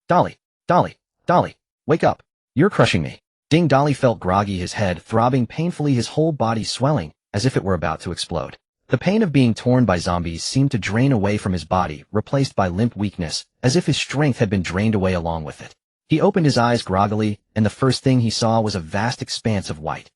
Dali, Dali, Dali, wake up. You're crushing me. Ding Dali felt groggy, his head throbbing painfully, his whole body swelling, as if it were about to explode. The pain of being torn by zombies seemed to drain away from his body, replaced by limp weakness, as if his strength had been drained away along with it. He opened his eyes groggily, and the first thing he saw was a vast expanse of white.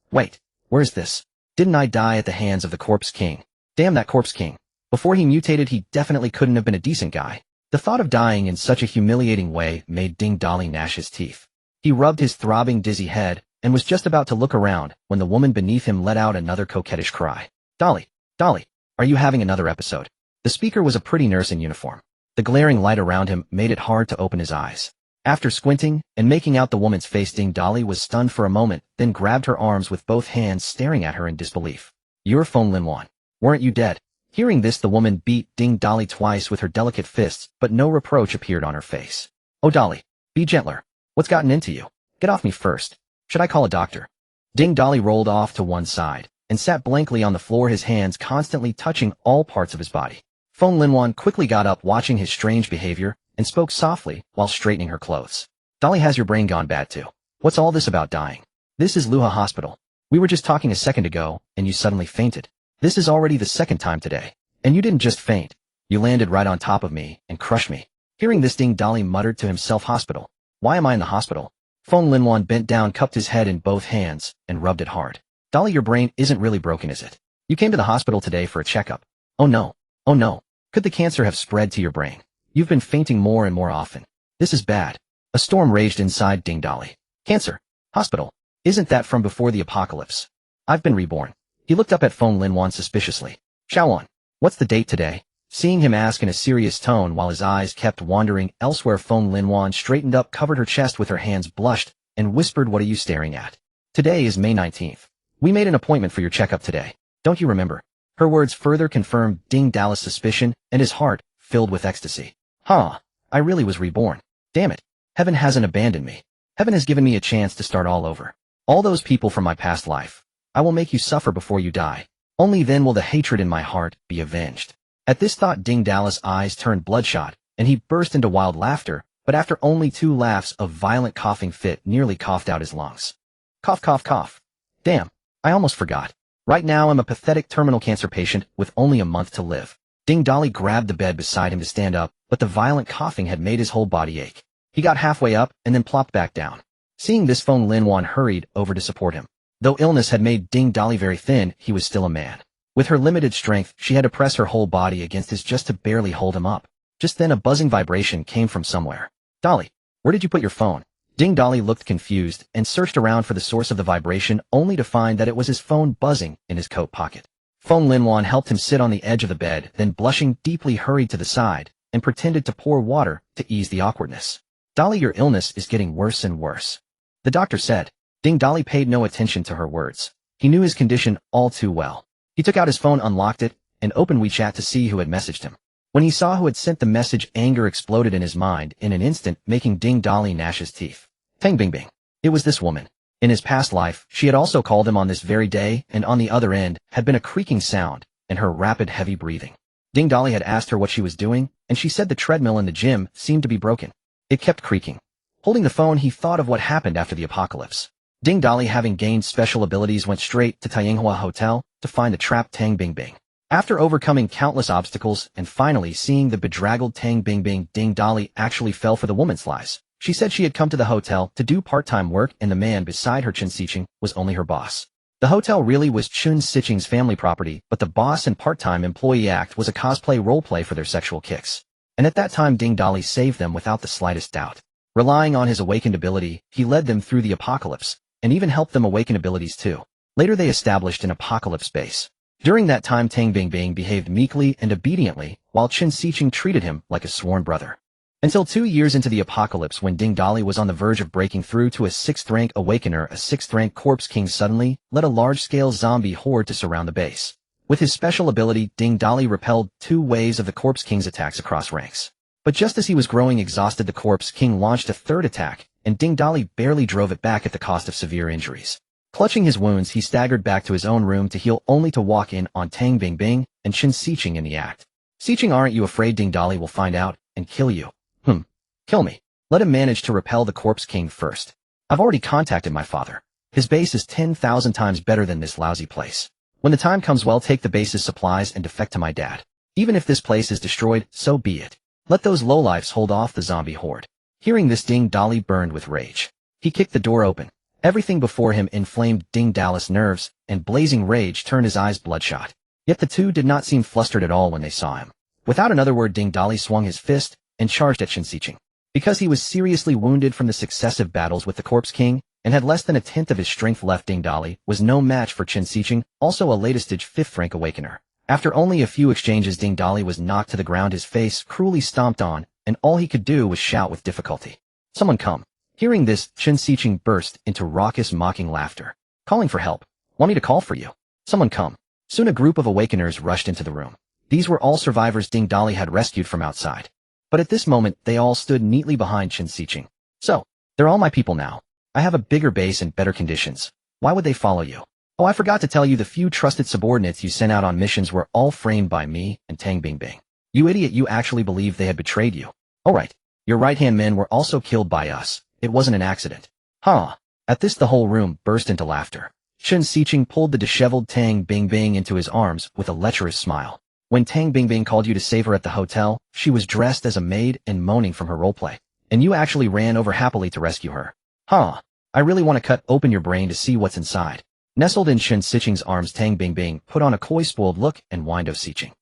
Wait, where's this? Didn't I die at the hands of the Corpse King? Damn that Corpse King. Before he mutated, he definitely couldn't have been a decent guy. The thought of dying in such a humiliating way made Ding Dali gnash his teeth. He rubbed his throbbing, dizzy head, and was just about to look around when the woman beneath him let out another coquettish cry. Dali, Dali, are you having another episode? The speaker was a pretty nurse in uniform. The glaring light around him made it hard to open his eyes. After squinting and making out the woman's face, Ding Dali was stunned for a moment, then grabbed her arms with both hands, staring at her in disbelief. You're Feng Linwan. Weren't you dead? Hearing this, the woman beat Ding Dali twice with her delicate fists, but no reproach appeared on her face. Oh Dali, be gentler. What's gotten into you? Get off me first. Should I call a doctor? Ding Dali rolled off to one side and sat blankly on the floor, his hands constantly touching all parts of his body. Feng Linwan quickly got up, watching his strange behavior, and spoke softly while straightening her clothes. Dali, has your brain gone bad too? What's all this about dying? This is Luha Hospital. We were just talking a second ago, and you suddenly fainted. This is already the second time today. And you didn't just faint. You landed right on top of me and crushed me. Hearing this, Ding Dali muttered to himself, hospital. Why am I in the hospital? Feng Linwan bent down, cupped his head in both hands, and rubbed it hard. Dali, your brain isn't really broken, is it? You came to the hospital today for a checkup. Oh no. Oh no. Could the cancer have spread to your brain? You've been fainting more and more often. This is bad. A storm raged inside Ding Dali. Cancer. Hospital. Isn't that from before the apocalypse? I've been reborn. He looked up at Feng Linwan suspiciously. Shaoan. What's the date today? Seeing him ask in a serious tone while his eyes kept wandering elsewhere, Feng Linwan straightened up, covered her chest with her hands, blushed, and whispered, what are you staring at? Today is May 19th. We made an appointment for your checkup today. Don't you remember? Her words further confirmed Ding Dali's suspicion, and his heart filled with ecstasy. I really was reborn. Damn it. Heaven hasn't abandoned me. Heaven has given me a chance to start all over. All those people from my past life. I will make you suffer before you die. Only then will the hatred in my heart be avenged. At this thought, Ding Dali's eyes turned bloodshot, and he burst into wild laughter, but after only 2 laughs, a violent coughing fit nearly coughed out his lungs. Cough, cough, cough. Damn, I almost forgot. Right now I'm a pathetic terminal cancer patient with only a month to live. Ding Dali grabbed the bed beside him to stand up, but the violent coughing had made his whole body ache. He got halfway up and then plopped back down. Seeing this, Feng Linwan hurried over to support him. Though illness had made Ding Dali very thin, he was still a man. With her limited strength, she had to press her whole body against his just to barely hold him up. Just then a buzzing vibration came from somewhere. Dali, where did you put your phone? Ding Dali looked confused and searched around for the source of the vibration, only to find that it was his phone buzzing in his coat pocket. Feng Linwan helped him sit on the edge of the bed, then blushing deeply hurried to the side and pretended to pour water to ease the awkwardness. Dali, your illness is getting worse and worse. The doctor said. Ding Dali paid no attention to her words. He knew his condition all too well. He took out his phone, unlocked it, and opened WeChat to see who had messaged him. When he saw who had sent the message, anger exploded in his mind in an instant, making Ding Dali gnash his teeth. Tang Bingbing. It was this woman. In his past life, she had also called him on this very day, and on the other end had been a creaking sound and her rapid, heavy breathing. Ding Dali had asked her what she was doing, and she said the treadmill in the gym seemed to be broken. It kept creaking. Holding the phone, he thought of what happened after the apocalypse. Ding Dali, having gained special abilities, went straight to Taiyinghua Hotel to find the trapped Tang Bingbing. After overcoming countless obstacles and finally seeing the bedraggled Tang Bingbing, Ding Dali actually fell for the woman's lies. She said she had come to the hotel to do part-time work, and the man beside her, Chen Sicheng, was only her boss. The hotel really was Chen Sicheng's family property, but the boss and part-time employee act was a cosplay roleplay for their sexual kicks. And at that time, Ding Dali saved them without the slightest doubt. Relying on his awakened ability, he led them through the apocalypse, and even helped them awaken abilities too. Later they established an apocalypse base. During that time, Tang Bingbing behaved meekly and obediently, while Chen Sicheng treated him like a sworn brother. Until 2 years into the apocalypse, when Ding Dali was on the verge of breaking through to a 6th-rank awakener, a 6th-rank Corpse King suddenly led a large-scale zombie horde to surround the base. With his special ability, Ding Dali repelled 2 waves of the Corpse King's attacks across ranks. But just as he was growing exhausted, the Corpse King launched a 3rd attack, and Ding Dali barely drove it back at the cost of severe injuries. Clutching his wounds, he staggered back to his own room to heal, only to walk in on Tang Bingbing and Chen Sicheng in the act. Sicheng, aren't you afraid Ding Dali will find out and kill you? Kill me. Let him manage to repel the Corpse King first. I've already contacted my father. His base is 10,000 times better than this lousy place. When the time comes, well, take the base's supplies and defect to my dad. Even if this place is destroyed, so be it. Let those lowlifes hold off the zombie horde. Hearing this, Ding Dali burned with rage. He kicked the door open. Everything before him inflamed Ding Dali's nerves, and blazing rage turned his eyes bloodshot. Yet the two did not seem flustered at all when they saw him. Without another word, Ding Dali swung his fist and charged at Chen Sicheng. Because he was seriously wounded from the successive battles with the Corpse King, and had less than a tenth of his strength left, Ding Dali was no match for Chen Sicheng, also a latest-stage 5th rank awakener. After only a few exchanges, Ding Dali was knocked to the ground, his face cruelly stomped on, and all he could do was shout with difficulty. Someone come. Hearing this, Chen Sicheng burst into raucous mocking laughter. Calling for help. Want me to call for you? Someone come. Soon a group of awakeners rushed into the room. These were all survivors Ding Dali had rescued from outside. But at this moment, they all stood neatly behind Chen Sicheng. So, they're all my people now. I have a bigger base and better conditions. Why would they follow you? Oh, I forgot to tell you, the few trusted subordinates you sent out on missions were all framed by me and Tang Bingbing. You idiot, you actually believed they had betrayed you. All right. Your right-hand men were also killed by us. It wasn't an accident. Huh. At this, the whole room burst into laughter. Chen Sicheng pulled the disheveled Tang Bingbing into his arms with a lecherous smile. When Tang Bingbing called you to save her at the hotel, she was dressed as a maid and moaning from her roleplay. And you actually ran over happily to rescue her. Huh. I really want to cut open your brain to see what's inside. Nestled in Chen Sicheng's arms, Tang Bingbing put on a coy, spoiled look and whined of Sicheng.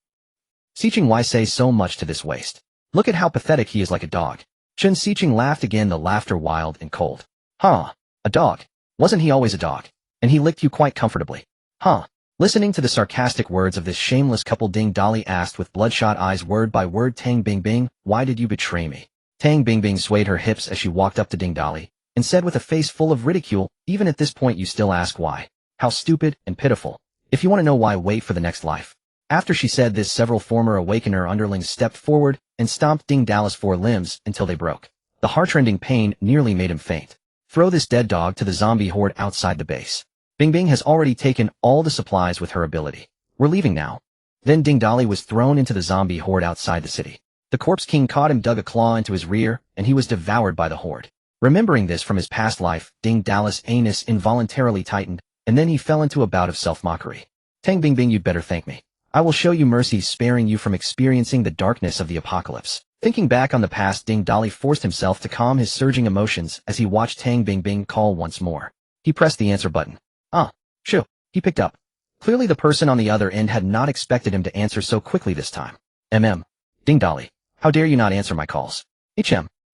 Sicheng, why say so much to this waste? Look at how pathetic he is, like a dog. Chen Sicheng laughed again, the laughter wild and cold. Huh. A dog. Wasn't he always a dog? And he licked you quite comfortably. Huh. Listening to the sarcastic words of this shameless couple, Ding Dali asked with bloodshot eyes, word by word, Tang Bingbing, why did you betray me? Tang Bingbing swayed her hips as she walked up to Ding Dali, and said with a face full of ridicule, even at this point you still ask why? How stupid and pitiful. If you want to know why, wait for the next life. After she said this, several former awakener underlings stepped forward and stomped Ding Dali's 4 limbs until they broke. The heart-rending pain nearly made him faint. Throw this dead dog to the zombie horde outside the base. Bingbing has already taken all the supplies with her ability. We're leaving now. Then Ding Dali was thrown into the zombie horde outside the city. The Corpse King caught him, dug a claw into his rear, and he was devoured by the horde. Remembering this from his past life, Ding Dali's anus involuntarily tightened, and then he fell into a bout of self-mockery. Tang Bingbing, you'd better thank me. I will show you mercy, sparing you from experiencing the darkness of the apocalypse. Thinking back on the past, Ding Dali forced himself to calm his surging emotions as he watched Tang Bingbing call once more. He pressed the answer button. Shoo. He picked up. Clearly the person on the other end had not expected him to answer so quickly this time. Ding Dali. How dare you not answer my calls?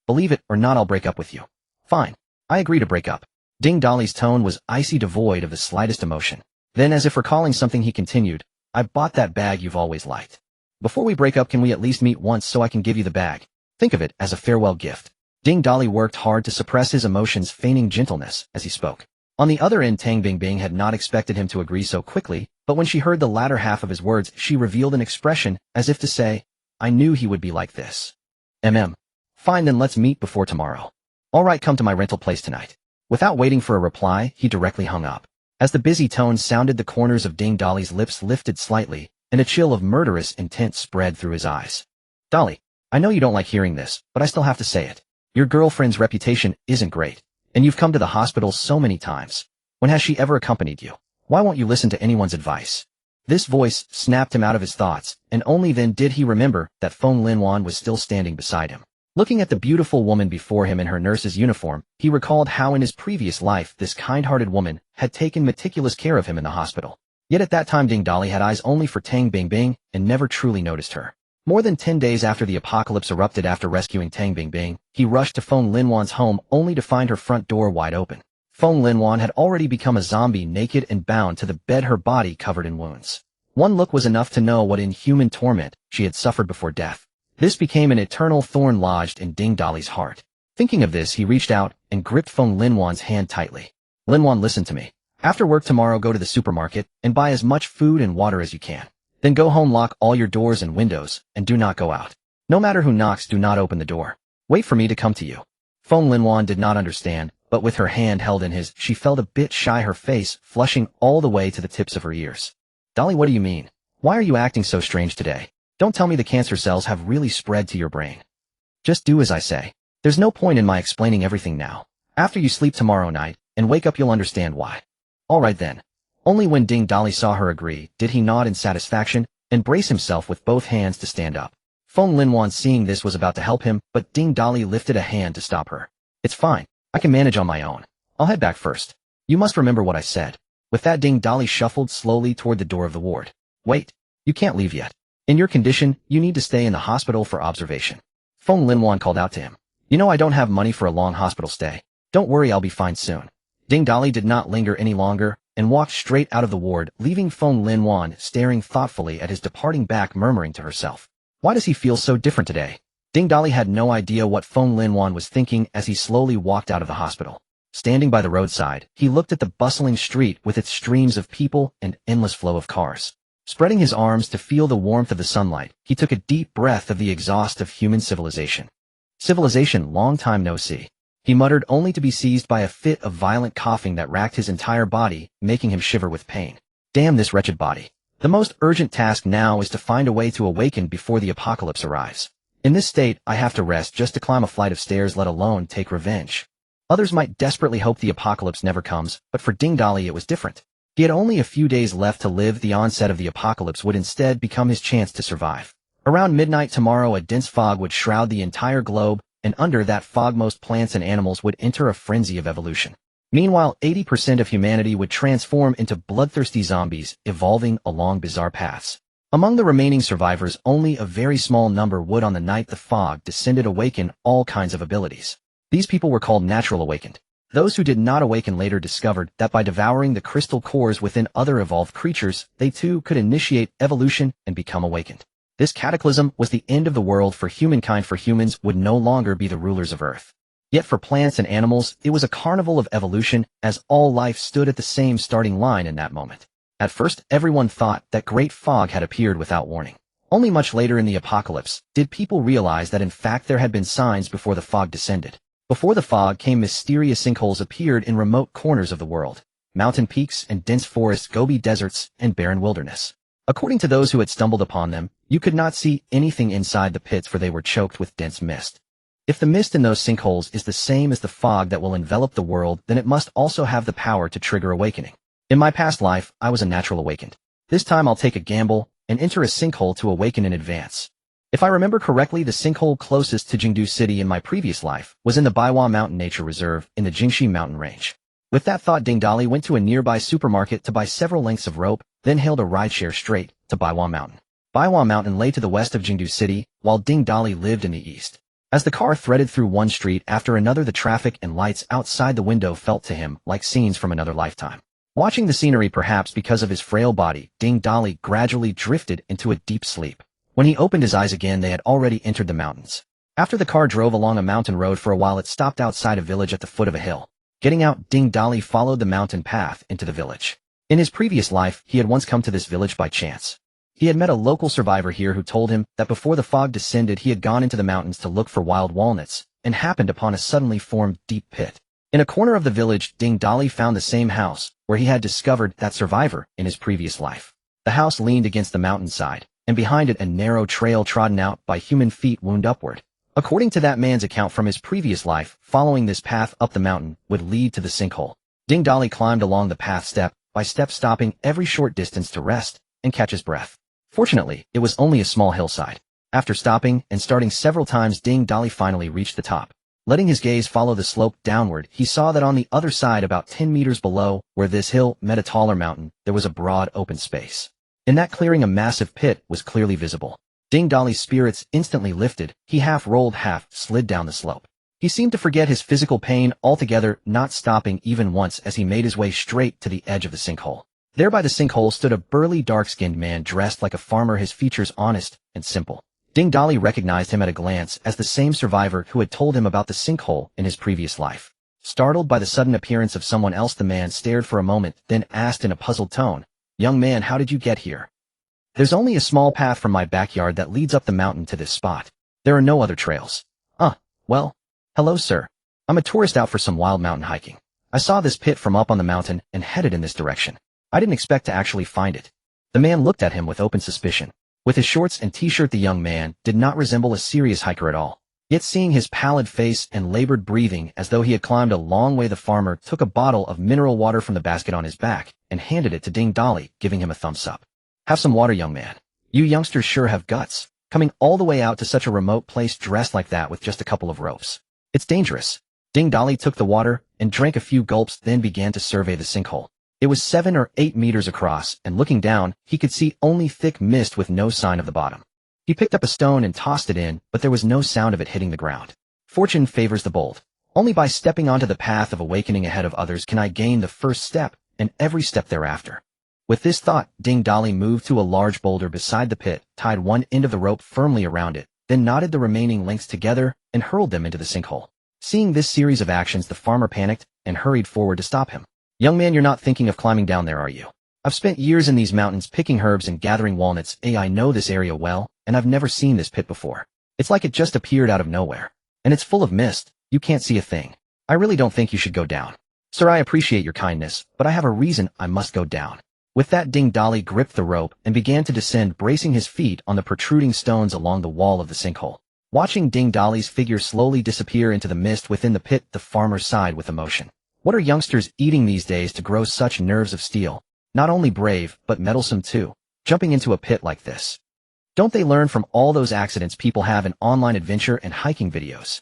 Believe it or not, I'll break up with you. Fine. I agree to break up. Ding Dali's tone was icy, devoid of the slightest emotion. Then, as if recalling something, he continued, I bought that bag you've always liked. Before we break up, can we at least meet once so I can give you the bag? Think of it as a farewell gift. Ding Dali worked hard to suppress his emotions, feigning gentleness as he spoke. On the other end, Tang Bingbing had not expected him to agree so quickly, but when she heard the latter half of his words, she revealed an expression as if to say, I knew he would be like this. Fine, then let's meet before tomorrow. All right, come to my rental place tonight. Without waiting for a reply, he directly hung up. As the busy tone sounded, the corners of Ding Dali's lips lifted slightly, and a chill of murderous intent spread through his eyes. Dali, I know you don't like hearing this, but I still have to say it. Your girlfriend's reputation isn't great, and you've come to the hospital so many times. When has she ever accompanied you? Why won't you listen to anyone's advice? This voice snapped him out of his thoughts, and only then did he remember that Feng Linwan was still standing beside him. Looking at the beautiful woman before him in her nurse's uniform, he recalled how in his previous life this kind-hearted woman had taken meticulous care of him in the hospital. Yet at that time Ding Dali had eyes only for Tang Bingbing and never truly noticed her. More than 10 days after the apocalypse erupted, after rescuing Tang Bingbing, he rushed to Feng Linwan's home only to find her front door wide open. Feng Linwan had already become a zombie, naked and bound to the bed, her body covered in wounds. One look was enough to know what inhuman torment she had suffered before death. This became an eternal thorn lodged in Ding Dali's heart. Thinking of this, he reached out and gripped Feng Linwan's hand tightly. Linwan, listen to me. After work tomorrow, go to the supermarket and buy as much food and water as you can. Then go home, lock all your doors and windows, and do not go out. No matter who knocks, do not open the door. Wait for me to come to you. Feng Linwan did not understand, but with her hand held in his, she felt a bit shy, her face flushing all the way to the tips of her ears. Dali, what do you mean? Why are you acting so strange today? Don't tell me the cancer cells have really spread to your brain. Just do as I say. There's no point in my explaining everything now. After you sleep tomorrow night and wake up, you'll understand why. Alright then. Only when Ding Dali saw her agree did he nod in satisfaction and brace himself with both hands to stand up. Feng Linwan, seeing this, was about to help him, but Ding Dali lifted a hand to stop her. It's fine. I can manage on my own. I'll head back first. You must remember what I said. With that, Ding Dali shuffled slowly toward the door of the ward. Wait. You can't leave yet. In your condition, you need to stay in the hospital for observation. Feng Linwan called out to him. You know I don't have money for a long hospital stay. Don't worry, I'll be fine soon. Ding Dali did not linger any longer and walked straight out of the ward, leaving Feng Linwan staring thoughtfully at his departing back, murmuring to herself. Why does he feel so different today? Ding Dali had no idea what Feng Linwan was thinking as he slowly walked out of the hospital. Standing by the roadside, he looked at the bustling street with its streams of people and endless flow of cars. Spreading his arms to feel the warmth of the sunlight, he took a deep breath of the exhaust of human civilization. Civilization, long time no see. He muttered, only to be seized by a fit of violent coughing that racked his entire body, making him shiver with pain. Damn this wretched body. The most urgent task now is to find a way to awaken before the apocalypse arrives. In this state, I have to rest just to climb a flight of stairs, let alone take revenge. Others might desperately hope the apocalypse never comes, but for Ding Dali it was different. He had only a few days left to live. The onset of the apocalypse would instead become his chance to survive. Around midnight tomorrow, a dense fog would shroud the entire globe, and under that fog most plants and animals would enter a frenzy of evolution. Meanwhile, 80% of humanity would transform into bloodthirsty zombies, evolving along bizarre paths. Among the remaining survivors, only a very small number would, on the night the fog descended, awaken all kinds of abilities. These people were called natural awakened. Those who did not awaken later discovered that by devouring the crystal cores within other evolved creatures, they too could initiate evolution and become awakened. This cataclysm was the end of the world for humankind, for humans would no longer be the rulers of Earth. Yet for plants and animals, it was a carnival of evolution, as all life stood at the same starting line in that moment. At first, everyone thought that great fog had appeared without warning. Only much later in the apocalypse did people realize that in fact there had been signs before the fog descended. Before the fog came, mysterious sinkholes appeared in remote corners of the world. Mountain peaks and dense forests, Gobi deserts, and barren wilderness. According to those who had stumbled upon them, you could not see anything inside the pits, for they were choked with dense mist. If the mist in those sinkholes is the same as the fog that will envelop the world, then it must also have the power to trigger awakening. In my past life, I was a natural awakened. This time I'll take a gamble and enter a sinkhole to awaken in advance. If I remember correctly, the sinkhole closest to Jingdu City in my previous life was in the Baiwa Mountain Nature Reserve in the Jingxi mountain range. With that thought, Ding Dali went to a nearby supermarket to buy several lengths of rope, then hailed a rideshare straight to Baiwa Mountain. Baiwa Mountain lay to the west of Jingdu City, while Ding Dali lived in the east. As the car threaded through one street after another, the traffic and lights outside the window felt to him like scenes from another lifetime. Watching the scenery, perhaps because of his frail body, Ding Dali gradually drifted into a deep sleep. When he opened his eyes again, they had already entered the mountains. After the car drove along a mountain road for a while, it stopped outside a village at the foot of a hill. Getting out, Ding Dali followed the mountain path into the village. In his previous life, he had once come to this village by chance. He had met a local survivor here who told him that before the fog descended, he had gone into the mountains to look for wild walnuts and happened upon a suddenly formed deep pit. In a corner of the village, Ding Dali found the same house where he had discovered that survivor in his previous life. The house leaned against the mountainside, and behind it a narrow trail trodden out by human feet wound upward. According to that man's account from his previous life, following this path up the mountain would lead to the sinkhole. Ding Dali climbed along the path step by step, stopping every short distance to rest and catch his breath. Fortunately, it was only a small hillside. After stopping and starting several times, Ding Dali finally reached the top. Letting his gaze follow the slope downward, he saw that on the other side, about 10 meters below, where this hill met a taller mountain, there was a broad open space. In that clearing, a massive pit was clearly visible. Ding Dali's spirits instantly lifted. He half rolled, half slid down the slope. He seemed to forget his physical pain altogether, not stopping even once as he made his way straight to the edge of the sinkhole. There by the sinkhole stood a burly, dark-skinned man dressed like a farmer, his features honest and simple. Ding Dali recognized him at a glance as the same survivor who had told him about the sinkhole in his previous life. Startled by the sudden appearance of someone else, the man stared for a moment, then asked in a puzzled tone, "Young man, how did you get here?" "There's only a small path from my backyard that leads up the mountain to this spot. There are no other trails." Well, hello sir. I'm a tourist out for some wild mountain hiking. I saw this pit from up on the mountain and headed in this direction. I didn't expect to actually find it." The man looked at him with open suspicion. With his shorts and t-shirt, the young man did not resemble a serious hiker at all. Yet seeing his pallid face and labored breathing as though he had climbed a long way, the farmer took a bottle of mineral water from the basket on his back and handed it to Ding Dali, giving him a thumbs up. Have some water, young man. You youngsters sure have guts, coming all the way out to such a remote place dressed like that with just a couple of ropes. It's dangerous. Ding Dali took the water and drank a few gulps, then began to survey the sinkhole. It was 7 or 8 meters across, and looking down, he could see only thick mist with no sign of the bottom. He picked up a stone and tossed it in, but there was no sound of it hitting the ground. Fortune favors the bold. Only by stepping onto the path of awakening ahead of others can I gain the first step, and every step thereafter. With this thought, Ding Dali moved to a large boulder beside the pit, tied one end of the rope firmly around it, then knotted the remaining lengths together and hurled them into the sinkhole. Seeing this series of actions, the farmer panicked and hurried forward to stop him. Young man, you're not thinking of climbing down there, are you? I've spent years in these mountains picking herbs and gathering walnuts. I know this area well, and I've never seen this pit before. It's like it just appeared out of nowhere. And it's full of mist. You can't see a thing. I really don't think you should go down. Sir, I appreciate your kindness, but I have a reason I must go down. With that, Ding Dali gripped the rope and began to descend, bracing his feet on the protruding stones along the wall of the sinkhole. Watching Ding Dali's figure slowly disappear into the mist within the pit, the farmer sighed with emotion. What are youngsters eating these days to grow such nerves of steel? Not only brave, but meddlesome too, jumping into a pit like this. Don't they learn from all those accidents people have in online adventure and hiking videos?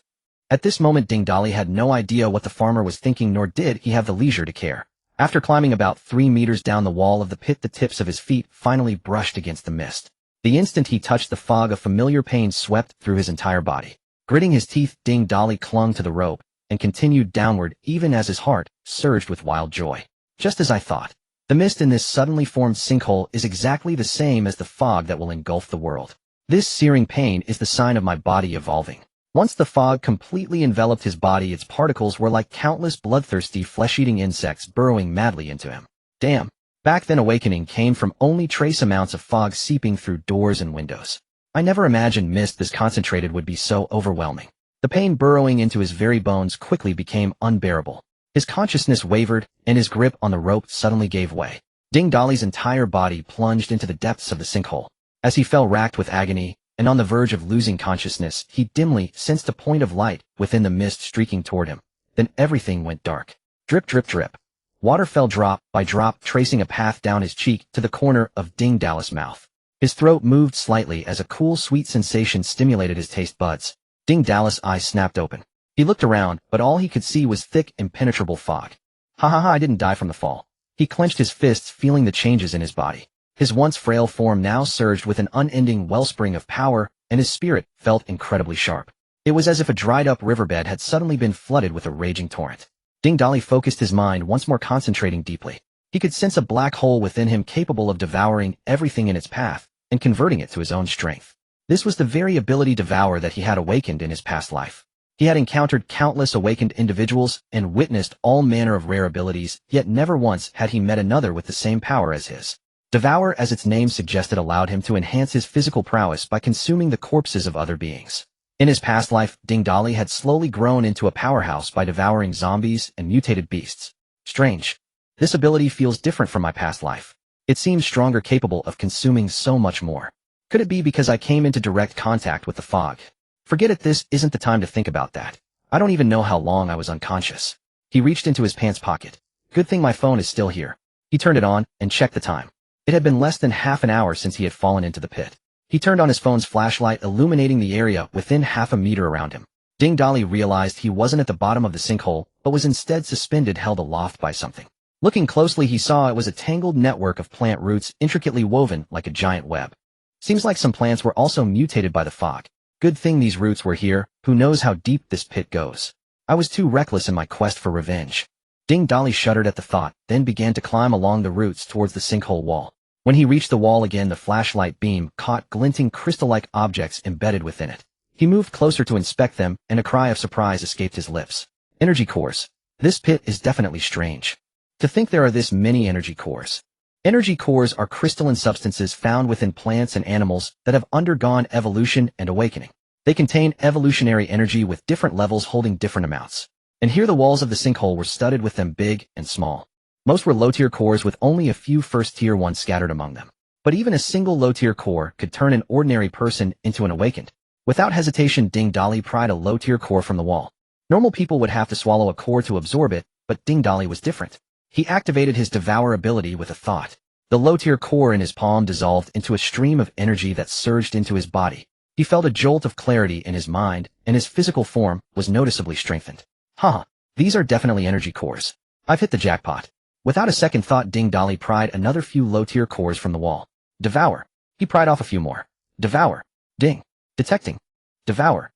At this moment, Ding Dali had no idea what the farmer was thinking, nor did he have the leisure to care. After climbing about 3 meters down the wall of the pit, the tips of his feet finally brushed against the mist. The instant he touched the fog, a familiar pain swept through his entire body. Gritting his teeth, Ding Dali clung to the rope and continued downward, even as his heart surged with wild joy. Just as I thought. The mist in this suddenly formed sinkhole is exactly the same as the fog that will engulf the world. This searing pain is the sign of my body evolving. Once the fog completely enveloped his body, its particles were like countless bloodthirsty flesh-eating insects burrowing madly into him. Damn. Back then, awakening came from only trace amounts of fog seeping through doors and windows. I never imagined mist this concentrated would be so overwhelming. The pain burrowing into his very bones quickly became unbearable. His consciousness wavered, and his grip on the rope suddenly gave way. Ding Dali's entire body plunged into the depths of the sinkhole. As he fell racked with agony, and on the verge of losing consciousness, he dimly sensed a point of light within the mist streaking toward him. Then everything went dark. Drip, drip, drip. Water fell drop by drop, tracing a path down his cheek to the corner of Ding Dali's mouth. His throat moved slightly as a cool, sweet sensation stimulated his taste buds. Ding Dali's eyes snapped open. He looked around, but all he could see was thick, impenetrable fog. Ha ha ha, I didn't die from the fall. He clenched his fists, feeling the changes in his body. His once frail form now surged with an unending wellspring of power, and his spirit felt incredibly sharp. It was as if a dried-up riverbed had suddenly been flooded with a raging torrent. Ding Dali focused his mind once more, concentrating deeply. He could sense a black hole within him capable of devouring everything in its path and converting it to his own strength. This was the very ability to devour that he had awakened in his past life. He had encountered countless awakened individuals and witnessed all manner of rare abilities, yet never once had he met another with the same power as his. Devour, as its name suggested, allowed him to enhance his physical prowess by consuming the corpses of other beings. In his past life, Ding Dali had slowly grown into a powerhouse by devouring zombies and mutated beasts. Strange. This ability feels different from my past life. It seems stronger, capable of consuming so much more. Could it be because I came into direct contact with the fog? Forget it, this isn't the time to think about that. I don't even know how long I was unconscious. He reached into his pants pocket. Good thing my phone is still here. He turned it on and checked the time. It had been less than half an hour since he had fallen into the pit. He turned on his phone's flashlight, illuminating the area within half a meter around him. Ding Dali realized he wasn't at the bottom of the sinkhole, but was instead suspended, held aloft by something. Looking closely, he saw it was a tangled network of plant roots intricately woven like a giant web. Seems like some plants were also mutated by the fog. Good thing these roots were here. Who knows how deep this pit goes. I was too reckless in my quest for revenge. Ding Dali shuddered at the thought, then began to climb along the roots towards the sinkhole wall. When he reached the wall again, the flashlight beam caught glinting crystal-like objects embedded within it. He moved closer to inspect them, and a cry of surprise escaped his lips. Energy cores. This pit is definitely strange. To think there are this many energy cores. Energy cores are crystalline substances found within plants and animals that have undergone evolution and awakening. They contain evolutionary energy with different levels holding different amounts. And here the walls of the sinkhole were studded with them, big and small. Most were low-tier cores with only a few first-tier ones scattered among them. But even a single low-tier core could turn an ordinary person into an awakened. Without hesitation, Ding Dali pried a low-tier core from the wall. Normal people would have to swallow a core to absorb it, but Ding Dali was different. He activated his devour ability with a thought. The low-tier core in his palm dissolved into a stream of energy that surged into his body. He felt a jolt of clarity in his mind, and his physical form was noticeably strengthened. Haha, these are definitely energy cores. I've hit the jackpot. Without a second thought, Ding Dali pried another few low-tier cores from the wall. Devour. He pried off a few more. Devour. Ding. Detecting. Devour.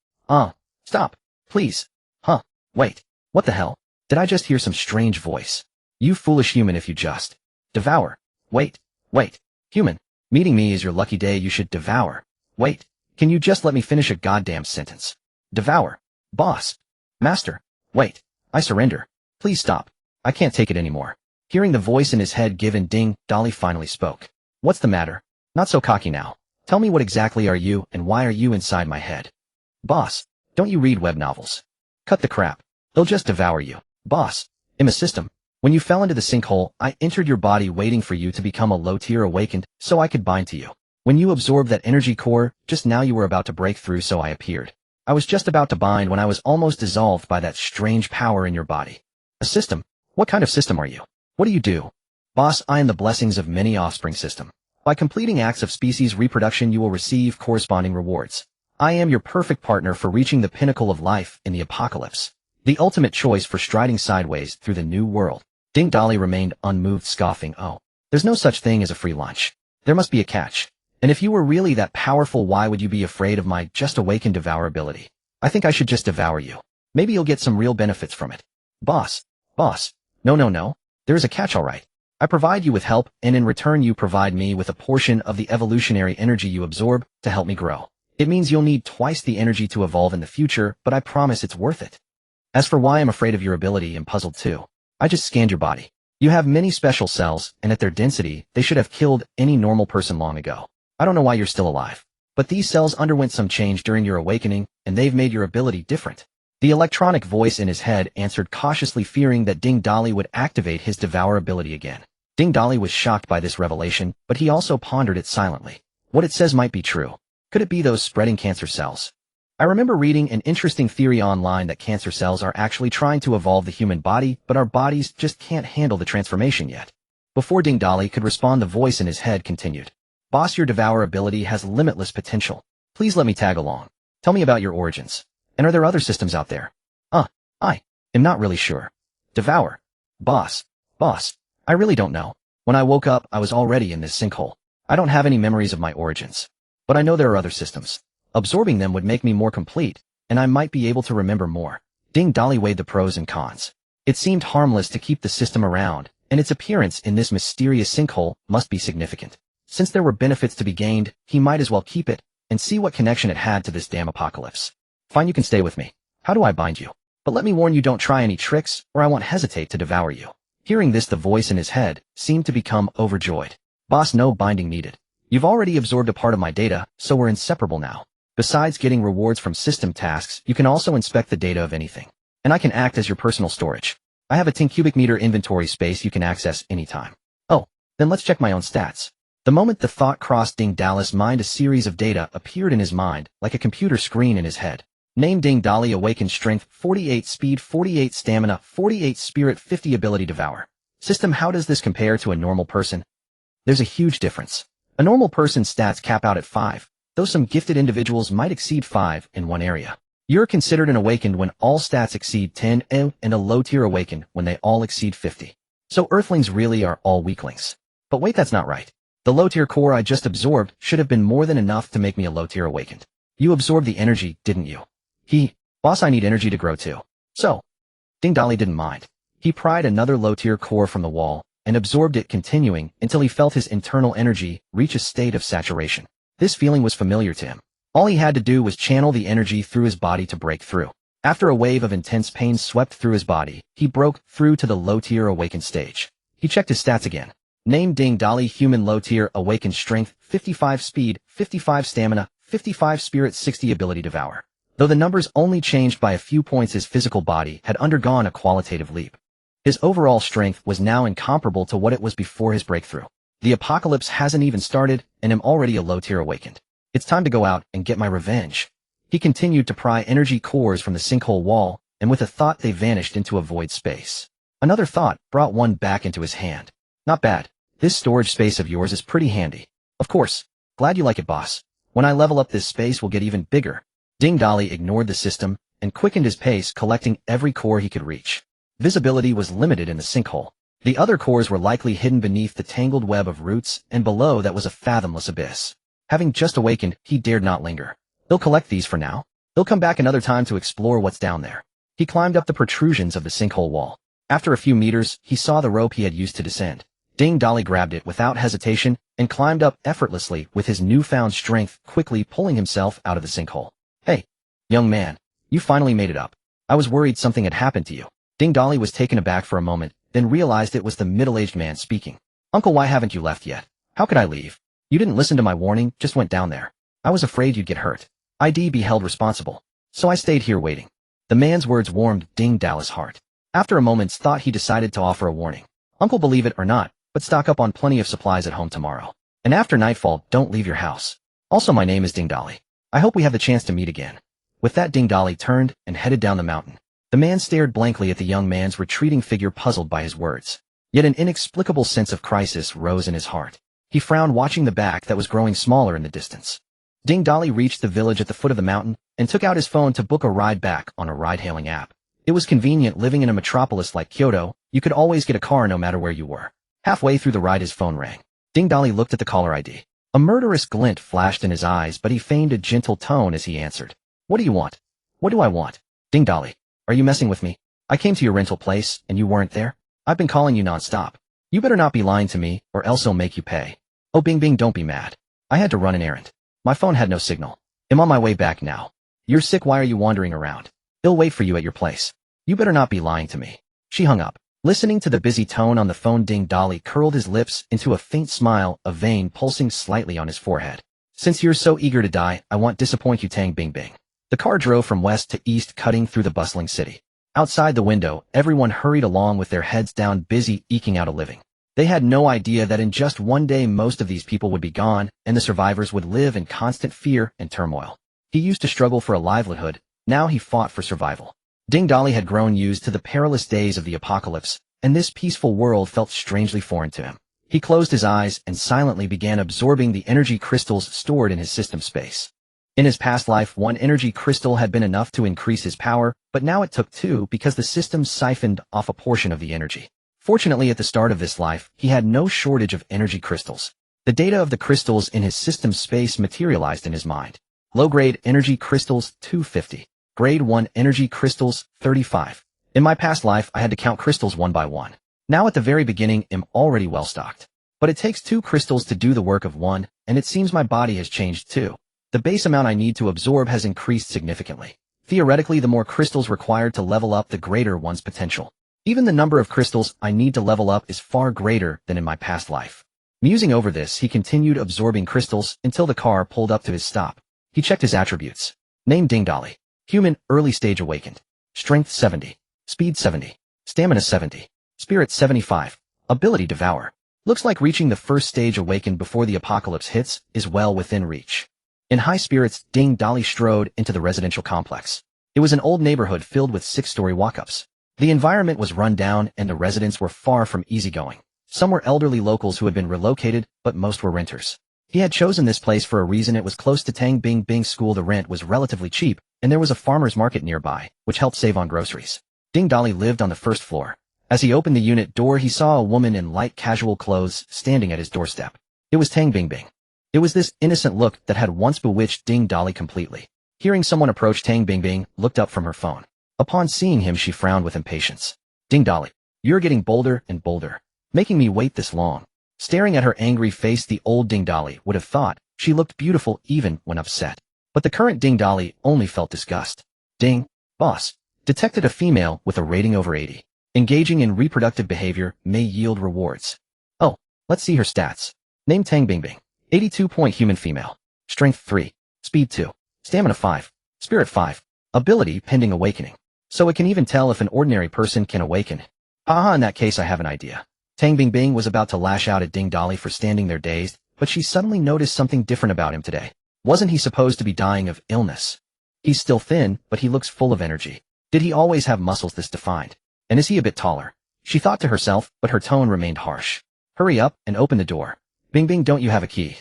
Stop. Please. Wait. What the hell? Did I just hear some strange voice? You foolish human, if you just. Devour. Wait. Human. Meeting me is your lucky day, you should devour. Wait. Can you just let me finish a goddamn sentence? Devour. Boss. Master. Wait. I surrender. Please stop. I can't take it anymore. Hearing the voice in his head given, Ding Dali finally spoke. What's the matter? Not so cocky now. Tell me, what exactly are you, and why are you inside my head? Boss. Don't you read web novels? Cut the crap. They'll just devour you. Boss. I'm a system. When you fell into the sinkhole, I entered your body waiting for you to become a low-tier awakened so I could bind to you. When you absorbed that energy core, just now you were about to break through, so I appeared. I was just about to bind when I was almost dissolved by that strange power in your body. A system? What kind of system are you? What do you do? Boss, I am the blessings of many offspring system. By completing acts of species reproduction, you will receive corresponding rewards. I am your perfect partner for reaching the pinnacle of life in the apocalypse. The ultimate choice for striding sideways through the new world. Ding Dali remained unmoved, scoffing. Oh, there's no such thing as a free lunch. There must be a catch. And if you were really that powerful, why would you be afraid of my just awakened devourability? I think I should just devour you. Maybe you'll get some real benefits from it. Boss. No. There is a catch, all right. I provide you with help, and in return you provide me with a portion of the evolutionary energy you absorb to help me grow. It means you'll need twice the energy to evolve in the future, but I promise it's worth it. As for why I'm afraid of your ability, I'm puzzled too. I just scanned your body. You have many special cells, and at their density, they should have killed any normal person long ago. I don't know why you're still alive. But these cells underwent some change during your awakening, and they've made your ability different. The electronic voice in his head answered cautiously, fearing that Ding Dali would activate his devour ability again. Ding Dali was shocked by this revelation, but he also pondered it silently. What it says might be true. Could it be those spreading cancer cells? I remember reading an interesting theory online that cancer cells are actually trying to evolve the human body, but our bodies just can't handle the transformation yet. Before Ding Dali could respond, the voice in his head continued. Boss, your devour ability has limitless potential. Please let me tag along. Tell me about your origins. And are there other systems out there? I am not really sure. Devour. Boss, I really don't know. When I woke up, I was already in this sinkhole. I don't have any memories of my origins. But I know there are other systems. Absorbing them would make me more complete, and I might be able to remember more. Ding Dali weighed the pros and cons. It seemed harmless to keep the system around, and its appearance in this mysterious sinkhole must be significant. Since there were benefits to be gained, he might as well keep it, and see what connection it had to this damn apocalypse. Fine, you can stay with me. How do I bind you? But let me warn you, don't try any tricks, or I won't hesitate to devour you. Hearing this, the voice in his head seemed to become overjoyed. Boss, no binding needed. You've already absorbed a part of my data, so we're inseparable now. Besides getting rewards from system tasks, you can also inspect the data of anything. And I can act as your personal storage. I have a 10 cubic meter inventory space you can access anytime. Oh, then let's check my own stats. The moment the thought crossed Ding Dali's mind, a series of data appeared in his mind, like a computer screen in his head. Name: Ding Dali, awakened strength 48, speed 48, stamina 48, spirit 50, ability devour. System: how does this compare to a normal person? There's a huge difference. A normal person's stats cap out at 5, though some gifted individuals might exceed 5 in one area. You're considered an awakened when all stats exceed 10, and a low-tier awakened when they all exceed 50. So Earthlings really are all weaklings. But wait, that's not right. The low-tier core I just absorbed should have been more than enough to make me a low-tier awakened. You absorbed the energy, didn't you? Boss, I need energy to grow too. So, Ding Dali didn't mind. He pried another low-tier core from the wall and absorbed it, continuing until he felt his internal energy reach a state of saturation. This feeling was familiar to him. All he had to do was channel the energy through his body to break through. After a wave of intense pain swept through his body, he broke through to the low-tier awakened stage. He checked his stats again. Name: Ding Dali, human, low-tier, awakened strength 55, speed 55, stamina 55, spirit 60, ability devour. Though the numbers only changed by a few points, his physical body had undergone a qualitative leap. His overall strength was now incomparable to what it was before his breakthrough. The apocalypse hasn't even started, and I'm already a low-tier awakened. It's time to go out and get my revenge. He continued to pry energy cores from the sinkhole wall, and with a thought they vanished into a void space. Another thought brought one back into his hand. Not bad. This storage space of yours is pretty handy. Of course. Glad you like it, boss. When I level up this space we'll get even bigger. Ding Dali ignored the system and quickened his pace, collecting every core he could reach. Visibility was limited in the sinkhole. The other cores were likely hidden beneath the tangled web of roots, and below that was a fathomless abyss. Having just awakened, he dared not linger. He'll collect these for now. He'll come back another time to explore what's down there. He climbed up the protrusions of the sinkhole wall. After a few meters, he saw the rope he had used to descend. Ding Dali grabbed it without hesitation and climbed up effortlessly with his newfound strength, quickly pulling himself out of the sinkhole. Hey, young man, you finally made it up. I was worried something had happened to you. Ding Dali was taken aback for a moment, then realized it was the middle-aged man speaking. Uncle, why haven't you left yet? How could I leave? You didn't listen to my warning, just went down there. I was afraid you'd get hurt. I'd be held responsible. So I stayed here waiting. The man's words warmed Ding Dali's heart. After a moment's thought he decided to offer a warning. Uncle, believe it or not, but stock up on plenty of supplies at home tomorrow. And after nightfall, don't leave your house. Also, my name is Ding Dali. I hope we have the chance to meet again. With that, Ding Dali turned and headed down the mountain. The man stared blankly at the young man's retreating figure, puzzled by his words. Yet an inexplicable sense of crisis rose in his heart. He frowned, watching the back that was growing smaller in the distance. Ding Dali reached the village at the foot of the mountain and took out his phone to book a ride back on a ride-hailing app. It was convenient. Living in a metropolis like Kyoto, you could always get a car no matter where you were. Halfway through the ride his phone rang. Ding Dali looked at the caller ID. A murderous glint flashed in his eyes, but he feigned a gentle tone as he answered. What do you want? What do I want? Ding Dali, are you messing with me? I came to your rental place, and you weren't there? I've been calling you non-stop. You better not be lying to me, or else I'll make you pay. Oh, Bingbing, don't be mad. I had to run an errand. My phone had no signal. I'm on my way back now. You're sick, why are you wandering around? I'll wait for you at your place. You better not be lying to me. She hung up. Listening to the busy tone on the phone, Ding Dali curled his lips into a faint smile, a vein pulsing slightly on his forehead. Since you're so eager to die, I won't disappoint you, Tang Bingbing. The car drove from west to east, cutting through the bustling city. Outside the window, everyone hurried along with their heads down, busy eking out a living. They had no idea that in just one day most of these people would be gone, and the survivors would live in constant fear and turmoil. He used to struggle for a livelihood, now he fought for survival. Ding Dali had grown used to the perilous days of the apocalypse, and this peaceful world felt strangely foreign to him. He closed his eyes and silently began absorbing the energy crystals stored in his system space. In his past life, one energy crystal had been enough to increase his power, but now it took two because the system siphoned off a portion of the energy. Fortunately, at the start of this life, he had no shortage of energy crystals. The data of the crystals in his system space materialized in his mind. Low-grade energy crystals, 250. Grade 1 energy crystals, 35. In my past life, I had to count crystals one by one. Now at the very beginning, I'm already well-stocked. But it takes 2 crystals to do the work of 1, and it seems my body has changed too. The base amount I need to absorb has increased significantly. Theoretically, the more crystals required to level up, the greater one's potential. Even the number of crystals I need to level up is far greater than in my past life. Musing over this, he continued absorbing crystals until the car pulled up to his stop. He checked his attributes. Name Ding Dali. Human, early stage awakened. Strength 70. Speed 70. Stamina 70. Spirit 75. Ability devour. Looks like reaching the first stage awakened before the apocalypse hits is well within reach. In high spirits, Ding Dali strode into the residential complex. It was an old neighborhood filled with 6-story walk-ups. The environment was run down and the residents were far from easygoing. Some were elderly locals who had been relocated, but most were renters. He had chosen this place for a reason. It was close to Tang Bingbing's school. The rent was relatively cheap, and there was a farmer's market nearby, which helped save on groceries. Ding Dali lived on the first floor. As he opened the unit door, he saw a woman in light casual clothes standing at his doorstep. It was Tang Bingbing. It was this innocent look that had once bewitched Ding Dali completely. Hearing someone approach, Tang Bingbing looked up from her phone. Upon seeing him, she frowned with impatience. Ding Dali, you're getting bolder and bolder, making me wait this long. Staring at her angry face, the old Ding Dali would have thought she looked beautiful even when upset. But the current Ding Dali only felt disgust. Ding, boss, detected a female with a rating over 80. Engaging in reproductive behavior may yield rewards. Oh, let's see her stats. Name Tang Bingbing. 82-point human female. Strength 3. Speed 2. Stamina 5. Spirit 5. Ability pending awakening. So it can even tell if an ordinary person can awaken. In that case I have an idea. Tang Bingbing was about to lash out at Ding Dali for standing there dazed, but she suddenly noticed something different about him today. Wasn't he supposed to be dying of illness? He's still thin, but he looks full of energy. Did he always have muscles this defined? And is he a bit taller? She thought to herself, but her tone remained harsh. Hurry up and open the door. Bingbing, don't you have a key?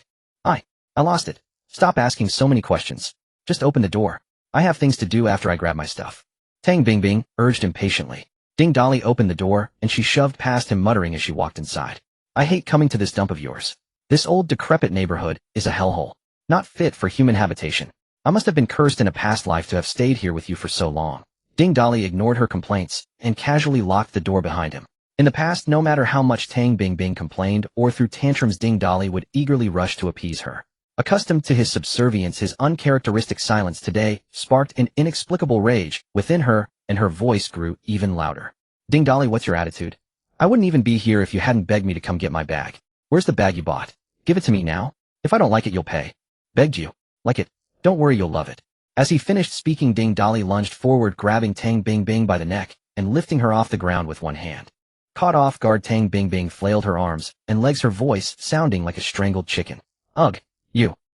I lost it. Stop asking so many questions. Just open the door. I have things to do after I grab my stuff. Tang Bingbing urged impatiently. Ding Dali opened the door, and she shoved past him muttering as she walked inside. I hate coming to this dump of yours. This old decrepit neighborhood is a hellhole. Not fit for human habitation. I must have been cursed in a past life to have stayed here with you for so long. Ding Dali ignored her complaints and casually locked the door behind him. In the past, no matter how much Tang Bingbing complained or threw tantrums, Ding Dali would eagerly rush to appease her. Accustomed to his subservience, his uncharacteristic silence today sparked an inexplicable rage within her, and her voice grew even louder. Ding Dali, what's your attitude? I wouldn't even be here if you hadn't begged me to come get my bag. Where's the bag you bought? Give it to me now. If I don't like it, you'll pay. Begged you. Like it. Don't worry, you'll love it. As he finished speaking, Ding Dali lunged forward, grabbing Tang Bingbing by the neck and lifting her off the ground with one hand. Caught off guard, Tang Bingbing flailed her arms and legs, her voice sounding like a strangled chicken. Ugh.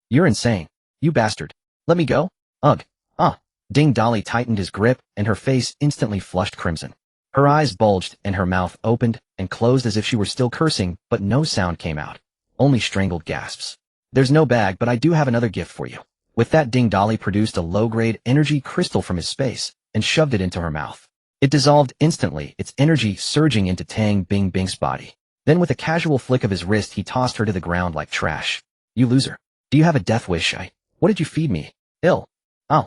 You're insane. You bastard. Let me go? Ugh. Ding Dali tightened his grip, and her face instantly flushed crimson. Her eyes bulged, and her mouth opened and closed as if she were still cursing, but no sound came out. Only strangled gasps. There's no bag, but I do have another gift for you. With that, Ding Dali produced a low-grade energy crystal from his space and shoved it into her mouth. It dissolved instantly, its energy surging into Tang Bingbing's body. Then with a casual flick of his wrist, he tossed her to the ground like trash. You loser. Do you have a death wish? What did you feed me? Ill. Ow.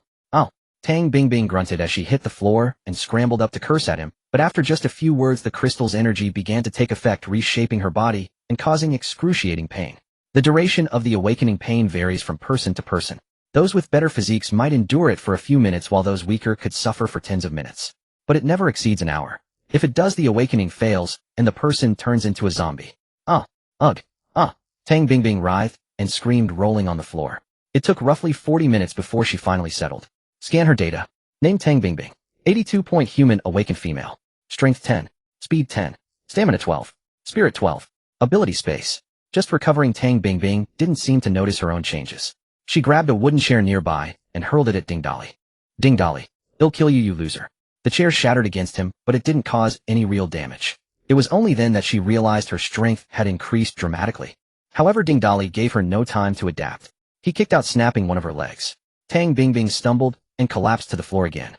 Tang Bingbing grunted as she hit the floor and scrambled up to curse at him, but after just a few words the crystal's energy began to take effect, reshaping her body and causing excruciating pain. The duration of the awakening pain varies from person to person. Those with better physiques might endure it for a few minutes, while those weaker could suffer for tens of minutes. But it never exceeds an hour. If it does, the awakening fails, and the person turns into a zombie. Tang Bingbing writhed and screamed, rolling on the floor. It took roughly 40 minutes before she finally settled. Scan her data. Name Tang Bingbing. 82-point human, awakened female. Strength 10. Speed 10. Stamina 12. Spirit 12. Ability space. Just recovering, Tang Bingbing didn't seem to notice her own changes. She grabbed a wooden chair nearby and hurled it at Ding Dali. Ding Dali. It'll kill you, you loser. The chair shattered against him, but it didn't cause any real damage. It was only then that she realized her strength had increased dramatically. However, Ding Dali gave her no time to adapt. He kicked out, snapping one of her legs. Tang Bingbing stumbled and collapsed to the floor again.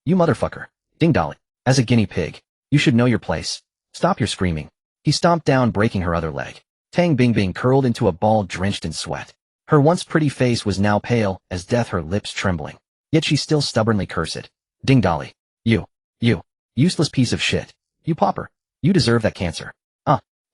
You motherfucker. Ding Dali. As a guinea pig, you should know your place. Stop your screaming. He stomped down, breaking her other leg. Tang Bingbing curled into a ball drenched in sweat. Her once pretty face was now pale as death, her lips trembling. Yet she still stubbornly cursed. Ding Dali. You useless piece of shit. You pauper. You deserve that cancer.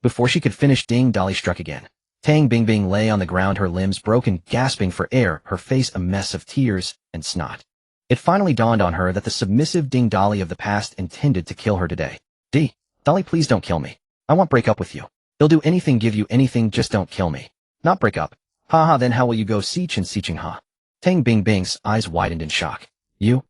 Before she could finish, Ding Dali struck again. Tang Bingbing lay on the ground, her limbs broken, gasping for air, her face a mess of tears and snot. It finally dawned on her that the submissive Ding Dali of the past intended to kill her today. Dali, please don't kill me. I won't break up with you. They'll do anything, give you anything, just don't kill me. Not break up. Then how will you go see Chen Sicheng, Tang Bingbing's eyes widened in shock. You?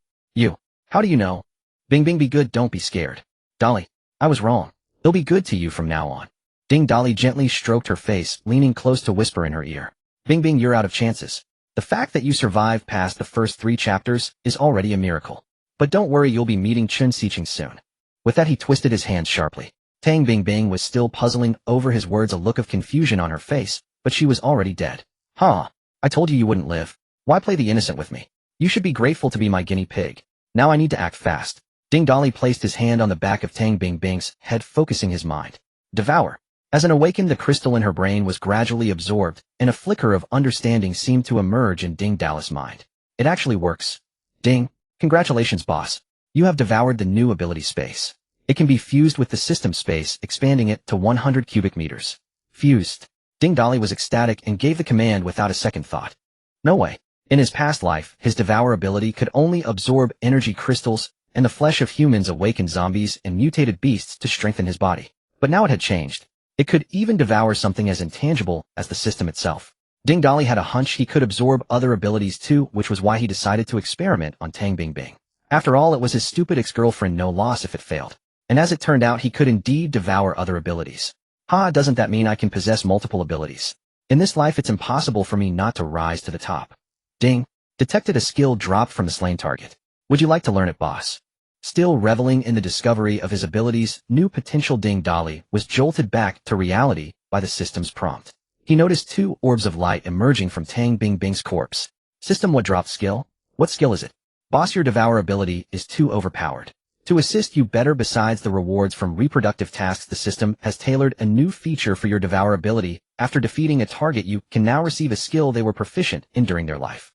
How do you know? Bingbing, be good, don't be scared. Dali, I was wrong. They'll be good to you from now on. Ding Dali gently stroked her face, leaning close to whisper in her ear. Bingbing, you're out of chances. The fact that you survived past the first 3 chapters is already a miracle. But don't worry, you'll be meeting Chen Sicheng soon. With that, he twisted his hands sharply. Tang Bingbing was still puzzling over his words, a look of confusion on her face, but she was already dead. I told you wouldn't live. Why play the innocent with me? You should be grateful to be my guinea pig. Now I need to act fast. Ding Dali placed his hand on the back of Tang Bingbing's head, focusing his mind. Devour. As an awakened, the crystal in her brain was gradually absorbed, and a flicker of understanding seemed to emerge in Ding Dali's mind. It actually works. Ding. Congratulations, boss. You have devoured the new ability space. It can be fused with the system space, expanding it to 100 cubic meters. Fused. Ding Dali was ecstatic and gave the command without a second thought. No way. In his past life, his devour ability could only absorb energy crystals and the flesh of humans, awakened zombies, and mutated beasts to strengthen his body. But now it had changed. It could even devour something as intangible as the system itself. Ding Dali had a hunch he could absorb other abilities too, which was why he decided to experiment on Tang Bingbing. After all, it was his stupid ex-girlfriend, no loss if it failed. And as it turned out, he could indeed devour other abilities. Doesn't that mean I can possess multiple abilities? In this life, it's impossible for me not to rise to the top. Ding. detected a skill dropped from the slain target. Would you like to learn it, boss? Still reveling in the discovery of his abilities, new potential Ding Dali was jolted back to reality by the system's prompt. He noticed 2 orbs of light emerging from Tang Bingbing's corpse. System, what dropped skill? What skill is it? Boss, your devour ability is too overpowered. To assist you better, besides the rewards from reproductive tasks, the system has tailored a new feature for your devour ability. After defeating a target, you can now receive a skill they were proficient in during their life.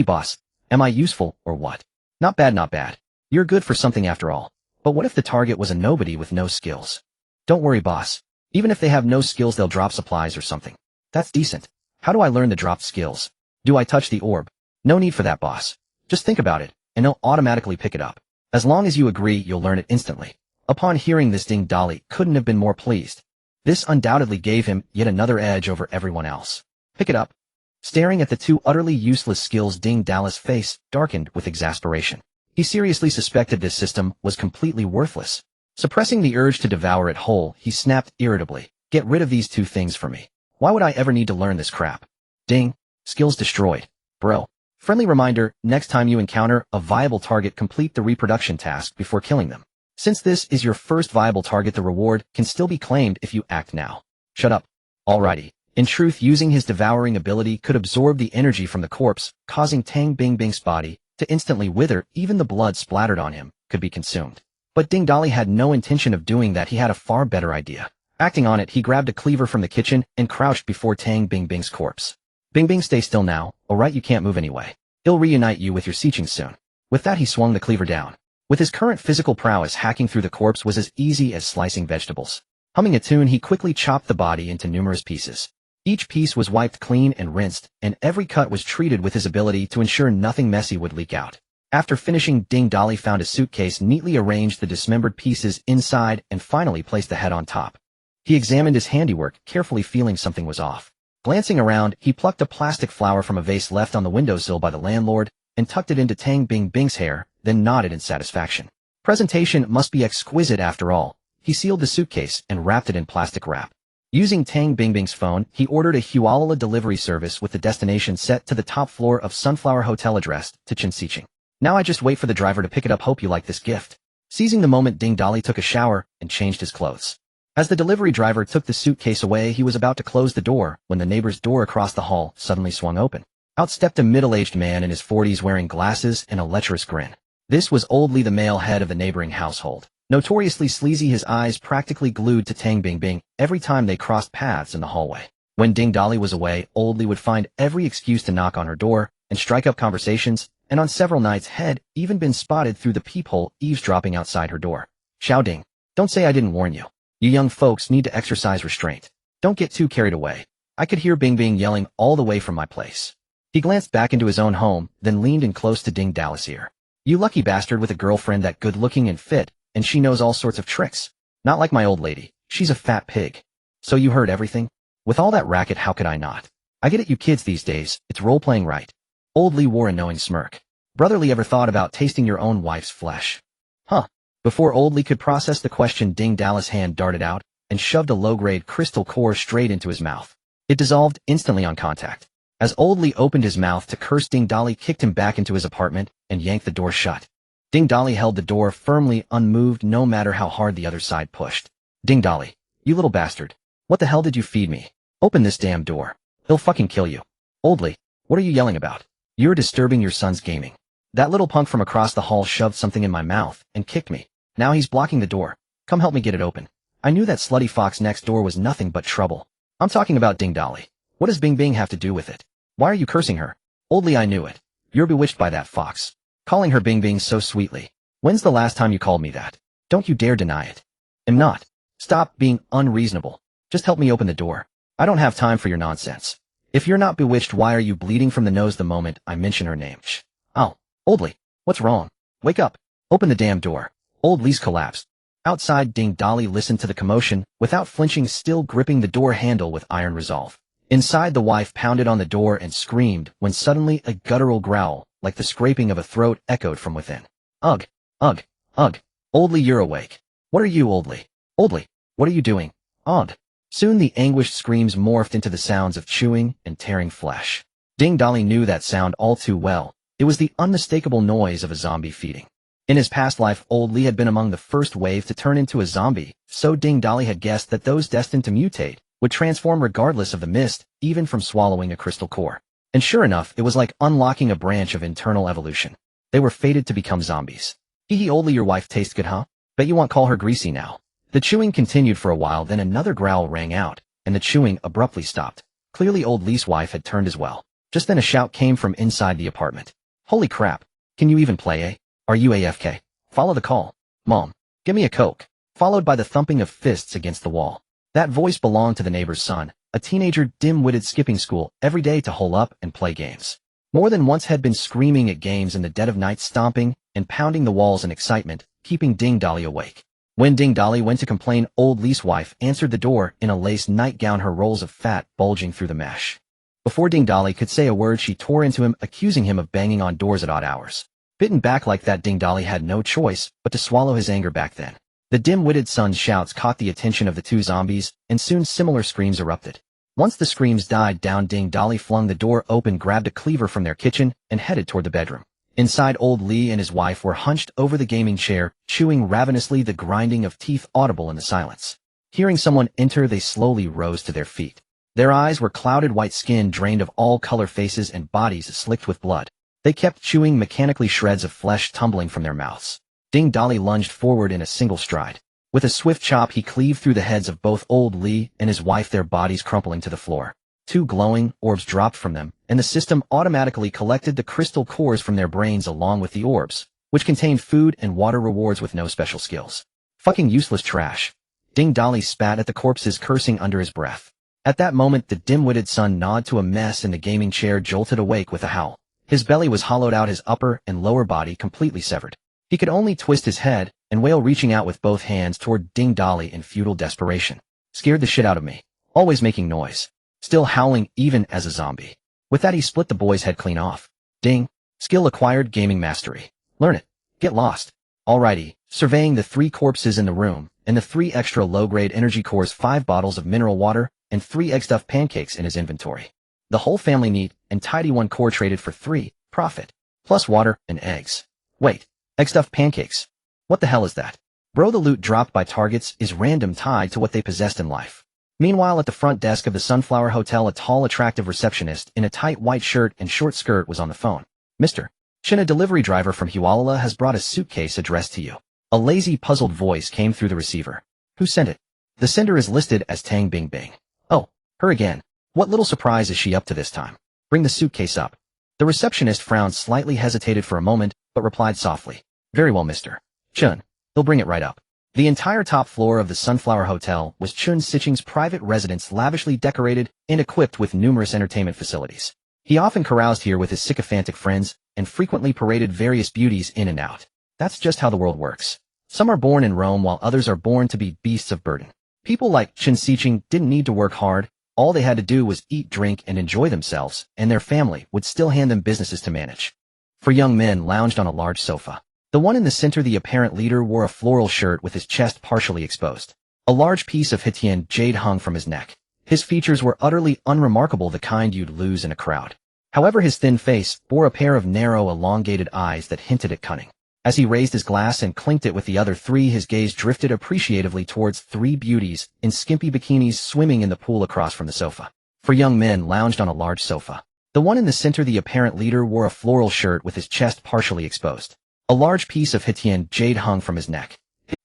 Boss, am I useful or what? Not bad, not bad. You're good for something after all. But what if the target was a nobody with no skills? Don't worry, boss. Even if they have no skills, they'll drop supplies or something. That's decent. How do I learn the dropped skills? Do I touch the orb? No need for that, boss. Just think about it, and it'll automatically pick it up. As long as you agree, you'll learn it instantly. Upon hearing this, Ding Dali couldn't have been more pleased. This undoubtedly gave him yet another edge over everyone else. Pick it up. Staring at the 2 utterly useless skills, Ding Dali's face darkened with exasperation. He seriously suspected this system was completely worthless. Suppressing the urge to devour it whole, he snapped irritably, "Get rid of these 2 things for me. Why would I ever need to learn this crap?" Ding. Skills destroyed. Bro. Friendly reminder, next time you encounter a viable target, complete the reproduction task before killing them. Since this is your first viable target, the reward can still be claimed if you act now. Shut up. Alrighty. In truth, using his devouring ability could absorb the energy from the corpse, causing Tang Bingbing's body to instantly wither. Even the blood splattered on him could be consumed. But Ding Dali had no intention of doing that. He had a far better idea. Acting on it, he grabbed a cleaver from the kitchen and crouched before Tang Bingbing's corpse. Bingbing, stay still now, alright? You can't move anyway. He'll reunite you with your Sicheng soon. With that, he swung the cleaver down. With his current physical prowess, hacking through the corpse was as easy as slicing vegetables. Humming a tune, he quickly chopped the body into numerous pieces. Each piece was wiped clean and rinsed, and every cut was treated with his ability to ensure nothing messy would leak out. After finishing, Ding Dali found a suitcase, neatly arranged the dismembered pieces inside, and finally placed the head on top. He examined his handiwork, carefully feeling something was off. Glancing around, he plucked a plastic flower from a vase left on the windowsill by the landlord and tucked it into Tang Bingbing's hair, then nodded in satisfaction. Presentation must be exquisite after all. He sealed the suitcase and wrapped it in plastic wrap. Using Tang Bingbing's phone, he ordered a Hualala delivery service with the destination set to the top floor of Sunflower Hotel, addressed to Chen Sicheng. Now I just wait for the driver to pick it up. Hope you like this gift. Seizing the moment, Ding Dali took a shower and changed his clothes. As the delivery driver took the suitcase away, he was about to close the door when the neighbor's door across the hall suddenly swung open. Out stepped a middle-aged man in his 40s wearing glasses and a lecherous grin. This was Old Lee, the male head of the neighboring household. Notoriously sleazy, his eyes practically glued to Tang Bingbing every time they crossed paths in the hallway. When Ding Dali was away, Old Lee would find every excuse to knock on her door and strike up conversations, and on several nights had even been spotted through the peephole eavesdropping outside her door. Xiao Ding, don't say I didn't warn you. You young folks need to exercise restraint. Don't get too carried away. I could hear Bingbing yelling all the way from my place. He glanced back into his own home, then leaned in close to Ding Dali's ear. You lucky bastard with a girlfriend that good-looking and fit, and she knows all sorts of tricks. Not like my old lady. She's a fat pig. So you heard everything? With all that racket, how could I not? I get it, you kids these days, it's role-playing, right? Old Lee wore a knowing smirk. Brotherly, ever thought about tasting your own wife's flesh? Huh. Before Old Lee could process the question, Ding Dali's hand darted out and shoved a low-grade crystal core straight into his mouth. It dissolved instantly on contact. As Old Lee opened his mouth to curse, Ding Dali kicked him back into his apartment and yanked the door shut. Ding Dali held the door firmly, unmoved no matter how hard the other side pushed. Ding Dali, you little bastard. What the hell did you feed me? Open this damn door. He'll fucking kill you. Old Lee, what are you yelling about? You're disturbing your son's gaming. That little punk from across the hall shoved something in my mouth and kicked me. Now he's blocking the door. Come help me get it open. I knew that slutty fox next door was nothing but trouble. I'm talking about Ding Dali. What does Bingbing have to do with it? Why are you cursing her? Old Lee, I knew it. You're bewitched by that fox. Calling her Bingbing so sweetly. When's the last time you called me that? Don't you dare deny it. Am not. Stop being unreasonable. Just help me open the door. I don't have time for your nonsense. If you're not bewitched, why are you bleeding from the nose the moment I mention her name? Shh. Oh, Old Lee, what's wrong? Wake up. Open the damn door. Old Lee's collapsed. Outside, Ding Dali listened to the commotion without flinching, still gripping the door handle with iron resolve. Inside, the wife pounded on the door and screamed when suddenly a guttural growl, like the scraping of a throat, echoed from within. Ugh, ugh, ugh. Old Lee, you're awake. What are you, Old Lee? Old Lee, what are you doing? Ugh. Soon the anguished screams morphed into the sounds of chewing and tearing flesh. Ding Dali knew that sound all too well. It was the unmistakable noise of a zombie feeding. In his past life, old Li had been among the first wave to turn into a zombie, so Ding Dali had guessed that those destined to mutate would transform regardless of the mist, even from swallowing a crystal core. And sure enough, it was like unlocking a branch of internal evolution. They were fated to become zombies. Hee old Li, your wife tastes good, huh? Bet you won't call her greasy now. The chewing continued for a while, then another growl rang out, and the chewing abruptly stopped. Clearly old Li's wife had turned as well. Just then a shout came from inside the apartment. Holy crap. Can you even play, eh? Are you AFK? Follow the call. Mom, give me a Coke. Followed by the thumping of fists against the wall. That voice belonged to the neighbor's son, a teenager dim-witted skipping school every day to hole up and play games. More than once had been screaming at games in the dead of night, stomping and pounding the walls in excitement, keeping Ding Dali awake. When Ding Dali went to complain, old Li's wife answered the door in a lace nightgown, her rolls of fat bulging through the mesh. Before Ding Dali could say a word, she tore into him, accusing him of banging on doors at odd hours. Bitten back like that, Ding Dali had no choice but to swallow his anger back then. The dim-witted son's shouts caught the attention of the two zombies, and soon similar screams erupted. Once the screams died down, Ding Dali flung the door open, grabbed a cleaver from their kitchen, and headed toward the bedroom. Inside, old Li and his wife were hunched over the gaming chair, chewing ravenously, the grinding of teeth audible in the silence. Hearing someone enter, they slowly rose to their feet. Their eyes were clouded, white skin drained of all color, faces and bodies slicked with blood. They kept chewing mechanically, shreds of flesh tumbling from their mouths. Ding Dali lunged forward in a single stride. With a swift chop, he cleaved through the heads of both old Li and his wife, their bodies crumpling to the floor. Two glowing orbs dropped from them, and the system automatically collected the crystal cores from their brains along with the orbs, which contained food and water rewards with no special skills. Fucking useless trash. Ding Dali spat at the corpses, cursing under his breath. At that moment, the dim-witted son gnawed to a mess in the gaming chair, jolted awake with a howl. His belly was hollowed out, his upper and lower body completely severed. He could only twist his head and wail, reaching out with both hands toward Ding Dali in futile desperation. Scared the shit out of me. Always making noise. Still howling even as a zombie. With that, he split the boy's head clean off. Ding. Skill acquired, gaming mastery. Learn it. Get lost. Alrighty. Surveying the 3 corpses in the room, and the 3 extra low-grade energy cores, 5 bottles of mineral water, and 3 egg-stuffed pancakes in his inventory. The whole family neat and tidy, 1 core traded for 3, profit. Plus water and eggs. Wait. Egg-stuffed pancakes. What the hell is that? Bro, the loot dropped by targets is random, tied to what they possessed in life. Meanwhile, at the front desk of the Sunflower Hotel, a tall, attractive receptionist in a tight white shirt and short skirt was on the phone. Mr. Chen, a delivery driver from Hualala has brought a suitcase addressed to you. A lazy, puzzled voice came through the receiver. Who sent it? The sender is listed as Tang Bingbing. Oh, her again. What little surprise is she up to this time? Bring the suitcase up. The receptionist frowned slightly, hesitated for a moment, but replied softly. Very well, Mr. Chen. He'll bring it right up. The entire top floor of the Sunflower Hotel was Chen Sicheng's private residence, lavishly decorated and equipped with numerous entertainment facilities. He often caroused here with his sycophantic friends and frequently paraded various beauties in and out. That's just how the world works. Some are born in Rome while others are born to be beasts of burden. People like Chen Sicheng didn't need to work hard. All they had to do was eat, drink, and enjoy themselves, and their family would still hand them businesses to manage. 4 young men lounged on a large sofa. The one in the center, the apparent leader, wore a floral shirt with his chest partially exposed. A large piece of Hitian jade hung from his neck. His features were utterly unremarkable, the kind you'd lose in a crowd. However, his thin face bore a pair of narrow, elongated eyes that hinted at cunning. As he raised his glass and clinked it with the other 3, his gaze drifted appreciatively towards 3 beauties in skimpy bikinis swimming in the pool across from the sofa. 4 young men lounged on a large sofa. The one in the center, the apparent leader, wore a floral shirt with his chest partially exposed. A large piece of Hitian jade hung from his neck.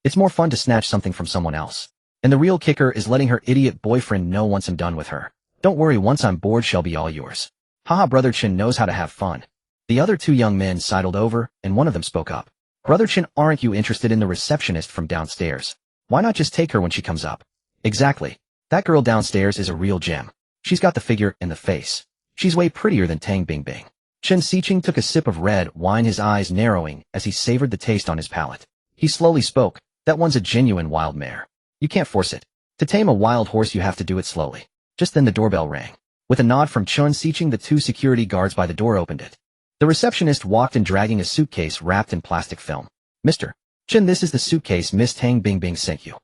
It's more fun to snatch something from someone else. And the real kicker is letting her idiot boyfriend know once I'm done with her. Don't worry, once I'm bored, she'll be all yours. Haha, Brother Chen knows how to have fun. The other 2 young men sidled over, and one of them spoke up. Brother Chen, aren't you interested in the receptionist from downstairs? Why not just take her when she comes up? Exactly. That girl downstairs is a real gem. She's got the figure and the face. She's way prettier than Tang Bingbing. Chen Sicheng took a sip of red wine, his eyes narrowing as he savored the taste on his palate. He slowly spoke. That one's a genuine wild mare. You can't force it. To tame a wild horse, you have to do it slowly. Just then the doorbell rang. With a nod from Chen Sicheng, the 2 security guards by the door opened it. The receptionist walked in, dragging a suitcase wrapped in plastic film. Mr. Chen, this is the suitcase Miss Tang Bingbing sent you.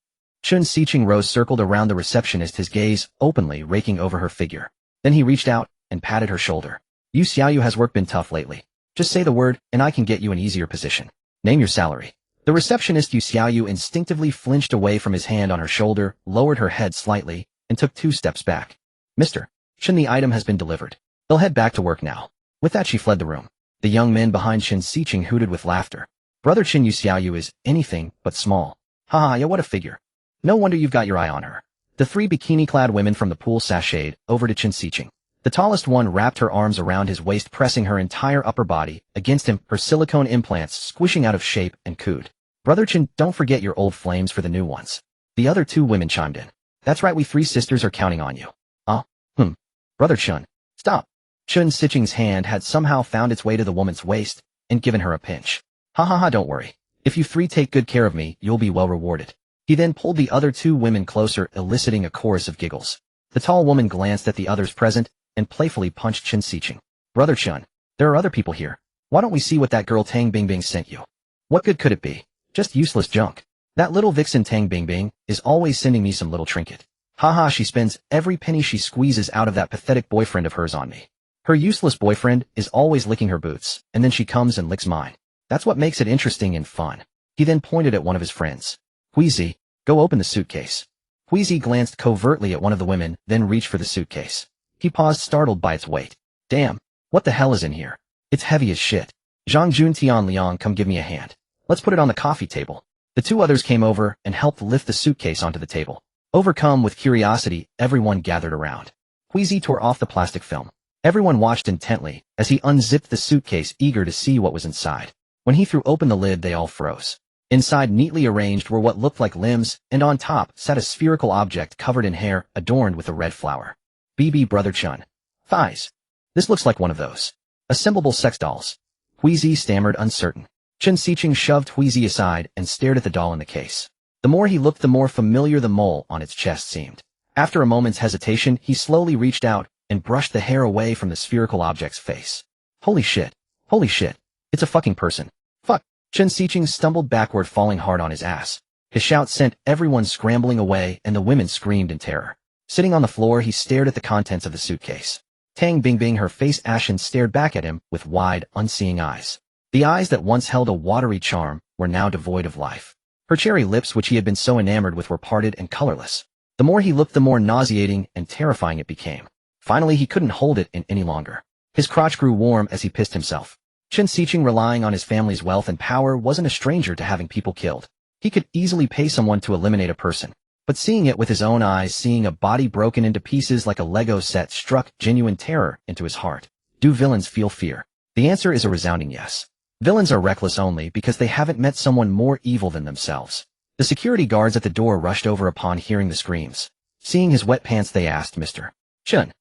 Chen Sicheng rose, circled around the receptionist, his gaze openly raking over her figure. Then he reached out and patted her shoulder. You Xiaoyu, has work been tough lately? Just say the word, and I can get you an easier position. Name your salary. The receptionist Yu Xiaoyu instinctively flinched away from his hand on her shoulder, lowered her head slightly, and took 2 steps back. Mr. Chen, the item has been delivered. They'll head back to work now. With that she fled the room. The young men behind Chen Sicheng hooted with laughter. Brother Chen Yu Xiaoyu is anything but small. Haha, yeah, what a figure. No wonder you've got your eye on her. The 3 bikini-clad women from the pool sashayed over to Chen Sicheng. The tallest one wrapped her arms around his waist, pressing her entire upper body against him, her silicone implants squishing out of shape, and cooed. Brother Chen, don't forget your old flames for the new ones. The other 2 women chimed in. That's right, we 3 sisters are counting on you. Brother Chen, stop. Chen Sicheng's hand had somehow found its way to the woman's waist and given her a pinch. Ha ha ha, don't worry. If you 3 take good care of me, you'll be well rewarded. He then pulled the other 2 women closer, eliciting a chorus of giggles. The tall woman glanced at the others present and playfully punched Chen Sicheng. Brother Chen, there are other people here. Why don't we see what that girl Tang Bingbing sent you? What good could it be? Just useless junk. That little vixen Tang Bingbing is always sending me some little trinket. Haha, she spends every penny she squeezes out of that pathetic boyfriend of hers on me. Her useless boyfriend is always licking her boots, and then she comes and licks mine. That's what makes it interesting and fun. He then pointed at one of his friends. Huizi, go open the suitcase. Huizi glanced covertly at one of the women, then reached for the suitcase. He paused, startled by its weight. Damn, what the hell is in here? It's heavy as shit. Zhang Jun Tian Liang, come give me a hand. Let's put it on the coffee table. The 2 others came over and helped lift the suitcase onto the table. Overcome with curiosity, everyone gathered around. Huizi tore off the plastic film. Everyone watched intently as he unzipped the suitcase, eager to see what was inside. When he threw open the lid, they all froze. Inside, neatly arranged, were what looked like limbs, and on top sat a spherical object covered in hair, adorned with a red flower. BB Brother Chen. Thighs. This looks like one of those assemblable sex dolls. Huizi stammered, uncertain. Chen Sicheng shoved Huizi aside and stared at the doll in the case. The more he looked, the more familiar the mole on its chest seemed. After a moment's hesitation, he slowly reached out and brushed the hair away from the spherical object's face. Holy shit. Holy shit. It's a fucking person. Fuck. Chen Sicheng stumbled backward, falling hard on his ass. His shout sent everyone scrambling away, and the women screamed in terror. Sitting on the floor, he stared at the contents of the suitcase. Tang Bingbing, her face ashen, stared back at him with wide, unseeing eyes. The eyes that once held a watery charm were now devoid of life. Her cherry lips, which he had been so enamored with, were parted and colorless. The more he looked, the more nauseating and terrifying it became. Finally, he couldn't hold it in any longer. His crotch grew warm as he pissed himself. Chen Sicheng, relying on his family's wealth and power, wasn't a stranger to having people killed. He could easily pay someone to eliminate a person. But seeing it with his own eyes, seeing a body broken into pieces like a Lego set, struck genuine terror into his heart. Do villains feel fear? The answer is a resounding yes. Villains are reckless only because they haven't met someone more evil than themselves. The security guards at the door rushed over upon hearing the screams. Seeing his wet pants, they asked, Mr. Chen,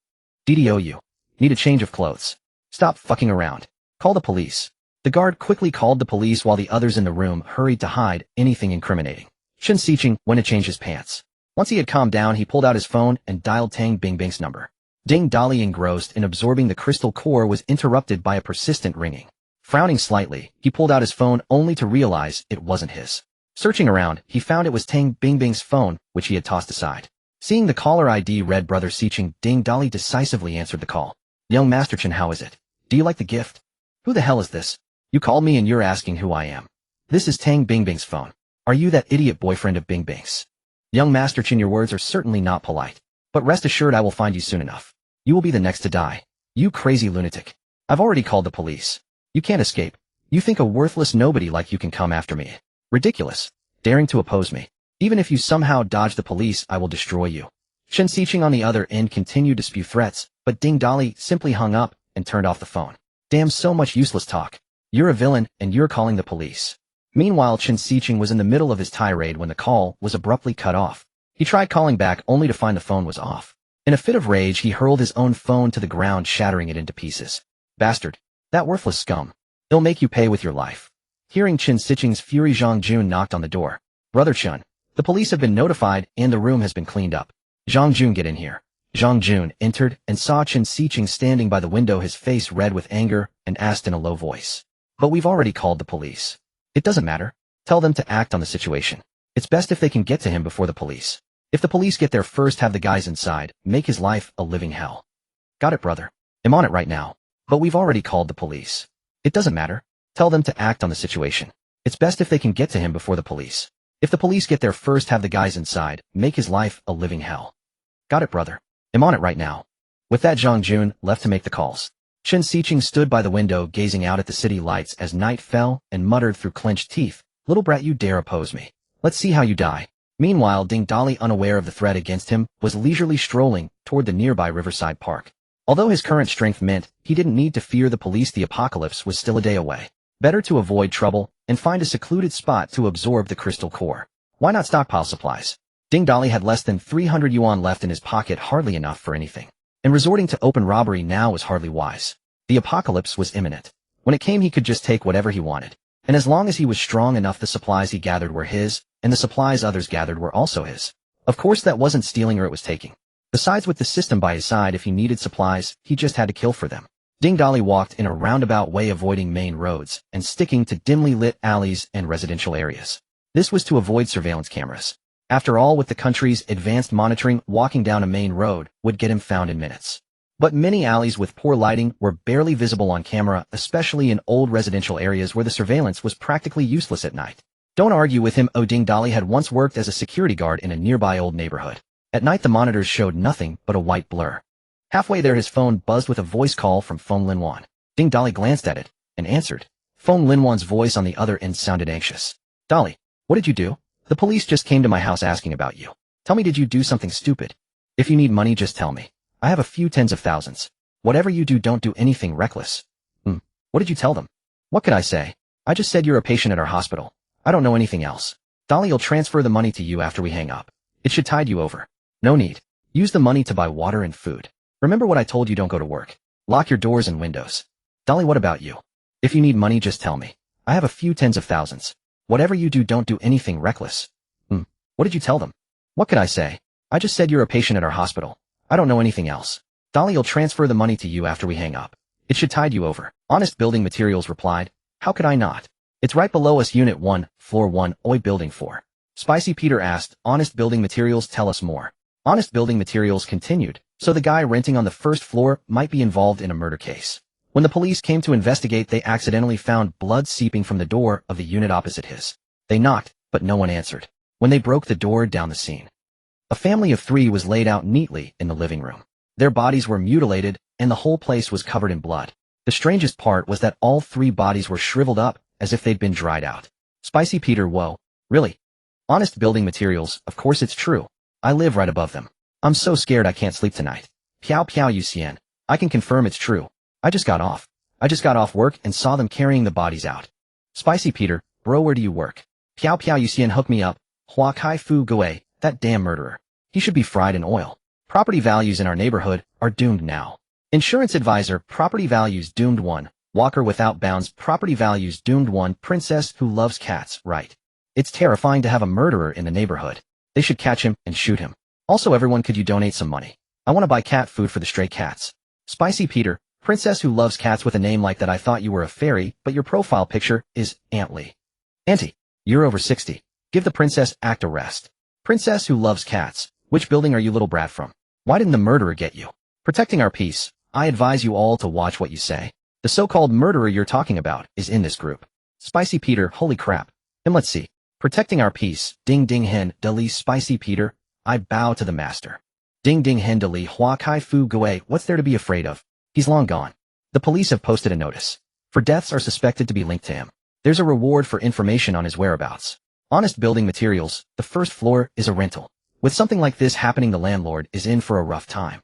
DDOU. Need a change of clothes. Stop fucking around. Call the police. The guard quickly called the police while the others in the room hurried to hide anything incriminating. Chen Sicheng went to change his pants. Once he had calmed down, he pulled out his phone and dialed Tang Bingbing's number. Ding. Dali, engrossed in absorbing the crystal core, was interrupted by a persistent ringing. Frowning slightly, he pulled out his phone only to realize it wasn't his. Searching around, he found it was Tang Bingbing's phone, which he had tossed aside. Seeing the caller ID read Brother Sicheng, Ding. Dali decisively answered the call. Young Master Chen, how is it? Do you like the gift? Who the hell is this? You called me and you're asking who I am. This is Tang Bingbing's phone. Are you that idiot boyfriend of Bingbing's? Young Master Chen, your words are certainly not polite. But rest assured, I will find you soon enough. You will be the next to die. You crazy lunatic. I've already called the police. You can't escape. You think a worthless nobody like you can come after me. Ridiculous. Daring to oppose me. Even if you somehow dodge the police, I will destroy you. Chen Sicheng on the other end continued to spew threats, but Ding. Dali simply hung up and turned off the phone. Damn, so much useless talk. You're a villain, and you're calling the police. Meanwhile, Chen Sicheng was in the middle of his tirade when the call was abruptly cut off. He tried calling back only to find the phone was off. In a fit of rage, he hurled his own phone to the ground, shattering it into pieces. Bastard. That worthless scum. He'll make you pay with your life. Hearing Chen Sicheng's fury, Zhang Jun knocked on the door. Brother Chen, the police have been notified and the room has been cleaned up. Zhang Jun, get in here. Zhang Jun entered and saw Chen Sicheng standing by the window, his face red with anger, and asked in a low voice. But we've already called the police. It doesn't matter. Tell them to act on the situation. It's best if they can get to him before the police. If the police get there first, have the guys inside, make his life a living hell. Got it, brother. I'm on it right now. But we've already called the police. It doesn't matter. Tell them to act on the situation. It's best if they can get to him before the police. If the police get there first, have the guys inside, make his life a living hell. Got it, brother. I'm on it right now. With that, Zhang Jun left to make the calls. Chen Sicheng stood by the window gazing out at the city lights as night fell and muttered through clenched teeth, "Little brat, you dare oppose me. Let's see how you die." Meanwhile, Ding Dali, unaware of the threat against him, was leisurely strolling toward the nearby Riverside Park. Although his current strength meant he didn't need to fear the police, the apocalypse was still a day away. Better to avoid trouble and find a secluded spot to absorb the crystal core. Why not stockpile supplies? Ding Dali had less than 300 yuan left in his pocket, hardly enough for anything. And resorting to open robbery now was hardly wise. The apocalypse was imminent. When it came, he could just take whatever he wanted. And as long as he was strong enough, the supplies he gathered were his, and the supplies others gathered were also his. Of course, that wasn't stealing, or it was taking. Besides, with the system by his side, if he needed supplies, he just had to kill for them. Ding Dali walked in a roundabout way, avoiding main roads and sticking to dimly lit alleys and residential areas. This was to avoid surveillance cameras. After all, with the country's advanced monitoring, walking down a main road would get him found in minutes. But many alleys with poor lighting were barely visible on camera, especially in old residential areas where the surveillance was practically useless at night. Don't argue with him. Ding Dali had once worked as a security guard in a nearby old neighborhood. At night, the monitors showed nothing but a white blur. Halfway there, his phone buzzed with a voice call from Phone Linwan. Ding Dali glanced at it and answered. Phone Linwan's voice on the other end sounded anxious. "Dali, what did you do? The police just came to my house asking about you. Tell me, did you do something stupid? If you need money, just tell me. I have a few tens of thousands. Whatever you do, don't do anything reckless." What did you tell them? What could I say? I just said you're a patient at our hospital. I don't know anything else. Dali will transfer the money to you after we hang up. It should tide you over. No need. Use the money to buy water and food. Remember what I told you, don't go to work. Lock your doors and windows. Dali, what about you? If you need money, just tell me. I have a few tens of thousands. Whatever you do, don't do anything reckless. What did you tell them? What could I say? I just said you're a patient at our hospital. I don't know anything else. Dali will transfer the money to you after we hang up. It should tide you over. Honest Building Materials replied. How could I not? It's right below us, Unit 1, Floor 1, Oi Building 4. Spicy Peter asked, Honest Building Materials, tell us more. Honest Building Materials continued, so the guy renting on the first floor might be involved in a murder case. When the police came to investigate, they accidentally found blood seeping from the door of the unit opposite his. They knocked, but no one answered. When they broke the door down the scene, a family of 3 was laid out neatly in the living room. Their bodies were mutilated, and the whole place was covered in blood. The strangest part was that all 3 bodies were shriveled up, as if they'd been dried out. Spicy Peter, whoa, really? Honest Building Materials, of course it's true. I live right above them. I'm so scared I can't sleep tonight. Piao Piao Yuxian, I can confirm it's true. I just got off work and saw them carrying the bodies out. Spicy Peter, bro, where do you work? Piao Piao Yuxian, hook me up. Hua Kai Fu Gui, that damn murderer. He should be fried in oil. Property values in our neighborhood are doomed now. Insurance advisor, property values doomed 1. Walker without bounds, property values doomed 1. Princess who loves cats, right. It's terrifying to have a murderer in the neighborhood. They should catch him and shoot him. Also, everyone, could you donate some money? I want to buy cat food for the stray cats. Spicy Peter, princess who loves cats with a name like that. I thought you were a fairy, but your profile picture is Aunt Lee. Auntie, you're over 60. Give the princess act a rest. Princess who loves cats, which building are you, little brat, from? Why didn't the murderer get you? Protecting our peace. I advise you all to watch what you say. The so-called murderer you're talking about is in this group. Spicy Peter, holy crap. And let's see. Protecting our peace. Ding ding hen, Dali. Spicy Peter, I bow to the master. Ding ding hen, Dali. Hua Kai Fu Gui, what's there to be afraid of? He's long gone. The police have posted a notice. For deaths are suspected to be linked to him. There's a reward for information on his whereabouts. Honest Building Materials, the first floor is a rental. With something like this happening, the landlord is in for a rough time.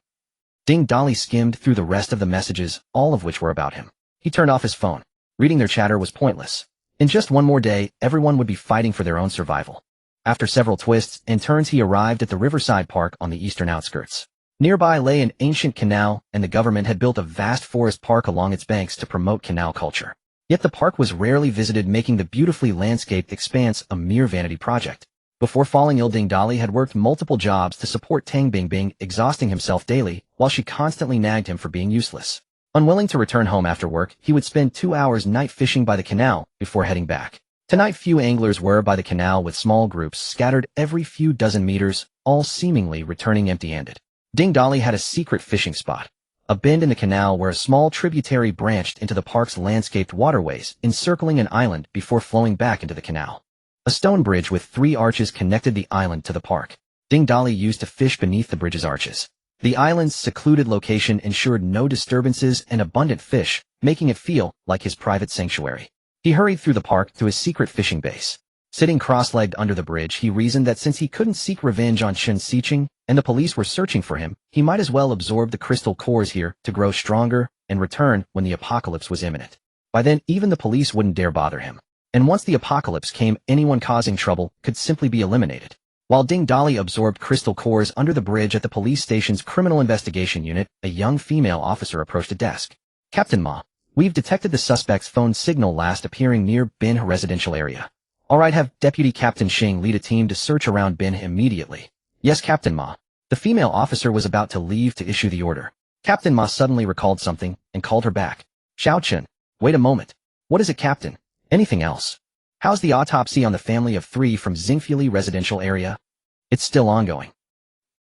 Ding Dali skimmed through the rest of the messages, all of which were about him. He turned off his phone. Reading their chatter was pointless. In just one more day, everyone would be fighting for their own survival. After several twists and turns, he arrived at the Riverside Park on the eastern outskirts. Nearby lay an ancient canal, and the government had built a vast forest park along its banks to promote canal culture. Yet the park was rarely visited, making the beautifully landscaped expanse a mere vanity project. Before falling ill, Ding Dali had worked multiple jobs to support Tang Bingbing, exhausting himself daily, while she constantly nagged him for being useless. Unwilling to return home after work, he would spend 2 hours night fishing by the canal before heading back. Tonight, few anglers were by the canal, with small groups scattered every few dozen meters, all seemingly returning empty-handed. Ding Dali had a secret fishing spot. a bend in the canal where a small tributary branched into the park's landscaped waterways, encircling an island before flowing back into the canal. A stone bridge with 3 arches connected the island to the park. Dali used to fish beneath the bridge's arches. The island's secluded location ensured no disturbances and abundant fish, making it feel like his private sanctuary. He hurried through the park to his secret fishing base. Sitting cross-legged under the bridge, he reasoned that since he couldn't seek revenge on Chen Sicheng, and the police were searching for him, he might as well absorb the crystal cores here to grow stronger and return when the apocalypse was imminent. By then, even the police wouldn't dare bother him. And once the apocalypse came, anyone causing trouble could simply be eliminated. While Dali absorbed crystal cores under the bridge at the police station's criminal investigation unit, a young female officer approached a desk. "Captain Ma, we've detected the suspect's phone signal last appearing near Bin residential area. All right, have Deputy Captain Xing lead a team to search around Bin immediately." "Yes, Captain Ma." The female officer was about to leave to issue the order. Captain Ma suddenly recalled something and called her back. "Xiao Chen, wait a moment. What is it, Captain? Anything else? How's the autopsy on the family of 3 from Xingfuli residential area?" "It's still ongoing.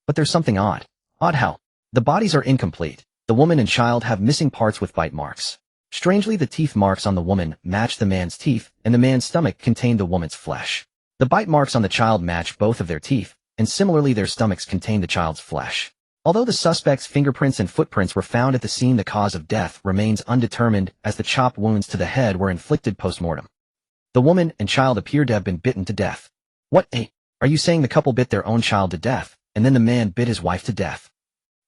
But there's something odd." "Odd how?" "The bodies are incomplete. The woman and child have missing parts with bite marks. Strangely, the teeth marks on the woman match the man's teeth, and the man's stomach contained the woman's flesh. The bite marks on the child match both of their teeth, and similarly their stomachs contain the child's flesh. Although the suspect's fingerprints and footprints were found at the scene, the cause of death remains undetermined as the chop wounds to the head were inflicted post-mortem. The woman and child appear to have been bitten to death." "What, are you saying the couple bit their own child to death, and then the man bit his wife to death?"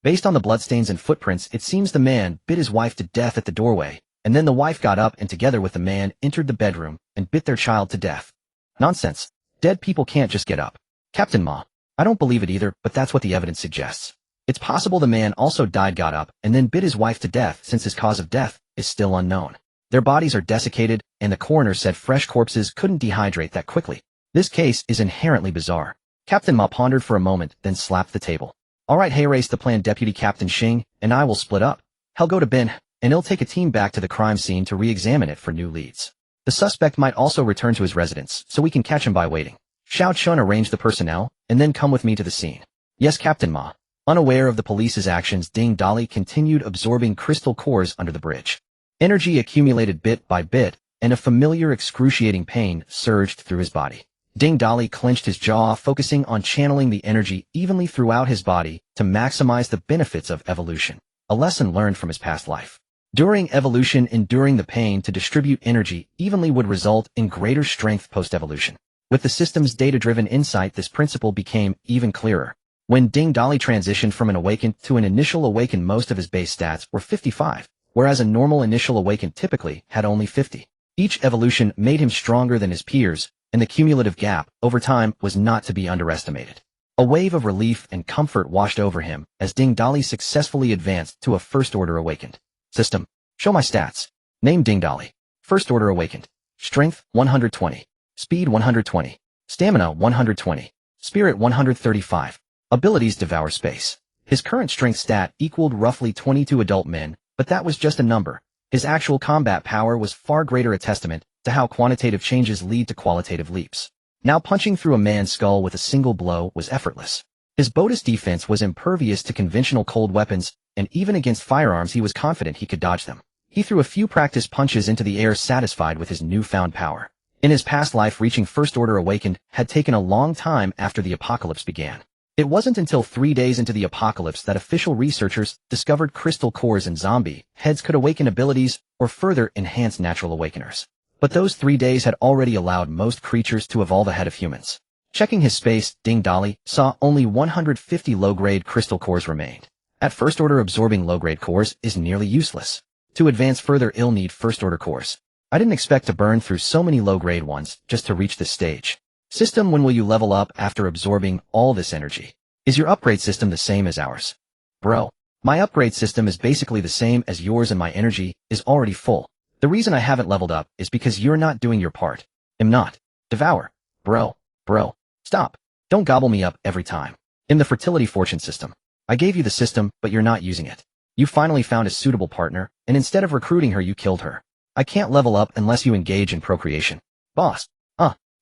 "Based on the bloodstains and footprints, it seems the man bit his wife to death at the doorway, and then the wife got up and together with the man entered the bedroom and bit their child to death." "Nonsense. Dead people can't just get up." "Captain Ma, I don't believe it either, but that's what the evidence suggests. It's possible the man also got up, and then bit his wife to death since his cause of death is still unknown. Their bodies are desiccated, and the coroner said fresh corpses couldn't dehydrate that quickly. This case is inherently bizarre." Captain Ma pondered for a moment, then slapped the table. "All right, erase the plan. Deputy Captain Xing and I will split up. He'll go to Bin, and he'll take a team back to the crime scene to re-examine it for new leads. The suspect might also return to his residence, so we can catch him by waiting. Xiao Chun, arrange the personnel, and then come with me to the scene." "Yes, Captain Ma." Unaware of the police's actions, Dali continued absorbing crystal cores under the bridge. Energy accumulated bit by bit, and a familiar excruciating pain surged through his body. Dali clenched his jaw, focusing on channeling the energy evenly throughout his body to maximize the benefits of evolution, a lesson learned from his past life. During evolution, enduring the pain to distribute energy evenly would result in greater strength post-evolution. With the system's data-driven insight, this principle became even clearer. When Dali transitioned from an awakened to an initial awakened, most of his base stats were 55, whereas a normal initial awakened typically had only 50. Each evolution made him stronger than his peers, and the cumulative gap over time was not to be underestimated. A wave of relief and comfort washed over him as Dali successfully advanced to a first-order awakened. "System, show my stats." Name: Dali. First order awakened. Strength 120. Speed 120. Stamina 120. Spirit 135. Abilities: devour space. His current strength stat equaled roughly 22 adult men, but that was just a number. His actual combat power was far greater, a testament to how quantitative changes lead to qualitative leaps. Now punching through a man's skull with a single blow was effortless. His bonus defense was impervious to conventional cold weapons, and even against firearms he was confident he could dodge them. He threw a few practice punches into the air, satisfied with his newfound power. In his past life, reaching First Order Awakened had taken a long time after the apocalypse began. It wasn't until 3 days into the apocalypse that official researchers discovered crystal cores and zombie heads could awaken abilities or further enhance natural awakeners. But those 3 days had already allowed most creatures to evolve ahead of humans. Checking his space, Dali saw only 150 low-grade crystal cores remained. At first order, absorbing low-grade cores is nearly useless. To advance further, you'll need first-order cores. I didn't expect to burn through so many low-grade ones just to reach this stage. System, when will you level up after absorbing all this energy? Is your upgrade system the same as ours? Bro, my upgrade system is basically the same as yours and my energy is already full. The reason I haven't leveled up is because you're not doing your part. I'm not. Devour. Bro. Stop. Don't gobble me up every time. In the fertility fortune system, I gave you the system, but you're not using it. You finally found a suitable partner, and instead of recruiting her, you killed her. I can't level up unless you engage in procreation. Boss.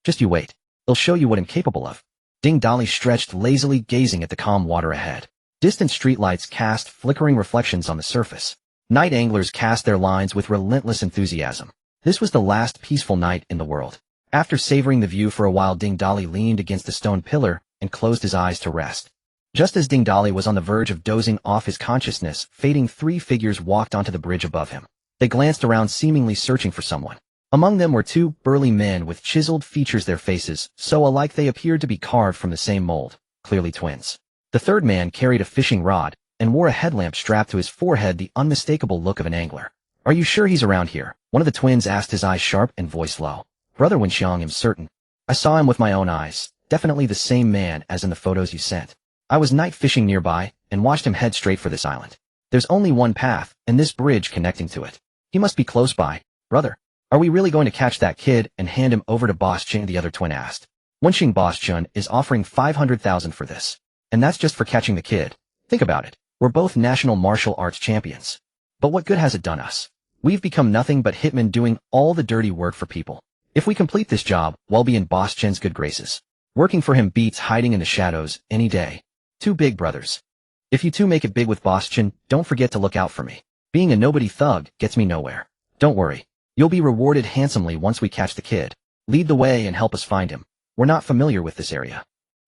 Just you wait. They'll show you what I'm capable of. Dali stretched lazily, gazing at the calm water ahead. Distant streetlights cast flickering reflections on the surface. Night anglers cast their lines with relentless enthusiasm. This was the last peaceful night in the world. After savoring the view for a while, Ding Dali leaned against a stone pillar and closed his eyes to rest. Just as Ding Dali was on the verge of dozing off his consciousness, fading, 3 figures walked onto the bridge above him. They glanced around, seemingly searching for someone. Among them were 2 burly men with chiseled features, their faces so alike they appeared to be carved from the same mold, clearly twins. The third man carried a fishing rod and wore a headlamp strapped to his forehead, the unmistakable look of an angler. "Are you sure he's around here?" one of the twins asked, his eyes sharp and voice low. "Brother Wen Xiang, I'm certain. I saw him with my own eyes. Definitely the same man as in the photos you sent. I was night fishing nearby and watched him head straight for this island. There's only one path, and this bridge connecting to it. He must be close by. Brother, are we really going to catch that kid and hand him over to Boss Chen?" the other twin asked. "Wenxing, Boss Chen is offering 500,000 for this. And that's just for catching the kid. Think about it. We're both national martial arts champions. But what good has it done us? We've become nothing but hitmen doing all the dirty work for people. If we complete this job, we'll be in Boss Chen's good graces. Working for him beats hiding in the shadows any day. 2 big brothers. If you 2 make it big with Boss Chen, don't forget to look out for me. Being a nobody thug gets me nowhere. Don't worry. You'll be rewarded handsomely once we catch the kid. Lead the way and help us find him. We're not familiar with this area."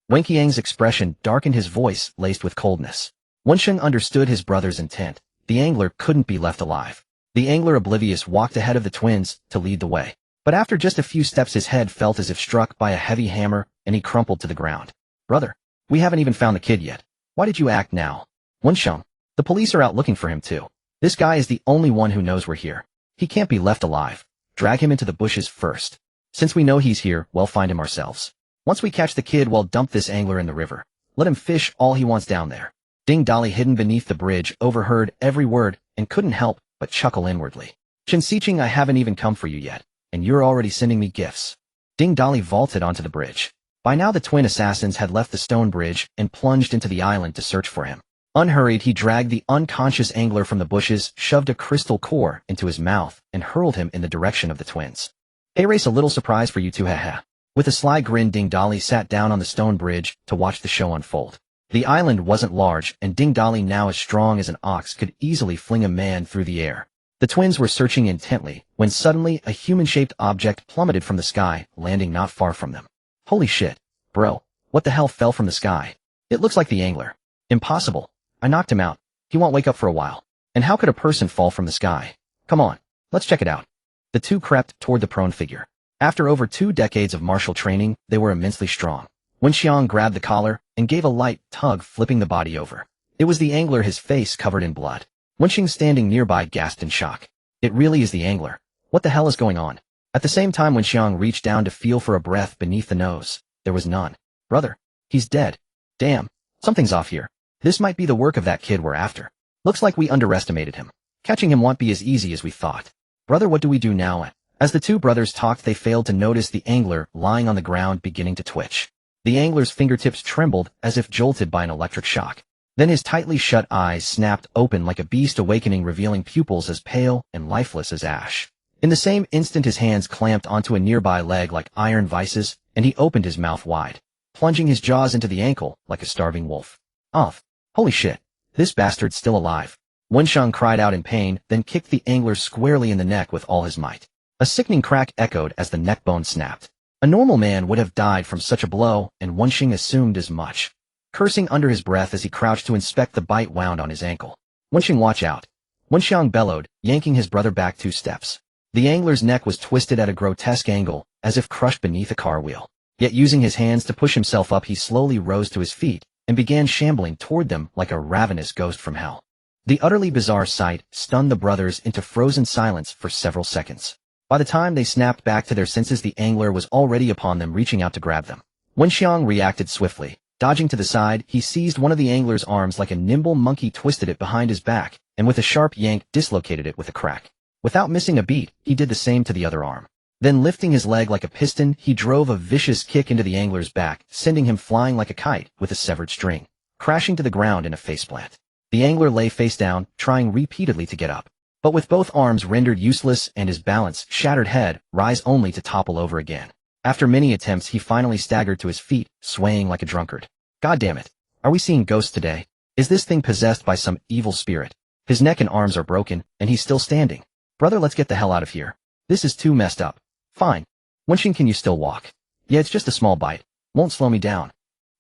Wen Qiang's expression darkened, his voice laced with coldness. Wensheng understood his brother's intent. The angler couldn't be left alive. The angler, oblivious, walked ahead of the twins to lead the way. But after just a few steps, his head felt as if struck by a heavy hammer, and he crumpled to the ground. "Brother, we haven't even found the kid yet. Why did you act now?" "Wensheng, the police are out looking for him too. This guy is the only one who knows we're here. He can't be left alive. Drag him into the bushes first. Since we know he's here, we'll find him ourselves. Once we catch the kid, we'll dump this angler in the river. Let him fish all he wants down there." Ding Dali, hidden beneath the bridge, overheard every word and couldn't help but chuckle inwardly. "Chen Sicheng, I haven't even come for you yet, and you're already sending me gifts." Ding Dali vaulted onto the bridge. By now the twin assassins had left the stone bridge and plunged into the island to search for him. Unhurried, he dragged the unconscious angler from the bushes, shoved a crystal core into his mouth, and hurled him in the direction of the twins. "Hey Race, a little surprise for you 2, haha." With a sly grin, Ding Dali sat down on the stone bridge to watch the show unfold. The island wasn't large, and Ding Dali, now as strong as an ox, could easily fling a man through the air. The twins were searching intently, when suddenly a human-shaped object plummeted from the sky, landing not far from them. "Holy shit, bro, what the hell fell from the sky? It looks like the angler." "Impossible. I knocked him out. He won't wake up for a while. And how could a person fall from the sky? Come on, let's check it out." The 2 crept toward the prone figure. After over 2 decades of martial training, they were immensely strong. Wen Xiang grabbed the collar and gave a light tug, flipping the body over. It was the angler, his face covered in blood. Wenxing, standing nearby, gasped in shock. "It really is the angler. What the hell is going on?" At the same time, Wen Xiang reached down to feel for a breath beneath the nose. There was none. "Brother, he's dead. Damn, something's off here. This might be the work of that kid we're after. Looks like we underestimated him. Catching him won't be as easy as we thought. Brother, what do we do now?" As the 2 brothers talked, they failed to notice the angler lying on the ground, beginning to twitch. The angler's fingertips trembled as if jolted by an electric shock. Then his tightly shut eyes snapped open like a beast awakening, revealing pupils as pale and lifeless as ash. In the same instant, his hands clamped onto a nearby leg like iron vices, and he opened his mouth wide, plunging his jaws into the ankle like a starving wolf. "Oh, holy shit, this bastard's still alive." Wensheng cried out in pain, then kicked the angler squarely in the neck with all his might. A sickening crack echoed as the neck bone snapped. A normal man would have died from such a blow, and Wenxing assumed as much. Cursing under his breath as he crouched to inspect the bite wound on his ankle. "Wenxing, watch out." Wenxiang bellowed, yanking his brother back 2 steps. The angler's neck was twisted at a grotesque angle, as if crushed beneath a car wheel. Yet using his hands to push himself up, he slowly rose to his feet and began shambling toward them like a ravenous ghost from hell. The utterly bizarre sight stunned the brothers into frozen silence for several seconds. By the time they snapped back to their senses, the angler was already upon them, reaching out to grab them. Wenxiang reacted swiftly. Dodging to the side, he seized one of the angler's arms like a nimble monkey, twisted it behind his back, and with a sharp yank dislocated it with a crack. Without missing a beat, he did the same to the other arm. Then, lifting his leg like a piston, he drove a vicious kick into the angler's back, sending him flying like a kite with a severed string, crashing to the ground in a faceplant. The angler lay face down, trying repeatedly to get up, but with both arms rendered useless and his balance shattered, head rise only to topple over again. After many attempts, he finally staggered to his feet, swaying like a drunkard. "God damn it. Are we seeing ghosts today?" Is this thing possessed by some evil spirit? His neck and arms are broken, and he's still standing. Brother, let's get the hell out of here. This is too messed up. Fine. Wenxing, can you still walk? Yeah, it's just a small bite. Won't slow me down.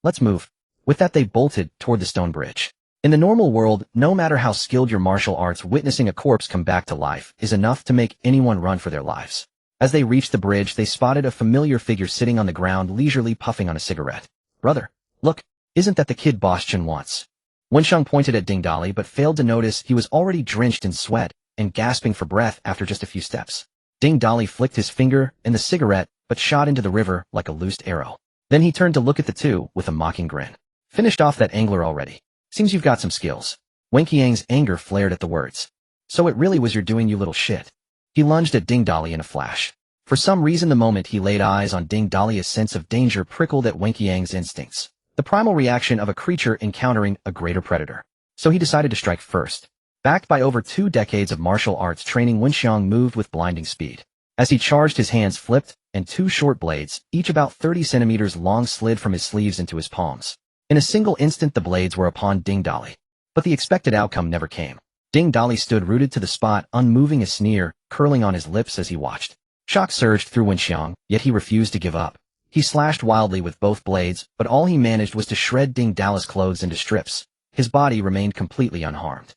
Let's move. With that, they bolted toward the stone bridge. In the normal world, no matter how skilled your martial arts, witnessing a corpse come back to life is enough to make anyone run for their lives. As they reached the bridge, they spotted a familiar figure sitting on the ground, leisurely puffing on a cigarette. Brother, look, isn't that the kid Boss Chen wants? Wenxiang pointed at Ding Dali but failed to notice he was already drenched in sweat and gasping for breath after just a few steps. Ding Dali flicked his finger in the cigarette but shot into the river like a loosed arrow. Then he turned to look at the two with a mocking grin. Finished off that angler already. Seems you've got some skills. Wen Qiang's anger flared at the words. So it really was your doing, you little shit. He lunged at Ding Dali in a flash. For some reason, the moment he laid eyes on Ding Dali, a sense of danger prickled at Wen Qiang's instincts. The primal reaction of a creature encountering a greater predator. So he decided to strike first. Backed by over 2 decades of martial arts training, Wenxiang moved with blinding speed. As he charged, his hands flipped, and 2 short blades, each about 30 centimeters long, slid from his sleeves into his palms. In a single instant, the blades were upon Ding Dali. But the expected outcome never came. Ding Dali stood rooted to the spot, unmoving, a sneer curling on his lips as he watched. Shock surged through Wenxiang, yet he refused to give up. He slashed wildly with both blades, but all he managed was to shred Ding Dali's clothes into strips. His body remained completely unharmed.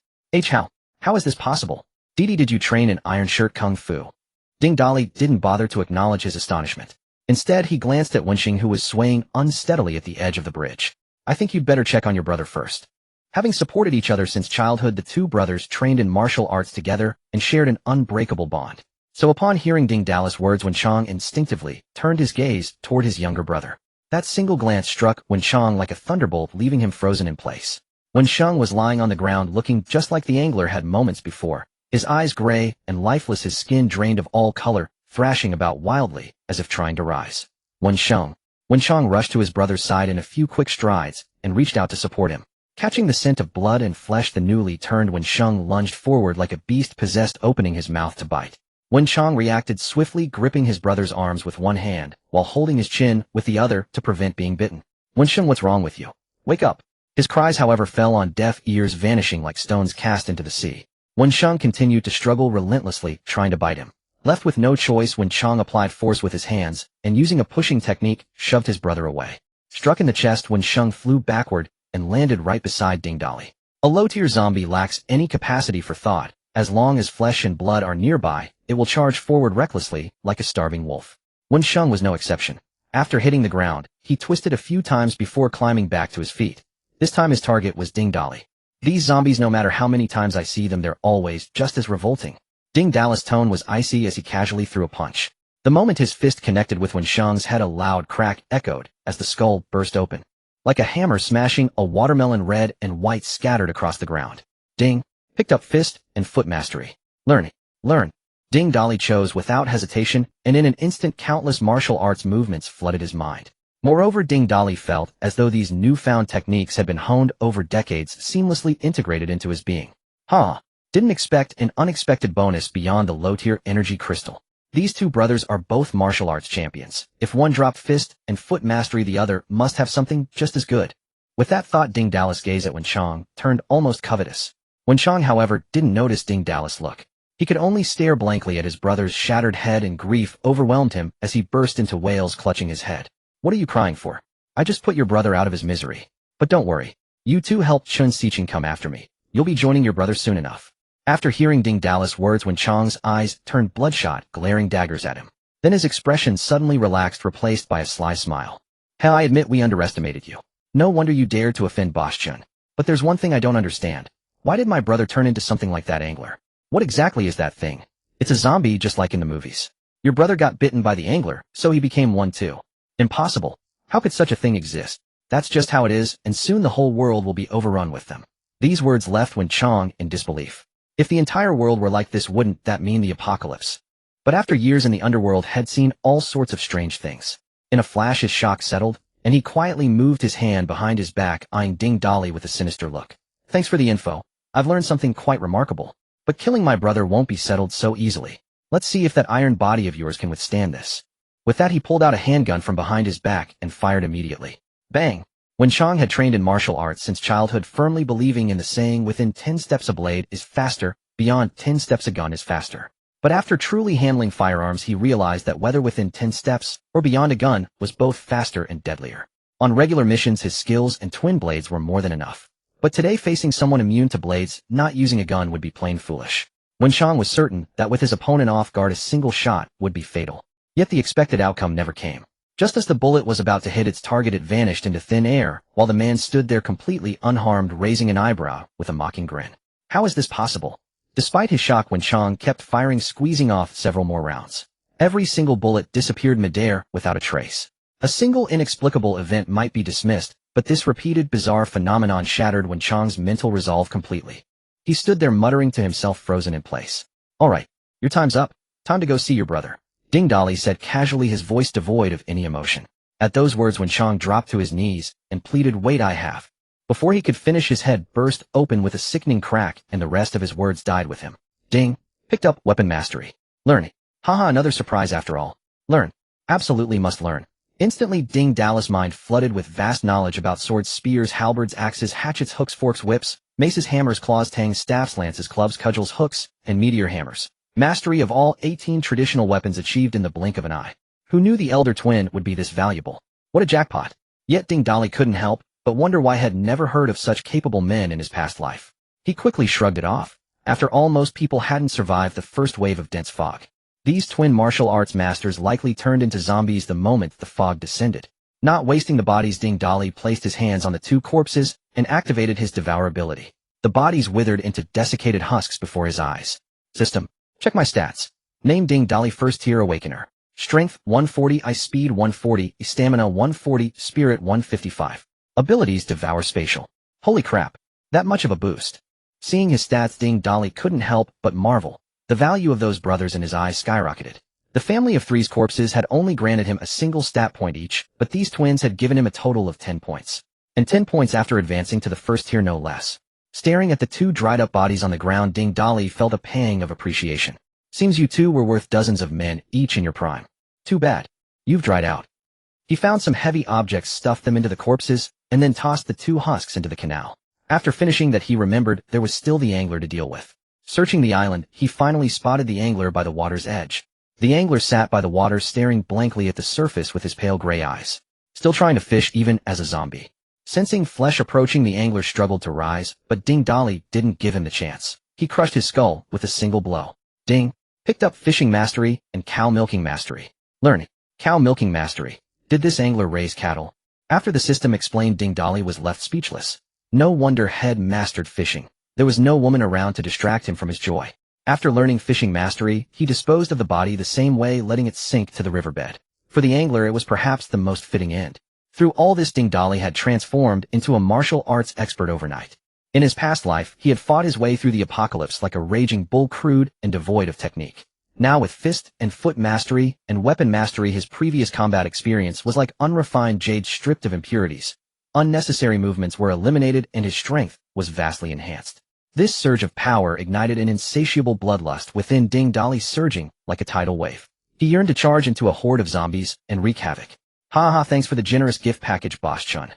How is this possible? Didi, did you train in Iron Shirt Kung Fu? Ding Dali didn't bother to acknowledge his astonishment. Instead, he glanced at Wenxing, who was swaying unsteadily at the edge of the bridge. I think you'd better check on your brother first. Having supported each other since childhood, the two brothers trained in martial arts together and shared an unbreakable bond. So upon hearing Ding Dali's words, Wenxiang instinctively turned his gaze toward his younger brother. That single glance struck Wenxiang like a thunderbolt, leaving him frozen in place. Wenxiang was lying on the ground, looking just like the angler had moments before, his eyes gray and lifeless, his skin drained of all color, thrashing about wildly as if trying to rise. Wenxiang rushed to his brother's side in a few quick strides and reached out to support him. Catching the scent of blood and flesh, the newly turned Wenxiang lunged forward like a beast possessed, opening his mouth to bite. Wenxiang reacted swiftly, gripping his brother's arms with one hand while holding his chin with the other to prevent being bitten. Wenxiang, what's wrong with you? Wake up. His cries, however, fell on deaf ears, vanishing like stones cast into the sea. Wenxiang continued to struggle relentlessly, trying to bite him. Left with no choice, Wenxiang applied force with his hands and, using a pushing technique, shoved his brother away. Struck in the chest, Wenxiang flew backward and landed right beside Ding Dali. A low-tier zombie lacks any capacity for thought. As long as flesh and blood are nearby, it will charge forward recklessly like a starving wolf. Wenxiang was no exception. After hitting the ground, he twisted a few times before climbing back to his feet. This time his target was Ding Dali. These zombies, no matter how many times I see them, they're always just as revolting. Ding Dali's tone was icy as he casually threw a punch. The moment his fist connected with Wenxiang's head, a loud crack echoed as the skull burst open. Like a hammer smashing, a watermelon red and white scattered across the ground. Ding picked up fist and foot mastery. Learn. Ding Dali chose without hesitation, and in an instant countless martial arts movements flooded his mind. Moreover, Ding Dali felt as though these newfound techniques had been honed over decades, seamlessly integrated into his being. Didn't expect an unexpected bonus beyond the low-tier energy crystal. These two brothers are both martial arts champions. If one dropped fist and foot mastery, the other must have something just as good. With that thought, Ding Dali's gaze at Wenxiang turned almost covetous. Wenxiang, however, didn't notice Ding Dali's look. He could only stare blankly at his brother's shattered head, and grief overwhelmed him as he burst into wails, clutching his head. What are you crying for? I just put your brother out of his misery. But don't worry. You two helped Chen Sicheng come after me. You'll be joining your brother soon enough. After hearing Ding Dali's words, Wenxiang's eyes turned bloodshot, glaring daggers at him. Then his expression suddenly relaxed, replaced by a sly smile. Hell, I admit we underestimated you. No wonder you dared to offend Boss Chen. But there's one thing I don't understand. Why did my brother turn into something like that angler? What exactly is that thing? It's a zombie, just like in the movies. Your brother got bitten by the angler, so he became one too. Impossible. How could such a thing exist? That's just how it is, and soon the whole world will be overrun with them. These words left Wenxiang in disbelief. If the entire world were like this, wouldn't that mean the apocalypse? But after years in the underworld, had seen all sorts of strange things. In a flash, his shock settled, and he quietly moved his hand behind his back, eyeing Ding Dali with a sinister look. Thanks for the info. I've learned something quite remarkable. But killing my brother won't be settled so easily. Let's see if that iron body of yours can withstand this. With that, he pulled out a handgun from behind his back and fired immediately. Bang! Wen Chang had trained in martial arts since childhood, firmly believing in the saying, within 10 steps a blade is faster, beyond 10 steps a gun is faster. But after truly handling firearms, he realized that whether within 10 steps or beyond a gun was both faster and deadlier. On regular missions, his skills and twin blades were more than enough. But today, facing someone immune to blades, not using a gun would be plain foolish. Wen Chang was certain that with his opponent off guard, a single shot would be fatal. Yet the expected outcome never came. Just as the bullet was about to hit its target, it vanished into thin air, while the man stood there completely unharmed, raising an eyebrow with a mocking grin. How is this possible? Despite his shock, Wen Chang kept firing, squeezing off several more rounds. Every single bullet disappeared midair without a trace. A single inexplicable event might be dismissed, but this repeated bizarre phenomenon shattered Wen Chang's mental resolve completely. He stood there muttering to himself, frozen in place. All right, your time's up. Time to go see your brother, Ding Dali said casually, his voice devoid of any emotion. At those words, Wen Chang dropped to his knees and pleaded, wait, I have. Before he could finish, his head burst open with a sickening crack, and the rest of his words died with him. Ding. Picked up weapon mastery. Learning. Haha, another surprise after all. Learn. Absolutely must learn. Instantly, Ding Dali's mind flooded with vast knowledge about swords, spears, halberds, axes, hatchets, hooks, forks, whips, maces, hammers, claws, tangs, staffs, lances, clubs, cudgels, hooks, and meteor hammers. Mastery of all 18 traditional weapons achieved in the blink of an eye. Who knew the elder twin would be this valuable? What a jackpot. Yet Ding Dali couldn't help but wonder why he had never heard of such capable men in his past life. He quickly shrugged it off. After all, most people hadn't survived the first wave of dense fog. These twin martial arts masters likely turned into zombies the moment the fog descended. Not wasting the bodies, Ding Dali placed his hands on the two corpses and activated his devour ability. The bodies withered into desiccated husks before his eyes. System. Check my stats. Name Ding Dali, first tier awakener. Strength 140, eye speed 140, stamina 140, spirit 155. Abilities devour spatial. Holy crap. That much of a boost. Seeing his stats, Ding Dali couldn't help but marvel. The value of those brothers in his eyes skyrocketed. The family of three's corpses had only granted him a single stat point each, but these twins had given him a total of 10 points. And 10 points after advancing to the first tier, no less. Staring at the two dried-up bodies on the ground, Ding Dali felt a pang of appreciation. Seems you two were worth dozens of men, each in your prime. Too bad. You've dried out. He found some heavy objects, stuffed them into the corpses, and then tossed the two husks into the canal. After finishing that, he remembered there was still the angler to deal with. Searching the island, he finally spotted the angler by the water's edge. The angler sat by the water, staring blankly at the surface with his pale gray eyes. Still trying to fish even as a zombie. Sensing flesh approaching, the angler struggled to rise, but Ding Dali didn't give him the chance. He crushed his skull with a single blow. Ding. Picked up fishing mastery and cow milking mastery. Learning. Cow milking mastery. Did this angler raise cattle? After the system explained, Ding Dali was left speechless. No wonder head mastered fishing. There was no woman around to distract him from his joy. After learning fishing mastery, he disposed of the body the same way, letting it sink to the riverbed. For the angler, it was perhaps the most fitting end. Through all this, Ding Dali had transformed into a martial arts expert overnight. In his past life, he had fought his way through the apocalypse like a raging bull, crude and devoid of technique. Now with fist and foot mastery and weapon mastery, his previous combat experience was like unrefined jade stripped of impurities. Unnecessary movements were eliminated and his strength was vastly enhanced. This surge of power ignited an insatiable bloodlust within Ding Dali, surging like a tidal wave. He yearned to charge into a horde of zombies and wreak havoc. Ha, thanks for the generous gift package, Boss Chun.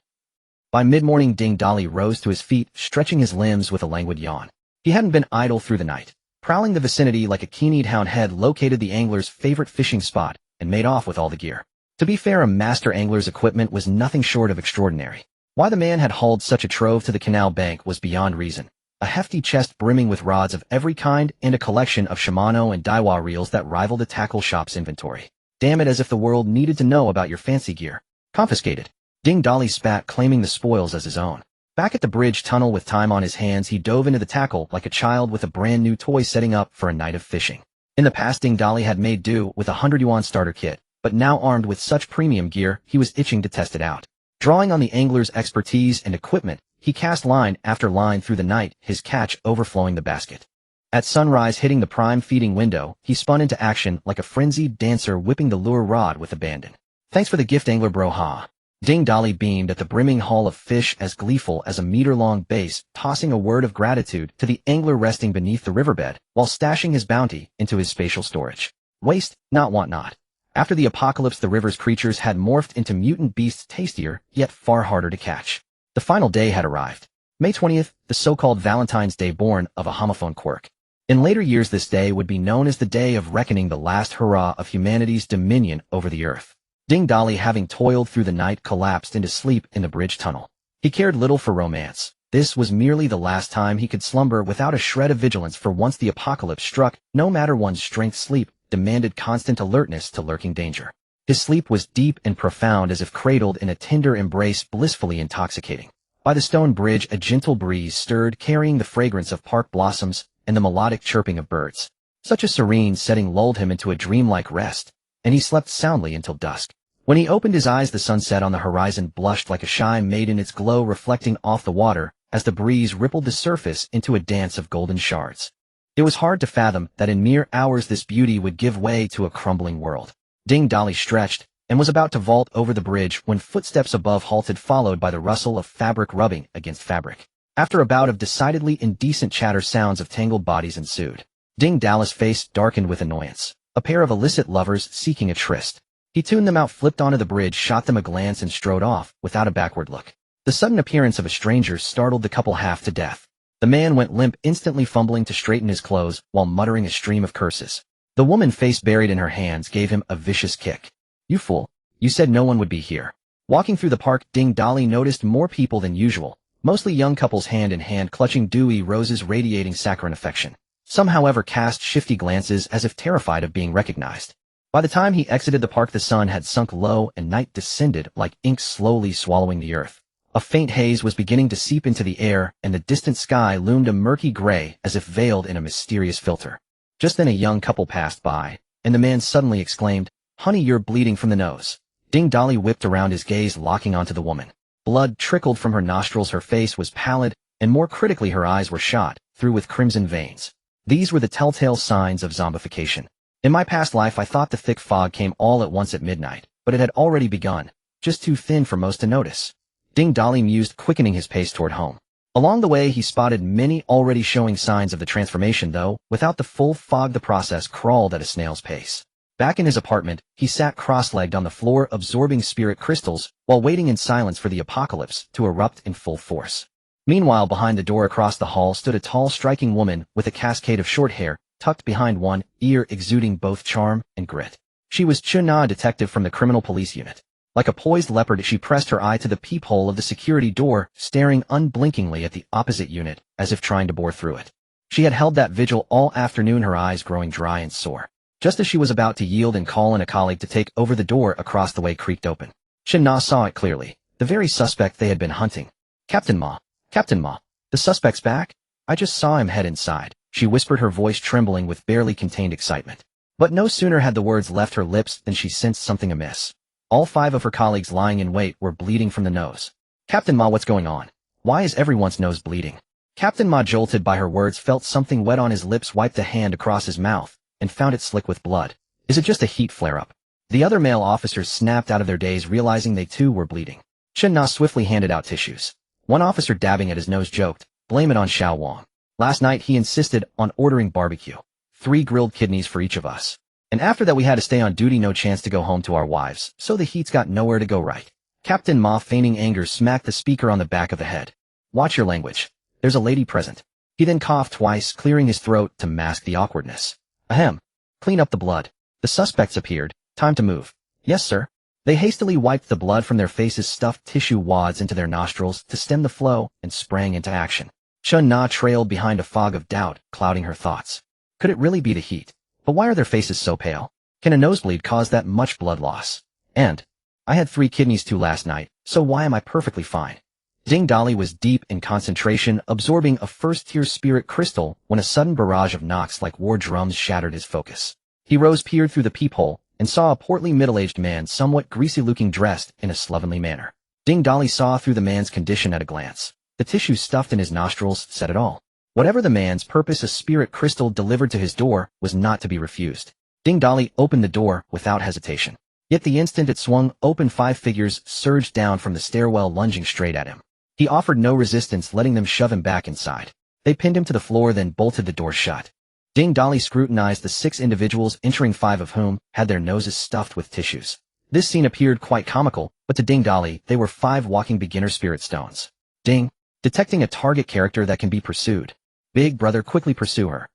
By mid-morning, Ding Dali rose to his feet, stretching his limbs with a languid yawn. He hadn't been idle through the night. Prowling the vicinity like a keen-eyed hound, had located the angler's favorite fishing spot and made off with all the gear. To be fair, a master angler's equipment was nothing short of extraordinary. Why the man had hauled such a trove to the canal bank was beyond reason. A hefty chest brimming with rods of every kind and a collection of Shimano and Daiwa reels that rivaled a tackle shop's inventory. Damn it, as if the world needed to know about your fancy gear. Confiscated. Ding Dali spat, claiming the spoils as his own. Back at the bridge tunnel with time on his hands, he dove into the tackle like a child with a brand new toy, setting up for a night of fishing. In the past, Ding Dali had made do with a 100 yuan starter kit, but now armed with such premium gear, he was itching to test it out. Drawing on the angler's expertise and equipment, he cast line after line through the night, his catch overflowing the basket. At sunrise, hitting the prime feeding window, he spun into action like a frenzied dancer, whipping the lure rod with abandon. Thanks for the gift, angler bro, ha. Ding Dali beamed at the brimming haul of fish, as gleeful as a meter-long bass, tossing a word of gratitude to the angler resting beneath the riverbed, while stashing his bounty into his spatial storage. Waste, not want not. After the apocalypse, the river's creatures had morphed into mutant beasts tastier, yet far harder to catch. The final day had arrived. May 20th, the so-called Valentine's Day, born of a homophone quirk. In later years, this day would be known as the Day of Reckoning, the last hurrah of humanity's dominion over the earth. Ding Dali, having toiled through the night, collapsed into sleep in the bridge tunnel. He cared little for romance. This was merely the last time he could slumber without a shred of vigilance, for once the apocalypse struck, no matter one's strength, sleep demanded constant alertness to lurking danger. His sleep was deep and profound, as if cradled in a tender embrace, blissfully intoxicating. By the stone bridge, a gentle breeze stirred, carrying the fragrance of park blossoms and the melodic chirping of birds. Such a serene setting lulled him into a dreamlike rest, and he slept soundly until dusk. When he opened his eyes, the sunset on the horizon blushed like a shy maiden, its glow reflecting off the water as the breeze rippled the surface into a dance of golden shards. It was hard to fathom that in mere hours this beauty would give way to a crumbling world. Ding Dali stretched and was about to vault over the bridge when footsteps above halted, followed by the rustle of fabric rubbing against fabric. After a bout of decidedly indecent chatter, sounds of tangled bodies ensued. Ding Dali's face darkened with annoyance. A pair of illicit lovers seeking a tryst. He tuned them out, flipped onto the bridge, shot them a glance, and strode off without a backward look. The sudden appearance of a stranger startled the couple half to death. The man went limp, instantly fumbling to straighten his clothes while muttering a stream of curses. The woman, face buried in her hands, gave him a vicious kick. "You fool. You said no one would be here." Walking through the park, Ding Dali noticed more people than usual, mostly young couples, hand in hand, clutching dewy roses radiating saccharine affection. Some, however, cast shifty glances as if terrified of being recognized. By the time he exited the park, the sun had sunk low and night descended like ink, slowly swallowing the earth. A faint haze was beginning to seep into the air, and the distant sky loomed a murky gray as if veiled in a mysterious filter. Just then a young couple passed by, and the man suddenly exclaimed, "Honey, you're bleeding from the nose." Ding Dali whipped around, his gaze locking onto the woman. Blood trickled from her nostrils, her face was pallid, and more critically, her eyes were shot through with crimson veins. These were the telltale signs of zombification. In my past life, I thought the thick fog came all at once at midnight, but it had already begun, just too thin for most to notice. Ding Dali mused, quickening his pace toward home. Along the way, he spotted many already showing signs of the transformation, though without the full fog the process crawled at a snail's pace. Back in his apartment, he sat cross-legged on the floor, absorbing spirit crystals while waiting in silence for the apocalypse to erupt in full force. Meanwhile, behind the door across the hall stood a tall, striking woman with a cascade of short hair tucked behind one ear, exuding both charm and grit. She was Chen Sicheng, a detective from the criminal police unit. Like a poised leopard, she pressed her eye to the peephole of the security door, staring unblinkingly at the opposite unit, as if trying to bore through it. She had held that vigil all afternoon, her eyes growing dry and sore. Just as she was about to yield and call in a colleague to take over, the door across the way creaked open. Chen Na saw it clearly, the very suspect they had been hunting. Captain Ma, the suspect's back? I just saw him head inside," she whispered, her voice trembling with barely contained excitement. But no sooner had the words left her lips than she sensed something amiss. All 5 of her colleagues lying in wait were bleeding from the nose. "Captain Ma, what's going on? Why is everyone's nose bleeding?" Captain Ma, jolted by her words, felt something wet on his lips, wiped a hand across his mouth, and found it slick with blood. "Is it just a heat flare-up?" The other male officers snapped out of their daze, realizing they too were bleeding. Chen Na swiftly handed out tissues. One officer, dabbing at his nose, joked, "Blame it on Xiao Wang. Last night he insisted on ordering barbecue. 3 grilled kidneys for each of us. And after that we had to stay on duty, no chance to go home to our wives, so the heat's got nowhere to go, right?" Captain Ma, feigning anger, smacked the speaker on the back of the head. "Watch your language. There's a lady present." He then coughed twice, clearing his throat to mask the awkwardness. "Ahem. Clean up the blood. The suspects appeared. Time to move." "Yes, sir." They hastily wiped the blood from their faces, stuffed tissue wads into their nostrils to stem the flow, and sprang into action. Chen Na trailed behind, a fog of doubt clouding her thoughts. Could it really be the heat? But why are their faces so pale? Can a nosebleed cause that much blood loss? And I had 3 kidneys too last night, so why am I perfectly fine? Ding Dali was deep in concentration, absorbing a first-tier spirit crystal, when a sudden barrage of knocks like war drums shattered his focus. He rose, peered through the peephole, and saw a portly middle-aged man, somewhat greasy-looking, dressed in a slovenly manner. Ding Dali saw through the man's condition at a glance. The tissue stuffed in his nostrils said it all. Whatever the man's purpose, a spirit crystal delivered to his door was not to be refused. Ding Dali opened the door without hesitation. Yet the instant it swung open, 5 figures surged down from the stairwell, lunging straight at him. He offered no resistance, letting them shove him back inside. They pinned him to the floor, then bolted the door shut. Ding Dali scrutinized the 6 individuals entering, 5 of whom had their noses stuffed with tissues. This scene appeared quite comical, but to Ding Dali, they were 5 walking beginner spirit stones. Ding. Detecting a target character that can be pursued. Big brother, quickly pursue her.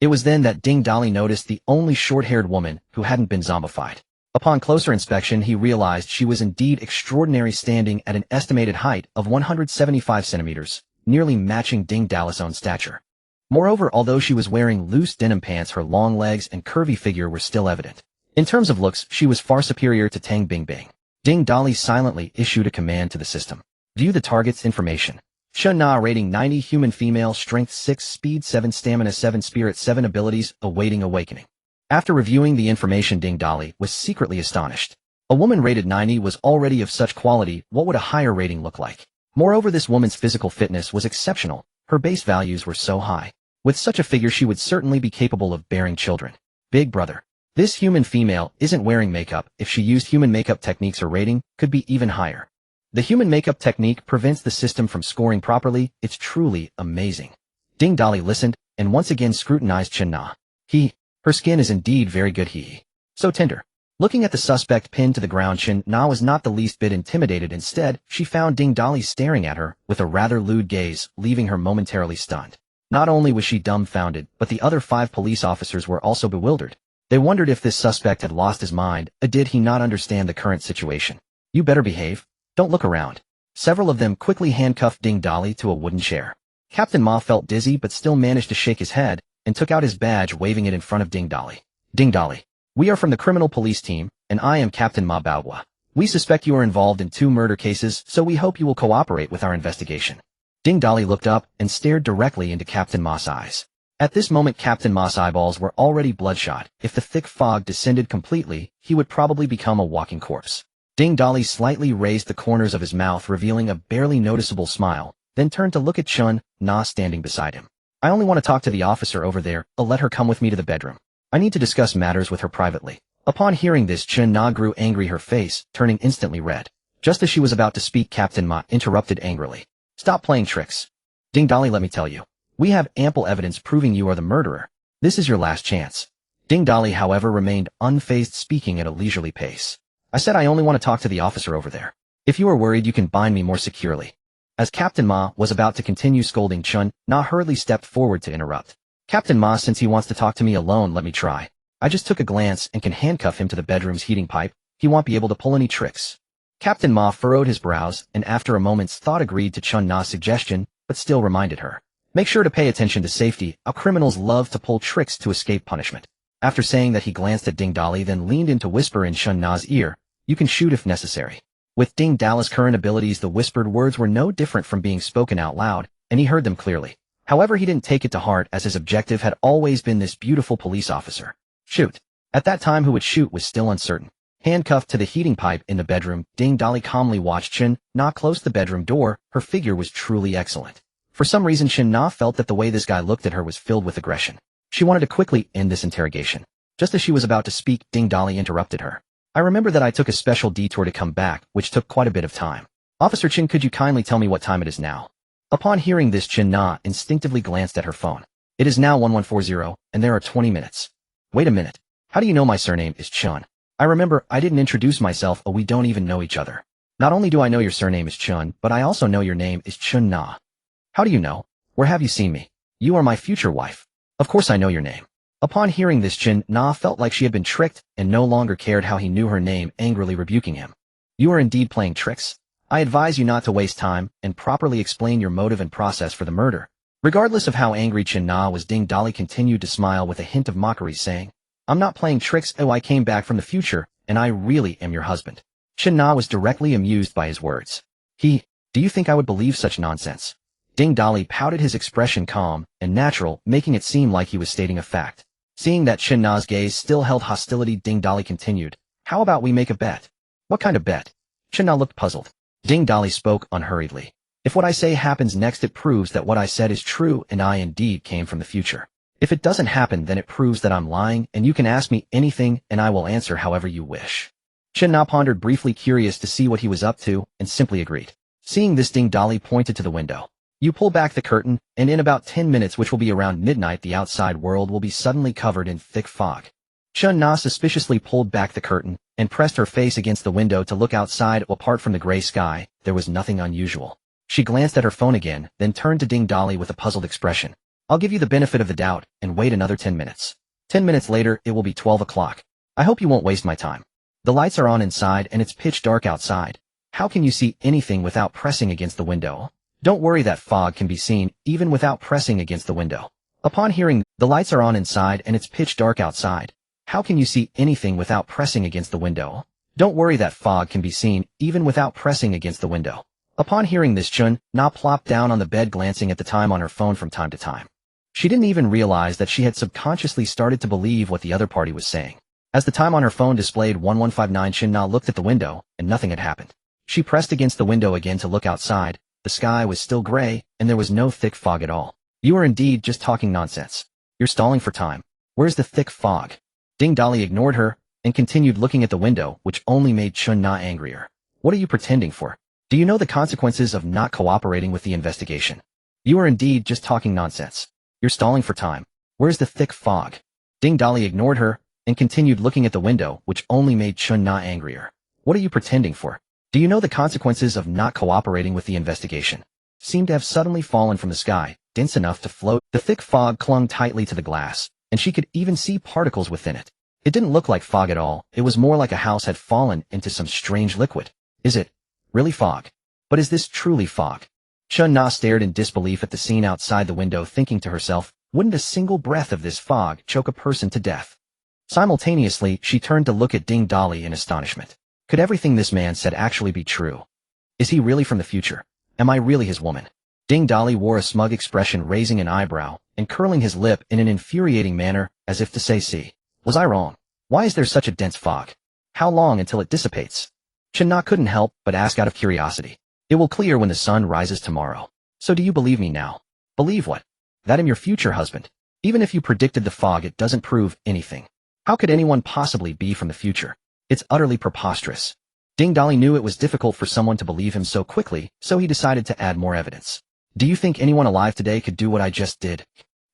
It was then that Ding Dali noticed the only short-haired woman who hadn't been zombified. Upon closer inspection, he realized she was indeed extraordinary, standing at an estimated height of 175 centimeters, nearly matching Ding Dali's own stature. Moreover, although she was wearing loose denim pants, her long legs and curvy figure were still evident. In terms of looks, she was far superior to Tang Bingbing. Ding Dali silently issued a command to the system. View the target's information. Chen Na, rating 90, human female, strength 6, speed 7, stamina 7, spirit 7, abilities, awaiting awakening. After reviewing the information, Ding Dali was secretly astonished. A woman rated 90 was already of such quality, what would a higher rating look like? Moreover, this woman's physical fitness was exceptional. Her base values were so high. With such a figure, she would certainly be capable of bearing children. Big brother. This human female isn't wearing makeup. If she used human makeup techniques, her rating could be even higher. The human makeup technique prevents the system from scoring properly. It's truly amazing. Ding Dali listened, and once again scrutinized Chen Na. Her skin is indeed very good. So tender. Looking at the suspect pinned to the ground, Chen Na was not the least bit intimidated. Instead, she found Ding Dali staring at her with a rather lewd gaze, leaving her momentarily stunned. Not only was she dumbfounded, but the other 5 police officers were also bewildered. They wondered if this suspect had lost his mind, or did he not understand the current situation. You better behave. Don't look around. Several of them quickly handcuffed Ding Dali to a wooden chair. Captain Ma felt dizzy but still managed to shake his head, and took out his badge, waving it in front of Ding Dali. Ding Dali. We are from the criminal police team, and I am Captain Ma Baohua. We suspect you are involved in 2 murder cases, so we hope you will cooperate with our investigation. Ding Dali looked up and stared directly into Captain Ma's eyes. At this moment, Captain Ma's eyeballs were already bloodshot. If the thick fog descended completely, he would probably become a walking corpse. Ding Dali slightly raised the corners of his mouth, revealing a barely noticeable smile, then turned to look at Chen Na standing beside him. I only want to talk to the officer over there. I'll let her come with me to the bedroom. I need to discuss matters with her privately. Upon hearing this, Chen Na grew angry, her face turning instantly red. Just as she was about to speak, Captain Ma interrupted angrily. Stop playing tricks. Ding Dali, let me tell you. We have ample evidence proving you are the murderer. This is your last chance. Ding Dali, however, remained unfazed, speaking at a leisurely pace. I said I only want to talk to the officer over there. If you are worried, you can bind me more securely. As Captain Ma was about to continue scolding, Chen Na hurriedly stepped forward to interrupt. Captain Ma, since he wants to talk to me alone, let me try. I just took a glance and can handcuff him to the bedroom's heating pipe. He won't be able to pull any tricks. Captain Ma furrowed his brows and after a moment's thought agreed to Chen Na's suggestion, but still reminded her. Make sure to pay attention to safety. Our criminals love to pull tricks to escape punishment. After saying that, he glanced at Ding Dali, then leaned in to whisper in Chen Na's ear. You can shoot if necessary. With Ding Dali's current abilities, the whispered words were no different from being spoken out loud, and he heard them clearly. However, he didn't take it to heart, as his objective had always been this beautiful police officer. Shoot. At that time, who would shoot was still uncertain. Handcuffed to the heating pipe in the bedroom, Ding Dali calmly watched Chen Na close the bedroom door. Her figure was truly excellent. For some reason, Chen Na felt that the way this guy looked at her was filled with aggression. She wanted to quickly end this interrogation. Just as she was about to speak, Ding Dali interrupted her. I remember that I took a special detour to come back, which took quite a bit of time. Officer Chen, could you kindly tell me what time it is now? Upon hearing this, Chen Na instinctively glanced at her phone. It is now 1140, and there are 20 minutes. Wait a minute. How do you know my surname is Chen? I remember I didn't introduce myself, we don't even know each other. Not only do I know your surname is Chen, but I also know your name is Chen Na. How do you know? Where have you seen me? You are my future wife. Of course I know your name. Upon hearing this, Chen Na felt like she had been tricked and no longer cared how he knew her name, angrily rebuking him. You are indeed playing tricks. I advise you not to waste time and properly explain your motive and process for the murder. Regardless of how angry Chen Na was, Ding Dali continued to smile with a hint of mockery, saying, I'm not playing tricks. I came back from the future, and I really am your husband. Chen Na was directly amused by his words. Do you think I would believe such nonsense? Ding Dali pouted, his expression calm and natural, making it seem like he was stating a fact. Seeing that Chen Na's gaze still held hostility, Ding Dali continued, How about we make a bet? What kind of bet? Chen Na looked puzzled. Ding Dali spoke unhurriedly. If what I say happens next, it proves that what I said is true and I indeed came from the future. If it doesn't happen, then it proves that I'm lying, and you can ask me anything and I will answer however you wish. Chen Na pondered briefly, curious to see what he was up to, and simply agreed. Seeing this, Ding Dali pointed to the window. You pull back the curtain, and in about 10 minutes, which will be around midnight, the outside world will be suddenly covered in thick fog. Chen Na suspiciously pulled back the curtain and pressed her face against the window to look outside. Apart from the gray sky, there was nothing unusual. She glanced at her phone again, then turned to Ding Dali with a puzzled expression. I'll give you the benefit of the doubt and wait another 10 minutes. 10 minutes later, it will be 12 o'clock. I hope you won't waste my time. The lights are on inside and it's pitch dark outside. How can you see anything without pressing against the window? Don't worry, that fog can be seen even without pressing against the window. Upon hearing, the lights are on inside and it's pitch dark outside. How can you see anything without pressing against the window? Don't worry, that fog can be seen even without pressing against the window. Upon hearing this, Chen Na plopped down on the bed, glancing at the time on her phone from time to time. She didn't even realize that she had subconsciously started to believe what the other party was saying. As the time on her phone displayed 1159, Chen Na looked at the window, and nothing had happened. She pressed against the window again to look outside. The sky was still gray, and there was no thick fog at all. You are indeed just talking nonsense. You're stalling for time. Where's the thick fog? Ding Dali ignored her, and continued looking at the window, which only made Chen Na angrier. What are you pretending for? Do you know the consequences of not cooperating with the investigation? You are indeed just talking nonsense. You're stalling for time. Where's the thick fog? Ding Dali ignored her, and continued looking at the window, which only made Chen Na angrier. What are you pretending for? Do you know the consequences of not cooperating with the investigation? Seemed to have suddenly fallen from the sky, dense enough to float. The thick fog clung tightly to the glass, and she could even see particles within it. It didn't look like fog at all. It was more like a house had fallen into some strange liquid. Is it really fog? But is this truly fog? Chen Na stared in disbelief at the scene outside the window, thinking to herself, wouldn't a single breath of this fog choke a person to death? Simultaneously, she turned to look at Ding Dali in astonishment. Could everything this man said actually be true? Is he really from the future? Am I really his woman? Ding Dali wore a smug expression, raising an eyebrow and curling his lip in an infuriating manner, as if to say, see, was I wrong? Why is there such a dense fog? How long until it dissipates? Chen Na couldn't help but ask out of curiosity. It will clear when the sun rises tomorrow. So do you believe me now? Believe what? That I'm your future husband. Even if you predicted the fog, it doesn't prove anything. How could anyone possibly be from the future? It's utterly preposterous. Ding Dali knew it was difficult for someone to believe him so quickly, so he decided to add more evidence. Do you think anyone alive today could do what I just did?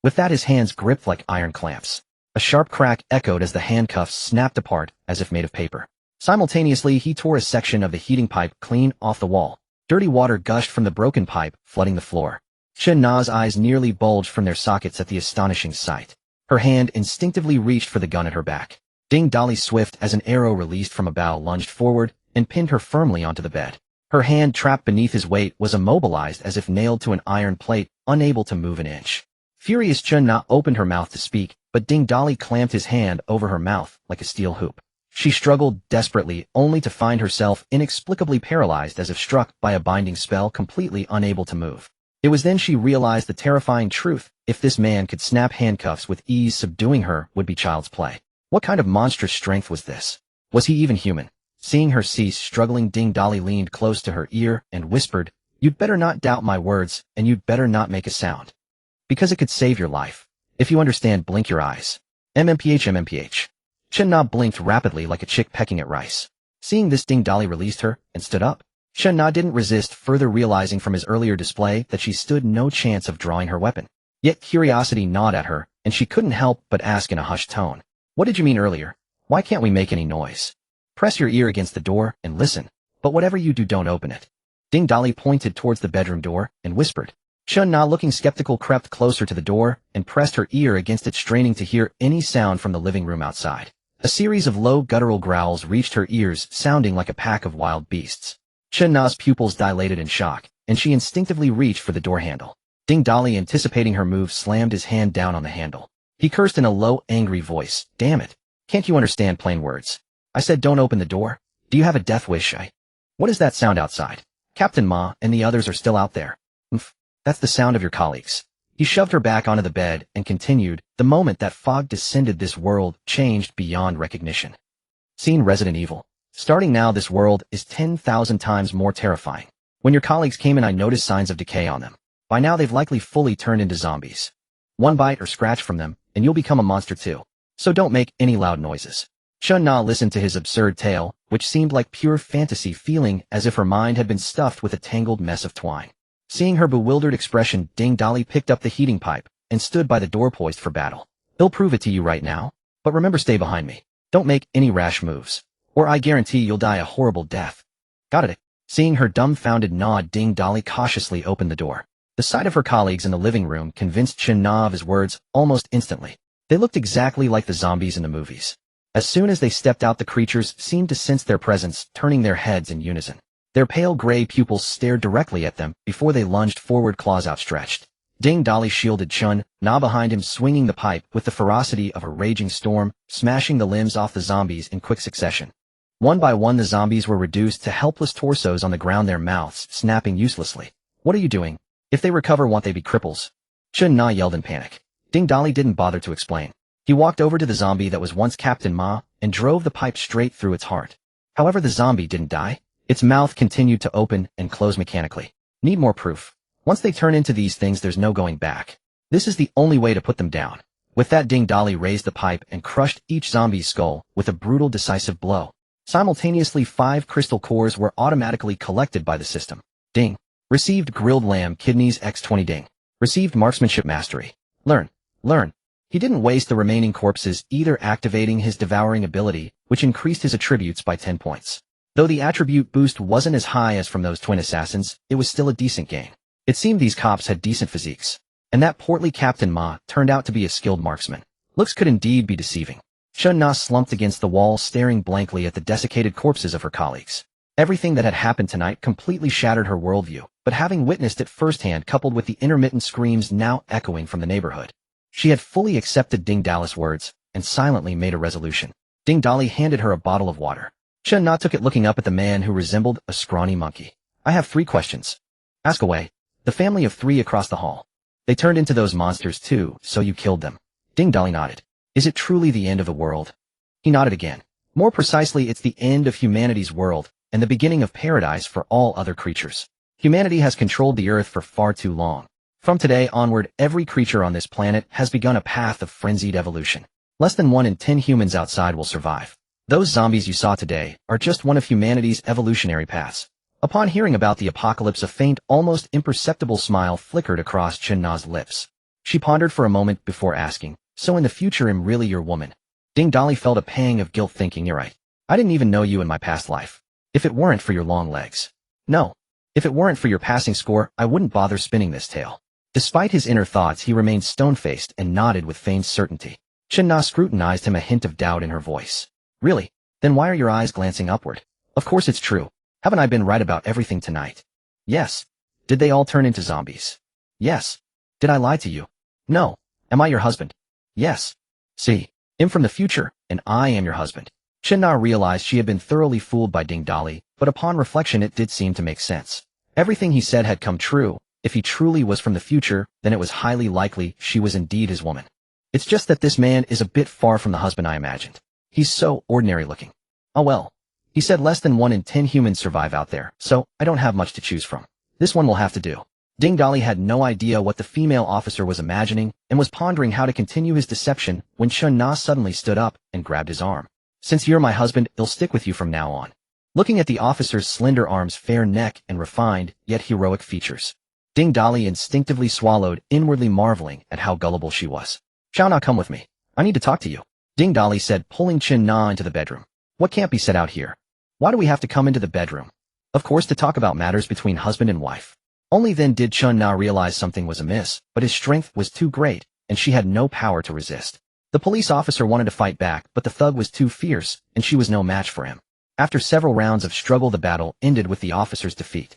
With that, his hands gripped like iron clamps. A sharp crack echoed as the handcuffs snapped apart, as if made of paper. Simultaneously, he tore a section of the heating pipe clean off the wall. Dirty water gushed from the broken pipe, flooding the floor. Chen Na's eyes nearly bulged from their sockets at the astonishing sight. Her hand instinctively reached for the gun at her back. Ding Dali, swift as an arrow released from a bow, lunged forward and pinned her firmly onto the bed. Her hand, trapped beneath his weight, was immobilized as if nailed to an iron plate, unable to move an inch. Furious, Chen Na opened her mouth to speak, but Ding Dali clamped his hand over her mouth like a steel hoop. She struggled desperately, only to find herself inexplicably paralyzed, as if struck by a binding spell, completely unable to move. It was then she realized the terrifying truth. If this man could snap handcuffs with ease, subduing her would be child's play. What kind of monstrous strength was this? Was he even human? Seeing her cease struggling, Ding Dali leaned close to her ear and whispered, "You'd better not doubt my words, and you'd better not make a sound. Because it could save your life. If you understand, blink your eyes." MMPH. Chen Na blinked rapidly like a chick pecking at rice. Seeing this, Ding Dali released her and stood up. Chen Na didn't resist, further realizing from his earlier display that she stood no chance of drawing her weapon. Yet curiosity gnawed at her, and she couldn't help but ask in a hushed tone, "What did you mean earlier? Why can't we make any noise? Press your ear against the door and listen, but whatever you do, don't open it." Ding Dali pointed towards the bedroom door and whispered. Chen Na, looking skeptical, crept closer to the door and pressed her ear against it, straining to hear any sound from the living room outside. A series of low guttural growls reached her ears, sounding like a pack of wild beasts. Chen Na's pupils dilated in shock, and she instinctively reached for the door handle. Ding Dali, anticipating her move, slammed his hand down on the handle. He cursed in a low, angry voice, "Damn it. Can't you understand plain words? I said don't open the door. Do you have a death wish? What is that sound outside? Captain Ma and the others are still out there. That's the sound of your colleagues." He shoved her back onto the bed and continued, "The moment that fog descended, this world changed beyond recognition. Seen Resident Evil? Starting now, this world is 10,000 times more terrifying. When your colleagues came in, I noticed signs of decay on them. By now, they've likely fully turned into zombies. One bite or scratch from them, and you'll become a monster too. So don't make any loud noises." Chen Na listened to his absurd tale, which seemed like pure fantasy, feeling as if her mind had been stuffed with a tangled mess of twine. Seeing her bewildered expression, Ding Dali picked up the heating pipe and stood by the door poised for battle. He'll prove it to you right now. But remember, stay behind me. Don't make any rash moves, or I guarantee you'll die a horrible death. Got it? Seeing her dumbfounded nod, Ding Dali cautiously opened the door. The sight of her colleagues in the living room convinced Chen Na of his words almost instantly. They looked exactly like the zombies in the movies. As soon as they stepped out, the creatures seemed to sense their presence, turning their heads in unison. Their pale gray pupils stared directly at them before they lunged forward, claws outstretched. Ding Dali shielded Chen Na behind him, swinging the pipe with the ferocity of a raging storm, smashing the limbs off the zombies in quick succession. One by one, the zombies were reduced to helpless torsos on the ground, their mouths snapping uselessly. What are you doing? If they recover, won't they be cripples? Chen Na yelled in panic. Ding Dali didn't bother to explain. He walked over to the zombie that was once Captain Ma and drove the pipe straight through its heart. However, the zombie didn't die. Its mouth continued to open and close mechanically. Need more proof. Once they turn into these things, there's no going back. This is the only way to put them down. With that, Ding Dali raised the pipe and crushed each zombie's skull with a brutal, decisive blow. Simultaneously, 5 crystal cores were automatically collected by the system. Ding. Received grilled lamb kidneys x20. Ding. Received marksmanship mastery. Learn. He didn't waste the remaining corpses either, activating his devouring ability, which increased his attributes by 10 points. Though the attribute boost wasn't as high as from those twin assassins, it was still a decent gain. It seemed these cops had decent physiques. And that portly Captain Ma turned out to be a skilled marksman. Looks could indeed be deceiving. Chen Na slumped against the wall, staring blankly at the desiccated corpses of her colleagues. Everything that had happened tonight completely shattered her worldview, but having witnessed it firsthand, coupled with the intermittent screams now echoing from the neighborhood, she had fully accepted Ding Dali's words and silently made a resolution. Ding Dali handed her a bottle of water. Chen Na took it, looking up at the man who resembled a scrawny monkey. I have 3 questions. Ask away. The family of 3 across the hall. They turned into those monsters too, so you killed them. Ding Dali nodded. Is it truly the end of the world? He nodded again. More precisely, it's the end of humanity's world and the beginning of paradise for all other creatures. Humanity has controlled the earth for far too long. From today onward, every creature on this planet has begun a path of frenzied evolution. Less than 1 in 10 humans outside will survive. Those zombies you saw today are just one of humanity's evolutionary paths. Upon hearing about the apocalypse, a faint, almost imperceptible smile flickered across Chen Na's lips. She pondered for a moment before asking, so in the future, I'm really your woman? Ding Dali felt a pang of guilt, thinking, you're right. I didn't even know you in my past life. If it weren't for your long legs. No. If it weren't for your passing score, I wouldn't bother spinning this tale. Despite his inner thoughts, he remained stone-faced and nodded with feigned certainty. Chen Na scrutinized him, a hint of doubt in her voice. Really? Then why are your eyes glancing upward? Of course it's true. Haven't I been right about everything tonight? Yes. Did they all turn into zombies? Yes. Did I lie to you? No. Am I your husband? Yes. See. I'm from the future, and I am your husband. Chen Na realized she had been thoroughly fooled by Ding Dali, but upon reflection it did seem to make sense. Everything he said had come true. If he truly was from the future, then it was highly likely she was indeed his woman. It's just that this man is a bit far from the husband I imagined. He's so ordinary looking. Oh well. He said less than 1 in 10 humans survive out there, so I don't have much to choose from. This one will have to do. Ding Dali had no idea what the female officer was imagining and was pondering how to continue his deception when Chen Na suddenly stood up and grabbed his arm. Since you're my husband, I'll stick with you from now on. Looking at the officer's slender arms, fair neck, and refined, yet heroic features, Ding Dali instinctively swallowed, inwardly marveling at how gullible she was. Shall not come with me. I need to talk to you, Ding Dali said, pulling Chen Na into the bedroom. What can't be said out here? Why do we have to come into the bedroom? Of course, to talk about matters between husband and wife. Only then did Chen Na realize something was amiss, but his strength was too great, and she had no power to resist. The police officer wanted to fight back, but the thug was too fierce, and she was no match for him. After several rounds of struggle, the battle ended with the officer's defeat.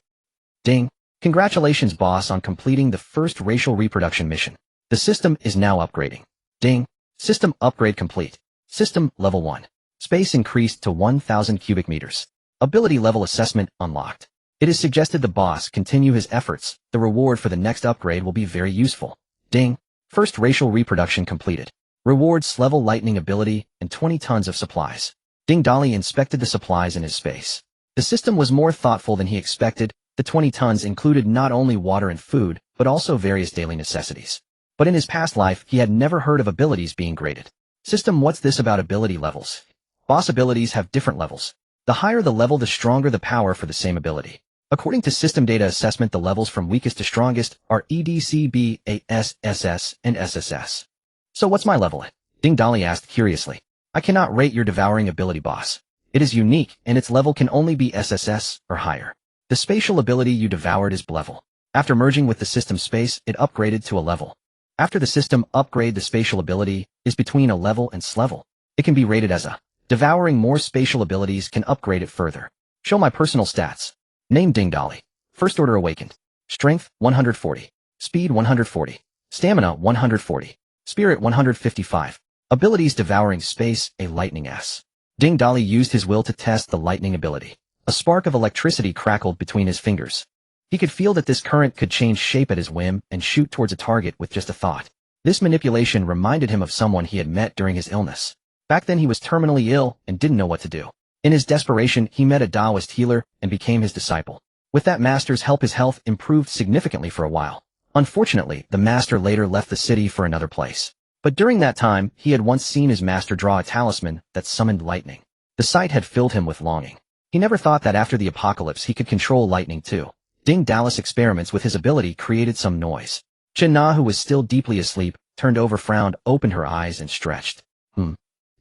Ding. Congratulations, boss, on completing the first racial reproduction mission. The system is now upgrading. Ding. System upgrade complete. System level 1. Space increased to 1,000 cubic meters. Ability level assessment unlocked. It is suggested the boss continue his efforts. The reward for the next upgrade will be very useful. Ding. First racial reproduction completed. Rewards level lightning ability and 20 tons of supplies. Ding Dali inspected the supplies in his space. The system was more thoughtful than he expected. The 20 tons included not only water and food, but also various daily necessities. But in his past life, he had never heard of abilities being graded. System, what's this about ability levels? Boss abilities have different levels. The higher the level, the stronger the power for the same ability. According to system data assessment, the levels from weakest to strongest are EDC, B, AS, SS, and SSS. So what's my level at? Ding Dali asked curiously. I cannot rate your devouring ability, boss. It is unique, and its level can only be SSS or higher. The spatial ability you devoured is level. After merging with the system space, it upgraded to a level. After the system upgrade, the spatial ability is between a level and S-level. It can be rated as a. Devouring more spatial abilities can upgrade it further. Show my personal stats. Name Ding Dali. First Order Awakened. Strength 140. Speed 140. Stamina 140. Spirit 155. Abilities Devouring Space, a Lightning S. Ding Dali used his will to test the lightning ability. A spark of electricity crackled between his fingers. He could feel that this current could change shape at his whim and shoot towards a target with just a thought. This manipulation reminded him of someone he had met during his illness. Back then he was terminally ill and didn't know what to do. In his desperation, he met a Taoist healer and became his disciple. With that master's help, his health improved significantly for a while. Unfortunately, the master later left the city for another place. But during that time, he had once seen his master draw a talisman that summoned lightning. The sight had filled him with longing. He never thought that after the apocalypse he could control lightning too. Ding Dali's experiments with his ability created some noise. Chen Na, who was still deeply asleep, turned over, frowned, opened her eyes, and stretched.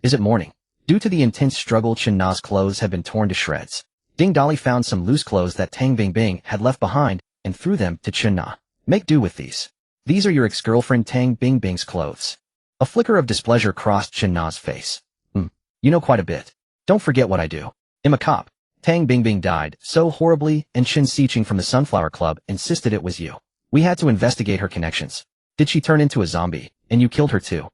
Is it morning? Due to the intense struggle, Chen Na's clothes had been torn to shreds. Ding Dali found some loose clothes that Tang Bingbing had left behind and threw them to Chen Na. Make do with these. These are your ex-girlfriend Tang Bingbing's clothes. A flicker of displeasure crossed Chen Na's face. You know quite a bit. Don't forget what I do. I'm a cop. Tang Bingbing died so horribly, and Chen Sicheng from the Sunflower Club insisted it was you. We had to investigate her connections. Did she turn into a zombie, and you killed her too?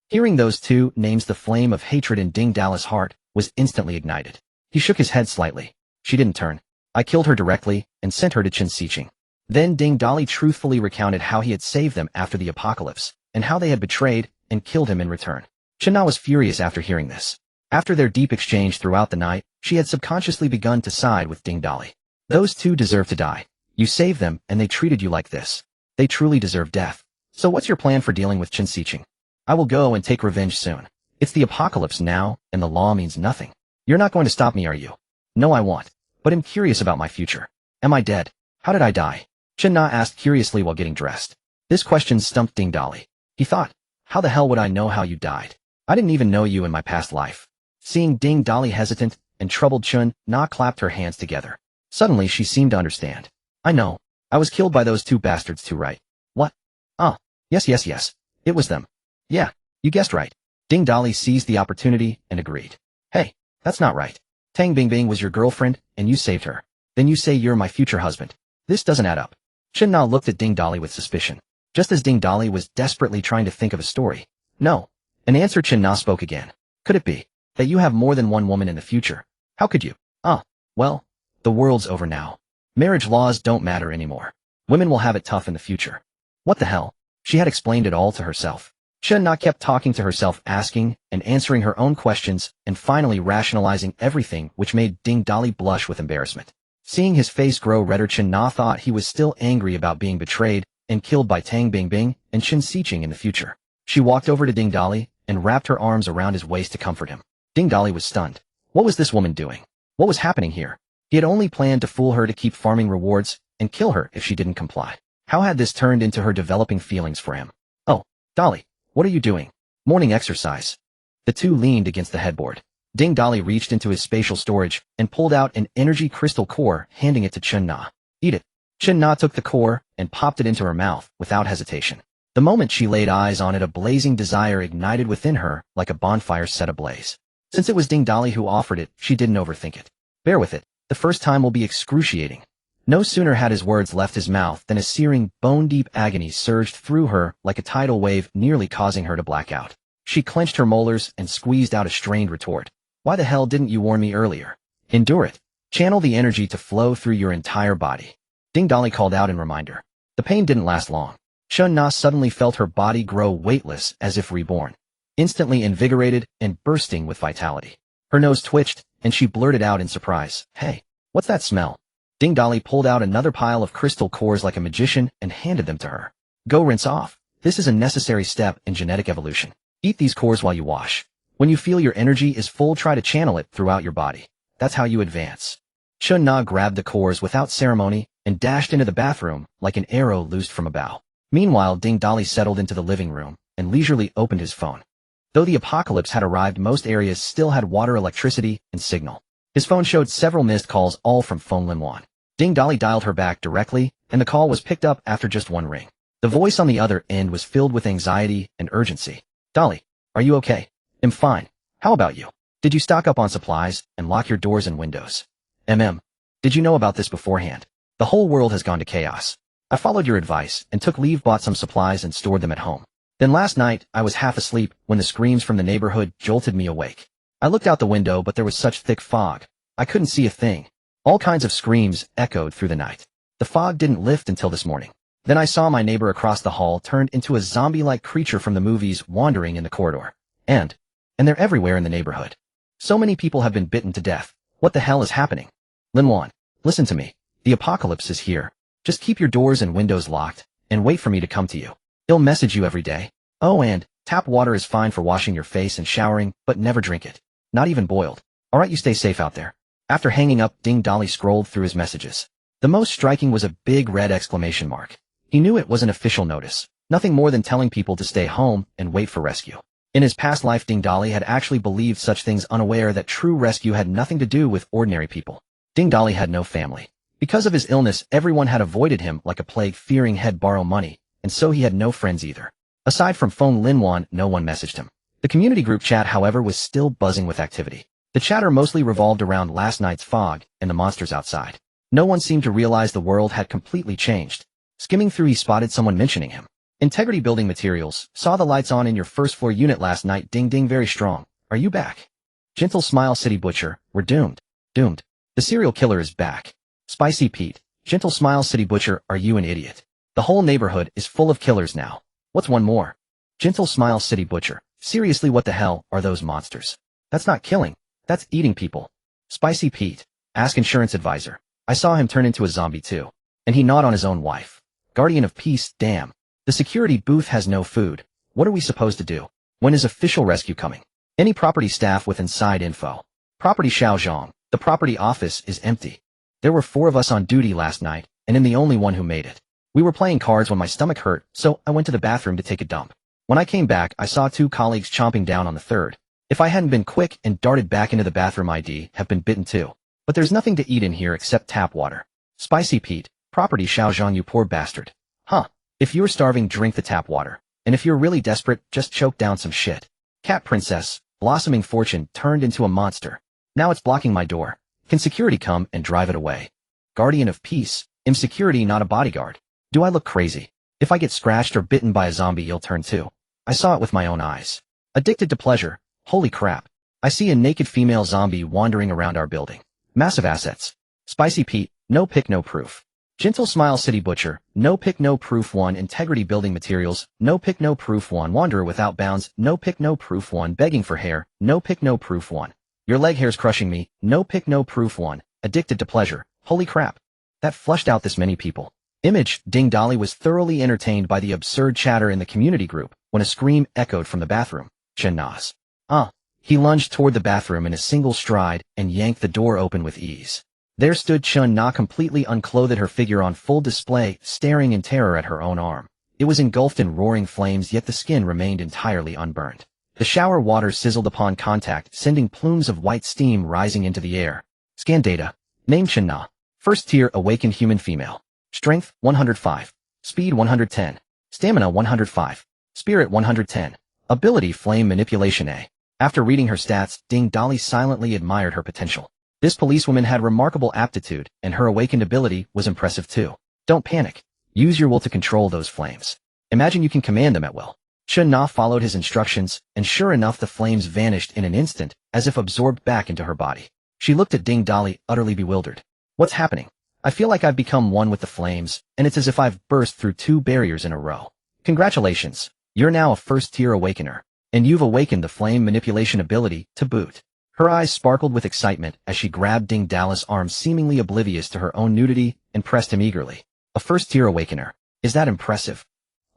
Hearing those two names, the flame of hatred in Ding Dali's heart was instantly ignited. He shook his head slightly. She didn't turn. I killed her directly and sent her to Chen Sicheng. Then Ding Dali truthfully recounted how he had saved them after the apocalypse, and how they had betrayed and killed him in return. Chen Na was furious after hearing this. After their deep exchange throughout the night, she had subconsciously begun to side with Ding Dali. Those two deserve to die. You saved them, and they treated you like this. They truly deserve death. So what's your plan for dealing with Chen Sicheng? I will go and take revenge soon. It's the apocalypse now, and the law means nothing. You're not going to stop me, are you? No, I won't. But I'm curious about my future. Am I dead? How did I die? Chen Na asked curiously while getting dressed. This question stumped Ding Dali. He thought, how the hell would I know how you died? I didn't even know you in my past life. Seeing Ding Dali hesitant and troubled, Chen Na clapped her hands together. Suddenly she seemed to understand. I know. I was killed by those two bastards too, right? What? Yes. It was them. Yeah, you guessed right. Ding Dali seized the opportunity and agreed. Hey, that's not right. Tang Bingbing was your girlfriend, and you saved her. Then you say you're my future husband. This doesn't add up. Chen Na looked at Ding Dali with suspicion. Just as Ding Dali was desperately trying to think of a story. No. An answer. Chen Na spoke again. Could it be that you have more than one woman in the future? How could you? Well, the world's over now. Marriage laws don't matter anymore. Women will have it tough in the future. What the hell? She had explained it all to herself. Chen Na kept talking to herself, asking and answering her own questions, and finally rationalizing everything, which made Ding Dali blush with embarrassment. Seeing his face grow redder, Chen Na thought he was still angry about being betrayed and killed by Tang Bingbing and Chen Sicheng in the future. She walked over to Ding Dali and wrapped her arms around his waist to comfort him. Ding Dali was stunned. What was this woman doing? What was happening here? He had only planned to fool her to keep farming rewards and kill her if she didn't comply. How had this turned into her developing feelings for him? Oh, Dali, what are you doing? Morning exercise. The two leaned against the headboard. Ding Dali reached into his spatial storage and pulled out an energy crystal core, handing it to Chen Na. Eat it. Chen Na took the core and popped it into her mouth without hesitation. The moment she laid eyes on it, a blazing desire ignited within her like a bonfire set ablaze. Since it was Ding Dali who offered it, she didn't overthink it. Bear with it. The first time will be excruciating. No sooner had his words left his mouth than a searing, bone-deep agony surged through her like a tidal wave, nearly causing her to black out. She clenched her molars and squeezed out a strained retort. Why the hell didn't you warn me earlier? Endure it. Channel the energy to flow through your entire body. Ding Dali called out in reminder. The pain didn't last long. Chen Na suddenly felt her body grow weightless as if reborn. Instantly invigorated and bursting with vitality. Her nose twitched, and she blurted out in surprise, Hey, what's that smell? Ding Dali pulled out another pile of crystal cores like a magician and handed them to her. Go rinse off. This is a necessary step in genetic evolution. Eat these cores while you wash. When you feel your energy is full, try to channel it throughout your body. That's how you advance. Chen Na grabbed the cores without ceremony and dashed into the bathroom like an arrow loosed from a bow. Meanwhile, Ding Dali settled into the living room and leisurely opened his phone. Though the apocalypse had arrived, most areas still had water, electricity, and signal. His phone showed several missed calls, all from Phone Lin Wan. Ding Dali dialed her back directly, and the call was picked up after just one ring. The voice on the other end was filled with anxiety and urgency. Dali, are you okay? I'm fine. How about you? Did you stock up on supplies and lock your doors and windows? Did you know about this beforehand? The whole world has gone to chaos. I followed your advice and took leave, bought some supplies and stored them at home. Then last night, I was half asleep when the screams from the neighborhood jolted me awake. I looked out the window, but there was such thick fog. I couldn't see a thing. All kinds of screams echoed through the night. The fog didn't lift until this morning. Then I saw my neighbor across the hall turned into a zombie-like creature from the movies wandering in the corridor. And they're everywhere in the neighborhood. So many people have been bitten to death. What the hell is happening? Lin Wan, listen to me. The apocalypse is here. Just keep your doors and windows locked and wait for me to come to you. I'll message you every day. Oh, and tap water is fine for washing your face and showering, but never drink it. Not even boiled. Alright, you stay safe out there. After hanging up, Ding Dali scrolled through his messages. The most striking was a big red exclamation mark. He knew it was an official notice. Nothing more than telling people to stay home and wait for rescue. In his past life, Ding Dali had actually believed such things, unaware that true rescue had nothing to do with ordinary people. Ding Dali had no family. Because of his illness, everyone had avoided him like a plague, fearing he'd borrow money, and so he had no friends either. Aside from Phone Lin Wan, no one messaged him. The community group chat, however, was still buzzing with activity. The chatter mostly revolved around last night's fog and the monsters outside. No one seemed to realize the world had completely changed. Skimming through, he spotted someone mentioning him. Integrity Building Materials, saw the lights on in your first floor unit last night. Ding ding, very strong. Are you back? Gentle Smile City Butcher, we're doomed. Doomed. The serial killer is back. Spicy Pete, Gentle Smile City Butcher, are you an idiot? The whole neighborhood is full of killers now. What's one more? Gentle Smile City Butcher, seriously, what the hell are those monsters? That's not killing. That's eating people. Spicy Pete, ask insurance advisor. I saw him turn into a zombie too. And he gnawed on his own wife. Guardian of Peace, damn. The security booth has no food. What are we supposed to do? When is official rescue coming? Any property staff with inside info? Property Xiaozhong, the property office is empty. There were 4 of us on duty last night, and I'm the only one who made it. We were playing cards when my stomach hurt, so I went to the bathroom to take a dump. When I came back, I saw 2 colleagues chomping down on the third. If I hadn't been quick and darted back into the bathroom, I'd have been bitten too. But there's nothing to eat in here except tap water. Spicy Pete, property Xiaozhong, you poor bastard. Huh. If you're starving, drink the tap water. And if you're really desperate, just choke down some shit. Cat Princess, Blossoming Fortune, turned into a monster. Now it's blocking my door. Can security come and drive it away? Guardian of Peace, am security, not a bodyguard. Do I look crazy? If I get scratched or bitten by a zombie, you'll turn too. I saw it with my own eyes. Addicted to pleasure. Holy crap. I see a naked female zombie wandering around our building. Massive assets. Spicy Pete, no pick, no proof. Gentle Smile City Butcher, no pick, no proof 1. Integrity Building Materials, no pick, no proof 1. Wanderer Without Bounds, no pick, no proof 1. Begging for hair, no pick, no proof 1. Your leg hair's crushing me, no pick, no proof 1. Addicted to pleasure. Holy crap. That flushed out this many people. Image, Ding Dali was thoroughly entertained by the absurd chatter in the community group when a scream echoed from the bathroom. Chen Na's. He lunged toward the bathroom in a single stride and yanked the door open with ease. There stood Chen Na, completely unclothed, her figure on full display, staring in terror at her own arm. It was engulfed in roaring flames, yet the skin remained entirely unburned. The shower water sizzled upon contact, sending plumes of white steam rising into the air. Scan data. Name Chen Na. First tier awakened human female. Strength 105. Speed 110. Stamina 105. Spirit 110. Ability Flame Manipulation A. After reading her stats, Ding Dali silently admired her potential. This policewoman had remarkable aptitude, and her awakened ability was impressive too. Don't panic. Use your will to control those flames. Imagine you can command them at will. Chen Na followed his instructions, and sure enough, the flames vanished in an instant, as if absorbed back into her body. She looked at Ding Dali, utterly bewildered. What's happening? I feel like I've become one with the flames, and it's as if I've burst through 2 barriers in a row. Congratulations. You're now a first-tier awakener, and you've awakened the flame manipulation ability to boot. Her eyes sparkled with excitement as she grabbed Ding Dali's arm, seemingly oblivious to her own nudity, and pressed him eagerly. A first-tier awakener. Is that impressive?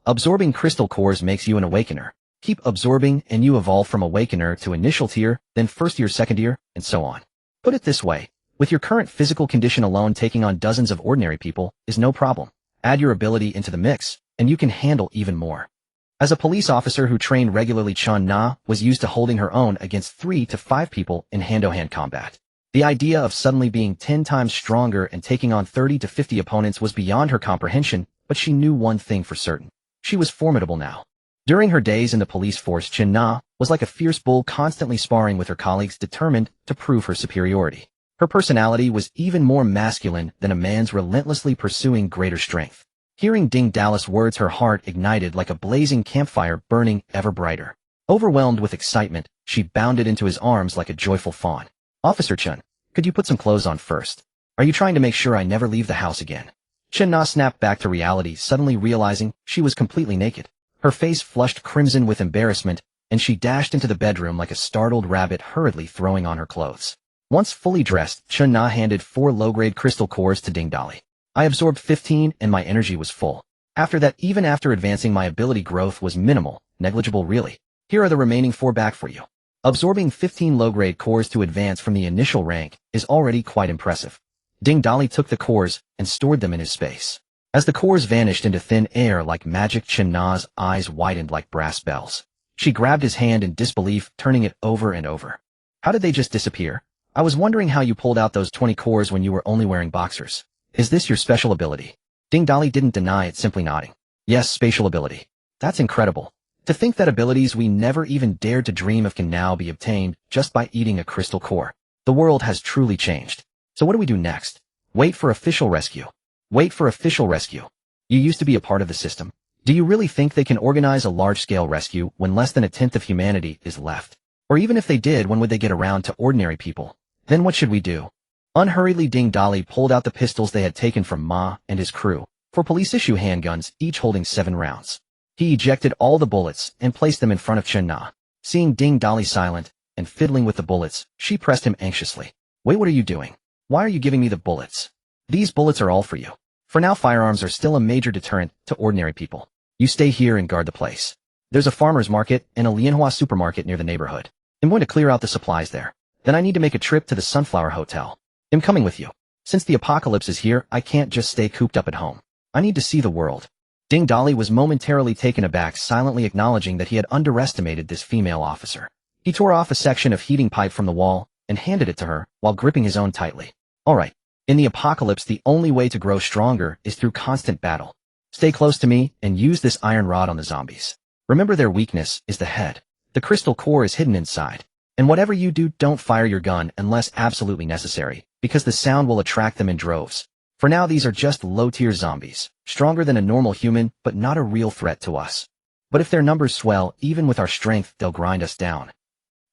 Absorbing crystal cores makes you an awakener. Keep absorbing and you evolve from awakener to initial tier, then first tier, second tier, and so on. Put it this way, With your current physical condition alone, taking on dozens of ordinary people is no problem. Add your ability into the mix, and you can handle even more. As a police officer who trained regularly, Chen Na was used to holding her own against 3 to 5 people in hand-to-hand combat. The idea of suddenly being 10 times stronger and taking on 30 to 50 opponents was beyond her comprehension, but she knew one thing for certain. She was formidable now. During her days in the police force, Chen Na was like a fierce bull constantly sparring with her colleagues, determined to prove her superiority. Her personality was even more masculine than a man's, relentlessly pursuing greater strength. Hearing Ding Dali's words, her heart ignited like a blazing campfire, burning ever brighter. Overwhelmed with excitement, she bounded into his arms like a joyful fawn. "Officer Chen, could you put some clothes on first? Are you trying to make sure I never leave the house again?" Chen Na snapped back to reality, suddenly realizing she was completely naked. Her face flushed crimson with embarrassment, and she dashed into the bedroom like a startled rabbit, hurriedly throwing on her clothes. Once fully dressed, Chen Na handed 4 low-grade crystal cores to Ding Dali. "I absorbed 15 and my energy was full. After that, even after advancing, my ability growth was minimal, negligible really. Here are the remaining 4 back for you." Absorbing 15 low-grade cores to advance from the initial rank is already quite impressive. Ding Dali took the cores and stored them in his space. As the cores vanished into thin air like magic, Chen Na's eyes widened like brass bells. She grabbed his hand in disbelief, turning it over and over. "How did they just disappear? I was wondering how you pulled out those 20 cores when you were only wearing boxers. Is this your special ability?" Ding Dali didn't deny it, simply nodding. "Yes, spatial ability. That's incredible. To think that abilities we never even dared to dream of can now be obtained just by eating a crystal core. The world has truly changed. So what do we do next? Wait for official rescue. Wait for official rescue. You used to be a part of the system. Do you really think they can organize a large-scale rescue when less than a tenth of humanity is left? Or even if they did, when would they get around to ordinary people? Then what should we do?" Unhurriedly, Ding Dali pulled out the pistols they had taken from Ma and his crew, 4 police-issue handguns, each holding 7 rounds. He ejected all the bullets and placed them in front of Chen Na. Seeing Ding Dali silent and fiddling with the bullets, she pressed him anxiously. "Wait, what are you doing? Why are you giving me the bullets? These bullets are all for you. For now, firearms are still a major deterrent to ordinary people. You stay here and guard the place. There's a farmer's market and a Lianhua supermarket near the neighborhood. I'm going to clear out the supplies there. Then I need to make a trip to the Sunflower Hotel. I'm coming with you. Since the apocalypse is here, I can't just stay cooped up at home. I need to see the world." Ding Dali was momentarily taken aback, silently acknowledging that he had underestimated this female officer. He tore off a section of heating pipe from the wall and handed it to her, while gripping his own tightly. "All right. In the apocalypse, the only way to grow stronger is through constant battle. Stay close to me and use this iron rod on the zombies. Remember, their weakness is the head. The crystal core is hidden inside. And whatever you do, don't fire your gun unless absolutely necessary, because the sound will attract them in droves. For now, these are just low-tier zombies, stronger than a normal human, but not a real threat to us. But if their numbers swell, even with our strength, they'll grind us down."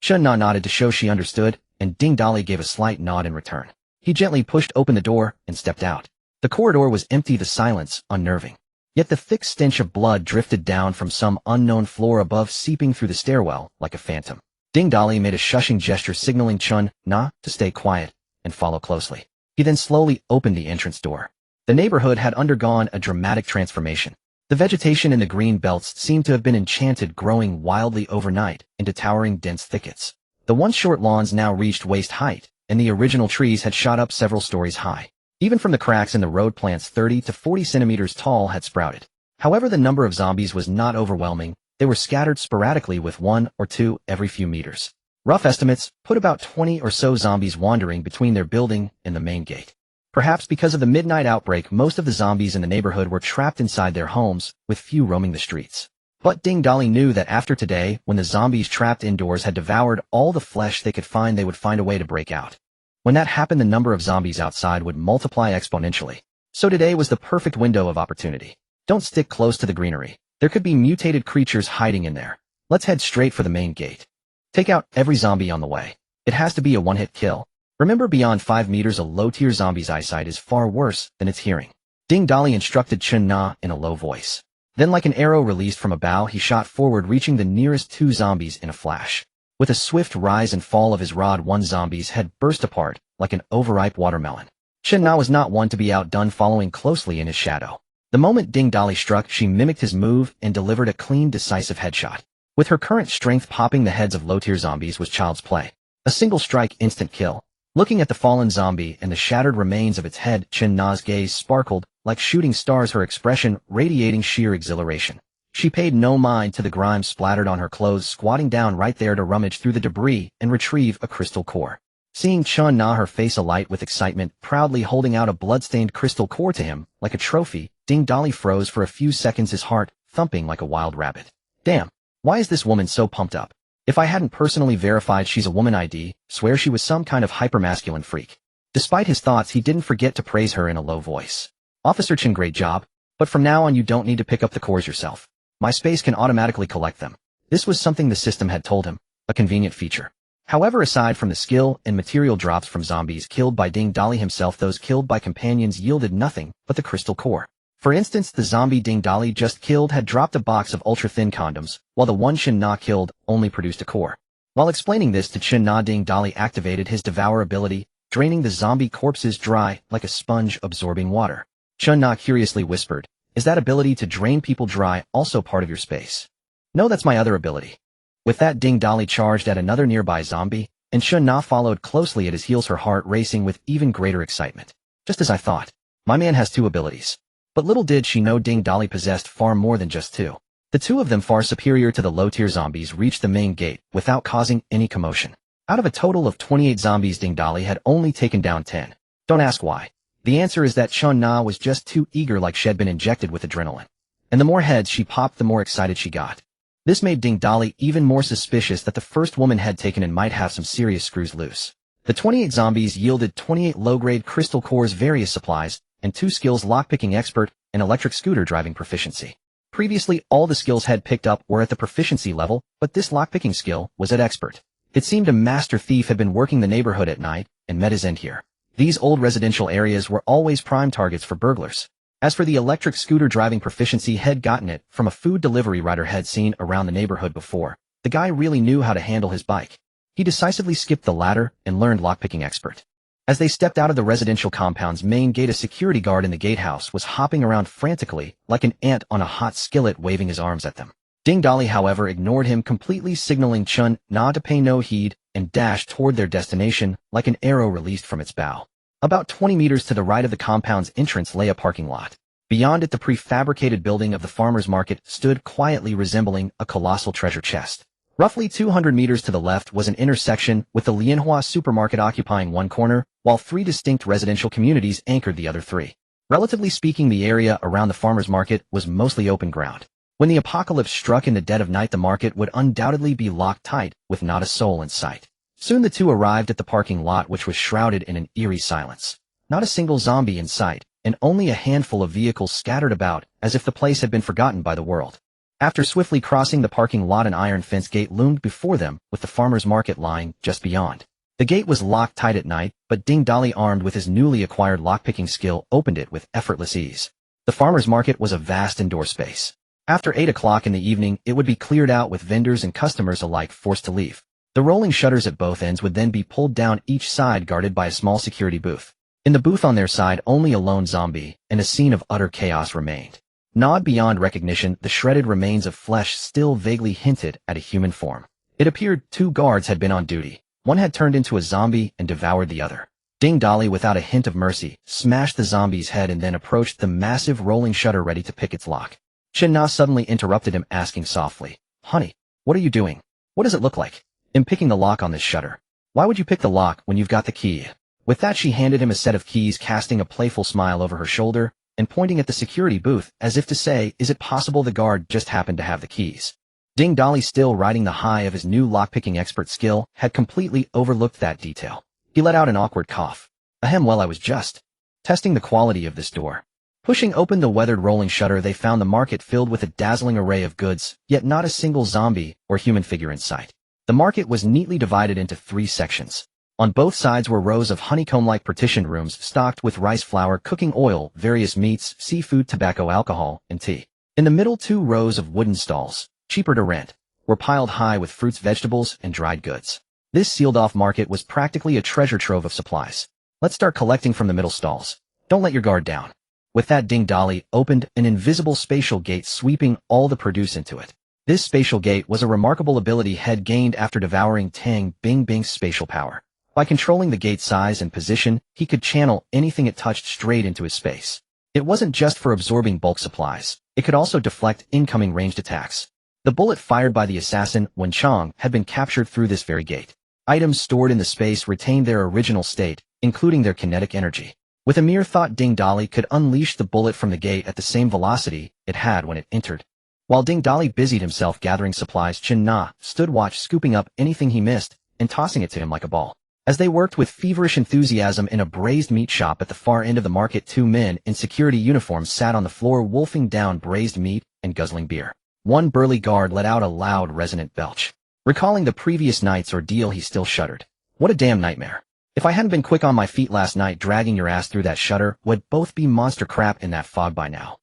Chen Na nodded to show she understood, and Ding Dali gave a slight nod in return. He gently pushed open the door and stepped out. The corridor was empty, the silence unnerving. Yet the thick stench of blood drifted down from some unknown floor above, seeping through the stairwell like a phantom. Ding Dali made a shushing gesture, signaling Chen Na to stay quiet and follow closely. He then slowly opened the entrance door. The neighborhood had undergone a dramatic transformation. The vegetation in the green belts seemed to have been enchanted, growing wildly overnight into towering dense thickets. The once short lawns now reached waist height, and the original trees had shot up several stories high. Even from the cracks in the road, plants 30 to 40 centimeters tall had sprouted. However, the number of zombies was not overwhelming. They were scattered sporadically, with 1 or 2 every few meters. Rough estimates put about 20 or so zombies wandering between their building and the main gate. Perhaps because of the midnight outbreak, most of the zombies in the neighborhood were trapped inside their homes, with few roaming the streets. But Ding Dali knew that after today, when the zombies trapped indoors had devoured all the flesh they could find, they would find a way to break out. When that happened, the number of zombies outside would multiply exponentially. So today was the perfect window of opportunity. Don't stick close to the greenery. There could be mutated creatures hiding in there. Let's head straight for the main gate. Take out every zombie on the way. It has to be a one-hit kill. Remember, beyond 5 meters, a low-tier zombie's eyesight is far worse than its hearing. Ding Dali instructed Chen Na in a low voice. Then, like an arrow released from a bow, he shot forward, reaching the nearest 2 zombies in a flash. With a swift rise and fall of his rod, one zombie's head burst apart like an overripe watermelon. Chen Na was not one to be outdone, following closely in his shadow. The moment Ding Dali struck, she mimicked his move and delivered a clean, decisive headshot. With her current strength, popping the heads of low-tier zombies was child's play. A single strike, instant kill. Looking at the fallen zombie and the shattered remains of its head, Chen Na's gaze sparkled, like shooting stars, her expression radiating sheer exhilaration. She paid no mind to the grime splattered on her clothes, squatting down right there to rummage through the debris and retrieve a crystal core. Seeing Chen Na, her face alight with excitement, proudly holding out a blood-stained crystal core to him, like a trophy, Ding Dali froze for a few seconds, his heart thumping like a wild rabbit. Damn, why is this woman so pumped up? If I hadn't personally verified she's a woman, I'd swear she was some kind of hypermasculine freak. Despite his thoughts, he didn't forget to praise her in a low voice. Officer Chen, great job, but from now on you don't need to pick up the cores yourself. My space can automatically collect them. This was something the system had told him, a convenient feature. However, aside from the skill and material drops from zombies killed by Ding Dali himself, those killed by companions yielded nothing but the crystal core. For instance, the zombie Ding Dali just killed had dropped a box of ultra-thin condoms, while the one Chen Na killed only produced a core. While explaining this to Chen Na, Ding Dali activated his devour ability, draining the zombie corpses dry like a sponge absorbing water. Chen Na curiously whispered, "Is that ability to drain people dry also part of your space?" "No, that's my other ability." With that, Ding Dali charged at another nearby zombie, and Chen Na followed closely at his heels, her heart racing with even greater excitement. Just as I thought. My man has two abilities. But little did she know Ding Dali possessed far more than just two. The two of them, far superior to the low-tier zombies, reached the main gate without causing any commotion. Out of a total of 28 zombies, Ding Dali had only taken down 10. Don't ask why. The answer is that Chen Na was just too eager, like she'd been injected with adrenaline. And the more heads she popped, the more excited she got. This made Ding Dali even more suspicious that the first woman had taken and might have some serious screws loose. The 28 zombies yielded 28 low-grade crystal cores, various supplies, and 2 skills: lockpicking expert and electric scooter driving proficiency. Previously, all the skills had picked up were at the proficiency level, but this lockpicking skill was at expert. It seemed a master thief had been working the neighborhood at night and met his end here. These old residential areas were always prime targets for burglars. As for the electric scooter driving proficiency, had gotten it from a food delivery rider had seen around the neighborhood before. The guy really knew how to handle his bike. He decisively skipped the ladder and learned lockpicking expert. As they stepped out of the residential compound's main gate, a security guard in the gatehouse was hopping around frantically like an ant on a hot skillet, waving his arms at them. Ding Dali, however, ignored him completely, signaling Chen Na to pay no heed, and dashed toward their destination like an arrow released from its bow. About 20 meters to the right of the compound's entrance lay a parking lot. Beyond it, the prefabricated building of the farmer's market stood quietly, resembling a colossal treasure chest. Roughly 200 meters to the left was an intersection with the Lianhua supermarket occupying one corner, while 3 distinct residential communities anchored the other 3. Relatively speaking, the area around the farmer's market was mostly open ground. When the apocalypse struck in the dead of night, the market would undoubtedly be locked tight, with not a soul in sight. Soon the two arrived at the parking lot, which was shrouded in an eerie silence. Not a single zombie in sight, and only a handful of vehicles scattered about, as if the place had been forgotten by the world. After swiftly crossing the parking lot, an iron fence gate loomed before them, with the farmer's market lying just beyond. The gate was locked tight at night, but Ding Dali, armed with his newly acquired lockpicking skill, opened it with effortless ease. The farmer's market was a vast indoor space. After 8 o'clock in the evening, it would be cleared out, with vendors and customers alike forced to leave. The rolling shutters at both ends would then be pulled down, each side guarded by a small security booth. In the booth on their side, only a lone zombie, and a scene of utter chaos remained. Gnawed beyond recognition, the shredded remains of flesh still vaguely hinted at a human form. It appeared 2 guards had been on duty. One had turned into a zombie and devoured the other. Ding Dali, without a hint of mercy, smashed the zombie's head and then approached the massive rolling shutter, ready to pick its lock. Chen Na suddenly interrupted him, asking softly, "Honey, what are you doing? What does it look like?" "I'm picking the lock on this shutter." "Why would you pick the lock when you've got the key?" With that, she handed him a set of keys, casting a playful smile over her shoulder and pointing at the security booth, as if to say, "Is it possible the guard just happened to have the keys?" Ding Dali, still riding the high of his new lockpicking expert skill, had completely overlooked that detail. He let out an awkward cough. "Ahem, well, I was just testing the quality of this door." Pushing open the weathered rolling shutter, they found the market filled with a dazzling array of goods, yet not a single zombie or human figure in sight. The market was neatly divided into 3 sections. On both sides were rows of honeycomb-like partitioned rooms stocked with rice flour, cooking oil, various meats, seafood, tobacco, alcohol, and tea. In the middle, 2 rows of wooden stalls, cheaper to rent, were piled high with fruits, vegetables, and dried goods. This sealed-off market was practically a treasure trove of supplies. "Let's start collecting from the middle stalls. Don't let your guard down." With that, Ding Dali opened an invisible spatial gate, sweeping all the produce into it. This spatial gate was a remarkable ability had gained after devouring Tang Bingbing's spatial power. By controlling the gate's size and position, he could channel anything it touched straight into his space. It wasn't just for absorbing bulk supplies. It could also deflect incoming ranged attacks. The bullet fired by the assassin, Wen Chang, had been captured through this very gate. Items stored in the space retained their original state, including their kinetic energy. With a mere thought, Ding Dali could unleash the bullet from the gate at the same velocity it had when it entered. While Ding Dali busied himself gathering supplies, Chen Na stood watch, scooping up anything he missed and tossing it to him like a ball. As they worked with feverish enthusiasm in a braised meat shop at the far end of the market, two men in security uniforms sat on the floor wolfing down braised meat and guzzling beer. One burly guard let out a loud, resonant belch. Recalling the previous night's ordeal, he still shuddered. What a damn nightmare. If I hadn't been quick on my feet last night dragging your ass through that shutter, would both be monster crap in that fog by now.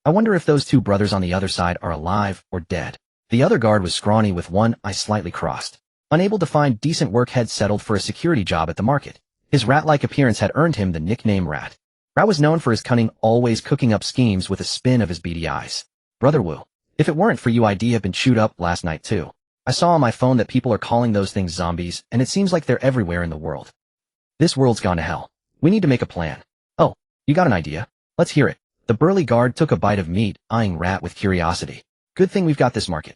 I wonder if those two brothers on the other side are alive or dead. The other guard was scrawny with one eye slightly crossed. Unable to find decent work, had settled for a security job at the market. His rat-like appearance had earned him the nickname Rat. Rat was known for his cunning, always cooking up schemes with a spin of his beady eyes. Brother Wu, if it weren't for you, I'd have been chewed up last night too. I saw on my phone that people are calling those things zombies, and it seems like they're everywhere in the world. This world's gone to hell. We need to make a plan. Oh, you got an idea? Let's hear it. The burly guard took a bite of meat, eyeing Rat with curiosity. Good thing we've got this market.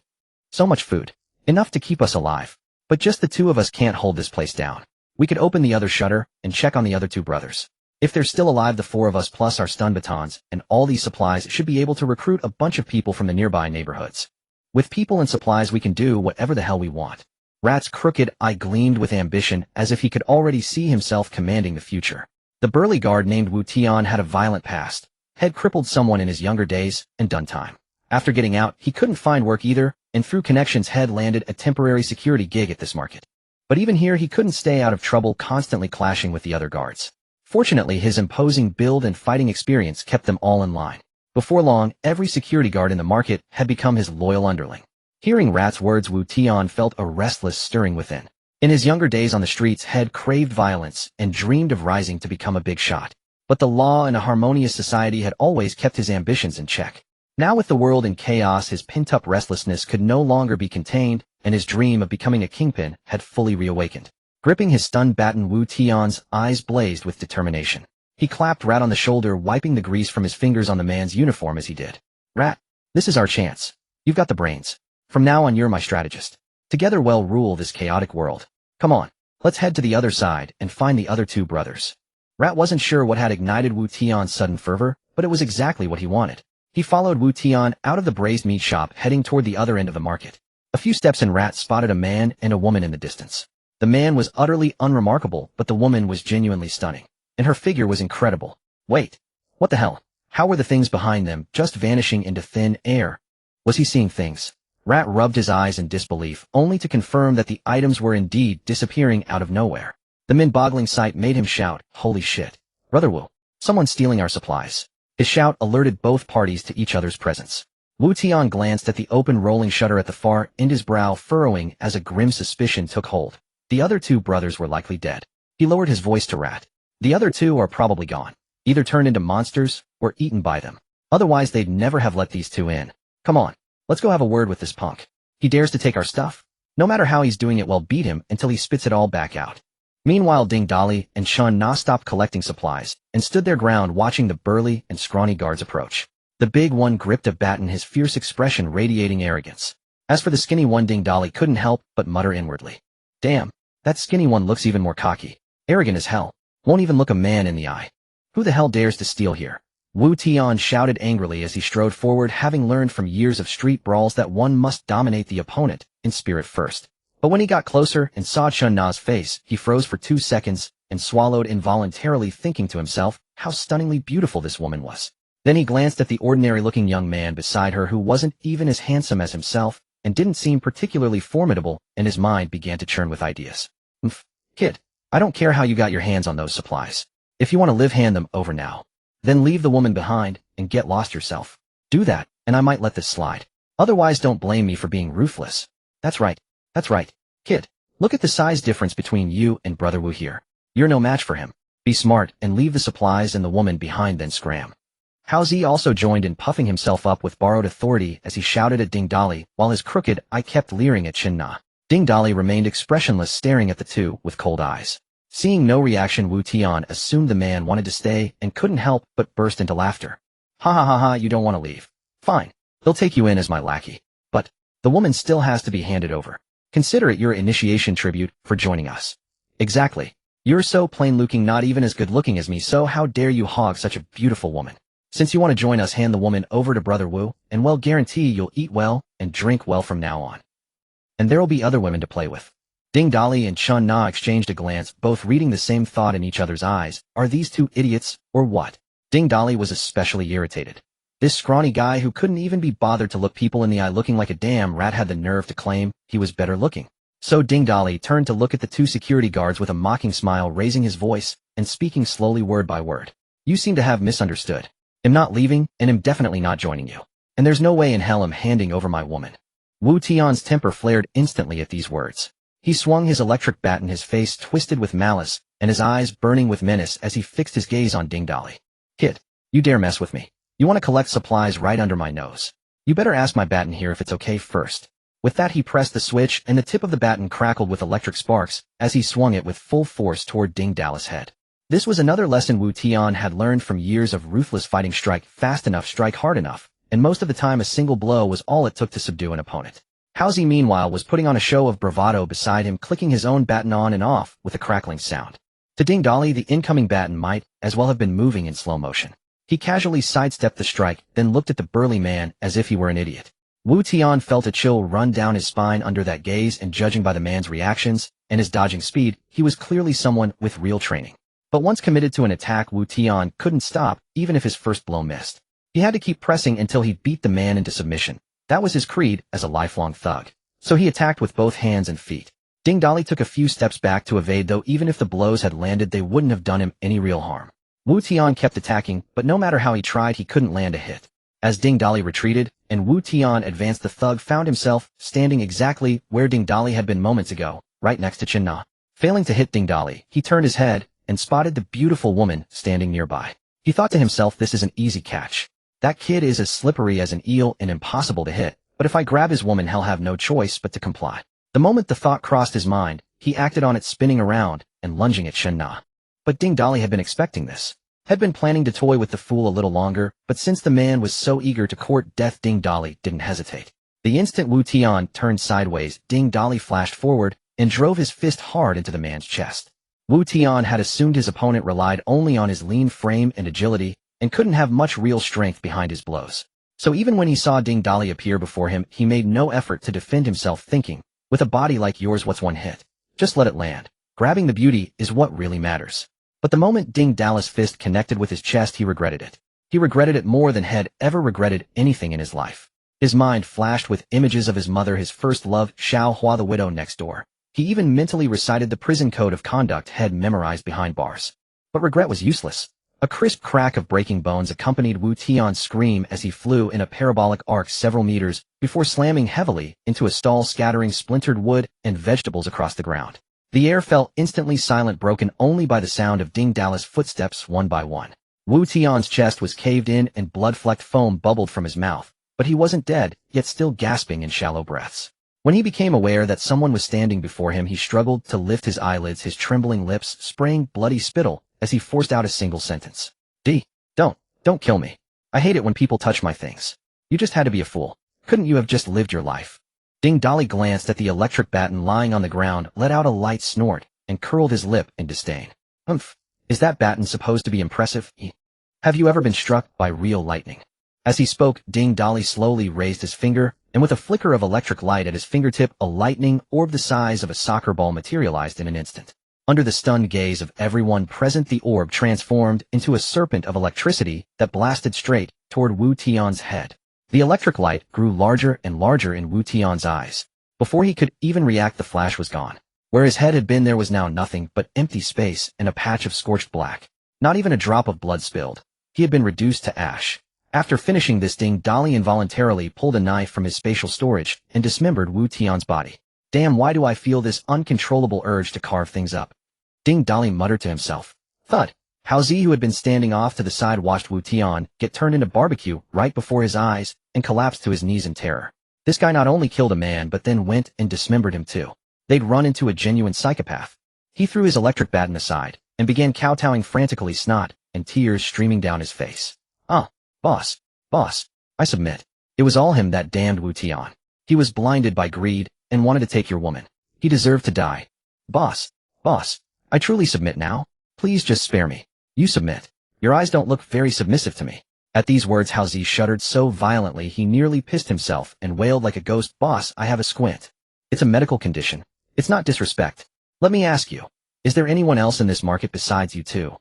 So much food. Enough to keep us alive. But just the two of us can't hold this place down. We could open the other shutter and check on the other two brothers. If they're still alive, the four of us plus our stun batons and all these supplies should be able to recruit a bunch of people from the nearby neighborhoods. With people and supplies, we can do whatever the hell we want. Rat's crooked eye gleamed with ambition, as if he could already see himself commanding the future. The burly guard named Wu Tian had a violent past, had crippled someone in his younger days, and done time. After getting out, he couldn't find work either, and through connections had landed a temporary security gig at this market. But even here, he couldn't stay out of trouble, constantly clashing with the other guards. Fortunately, his imposing build and fighting experience kept them all in line. Before long, every security guard in the market had become his loyal underling. Hearing Rat's words, Wu Tian felt a restless stirring within. In his younger days on the streets, had craved violence and dreamed of rising to become a big shot. But the law and a harmonious society had always kept his ambitions in check. Now with the world in chaos, his pent-up restlessness could no longer be contained, and his dream of becoming a kingpin had fully reawakened. Gripping his stun baton, Wu Tian's eyes blazed with determination. He clapped Rat on the shoulder, wiping the grease from his fingers on the man's uniform as he did. Rat, this is our chance. You've got the brains. From now on, you're my strategist. Together we'll rule this chaotic world. Come on, let's head to the other side and find the other two brothers. Rat wasn't sure what had ignited Wu Tian's sudden fervor, but it was exactly what he wanted. He followed Wu Tian out of the braised meat shop, heading toward the other end of the market. A few steps and Rat spotted a man and a woman in the distance. The man was utterly unremarkable, but the woman was genuinely stunning. And her figure was incredible. Wait, what the hell? How were the things behind them just vanishing into thin air? Was he seeing things? Rat rubbed his eyes in disbelief, only to confirm that the items were indeed disappearing out of nowhere. The mind-boggling sight made him shout, "Holy shit! Brother Wu, someone's stealing our supplies." His shout alerted both parties to each other's presence. Wu Tian glanced at the open rolling shutter at the far end, his brow furrowing as a grim suspicion took hold. The other two brothers were likely dead. He lowered his voice to Rat. The other two are probably gone, either turned into monsters or eaten by them. Otherwise, they'd never have let these two in. Come on, let's go have a word with this punk. He dares to take our stuff? No matter how he's doing it, we'll beat him until he spits it all back out. Meanwhile, Ding Dali and Chen Na stopped collecting supplies and stood their ground, watching the burly and scrawny guards approach. The big one gripped a baton, his fierce expression radiating arrogance. As for the skinny one, Ding Dali couldn't help but mutter inwardly. Damn, that skinny one looks even more cocky. Arrogant as hell. Won't even look a man in the eye. Who the hell dares to steal here? Wu Tian shouted angrily as he strode forward, having learned from years of street brawls that one must dominate the opponent in spirit first. But when he got closer and saw Chen Na's face, he froze for 2 seconds and swallowed involuntarily, thinking to himself how stunningly beautiful this woman was. Then he glanced at the ordinary-looking young man beside her, who wasn't even as handsome as himself and didn't seem particularly formidable, and his mind began to churn with ideas. Kid, I don't care how you got your hands on those supplies. If you want to live, hand them over now. Then leave the woman behind and get lost yourself. Do that, and I might let this slide. Otherwise, don't blame me for being ruthless. That's right. That's right. Kid, look at the size difference between you and Brother Wu here. You're no match for him. Be smart and leave the supplies and the woman behind, then scram. Hao Zi also joined in, puffing himself up with borrowed authority as he shouted at Ding Dali, while his crooked eye kept leering at Chen Na. Ding Dali remained expressionless, staring at the two with cold eyes. Seeing no reaction, Wu Tian assumed the man wanted to stay and couldn't help but burst into laughter. Ha ha ha ha, you don't want to leave. Fine. They'll take you in as my lackey. But the woman still has to be handed over. Consider it your initiation tribute for joining us. Exactly. You're so plain-looking, not even as good-looking as me, so how dare you hog such a beautiful woman? Since you want to join us, hand the woman over to Brother Wu, and we'll guarantee you'll eat well and drink well from now on. And there'll be other women to play with. Ding Dali and Chen Na exchanged a glance, both reading the same thought in each other's eyes. Are these two idiots, or what? Ding Dali was especially irritated. This scrawny guy who couldn't even be bothered to look people in the eye looking like a damn rat had the nerve to claim he was better looking. So Ding Dali turned to look at the two security guards with a mocking smile, raising his voice and speaking slowly word by word. You seem to have misunderstood. I'm not leaving, and I'm definitely not joining you. And there's no way in hell I'm handing over my woman. Wu Tian's temper flared instantly at these words. He swung his electric bat, and his face twisted with malice, and his eyes burning with menace as he fixed his gaze on Ding Dali. Kid, you dare mess with me? You want to collect supplies right under my nose? You better ask my baton here if it's okay first. With that, he pressed the switch, and the tip of the baton crackled with electric sparks as he swung it with full force toward Ding Dali's head. This was another lesson Wu Tian had learned from years of ruthless fighting. Strike fast enough, strike hard enough, and most of the time a single blow was all it took to subdue an opponent. Housie, meanwhile, was putting on a show of bravado beside him, clicking his own baton on and off with a crackling sound. To Ding Dali, the incoming baton might as well have been moving in slow motion. He casually sidestepped the strike, then looked at the burly man as if he were an idiot. Wu Tian felt a chill run down his spine under that gaze, and judging by the man's reactions and his dodging speed, he was clearly someone with real training. But once committed to an attack, Wu Tian couldn't stop, even if his first blow missed. He had to keep pressing until he beat the man into submission. That was his creed as a lifelong thug. So he attacked with both hands and feet. Ding Dali took a few steps back to evade, though even if the blows had landed, they wouldn't have done him any real harm. Wu Tian kept attacking, but no matter how he tried, he couldn't land a hit. As Ding Dali retreated, and Wu Tian advanced, the thug found himself standing exactly where Ding Dali had been moments ago, right next to Chen Na. Failing to hit Ding Dali, he turned his head and spotted the beautiful woman standing nearby. He thought to himself, this is an easy catch. That kid is as slippery as an eel and impossible to hit, but if I grab his woman, he'll have no choice but to comply. The moment the thought crossed his mind, he acted on it, spinning around and lunging at Chen Na. But Ding Dali had been expecting this. Had been planning to toy with the fool a little longer, but since the man was so eager to court death, Ding Dali didn't hesitate. The instant Wu Tian turned sideways, Ding Dali flashed forward and drove his fist hard into the man's chest. Wu Tian had assumed his opponent relied only on his lean frame and agility, and couldn't have much real strength behind his blows. So even when he saw Ding Dali appear before him, he made no effort to defend himself, thinking, with a body like yours, what's one hit? Just let it land. Grabbing the beauty is what really matters. But the moment Ding Dali's fist connected with his chest, he regretted it. He regretted it more than had ever regretted anything in his life. His mind flashed with images of his mother, his first love, Xiao Hua, the widow next door. He even mentally recited the prison code of conduct had memorized behind bars. But regret was useless. A crisp crack of breaking bones accompanied Wu Tian's scream as he flew in a parabolic arc several meters before slamming heavily into a stall, scattering splintered wood and vegetables across the ground. The air fell instantly silent, broken only by the sound of Ding Dali's footsteps one by one. Wu Tian's chest was caved in and blood-flecked foam bubbled from his mouth, but he wasn't dead, yet still gasping in shallow breaths. When he became aware that someone was standing before him, he struggled to lift his eyelids, his trembling lips spraying bloody spittle as he forced out a single sentence. Don't kill me. I hate it when people touch my things. You just had to be a fool. Couldn't you have just lived your life? Ding Dali glanced at the electric baton lying on the ground, let out a light snort, and curled his lip in disdain. Humph. Is that baton supposed to be impressive? Have you ever been struck by real lightning? As he spoke, Ding Dali slowly raised his finger, and with a flicker of electric light at his fingertip, a lightning orb the size of a soccer ball materialized in an instant. Under the stunned gaze of everyone present, the orb transformed into a serpent of electricity that blasted straight toward Wu Tian's head. The electric light grew larger and larger in Wu Tian's eyes. Before he could even react, the flash was gone. Where his head had been, there was now nothing but empty space and a patch of scorched black. Not even a drop of blood spilled. He had been reduced to ash. After finishing this, Ding Dali involuntarily pulled a knife from his spatial storage and dismembered Wu Tian's body. Damn, why do I feel this uncontrollable urge to carve things up? Ding Dali muttered to himself. Thud. Housie, who had been standing off to the side, watched Wu Tian get turned into barbecue right before his eyes and collapsed to his knees in terror. This guy not only killed a man but then went and dismembered him too. They'd run into a genuine psychopath. He threw his electric baton aside and began kowtowing frantically, snot and tears streaming down his face. Boss, I submit. It was all him, that damned Wu Tian. He was blinded by greed and wanted to take your woman. He deserved to die. Boss, I truly submit now. Please just spare me. You submit. Your eyes don't look very submissive to me. At these words, Hao Zi shuddered so violently he nearly pissed himself and wailed like a ghost. Boss, I have a squint. It's a medical condition. It's not disrespect. Let me ask you, is there anyone else in this market besides you two?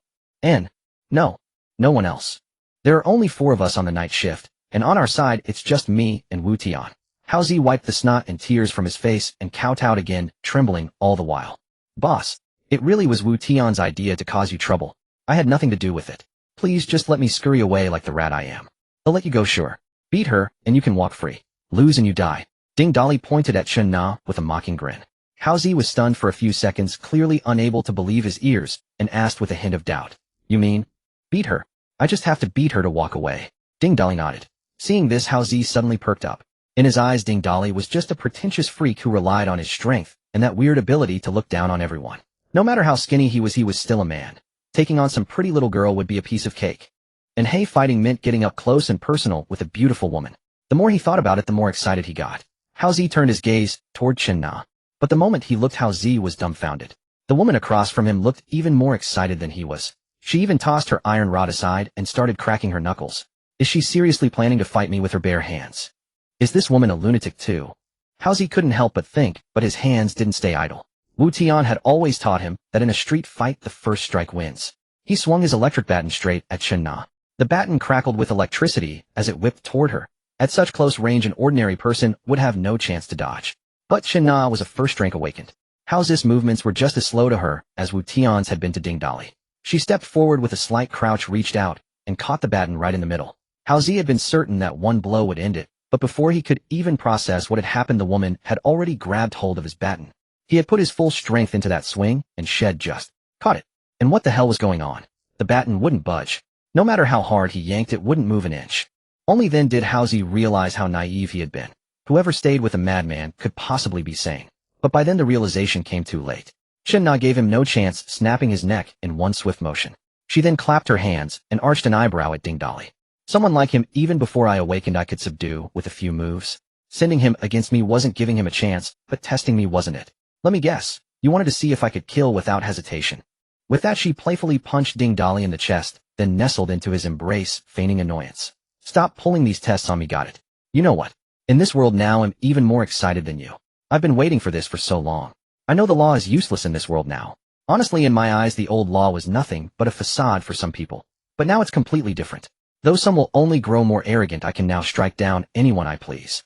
No one else. There are only 4 of us on the night shift, and on our side it's just me and Wu Tian. Hao Zi wiped the snot and tears from his face and kowtowed again, trembling all the while. Boss, it really was Wu Tian's idea to cause you trouble. I had nothing to do with it. Please just let me scurry away like the rat I am. I'll let you go, sure. Beat her, and you can walk free. Lose and you die. Ding Dali pointed at Chen Na with a mocking grin. Hao Zi was stunned for a few seconds, clearly unable to believe his ears, and asked with a hint of doubt. You mean? Beat her? I just have to beat her to walk away. Ding Dali nodded. Seeing this, Hao Zi suddenly perked up. In his eyes, Ding Dali was just a pretentious freak who relied on his strength and that weird ability to look down on everyone. No matter how skinny he was still a man. Taking on some pretty little girl would be a piece of cake. And hey, fighting meant getting up close and personal with a beautiful woman. The more he thought about it, the more excited he got. Hao Zi turned his gaze toward Chen Na. But the moment he looked, Hao Zi was dumbfounded. The woman across from him looked even more excited than he was. She even tossed her iron rod aside and started cracking her knuckles. Is she seriously planning to fight me with her bare hands? Is this woman a lunatic too? Hao Zi couldn't help but think, but his hands didn't stay idle. Wu Tian had always taught him that in a street fight the first strike wins. He swung his electric baton straight at Chen Na. The baton crackled with electricity as it whipped toward her. At such close range, an ordinary person would have no chance to dodge. But Chen Na was a first-rank awakened. Hao Zi's movements were just as slow to her as Wu Tian's had been to Ding Dali. She stepped forward with a slight crouch, reached out, and caught the baton right in the middle. Hao Zi had been certain that one blow would end it, but before he could even process what had happened, the woman had already grabbed hold of his baton. He had put his full strength into that swing, and Shed just caught it. And what the hell was going on? The baton wouldn't budge. No matter how hard he yanked, it wouldn't move an inch. Only then did Hao Zi realize how naive he had been. Whoever stayed with a madman could possibly be sane. But by then the realization came too late. Chen Na gave him no chance, snapping his neck in one swift motion. She then clapped her hands and arched an eyebrow at Ding Dali. Someone like him, even before I awakened, I could subdue with a few moves. Sending him against me wasn't giving him a chance, but testing me, wasn't it? Let me guess. You wanted to see if I could kill without hesitation. With that, she playfully punched Ding Dali in the chest, then nestled into his embrace, feigning annoyance. Stop pulling these tests on me, got it? You know what? In this world now, I'm even more excited than you. I've been waiting for this for so long. I know the law is useless in this world now. Honestly, in my eyes, the old law was nothing but a facade for some people. But now it's completely different. Though some will only grow more arrogant, I can now strike down anyone I please.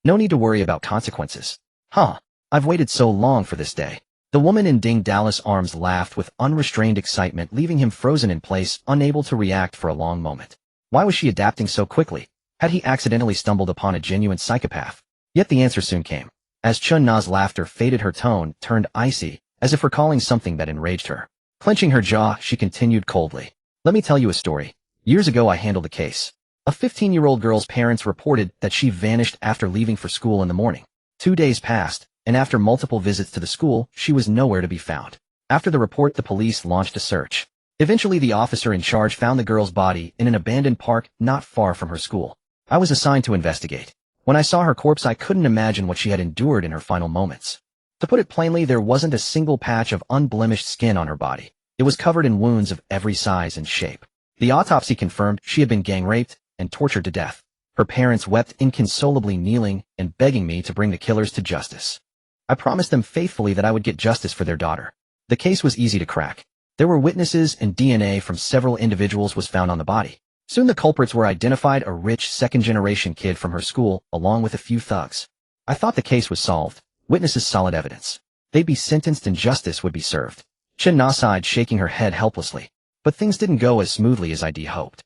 No need to worry about consequences. I've waited so long for this day. The woman in Ding Dali's arms laughed with unrestrained excitement, leaving him frozen in place, unable to react for a long moment. Why was she adapting so quickly? Had he accidentally stumbled upon a genuine psychopath? Yet the answer soon came. As Chen Na's laughter faded, her tone turned icy, as if recalling something that enraged her. Clenching her jaw, she continued coldly. Let me tell you a story. Years ago, I handled a case. A 15-year-old girl's parents reported that she vanished after leaving for school in the morning. 2 days passed, and after multiple visits to the school, she was nowhere to be found. After the report, the police launched a search. Eventually, the officer in charge found the girl's body in an abandoned park not far from her school. I was assigned to investigate. When I saw her corpse, I couldn't imagine what she had endured in her final moments. To put it plainly, there wasn't a single patch of unblemished skin on her body. It was covered in wounds of every size and shape. The autopsy confirmed she had been gang-raped and tortured to death. Her parents wept inconsolably, kneeling and begging me to bring the killers to justice. I promised them faithfully that I would get justice for their daughter. The case was easy to crack. There were witnesses, and DNA from several individuals was found on the body. Soon the culprits were identified, a rich second-generation kid from her school, along with a few thugs. I thought the case was solved. Witnesses, solid evidence. They'd be sentenced and justice would be served. Chen Na sighed, shaking her head helplessly. But things didn't go as smoothly as I'd hoped.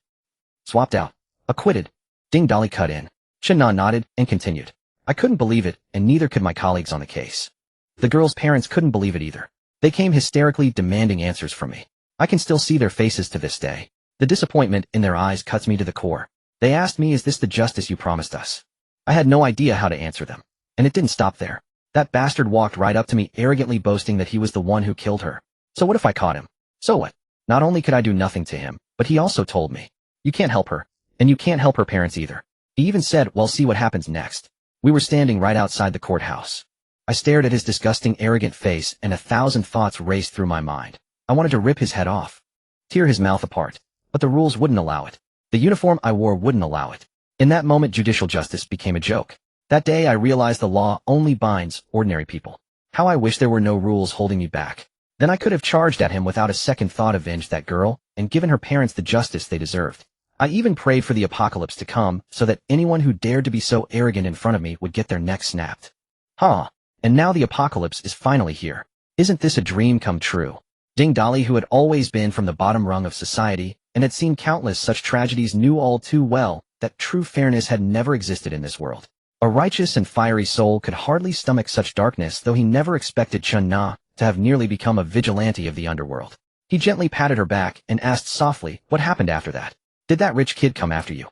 Swapped out. Acquitted. Ding Dali cut in. Chen Na nodded and continued. I couldn't believe it, and neither could my colleagues on the case. The girl's parents couldn't believe it either. They came hysterically demanding answers from me. I can still see their faces to this day. The disappointment in their eyes cuts me to the core. They asked me, is this the justice you promised us? I had no idea how to answer them. And it didn't stop there. That bastard walked right up to me arrogantly boasting that he was the one who killed her. So what if I caught him? So what? Not only could I do nothing to him, but he also told me, you can't help her, and you can't help her parents either. He even said, well, see what happens next. We were standing right outside the courthouse. I stared at his disgusting, arrogant face, and 1,000 thoughts raced through my mind. I wanted to rip his head off, tear his mouth apart, but the rules wouldn't allow it. The uniform I wore wouldn't allow it. In that moment, judicial justice became a joke. That day, I realized the law only binds ordinary people. How I wish there were no rules holding me back. Then I could have charged at him without a second thought, avenged that girl, and given her parents the justice they deserved. I even prayed for the apocalypse to come so that anyone who dared to be so arrogant in front of me would get their neck snapped. And now the apocalypse is finally here. Isn't this a dream come true? Dali, who had always been from the bottom rung of society and had seen countless such tragedies, knew all too well that true fairness had never existed in this world. A righteous and fiery soul could hardly stomach such darkness, though he never expected Chen Na to have nearly become a vigilante of the underworld. He gently patted her back and asked softly, what happened after that? Did that rich kid come after you?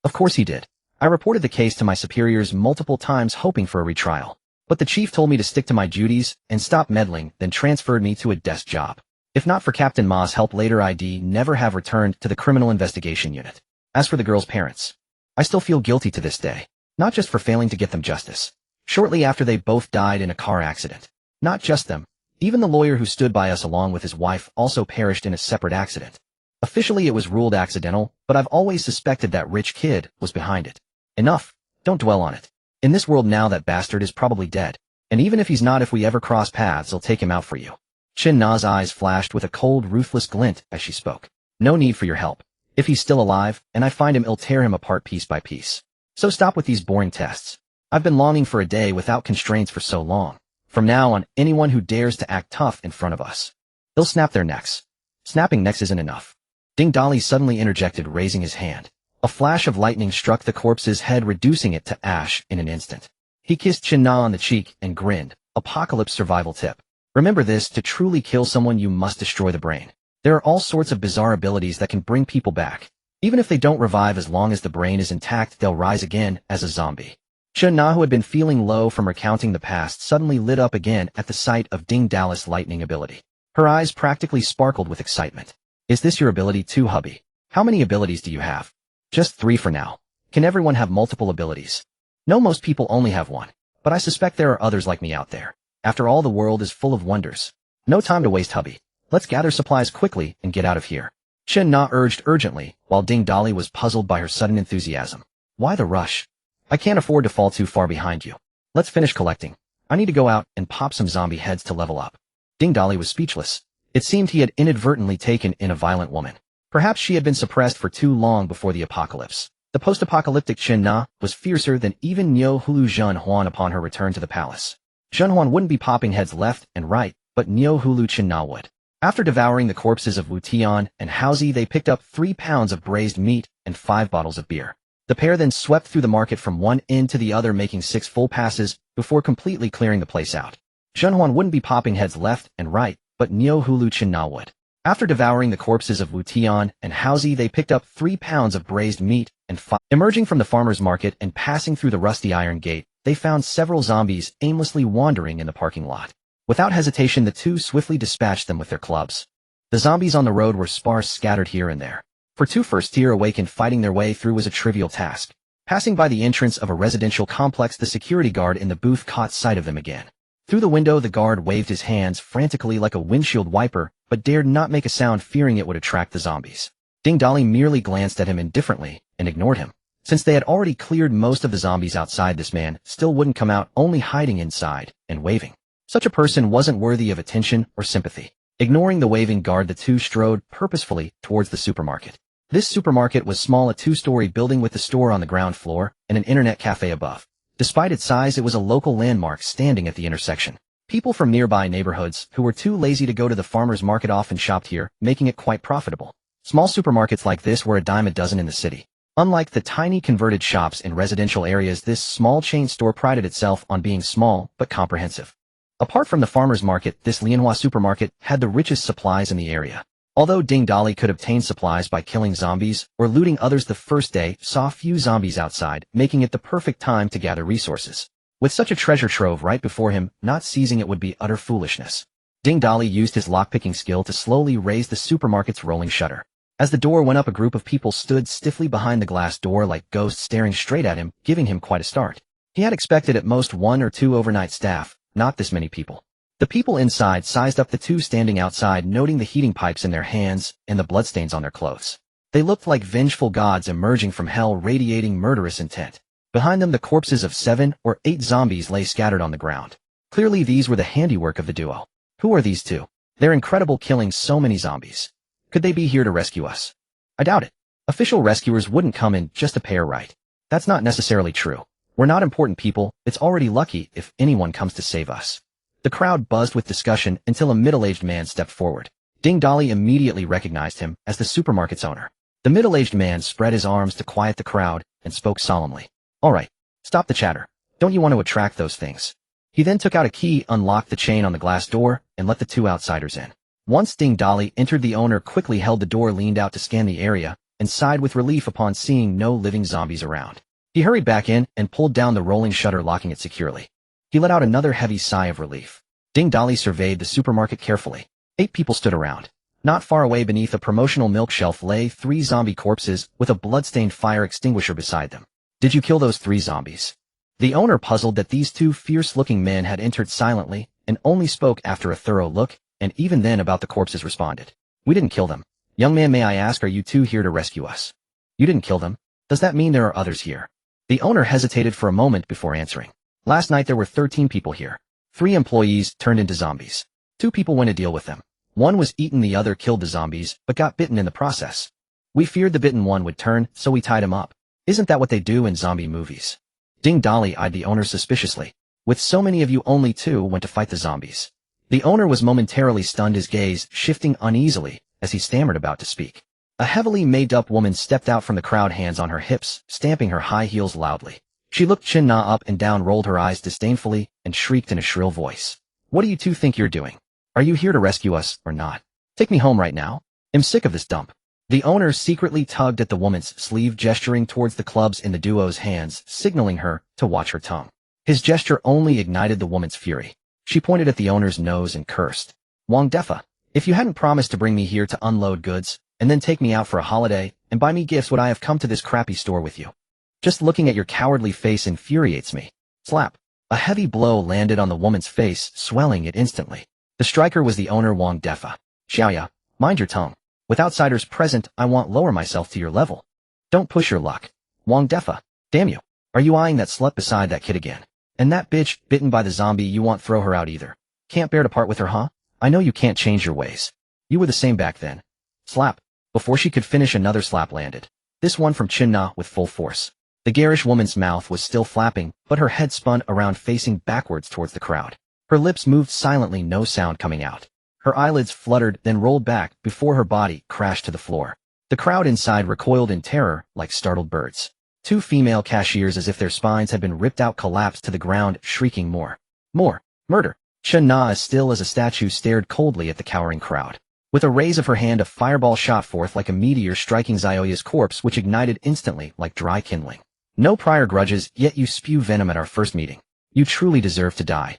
Of course he did. I reported the case to my superiors multiple times hoping for a retrial. But the chief told me to stick to my duties and stop meddling, then transferred me to a desk job. If not for Captain Ma's help later, I'd never have returned to the criminal investigation unit. As for the girl's parents, I still feel guilty to this day. Not just for failing to get them justice. Shortly after, they both died in a car accident. Not just them. Even the lawyer who stood by us along with his wife also perished in a separate accident. Officially it was ruled accidental, but I've always suspected that rich kid was behind it. Enough. Don't dwell on it. In this world now, that bastard is probably dead. And even if he's not, if we ever cross paths, I'll take him out for you. Chen Na's eyes flashed with a cold, ruthless glint as she spoke. No need for your help. If he's still alive, and I find him, I'll tear him apart piece by piece. So stop with these boring tests. I've been longing for a day without constraints for so long. From now on, anyone who dares to act tough in front of us, they'll snap their necks. Snapping necks isn't enough. Dali suddenly interjected, raising his hand. A flash of lightning struck the corpse's head, reducing it to ash in an instant. He kissed Chen Na on the cheek and grinned. Apocalypse survival tip. Remember this, to truly kill someone you must destroy the brain. There are all sorts of bizarre abilities that can bring people back. Even if they don't revive, as long as the brain is intact, they'll rise again as a zombie. Chen Na, who had been feeling low from recounting the past, suddenly lit up again at the sight of Dali's lightning ability. Her eyes practically sparkled with excitement. Is this your ability too, hubby? How many abilities do you have? Just 3 for now. Can everyone have multiple abilities? No, most people only have one. But I suspect there are others like me out there. After all, the world is full of wonders. No time to waste, hubby. Let's gather supplies quickly and get out of here. Chen Na urged urgently, while Dali was puzzled by her sudden enthusiasm. Why the rush? I can't afford to fall too far behind you. Let's finish collecting. I need to go out and pop some zombie heads to level up. Dali was speechless. It seemed he had inadvertently taken in a violent woman. Perhaps she had been suppressed for too long before the apocalypse. The post-apocalyptic Chen Na was fiercer than even Niu Hulu Zhen Huan upon her return to the palace. Zhen Huan wouldn't be popping heads left and right, but Niu Hulu Chen Na would. After devouring the corpses of Wu Tian and Haozi, they picked up 3 pounds of braised meat and 5 bottles of beer. The pair then swept through the market from one end to the other, making 6 full passes before completely clearing the place out. Zhen Huan wouldn't be popping heads left and right, but Niu Hulu Chen Na would. After devouring the corpses of Wu Tian and Haozi, they picked up 3 pounds of braised meat and 5. Emerging from the farmer's market and passing through the rusty iron gate, they found several zombies aimlessly wandering in the parking lot. Without hesitation, the two swiftly dispatched them with their clubs. The zombies on the road were sparse, scattered here and there. For 2 first-tier awakened, fighting their way through was a trivial task. Passing by the entrance of a residential complex, the security guard in the booth caught sight of them again. Through the window, the guard waved his hands frantically like a windshield wiper, but dared not make a sound, fearing it would attract the zombies. Dali merely glanced at him indifferently and ignored him. Since they had already cleared most of the zombies outside, this man still wouldn't come out, only hiding inside and waving. Such a person wasn't worthy of attention or sympathy. Ignoring the waving guard, the two strode purposefully towards the supermarket. This supermarket was small, a 2-story building with the store on the ground floor and an internet cafe above. Despite its size, it was a local landmark standing at the intersection. People from nearby neighborhoods who were too lazy to go to the farmer's market often shopped here, making it quite profitable. Small supermarkets like this were a dime a dozen in the city. Unlike the tiny converted shops in residential areas, this small chain store prided itself on being small but comprehensive. Apart from the farmer's market, this Lianhua supermarket had the richest supplies in the area. Although Dali could obtain supplies by killing zombies or looting others, the first day saw few zombies outside, making it the perfect time to gather resources. With such a treasure trove right before him, not seizing it would be utter foolishness. Ding Dali used his lockpicking skill to slowly raise the supermarket's rolling shutter. As the door went up, a group of people stood stiffly behind the glass door like ghosts staring straight at him, giving him quite a start. He had expected at most 1 or 2 overnight staff, not this many people. The people inside sized up the 2 standing outside, noting the heating pipes in their hands and the bloodstains on their clothes. They looked like vengeful gods emerging from hell, radiating murderous intent. Behind them, the corpses of 7 or 8 zombies lay scattered on the ground. Clearly these were the handiwork of the duo. Who are these 2? They're incredible, killing so many zombies. Could they be here to rescue us? I doubt it. Official rescuers wouldn't come in just to pay her right. That's not necessarily true. We're not important people. It's already lucky if anyone comes to save us. The crowd buzzed with discussion until a middle-aged man stepped forward. Ding Dali immediately recognized him as the supermarket's owner. The middle-aged man spread his arms to quiet the crowd and spoke solemnly. All right, stop the chatter. Don't you want to attract those things? He then took out a key, unlocked the chain on the glass door, and let the 2 outsiders in. Once Ding Dali entered, the owner quickly held the door, leaned out to scan the area, and sighed with relief upon seeing no living zombies around. He hurried back in and pulled down the rolling shutter, locking it securely. He let out another heavy sigh of relief. Ding Dali surveyed the supermarket carefully. 8 people stood around. Not far away beneath a promotional milk shelf lay 3 zombie corpses with a bloodstained fire extinguisher beside them. Did you kill those 3 zombies? The owner, puzzled that these 2 fierce-looking men had entered silently and only spoke after a thorough look, and even then about the corpses, responded. We didn't kill them. Young man, may I ask, are you 2 here to rescue us? You didn't kill them? Does that mean there are others here? The owner hesitated for a moment before answering. Last night there were 13 people here. 3 employees turned into zombies. 2 people went to deal with them. 1 was eaten, the other killed the zombies, but got bitten in the process. We feared the bitten one would turn, so we tied him up. Isn't that what they do in zombie movies? Ding Dali eyed the owner suspiciously. With so many of you, only 2 went to fight the zombies. The owner was momentarily stunned, his gaze shifting uneasily as he stammered about to speak. A heavily made-up woman stepped out from the crowd, hands on her hips, stamping her high heels loudly. She looked Chen Na up and down, rolled her eyes disdainfully, and shrieked in a shrill voice. What do you 2 think you're doing? Are you here to rescue us or not? Take me home right now. I'm sick of this dump. The owner secretly tugged at the woman's sleeve, gesturing towards the clubs in the duo's hands, signaling her to watch her tongue. His gesture only ignited the woman's fury. She pointed at the owner's nose and cursed. Wang Defa, if you hadn't promised to bring me here to unload goods, and then take me out for a holiday, and buy me gifts, would I have come to this crappy store with you? Just looking at your cowardly face infuriates me. Slap. A heavy blow landed on the woman's face, swelling it instantly. The striker was the owner, Wang Defa. Xiaoya, mind your tongue. With outsiders present, I won't lower myself to your level. Don't push your luck. Wang Defa, damn you. Are you eyeing that slut beside that kid again? And that bitch, bitten by the zombie, you won't throw her out either. Can't bear to part with her, huh? I know you can't change your ways. You were the same back then. Slap. Before she could finish, another slap landed. This one from Chin Na with full force. The garish woman's mouth was still flapping, but her head spun around, facing backwards towards the crowd. Her lips moved silently, no sound coming out. Her eyelids fluttered, then rolled back before her body crashed to the floor. The crowd inside recoiled in terror like startled birds. 2 female cashiers, as if their spines had been ripped out, collapsed to the ground, shrieking more. More. Murder. Chen Na, as still as a statue, stared coldly at the cowering crowd. With a raise of her hand, a fireball shot forth like a meteor, striking Zioya's corpse, which ignited instantly like dry kindling. No prior grudges, yet you spew venom at our first meeting. You truly deserve to die.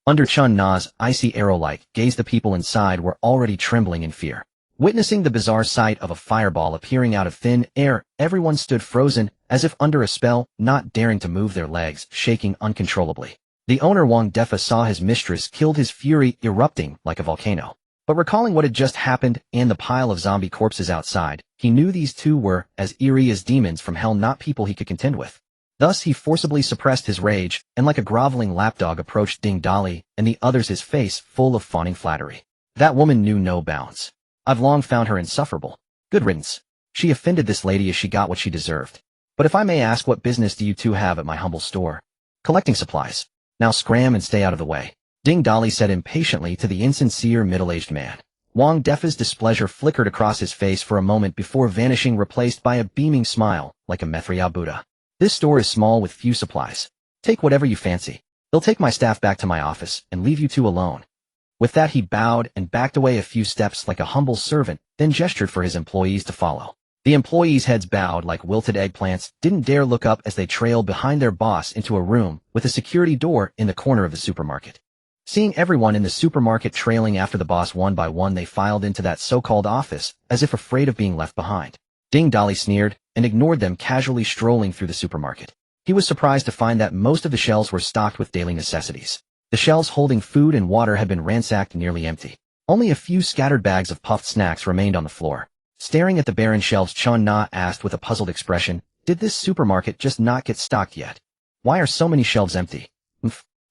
Under Chen Na's icy arrow-like gaze, the people inside were already trembling in fear. Witnessing the bizarre sight of a fireball appearing out of thin air, everyone stood frozen, as if under a spell, not daring to move their legs, shaking uncontrollably. The owner, Wang Defa, saw his mistress killed, his fury erupting like a volcano. But recalling what had just happened and the pile of zombie corpses outside, he knew these 2 were as eerie as demons from hell, not people he could contend with. Thus he forcibly suppressed his rage, and like a groveling lapdog approached Ding Dali and the others, his face full of fawning flattery. That woman knew no bounds. I've long found her insufferable. Good riddance. She offended this lady as she got what she deserved. But if I may ask, what business do you 2 have at my humble store? Collecting supplies. Now scram and stay out of the way. Ding Dali said impatiently to the insincere middle-aged man. Wang Defa's displeasure flickered across his face for a moment before vanishing, replaced by a beaming smile like a Mithriya Buddha. This store is small with few supplies. Take whatever you fancy. They'll take my staff back to my office and leave you 2 alone. With that, he bowed and backed away a few steps like a humble servant, then gestured for his employees to follow. The employees' heads bowed like wilted eggplants, didn't dare look up as they trailed behind their boss into a room with a security door in the corner of the supermarket. Seeing everyone in the supermarket trailing after the boss one by one, they filed into that so-called office as if afraid of being left behind. Dali sneered and ignored them, casually strolling through the supermarket. He was surprised to find that most of the shelves were stocked with daily necessities. The shelves holding food and water had been ransacked, nearly empty. Only a few scattered bags of puffed snacks remained on the floor. Staring at the barren shelves, Chen Na asked with a puzzled expression, "Did this supermarket just not get stocked yet? Why are so many shelves empty?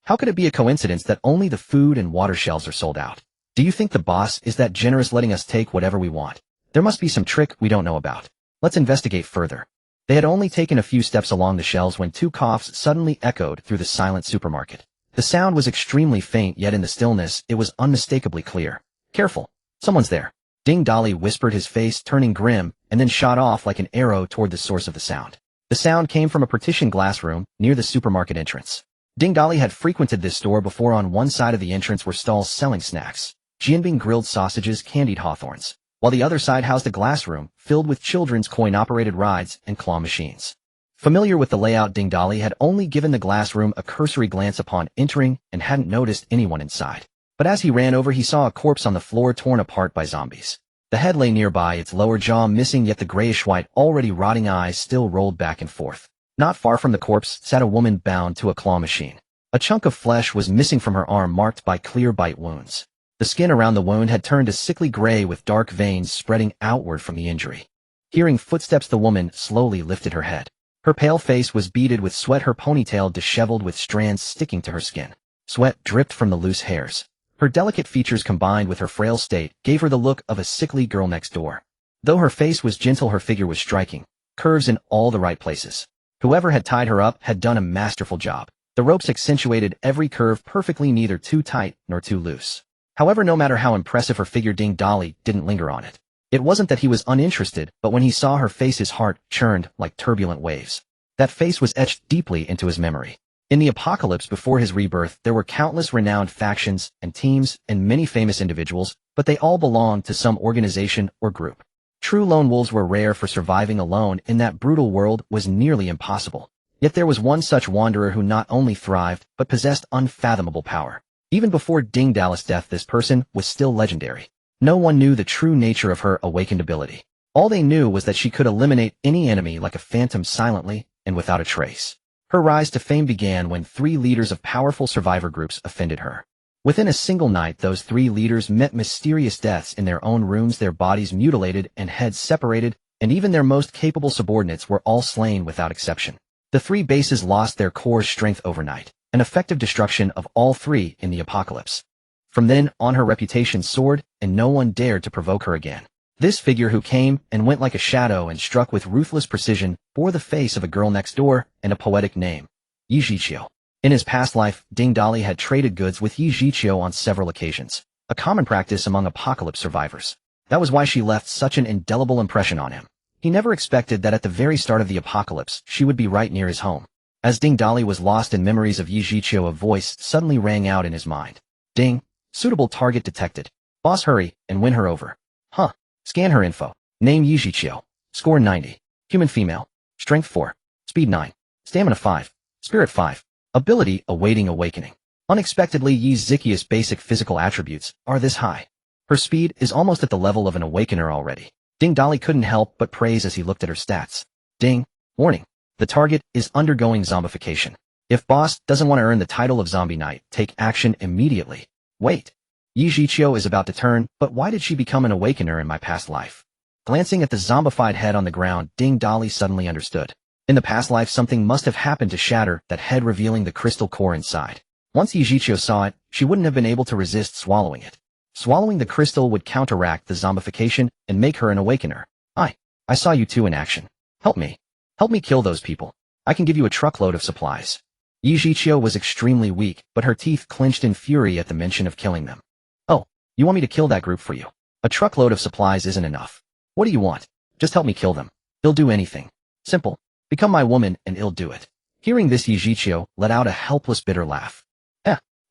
How could it be a coincidence that only the food and water shelves are sold out? Do you think the boss is that generous, letting us take whatever we want? There must be some trick we don't know about. Let's investigate further." They had only taken a few steps along the shelves when two coughs suddenly echoed through the silent supermarket. The sound was extremely faint, yet in the stillness it was unmistakably clear. "Careful, someone's there." Dali whispered, his face turning grim, and then shot off like an arrow toward the source of the sound. The sound came from a partitioned glass room near the supermarket entrance. Dali had frequented this store before. On one side of the entrance were stalls selling snacks, Bingbing grilled sausages, candied hawthorns, while the other side housed a glass room filled with children's coin-operated rides and claw machines. Familiar with the layout, Dali had only given the glass room a cursory glance upon entering and hadn't noticed anyone inside. But as he ran over, he saw a corpse on the floor, torn apart by zombies. The head lay nearby, its lower jaw missing, yet the grayish-white, already rotting eyes still rolled back and forth. Not far from the corpse sat a woman bound to a claw machine. A chunk of flesh was missing from her arm, marked by clear bite wounds. The skin around the wound had turned a sickly gray with dark veins spreading outward from the injury. Hearing footsteps, the woman slowly lifted her head. Her pale face was beaded with sweat, her ponytail disheveled with strands sticking to her skin. Sweat dripped from the loose hairs. Her delicate features, combined with her frail state, gave her the look of a sickly girl next door. Though her face was gentle, her figure was striking, curves in all the right places. Whoever had tied her up had done a masterful job. The ropes accentuated every curve perfectly, neither too tight nor too loose. However, no matter how impressive her figure, Dali didn't linger on it. It wasn't that he was uninterested, but when he saw her face, his heart churned like turbulent waves. That face was etched deeply into his memory. In the apocalypse before his rebirth, there were countless renowned factions and teams and many famous individuals, but they all belonged to some organization or group. True lone wolves were rare, for surviving alone in that brutal world was nearly impossible. Yet there was one such wanderer who not only thrived, but possessed unfathomable power. Even before Dali's death, this person was still legendary. No one knew the true nature of her awakened ability. All they knew was that she could eliminate any enemy like a phantom, silently and without a trace. Her rise to fame began when 3 leaders of powerful survivor groups offended her. Within a single night, those 3 leaders met mysterious deaths in their own rooms, their bodies mutilated and heads separated, and even their most capable subordinates were all slain without exception. The 3 bases lost their core strength overnight, an effective destruction of all 3 in the apocalypse. From then on, her reputation soared, and no one dared to provoke her again. This figure, who came and went like a shadow and struck with ruthless precision, bore the face of a girl next door and a poetic name, Yi Zhiqiu. In his past life, Dali had traded goods with Yi Zhiqiu on several occasions, a common practice among apocalypse survivors. That was why she left such an indelible impression on him. He never expected that at the very start of the apocalypse, she would be right near his home. As Dali was lost in memories of Yi Zhiqiu, a voice suddenly rang out in his mind. "Ding, suitable target detected. Boss, hurry and win her over." "Huh. Scan her info. Name Yi Zhiqiu. Score 90. Human female. Strength 4. Speed 9. Stamina 5. Spirit 5. Ability awaiting awakening." Unexpectedly, Yi Zhiqiu's basic physical attributes are this high. Her speed is almost at the level of an awakener already. Dali couldn't help but praise as he looked at her stats. Ding. Warning. The target is undergoing zombification. If boss doesn't want to earn the title of Zombie Knight, take action immediately. Wait. Yi Zhiqiu is about to turn, but why did she become an awakener in my past life? Glancing at the zombified head on the ground, Dali suddenly understood. In the past life, something must have happened to shatter that head, revealing the crystal core inside. Once Yi Zhiqiu saw it, she wouldn't have been able to resist swallowing it. Swallowing the crystal would counteract the zombification and make her an awakener. I saw you two in action. Help me. Help me kill those people. I can give you a truckload of supplies. Yi Zhiqiu was extremely weak, but her teeth clenched in fury at the mention of killing them. "Oh, you want me to kill that group for you? A truckload of supplies isn't enough. What do you want? Just help me kill them. He'll do anything. Simple. Become my woman and he'll do it." Hearing this, Yi Zhiqiu let out a helpless, bitter laugh.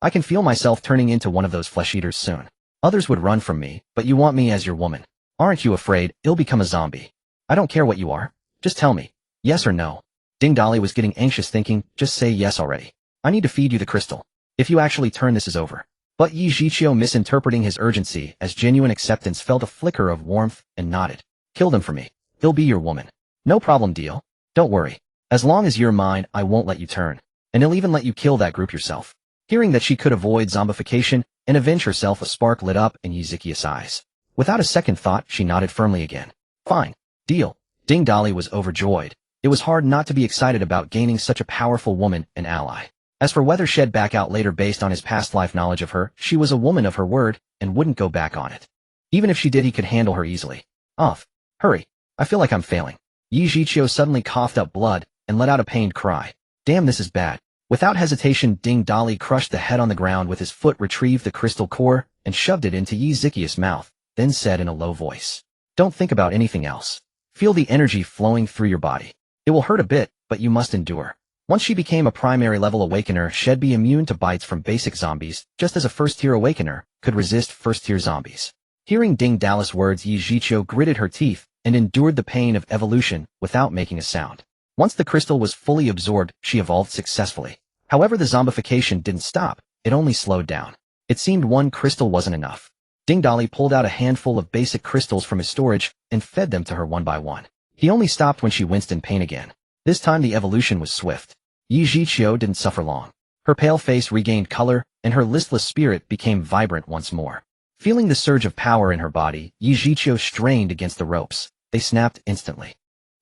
I can feel myself turning into one of those flesh-eaters soon. Others would run from me, but you want me as your woman. Aren't you afraid I'll become a zombie?" I don't care what you are. Just tell me. Yes or no. Ding Dali was getting anxious thinking, just say yes already. I need to feed you the crystal. If you actually turn this is over. But Yi Zhiqiu, misinterpreting his urgency as genuine acceptance, felt a flicker of warmth and nodded. Kill them for me. He'll be your woman. No problem, deal. Don't worry. As long as you're mine, I won't let you turn. And he'll even let you kill that group yourself. Hearing that she could avoid zombification and avenge herself, a spark lit up in Yi Zhiqiu's eyes. Without a second thought, she nodded firmly again. Fine. Deal. Ding Dali was overjoyed. It was hard not to be excited about gaining such a powerful woman and ally. As for whether she'd back out later based on his past life knowledge of her, she was a woman of her word and wouldn't go back on it. Even if she did, he could handle her easily. Off. Hurry. I feel like I'm failing. Yi Zhiqiu suddenly coughed up blood and let out a pained cry. Damn, this is bad. Without hesitation, Ding Dali crushed the head on the ground with his foot, retrieved the crystal core, and shoved it into Yi Zhiqiu's mouth, then said in a low voice. Don't think about anything else. Feel the energy flowing through your body. It will hurt a bit, but you must endure. Once she became a primary level awakener, she'd be immune to bites from basic zombies, just as a first-tier awakener could resist first-tier zombies. Hearing Ding Dali's words, Yi Zhiqiu gritted her teeth and endured the pain of evolution without making a sound. Once the crystal was fully absorbed, she evolved successfully. However, the zombification didn't stop, it only slowed down. It seemed one crystal wasn't enough. Ding Dali pulled out a handful of basic crystals from his storage and fed them to her one by one. He only stopped when she winced in pain again. This time the evolution was swift. Yi Zhiqiu didn't suffer long. Her pale face regained color, and her listless spirit became vibrant once more. Feeling the surge of power in her body, Yi Zhiqiu strained against the ropes. They snapped instantly.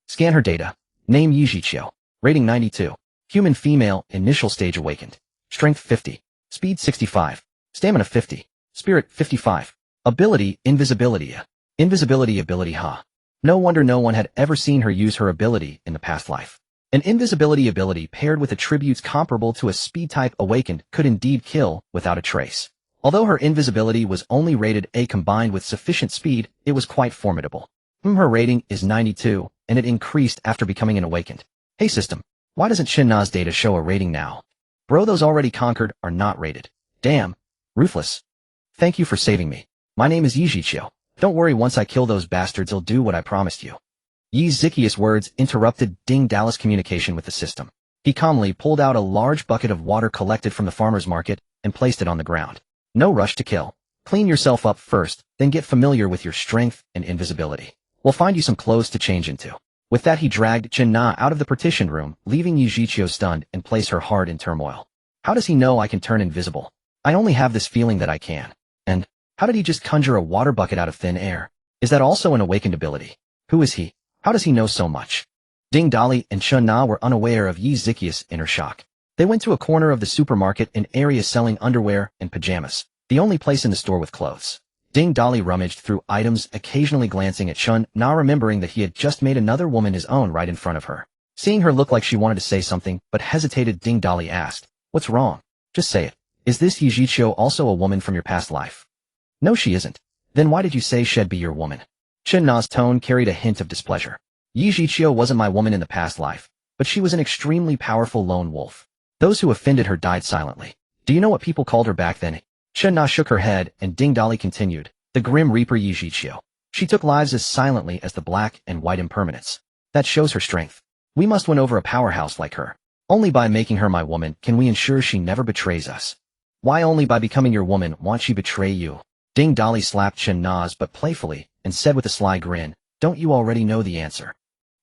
Scan her data. Name Yi Zhiqiu. Rating 92. Human female, initial stage awakened. Strength 50. Speed 65. Stamina 50. Spirit 55. Ability, invisibility. Invisibility ability, huh? No wonder no one had ever seen her use her ability in the past life. An invisibility ability paired with attributes comparable to a speed-type awakened could indeed kill without a trace. Although her invisibility was only rated A combined with sufficient speed, it was quite formidable. Her rating is 92, and it increased after becoming an awakened. Hey system, why doesn't Chen Na's data show a rating now? Bro, those already conquered are not rated. Damn. Ruthless. Thank you for saving me. My name is Yi Zhiqiu. Don't worry, once I kill those bastards, I'll do what I promised you. Yi Zhiqiu's words interrupted Ding Dali's communication with the system. He calmly pulled out a large bucket of water collected from the farmer's market and placed it on the ground. No rush to kill. Clean yourself up first, then get familiar with your strength and invisibility. We'll find you some clothes to change into. With that, he dragged Chen Na out of the partitioned room, leaving Yi Zhiqiu stunned and placed her heart in turmoil. How does he know I can turn invisible? I only have this feeling that I can. And how did he just conjure a water bucket out of thin air? Is that also an awakened ability? Who is he? How does he know so much? Ding Dali and Chen Na were unaware of Yi Zhiqiu's inner shock. They went to a corner of the supermarket, an area selling underwear and pajamas, the only place in the store with clothes. Ding Dali rummaged through items, occasionally glancing at Chen Na, remembering that he had just made another woman his own right in front of her. Seeing her look like she wanted to say something but hesitated, Ding Dali asked, "What's wrong? Just say it. Is this Yi Zhiqiu also a woman from your past life?" "No, she isn't." "Then why did you say she'd be your woman?" Chen Na's tone carried a hint of displeasure. "Yi Zhiqiu wasn't my woman in the past life, but she was an extremely powerful lone wolf. Those who offended her died silently. Do you know what people called her back then?" Chen Na shook her head, and Ding Dali continued, "The Grim Reaper Yi Zhiqiu. She took lives as silently as the black and white impermanence. That shows her strength. We must win over a powerhouse like her. Only by making her my woman can we ensure she never betrays us." "Why only by becoming your woman won't she betray you?" Ding Dali slapped Chen Na's but playfully, and said with a sly grin, "Don't you already know the answer?"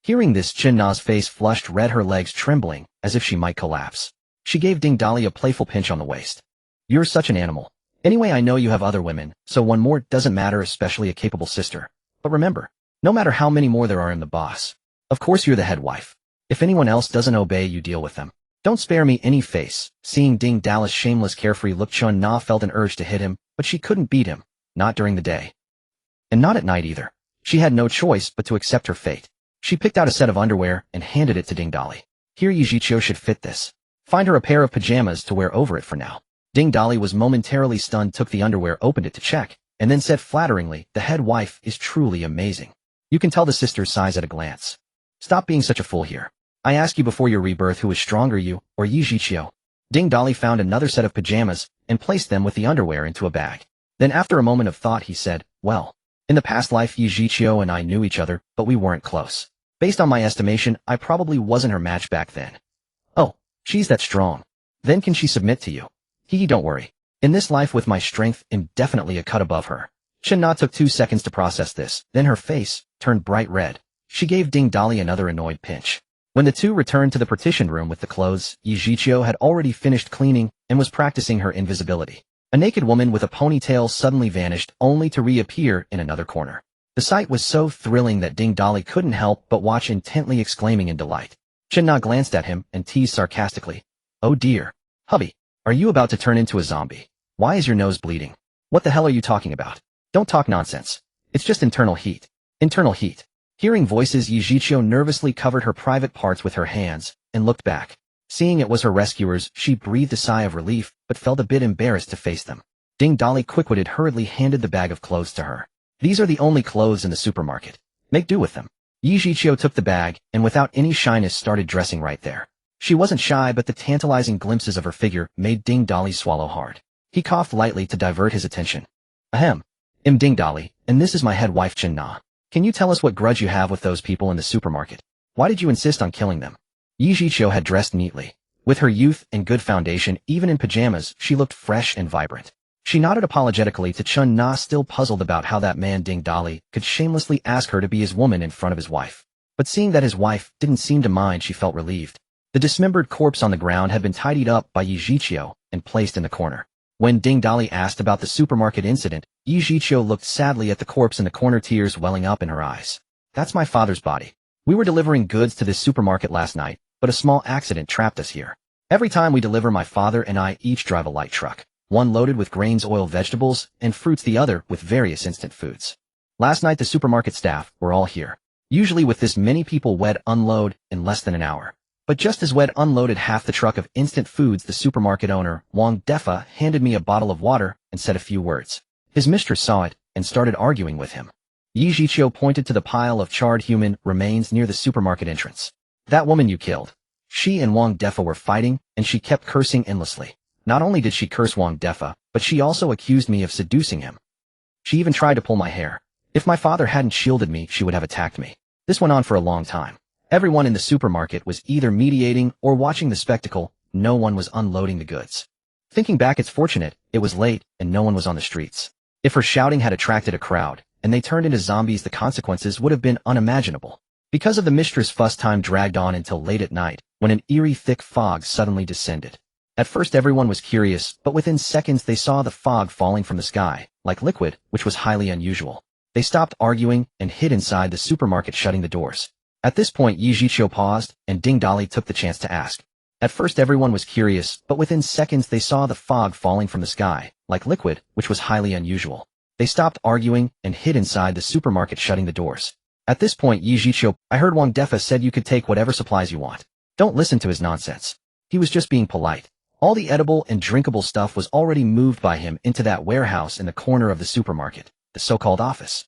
Hearing this, Chen Na's face flushed red, her legs trembling, as if she might collapse. She gave Ding Dali a playful pinch on the waist. "You're such an animal. Anyway, I know you have other women, so one more doesn't matter, especially a capable sister. But remember, no matter how many more there are, I'm the boss. Of course you're the head wife. If anyone else doesn't obey, you deal with them. Don't spare me any face." Seeing Ding Dali's shameless, carefree look, Chen Na felt an urge to hit him, but she couldn't beat him, not during the day. And not at night either. She had no choice but to accept her fate. She picked out a set of underwear and handed it to Ding Dali. "Here, Yi Zhiqiu should fit this. Find her a pair of pajamas to wear over it for now." Ding Dali was momentarily stunned, took the underwear, opened it to check, and then said flatteringly, "The head wife is truly amazing. You can tell the sister's size at a glance. Stop being such a fool here. I ask you before your rebirth, who is stronger, you or Yi Zhiqiu?" Ding Dali found another set of pajamas and placed them with the underwear into a bag. Then after a moment of thought he said, "Well, In the past life, Yijiqiu and I knew each other, but we weren't close. Based on my estimation, I probably wasn't her match back then. Oh, she's that strong. Then can she submit to you? Don't worry. In this life with my strength, I'm definitely a cut above her. Chen Na took 2 seconds to process this, then her face turned bright red. She gave Ding Dali another annoyed pinch. When the two returned to the partition room with the clothes, Yijiqiu had already finished cleaning and was practicing her invisibility. A naked woman with a ponytail suddenly vanished, only to reappear in another corner. The sight was so thrilling that Ding Dali couldn't help but watch intently, exclaiming in delight. Chen Na glanced at him and teased sarcastically. Oh dear. Hubby, are you about to turn into a zombie? Why is your nose bleeding? What the hell are you talking about? Don't talk nonsense. It's just internal heat. Internal heat. Hearing voices, Yijiqiu nervously covered her private parts with her hands and looked back. Seeing it was her rescuers, she breathed a sigh of relief, but felt a bit embarrassed to face them. Ding Dali, quick-witted, hurriedly handed the bag of clothes to her. These are the only clothes in the supermarket. Make do with them. Yijiqiu took the bag and without any shyness started dressing right there. She wasn't shy, but the tantalizing glimpses of her figure made Ding Dali swallow hard. He coughed lightly to divert his attention. Ahem. I'm Ding Dali, and this is my head wife Chen Na. Can you tell us what grudge you have with those people in the supermarket? Why did you insist on killing them? Yijiqiu had dressed neatly. With her youth and good foundation, even in pajamas, she looked fresh and vibrant. She nodded apologetically to Chen Na, still puzzled about how that man Ding Dali could shamelessly ask her to be his woman in front of his wife. But seeing that his wife didn't seem to mind, she felt relieved. The dismembered corpse on the ground had been tidied up by Yijiqiu and placed in the corner. When Ding Dali asked about the supermarket incident, Yijiqiu looked sadly at the corpse in the corner, tears welling up in her eyes. That's my father's body. We were delivering goods to this supermarket last night, but a small accident trapped us here. Every time we deliver, my father and I each drive a light truck, one loaded with grains, oil, vegetables, and fruits, the other with various instant foods. Last night the supermarket staff were all here. Usually with this many people, we'd unload in less than an hour. But just as we'd unloaded half the truck of instant foods, the supermarket owner, Wang Defa, handed me a bottle of water and said a few words. His mistress saw it and started arguing with him. Yijiqiu pointed to the pile of charred human remains near the supermarket entrance. That woman you killed. She and Wang Defa were fighting, and she kept cursing endlessly. Not only did she curse Wang Defa, but she also accused me of seducing him. She even tried to pull my hair. If my father hadn't shielded me, she would have attacked me. This went on for a long time. Everyone in the supermarket was either mediating or watching the spectacle. No one was unloading the goods. Thinking back, it's fortunate it was late and no one was on the streets. If her shouting had attracted a crowd and they turned into zombies, the consequences would have been unimaginable. Because of the mistress fuss, time dragged on until late at night, when an eerie thick fog suddenly descended. At first everyone was curious, but within seconds they saw the fog falling from the sky, like liquid, which was highly unusual. They stopped arguing and hid inside the supermarket, shutting the doors. At this point Yijiqiu paused, and Ding Dali took the chance to ask. At first everyone was curious, but within seconds they saw the fog falling from the sky, like liquid, which was highly unusual. They stopped arguing and hid inside the supermarket, shutting the doors. At this point Yijiqiu, I heard Wang Defa said you could take whatever supplies you want. Don't listen to his nonsense. He was just being polite. All the edible and drinkable stuff was already moved by him into that warehouse in the corner of the supermarket, the so-called office.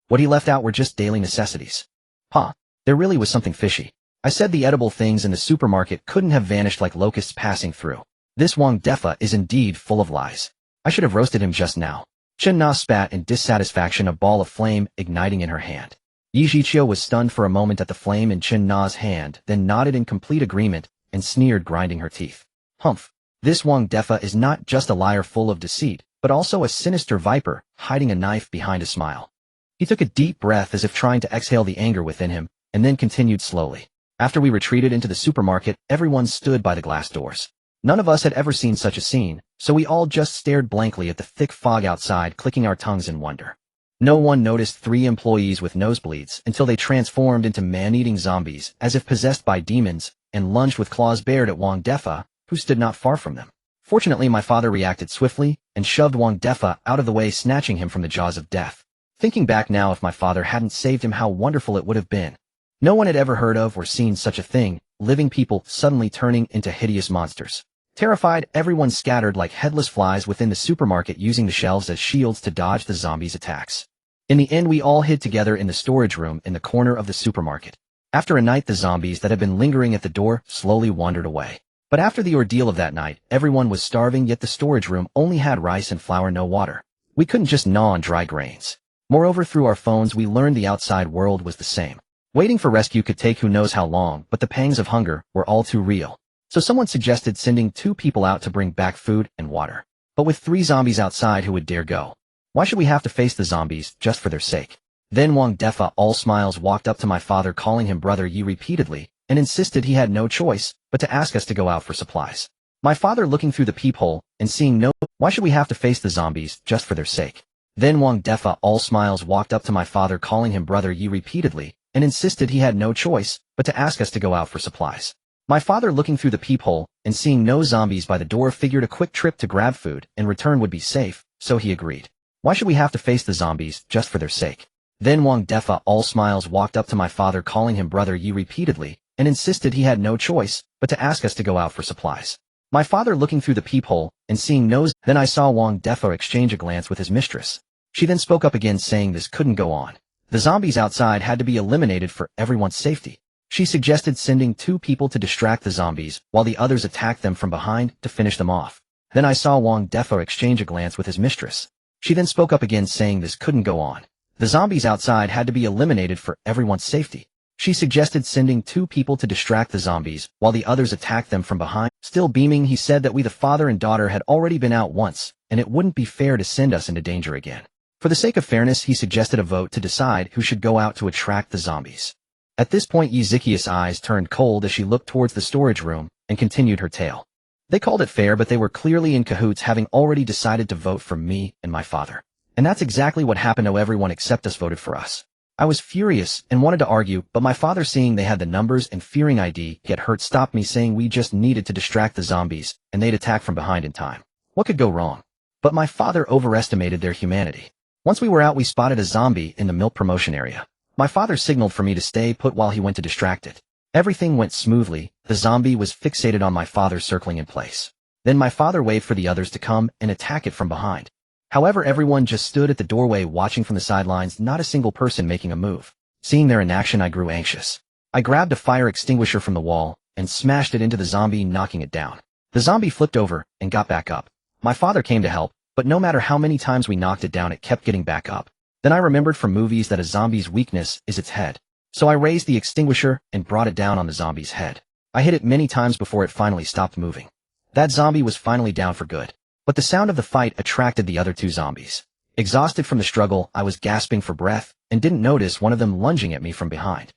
What he left out were just daily necessities. There really was something fishy. I said the edible things in the supermarket couldn't have vanished like locusts passing through. This Wang Defa is indeed full of lies. I should have roasted him just now. Chen Na spat in dissatisfaction, a ball of flame igniting in her hand. Yijiqiu was stunned for a moment at the flame in Chen Na's hand, then nodded in complete agreement and sneered, grinding her teeth. Humph. This Wang Defa is not just a liar full of deceit, but also a sinister viper, hiding a knife behind a smile. He took a deep breath as if trying to exhale the anger within him, and then continued slowly. After we retreated into the supermarket, everyone stood by the glass doors. None of us had ever seen such a scene, so we all just stared blankly at the thick fog outside, clicking our tongues in wonder. No one noticed 3 employees with nosebleeds until they transformed into man-eating zombies, as if possessed by demons, and lunged with claws bared at Wang Defa, who stood not far from them. Fortunately, my father reacted swiftly and shoved Wang Defa out of the way, snatching him from the jaws of death. Thinking back now, if my father hadn't saved him, how wonderful it would have been. No one had ever heard of or seen such a thing, living people suddenly turning into hideous monsters. Terrified, everyone scattered like headless flies within the supermarket, using the shelves as shields to dodge the zombies' attacks. In the end, we all hid together in the storage room in the corner of the supermarket. After a night, the zombies that had been lingering at the door slowly wandered away. But after the ordeal of that night, everyone was starving, yet the storage room only had rice and flour, no water. We couldn't just gnaw on dry grains. Moreover, through our phones we learned the outside world was the same. Waiting for rescue could take who knows how long, but the pangs of hunger were all too real. So someone suggested sending 2 people out to bring back food and water. But with 3 zombies outside, who would dare go? Why should we have to face the zombies just for their sake? Then Wang Defa, all smiles, walked up to my father, calling him brother Yi repeatedly, and insisted he had no choice but to ask us to go out for supplies. My father, looking through the peephole and seeing no, why should we have to face the zombies just for their sake? Then Wang Defa, all smiles, walked up to my father, calling him brother Yi repeatedly, and insisted he had no choice but to ask us to go out for supplies. My father, looking through the peephole and seeing no zombies by the door, figured a quick trip to grab food and return would be safe, so he agreed. Why should we have to face the zombies just for their sake? Then Wang Defa, all smiles, walked up to my father, calling him brother Yi repeatedly, and insisted he had no choice but to ask us to go out for supplies. My father, looking through the peephole and seeing no, then I saw Wang Defa exchange a glance with his mistress. She then spoke up again, saying this couldn't go on. The zombies outside had to be eliminated for everyone's safety. She suggested sending 2 people to distract the zombies while the others attacked them from behind to finish them off. Then I saw Wang Defa exchange a glance with his mistress. She then spoke up again, saying this couldn't go on. The zombies outside had to be eliminated for everyone's safety. She suggested sending 2 people to distract the zombies while the others attacked them from behind. Still beaming, he said that we, the father and daughter, had already been out once, and it wouldn't be fair to send us into danger again. For the sake of fairness, he suggested a vote to decide who should go out to attract the zombies. At this point, Yizikia's eyes turned cold as she looked towards the storage room and continued her tale. They called it fair, but they were clearly in cahoots, having already decided to vote for me and my father. And that's exactly what happened. Oh, everyone except us voted for us. I was furious and wanted to argue, but my father, seeing they had the numbers and fearing I'd get hurt, stopped me, saying we just needed to distract the zombies and they'd attack from behind in time. What could go wrong? But my father overestimated their humanity. Once we were out, we spotted a zombie in the milk promotion area. My father signaled for me to stay put while he went to distract it. Everything went smoothly. The zombie was fixated on my father, circling in place. Then my father waved for the others to come and attack it from behind. However, everyone just stood at the doorway watching from the sidelines, not a single person making a move. Seeing their inaction, I grew anxious. I grabbed a fire extinguisher from the wall and smashed it into the zombie, knocking it down. The zombie flipped over and got back up. My father came to help, but no matter how many times we knocked it down, it kept getting back up. Then I remembered from movies that a zombie's weakness is its head. So I raised the extinguisher and brought it down on the zombie's head. I hit it many times before it finally stopped moving. That zombie was finally down for good. But the sound of the fight attracted the other 2 zombies. Exhausted from the struggle, I was gasping for breath and didn't notice one of them lunging at me from behind.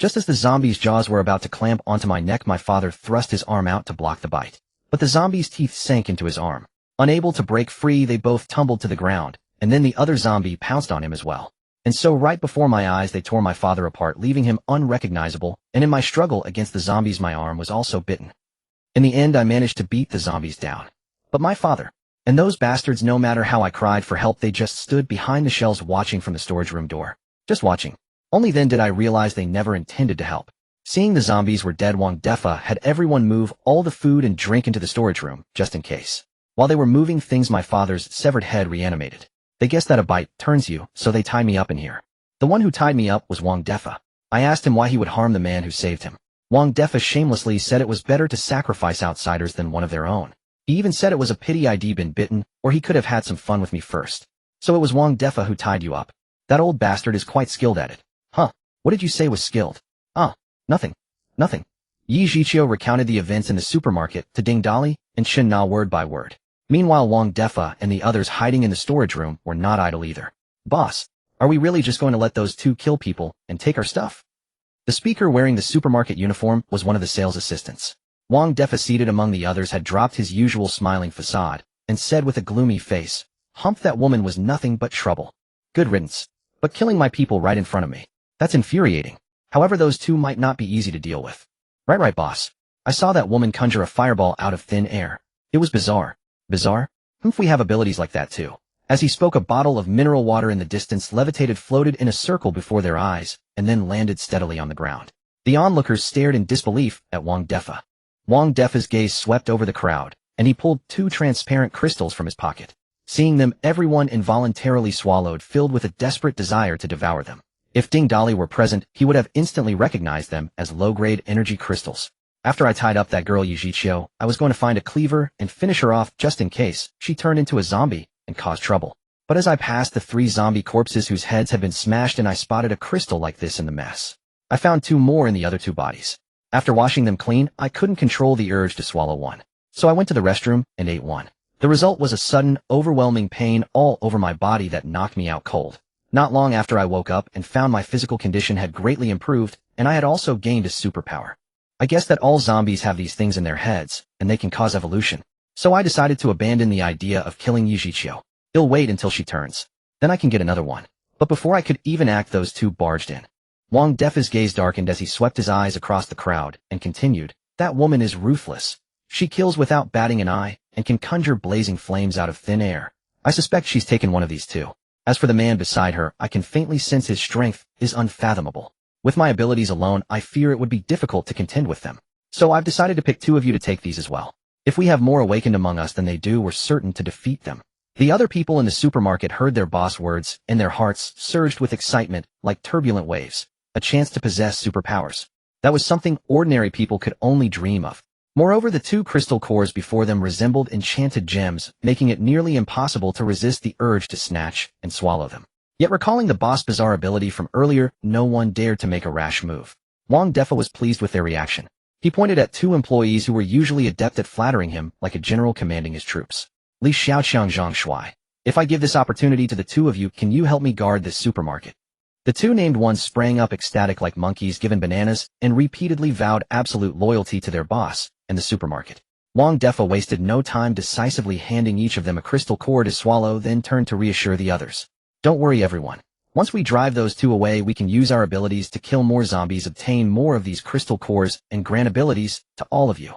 Just as the zombie's jaws were about to clamp onto my neck, my father thrust his arm out to block the bite. But the zombie's teeth sank into his arm. Unable to break free, they both tumbled to the ground, and then the other zombie pounced on him as well. And so right before my eyes, they tore my father apart, leaving him unrecognizable, and in my struggle against the zombies, my arm was also bitten. In the end, I managed to beat the zombies down. But my father and those bastards, no matter how I cried for help, they just stood behind the shelves watching from the storage room door. Just watching. Only then did I realize they never intended to help. Seeing the zombies were dead, Wang Defa had everyone move all the food and drink into the storage room, just in case. While they were moving things, my father's severed head reanimated. They guessed that a bite turns you, so they tied me up in here. The one who tied me up was Wang Defa. I asked him why he would harm the man who saved him. Wang Defa shamelessly said it was better to sacrifice outsiders than one of their own. He even said it was a pity I'd been bitten, or he could have had some fun with me first. So it was Wang Defa who tied you up. That old bastard is quite skilled at it. Huh? What did you say was skilled? Nothing. Nothing. Yi Zhiqiu recounted the events in the supermarket to Ding Dali and Chen Na word by word. Meanwhile, Wang Defa and the others hiding in the storage room were not idle either. Boss, are we really just going to let those 2 kill people and take our stuff? The speaker, wearing the supermarket uniform, was one of the sales assistants. Wang Defa, seated among the others, had dropped his usual smiling facade and said with a gloomy face, "Humph, that woman was nothing but trouble. Good riddance. But killing my people right in front of me. That's infuriating. However, those 2 might not be easy to deal with." Right, boss. I saw that woman conjure a fireball out of thin air. It was bizarre. Bizarre? Humph, we have abilities like that too. As he spoke, a bottle of mineral water in the distance levitated, floated in a circle before their eyes, and then landed steadily on the ground. The onlookers stared in disbelief at Wang Defa. Wang Defa's gaze swept over the crowd, and he pulled 2 transparent crystals from his pocket. Seeing them, everyone involuntarily swallowed, filled with a desperate desire to devour them. If Ding Dali were present, he would have instantly recognized them as low-grade energy crystals. After I tied up that girl Yi Zhiqiu, I was going to find a cleaver and finish her off, just in case she turned into a zombie and caused trouble. But as I passed the 3 zombie corpses whose heads had been smashed and I spotted a crystal like this in the mess. I found 2 more in the other 2 bodies. After washing them clean, I couldn't control the urge to swallow one. So I went to the restroom and ate one. The result was a sudden, overwhelming pain all over my body that knocked me out cold. Not long after I woke up and found my physical condition had greatly improved, and I had also gained a superpower. I guess that all zombies have these things in their heads, and they can cause evolution. So I decided to abandon the idea of killing Yijiqiu. He'll wait until she turns. Then I can get another one. But before I could even act, those 2 barged in. Wang Defa's gaze darkened as he swept his eyes across the crowd and continued, "That woman is ruthless. She kills without batting an eye and can conjure blazing flames out of thin air. I suspect she's taken one of these 2. As for the man beside her, I can faintly sense his strength is unfathomable. With my abilities alone, I fear it would be difficult to contend with them. So I've decided to pick 2 of you to take these as well. If we have more awakened among us than they do, we're certain to defeat them." The other people in the supermarket heard their boss words, and their hearts surged with excitement like turbulent waves. A chance to possess superpowers. That was something ordinary people could only dream of. Moreover, the 2 crystal cores before them resembled enchanted gems, making it nearly impossible to resist the urge to snatch and swallow them. Yet recalling the boss' bizarre ability from earlier, no one dared to make a rash move. Wang Defa was pleased with their reaction. He pointed at 2 employees who were usually adept at flattering him, like a general commanding his troops. Li Xiaoqiang Zhang Shuai. If I give this opportunity to the 2 of you, can you help me guard this supermarket? The 2 named ones sprang up ecstatic like monkeys given bananas and repeatedly vowed absolute loyalty to their boss and the supermarket. Wang Defa wasted no time decisively handing each of them a crystal core to swallow, then turned to reassure the others. "Don't worry, everyone. Once we drive those 2 away, we can use our abilities to kill more zombies, obtain more of these crystal cores, and grant abilities to all of you."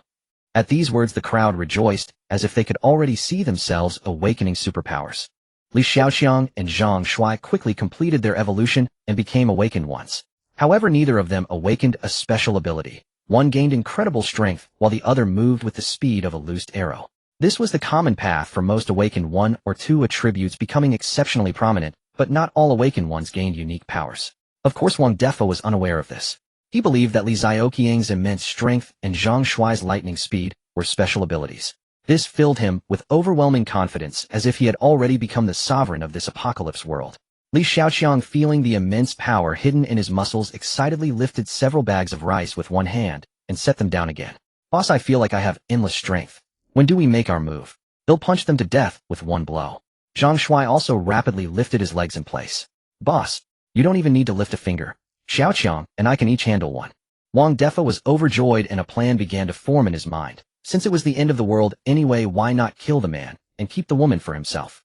At these words, the crowd rejoiced, as if they could already see themselves awakening superpowers. Li Xiaoqiang and Zhang Shuai quickly completed their evolution and became awakened ones. However, neither of them awakened a special ability. One gained incredible strength, while the other moved with the speed of a loosed arrow. This was the common path for most awakened 1 or 2 attributes becoming exceptionally prominent, but not all awakened ones gained unique powers. Of course, Wang Defa was unaware of this. He believed that Li Xiaoqiang's immense strength and Zhang Shuai's lightning speed were special abilities. This filled him with overwhelming confidence, as if he had already become the sovereign of this apocalypse world. Li Xiaoqiang, feeling the immense power hidden in his muscles, excitedly lifted several bags of rice with one hand and set them down again. "Boss, I feel like I have endless strength. When do we make our move? They'll punch them to death with one blow." Zhang Shuai also rapidly lifted his legs in place. "Boss, you don't even need to lift a finger. Xiaoqiang and I can each handle one." Wang Defa was overjoyed, and a plan began to form in his mind. Since it was the end of the world anyway, why not kill the man and keep the woman for himself?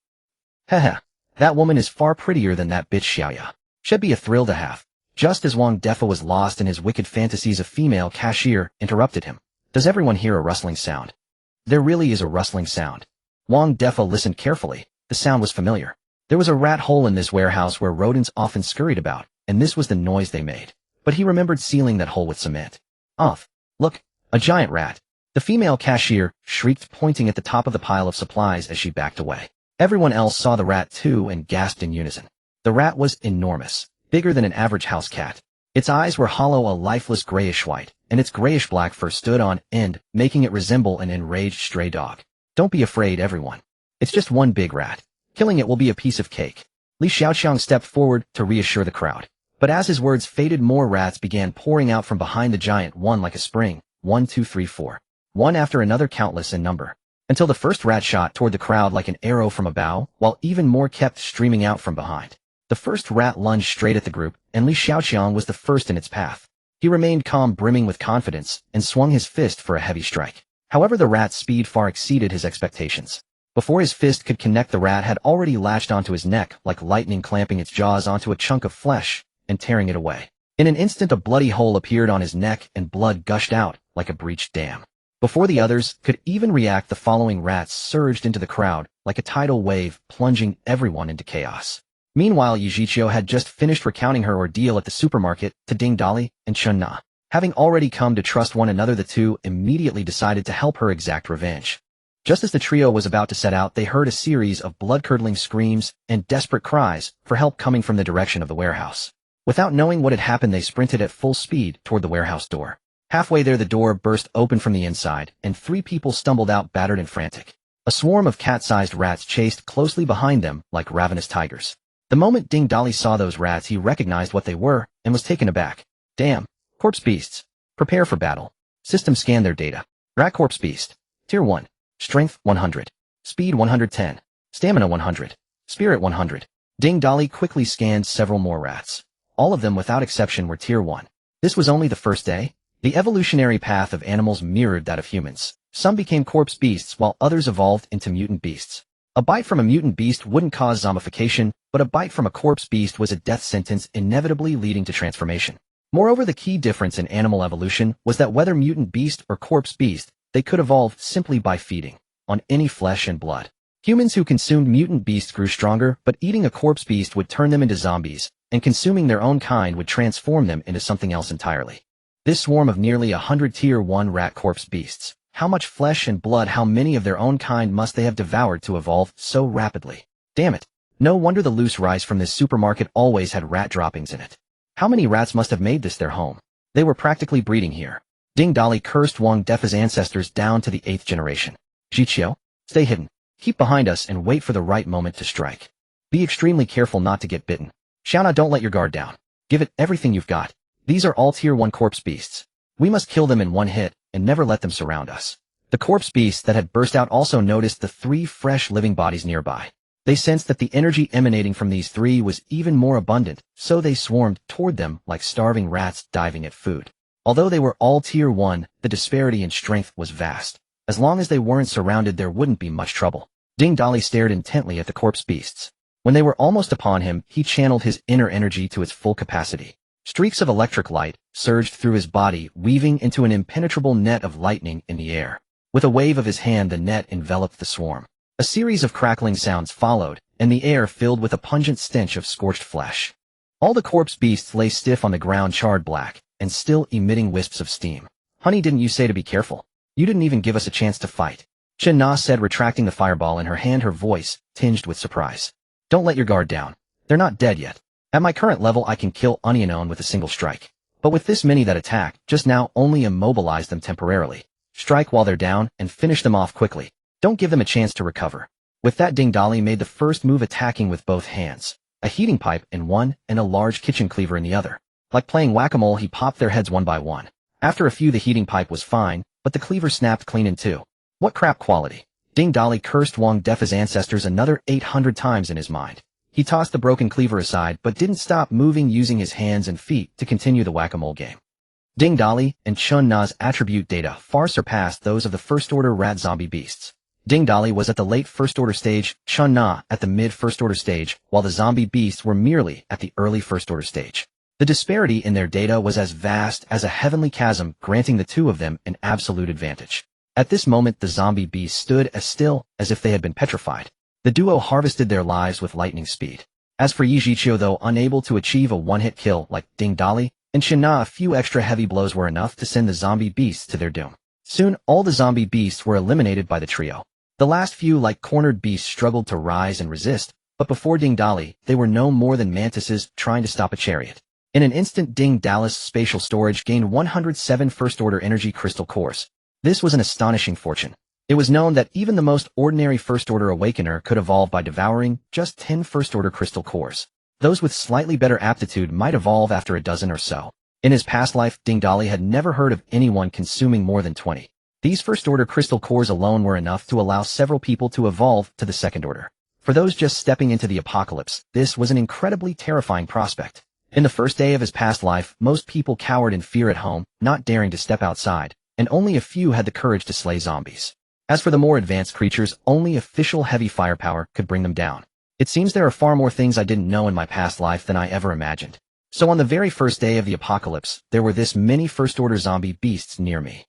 "Heh, that woman is far prettier than that bitch Xiaoya. Should be a thrill to have." Just as Wang Defa was lost in his wicked fantasies, a female cashier interrupted him. "Does everyone hear a rustling sound?" There really is a rustling sound. Wang Defa listened carefully. The sound was familiar. There was a rat hole in this warehouse where rodents often scurried about, and this was the noise they made. But he remembered sealing that hole with cement. Look, a giant rat." The female cashier shrieked, pointing at the top of the pile of supplies as she backed away. Everyone else saw the rat too and gasped in unison. The rat was enormous, bigger than an average house cat. Its eyes were hollow, a lifeless grayish white, and its grayish-black fur stood on end, making it resemble an enraged stray dog. "Don't be afraid, everyone. It's just one big rat. Killing it will be a piece of cake." Li Xiaoqiang stepped forward to reassure the crowd. But as his words faded, more rats began pouring out from behind the giant one like a spring. 1, 2, 3, 4. One after another, countless in number. Until the first rat shot toward the crowd like an arrow from a bow, while even more kept streaming out from behind. The first rat lunged straight at the group, and Li Xiaoqiang was the first in its path. He remained calm, brimming with confidence, and swung his fist for a heavy strike. However, the rat's speed far exceeded his expectations. Before his fist could connect, the rat had already lashed onto his neck like lightning, clamping its jaws onto a chunk of flesh and tearing it away. In an instant, a bloody hole appeared on his neck and blood gushed out like a breached dam. Before the others could even react, the following rats surged into the crowd like a tidal wave, plunging everyone into chaos. Meanwhile, Yijiqiu had just finished recounting her ordeal at the supermarket to Ding Dali and Chen Na. Having already come to trust one another, the two immediately decided to help her exact revenge. Just as the trio was about to set out, they heard a series of blood-curdling screams and desperate cries for help coming from the direction of the warehouse. Without knowing what had happened, they sprinted at full speed toward the warehouse door. Halfway there, the door burst open from the inside, and 3 people stumbled out, battered and frantic. A swarm of cat-sized rats chased closely behind them like ravenous tigers. The moment Ding Dali saw those rats, he recognized what they were and was taken aback. Damn. Corpse beasts. Prepare for battle. System scan their data. Rat corpse beast. Tier 1. Strength 100. Speed 110. Stamina 100. Spirit 100. Ding Dali quickly scanned several more rats. All of them without exception were Tier 1. This was only the first day. The evolutionary path of animals mirrored that of humans. Some became corpse beasts while others evolved into mutant beasts. A bite from a mutant beast wouldn't cause zombification, but a bite from a corpse beast was a death sentence, inevitably leading to transformation. Moreover, the key difference in animal evolution was that whether mutant beast or corpse beast, they could evolve simply by feeding on any flesh and blood. Humans who consumed mutant beasts grew stronger, but eating a corpse beast would turn them into zombies, and consuming their own kind would transform them into something else entirely. This swarm of nearly 100 Tier 1 rat corpse beasts. How much flesh and blood, how many of their own kind must they have devoured to evolve so rapidly? Damn it. No wonder the loose rice from this supermarket always had rat droppings in it. How many rats must have made this their home? They were practically breeding here. Ding Dali cursed Wang Defa's ancestors down to the 8th generation. Jiqiu, stay hidden. Keep behind us and wait for the right moment to strike. Be extremely careful not to get bitten. Xiaona, don't let your guard down. Give it everything you've got. These are all Tier 1 corpse beasts. We must kill them in one hit, and never let them surround us. The corpse beasts that had burst out also noticed the 3 fresh living bodies nearby. They sensed that the energy emanating from these 3 was even more abundant, so they swarmed toward them like starving rats diving at food. Although they were all Tier 1, the disparity in strength was vast. As long as they weren't surrounded, there wouldn't be much trouble. Ding Dali stared intently at the corpse beasts. When they were almost upon him, he channeled his inner energy to its full capacity. Streaks of electric light surged through his body, weaving into an impenetrable net of lightning in the air. With a wave of his hand, the net enveloped the swarm. A series of crackling sounds followed, and the air filled with a pungent stench of scorched flesh. All the corpse beasts lay stiff on the ground, charred black, and still emitting wisps of steam. Honey, didn't you say to be careful? You didn't even give us a chance to fight. Chen Na said, retracting the fireball in her hand, her voice tinged with surprise. Don't let your guard down. They're not dead yet. At my current level, I can kill Onionon with a single strike. But with this many that attack, just now only immobilize them temporarily. Strike while they're down and finish them off quickly. Don't give them a chance to recover. With that, Ding Dali made the first move, attacking with both hands. A heating pipe in one and a large kitchen cleaver in the other. Like playing whack-a-mole, he popped their heads one by one. After a few, the heating pipe was fine, but the cleaver snapped clean in two. What crap quality. Ding Dali cursed Wang Defa's ancestors another 800 times in his mind. He tossed the broken cleaver aside, but didn't stop moving, using his hands and feet to continue the whack-a-mole game. Ding Dali and Chen Na's attribute data far surpassed those of the first-order rat zombie beasts. Ding Dali was at the late first-order stage, Chen Na at the mid-first-order stage, while the zombie beasts were merely at the early first-order stage. The disparity in their data was as vast as a heavenly chasm, granting the two of them an absolute advantage. At this moment, the zombie beasts stood as still as if they had been petrified. The duo harvested their lives with lightning speed. As for Yi Jiqiu, though unable to achieve a one-hit kill like Ding Dali and Chen Na, a few extra heavy blows were enough to send the zombie beasts to their doom. Soon, all the zombie beasts were eliminated by the trio. The last few, like cornered beasts, struggled to rise and resist, but before Ding Dali, they were no more than mantises trying to stop a chariot. In an instant, Ding Dali's spatial storage gained 107 first-order energy crystal cores. This was an astonishing fortune. It was known that even the most ordinary first-order awakener could evolve by devouring just 10 first-order crystal cores. Those with slightly better aptitude might evolve after a dozen or so. In his past life, Ding Dali had never heard of anyone consuming more than 20. These first-order crystal cores alone were enough to allow several people to evolve to the second order. For those just stepping into the apocalypse, this was an incredibly terrifying prospect. In the first day of his past life, most people cowered in fear at home, not daring to step outside, and only a few had the courage to slay zombies. As for the more advanced creatures, only official heavy firepower could bring them down. It seems there are far more things I didn't know in my past life than I ever imagined. So on the very first day of the apocalypse, there were this many first-order zombie beasts near me.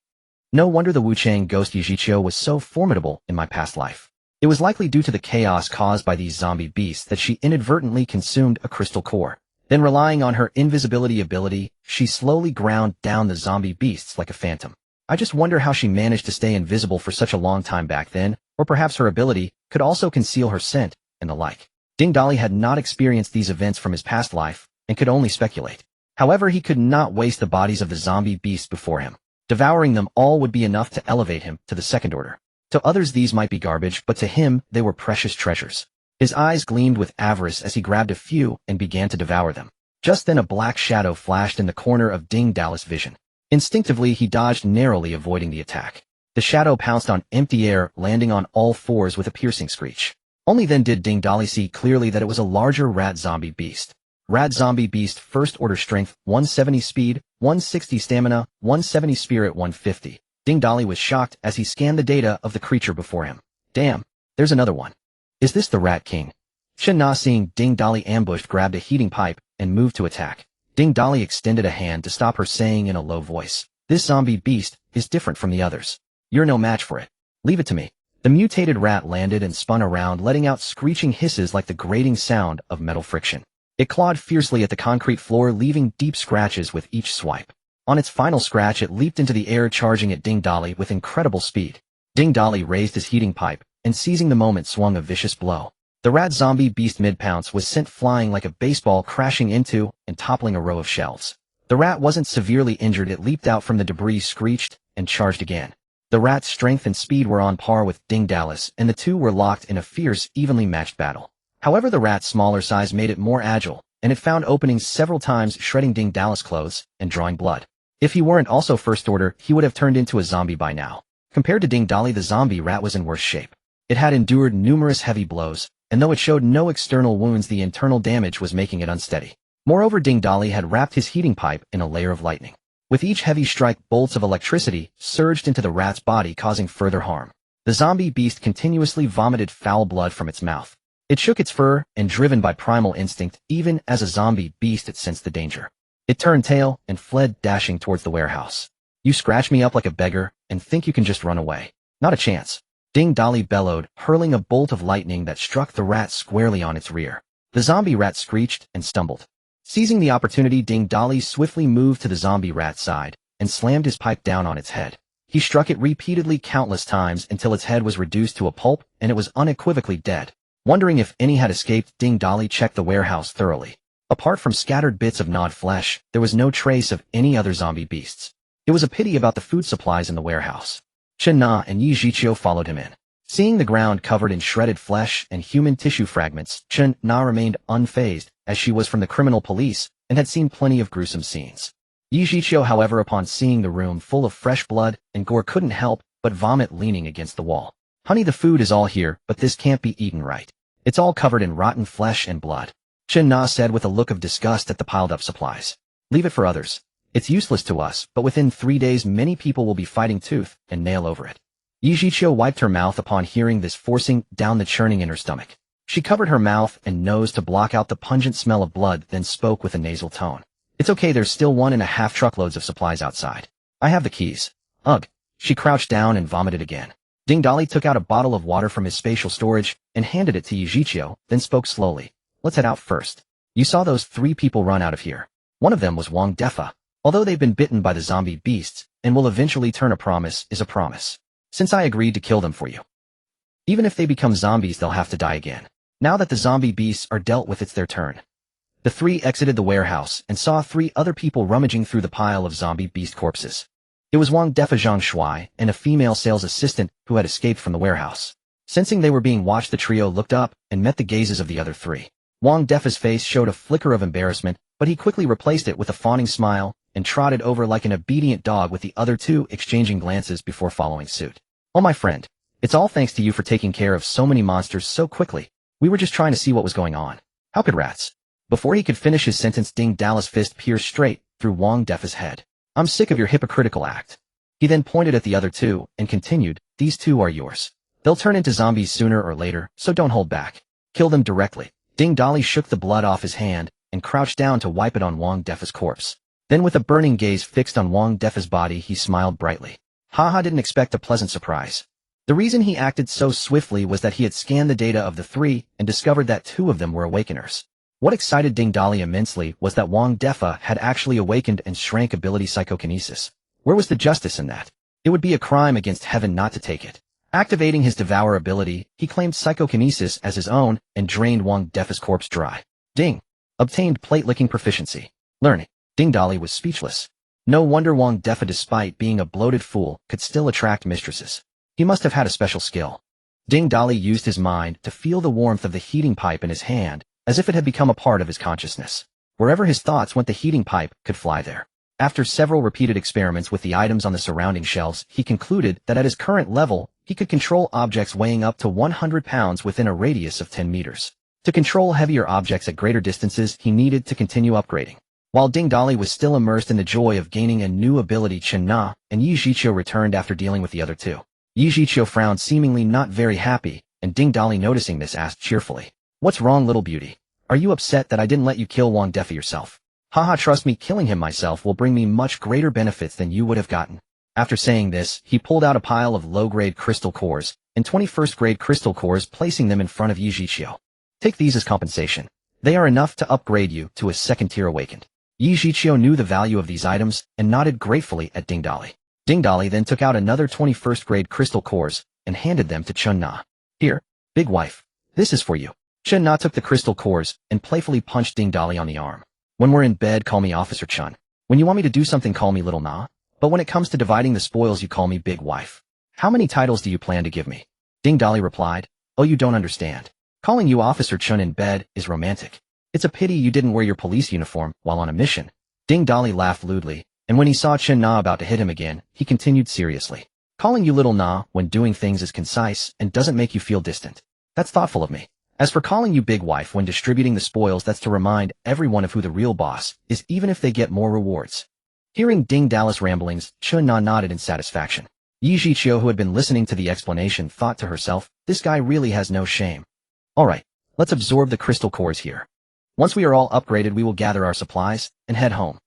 No wonder the Wuchang ghost Yi Jiqiu was so formidable in my past life. It was likely due to the chaos caused by these zombie beasts that she inadvertently consumed a crystal core. Then, relying on her invisibility ability, she slowly ground down the zombie beasts like a phantom. I just wonder how she managed to stay invisible for such a long time back then, or perhaps her ability could also conceal her scent and the like. Ding Dali had not experienced these events from his past life and could only speculate. However, he could not waste the bodies of the zombie beasts before him. Devouring them all would be enough to elevate him to the second order. To others these might be garbage, but to him they were precious treasures. His eyes gleamed with avarice as he grabbed a few and began to devour them. Just then a black shadow flashed in the corner of Ding Dali's vision. Instinctively he dodged narrowly, avoiding the attack. The shadow pounced on empty air, landing on all fours with a piercing screech. Only then did Ding Dali see clearly that it was a larger rat zombie beast. Rat zombie beast, first order strength, 170 speed, 160 stamina, 170 spirit, 150. Ding Dali was shocked as he scanned the data of the creature before him. Damn, there's another one. Is this the Rat King? Chen Na, seeing Ding Dali ambushed, grabbed a heating pipe and moved to attack. Ding Dali extended a hand to stop her, saying in a low voice, "This zombie beast is different from the others. You're no match for it. Leave it to me." The mutated rat landed and spun around, letting out screeching hisses like the grating sound of metal friction. It clawed fiercely at the concrete floor, leaving deep scratches with each swipe. On its final scratch, it leaped into the air, charging at Ding Dali with incredible speed. Ding Dali raised his heating pipe, and seizing the moment swung a vicious blow. The rat zombie beast mid-pounce was sent flying like a baseball, crashing into and toppling a row of shelves. The rat wasn't severely injured. It leaped out from the debris, screeched, and charged again. The rat's strength and speed were on par with Ding Dali's, and the two were locked in a fierce, evenly matched battle. However, the rat's smaller size made it more agile, and it found openings several times, shredding Ding Dali's clothes and drawing blood. If he weren't also first order, he would have turned into a zombie by now. Compared to Ding Dali, the zombie rat was in worse shape. It had endured numerous heavy blows, and though it showed no external wounds, the internal damage was making it unsteady. Moreover, Ding Dali had wrapped his heating pipe in a layer of lightning. With each heavy strike, bolts of electricity surged into the rat's body, causing further harm. The zombie beast continuously vomited foul blood from its mouth. It shook its fur, and driven by primal instinct, even as a zombie beast, it sensed the danger. It turned tail and fled, dashing towards the warehouse. "You scratch me up like a beggar and think you can just run away? Not a chance." Ding Dali bellowed, hurling a bolt of lightning that struck the rat squarely on its rear. The zombie rat screeched and stumbled. Seizing the opportunity, Ding Dali swiftly moved to the zombie rat's side and slammed his pipe down on its head. He struck it repeatedly, countless times, until its head was reduced to a pulp and it was unequivocally dead. Wondering if any had escaped, Ding Dali checked the warehouse thoroughly. Apart from scattered bits of gnawed flesh, there was no trace of any other zombie beasts. It was a pity about the food supplies in the warehouse. Chen Na and Yi Zhiqiu followed him in. Seeing the ground covered in shredded flesh and human tissue fragments, Chen Na remained unfazed, as she was from the criminal police and had seen plenty of gruesome scenes. Yi Zhiqiu, however, upon seeing the room full of fresh blood and gore, couldn't help but vomit, leaning against the wall. "Honey, the food is all here, but this can't be eaten right. It's all covered in rotten flesh and blood," Chen Na said with a look of disgust at the piled-up supplies. "Leave it for others. It's useless to us, but within 3 days many people will be fighting tooth and nail over it." Yi Zhiqiu wiped her mouth upon hearing this, forcing down the churning in her stomach. She covered her mouth and nose to block out the pungent smell of blood, then spoke with a nasal tone. "It's okay, there's still 1.5 truckloads of supplies outside. I have the keys." Ugh. She crouched down and vomited again. Ding Dali took out a bottle of water from his spatial storage and handed it to Yi Zhiqiu, then spoke slowly. "Let's head out first. You saw those 3 people run out of here. One of them was Wang Defa. Although they've been bitten by the zombie beasts and will eventually turn, a promise is a promise. Since I agreed to kill them for you. Even if they become zombies, they'll have to die again. Now that the zombie beasts are dealt with, it's their turn." The 3 exited the warehouse and saw 3 other people rummaging through the pile of zombie beast corpses. It was Wang Defa, Zhang Shuai, and a female sales assistant who had escaped from the warehouse. Sensing they were being watched, the trio looked up and met the gazes of the other 3. Wang Defa's face showed a flicker of embarrassment, but he quickly replaced it with a fawning smile and trotted over like an obedient dog, with the other 2 exchanging glances before following suit. "Oh, my friend, it's all thanks to you for taking care of so many monsters so quickly. We were just trying to see what was going on. How could rats?" Before he could finish his sentence, Ding Dali's fist pierced straight through Wang Defa's head. "I'm sick of your hypocritical act." He then pointed at the other 2 and continued, "These 2 are yours. They'll turn into zombies sooner or later, so don't hold back. Kill them directly." Ding Dali shook the blood off his hand and crouched down to wipe it on Wang Defa's corpse. Then, with a burning gaze fixed on Wang Defa's body, he smiled brightly. Haha didn't expect a pleasant surprise. The reason he acted so swiftly was that he had scanned the data of the 3 and discovered that 2 of them were awakeners. What excited Ding Dali immensely was that Wang Defa had actually awakened and shrank ability psychokinesis. Where was the justice in that? It would be a crime against heaven not to take it. Activating his devour ability, he claimed psychokinesis as his own and drained Wang Defa's corpse dry. Ding. Obtained plate-licking proficiency. Learning. Ding Dali was speechless. No wonder Wang Defa, despite being a bloated fool, could still attract mistresses. He must have had a special skill. Ding Dali used his mind to feel the warmth of the heating pipe in his hand, as if it had become a part of his consciousness. Wherever his thoughts went, the heating pipe could fly there. After several repeated experiments with the items on the surrounding shelves, he concluded that at his current level, he could control objects weighing up to 100 pounds within a radius of 10 meters. To control heavier objects at greater distances, he needed to continue upgrading. While Ding Dali was still immersed in the joy of gaining a new ability, Chen Na and Yi Zhiqiu returned after dealing with the other two. Yi Zhiqiu frowned, seemingly not very happy, and Ding Dali, noticing this, asked cheerfully, "What's wrong, little beauty? Are you upset that I didn't let you kill Wang Defi yourself?" "Haha, trust me, killing him myself will bring me much greater benefits than you would have gotten." After saying this, he pulled out a pile of low-grade crystal cores and 21st-grade crystal cores, placing them in front of Yi Zhiqiu. "Take these as compensation. They are enough to upgrade you to a second-tier awakened." Yi Zhiqiu knew the value of these items and nodded gratefully at Ding Dali. Ding Dali then took out another 21st-grade crystal cores and handed them to Chen Na. "Here, big wife. This is for you." Chen Na took the crystal cores and playfully punched Ding Dali on the arm. "When we're in bed, call me Officer Chen. When you want me to do something, call me Little Na. But when it comes to dividing the spoils, you call me Big Wife. How many titles do you plan to give me?" Ding Dali replied, "Oh, you don't understand. Calling you Officer Chen in bed is romantic. It's a pity you didn't wear your police uniform while on a mission." Ding Dali laughed lewdly, and when he saw Chen Na about to hit him again, he continued seriously. "Calling you Little Na when doing things is concise and doesn't make you feel distant. That's thoughtful of me. As for calling you Big Wife when distributing the spoils, that's to remind everyone of who the real boss is, even if they get more rewards." Hearing Ding Dali's ramblings, Chen Na nodded in satisfaction. Yi Zhiqiu, who had been listening to the explanation, thought to herself, "This guy really has no shame. Alright, let's absorb the crystal cores here. Once we are all upgraded, we will gather our supplies and head home."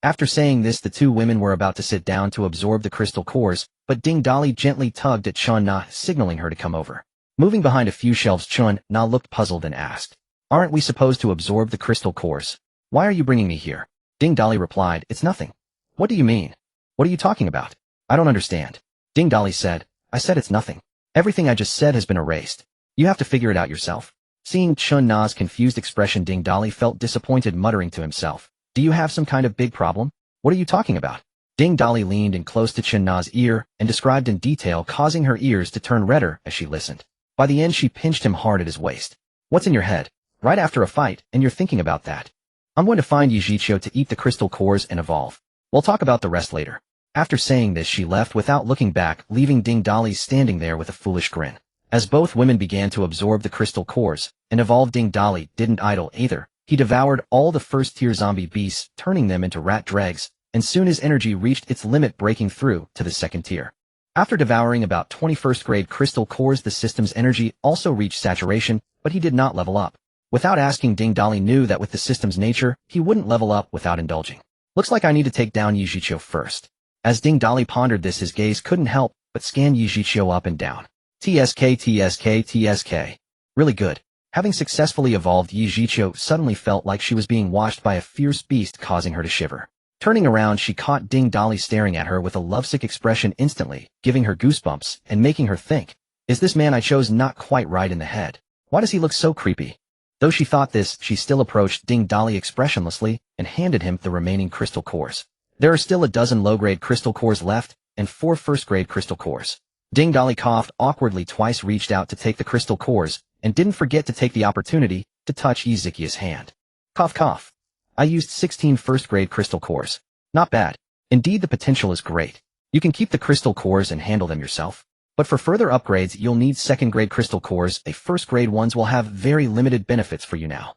After saying this, the two women were about to sit down to absorb the crystal cores, but Ding Dali gently tugged at Chen Na, signaling her to come over. Moving behind a few shelves, Chen Na looked puzzled and asked, "Aren't we supposed to absorb the crystal cores? Why are you bringing me here?" Ding Dali replied, "It's nothing." "What do you mean? What are you talking about? I don't understand." Ding Dali said, "I said it's nothing. Everything I just said has been erased. You have to figure it out yourself." Seeing Chen Na's confused expression, Ding Dali felt disappointed, muttering to himself, "Do you have some kind of big problem? What are you talking about?" Ding Dali leaned in close to Chen Na's ear and described in detail, causing her ears to turn redder as she listened. By the end, she pinched him hard at his waist. "What's in your head? Right after a fight, and you're thinking about that? I'm going to find Yi Zhiqiu to eat the crystal cores and evolve. We'll talk about the rest later." After saying this, she left without looking back, leaving Ding Dali standing there with a foolish grin. As both women began to absorb the crystal cores and evolve, Ding Dali didn't idle either. He devoured all the first-tier zombie beasts, turning them into rat dregs, and soon his energy reached its limit, breaking through to the second tier. After devouring about 21st-grade crystal cores, the system's energy also reached saturation, but he did not level up. Without asking, Ding Dali knew that with the system's nature, he wouldn't level up without indulging. "Looks like I need to take down Yi Zhiqiu first." As Ding Dali pondered this, his gaze couldn't help but scan Yi Zhiqiu up and down. TSK, TSK, TSK. Really good. Having successfully evolved, Yi Zhiqiu suddenly felt like she was being washed by a fierce beast, causing her to shiver. Turning around, she caught Ding Dali staring at her with a lovesick expression, instantly giving her goosebumps and making her think, "Is this man I chose not quite right in the head? Why does he look so creepy?" Though she thought this, she still approached Ding Dali expressionlessly and handed him the remaining crystal cores. There are still a dozen low-grade crystal cores left and 4 first-grade crystal cores. Ding Dali coughed awkwardly twice, reached out to take the crystal cores, and didn't forget to take the opportunity to touch Yi Zhiqiu's hand. Cough cough. "I used 16 first-grade crystal cores. Not bad. Indeed, the potential is great. You can keep the crystal cores and handle them yourself. But for further upgrades, you'll need second-grade crystal cores. A first-grade ones will have very limited benefits for you now."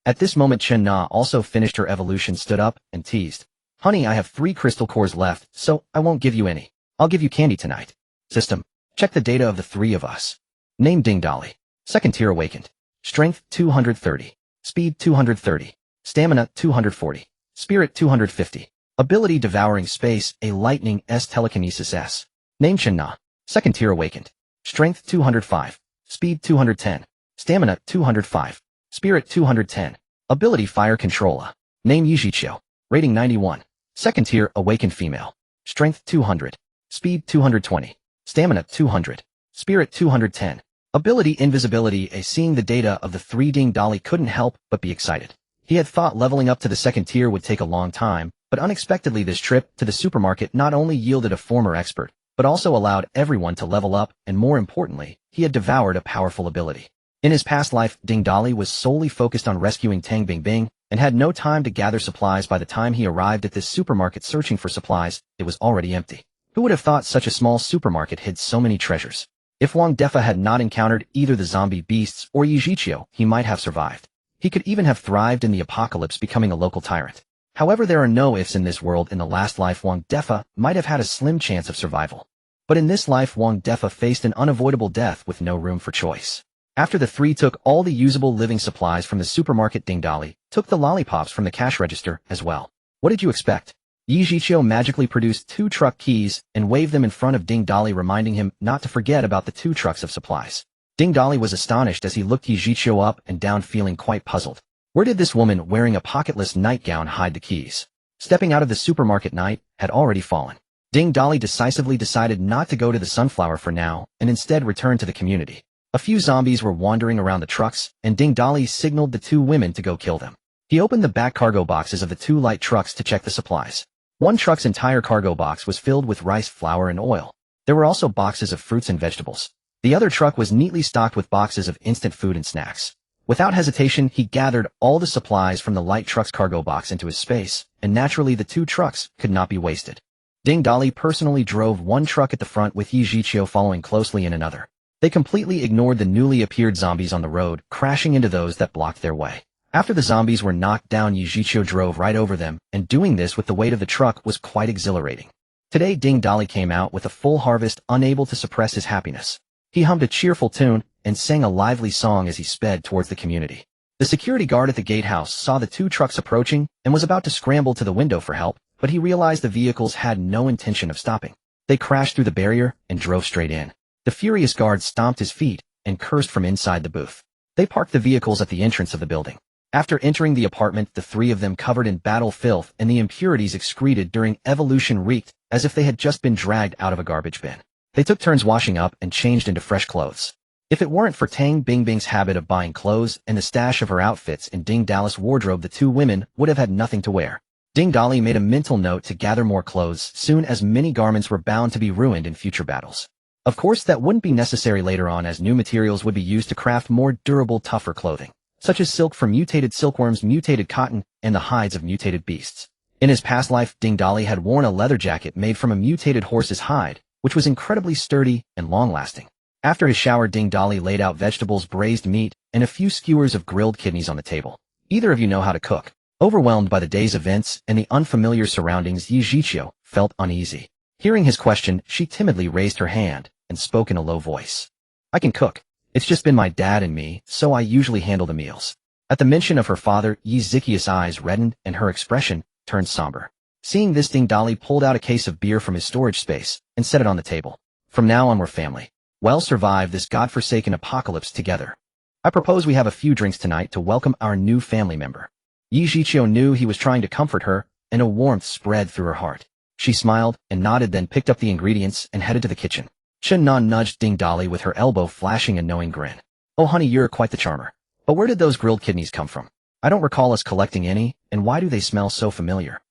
At this moment, Chen Na also finished her evolution, stood up, and teased, "Honey, I have 3 crystal cores left, so I won't give you any. I'll give you candy tonight. System, check the data of the 3 of us. Name Ding Dali. Second tier awakened. Strength 230. Speed 230. Stamina 240. Spirit 250. Ability devouring space, a lightning S telekinesis S. Name Chen Na. Second tier awakened. Strength 205. Speed 210. Stamina 205. Spirit 210. Ability fire controller. Name Yi Zhiqiu. Rating 91. Second tier awakened female. Strength 200. Speed 220. Stamina 200. Spirit 210. Ability invisibility. Seeing the data of the 3, Ding Dali couldn't help but be excited. He had thought leveling up to the second tier would take a long time, but unexpectedly this trip to the supermarket not only yielded a former expert, but also allowed everyone to level up, and more importantly, he had devoured a powerful ability. In his past life, Ding Dali was solely focused on rescuing Tang Bingbing, and had no time to gather supplies. By the time he arrived at this supermarket searching for supplies, it was already empty. Who would have thought such a small supermarket hid so many treasures? If Wang Defa had not encountered either the zombie beasts or Yi Zhiqiu, he might have survived. He could even have thrived in the apocalypse, becoming a local tyrant. However, there are no ifs in this world. In the last life, Wang Defa might have had a slim chance of survival. But in this life, Wang Defa faced an unavoidable death with no room for choice. After the three took all the usable living supplies from the supermarket, Ding Dali took the lollipops from the cash register as well. What did you expect? Yi Zhiqiu magically produced 2 truck keys and waved them in front of Ding Dali, reminding him not to forget about the 2 trucks of supplies. Ding Dali was astonished as he looked Yi Zhiqiu up and down, feeling quite puzzled. Where did this woman wearing a pocketless nightgown hide the keys? Stepping out of the supermarket, night had already fallen. Ding Dali decisively decided not to go to the Sunflower for now, and instead returned to the community. A few zombies were wandering around the trucks, and Ding Dali signaled the 2 women to go kill them. He opened the back cargo boxes of the 2 light trucks to check the supplies. One truck's entire cargo box was filled with rice flour and oil. There were also boxes of fruits and vegetables. The other truck was neatly stocked with boxes of instant food and snacks. Without hesitation, he gathered all the supplies from the light truck's cargo box into his space, and naturally the 2 trucks could not be wasted. Ding Dali personally drove one truck at the front, with Yi Zhiqiu following closely in another. They completely ignored the newly appeared zombies on the road, crashing into those that blocked their way. After the zombies were knocked down, Yi Zhiqiu drove right over them, and doing this with the weight of the truck was quite exhilarating. Today Ding Dali came out with a full harvest, unable to suppress his happiness. He hummed a cheerful tune and sang a lively song as he sped towards the community. The security guard at the gatehouse saw the 2 trucks approaching and was about to scramble to the window for help, but he realized the vehicles had no intention of stopping. They crashed through the barrier and drove straight in. The furious guard stomped his feet and cursed from inside the booth. They parked the vehicles at the entrance of the building. After entering the apartment, the 3 of them, covered in battle filth and the impurities excreted during evolution, reeked as if they had just been dragged out of a garbage bin. They took turns washing up and changed into fresh clothes. If it weren't for Tang Bingbing's habit of buying clothes and the stash of her outfits in Ding Dali's wardrobe, the 2 women would have had nothing to wear. Ding Dali made a mental note to gather more clothes soon, as many garments were bound to be ruined in future battles. Of course, that wouldn't be necessary later on, as new materials would be used to craft more durable, tougher clothing, such as silk from mutated silkworms, mutated cotton, and the hides of mutated beasts. In his past life, Ding Dali had worn a leather jacket made from a mutated horse's hide, which was incredibly sturdy and long-lasting. After his shower, Ding Dali laid out vegetables, braised meat, and a few skewers of grilled kidneys on the table. Either of you know how to cook? Overwhelmed by the day's events and the unfamiliar surroundings, Yi Zhiqiu felt uneasy. Hearing his question, she timidly raised her hand and spoke in a low voice. I can cook. It's just been my dad and me, so I usually handle the meals. At the mention of her father, Yi Zhiqiu's eyes reddened and her expression turned somber. Seeing this, Ding Dali pulled out a case of beer from his storage space and set it on the table. From now on, we're family. We'll survive this godforsaken apocalypse together. I propose we have a few drinks tonight to welcome our new family member. Yi Zhiqiu knew he was trying to comfort her, and a warmth spread through her heart. She smiled and nodded, then picked up the ingredients and headed to the kitchen. Chen Na nudged Ding Dali with her elbow, flashing a knowing grin. Oh honey, you're quite the charmer. But where did those grilled kidneys come from? I don't recall us collecting any, and why do they smell so familiar?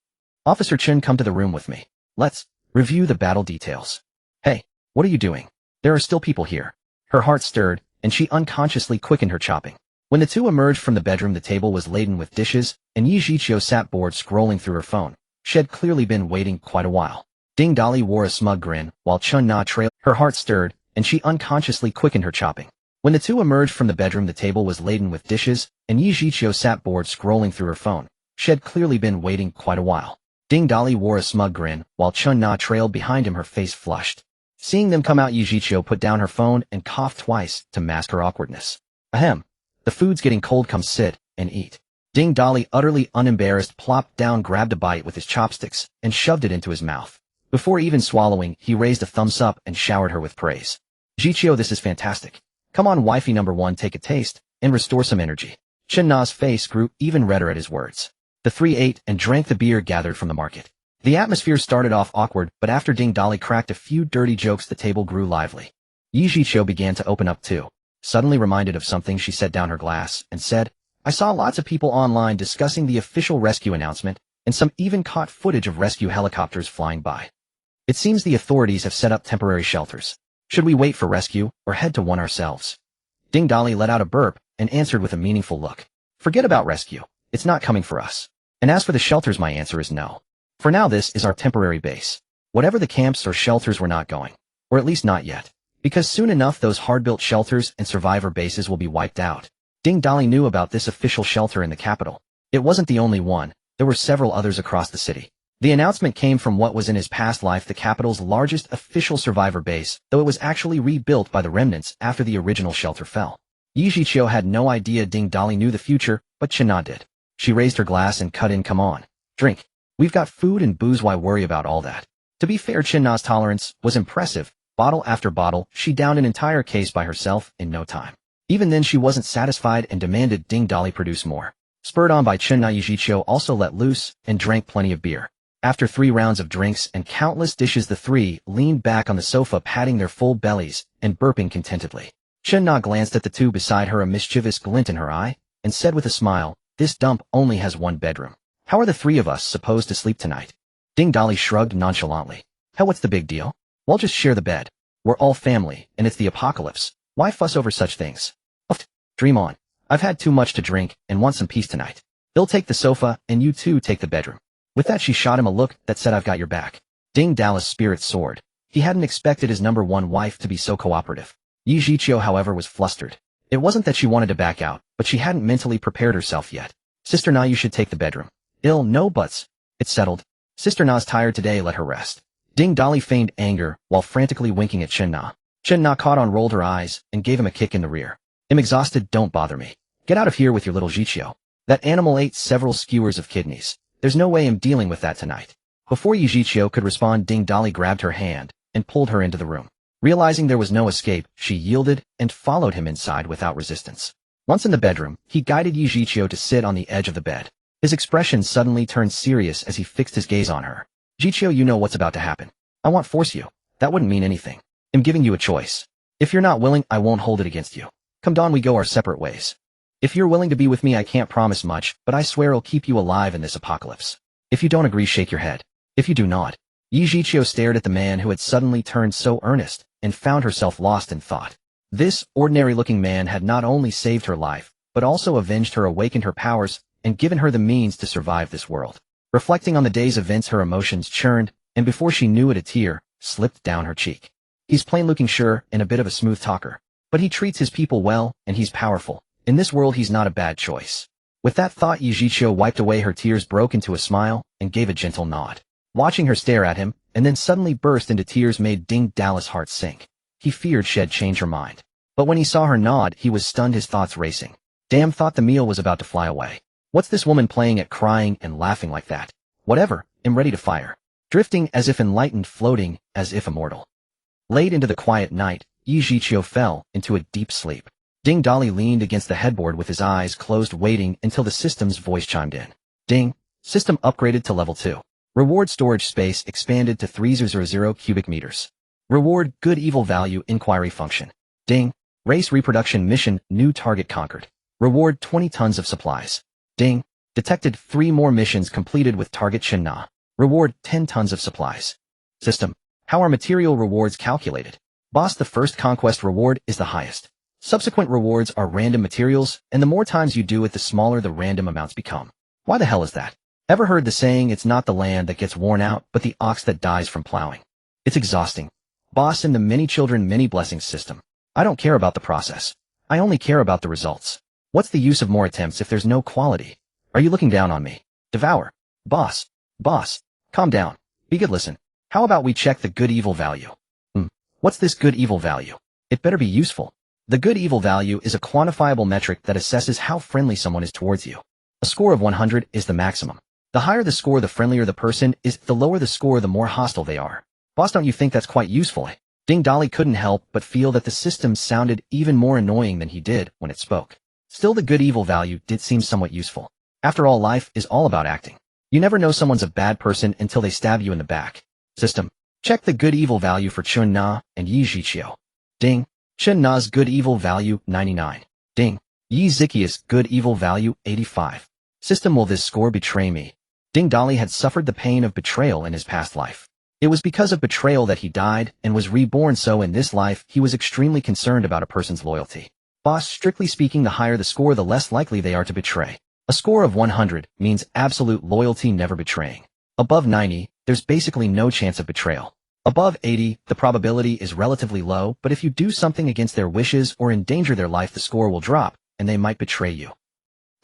Officer Chen, come to the room with me. Let's review the battle details. Hey, what are you doing? There are still people here. Her heart stirred, and she unconsciously quickened her chopping. When the 2 emerged from the bedroom, the table was laden with dishes, and Yi Zhiqiu sat bored, scrolling through her phone. She had clearly been waiting quite a while. Ding Dali wore a smug grin, while Chen Na trailed. Her heart stirred, and she unconsciously quickened her chopping. When the 2 emerged from the bedroom, the table was laden with dishes, and Yi Zhiqiu sat bored, scrolling through her phone. She had clearly been waiting quite a while. Ding Dali wore a smug grin, while Chen Na trailed behind him, her face flushed. Seeing them come out, Yi Zhiqiu put down her phone and coughed twice to mask her awkwardness. Ahem. The food's getting cold, come sit and eat. Ding Dali, utterly unembarrassed, plopped down, grabbed a bite with his chopsticks, and shoved it into his mouth. Before even swallowing, he raised a thumbs up and showered her with praise. Zhiqiu, this is fantastic. Come on, wifey number 1, take a taste and restore some energy. Chen Na's face grew even redder at his words. The 3 ate and drank the beer gathered from the market. The atmosphere started off awkward, but after Ding Dali cracked a few dirty jokes, the table grew lively. Yi Zhiqiu began to open up too. Suddenly reminded of something, she set down her glass and said, I saw lots of people online discussing the official rescue announcement, and some even caught footage of rescue helicopters flying by. It seems the authorities have set up temporary shelters. Should we wait for rescue or head to one ourselves? Ding Dali let out a burp and answered with a meaningful look. Forget about rescue. It's not coming for us. And as for the shelters, my answer is no. For now, this is our temporary base. Whatever the camps or shelters, we're not going. Or at least not yet. Because soon enough those hard-built shelters and survivor bases will be wiped out. Ding Dali knew about this official shelter in the capital. It wasn't the only one. There were several others across the city. The announcement came from what was in his past life the capital's largest official survivor base, though it was actually rebuilt by the remnants after the original shelter fell. Yi Zhiqiu had no idea Ding Dali knew the future, but Chen Na did. She raised her glass and cut in. Come on. Drink. We've got food and booze, why worry about all that? To be fair, Chen Na's tolerance was impressive. Bottle after bottle, she downed an entire case by herself in no time. Even then she wasn't satisfied and demanded Ding Dali produce more. Spurred on by Chen Na, Yi Zhiqiu also let loose and drank plenty of beer. After 3 rounds of drinks and countless dishes, the three leaned back on the sofa, patting their full bellies and burping contentedly. Chen Na glanced at the two beside her, a mischievous glint in her eye, and said with a smile, "This dump only has 1 bedroom. How are the 3 of us supposed to sleep tonight?" Ding Dali shrugged nonchalantly. "Hell, what's the big deal? We'll just share the bed. We're all family, and it's the apocalypse. Why fuss over such things? Dream on. I've had too much to drink and want some peace tonight. They'll take the sofa, and you two take the bedroom." With that she shot him a look that said, "I've got your back." Ding Dali's spirits soared. He hadn't expected his number 1 wife to be so cooperative. Yi Zhiqiu, however, was flustered. It wasn't that she wanted to back out, but she hadn't mentally prepared herself yet. "Sister Na, you should take the bedroom." No buts. It's settled. Sister Na's tired today, let her rest." Ding Dali feigned anger while frantically winking at Chen Na. Chen Na caught on, rolled her eyes, and gave him a kick in the rear. "I'm exhausted, don't bother me. Get out of here with your little Zhiqiu. That animal ate several skewers of kidneys. There's no way I'm dealing with that tonight." Before Yi Zhiqiu could respond, Ding Dali grabbed her hand and pulled her into the room. Realizing there was no escape, she yielded and followed him inside without resistance. Once in the bedroom, he guided Yi Zhiqiu to sit on the edge of the bed. His expression suddenly turned serious as he fixed his gaze on her. "Zhiqiu, you know what's about to happen. I won't force you. That wouldn't mean anything. I'm giving you a choice. If you're not willing, I won't hold it against you. Come on, we go our separate ways. If you're willing to be with me, I can't promise much, but I swear I'll keep you alive in this apocalypse. If you don't agree, shake your head. If you do not." Yi Zhiqiu stared at the man who had suddenly turned so earnest and found herself lost in thought. This ordinary-looking man had not only saved her life, but also avenged her, awakened her powers, and given her the means to survive this world. Reflecting on the day's events, her emotions churned, and before she knew it, a tear slipped down her cheek. He's plain-looking, sure, and a bit of a smooth talker, but he treats his people well, and he's powerful. In this world, he's not a bad choice. With that thought, Yi Zhiqiu wiped away her tears, broke into a smile, and gave a gentle nod. Watching her stare at him, and then suddenly burst into tears, made Ding Dali's heart sink. He feared she'd change her mind. But when he saw her nod, he was stunned, his thoughts racing. Damn, thought the meal was about to fly away. What's this woman playing at, crying and laughing like that? Whatever, I'm ready to fire. Drifting as if enlightened, floating as if immortal. Late into the quiet night, Yi Zhiqiu fell into a deep sleep. Ding Dali leaned against the headboard with his eyes closed, waiting until the system's voice chimed in. "Ding. System upgraded to level 2. Reward storage space expanded to 3000 cubic meters. Reward good evil value inquiry function. Ding. Race reproduction mission, new target conquered. Reward 20 tons of supplies. Ding. Detected 3 more missions completed with target Chen Na. Reward 10 tons of supplies. System. How are material rewards calculated? Boss, the first conquest reward is the highest. Subsequent rewards are random materials, and the more times you do it, the smaller the random amounts become. Why the hell is that? Ever heard the saying, it's not the land that gets worn out, but the ox that dies from plowing? It's exhausting. Boss, in the many children, many blessings system, I don't care about the process. I only care about the results. What's the use of more attempts if there's no quality? Are you looking down on me? Devour. Boss. Calm down. Be good, listen. How about we check the good evil value? What's this good evil value? It better be useful. The good evil value is a quantifiable metric that assesses how friendly someone is towards you. A score of 100 is the maximum. The higher the score, the friendlier the person is. The lower the score, the more hostile they are. Boss, don't you think that's quite useful? Ding Dali couldn't help but feel that the system sounded even more annoying than he did when it spoke. Still, the good evil value did seem somewhat useful. After all, life is all about acting. You never know someone's a bad person until they stab you in the back. System. Check the good evil value for Chen Na and Yi Zhiqiu. Ding. Chen Na's good evil value 99. Ding. Yi Zhiqiu's good evil value 85. System, will this score betray me? Ding Dali had suffered the pain of betrayal in his past life. It was because of betrayal that he died and was reborn, so in this life he was extremely concerned about a person's loyalty. Boss, strictly speaking, the higher the score, the less likely they are to betray. A score of 100 means absolute loyalty, never betraying. Above 90, there's basically no chance of betrayal. Above 80, the probability is relatively low, but if you do something against their wishes or endanger their life, the score will drop, and they might betray you.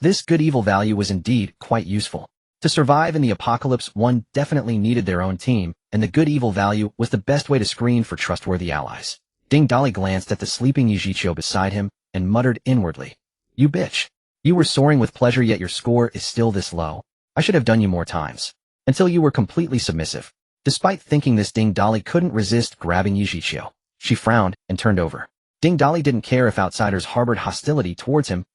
This good-evil value was indeed quite useful. To survive in the apocalypse, one definitely needed their own team, and the good-evil value was the best way to screen for trustworthy allies. Ding Dali glanced at the sleeping Yijiqiu beside him and muttered inwardly, "You bitch. You were soaring with pleasure, yet your score is still this low. I should have done you more times. Until you were completely submissive." Despite thinking this, Ding Dali couldn't resist grabbing Yijiqiu. She frowned and turned over. Ding Dali didn't care if outsiders harbored hostility towards him,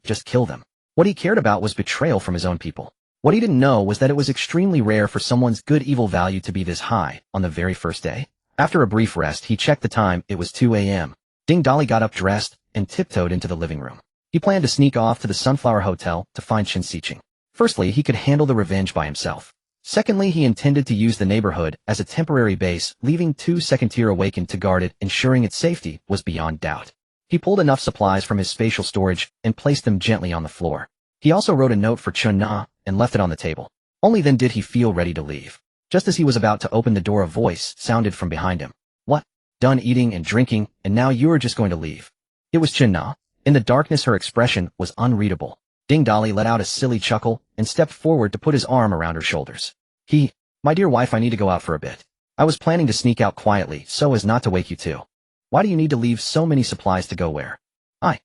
just kill them. What he cared about was betrayal from his own people. What he didn't know was that it was extremely rare for someone's good-evil value to be this high on the very first day. After a brief rest, he checked the time. It was 2 a.m. Ding Dali got up, dressed, and tiptoed into the living room. He planned to sneak off to the Sunflower Hotel to find Chen Sicheng. Firstly, he could handle the revenge by himself. Secondly, he intended to use the neighborhood as a temporary base, leaving 2 second-tier awakened to guard it, ensuring its safety was beyond doubt. He pulled enough supplies from his spatial storage and placed them gently on the floor. He also wrote a note for Chen Na and left it on the table. Only then did he feel ready to leave. Just as he was about to open the door, a voice sounded from behind him. "What? Done eating and drinking, and now you're just going to leave?" It was Chen Na. In the darkness, her expression was unreadable. Ding Dali let out a silly chuckle and stepped forward to put his arm around her shoulders. "My dear wife, I need to go out for a bit. I was planning to sneak out quietly so as not to wake you too." "Why do you need to leave so many supplies to go where?" I.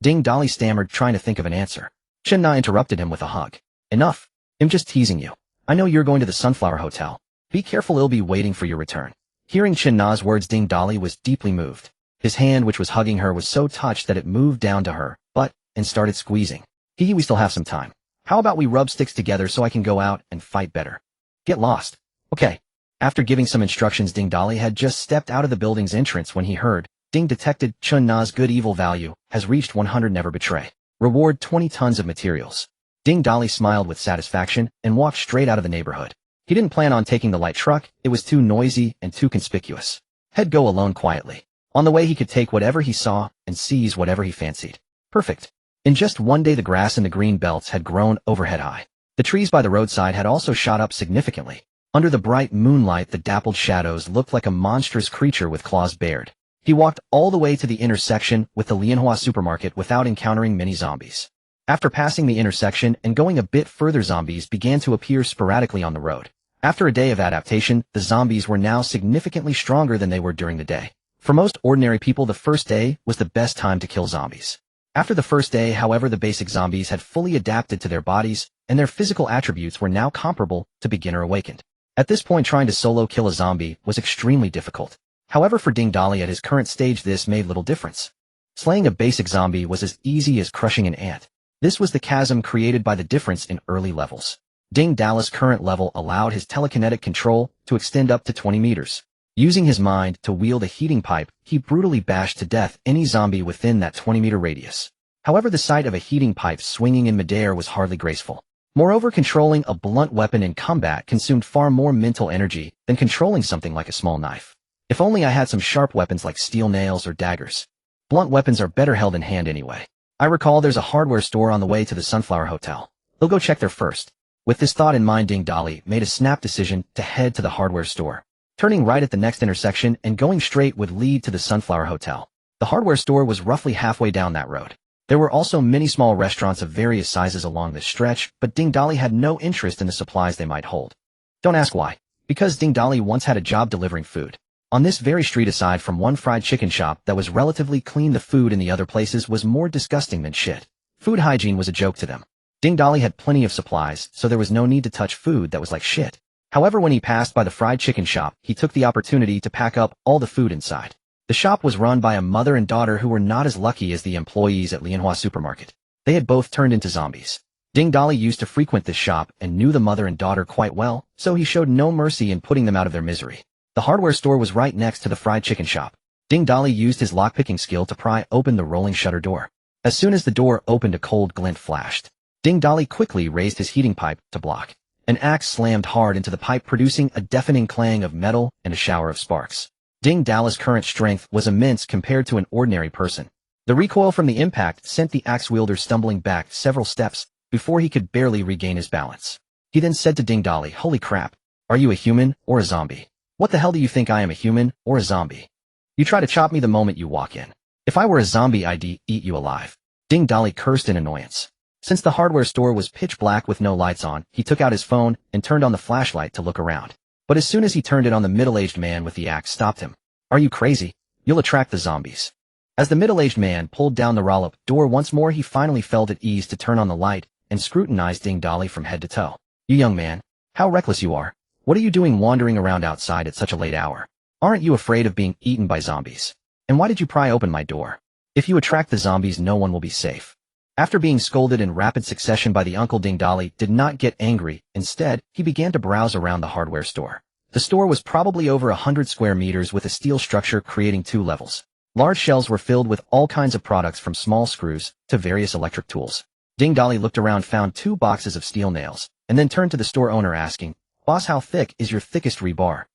Ding Dali stammered, trying to think of an answer. Chen Na interrupted him with a hug. "Enough. I'm just teasing you. I know you're going to the Sunflower Hotel. Be careful, it'll be waiting for your return." Hearing Chen Na's words, Ding Dali was deeply moved. His hand, which was hugging her, was so touched that it moved down to her butt and started squeezing. We still have some time. How about we rub sticks together so I can go out and fight better?" "Get lost." "Okay." After giving some instructions, Ding Dali had just stepped out of the building's entrance when he heard, Ding detected Chen Na's good-evil value has reached 100, never betray. Reward 20 tons of materials. Ding Dali smiled with satisfaction and walked straight out of the neighborhood. He didn't plan on taking the light truck, it was too noisy and too conspicuous. He'd go alone quietly. On the way he could take whatever he saw and seize whatever he fancied. Perfect. In just one day the grass in the green belts had grown overhead high. The trees by the roadside had also shot up significantly. Under the bright moonlight, the dappled shadows looked like a monstrous creature with claws bared. He walked all the way to the intersection with the Lianhua supermarket without encountering many zombies. After passing the intersection and going a bit further, zombies began to appear sporadically on the road. After a day of adaptation, the zombies were now significantly stronger than they were during the day. For most ordinary people, the first day was the best time to kill zombies. After the first day, however, the basic zombies had fully adapted to their bodies, and their physical attributes were now comparable to beginner awakened. At this point, trying to solo kill a zombie was extremely difficult. However, for Ding Dali at his current stage, this made little difference. Slaying a basic zombie was as easy as crushing an ant. This was the chasm created by the difference in early levels. Ding Dali's current level allowed his telekinetic control to extend up to 20 meters. Using his mind to wield a heating pipe, he brutally bashed to death any zombie within that 20-meter radius. However, the sight of a heating pipe swinging in midair was hardly graceful. Moreover, controlling a blunt weapon in combat consumed far more mental energy than controlling something like a small knife. If only I had some sharp weapons like steel nails or daggers. Blunt weapons are better held in hand anyway. I recall there's a hardware store on the way to the Sunflower Hotel. They'll go check there first. With this thought in mind, Ding Dali made a snap decision to head to the hardware store. Turning right at the next intersection and going straight would lead to the Sunflower Hotel. The hardware store was roughly halfway down that road. There were also many small restaurants of various sizes along this stretch, but Ding Dali had no interest in the supplies they might hold. Don't ask why. Because Ding Dali once had a job delivering food. On this very street, aside from one fried chicken shop that was relatively clean, the food in the other places was more disgusting than shit. Food hygiene was a joke to them. Ding Dali had plenty of supplies, so there was no need to touch food that was like shit. However, when he passed by the fried chicken shop, he took the opportunity to pack up all the food inside. The shop was run by a mother and daughter who were not as lucky as the employees at Lianhua supermarket. They had both turned into zombies. Ding Dali used to frequent this shop and knew the mother and daughter quite well, so he showed no mercy in putting them out of their misery. The hardware store was right next to the fried chicken shop. Ding Dali used his lockpicking skill to pry open the rolling shutter door. As soon as the door opened, a cold glint flashed. Ding Dali quickly raised his heating pipe to block. An axe slammed hard into the pipe, producing a deafening clang of metal and a shower of sparks. Ding Dali's current strength was immense compared to an ordinary person. The recoil from the impact sent the axe wielder stumbling back several steps before he could barely regain his balance. He then said to Ding Dali, "Holy crap, are you a human or a zombie? What the hell do you think I am, a human or a zombie? You try to chop me the moment you walk in. If I were a zombie, I'd eat you alive." Ding Dali cursed in annoyance. Since the hardware store was pitch black with no lights on, he took out his phone and turned on the flashlight to look around. But as soon as he turned it on, the middle-aged man with the axe stopped him. "Are you crazy? You'll attract the zombies." As the middle-aged man pulled down the roll-up door once more, he finally felt at ease to turn on the light and scrutinized Ding Dali from head to toe. "You young man, how reckless you are. What are you doing wandering around outside at such a late hour? Aren't you afraid of being eaten by zombies? And why did you pry open my door? If you attract the zombies, no one will be safe." After being scolded in rapid succession by the uncle, Ding Dali did not get angry. Instead, he began to browse around the hardware store. The store was probably over 100 square meters with a steel structure creating 2 levels. Large shelves were filled with all kinds of products from small screws to various electric tools. Ding Dali looked around, found 2 boxes of steel nails, and then turned to the store owner asking, "Boss, how thick is your thickest rebar?"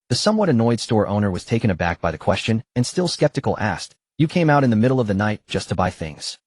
The somewhat annoyed store owner was taken aback by the question and still skeptical asked, "You came out in the middle of the night just to buy things?"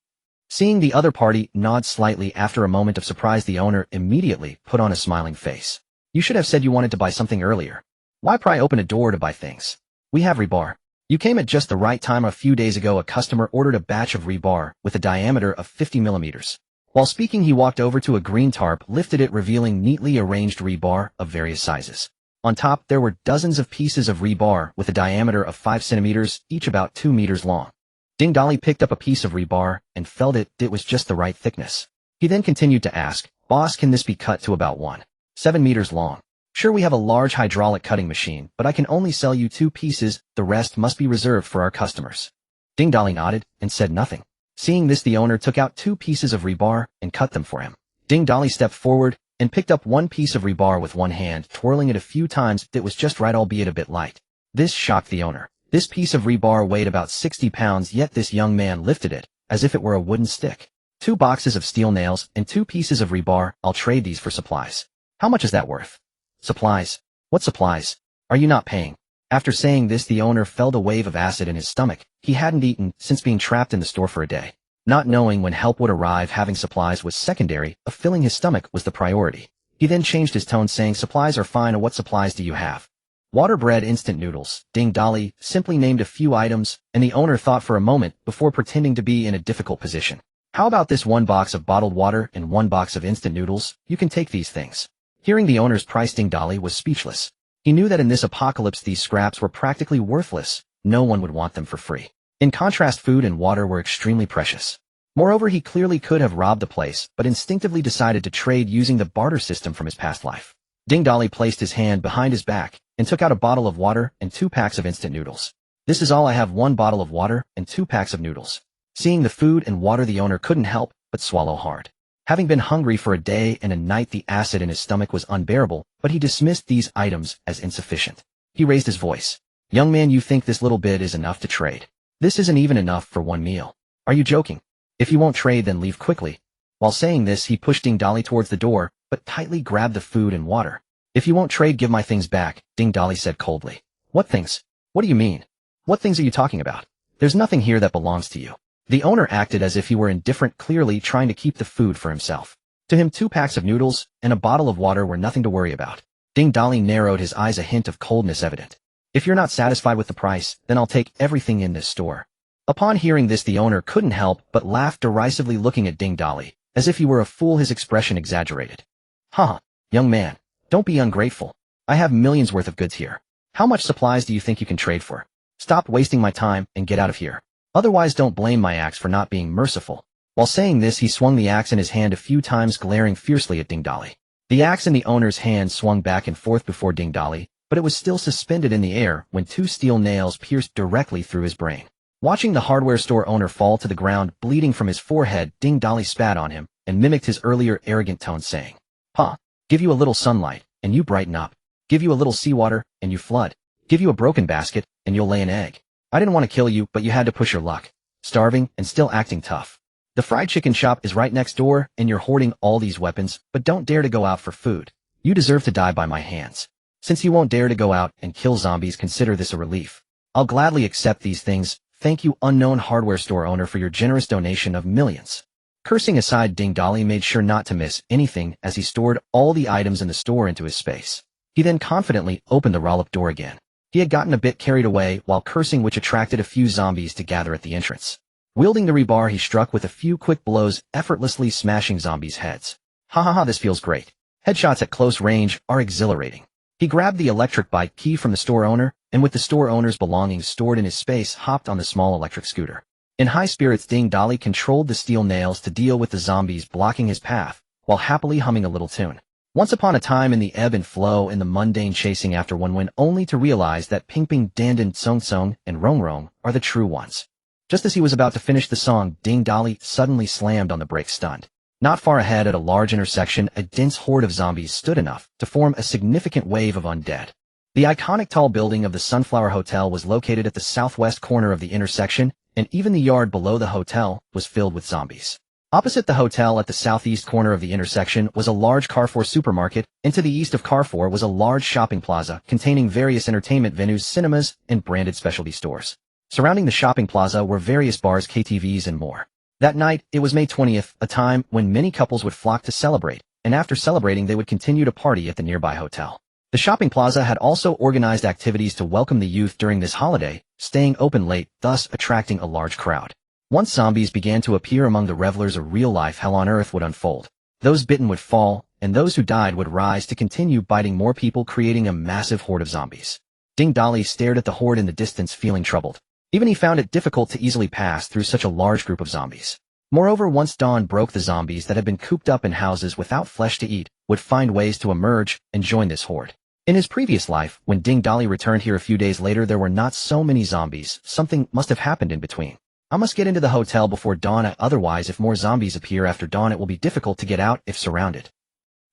Seeing the other party nod slightly after a moment of surprise, the owner immediately put on a smiling face. "You should have said you wanted to buy something earlier. Why pry open a door to buy things? We have rebar. You came at just the right time. A few days ago, a customer ordered a batch of rebar with a diameter of 50 millimeters. While speaking, he walked over to a green tarp, lifted it, revealing neatly arranged rebar of various sizes. On top, there were dozens of pieces of rebar with a diameter of 5 centimeters, each about 2 meters long. Ding Dali picked up a piece of rebar and felt it was just the right thickness. He then continued to ask, "Boss, can this be cut to about 1.7 meters long? Sure, we have a large hydraulic cutting machine, but I can only sell you 2 pieces. The rest must be reserved for our customers." Ding Dali nodded and said nothing. Seeing this, the owner took out 2 pieces of rebar and cut them for him. Ding Dali stepped forward and picked up 1 piece of rebar with one hand, twirling it a few times. It was just right, albeit a bit light. This shocked the owner. This piece of rebar weighed about 60 pounds, yet this young man lifted it as if it were a wooden stick. 2 boxes of steel nails and 2 pieces of rebar. I'll trade these for supplies. How much is that worth? Supplies? What supplies? Are you not paying? After saying this, the owner felt a wave of acid in his stomach. He hadn't eaten since being trapped in the store for a day. Not knowing when help would arrive, having supplies was secondary. Filling his stomach was the priority. He then changed his tone, saying, "Supplies are fine. What supplies do you have?" "Water, bread, instant noodles." Ding Dali simply named a few items, and the owner thought for a moment before pretending to be in a difficult position. "How about this 1 box of bottled water and 1 box of instant noodles? You can take these things." Hearing the owner's price, Ding Dali was speechless. He knew that in this apocalypse these scraps were practically worthless. No one would want them for free. In contrast, food and water were extremely precious. Moreover, he clearly could have robbed the place, but instinctively decided to trade using the barter system from his past life. Ding Dali placed his hand behind his back and took out a bottle of water and 2 packs of instant noodles. "This is all I have, 1 bottle of water and 2 packs of noodles." Seeing the food and water, the owner couldn't help but swallow hard. Having been hungry for a day and a night, the acid in his stomach was unbearable, but he dismissed these items as insufficient. He raised his voice. "Young man, you think this little bit is enough to trade? This isn't even enough for 1 meal. Are you joking? If you won't trade, then leave quickly." While saying this, he pushed Ding Dali towards the door, but tightly grabbed the food and water. "If you won't trade, give my things back," Ding Dali said coldly. "What things? What do you mean? What things are you talking about? There's nothing here that belongs to you." The owner acted as if he were indifferent, clearly trying to keep the food for himself. To him, 2 packs of noodles and a bottle of water were nothing to worry about. Ding Dali narrowed his eyes, a hint of coldness evident. "If you're not satisfied with the price, then I'll take everything in this store." Upon hearing this, the owner couldn't help but laugh derisively, looking at Ding Dali as if he were a fool, his expression exaggerated. "Huh, young man, don't be ungrateful. I have millions worth of goods here. How much supplies do you think you can trade for? Stop wasting my time and get out of here. Otherwise, don't blame my axe for not being merciful." While saying this, he swung the axe in his hand a few times, glaring fiercely at Ding Dali. The axe in the owner's hand swung back and forth before Ding Dali, but it was still suspended in the air when 2 steel nails pierced directly through his brain. Watching the hardware store owner fall to the ground, bleeding from his forehead, Ding Dali spat on him and mimicked his earlier arrogant tone, saying, "Huh, give you a little sunlight, and you brighten up. Give you a little seawater, and you flood. Give you a broken basket, and you'll lay an egg. I didn't want to kill you, but you had to push your luck. Starving and still acting tough. The fried chicken shop is right next door, and you're hoarding all these weapons, but don't dare to go out for food. You deserve to die by my hands. Since you won't dare to go out and kill zombies, consider this a relief. I'll gladly accept these things. Thank you, unknown hardware store owner, for your generous donation of millions. Cursing aside, Ding Dali made sure not to miss anything as he stored all the items in the store into his space. He then confidently opened the roll-up door again. He had gotten a bit carried away while cursing, which attracted a few zombies to gather at the entrance. Wielding the rebar, he struck with a few quick blows, effortlessly smashing zombies' heads. Ha ha ha, this feels great. Headshots at close range are exhilarating. He grabbed the electric bike key from the store owner, and with the store owner's belongings stored in his space, hopped on the small electric scooter. In high spirits, Ding Dali controlled the steel nails to deal with the zombies blocking his path, while happily humming a little tune. Once upon a time, in the ebb and flow and the mundane chasing after one win, only to realize that Ping Ping, Dandan, Tsong Tsong, and Rong Rong are the true ones. Just as he was about to finish the song, Ding Dali suddenly slammed on the brakes, stunned. Not far ahead at a large intersection, a dense horde of zombies stood enough to form a significant wave of undead. The iconic tall building of the Sunflower Hotel was located at the southwest corner of the intersection, and even the yard below the hotel was filled with zombies. Opposite the hotel at the southeast corner of the intersection was a large Carrefour supermarket, and to the east of Carrefour was a large shopping plaza containing various entertainment venues, cinemas, and branded specialty stores. Surrounding the shopping plaza were various bars, KTVs, and more. That night, it was May 20th, a time when many couples would flock to celebrate, and after celebrating they would continue to party at the nearby hotel. The shopping plaza had also organized activities to welcome the youth during this holiday, staying open late, thus attracting a large crowd. Once zombies began to appear among the revelers, a real-life hell on earth would unfold. Those bitten would fall, and those who died would rise to continue biting more people, creating a massive horde of zombies. Ding Dali stared at the horde in the distance, feeling troubled. Even he found it difficult to easily pass through such a large group of zombies. Moreover, once dawn broke, the zombies that had been cooped up in houses without flesh to eat would find ways to emerge and join this horde. In his previous life, when Ding Dali returned here a few days later, there were not so many zombies. Something must have happened in between. I must get into the hotel before dawn, otherwise if more zombies appear after dawn it will be difficult to get out if surrounded.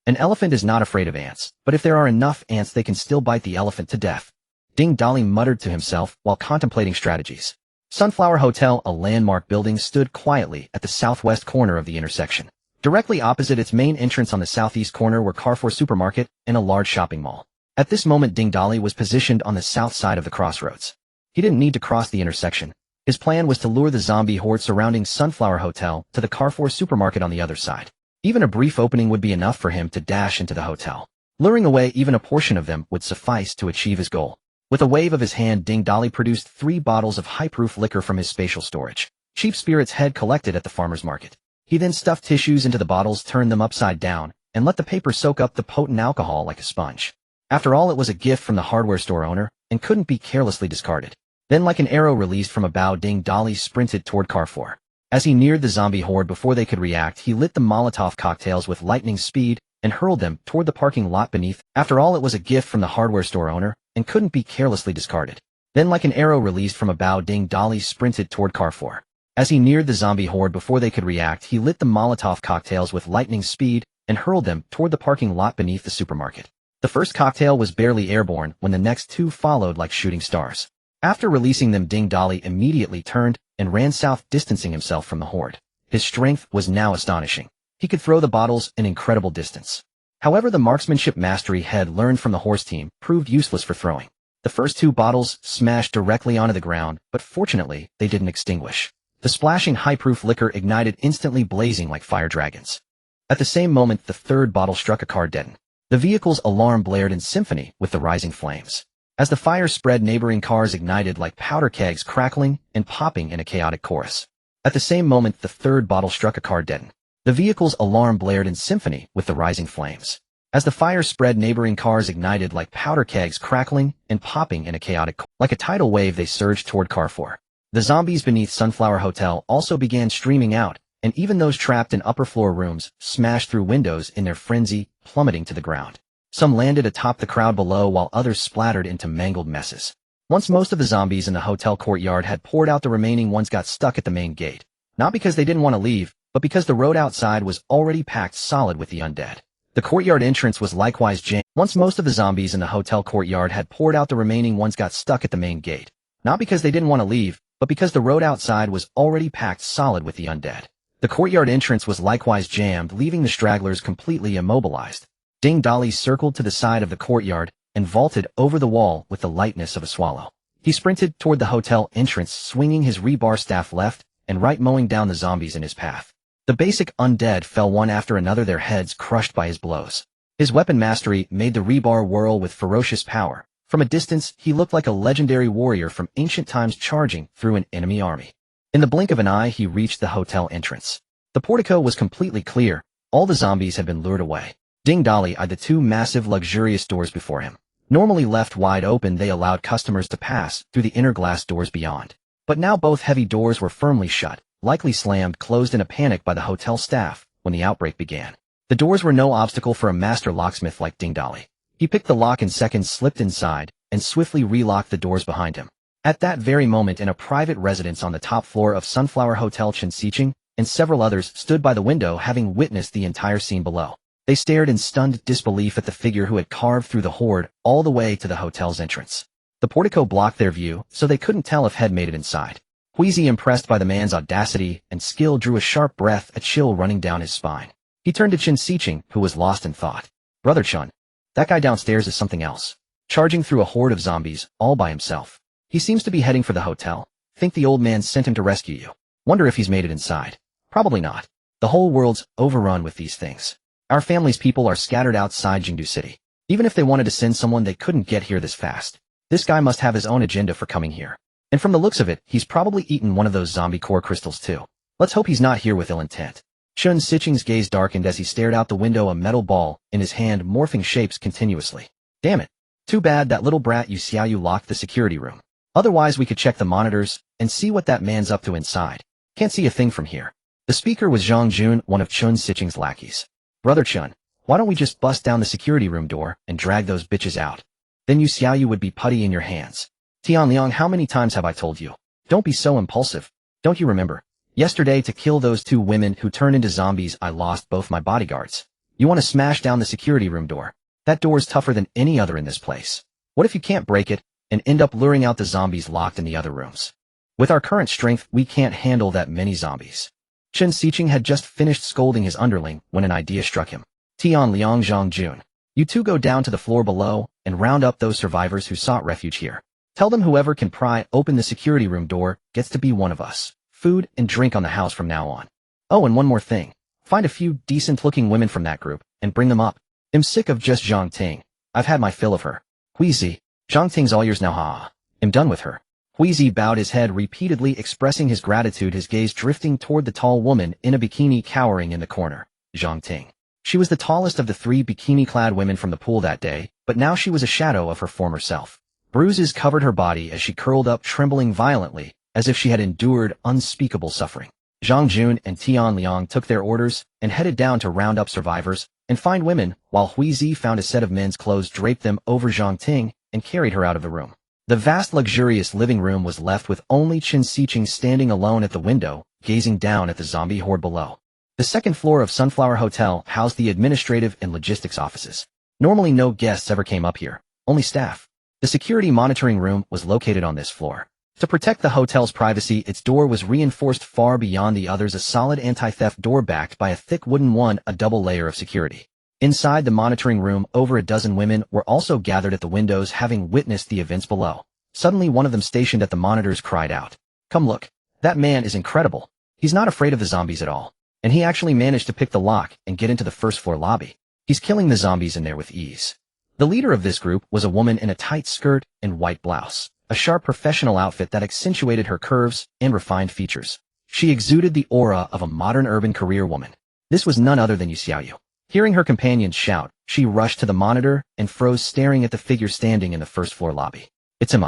An elephant is not afraid of ants, but if there are enough ants they can still bite the elephant to death. Ding Dali muttered to himself while contemplating strategies. Sunflower Hotel, a landmark building, stood quietly at the southwest corner of the intersection. Directly opposite its main entrance on the southeast corner were Carrefour Supermarket and a large shopping mall. At this moment, Ding Dali was positioned on the south side of the crossroads. He didn't need to cross the intersection. His plan was to lure the zombie horde surrounding Sunflower Hotel to the Carrefour Supermarket on the other side. Even a brief opening would be enough for him to dash into the hotel. Luring away even a portion of them would suffice to achieve his goal. With a wave of his hand, Ding Dali produced 3 bottles of high-proof liquor from his spatial storage. Cheap spirits had collected at the farmer's market. He then stuffed tissues into the bottles, turned them upside down, and let the paper soak up the potent alcohol like a sponge. After all, it was a gift from the hardware store owner, and couldn't be carelessly discarded. Then, like an arrow released from a bow, Ding Dali sprinted toward Carrefour. As he neared the zombie horde, before they could react, he lit the Molotov cocktails with lightning speed and hurled them toward the parking lot beneath. After all, it was a gift from the hardware store owner, and couldn't be carelessly discarded. Then, like an arrow released from a bow, Ding Dali sprinted toward Carrefour. As he neared the zombie horde, before they could react, he lit the Molotov cocktails with lightning speed and hurled them toward the parking lot beneath the supermarket. The first cocktail was barely airborne when the next 2 followed like shooting stars. After releasing them, Ding Dali immediately turned and ran south, distancing himself from the horde. His strength was now astonishing. He could throw the bottles an incredible distance. However, the marksmanship mastery he had learned from the horse team proved useless for throwing. The first 2 bottles smashed directly onto the ground, but fortunately, they didn't extinguish. The splashing high-proof liquor ignited instantly, blazing like fire dragons. At the same moment, the 3rd bottle struck a car, deadened. The vehicle's alarm blared in symphony with the rising flames. As the fire spread, neighboring cars ignited like powder kegs, crackling and popping in a chaotic chorus. At the same moment, the 3rd bottle struck a car, deadened. The vehicle's alarm blared in symphony with the rising flames. As the fire spread, neighboring cars ignited like powder kegs, crackling and popping in a chaotic chorus. Like a tidal wave, they surged toward Carrefour. The zombies beneath Sunflower Hotel also began streaming out, and even those trapped in upper-floor rooms smashed through windows in their frenzy, plummeting to the ground. Some landed atop the crowd below, while others splattered into mangled messes. Once most of the zombies in the hotel courtyard had poured out, the remaining ones got stuck at the main gate. Not because they didn't want to leave, but because the road outside was already packed solid with the undead. The courtyard entrance was likewise jammed. Once most of the zombies in the hotel courtyard had poured out, the remaining ones got stuck at the main gate. Not because they didn't want to leave, but because the road outside was already packed solid with the undead. The courtyard entrance was likewise jammed, leaving the stragglers completely immobilized. Ding Dali circled to the side of the courtyard and vaulted over the wall with the lightness of a swallow. He sprinted toward the hotel entrance, swinging his rebar staff left and right, mowing down the zombies in his path. The basic undead fell one after another, their heads crushed by his blows. His weapon mastery made the rebar whirl with ferocious power. From a distance, he looked like a legendary warrior from ancient times charging through an enemy army. In the blink of an eye, he reached the hotel entrance. The portico was completely clear. All the zombies had been lured away. Ding Dali eyed the two massive, luxurious doors before him. Normally left wide open, they allowed customers to pass through the inner glass doors beyond. But now both heavy doors were firmly shut, likely slammed closed in a panic by the hotel staff when the outbreak began. The doors were no obstacle for a master locksmith like Ding Dali. He picked the lock in seconds, slipped inside, and swiftly relocked the doors behind him. At that very moment, in a private residence on the top floor of Sunflower Hotel, Chen Sicheng and several others stood by the window, having witnessed the entire scene below. They stared in stunned disbelief at the figure who had carved through the horde all the way to the hotel's entrance. The portico blocked their view, so they couldn't tell if Head made it inside. Huizi, impressed by the man's audacity and skill, drew a sharp breath, a chill running down his spine. He turned to Chen Sicheng, who was lost in thought. Brother Chen, that guy downstairs is something else. Charging through a horde of zombies, all by himself. He seems to be heading for the hotel. Think the old man sent him to rescue you. Wonder if he's made it inside. Probably not. The whole world's overrun with these things. Our family's people are scattered outside Jingdu City. Even if they wanted to send someone, they couldn't get here this fast. This guy must have his own agenda for coming here. And from the looks of it, he's probably eaten one of those zombie core crystals too. Let's hope he's not here with ill intent. Chen Sicheng's gaze darkened as he stared out the window, a metal ball in his hand morphing shapes continuously. Damn it. Too bad that little brat Yu Xiaoyu locked the security room. Otherwise we could check the monitors and see what that man's up to inside. Can't see a thing from here. The speaker was Zhang Jun, one of Chen Sicheng's lackeys. Brother Chen, why don't we just bust down the security room door and drag those bitches out? Then Yu Xiaoyu would be putty in your hands. Tian Liang, how many times have I told you? Don't be so impulsive. Don't you remember? Yesterday, to kill those two women who turned into zombies, I lost both my bodyguards. You want to smash down the security room door? That door's tougher than any other in this place. What if you can't break it and end up luring out the zombies locked in the other rooms? With our current strength, we can't handle that many zombies. Chen Sicheng had just finished scolding his underling when an idea struck him. Tian Liang, Zhang Jun, you two go down to the floor below and round up those survivors who sought refuge here. Tell them whoever can pry open the security room door gets to be one of us. Food and drink on the house from now on. Oh, and one more thing. Find a few decent-looking women from that group and bring them up. I'm sick of just Zhang Ting. I've had my fill of her. Huizi, Zhang Ting's all yours now, ha. I'm done with her. Huizi bowed his head repeatedly, expressing his gratitude, his gaze drifting toward the tall woman in a bikini cowering in the corner. Zhang Ting. She was the tallest of the three bikini-clad women from the pool that day, but now she was a shadow of her former self. Bruises covered her body as she curled up, trembling violently, as if she had endured unspeakable suffering. Zhang Jun and Tian Liang took their orders and headed down to round up survivors and find women, while Huizi found a set of men's clothes, draped them over Zhang Ting, and carried her out of the room. The vast, luxurious living room was left with only Chen Sicheng standing alone at the window, gazing down at the zombie horde below. The second floor of Sunflower Hotel housed the administrative and logistics offices. Normally no guests ever came up here, only staff. The security monitoring room was located on this floor. To protect the hotel's privacy, its door was reinforced far beyond the others, a solid anti-theft door backed by a thick wooden one, a double layer of security. Inside the monitoring room, over a dozen women were also gathered at the windows, having witnessed the events below. Suddenly one of them stationed at the monitors cried out, "Come look. That man is incredible. He's not afraid of the zombies at all. And he actually managed to pick the lock and get into the first floor lobby. He's killing the zombies in there with ease." The leader of this group was a woman in a tight skirt and white blouse, a sharp professional outfit that accentuated her curves and refined features. She exuded the aura of a modern urban career woman. This was none other than Yu Xiaoyu. Hearing her companions shout, she rushed to the monitor and froze, staring at the figure standing in the first floor lobby. "It's him,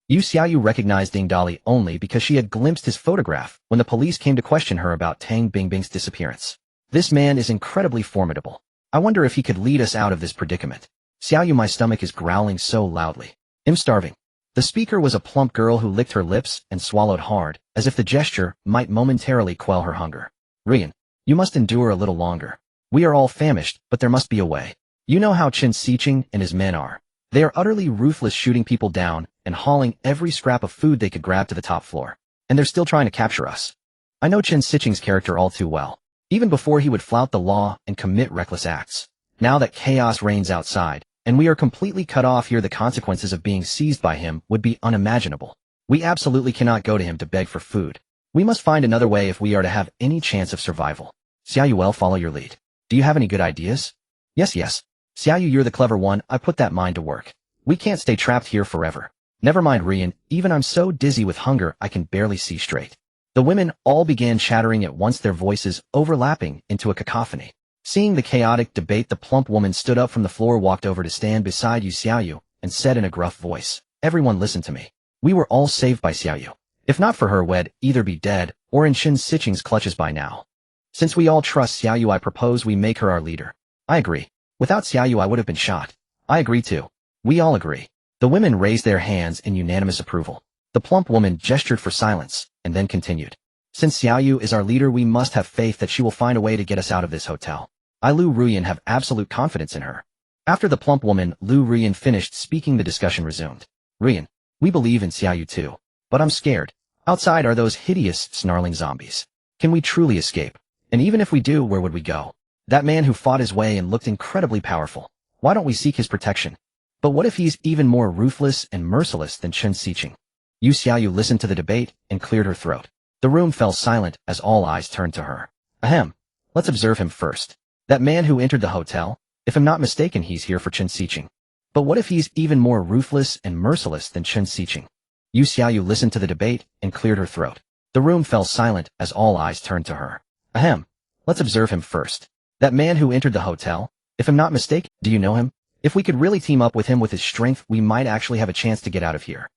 Yu Xiaoyu recognized Ding Dali only because she had glimpsed his photograph when the police came to question her about Tang Bingbing's disappearance. This man is incredibly formidable. I wonder if he could lead us out of this predicament. Xiaoyu, my stomach is growling so loudly. I'm starving." The speaker was a plump girl who licked her lips and swallowed hard, as if the gesture might momentarily quell her hunger. "Rian, you must endure a little longer. We are all famished, but there must be a way. You know how Chen Sicheng and his men are. They are utterly ruthless, shooting people down and hauling every scrap of food they could grab to the top floor. And they're still trying to capture us. I know Chen Sicheng's character all too well, even before he would flout the law and commit reckless acts. Now that chaos reigns outside, and we are completely cut off here, the consequences of being seized by him would be unimaginable. We absolutely cannot go to him to beg for food. We must find another way if we are to have any chance of survival. Xiaoyu, well, follow your lead. Do you have any good ideas? Yes. Xiaoyu, you're the clever one. I put that mind to work. We can't stay trapped here forever. Never mind, Rian, even I'm so dizzy with hunger I can barely see straight. The women all began chattering at once, their voices overlapping into a cacophony. Seeing the chaotic debate, the plump woman stood up from the floor, walked over to stand beside Xiaoyu, and said in a gruff voice, "Everyone listen to me. We were all saved by Xiaoyu. If not for her, we'd either be dead or in Chen Sicheng's clutches by now. Since we all trust Xiaoyu, I propose we make her our leader." I agree. Without Xiaoyu, I would have been shot. I agree too. We all agree. The women raised their hands in unanimous approval. The plump woman gestured for silence, and then continued. Since Xiaoyu is our leader, we must have faith that she will find a way to get us out of this hotel. I, Lu Ruyan, have absolute confidence in her. After the plump woman, Lu Ruyan, finished speaking, the discussion resumed. Ruyan, we believe in Xiaoyu too. But I'm scared. Outside are those hideous, snarling zombies. Can we truly escape? And even if we do, where would we go? That man who fought his way and looked incredibly powerful. Why don't we seek his protection? But what if he's even more ruthless and merciless than Chen Sicheng? Yu Xiaoyu listened to the debate and cleared her throat. The room fell silent as all eyes turned to her. Ahem. Let's observe him first. That man who entered the hotel, if I'm not mistaken, he's here for Chen Sicheng. But what if he's even more ruthless and merciless than Chen Sicheng? Yu Xiaoyu listened to the debate and cleared her throat. The room fell silent as all eyes turned to her. Ahem. Let's observe him first. That man who entered the hotel, if I'm not mistaken, do you know him? If we could really team up with him with his strength, we might actually have a chance to get out of here.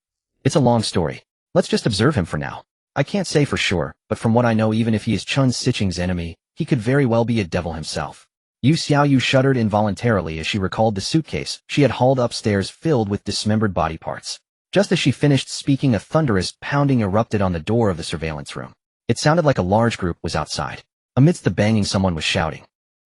It's a long story. Let's just observe him for now. I can't say for sure, but from what I know, even if he is Chen Sicheng's enemy, he could very well be a devil himself. Yu Xiaoyu shuddered involuntarily as she recalled the suitcase she had hauled upstairs filled with dismembered body parts. Just as she finished speaking, a thunderous pounding erupted on the door of the surveillance room. It sounded like a large group was outside. Amidst the banging, someone was shouting,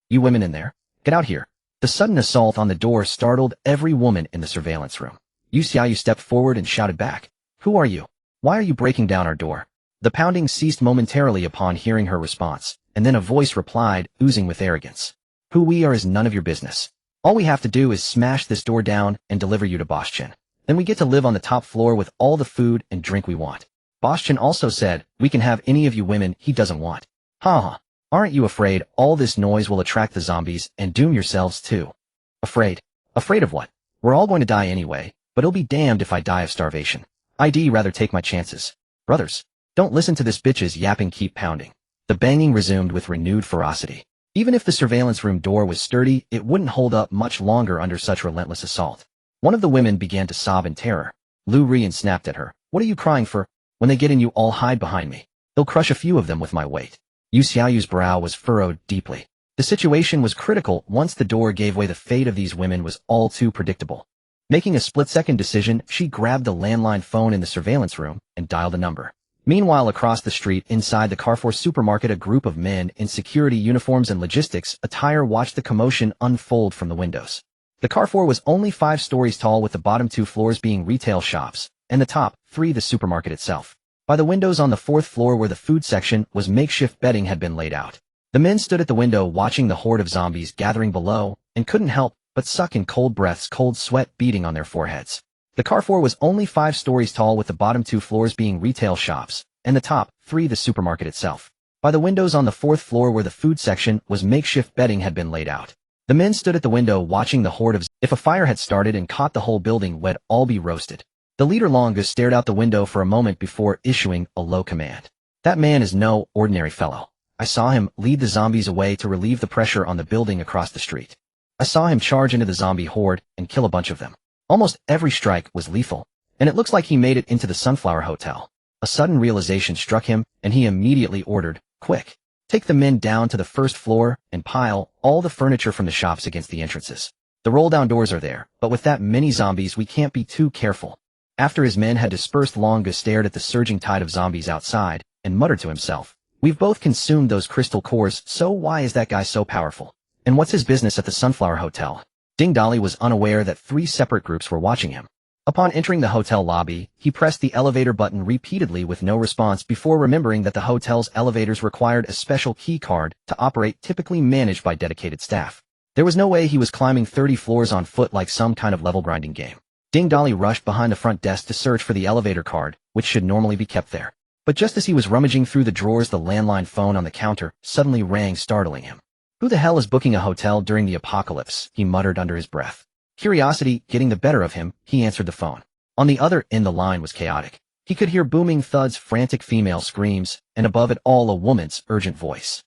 "You women in there, get out here." The sudden assault on the door startled every woman in the surveillance room. Yu Xiaoyu stepped forward and shouted back, "Who are you? Why are you breaking down our door?" The pounding ceased momentarily upon hearing her response, and then a voice replied, oozing with arrogance. "Who we are is none of your business. All we have to do is smash this door down and deliver you to Boss Chen. Then we get to live on the top floor with all the food and drink we want." Boss Chen also said, "We can have any of you women he doesn't want." Ha. Aren't you afraid all this noise will attract the zombies and doom yourselves too? Afraid? Afraid of what? We're all going to die anyway, but it'll be damned if I die of starvation. I'd rather take my chances. Brothers, don't listen to this bitch's yapping, keep pounding. The banging resumed with renewed ferocity. Even if the surveillance room door was sturdy, it wouldn't hold up much longer under such relentless assault. One of the women began to sob in terror. Lu Rian snapped at her. "What are you crying for? When they get in, you all hide behind me. They'll crush a few of them with my weight." Yu Xiaoyu's brow was furrowed deeply. The situation was critical. Once the door gave way, the fate of these women was all too predictable. Making a split-second decision, she grabbed the landline phone in the surveillance room and dialed a number. Meanwhile, across the street, inside the Carrefour supermarket, a group of men in security uniforms and logistics attire watched the commotion unfold from the windows. The Carrefour was only 5 stories tall, with the bottom 2 floors being retail shops, and the top 3 the supermarket itself. By the windows on the 4th floor, where the food section was, makeshift bedding had been laid out. The men stood at the window watching the horde of zombies gathering below, and couldn't help but suck in cold breaths, cold sweat beading on their foreheads. The Carrefour was only 5 stories tall, with the bottom 2 floors being retail shops, and the top 3 the supermarket itself. By the windows on the 4th floor, where the food section was, makeshift bedding had been laid out. The men stood at the window watching the horde of zombies. If a fire had started and caught the whole building, we'd all be roasted. The leader Longus stared out the window for a moment before issuing a low command. "That man is no ordinary fellow. I saw him lead the zombies away to relieve the pressure on the building across the street. I saw him charge into the zombie horde and kill a bunch of them. Almost every strike was lethal, and it looks like he made it into the Sunflower Hotel." A sudden realization struck him, and he immediately ordered, "Quick, take the men down to the 1st floor and pile all the furniture from the shops against the entrances. The roll-down doors are there, but with that many zombies we can't be too careful." After his men had dispersed, Longus stared at the surging tide of zombies outside and muttered to himself, "We've both consumed those crystal cores, so why is that guy so powerful? And what's his business at the Sunflower Hotel?" Dali was unaware that 3 separate groups were watching him. Upon entering the hotel lobby, he pressed the elevator button repeatedly with no response before remembering that the hotel's elevators required a special key card to operate, typically managed by dedicated staff. There was no way he was climbing 30 floors on foot like some kind of level grinding game. Ding Dali rushed behind the front desk to search for the elevator card, which should normally be kept there. But just as he was rummaging through the drawers, the landline phone on the counter suddenly rang, startling him. Who the hell is booking a hotel during the apocalypse? He muttered under his breath. Curiosity getting the better of him, he answered the phone. On the other end the line was chaotic. He could hear booming thuds, frantic female screams, and above it all a woman's urgent voice.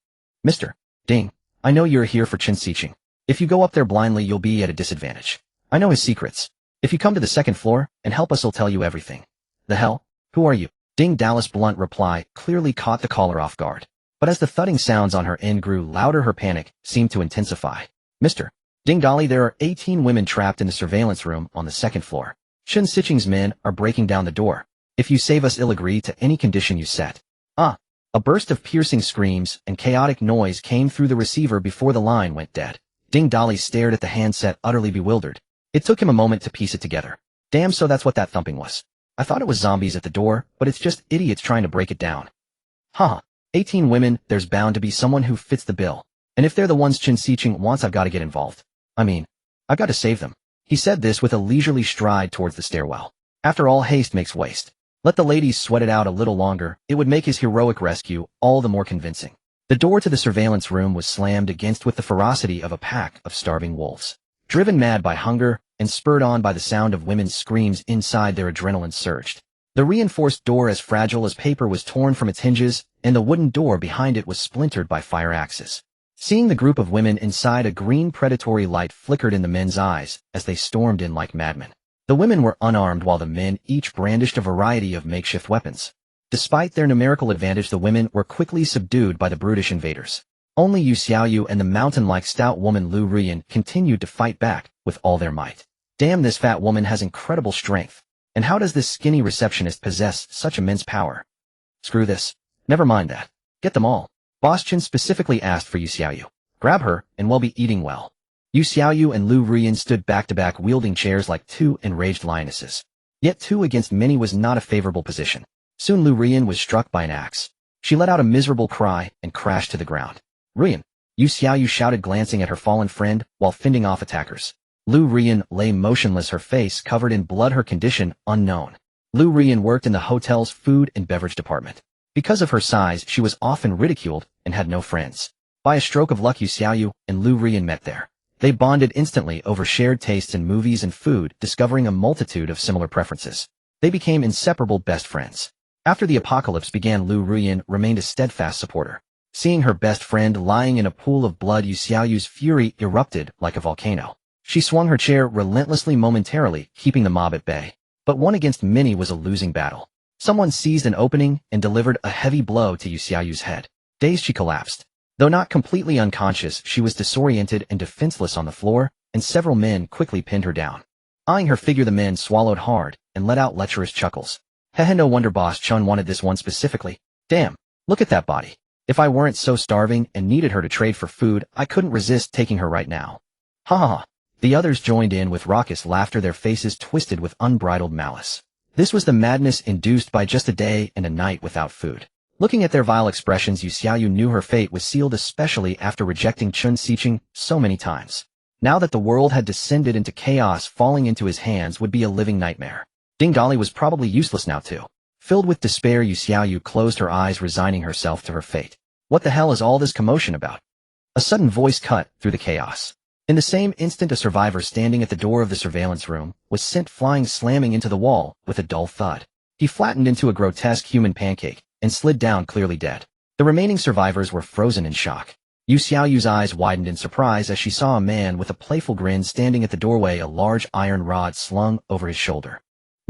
Mr. Ding, I know you're here for Chen Sicheng. If you go up there blindly, you'll be at a disadvantage. I know his secrets. If you come to the second floor and help us, he'll tell you everything. The hell? Who are you? Ding Dali's blunt reply clearly caught the caller off guard. But as the thudding sounds on her end grew louder, her panic seemed to intensify. Mr. Ding Dali, there are 18 women trapped in the surveillance room on the second floor. Chen Sicheng's men are breaking down the door. If you save us, he'll agree to any condition you set. Ah! A burst of piercing screams and chaotic noise came through the receiver before the line went dead. Ding Dali stared at the handset, utterly bewildered. It took him a moment to piece it together. Damn, so that's what that thumping was. I thought it was zombies at the door, but it's just idiots trying to break it down. Haha. 18 women, there's bound to be someone who fits the bill. And if they're the ones Chen Sicheng wants, I've got to get involved. I mean, I've got to save them. He said this with a leisurely stride towards the stairwell. After all, haste makes waste. Let the ladies sweat it out a little longer, it would make his heroic rescue all the more convincing. The door to the surveillance room was slammed against with the ferocity of a pack of starving wolves. Driven mad by hunger and spurred on by the sound of women's screams inside, their adrenaline surged. The reinforced door, as fragile as paper, was torn from its hinges, and the wooden door behind it was splintered by fire axes. Seeing the group of women inside, a green predatory light flickered in the men's eyes as they stormed in like madmen. The women were unarmed while the men each brandished a variety of makeshift weapons. Despite their numerical advantage, the women were quickly subdued by the brutish invaders. Only Yu Xiaoyu and the mountain-like stout woman Lu Ruyan continued to fight back with all their might. Damn, this fat woman has incredible strength. And how does this skinny receptionist possess such immense power? Screw this. Never mind that. Get them all. Boss Chen specifically asked for Yu Xiaoyu. Grab her, and we'll be eating well. Yu Xiaoyu and Lu Ruyan stood back-to-back, wielding chairs like two enraged lionesses. Yet 2 against many was not a favorable position. Soon Lu Ruyan was struck by an axe. She let out a miserable cry and crashed to the ground. Ruyan! Yu Xiaoyu shouted, glancing at her fallen friend while fending off attackers. Lu Ruyan lay motionless, her face covered in blood, her condition unknown. Lu Ruyan worked in the hotel's food and beverage department. Because of her size, she was often ridiculed and had no friends. By a stroke of luck, Yu Xiaoyu and Lu Ruyan met there. They bonded instantly over shared tastes in movies and food, discovering a multitude of similar preferences. They became inseparable best friends. After the apocalypse began, Lu Ruyan remained a steadfast supporter. Seeing her best friend lying in a pool of blood, Yu Xiaoyu's fury erupted like a volcano. She swung her chair relentlessly, momentarily keeping the mob at bay. But 1 against many was a losing battle. Someone seized an opening and delivered a heavy blow to Yu Xiaoyu's head. Dazed, she collapsed. Though not completely unconscious, she was disoriented and defenseless on the floor, and several men quickly pinned her down. Eyeing her figure, the men swallowed hard and let out lecherous chuckles. Hehe, no wonder Boss Chen wanted this one specifically. Damn, look at that body. If I weren't so starving and needed her to trade for food, I couldn't resist taking her right now. Ha ha ha. The others joined in with raucous laughter, their faces twisted with unbridled malice. This was the madness induced by just a day and a night without food. Looking at their vile expressions, Yu Xiaoyu knew her fate was sealed, especially after rejecting Chen Sicheng so many times. Now that the world had descended into chaos, falling into his hands would be a living nightmare. Ding Dali was probably useless now too. Filled with despair, Yu Xiaoyu closed her eyes, resigning herself to her fate. What the hell is all this commotion about? A sudden voice cut through the chaos. In the same instant, a survivor standing at the door of the surveillance room was sent flying, slamming into the wall with a dull thud. He flattened into a grotesque human pancake and slid down, clearly dead. The remaining survivors were frozen in shock. Yu Xiaoyu's eyes widened in surprise as she saw a man with a playful grin standing at the doorway, a large iron rod slung over his shoulder.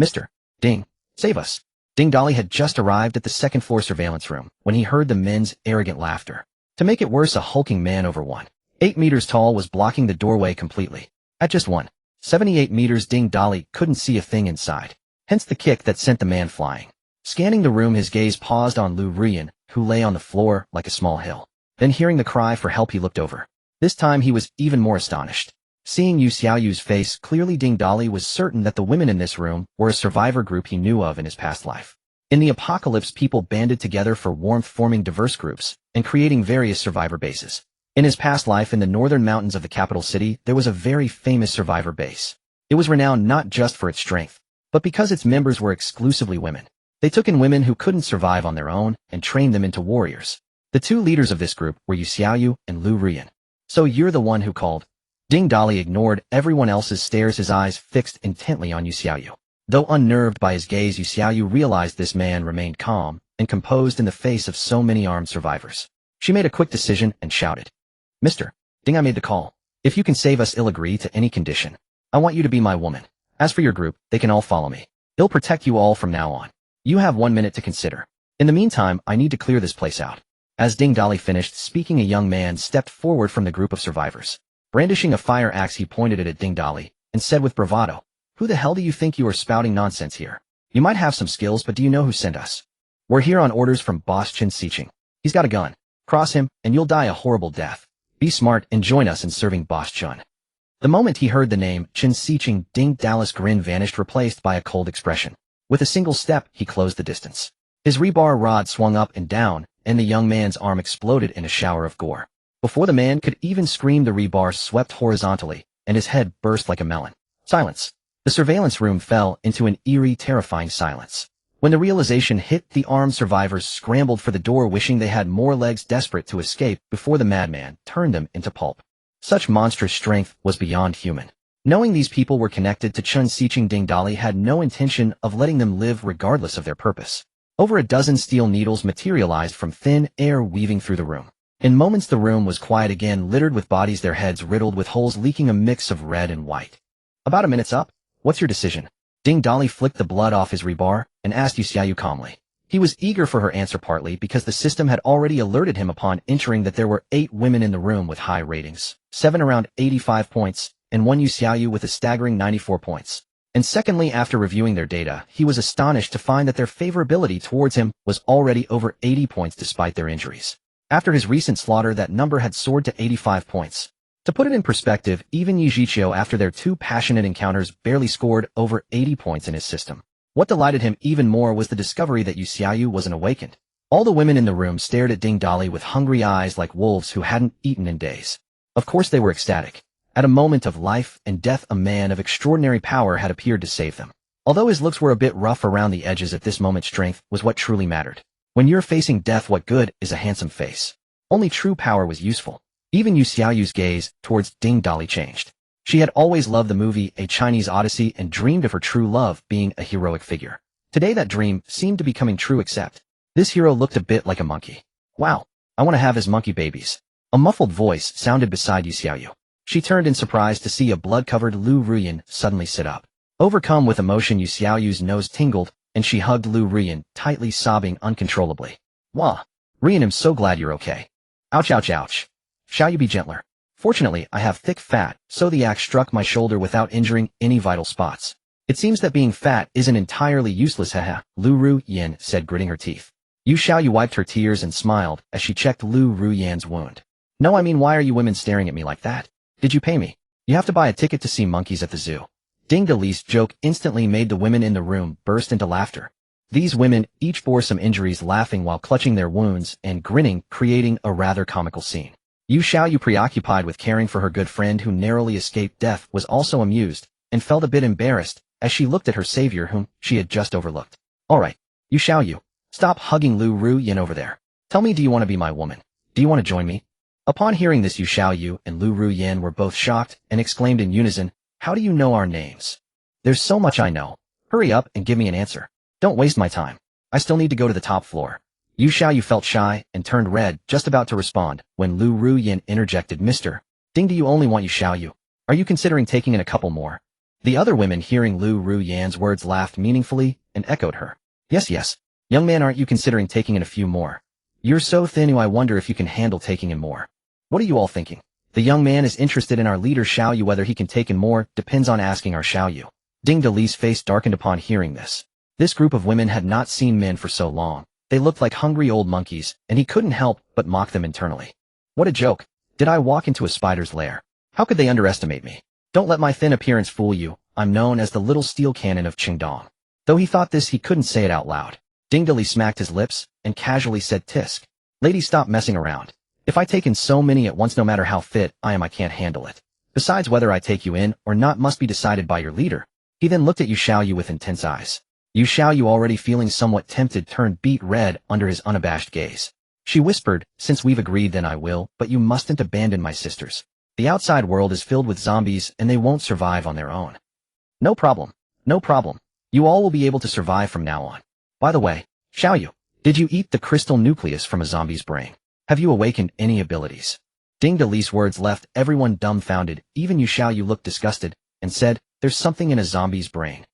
Mr. Ding, save us. Ding Dali had just arrived at the second-floor surveillance room when he heard the men's arrogant laughter. To make it worse, a hulking man over 1.8 meters tall was blocking the doorway completely. At just 1.78 meters, Ding Dali couldn't see a thing inside. Hence the kick that sent the man flying. Scanning the room, his gaze paused on Lu Ruyan, who lay on the floor like a small hill. Then, hearing the cry for help, he looked over. This time he was even more astonished. Seeing Yu Xiaoyu's face clearly, Ding Dali was certain that the women in this room were a survivor group he knew of in his past life. In the apocalypse, people banded together for warmth, forming diverse groups and creating various survivor bases. In his past life in the northern mountains of the capital city, there was a very famous survivor base. It was renowned not just for its strength, but because its members were exclusively women. They took in women who couldn't survive on their own and trained them into warriors. The two leaders of this group were Yu Xiaoyu and Lu Ruyan. So you're the one who called. Ding Dali ignored everyone else's stares, his eyes fixed intently on Yu Xiaoyu. Though unnerved by his gaze, Yu Xiaoyu realized this man remained calm and composed in the face of so many armed survivors. She made a quick decision and shouted, "Mr. Ding, I made the call. If you can save us, I'll agree to any condition. I want you to be my woman. As for your group, they can all follow me. I'll protect you all from now on. You have 1 minute to consider. In the meantime, I need to clear this place out." As Ding Dali finished speaking, a young man stepped forward from the group of survivors. Brandishing a fire axe, he pointed it at Ding Dali and said with bravado, "Who the hell do you think you are spouting nonsense here? You might have some skills, but do you know who sent us? We're here on orders from Boss Chen Sicheng. He's got a gun. Cross him, and you'll die a horrible death. Be smart and join us in serving Boss Chen." The moment he heard the name Chen Sicheng, Ding Dali's grin vanished, replaced by a cold expression. With a single step, he closed the distance. His rebar rod swung up and down, and the young man's arm exploded in a shower of gore. Before the man could even scream, the rebar swept horizontally, and his head burst like a melon. Silence. The surveillance room fell into an eerie, terrifying silence. When the realization hit, the armed survivors scrambled for the door, wishing they had more legs, desperate to escape before the madman turned them into pulp. Such monstrous strength was beyond human. Knowing these people were connected to Chen Sicheng, Ding Dali had no intention of letting them live regardless of their purpose. Over a dozen steel needles materialized from thin air, weaving through the room. In moments, the room was quiet again, littered with bodies, their heads riddled with holes, leaking a mix of red and white. "About a minute's up. What's your decision?" Ding Dali flicked the blood off his rebar and asked Yu Xiaoyu calmly. He was eager for her answer, partly because the system had already alerted him upon entering that there were 8 women in the room with high ratings, 7 around 85 points, and 1 Yu Xiaoyu with a staggering 94 points. And secondly, after reviewing their data, he was astonished to find that their favorability towards him was already over 80 points despite their injuries. After his recent slaughter, that number had soared to 85 points. To put it in perspective, even Yi Zhiqiu, after their 2 passionate encounters, barely scored over 80 points in his system. What delighted him even more was the discovery that Yu Xiaoyu was an awakened. All the women in the room stared at Ding Dali with hungry eyes like wolves who hadn't eaten in days. Of course they were ecstatic. At a moment of life and death, a man of extraordinary power had appeared to save them. Although his looks were a bit rough around the edges at this moment, strength was what truly mattered. When you're facing death, what good is a handsome face? Only true power was useful. Even Yu Xiaoyu's gaze towards Ding Dali changed. She had always loved the movie A Chinese Odyssey and dreamed of her true love being a heroic figure. Today that dream seemed to be coming true, except this hero looked a bit like a monkey. "Wow, I want to have his monkey babies." A muffled voice sounded beside Yu Xiaoyu. She turned in surprise to see a blood-covered Lu Ruyan suddenly sit up. Overcome with emotion, Yu Xiaoyu's nose tingled, and she hugged Lu Ruyan, tightly, sobbing uncontrollably. "Wah, Ruyan, I'm so glad you're okay." "Ouch, ouch, ouch. Shall you be gentler? Fortunately, I have thick fat, so the axe struck my shoulder without injuring any vital spots. It seems that being fat isn't entirely useless, haha," Lu Ruyan said, gritting her teeth. Yu Xiaoyu wiped her tears and smiled as she checked Lu Ruyan's wound. "No, I mean, why are you women staring at me like that? Did you pay me? You have to buy a ticket to see monkeys at the zoo." Ding Dali's joke instantly made the women in the room burst into laughter. These women each bore some injuries, laughing while clutching their wounds and grinning, creating a rather comical scene. Yu Xiaoyu, preoccupied with caring for her good friend who narrowly escaped death, was also amused and felt a bit embarrassed as she looked at her savior whom she had just overlooked. "All right, Yu Xiaoyu, stop hugging Lu Ruyan over there. Tell me, do you want to be my woman? Do you want to join me?" Upon hearing this, Yu Xiaoyu and Lu Ruyan were both shocked and exclaimed in unison, "How do you know our names?" "There's so much I know. Hurry up and give me an answer. Don't waste my time. I still need to go to the top floor." Yu Xiaoyu felt shy and turned red, just about to respond, when Lu Ruyan interjected, "Mr. Ding, do you only want Yu Xiaoyu? Are you considering taking in a couple more?" The other women, hearing Lu Ruyan's words, laughed meaningfully and echoed her. Yes, yes. Young man, aren't you considering taking in a few more? You're so thin, I wonder if you can handle taking in more. What are you all thinking? The young man is interested in our leader Xiaoyu. Whether he can take in more depends on asking our Xiaoyu. Ding Dali's face darkened upon hearing this. This group of women had not seen men for so long. They looked like hungry old monkeys, and he couldn't help but mock them internally. What a joke. Did I walk into a spider's lair? How could they underestimate me? Don't let my thin appearance fool you. I'm known as the little steel cannon of Qingdong. Though he thought this, he couldn't say it out loud. Ding Dali smacked his lips and casually said, "Tisk. Ladies, stop messing around. If I take in so many at once, no matter how fit I am, I can't handle it. Besides, whether I take you in or not must be decided by your leader." He then looked at Yu Xiaoyu with intense eyes. Yu Xiaoyu, already feeling somewhat tempted, turned beet red under his unabashed gaze. She whispered, "Since we've agreed, then I will, but you mustn't abandon my sisters. The outside world is filled with zombies and they won't survive on their own." "No problem. No problem. You all will be able to survive from now on. By the way, Xiaoyu, did you eat the crystal nucleus from a zombie's brain? Have you awakened any abilities?" Ding Dali's words left everyone dumbfounded. Even Yu Xiaoyu looked disgusted and said, "There's something in a zombie's brain.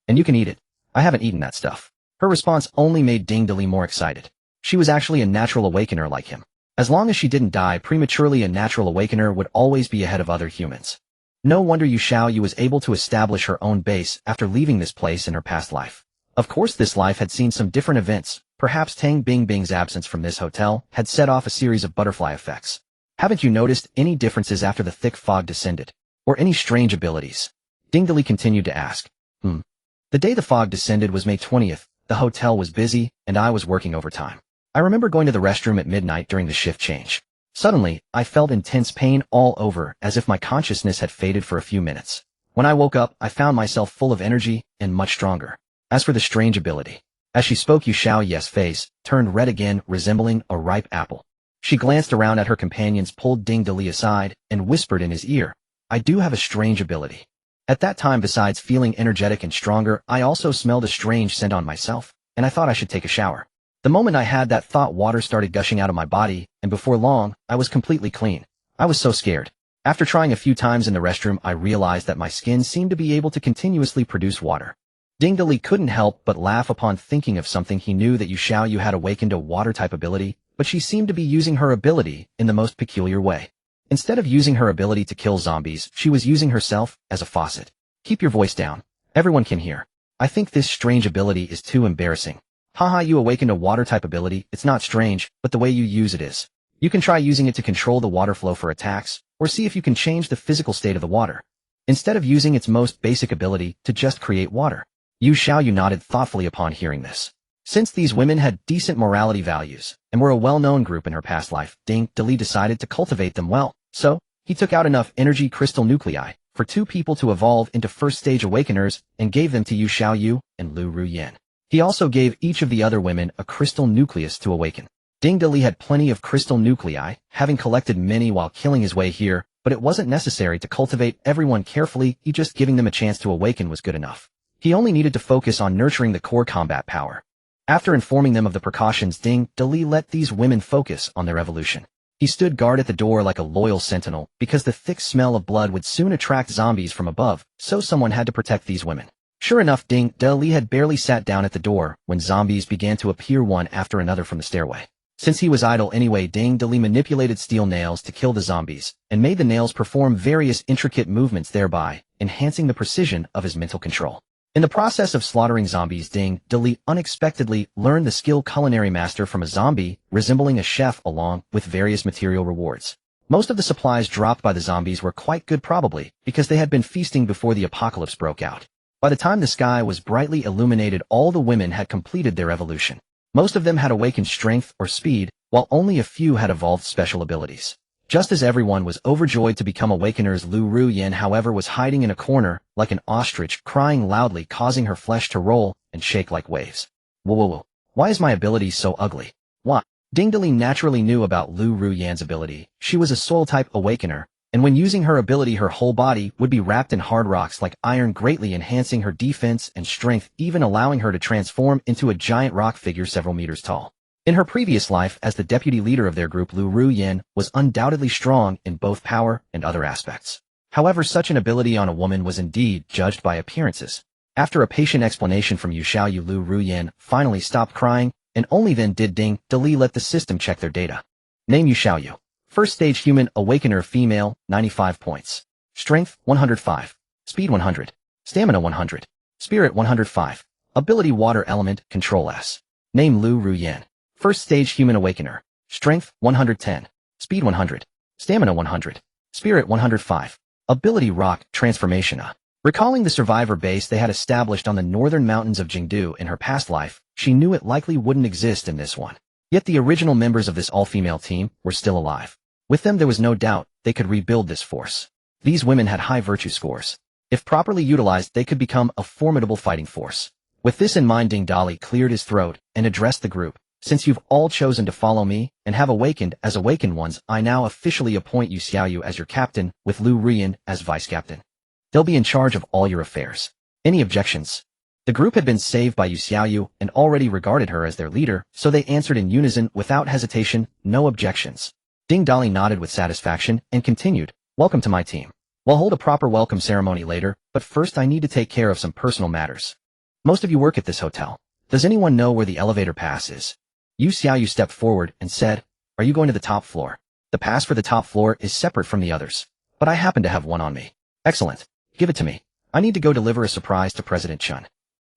And you can eat it. I haven't eaten that stuff." Her response only made Ding Dali more excited. She was actually a natural awakener like him. As long as she didn't die prematurely, a natural awakener would always be ahead of other humans. No wonder Yu Xiaoyu was able to establish her own base after leaving this place in her past life. Of course, this life had seen some different events. Perhaps Tang Bingbing's absence from this hotel had set off a series of butterfly effects. "Haven't you noticed any differences after the thick fog descended? Or any strange abilities?" Ding Dali continued to ask. The day the fog descended was May 20th. The hotel was busy, and I was working overtime. I remember going to the restroom at midnight during the shift change. Suddenly, I felt intense pain all over, as if my consciousness had faded for a few minutes. When I woke up, I found myself full of energy and much stronger. As for the strange ability, as she spoke, Yu Xiaoyu's face turned red again, resembling a ripe apple. She glanced around at her companions, pulled Ding Dali aside, and whispered in his ear, "I do have a strange ability." At that time, besides feeling energetic and stronger, I also smelled a strange scent on myself, and I thought I should take a shower. The moment I had that thought, water started gushing out of my body, and before long, I was completely clean. I was so scared. After trying a few times in the restroom, I realized that my skin seemed to be able to continuously produce water. Ding Dali couldn't help but laugh upon thinking of something. He knew that Yu Xiaoyu had awakened a water-type ability, but she seemed to be using her ability in the most peculiar way. Instead of using her ability to kill zombies, she was using herself as a faucet. "Keep your voice down. Everyone can hear. I think this strange ability is too embarrassing." "Haha, you awakened a water-type ability. It's not strange, but the way you use it is. You can try using it to control the water flow for attacks, or see if you can change the physical state of the water, instead of using its most basic ability to just create water." Yu Xiaoyu nodded thoughtfully upon hearing this. Since these women had decent morality values and were a well-known group in her past life, Ding Dali decided to cultivate them well. So, he took out enough energy crystal nuclei for 2 people to evolve into first-stage awakeners and gave them to Yu Xiaoyu and Lu Ruyan. He also gave each of the other women a crystal nucleus to awaken. Ding Dali had plenty of crystal nuclei, having collected many while killing his way here, but it wasn't necessary to cultivate everyone carefully. Just giving them a chance to awaken was good enough. He only needed to focus on nurturing the core combat power. After informing them of the precautions, Ding Dali let these women focus on their evolution. He stood guard at the door like a loyal sentinel, because the thick smell of blood would soon attract zombies from above, so someone had to protect these women. Sure enough, Ding Dali had barely sat down at the door when zombies began to appear one after another from the stairway. Since he was idle anyway, Ding Dali manipulated steel nails to kill the zombies, and made the nails perform various intricate movements, thereby enhancing the precision of his mental control. In the process of slaughtering zombies, Ding Dali unexpectedly learned the skill culinary master from a zombie, resembling a chef, along with various material rewards. Most of the supplies dropped by the zombies were quite good, probably because they had been feasting before the apocalypse broke out. By the time the sky was brightly illuminated, all the women had completed their evolution. Most of them had awakened strength or speed, while only a few had evolved special abilities. Just as everyone was overjoyed to become awakeners, Lu Ruyan, however, was hiding in a corner, like an ostrich, crying loudly, causing her flesh to roll and shake like waves. Whoa. Why is my ability so ugly? Why? Ding Dali naturally knew about Lu Ruyan's ability. She was a soul-type awakener, and when using her ability, her whole body would be wrapped in hard rocks like iron, greatly enhancing her defense and strength, even allowing her to transform into a giant rock figure several meters tall. In her previous life as the deputy leader of their group, Lu Ruyan was undoubtedly strong in both power and other aspects. However, such an ability on a woman was indeed judged by appearances. After a patient explanation from Yu Xiaoyu, Lu Ruyan finally stopped crying, and only then did Ding Dali let the system check their data. Name: Yu Xiaoyu. First stage human, awakener, female, 95 points. Strength, 105. Speed, 100. Stamina, 100. Spirit, 105. Ability, water element, control S. Name: Lu Ruyan. First stage human awakener. Strength, 110. Speed, 100. Stamina, 100. Spirit, 105. Ability, rock, transformation. Recalling the survivor base they had established on the northern mountains of Jingdu in her past life, she knew it likely wouldn't exist in this one. Yet the original members of this all-female team were still alive. With them there was no doubt they could rebuild this force. These women had high virtue scores. If properly utilized, they could become a formidable fighting force. With this in mind, Dali cleared his throat and addressed the group. Since you've all chosen to follow me and have awakened as awakened ones, I now officially appoint Yu Xiaoyu as your captain, with Lu Ruyan as vice-captain. They'll be in charge of all your affairs. Any objections? The group had been saved by Yu Xiaoyu and already regarded her as their leader, so they answered in unison without hesitation, no objections. Dali nodded with satisfaction and continued, welcome to my team. We'll hold a proper welcome ceremony later, but first I need to take care of some personal matters. Most of you work at this hotel. Does anyone know where the elevator pass is? Yu Xiaoyu stepped forward and said, are you going to the top floor? The pass for the top floor is separate from the others, but I happen to have one on me. Excellent. Give it to me. I need to go deliver a surprise to President Chen.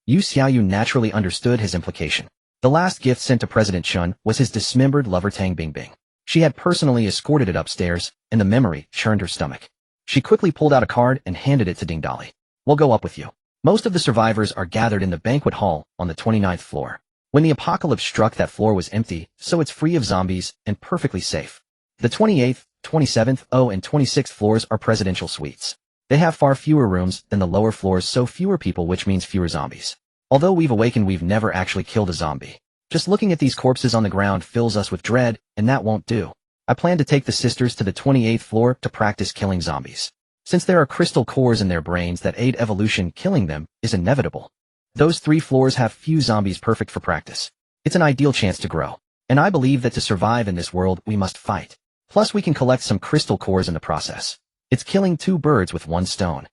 Yu Xiaoyu naturally understood his implication. The last gift sent to President Chen was his dismembered lover Tang Bingbing. She had personally escorted it upstairs, and the memory churned her stomach. She quickly pulled out a card and handed it to Dali. We'll go up with you. Most of the survivors are gathered in the banquet hall on the 29th floor. When the apocalypse struck, that floor was empty, so it's free of zombies and perfectly safe. The 28th, 27th, and 26th floors are presidential suites. They have far fewer rooms than the lower floors, so fewer people, which means fewer zombies. Although we've awakened, we've never actually killed a zombie. Just looking at these corpses on the ground fills us with dread, and that won't do. I plan to take the sisters to the 28th floor to practice killing zombies. Since there are crystal cores in their brains that aid evolution, killing them is inevitable. Those 3 floors have few zombies, perfect for practice. It's an ideal chance to grow. And I believe that to survive in this world, we must fight. Plus we can collect some crystal cores in the process. It's killing 2 birds with 1 stone.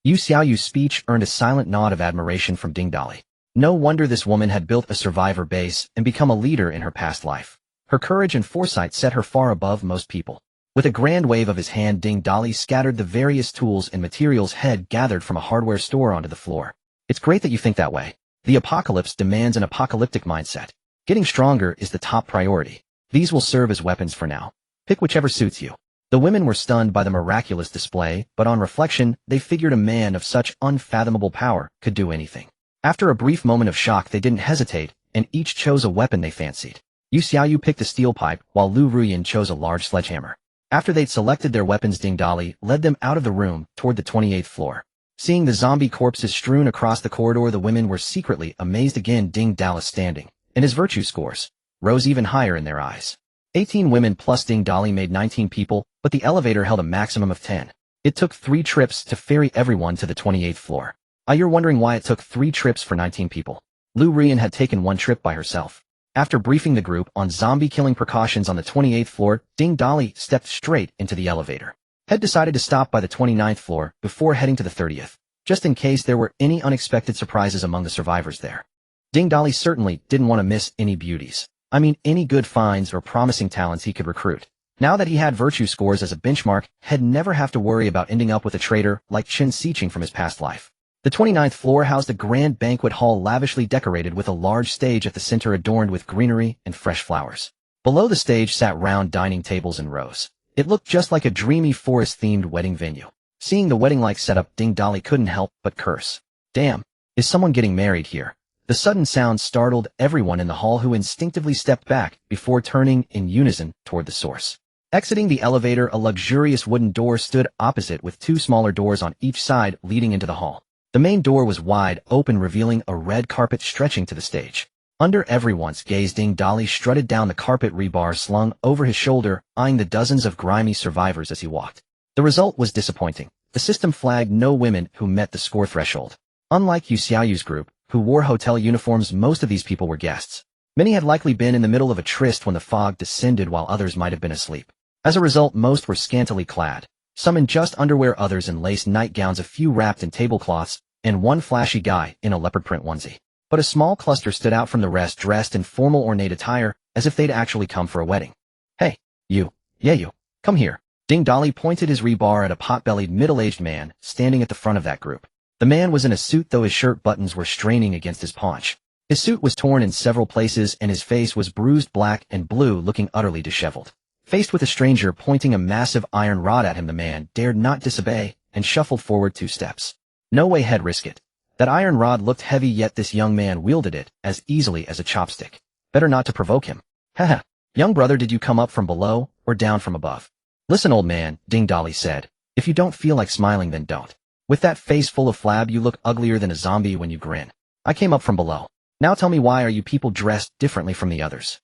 Yu Xiaoyu's speech earned a silent nod of admiration from Dali. No wonder this woman had built a survivor base and become a leader in her past life. Her courage and foresight set her far above most people. With a grand wave of his hand, Dali scattered the various tools and materials he'd gathered from a hardware store onto the floor. It's great that you think that way. The apocalypse demands an apocalyptic mindset. Getting stronger is the top priority. These will serve as weapons for now. Pick whichever suits you. The women were stunned by the miraculous display, but on reflection, they figured a man of such unfathomable power could do anything. After a brief moment of shock, they didn't hesitate, and each chose a weapon they fancied. Yu Xiaoyu picked a steel pipe, while Lu Ruyan chose a large sledgehammer. After they'd selected their weapons, Dali led them out of the room toward the 28th floor. Seeing the zombie corpses strewn across the corridor, the women were secretly amazed again. Dali standing, and his virtue scores rose even higher in their eyes. 18 women plus Dali made 19 people, but the elevator held a maximum of 10. It took 3 trips to ferry everyone to the 28th floor. You're wondering why it took 3 trips for 19 people. Lu Ruyan had taken 1 trip by herself. After briefing the group on zombie-killing precautions on the 28th floor, Dali stepped straight into the elevator. Had decided to stop by the 29th floor before heading to the 30th, just in case there were any unexpected surprises among the survivors there. Dali certainly didn't want to miss any beauties. Any good finds or promising talents he could recruit. Now that he had virtue scores as a benchmark, he'd never have to worry about ending up with a traitor like Chen Sicheng from his past life. The 29th floor housed a grand banquet hall lavishly decorated with a large stage at the center adorned with greenery and fresh flowers. Below the stage sat round dining tables in rows. It looked just like a dreamy forest-themed wedding venue. Seeing the wedding-like setup, Dali couldn't help but curse. Damn, is someone getting married here? The sudden sound startled everyone in the hall, who instinctively stepped back before turning in unison toward the source. Exiting the elevator, a luxurious wooden door stood opposite with 2 smaller doors on each side leading into the hall. The main door was wide open, revealing a red carpet stretching to the stage. Under everyone's gaze, Dali strutted down the carpet, rebar slung over his shoulder, eyeing the dozens of grimy survivors as he walked. The result was disappointing. The system flagged no women who met the score threshold. Unlike Yu Xiaoyu's group, who wore hotel uniforms, most of these people were guests. Many had likely been in the middle of a tryst when the fog descended, while others might have been asleep. As a result, most were scantily clad. Some in just underwear, others in lace nightgowns, a few wrapped in tablecloths, and one flashy guy in a leopard print onesie. But a small cluster stood out from the rest, dressed in formal ornate attire, as if they'd actually come for a wedding. Hey, you. Yeah, you. Come here. Dali pointed his rebar at a pot-bellied middle-aged man standing at the front of that group. The man was in a suit, though his shirt buttons were straining against his paunch. His suit was torn in several places, and his face was bruised black and blue, looking utterly disheveled. Faced with a stranger pointing a massive iron rod at him, the man dared not disobey and shuffled forward 2 steps. No way he'd risk it. That iron rod looked heavy, yet this young man wielded it as easily as a chopstick. Better not to provoke him. Haha. Young brother, did you come up from below or down from above? Listen, old man, Ding Dali said. If you don't feel like smiling, then don't. With that face full of flab, you look uglier than a zombie when you grin. I came up from below. Now tell me, why are you people dressed differently from the others?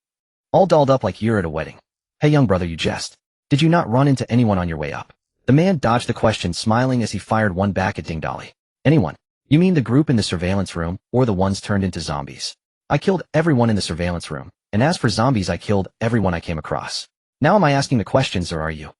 All dolled up like you're at a wedding. Hey young brother, you jest. Did you not run into anyone on your way up? The man dodged the question, smiling as he fired one back at Ding Dali. Anyone? You mean the group in the surveillance room, or the ones turned into zombies? I killed everyone in the surveillance room, and as for zombies, I killed everyone I came across. Now am I asking the questions, or are you?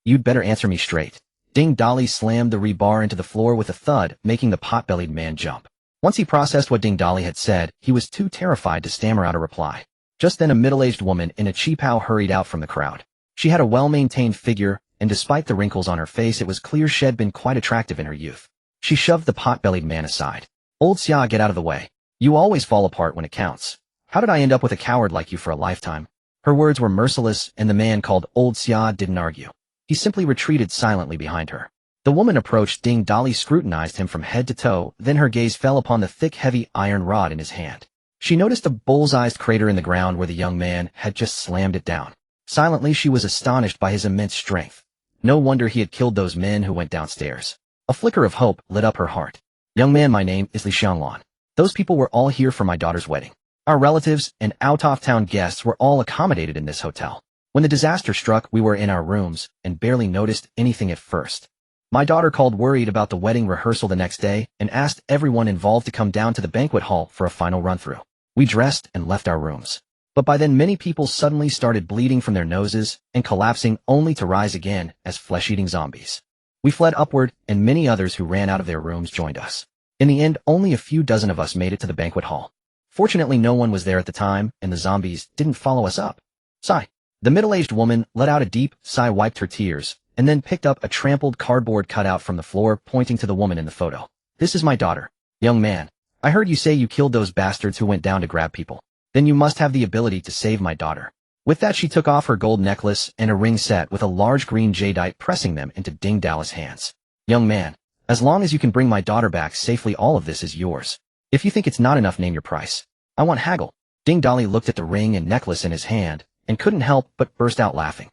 You'd better answer me straight. Ding Dali slammed the rebar into the floor with a thud, making the pot-bellied man jump. Once he processed what Ding Dali had said, he was too terrified to stammer out a reply. Just then a middle-aged woman in a cheapao hurried out from the crowd. She had a well-maintained figure, and despite the wrinkles on her face, it was clear she had been quite attractive in her youth. She shoved the pot-bellied man aside. Old Xia, get out of the way. You always fall apart when it counts. How did I end up with a coward like you for a lifetime? Her words were merciless, and the man called Old Xia didn't argue. He simply retreated silently behind her. The woman approached. Ding Dali scrutinized him from head to toe, then her gaze fell upon the thick, heavy iron rod in his hand. She noticed a bull's-eyed crater in the ground where the young man had just slammed it down. Silently, she was astonished by his immense strength. No wonder he had killed those men who went downstairs. A flicker of hope lit up her heart. Young man, my name is Li Xianglan. Those people were all here for my daughter's wedding. Our relatives and out-of-town guests were all accommodated in this hotel. When the disaster struck, we were in our rooms and barely noticed anything at first. My daughter called worried about the wedding rehearsal the next day and asked everyone involved to come down to the banquet hall for a final run-through. We dressed and left our rooms. But by then many people suddenly started bleeding from their noses and collapsing, only to rise again as flesh-eating zombies. We fled upward, and many others who ran out of their rooms joined us. In the end, only a few dozen of us made it to the banquet hall. Fortunately, no one was there at the time, and the zombies didn't follow us up. Sigh. The middle-aged woman let out a deep sigh, wiped her tears, and then picked up a trampled cardboard cutout from the floor, pointing to the woman in the photo. This is my daughter. Young man, I heard you say you killed those bastards who went down to grab people. Then you must have the ability to save my daughter. With that, she took off her gold necklace and a ring set with a large green jadeite, pressing them into Ding Dali's hands. Young man, as long as you can bring my daughter back safely, all of this is yours. If you think it's not enough, name your price. I want haggle. Ding Dali looked at the ring and necklace in his hand and couldn't help but burst out laughing.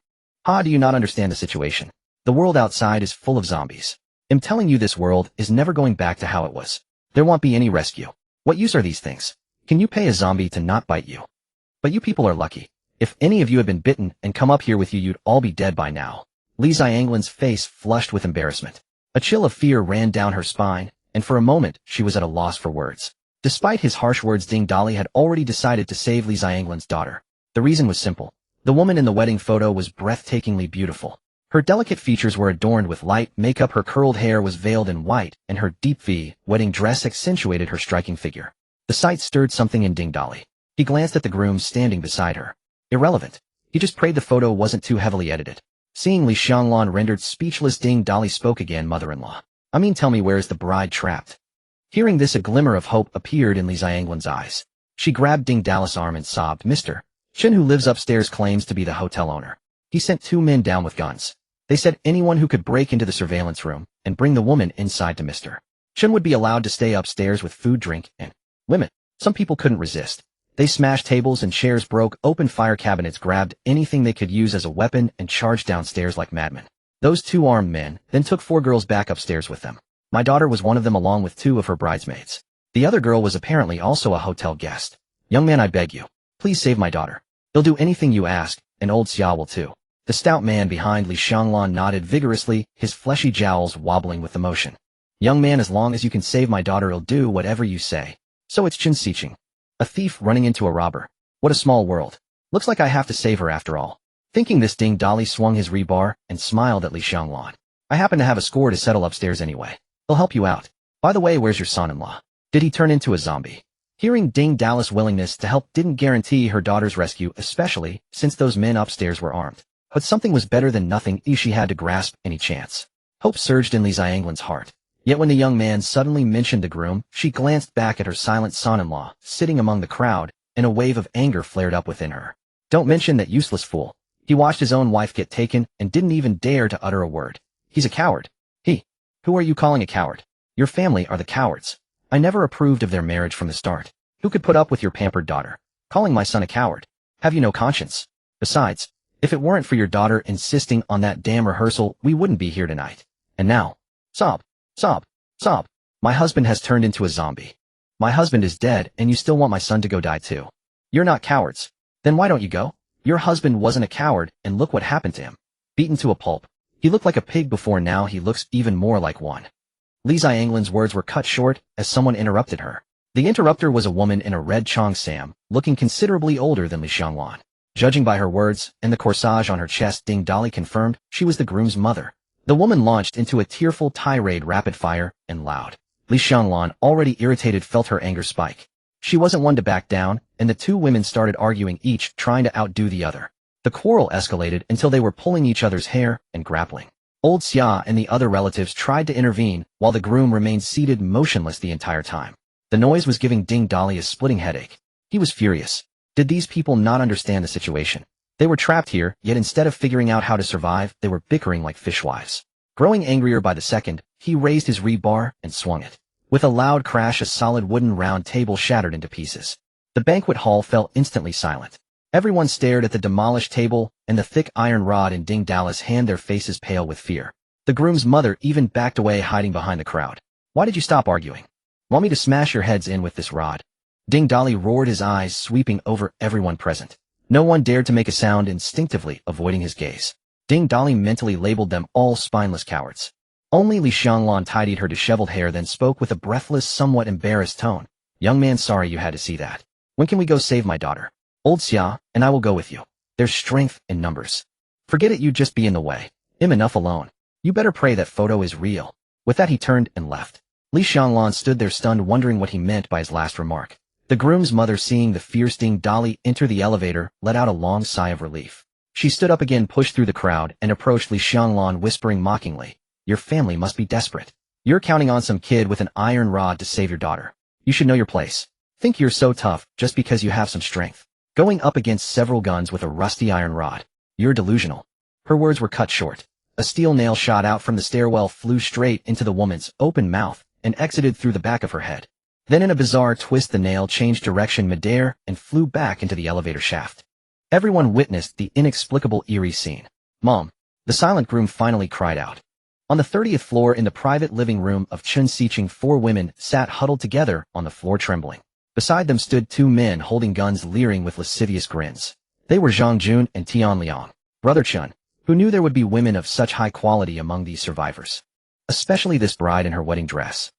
Ha, do you not understand the situation? The world outside is full of zombies. I'm telling you, this world is never going back to how it was. There won't be any rescue. What use are these things? Can you pay a zombie to not bite you? But you people are lucky. If any of you had been bitten and come up here with you, you'd all be dead by now. Li Xianglan's face flushed with embarrassment. A chill of fear ran down her spine, and for a moment she was at a loss for words. Despite his harsh words, Ding Dali had already decided to save Li Xianglan's daughter. The reason was simple. The woman in the wedding photo was breathtakingly beautiful. Her delicate features were adorned with light makeup, her curled hair was veiled in white, and her deep V wedding dress accentuated her striking figure. The sight stirred something in Ding Dali. He glanced at the groom standing beside her. Irrelevant. He just prayed the photo wasn't too heavily edited. Seeing Li Xianglan rendered speechless, Ding Dali spoke again. Mother-in-law. I mean, tell me, where is the bride trapped? Hearing this, a glimmer of hope appeared in Li Xianglan's eyes. She grabbed Ding Dali's arm and sobbed. Mr. Chen, who lives upstairs, claims to be the hotel owner. He sent 2 men down with guns. They said anyone who could break into the surveillance room and bring the woman inside to Mr. Chen would be allowed to stay upstairs with food, drink, and women. Some people couldn't resist. They smashed tables and chairs, broke open fire cabinets, grabbed anything they could use as a weapon, and charged downstairs like madmen. Those 2 armed men then took 4 girls back upstairs with them. My daughter was one of them, along with 2 of her bridesmaids. The other girl was apparently also a hotel guest. Young man, I beg you, please save my daughter. He'll do anything you ask, and old Xia will too. The stout man behind Li Xianglan nodded vigorously, his fleshy jowls wobbling with emotion. Young man, as long as you can save my daughter, I'll do whatever you say. So it's Chen Sicheng. A thief running into a robber. What a small world. Looks like I have to save her after all. Thinking this, Ding Dali swung his rebar and smiled at Li Xianglan. I happen to have a score to settle upstairs anyway. They'll help you out. By the way, where's your son-in-law? Did he turn into a zombie? Hearing Ding Dali's willingness to help didn't guarantee her daughter's rescue, especially since those men upstairs were armed. But something was better than nothing. She had to grasp any chance. Hope surged in Li Xianglan's heart. Yet when the young man suddenly mentioned the groom, she glanced back at her silent son-in-law, sitting among the crowd, and a wave of anger flared up within her. Don't mention that useless fool. He watched his own wife get taken and didn't even dare to utter a word. He's a coward. Who are you calling a coward? Your family are the cowards. I never approved of their marriage from the start. Who could put up with your pampered daughter? Calling my son a coward? Have you no conscience? Besides, if it weren't for your daughter insisting on that damn rehearsal, we wouldn't be here tonight. And now, sob, sob, sob. My husband has turned into a zombie. My husband is dead, and you still want my son to go die too. You're not cowards. Then why don't you go? Your husband wasn't a coward, and look what happened to him. Beaten to a pulp. He looked like a pig before, now he looks even more like one. Li Zianglin's words were cut short as someone interrupted her. The interrupter was a woman in a red cheongsam, looking considerably older than Li Xianglan. Judging by her words and the corsage on her chest, Ding Dali confirmed she was the groom's mother. The woman launched into a tearful tirade, rapid fire and loud. Li Xianglan, already irritated, felt her anger spike. She wasn't one to back down, and the two women started arguing, each trying to outdo the other. The quarrel escalated until they were pulling each other's hair and grappling. Old Xia and the other relatives tried to intervene, while the groom remained seated motionless the entire time. The noise was giving Ding Dali a splitting headache. He was furious. Did these people not understand the situation? They were trapped here, yet instead of figuring out how to survive, they were bickering like fishwives. Growing angrier by the second, he raised his rebar and swung it. With a loud crash, a solid wooden round table shattered into pieces. The banquet hall fell instantly silent. Everyone stared at the demolished table and the thick iron rod in Ding Dali's hand, their faces pale with fear. The groom's mother even backed away, hiding behind the crowd. Why did you stop arguing? Want me to smash your heads in with this rod? Ding Dali roared, his eyes sweeping over everyone present. No one dared to make a sound, instinctively avoiding his gaze. Ding Dali mentally labeled them all spineless cowards. Only Li Xianglan tidied her disheveled hair, then spoke with a breathless, somewhat embarrassed tone. Young man, sorry you had to see that. When can we go save my daughter? Old Xia, and I will go with you. There's strength in numbers. Forget it, you just be in the way. Enough alone. You better pray that photo is real. With that he turned and left. Li Xianglan stood there stunned, wondering what he meant by his last remark. The groom's mother, seeing the fierce Ding Dali enter the elevator, let out a long sigh of relief. She stood up again, pushed through the crowd, and approached Li Xianglan, whispering mockingly, your family must be desperate. You're counting on some kid with an iron rod to save your daughter. You should know your place. Think you're so tough just because you have some strength. Going up against several guns with a rusty iron rod. You're delusional. Her words were cut short. A steel nail shot out from the stairwell, flew straight into the woman's open mouth, and exited through the back of her head. Then in a bizarre twist, the nail changed direction midair and flew back into the elevator shaft. Everyone witnessed the inexplicable, eerie scene. Mom, the silent groom finally cried out. On the 30th floor in the private living room of Chen Sicheng, 4 women sat huddled together on the floor, trembling. Beside them stood 2 men holding guns, leering with lascivious grins. They were Zhang Jun and Tian Liang, brother Chen, who knew there would be women of such high quality among these survivors. Especially this bride in her wedding dress.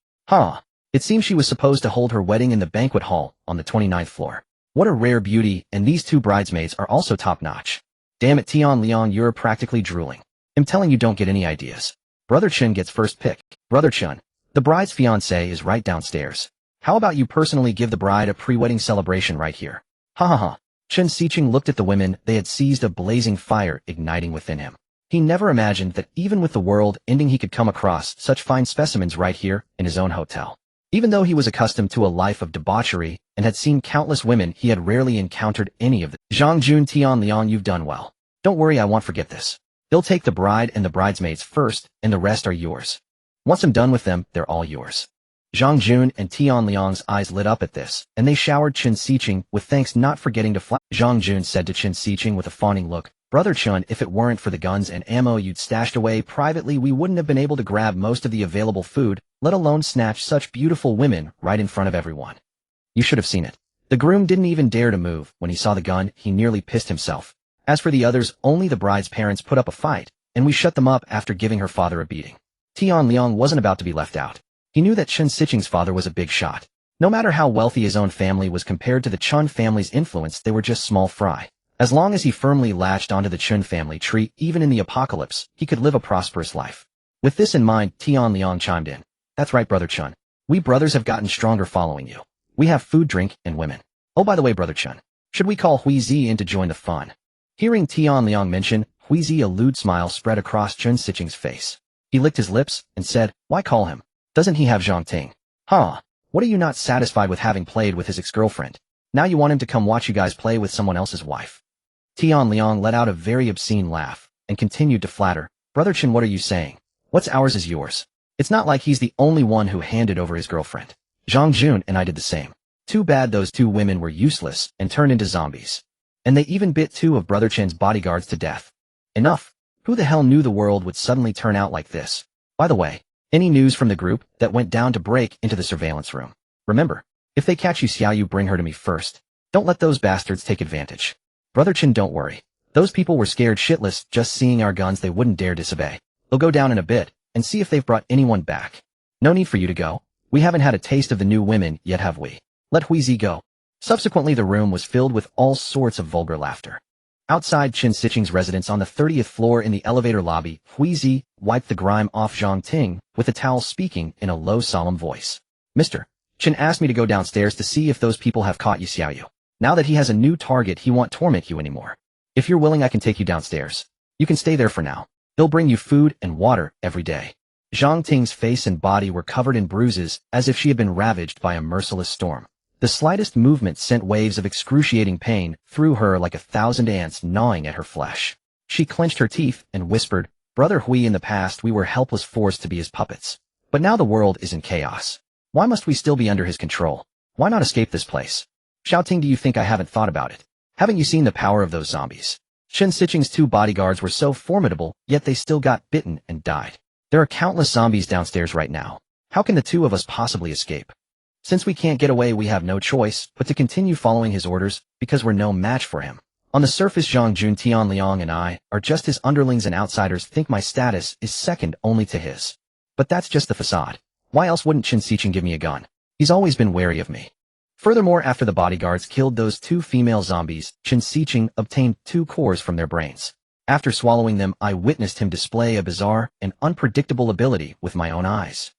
It seems she was supposed to hold her wedding in the banquet hall on the 29th floor. What a rare beauty, and these 2 bridesmaids are also top-notch. Damn it, Tian Liang, you're practically drooling. I'm telling you, don't get any ideas. Brother Chen gets first pick. Brother Chen, the bride's fiancé, is right downstairs. How about you personally give the bride a pre-wedding celebration right here? Ha ha ha. Chen Sicheng looked at the women. They had seized a blazing fire igniting within him. He never imagined that even with the world ending he could come across such fine specimens right here in his own hotel. Even though he was accustomed to a life of debauchery and had seen countless women, he had rarely encountered any of them. Zhang Jun, Tian Liang, you've done well. Don't worry, I won't forget this. They'll take the bride and the bridesmaids first, and the rest are yours. Once I'm done with them, they're all yours. Zhang Jun and Tian Liang's eyes lit up at this, and they showered Chen Sicheng with thanks, not forgetting to flash. Zhang Jun said to Chen Sicheng with a fawning look, Brother Chen, if it weren't for the guns and ammo you'd stashed away privately, we wouldn't have been able to grab most of the available food, let alone snatch such beautiful women right in front of everyone. You should have seen it. The groom didn't even dare to move. When he saw the gun, he nearly pissed himself. As for the others, only the bride's parents put up a fight, and we shut them up after giving her father a beating. Tian Liang wasn't about to be left out. He knew that Chen Sicheng's father was a big shot. No matter how wealthy his own family was compared to the Chen family's influence, they were just small fry. As long as he firmly latched onto the Chen family tree, even in the apocalypse, he could live a prosperous life. With this in mind, Tian Liang chimed in. That's right, Brother Chen. We brothers have gotten stronger following you. We have food, drink, and women. Oh, by the way, Brother Chen, should we call Hui Zi in to join the fun? Hearing Tian Liang mention Hui Zi, a lewd smile spread across Chen Sicheng's face. He licked his lips and said, why call him? Doesn't he have Zhang Ting? What are you not satisfied with having played with his ex-girlfriend? Now you want him to come watch you guys play with someone else's wife? Tian Liang let out a very obscene laugh and continued to flatter. Brother Chen, what are you saying? What's ours is yours. It's not like he's the only one who handed over his girlfriend. Zhang Jun and I did the same. Too bad those 2 women were useless and turned into zombies. and they even bit 2 of Brother Chen's bodyguards to death. Enough. Who the hell knew the world would suddenly turn out like this? By the way, any news from the group that went down to break into the surveillance room? Remember, if they catch you Xiaoyu, bring her to me first. Don't let those bastards take advantage. Brother Chen, don't worry. Those people were scared shitless just seeing our guns. They wouldn't dare disobey. They'll go down in a bit and see if they've brought anyone back. No need for you to go. We haven't had a taste of the new women yet, have we? Let Huizi go. Subsequently, the room was filled with all sorts of vulgar laughter. Outside Chen Sicheng's residence on the 30th floor in the elevator lobby, Huizi wiped the grime off Zhang Ting with a towel, speaking in a low, solemn voice. Mr. Chen asked me to go downstairs to see if those people have caught you Xiaoyu. Now that he has a new target, he won't torment you anymore. If you're willing, I can take you downstairs. You can stay there for now. They'll bring you food and water every day. Zhang Ting's face and body were covered in bruises as if she had been ravaged by a merciless storm. The slightest movement sent waves of excruciating pain through her like 1,000 ants gnawing at her flesh. She clenched her teeth and whispered, Brother Hui, in the past we were helpless, forced to be his puppets. But now the world is in chaos. Why must we still be under his control? Why not escape this place? Xiaoting, do you think I haven't thought about it? Haven't you seen the power of those zombies? Chen Sicheng's 2 bodyguards were so formidable, yet they still got bitten and died. There are countless zombies downstairs right now. How can the 2 of us possibly escape? Since we can't get away, we have no choice but to continue following his orders, because we're no match for him. On the surface, Zhang Jun, Tian Liang, and I are just his underlings, and outsiders think my status is second only to his. But that's just the facade. Why else wouldn't Chen Sicheng give me a gun? He's always been wary of me. Furthermore, after the bodyguards killed those 2 female zombies, Chen Sicheng obtained 2 cores from their brains. After swallowing them, I witnessed him display a bizarre and unpredictable ability with my own eyes.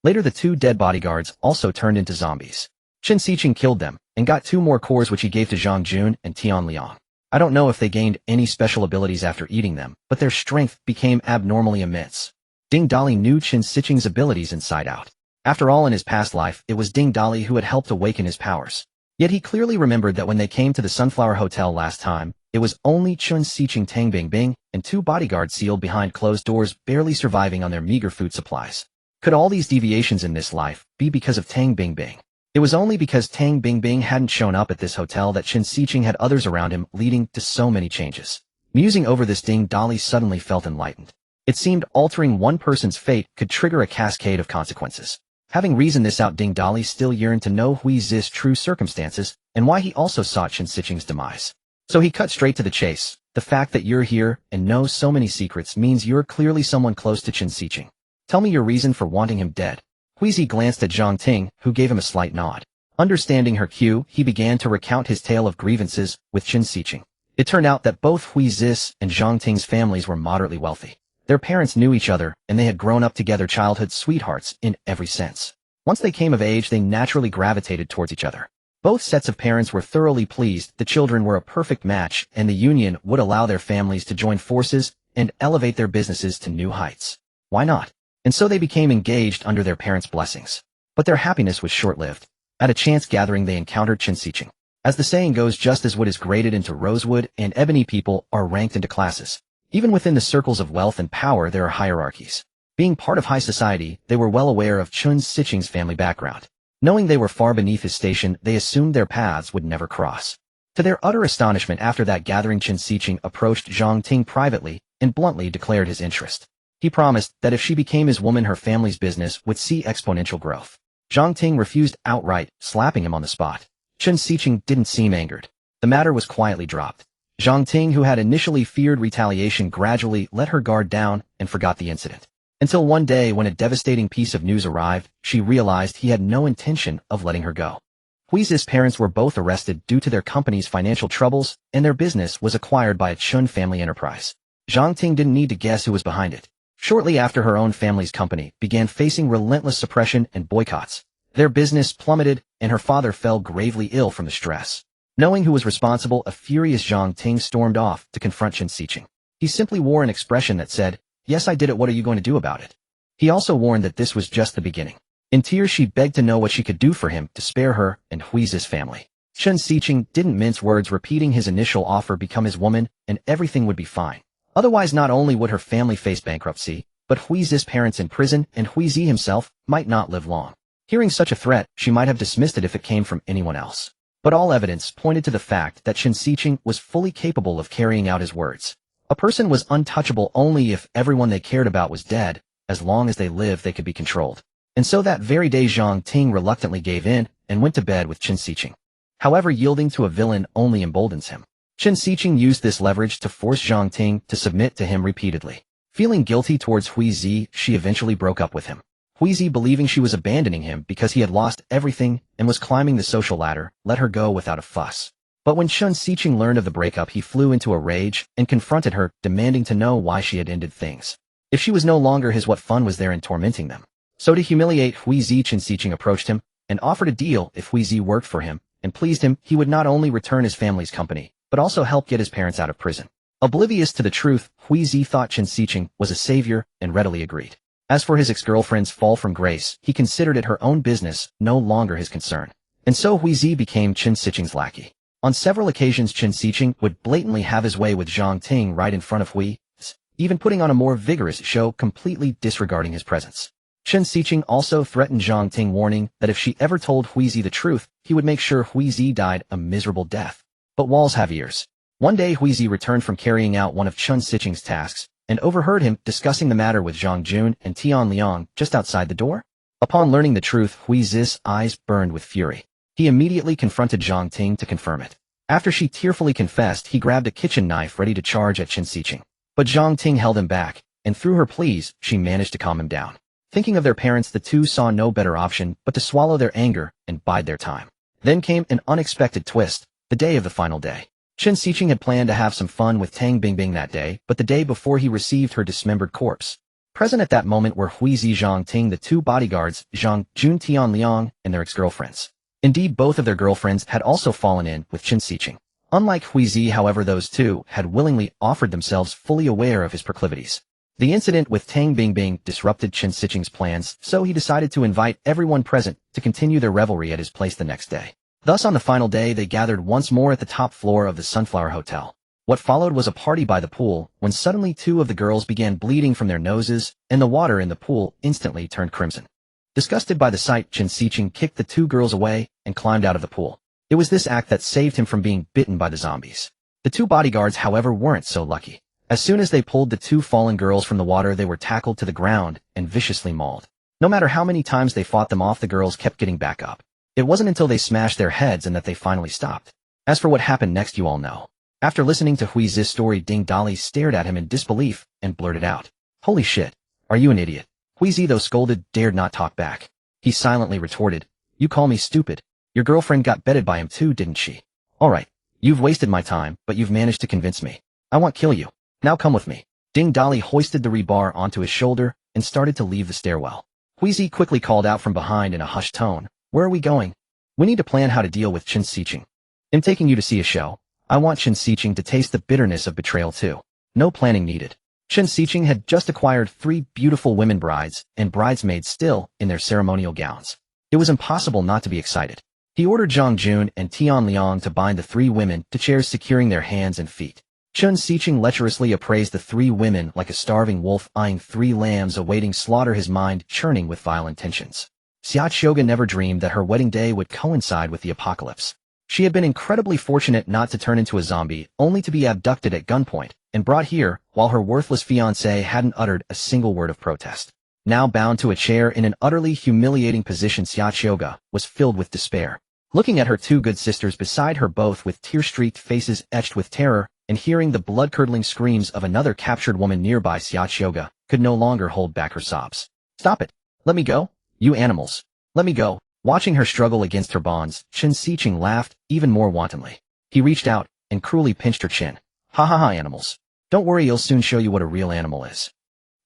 Later, the 2 dead bodyguards also turned into zombies. Chen Sicheng killed them and got 2 more cores, which he gave to Zhang Jun and Tian Liang. I don't know if they gained any special abilities after eating them, but their strength became abnormally immense. Ding Dali knew Chen Sicheng's abilities inside out. After all, in his past life, it was Ding Dali who had helped awaken his powers. Yet he clearly remembered that when they came to the Sunflower Hotel last time, it was only Chen Sicheng, Tang Bingbing, and 2 bodyguards sealed behind closed doors, barely surviving on their meager food supplies. Could all these deviations in this life be because of Tang Bingbing? It was only because Tang Bingbing hadn't shown up at this hotel that Chen Sicheng had others around him, leading to so many changes. Musing over this, Ding Dali suddenly felt enlightened. It seemed altering one person's fate could trigger a cascade of consequences. Having reasoned this out, Ding Dali still yearned to know Huizi's true circumstances and why he also sought Chen Sicheng's demise. So he cut straight to the chase. The fact that you're here and know so many secrets means you're clearly someone close to Chen Sicheng. Tell me your reason for wanting him dead. Huizi glanced at Zhang Ting, who gave him a slight nod. Understanding her cue, he began to recount his tale of grievances with Chen Sicheng. It turned out that both Huizi's and Zhang Ting's families were moderately wealthy. Their parents knew each other, and they had grown up together, childhood sweethearts in every sense. Once they came of age, they naturally gravitated towards each other. Both sets of parents were thoroughly pleased the children were a perfect match, and the union would allow their families to join forces and elevate their businesses to new heights. Why not? And so they became engaged under their parents' blessings. But their happiness was short-lived. At a chance gathering, they encountered Chen Sicheng. As the saying goes, just as wood is graded into rosewood and ebony, people are ranked into classes. Even within the circles of wealth and power, there are hierarchies. Being part of high society, they were well aware of Chen Sicheng's family background. Knowing they were far beneath his station, they assumed their paths would never cross. To their utter astonishment, after that gathering, Chen Sicheng approached Zhang Ting privately and bluntly declared his interest. He promised that if she became his woman, her family's business would see exponential growth. Zhang Ting refused outright, slapping him on the spot. Chen Sicheng didn't seem angered. The matter was quietly dropped. Zhang Ting, who had initially feared retaliation, gradually let her guard down and forgot the incident. Until one day, when a devastating piece of news arrived, she realized he had no intention of letting her go. Huizi's parents were both arrested due to their company's financial troubles, and their business was acquired by a Chun family enterprise. Zhang Ting didn't need to guess who was behind it. Shortly after, her own family's company began facing relentless suppression and boycotts. Their business plummeted, and her father fell gravely ill from the stress. Knowing who was responsible, a furious Zhang Ting stormed off to confront Chen Sicheng. He simply wore an expression that said, "Yes, I did it. What are you going to do about it?" He also warned that this was just the beginning. In tears, she begged to know what she could do for him to spare her and Huizi's family. Chen Sicheng didn't mince words, repeating his initial offer: become his woman, and everything would be fine. Otherwise, not only would her family face bankruptcy, but Huizi's parents in prison, and Huizi himself might not live long. Hearing such a threat, she might have dismissed it if it came from anyone else. But all evidence pointed to the fact that Chen Sicheng was fully capable of carrying out his words. A person was untouchable only if everyone they cared about was dead. As long as they lived, they could be controlled. And so that very day Zhang Ting reluctantly gave in and went to bed with Chen Sicheng. However, yielding to a villain only emboldens him. Chen Sicheng used this leverage to force Zhang Ting to submit to him repeatedly. Feeling guilty towards Huizi, she eventually broke up with him. Huizi, believing she was abandoning him because he had lost everything and was climbing the social ladder, let her go without a fuss. But when Chen Sicheng learned of the breakup, he flew into a rage and confronted her, demanding to know why she had ended things. If she was no longer his, what fun was there in tormenting them? So to humiliate Huizi, Chen Sicheng approached him and offered a deal. If Huizi worked for him and pleased him, he would not only return his family's company, but also help get his parents out of prison. Oblivious to the truth, Huizi thought Chen Sicheng was a savior and readily agreed. As for his ex-girlfriend's fall from grace, he considered it her own business, no longer his concern. And so Huizi became Chen Sicheng's lackey. On several occasions, Chen Sicheng would blatantly have his way with Zhang Ting right in front of Huizi, even putting on a more vigorous show, completely disregarding his presence. Chen Sicheng also threatened Zhang Ting, warning that if she ever told Huizi the truth, he would make sure Huizi died a miserable death. But walls have ears. One day Huizi returned from carrying out one of Chen Sicheng's tasks and overheard him discussing the matter with Zhang Jun and Tian Liang just outside the door. Upon learning the truth, Huizi's eyes burned with fury. He immediately confronted Zhang Ting to confirm it. After she tearfully confessed, he grabbed a kitchen knife ready to charge at Chen Sicheng. But Zhang Ting held him back, and through her pleas, she managed to calm him down. Thinking of their parents, the two saw no better option but to swallow their anger and bide their time. Then came an unexpected twist, the day of the final day. Chen Sicheng had planned to have some fun with Tang Bingbing that day, but the day before he received her dismembered corpse. Present at that moment were Huizi, Zhang Ting, the two bodyguards, Zhang Jun, Tian Liang, and their ex-girlfriends. Indeed, both of their girlfriends had also fallen in with Chen Sicheng. Unlike Huizi, however, those two had willingly offered themselves, fully aware of his proclivities. The incident with Tang Bingbing disrupted Chen Sicheng's plans, so he decided to invite everyone present to continue their revelry at his place the next day. Thus, on the final day, they gathered once more at the top floor of the Sunflower Hotel. What followed was a party by the pool, when suddenly two of the girls began bleeding from their noses, and the water in the pool instantly turned crimson. Disgusted by the sight, Chen Sicheng kicked the two girls away and climbed out of the pool. It was this act that saved him from being bitten by the zombies. The two bodyguards, however, weren't so lucky. As soon as they pulled the two fallen girls from the water, they were tackled to the ground and viciously mauled. No matter how many times they fought them off, the girls kept getting back up. It wasn't until they smashed their heads and that they finally stopped. As for what happened next, you all know. After listening to Huizi's story, Dali stared at him in disbelief and blurted out, "Holy shit, are you an idiot?" Huizi, though scolded, dared not talk back. He silently retorted, "You call me stupid? Your girlfriend got bedded by him too, didn't she? Alright, you've wasted my time, but you've managed to convince me. I won't kill you. Now come with me." Dali hoisted the rebar onto his shoulder and started to leave the stairwell. Huizi quickly called out from behind in a hushed tone, "Where are we going?" "We need to plan how to deal with Chen Sicheng. I'm taking you to see a show. I want Chen Sicheng to taste the bitterness of betrayal too. No planning needed." Chen Sicheng had just acquired 3 beautiful women brides and bridesmaids still in their ceremonial gowns. It was impossible not to be excited. He ordered Zhang Jun and Tian Liang to bind the 3 women to chairs, securing their hands and feet. Chen Sicheng lecherously appraised the 3 women like a starving wolf eyeing 3 lambs awaiting slaughter, his mind churning with vile intentions. Xiaoga never dreamed that her wedding day would coincide with the apocalypse. She had been incredibly fortunate not to turn into a zombie, only to be abducted at gunpoint and brought here while her worthless fiancé hadn't uttered a single word of protest. Now bound to a chair in an utterly humiliating position, Xiaoga was filled with despair. Looking at her 2 good sisters beside her, both with tear-streaked faces etched with terror, and hearing the blood-curdling screams of another captured woman nearby, Xiaoga could no longer hold back her sobs. "Stop it! Let me go! You animals! Let me go!" Watching her struggle against her bonds, Chen Sicheng laughed even more wantonly. He reached out and cruelly pinched her chin. "Ha ha ha, animals. Don't worry, he'll soon show you what a real animal is.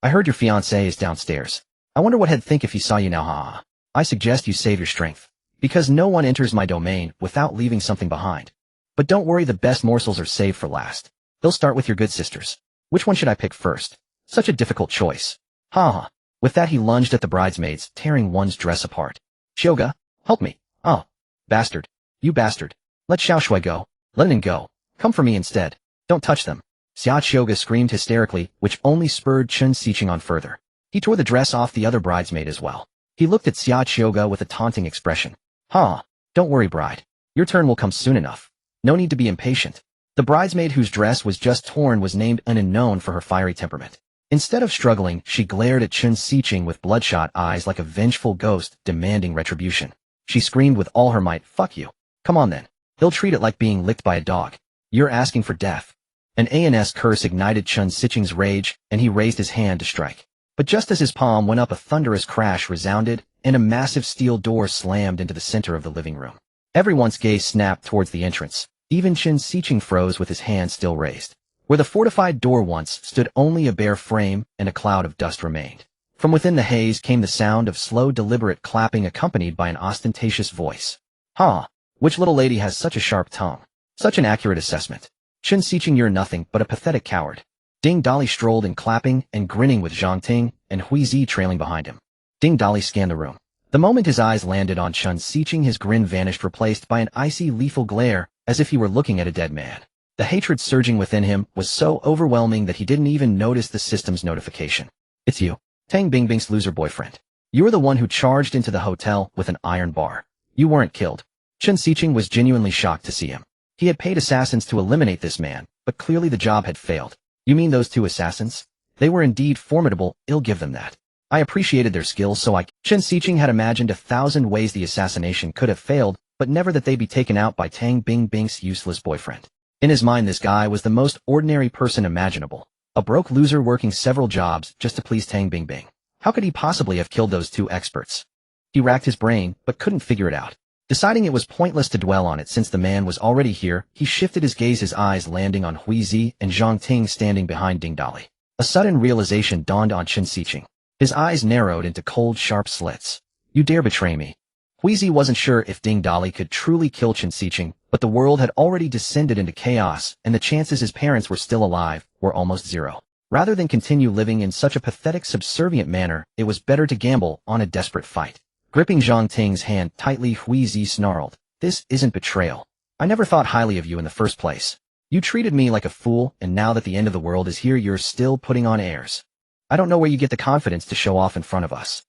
I heard your fiancé is downstairs. I wonder what he'd think if he saw you now. Ha ha. I suggest you save your strength, because no one enters my domain without leaving something behind. But don't worry, the best morsels are saved for last. They'll start with your good sisters. Which one should I pick first? Such a difficult choice. Ha ha." With that, he lunged at the bridesmaids, tearing one's dress apart. "Xiaoga, help me. Oh, bastard. You bastard. Let Xiaoshui go. Let him go. Come for me instead. Don't touch them." Xiaoga screamed hysterically, which only spurred Chen Sicheng on further. He tore the dress off the other bridesmaid as well. He looked at Xiaoga with a taunting expression. "Ha, don't worry, bride. Your turn will come soon enough. No need to be impatient. The bridesmaid whose dress was just torn was named Unknown for her fiery temperament. Instead of struggling, she glared at Chen Sicheng with bloodshot eyes like a vengeful ghost demanding retribution. She screamed with all her might, "Fuck you. Come on then. He'll treat it like being licked by a dog. You're asking for death." An ANS curse ignited Chen Sicheng's rage, and he raised his hand to strike. But just as his palm went up, a thunderous crash resounded, and a massive steel door slammed into the center of the living room. Everyone's gaze snapped towards the entrance. Even Chen Sicheng froze with his hand still raised. Where the fortified door once stood, only a bare frame and a cloud of dust remained. From within the haze came the sound of slow, deliberate clapping accompanied by an ostentatious voice. "Huh, which little lady has such a sharp tongue? Such an accurate assessment. Chen Sicheng, you're nothing but a pathetic coward." Ding Dali strolled in, clapping and grinning with Zhang Ting and Hui Zi trailing behind him. Ding Dali scanned the room. The moment his eyes landed on Chen Sicheng, his grin vanished, replaced by an icy, lethal glare, as if he were looking at a dead man. The hatred surging within him was so overwhelming that he didn't even notice the system's notification. "It's you, Tang Bingbing's loser boyfriend. You were the one who charged into the hotel with an iron bar. You weren't killed." Chen Sicheng was genuinely shocked to see him. He had paid assassins to eliminate this man, but clearly the job had failed. "You mean those two assassins? They were indeed formidable, I'll give them that. I appreciated their skills, so Chen Sicheng had imagined 1,000 ways the assassination could have failed, but never that they'd be taken out by Tang Bingbing's useless boyfriend. In his mind, this guy was the most ordinary person imaginable. A broke loser working several jobs just to please Tang Bingbing. How could he possibly have killed those two experts? He racked his brain, but couldn't figure it out. Deciding it was pointless to dwell on it since the man was already here, he shifted his gaze, his eyes landing on Hui Zi and Zhang Ting standing behind Ding Dali. A sudden realization dawned on Chen Sicheng. His eyes narrowed into cold, sharp slits. "You dare betray me?" Hui Zi wasn't sure if Ding Dali could truly kill Chen Sicheng, but the world had already descended into chaos, and the chances his parents were still alive were almost zero. Rather than continue living in such a pathetic, subservient manner, it was better to gamble on a desperate fight. Gripping Zhang Ting's hand tightly, Hui Zi snarled, "This isn't betrayal. I never thought highly of you in the first place. You treated me like a fool, and now that the end of the world is here, you're still putting on airs. I don't know where you get the confidence to show off in front of us.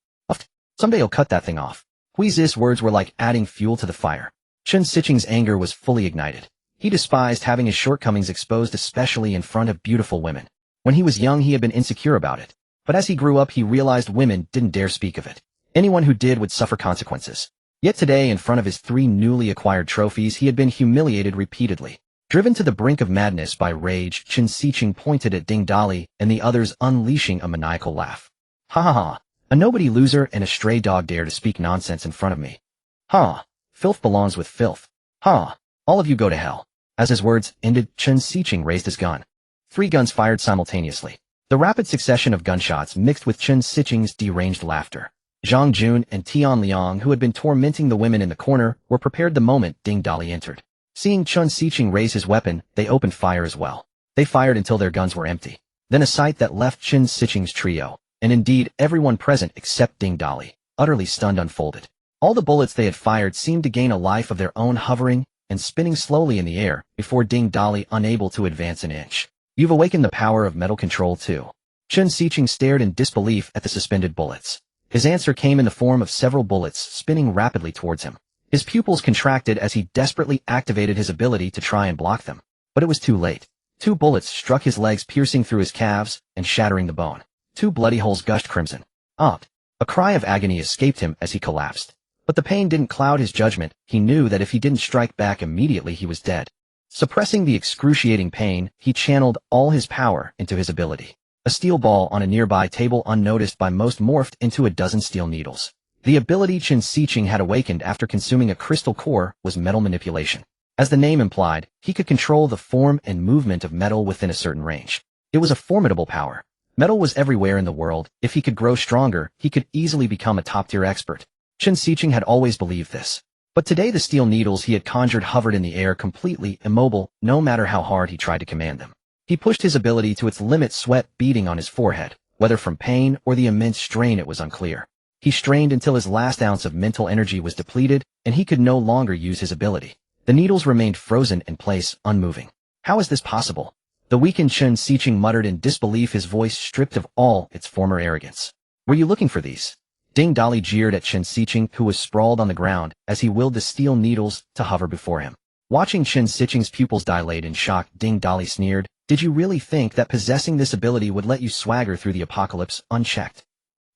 Someday you'll cut that thing off." Hui Zi's words were like adding fuel to the fire. Chen Sicheng's anger was fully ignited. He despised having his shortcomings exposed, especially in front of beautiful women. When he was young, he had been insecure about it. But as he grew up, he realized women didn't dare speak of it. Anyone who did would suffer consequences. Yet today, in front of his 3 newly acquired trophies, he had been humiliated repeatedly. Driven to the brink of madness by rage, Chen Sicheng pointed at Ding Dali and the others, unleashing a maniacal laugh. "Ha ha ha. A nobody loser and a stray dog dare to speak nonsense in front of me. Ha. Filth belongs with filth. Ha. All of you go to hell." As his words ended, Chen Sicheng raised his gun. 3 guns fired simultaneously. The rapid succession of gunshots mixed with Chen Sicheng's deranged laughter. Zhang Jun and Tian Liang, who had been tormenting the women in the corner, were prepared the moment Ding Dali entered. Seeing Chen Sicheng raise his weapon, they opened fire as well. They fired until their guns were empty. Then a sight that left Chen Sicheng's trio, and indeed everyone present except Ding Dali, utterly stunned, unfolded. All the bullets they had fired seemed to gain a life of their own, hovering and spinning slowly in the air before Ding Dali, unable to advance an inch. "You've awakened the power of metal control too." Chen Sicheng stared in disbelief at the suspended bullets. His answer came in the form of several bullets spinning rapidly towards him. His pupils contracted as he desperately activated his ability to try and block them. But it was too late. 2 bullets struck his legs, piercing through his calves and shattering the bone. 2 bloody holes gushed crimson. A cry of agony escaped him as he collapsed. But the pain didn't cloud his judgment. He knew that if he didn't strike back immediately, he was dead. Suppressing the excruciating pain, he channeled all his power into his ability. A steel ball on a nearby table, unnoticed by most, morphed into a dozen steel needles. The ability Chen Sicheng had awakened after consuming a crystal core was metal manipulation. As the name implied, he could control the form and movement of metal within a certain range. It was a formidable power. Metal was everywhere in the world. If he could grow stronger, he could easily become a top-tier expert. Chen Sicheng had always believed this. But today the steel needles he had conjured hovered in the air, completely immobile, no matter how hard he tried to command them. He pushed his ability to its limit, sweat beading on his forehead. Whether from pain or the immense strain, it was unclear. He strained until his last ounce of mental energy was depleted, and he could no longer use his ability. The needles remained frozen in place, unmoving. How is this possible? The weakened Chen Sicheng muttered in disbelief, his voice stripped of all its former arrogance. "Were you looking for these?" Ding Dali jeered at Chen Sicheng, who was sprawled on the ground, as he willed the steel needles to hover before him. Watching Chen Sicheng's pupils dilate in shock, Ding Dali sneered, "Did you really think that possessing this ability would let you swagger through the apocalypse unchecked?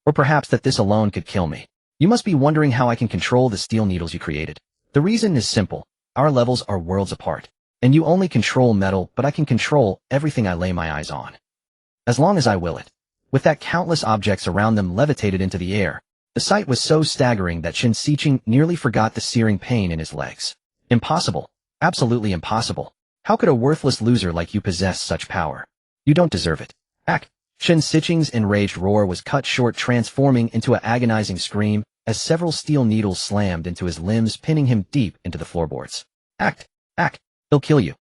Or perhaps that this alone could kill me? You must be wondering how I can control the steel needles you created. The reason is simple. Our levels are worlds apart. And you only control metal, but I can control everything I lay my eyes on. As long as I will it." With that, countless objects around them levitated into the air. The sight was so staggering that Chen Sicheng nearly forgot the searing pain in his legs. Impossible. Absolutely impossible. How could a worthless loser like you possess such power? You don't deserve it. Ack! Chen Sicheng's enraged roar was cut short, transforming into an agonizing scream as several steel needles slammed into his limbs, pinning him deep into the floorboards. Act! Act! He'll kill you.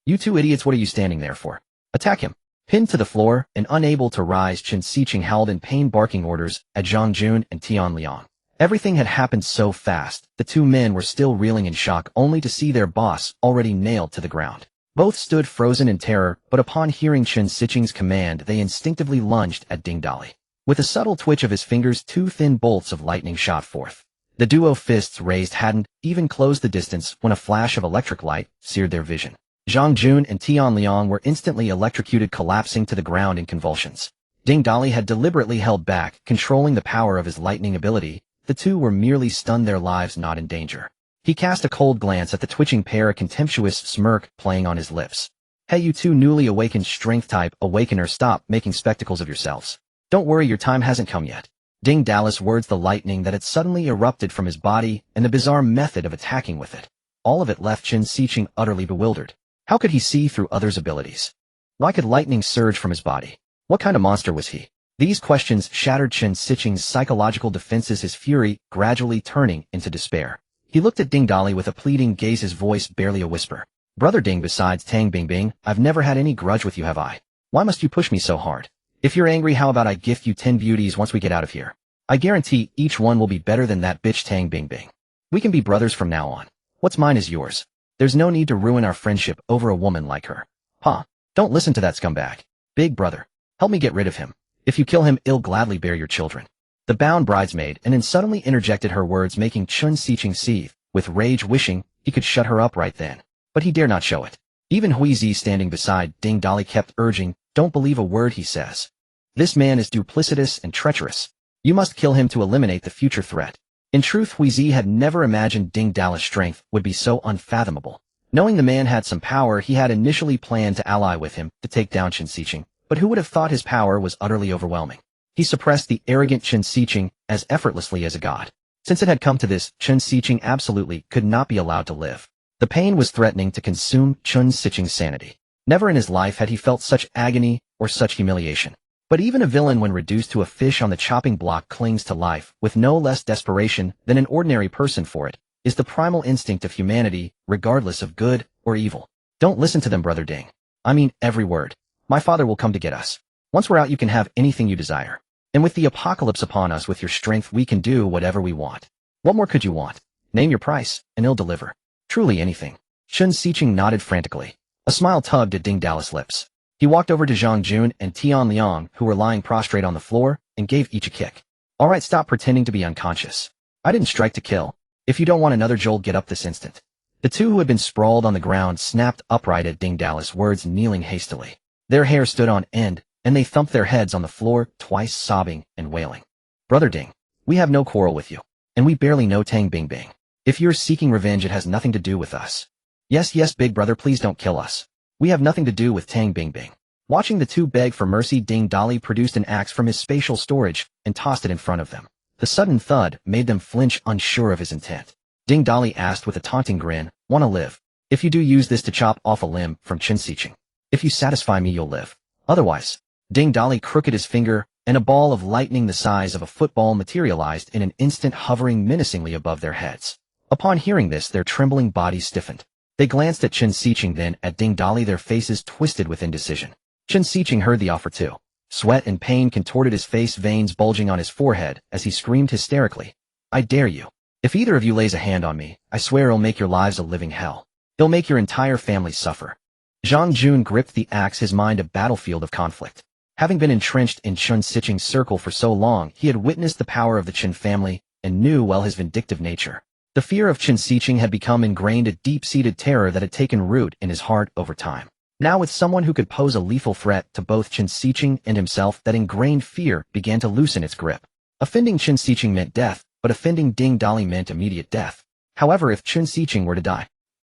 You two idiots, what are you standing there for? Attack him! Pinned to the floor and unable to rise, Chen Sicheng howled in pain, barking orders at Zhang Jun and Tian Liang. Everything had happened so fast, the two men were still reeling in shock, only to see their boss already nailed to the ground. Both stood frozen in terror, but upon hearing Chen Sicheng's command, they instinctively lunged at Ding Dali. With a subtle twitch of his fingers, two thin bolts of lightning shot forth. The duo fists raised hadn't even closed the distance when a flash of electric light seared their vision. Zhang Jun and Tian Liang were instantly electrocuted, collapsing to the ground in convulsions. Ding Dali had deliberately held back, controlling the power of his lightning ability. The two were merely stunned, their lives not in danger. He cast a cold glance at the twitching pair, a contemptuous smirk playing on his lips. "Hey, you two newly awakened strength-type awakeners, stop making spectacles of yourselves. Don't worry, your time hasn't come yet." Ding Dali's words, the lightning that had suddenly erupted from his body, and the bizarre method of attacking with it. All of it left Chen Sicheng utterly bewildered. How could he see through others' abilities? Why could lightning surge from his body? What kind of monster was he? These questions shattered Chen Sicheng's psychological defenses, his fury gradually turning into despair. He looked at Ding Dali with a pleading gaze, his voice barely a whisper. "Brother Ding, besides Tang Bingbing, I've never had any grudge with you, have I? Why must you push me so hard? If you're angry, how about I gift you 10 beauties once we get out of here? I guarantee each one will be better than that bitch Tang Bingbing. We can be brothers from now on. What's mine is yours. There's no need to ruin our friendship over a woman like her." "Huh? Don't listen to that scumbag. Big brother, help me get rid of him. If you kill him, I'll gladly bear your children." The bound bridesmaid and then suddenly interjected her words, making Chen Sicheng seethe with rage, wishing he could shut her up right then. But he dare not show it. Even Huizi, standing beside Ding Dali, kept urging, "Don't believe a word he says. This man is duplicitous and treacherous. You must kill him to eliminate the future threat." In truth, Huizi had never imagined Ding Dali's strength would be so unfathomable. Knowing the man had some power, he had initially planned to ally with him to take down Chen Sicheng. But who would have thought his power was utterly overwhelming? He suppressed the arrogant Chen Sicheng as effortlessly as a god. Since it had come to this, Chen Sicheng absolutely could not be allowed to live. The pain was threatening to consume Chen Sicheng's sanity. Never in his life had he felt such agony or such humiliation. But even a villain, when reduced to a fish on the chopping block, clings to life with no less desperation than an ordinary person, for it is the primal instinct of humanity, regardless of good or evil. Don't listen to them, Brother Ding. I mean every word. My father will come to get us. Once we're out, you can have anything you desire. And with the apocalypse upon us, with your strength, we can do whatever we want. What more could you want? Name your price, and he'll deliver. Truly anything." Chen Sicheng nodded frantically. A smile tugged at Ding Dali's lips. He walked over to Zhang Jun and Tian Liang, who were lying prostrate on the floor, and gave each a kick. "All right, stop pretending to be unconscious. I didn't strike to kill. If you don't want another jolt, get up this instant." The two who had been sprawled on the ground snapped upright at Ding Dali's words, kneeling hastily. Their hair stood on end, and they thumped their heads on the floor twice, sobbing and wailing. "Brother Ding, we have no quarrel with you, and we barely know Tang Bingbing. If you're seeking revenge, it has nothing to do with us." Yes, big brother, please don't kill us. We have nothing to do with Tang Bingbing." Watching the two beg for mercy, Ding Dali produced an axe from his spatial storage and tossed it in front of them. The sudden thud made them flinch, unsure of his intent. Ding Dali asked with a taunting grin, "Wanna live? If you do, use this to chop off a limb from Chen Sicheng. If you satisfy me, you'll live. Otherwise." Ding Dali crooked his finger, and a ball of lightning the size of a football materialized in an instant, hovering menacingly above their heads. Upon hearing this, their trembling bodies stiffened. They glanced at Chen Sicheng, then at Ding Dali, their faces twisted with indecision. Chen Sicheng heard the offer too. Sweat and pain contorted his face, veins bulging on his forehead as he screamed hysterically, "I dare you. If either of you lays a hand on me, I swear I'll make your lives a living hell. It'll make your entire family suffer." Zhang Jun gripped the axe, his mind a battlefield of conflict. Having been entrenched in Chen Sicheng's circle for so long, he had witnessed the power of the Chen family and knew well his vindictive nature. The fear of Chen Sicheng had become ingrained, a deep-seated terror that had taken root in his heart over time. Now with someone who could pose a lethal threat to both Chen Sicheng and himself, that ingrained fear began to loosen its grip. Offending Chen Sicheng meant death, but offending Ding Dali meant immediate death. However, if Chen Sicheng were to die,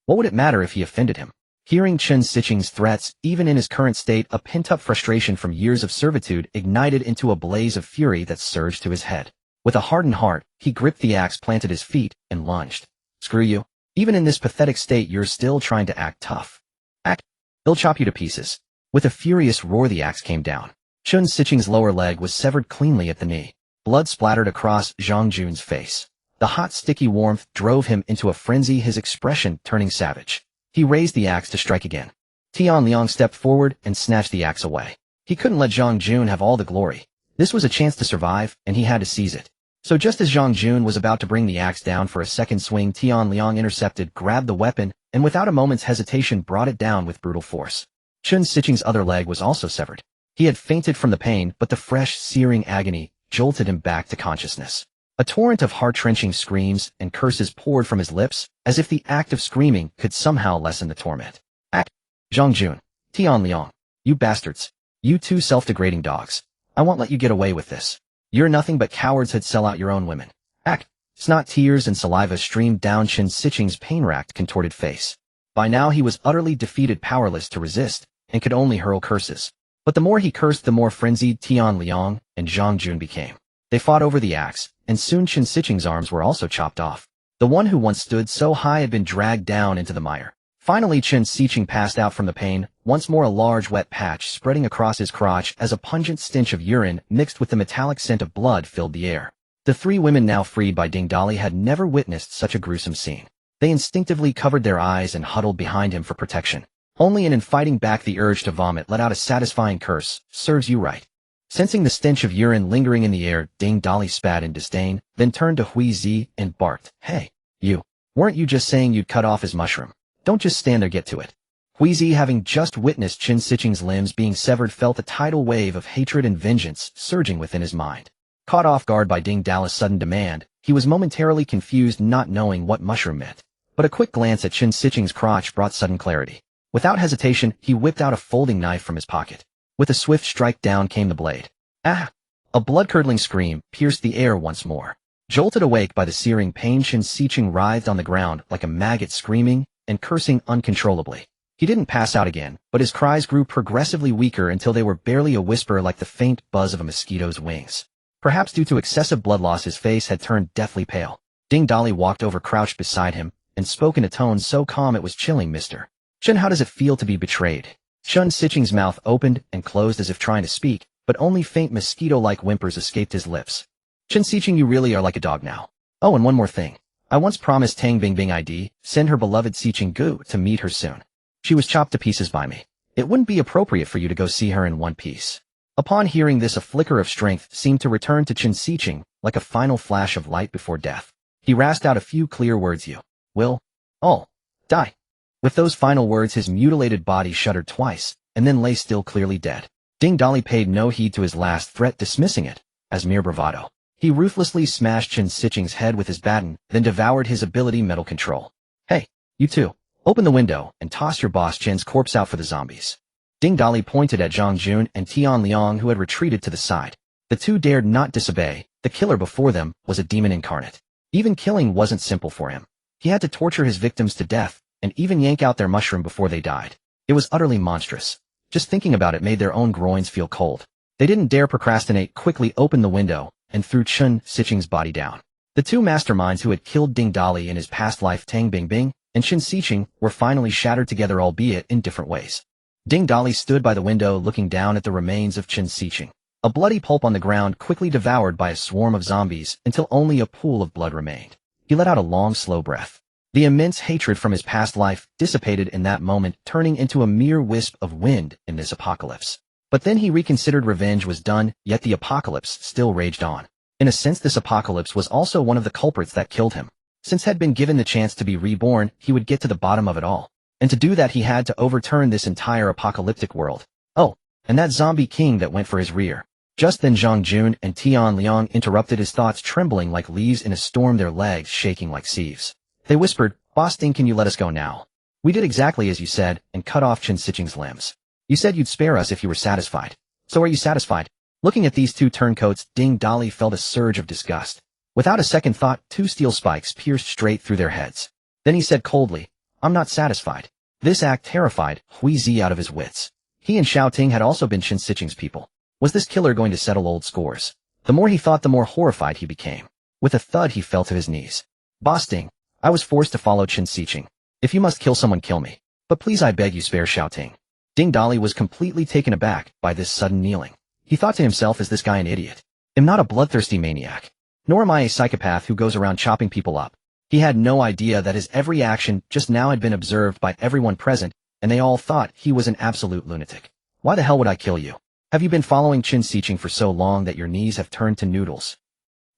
what would it matter if he offended him? Hearing Chen Sicheng's threats, even in his current state, a pent-up frustration from years of servitude ignited into a blaze of fury that surged to his head. With a hardened heart, he gripped the axe, planted his feet, and lunged. Screw you. Even in this pathetic state, you're still trying to act tough. Act. They'll chop you to pieces. With a furious roar, the axe came down. Chen Sicheng's lower leg was severed cleanly at the knee. Blood splattered across Zhang Jun's face. The hot, sticky warmth drove him into a frenzy, his expression turning savage. He raised the axe to strike again. Tian Liang stepped forward and snatched the axe away. He couldn't let Zhang Jun have all the glory. This was a chance to survive, and he had to seize it. So just as Zhang Jun was about to bring the axe down for a second swing, Tian Liang intercepted, grabbed the weapon, and without a moment's hesitation brought it down with brutal force. Chen Sicheng's other leg was also severed. He had fainted from the pain, but the fresh, searing agony jolted him back to consciousness. A torrent of heart-wrenching screams and curses poured from his lips, as if the act of screaming could somehow lessen the torment. Act! Zhang Jun, Tian Liang, you bastards. You two self-degrading dogs. I won't let you get away with this. You're nothing but cowards who'd sell out your own women. Act! Snot, tears, and saliva streamed down Chen Sicheng's pain-racked, contorted face. By now he was utterly defeated, powerless to resist, and could only hurl curses. But the more he cursed, the more frenzied Tian Liang and Zhang Jun became. They fought over the axe, and soon Chen Sicheng's arms were also chopped off. The one who once stood so high had been dragged down into the mire. Finally, Chen Sicheng passed out from the pain, once more a large wet patch spreading across his crotch as a pungent stench of urine mixed with the metallic scent of blood filled the air. The three women now freed by Ding Dali had never witnessed such a gruesome scene. They instinctively covered their eyes and huddled behind him for protection. Only in fighting back the urge to vomit let out a satisfying curse. Serves you right. Sensing the stench of urine lingering in the air, Ding Dali spat in disdain, then turned to Hui Zi and barked, "Hey, you. Weren't you just saying you'd cut off his mushroom? Don't just stand there, get to it." Hui Zi, having just witnessed Chen Sicheng's limbs being severed, felt a tidal wave of hatred and vengeance surging within his mind. Caught off guard by Ding Dali's sudden demand, he was momentarily confused, not knowing what mushroom meant. But a quick glance at Chen Sicheng's crotch brought sudden clarity. Without hesitation, he whipped out a folding knife from his pocket. With a swift strike down came the blade. Ah! A blood-curdling scream pierced the air once more. Jolted awake by the searing pain, Chen Sicheng writhed on the ground like a maggot, screaming and cursing uncontrollably. He didn't pass out again, but his cries grew progressively weaker until they were barely a whisper, like the faint buzz of a mosquito's wings. Perhaps due to excessive blood loss, his face had turned deathly pale. Ding Dali walked over, crouched beside him, and spoke in a tone so calm it was chilling. "Mr. Chen, how does it feel to be betrayed?" Chen Sicheng's mouth opened and closed as if trying to speak, but only faint mosquito-like whimpers escaped his lips. "Chen Sicheng, you really are like a dog now. Oh, and one more thing. I once promised Tang Bingbing I'd send her beloved Sicheng Gu to meet her soon. She was chopped to pieces by me. It wouldn't be appropriate for you to go see her in one piece." Upon hearing this, a flicker of strength seemed to return to Chen Sicheng, like a final flash of light before death. He rasped out a few clear words. "You will all die." With those final words, his mutilated body shuddered twice, and then lay still, clearly dead. Ding Dali paid no heed to his last threat, dismissing it as mere bravado. He ruthlessly smashed Chen Sicheng's head with his baton, then devoured his ability metal control. "Hey, you two, open the window and toss your boss Chen's corpse out for the zombies." Ding Dali pointed at Zhang Jun and Tian Liang, who had retreated to the side. The two dared not disobey. The killer before them was a demon incarnate. Even killing wasn't simple for him. He had to torture his victims to death, and even yank out their mushroom before they died. It was utterly monstrous. Just thinking about it made their own groins feel cold. They didn't dare procrastinate, quickly opened the window, and threw Chen Sicheng's body down. The two masterminds who had killed Ding Dali in his past life, Tang Bingbing and Chen Sicheng, were finally shattered together, albeit in different ways. Ding Dali stood by the window looking down at the remains of Chen Sicheng. A bloody pulp on the ground, quickly devoured by a swarm of zombies until only a pool of blood remained. He let out a long, slow breath. The immense hatred from his past life dissipated in that moment, turning into a mere wisp of wind in this apocalypse. But then he reconsidered. Revenge was done, yet the apocalypse still raged on. In a sense, this apocalypse was also one of the culprits that killed him. Since had been given the chance to be reborn, he would get to the bottom of it all. And to do that, he had to overturn this entire apocalyptic world. Oh, and that zombie king that went for his rear. Just then Zhang Jun and Tian Liang interrupted his thoughts, trembling like leaves in a storm, their legs shaking like sieves. They whispered, "Boss Ding, can you let us go now? We did exactly as you said and cut off Chen Sicheng's limbs. You said you'd spare us if you were satisfied. So are you satisfied?" Looking at these two turncoats, Ding Dali felt a surge of disgust. Without a second thought, two steel spikes pierced straight through their heads. Then he said coldly, "I'm not satisfied." This act terrified Hui Zi out of his wits. He and Xiao Ting had also been Chen Sicheng's people. Was this killer going to settle old scores? The more he thought, the more horrified he became. With a thud, he fell to his knees. "Boss Ding, I was forced to follow Chen Sicheng. If you must kill someone, kill me. But please, I beg you, spare Xiao Ting." Ding Dali was completely taken aback by this sudden kneeling. He thought to himself, is this guy an idiot? I'm not a bloodthirsty maniac. Nor am I a psychopath who goes around chopping people up. He had no idea that his every action just now had been observed by everyone present, and they all thought he was an absolute lunatic. Why the hell would I kill you? Have you been following Chen Sicheng for so long that your knees have turned to noodles?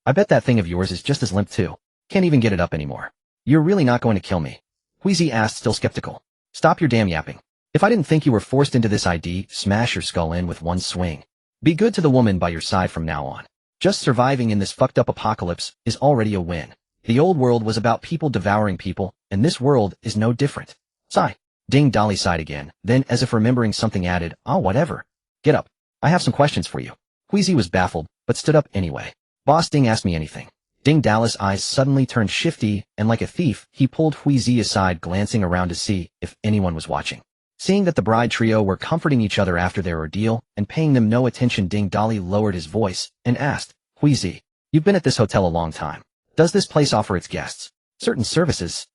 I bet that thing of yours is just as limp too. Can't even get it up anymore. You're really not going to kill me? Huizi asked, still skeptical. Stop your damn yapping. If I didn't think you were forced into this, I'd smash your skull in with one swing. Be good to the woman by your side from now on. Just surviving in this fucked up apocalypse is already a win. The old world was about people devouring people, and this world is no different. Sigh. Ding Dali sighed again, then as if remembering something added, "Oh, whatever. Get up. I have some questions for you." Huizi was baffled, but stood up anyway. "Boss Ding, asked me anything." Ding Dali's eyes suddenly turned shifty, and like a thief, he pulled Huizi aside, glancing around to see if anyone was watching. Seeing that the bride trio were comforting each other after their ordeal, and paying them no attention, Ding Dali lowered his voice, and asked, "Huizi, you've been at this hotel a long time. Does this place offer its guests certain services?"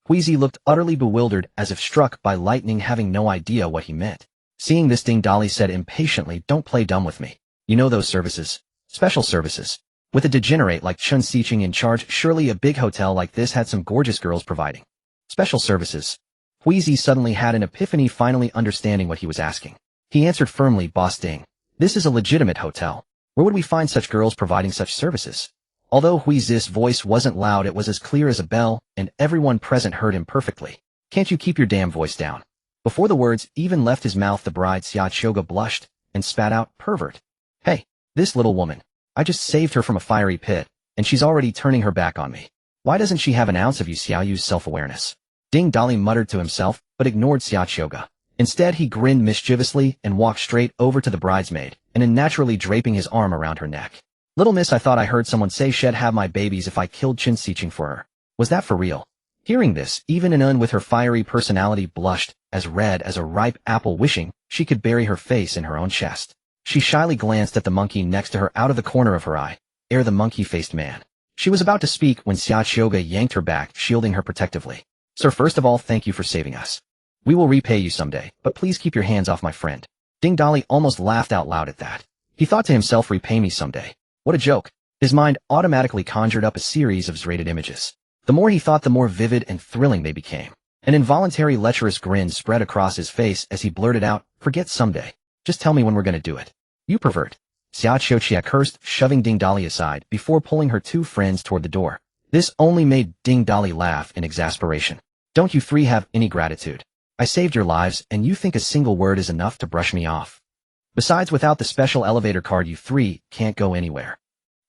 Huizi looked utterly bewildered, as if struck by lightning, having no idea what he meant. Seeing this, Ding Dali said impatiently, "Don't play dumb with me. You know those services. Special services. With a degenerate like Chen Sicheng in charge, surely a big hotel like this had some gorgeous girls providing special services." Huizi suddenly had an epiphany, finally understanding what he was asking. He answered firmly, "Boss Ding, this is a legitimate hotel. Where would we find such girls providing such services?" Although Huizi's voice wasn't loud, it was as clear as a bell, and everyone present heard him perfectly. "Can't you keep your damn voice down?" Before the words even left his mouth, the bride Xiaoga blushed and spat out, "Pervert. Hey, this little woman. I just saved her from a fiery pit, and she's already turning her back on me. Why doesn't she have an ounce of Xiaoyu's self-awareness?" Ding Dali muttered to himself, but ignored Xiaoga. Instead, he grinned mischievously and walked straight over to the bridesmaid, and unnaturally draping his arm around her neck. "Little miss, I thought I heard someone say she'd have my babies if I killed Chen Sicheng for her. Was that for real?" Hearing this, even Anun with her fiery personality blushed as red as a ripe apple, wishing she could bury her face in her own chest. She shyly glanced at the monkey next to her out of the corner of her eye, ere the monkey-faced man. She was about to speak when Xiaoga yanked her back, shielding her protectively. "Sir, first of all, thank you for saving us. We will repay you someday, but please keep your hands off my friend." Ding Dali almost laughed out loud at that. He thought to himself, repay me someday. What a joke. His mind automatically conjured up a series of Z-rated images. The more he thought, the more vivid and thrilling they became. An involuntary lecherous grin spread across his face as he blurted out, "Forget someday. Just tell me when we're gonna do it. You pervert." Xiaoqia cursed, shoving Ding Dali aside before pulling her two friends toward the door. This only made Ding Dali laugh in exasperation. "Don't you three have any gratitude? I saved your lives, and you think a single word is enough to brush me off? Besides, without the special elevator card, you three can't go anywhere."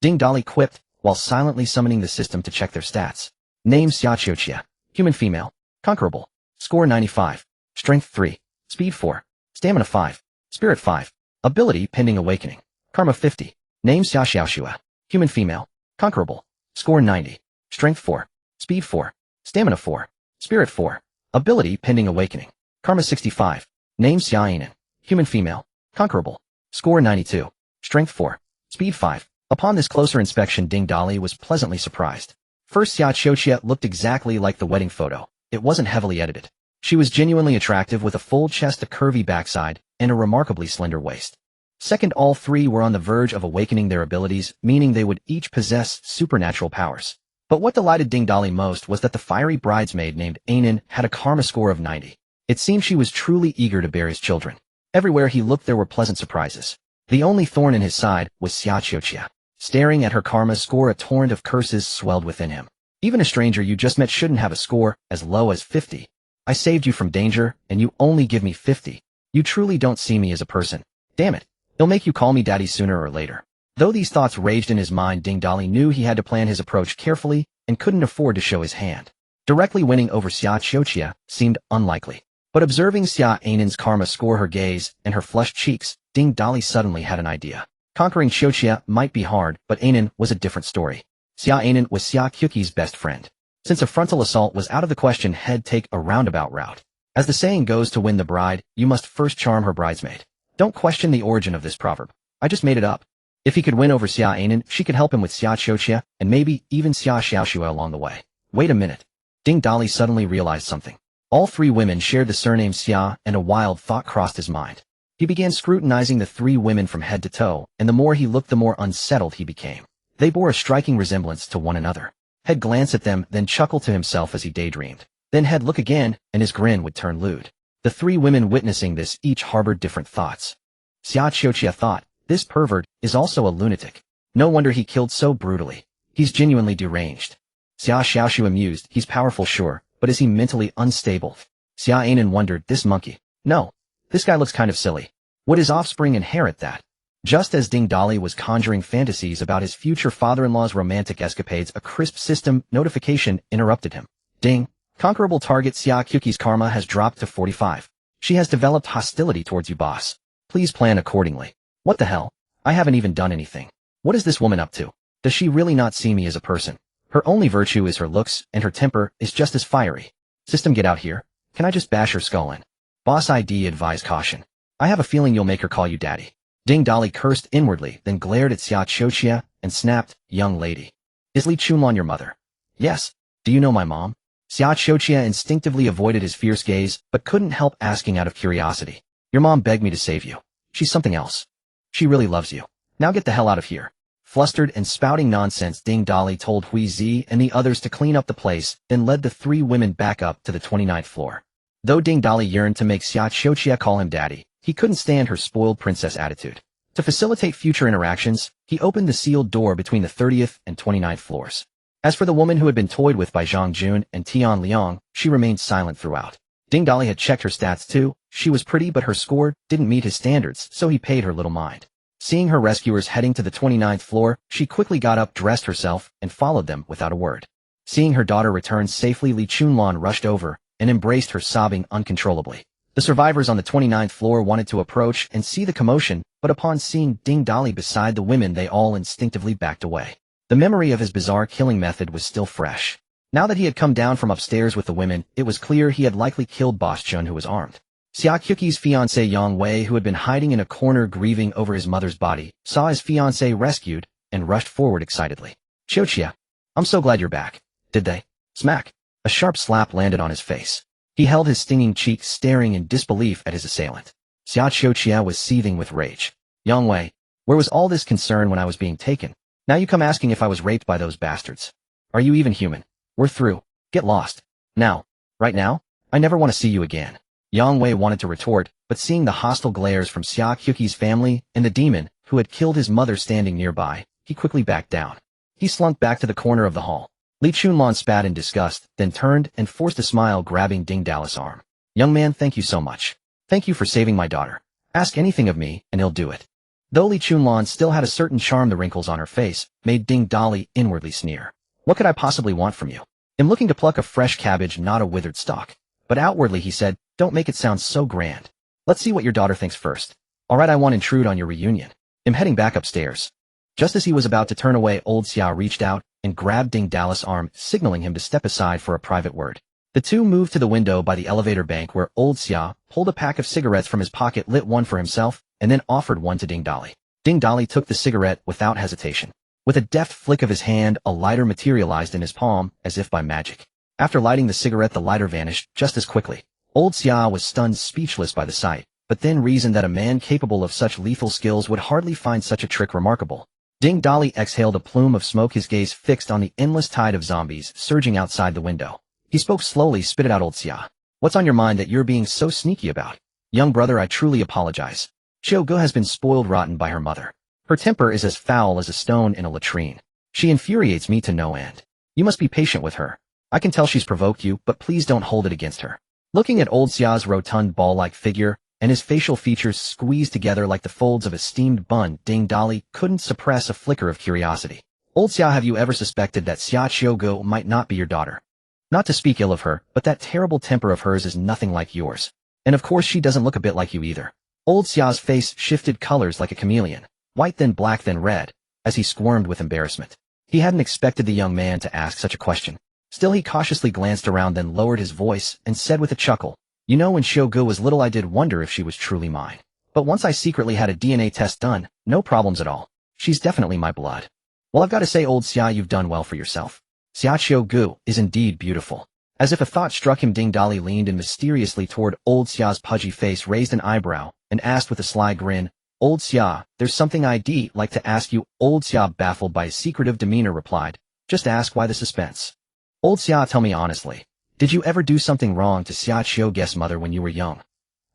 Ding Dali quipped, while silently summoning the system to check their stats. Name Xiaoqia. Human female. Conquerable. Score 95. Strength 3. Speed 4. Stamina 5. Spirit 5. Ability pending awakening. Karma 50. Name Xiaoxiaoxua. Human female. Conquerable. Score 90. Strength 4. Speed 4. Stamina 4. Spirit 4. Ability pending awakening. Karma 65. Name Xiaoyinan. Human female. Conquerable. Score 92. Strength 4. Speed 5. Upon this closer inspection, Ding Dali was pleasantly surprised. First, Xiaoqia looked exactly like the wedding photo. It wasn't heavily edited. She was genuinely attractive with a full chest, a curvy backside, and a remarkably slender waist. Second, all three were on the verge of awakening their abilities, meaning they would each possess supernatural powers. But what delighted Ding Dali most was that the fiery bridesmaid named Anan had a karma score of 90. It seemed she was truly eager to bear his children. Everywhere he looked, there were pleasant surprises. The only thorn in his side was Xiaoqia. Staring at her karma score, a torrent of curses swelled within him. "Even a stranger you just met shouldn't have a score as low as 50. I saved you from danger, and you only give me 50. You truly don't see me as a person. Damn it. He'll make you call me daddy sooner or later. Though these thoughts raged in his mind, Ding Dali knew he had to plan his approach carefully and couldn't afford to show his hand. Directly winning over Xia Qiuqia seemed unlikely. But observing Xia Ainan's karma score her gaze and her flushed cheeks, Ding Dali suddenly had an idea. Conquering Qiuqia might be hard, but Ainan was a different story. Xia Ainan was Xia Qiuqi's best friend. Since a frontal assault was out of the question, he'd take a roundabout route. As the saying goes, to win the bride, you must first charm her bridesmaid. Don't question the origin of this proverb. I just made it up. If he could win over Xia Ainan, she could help him with Xia Qiuqia, and maybe even Xia Xiaoxue along the way. Wait a minute. Ding Dali suddenly realized something. All three women shared the surname Xia, and a wild thought crossed his mind. He began scrutinizing the three women from head to toe, and the more he looked, the more unsettled he became. They bore a striking resemblance to one another. He'd glance at them, then chuckle to himself as he daydreamed. Then he'd look again, and his grin would turn lewd. The three women witnessing this each harbored different thoughts. Xia Qiuqia thought, this pervert is also a lunatic. No wonder he killed so brutally. He's genuinely deranged. Xia Xiaoxue amused, he's powerful sure, but is he mentally unstable? Xia Ainan wondered, this monkey. No. This guy looks kind of silly. Would his offspring inherit that? Just as Ding Dali was conjuring fantasies about his future father-in-law's romantic escapades, a crisp system notification interrupted him. Ding. Conquerable target Xia Qiuqi's karma has dropped to 45. She has developed hostility towards you, boss. Please plan accordingly. What the hell? I haven't even done anything. What is this woman up to? Does she really not see me as a person? Her only virtue is her looks, and her temper is just as fiery. System, get out here. Can I just bash her skull in? Boss ID advised caution. I have a feeling you'll make her call you daddy. Ding Dali cursed inwardly, then glared at Xia Qiuqia and snapped, young lady. Is Li Chunlan your mother? Yes. Do you know my mom? Xia Qiuqia instinctively avoided his fierce gaze, but couldn't help asking out of curiosity. Your mom begged me to save you. She's something else. She really loves you. Now get the hell out of here. Flustered and spouting nonsense, Ding Dali told Hui Zi and the others to clean up the place, then led the three women back up to the 29th floor. Though Ding Dali yearned to make Xia Qiuqia call him daddy, he couldn't stand her spoiled princess attitude. To facilitate future interactions, he opened the sealed door between the 30th and 29th floors. As for the woman who had been toyed with by Zhang Jun and Tian Liang, she remained silent throughout. Ding Dali had checked her stats too. She was pretty, but her score didn't meet his standards, so he paid her little mind. Seeing her rescuers heading to the 29th floor, she quickly got up, dressed herself, and followed them without a word. Seeing her daughter return safely, Li Chunlan rushed over and embraced her, sobbing uncontrollably. The survivors on the 29th floor wanted to approach and see the commotion, but upon seeing Ding Dali beside the women, they all instinctively backed away. The memory of his bizarre killing method was still fresh. Now that he had come down from upstairs with the women, it was clear he had likely killed Boss Chun, who was armed. Xia Qiuqi's fiancé Yang Wei, who had been hiding in a corner grieving over his mother's body, saw his fiancé rescued and rushed forward excitedly. Qiuqia, I'm so glad you're back. Did they? Smack. A sharp slap landed on his face. He held his stinging cheek, staring in disbelief at his assailant. Xia Qiuqia was seething with rage. Yang Wei, where was all this concern when I was being taken? Now you come asking if I was raped by those bastards. Are you even human? We're through. Get lost. Now. Right now? I never want to see you again. Yang Wei wanted to retort, but seeing the hostile glares from Xia Qiuqi's family and the demon who had killed his mother standing nearby, he quickly backed down. He slunk back to the corner of the hall. Li Chunlan spat in disgust, then turned and forced a smile, grabbing Ding Dali's arm. Young man, thank you so much. Thank you for saving my daughter. Ask anything of me, and he'll do it. Though Li Chunlan still had a certain charm, the wrinkles on her face made Ding Dali inwardly sneer. What could I possibly want from you? I'm looking to pluck a fresh cabbage, not a withered stalk. But outwardly he said, don't make it sound so grand. Let's see what your daughter thinks first. Alright, I won't intrude on your reunion. I'm heading back upstairs. Just as he was about to turn away, old Xia reached out and grabbed Ding Dali's arm, signaling him to step aside for a private word. The two moved to the window by the elevator bank, where old Xia pulled a pack of cigarettes from his pocket, lit one for himself, and then offered one to Ding Dali. Ding Dali took the cigarette without hesitation. With a deft flick of his hand, a lighter materialized in his palm, as if by magic. After lighting the cigarette, the lighter vanished just as quickly. Old Xia was stunned, speechless by the sight, but then reasoned that a man capable of such lethal skills would hardly find such a trick remarkable. Ding Dali exhaled a plume of smoke, his gaze fixed on the endless tide of zombies surging outside the window. He spoke slowly, spit it out, old Xia. What's on your mind that you're being so sneaky about? Young brother, I truly apologize. Qiu Ge has been spoiled rotten by her mother. Her temper is as foul as a stone in a latrine. She infuriates me to no end. You must be patient with her. I can tell she's provoked you, but please don't hold it against her. Looking at old Xia's rotund ball-like figure and his facial features squeezed together like the folds of a steamed bun. Ding Dali couldn't suppress a flicker of curiosity. Old Xia, have you ever suspected that Xia Qiugu might not be your daughter? Not to speak ill of her, but that terrible temper of hers is nothing like yours. And of course she doesn't look a bit like you either. Old Xia's face shifted colors like a chameleon, white then black then red, as he squirmed with embarrassment. He hadn't expected the young man to ask such a question. Still he cautiously glanced around, then lowered his voice and said with a chuckle, "You know, when Qiugu was little I did wonder if she was truly mine. But once I secretly had a DNA test done, no problems at all. She's definitely my blood." "Well, I've got to say, old Xia, you've done well for yourself. Xia Qiugu is indeed beautiful." As if a thought struck him, Ding Dali leaned in mysteriously toward old Xia's pudgy face, raised an eyebrow, and asked with a sly grin, "Old Xia, there's something I'd like to ask you." Old Xia, baffled by his secretive demeanor, replied, "Just ask, why the suspense?" "Old Xia, tell me honestly, did you ever do something wrong to Xia Qiugu's mother when you were young?"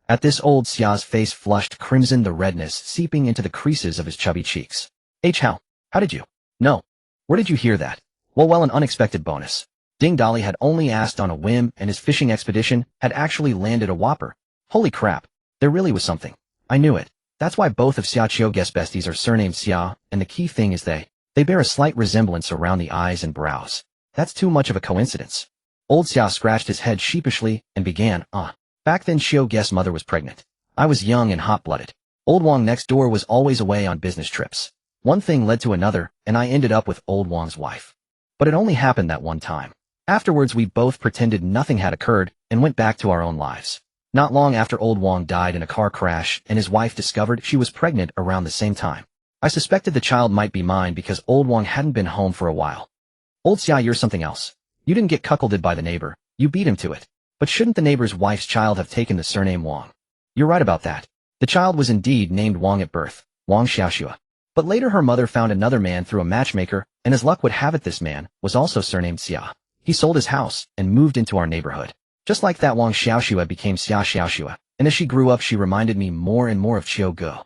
At this, old Xia's face flushed crimson, the redness seeping into the creases of his chubby cheeks. How did you? No. Where did you hear that?" Well, an unexpected bonus. Ding Dali had only asked on a whim, and his fishing expedition had actually landed a whopper. Holy crap, there really was something. I knew it. That's why both of Xia Qiugu's besties are surnamed Xia, and the key thing is they bear a slight resemblance around the eyes and brows. That's too much of a coincidence. Old Xia scratched his head sheepishly and began, Back then Qiugu's mother was pregnant. I was young and hot-blooded. Old Wang next door was always away on business trips. One thing led to another, and I ended up with old Wang's wife. But it only happened that one time. Afterwards we both pretended nothing had occurred and went back to our own lives. Not long after, old Wang died in a car crash, and his wife discovered she was pregnant around the same time. I suspected the child might be mine because old Wang hadn't been home for a while. Old Xia, you're something else. You didn't get cuckolded by the neighbor, you beat him to it. But shouldn't the neighbor's wife's child have taken the surname Wang? You're right about that. The child was indeed named Wang at birth, Wang Xiaoxua. But later her mother found another man through a matchmaker, and as luck would have it, this man was also surnamed Xia. He sold his house and moved into our neighborhood. Just like that, Wang Xiaoxua became Xia Xiaoxua, and as she grew up she reminded me more and more of Qiugu.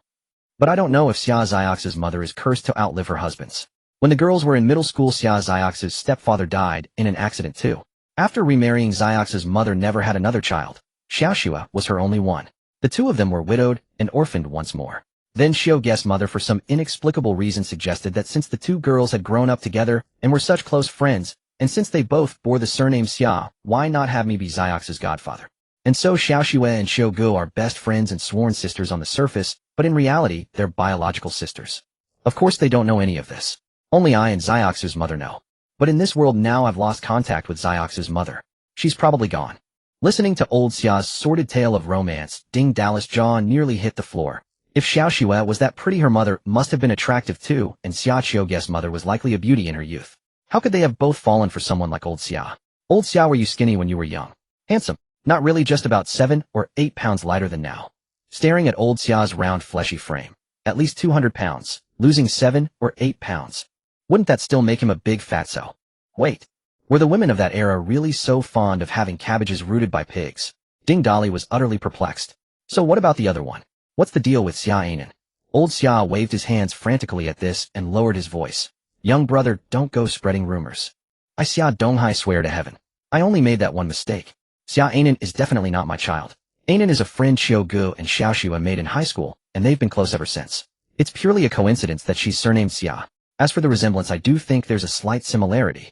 But I don't know if Xia Xiaox's mother is cursed to outlive her husbands. When the girls were in middle school, Xia Xiaox's stepfather died in an accident too. After remarrying, Xiaox's mother never had another child. Xiaoxua was her only one. The two of them were widowed and orphaned once more. Then Qiugu's mother, for some inexplicable reason, suggested that since the two girls had grown up together and were such close friends, and since they both bore the surname Xia, why not have me be Xiaox's godfather? And so Xiaoxua and Qiugu are best friends and sworn sisters on the surface, but in reality, they're biological sisters. Of course they don't know any of this. Only I and Xiaox's mother know. But in this world now I've lost contact with Xiaox's mother. She's probably gone. Listening to old Xia's sordid tale of romance, Ding Dali's jaw nearly hit the floor. If Xiaoxua was that pretty, her mother must have been attractive too, and Xia Qiugu's mother was likely a beauty in her youth. How could they have both fallen for someone like old Xia? Old Xia, were you skinny when you were young? Handsome. Not really, just about 7 or 8 pounds lighter than now. Staring at old Xia's round fleshy frame. At least 200 pounds, losing 7 or 8 pounds. Wouldn't that still make him a big fatso? Wait. Were the women of that era really so fond of having cabbages rooted by pigs? Ding Dali was utterly perplexed. So what about the other one? What's the deal with Xia Anan? Old Xia waved his hands frantically at this and lowered his voice. Young brother, don't go spreading rumors. I Xia Donghai swear to heaven. I only made that one mistake. Xia Anan is definitely not my child. Anan is a friend Qiugu and Xiaoxua made in high school, and they've been close ever since. It's purely a coincidence that she's surnamed Xia. As for the resemblance, I do think there's a slight similarity.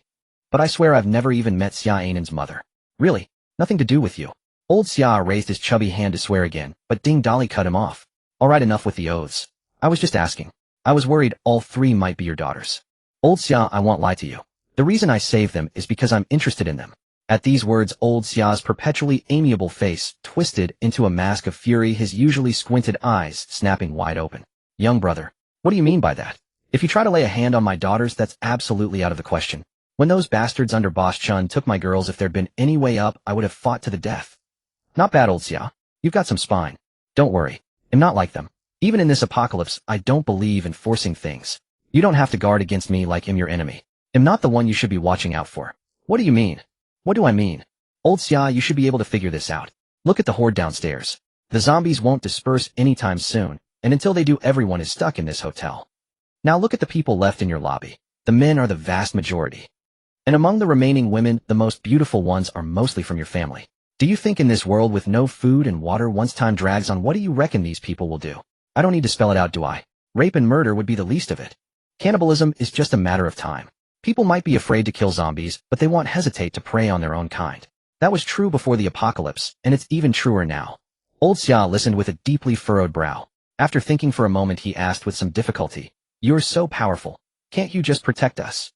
But I swear I've never even met Xia Anan's mother. Really, nothing to do with you. Old Xia raised his chubby hand to swear again, but Ding Dali cut him off. All right, enough with the oaths. I was just asking. I was worried all 3 might be your daughters. Old Xia, I won't lie to you. The reason I saved them is because I'm interested in them. At these words, old Xia's perpetually amiable face twisted into a mask of fury, his usually squinted eyes snapping wide open. Young brother, what do you mean by that? If you try to lay a hand on my daughters, that's absolutely out of the question. When those bastards under Boss Chun took my girls, if there'd been any way up, I would have fought to the death. Not bad, old Xia. You've got some spine. Don't worry. I'm not like them. Even in this apocalypse, I don't believe in forcing things. You don't have to guard against me like I'm your enemy. I'm not the one you should be watching out for. What do you mean? What do I mean? Old Xia, you should be able to figure this out. Look at the horde downstairs. The zombies won't disperse anytime soon, and until they do, everyone is stuck in this hotel. Now look at the people left in your lobby. The men are the vast majority. And among the remaining women, the most beautiful ones are mostly from your family. Do you think in this world with no food and water once time drags on, what do you reckon these people will do? I don't need to spell it out, do I? Rape and murder would be the least of it. Cannibalism is just a matter of time. People might be afraid to kill zombies, but they won't hesitate to prey on their own kind. That was true before the apocalypse, and it's even truer now. Old Xia listened with a deeply furrowed brow. After thinking for a moment, he asked with some difficulty, "You're so powerful. Can't you just protect us?"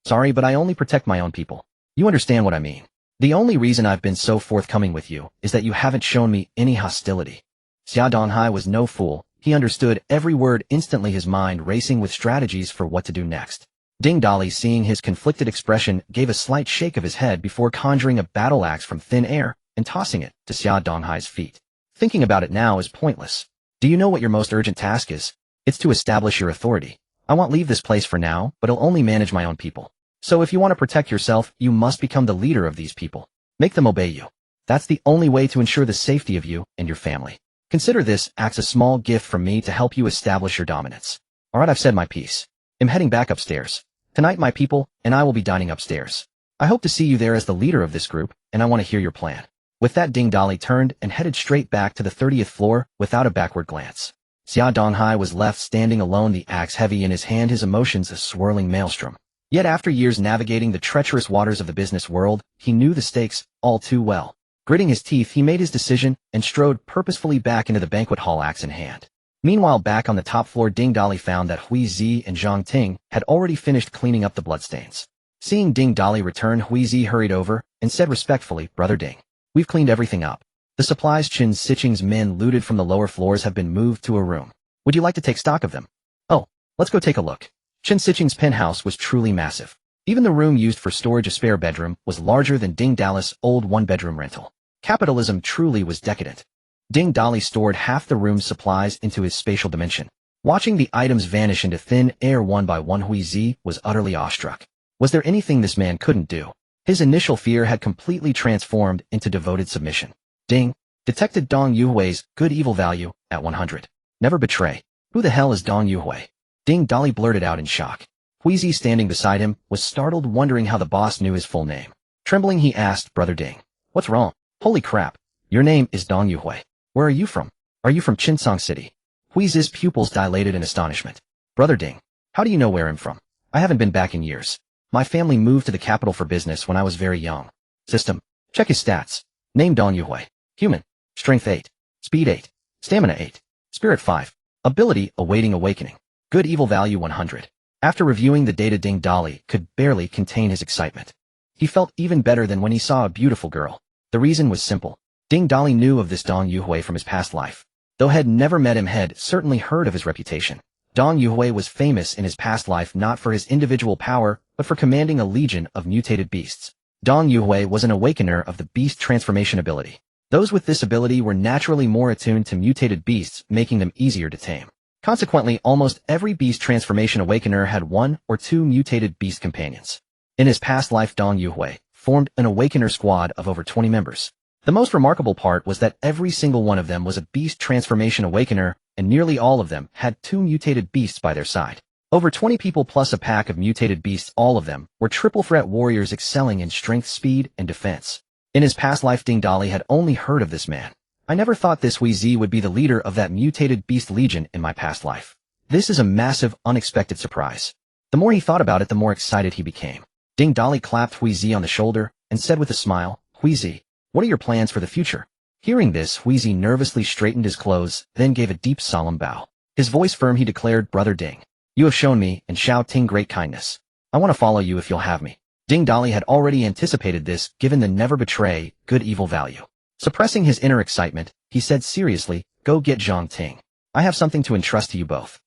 "Sorry, but I only protect my own people. You understand what I mean. The only reason I've been so forthcoming with you is that you haven't shown me any hostility." Xia Donghai was no fool. He understood every word instantly, his mind racing with strategies for what to do next. Ding Dali, seeing his conflicted expression, gave a slight shake of his head before conjuring a battle axe from thin air and tossing it to Xia Donghai's feet. "Thinking about it now is pointless. Do you know what your most urgent task is? It's to establish your authority. I won't leave this place for now, but I'll only manage my own people. So if you want to protect yourself, you must become the leader of these people. Make them obey you. That's the only way to ensure the safety of you and your family. Consider this axe a small gift from me to help you establish your dominance." "Alright, I've said my piece. I'm heading back upstairs. Tonight my people and I will be dining upstairs. I hope to see you there as the leader of this group, and I want to hear your plan." With that, Ding Dali turned and headed straight back to the 30th floor without a backward glance. Xia Donghai was left standing alone, the axe heavy in his hand, his emotions a swirling maelstrom. Yet after years navigating the treacherous waters of the business world, he knew the stakes all too well. Gritting his teeth, he made his decision and strode purposefully back into the banquet hall, axe in hand. Meanwhile, back on the top floor, Ding Dali found that Hui Zi and Zhang Ting had already finished cleaning up the bloodstains. Seeing Ding Dali return, Hui Zi hurried over and said respectfully, "Brother Ding, we've cleaned everything up. The supplies Chen Sicheng's men looted from the lower floors have been moved to a room. Would you like to take stock of them?" "Oh, let's go take a look." Chen Sicheng's penthouse was truly massive. Even the room used for storage, a spare bedroom, was larger than Ding Dali's old one-bedroom rental. Capitalism truly was decadent. Ding Dali stored half the room's supplies into his spatial dimension. Watching the items vanish into thin air one by one, Hui Zi was utterly awestruck. Was there anything this man couldn't do? His initial fear had completely transformed into devoted submission. Ding detected Dong Yuhui's good evil value at 100. Never betray. Who the hell is Dong Yuhui? Ding Dali blurted out in shock. Hui Zi, standing beside him, was startled, wondering how the boss knew his full name. Trembling, he asked, "Brother Ding, what's wrong?" "Holy crap. Your name is Dong Yuhui. Where are you from?" "Are you from Chinsong City?" Hui Zi's pupils dilated in astonishment. "Brother Ding, how do you know where I'm from? I haven't been back in years. My family moved to the capital for business when I was very young." "System. Check his stats. Name Dong Yuhui. Human. Strength 8. Speed 8. Stamina 8. Spirit 5. Ability awaiting awakening. Good evil value 100. After reviewing the data, Ding Dali could barely contain his excitement. He felt even better than when he saw a beautiful girl. The reason was simple. Ding Dali knew of this Dong Yuhui from his past life. Though had never met him, had certainly heard of his reputation. Dong Yuhui was famous in his past life not for his individual power, but for commanding a legion of mutated beasts. Dong Yuhui was an awakener of the beast transformation ability. Those with this ability were naturally more attuned to mutated beasts, making them easier to tame. Consequently, almost every beast transformation awakener had one or two mutated beast companions. In his past life, Dong Yuhui formed an awakener squad of over 20 members. The most remarkable part was that every single one of them was a beast transformation awakener, and nearly all of them had two mutated beasts by their side. Over 20 people plus a pack of mutated beasts, all of them were triple threat warriors excelling in strength, speed, and defense. In his past life, Ding Dali had only heard of this man. "I never thought this Hui Zi would be the leader of that mutated beast legion in my past life. This is a massive, unexpected surprise." The more he thought about it, the more excited he became. Ding Dali clapped Hui Zi on the shoulder and said with a smile, "Hui Zi, what are your plans for the future?" Hearing this, Hui Zi nervously straightened his clothes, then gave a deep, solemn bow. His voice firm, he declared, "Brother Ding, you have shown me and Xiao Ting great kindness. I want to follow you if you'll have me." Ding Dali had already anticipated this, given the never betray, good evil value. Suppressing his inner excitement, he said seriously, "Go get Zhang Ting. I have something to entrust to you both."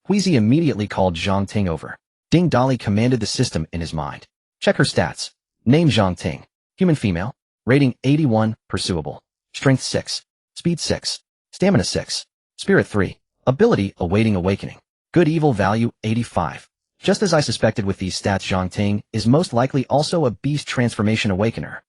Hui Zi immediately called Zhang Ting over. Ding Dali commanded the system in his mind. "Check her stats. Name Zhang Ting. Human, female. Rating 81, pursuable. Strength 6. Speed 6. Stamina 6. Spirit 3. Ability awaiting awakening. Good evil value 85. Just as I suspected with these stats, Zhang Ting is most likely also a beast transformation awakener."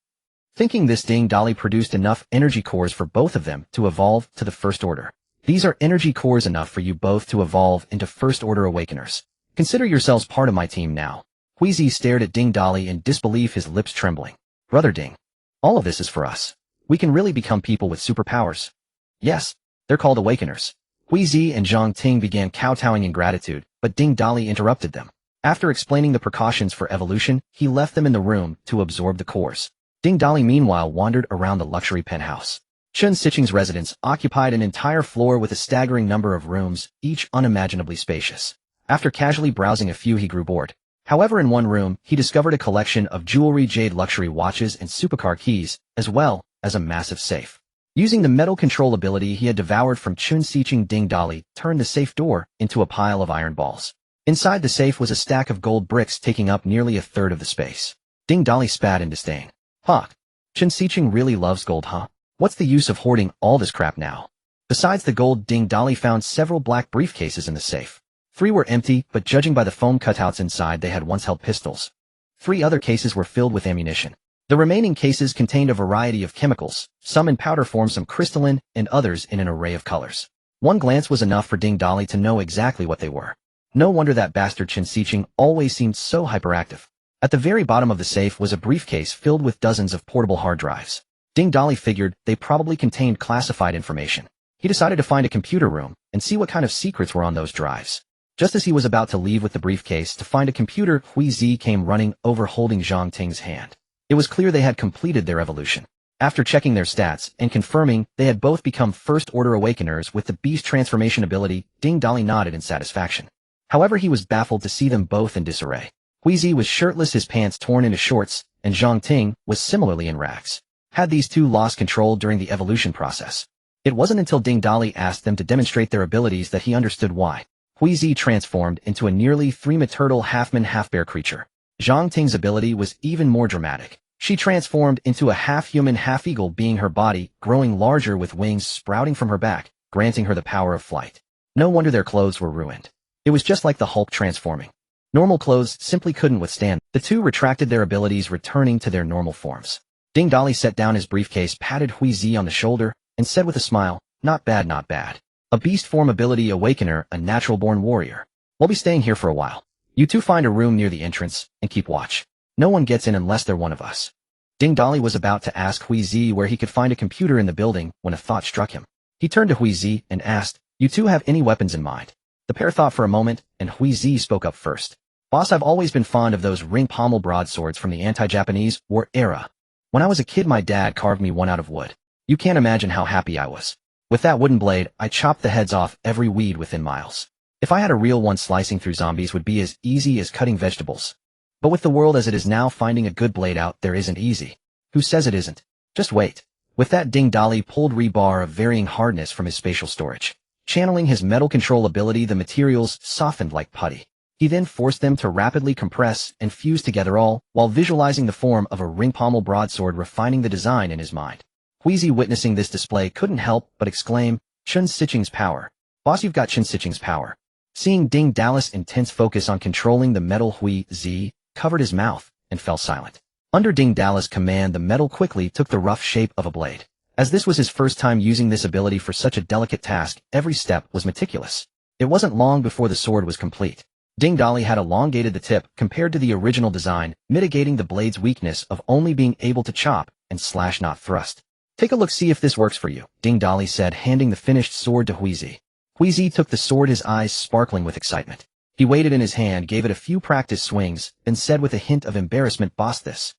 Thinking this, Ding Dali produced enough energy cores for both of them to evolve to the First Order. "These are energy cores enough for you both to evolve into First Order awakeners. Consider yourselves part of my team now." Hui Zi stared at Ding Dali in disbelief, his lips trembling. "Brother Ding, all of this is for us. We can really become people with superpowers. Yes, they're called awakeners. Hui Zi and Zhang Ting began kowtowing in gratitude, but Ding Dali interrupted them. After explaining the precautions for evolution, he left them in the room to absorb the cores. Ding Dali meanwhile wandered around the luxury penthouse. Chen Sicheng's residence occupied an entire floor with a staggering number of rooms, each unimaginably spacious. After casually browsing a few, he grew bored. However, in one room, he discovered a collection of jewelry, jade luxury watches, and supercar keys, as well as a massive safe. Using the metal control ability he had devoured from Chen Sicheng, Ding Dali turned the safe door into a pile of iron balls. Inside the safe was a stack of gold bricks taking up nearly a third of the space. Ding Dali spat in disdain. Huh. Chen Sicheng really loves gold, huh? What's the use of hoarding all this crap now? Besides the gold, Ding Dali found several black briefcases in the safe. 3 were empty, but judging by the foam cutouts inside, they had once held pistols. 3 other cases were filled with ammunition. The remaining cases contained a variety of chemicals, some in powder form, some crystalline, and others in an array of colors. One glance was enough for Ding Dali to know exactly what they were. No wonder that bastard Chen Sicheng always seemed so hyperactive. At the very bottom of the safe was a briefcase filled with dozens of portable hard drives. Ding Dali figured they probably contained classified information. He decided to find a computer room and see what kind of secrets were on those drives. Just as he was about to leave with the briefcase to find a computer, Hui Zi came running over holding Zhang Ting's hand. It was clear they had completed their evolution. After checking their stats and confirming they had both become first-order awakeners with the beast transformation ability, Ding Dali nodded in satisfaction. However, he was baffled to see them both in disarray. Hui Zi was shirtless, his pants torn into shorts, and Zhang Ting was similarly in rags. Had these two lost control during the evolution process? It wasn't until Ding Dali asked them to demonstrate their abilities that he understood why. Hui Zi transformed into a nearly 3-meter turtle, half-man, half-bear creature. Zhang Ting's ability was even more dramatic. She transformed into a half-human, half-eagle being, her body growing larger with wings sprouting from her back, granting her the power of flight. No wonder their clothes were ruined. It was just like the Hulk transforming. Normal clothes simply couldn't withstand. The two retracted their abilities, returning to their normal forms. Ding Dali set down his briefcase, patted Hui Zi on the shoulder, and said with a smile, "Not bad, not bad. A beast form ability awakener, a natural-born warrior. We'll be staying here for a while. You two find a room near the entrance, and keep watch. No one gets in unless they're one of us." Ding Dali was about to ask Hui Zi where he could find a computer in the building when a thought struck him. He turned to Hui Zi and asked, "You two have any weapons in mind?" The pair thought for a moment, and Hui Zi spoke up first. "Boss, I've always been fond of those ring-pommel broadswords from the anti-Japanese war era. When I was a kid, my dad carved me one out of wood. You can't imagine how happy I was. With that wooden blade, I chopped the heads off every weed within miles. If I had a real one, slicing through zombies would be as easy as cutting vegetables. But with the world as it is now, finding a good blade out there isn't easy." "Who says it isn't? Just wait." With that, Ding Dali pulled rebar of varying hardness from his spatial storage. Channeling his metal control ability, the materials softened like putty. He then forced them to rapidly compress and fuse together, all while visualizing the form of a ring-pommel broadsword, refining the design in his mind. Hui Zi, witnessing this display, couldn't help but exclaim, "Chen Sicheng's power. Boss, you've got Chen Sicheng's power." Seeing Ding Dali's intense focus on controlling the metal, Hui Zi covered his mouth and fell silent. Under Ding Dali's command, the metal quickly took the rough shape of a blade. As this was his first time using this ability for such a delicate task, every step was meticulous. It wasn't long before the sword was complete. Ding Dali had elongated the tip compared to the original design, mitigating the blade's weakness of only being able to chop and slash, not thrust. "Take a look, see if this works for you," Ding Dali said, handing the finished sword to Hui Zi. Hui Zi took the sword, his eyes sparkling with excitement. He weighed it in his hand, gave it a few practice swings, then said with a hint of embarrassment, "Boss, this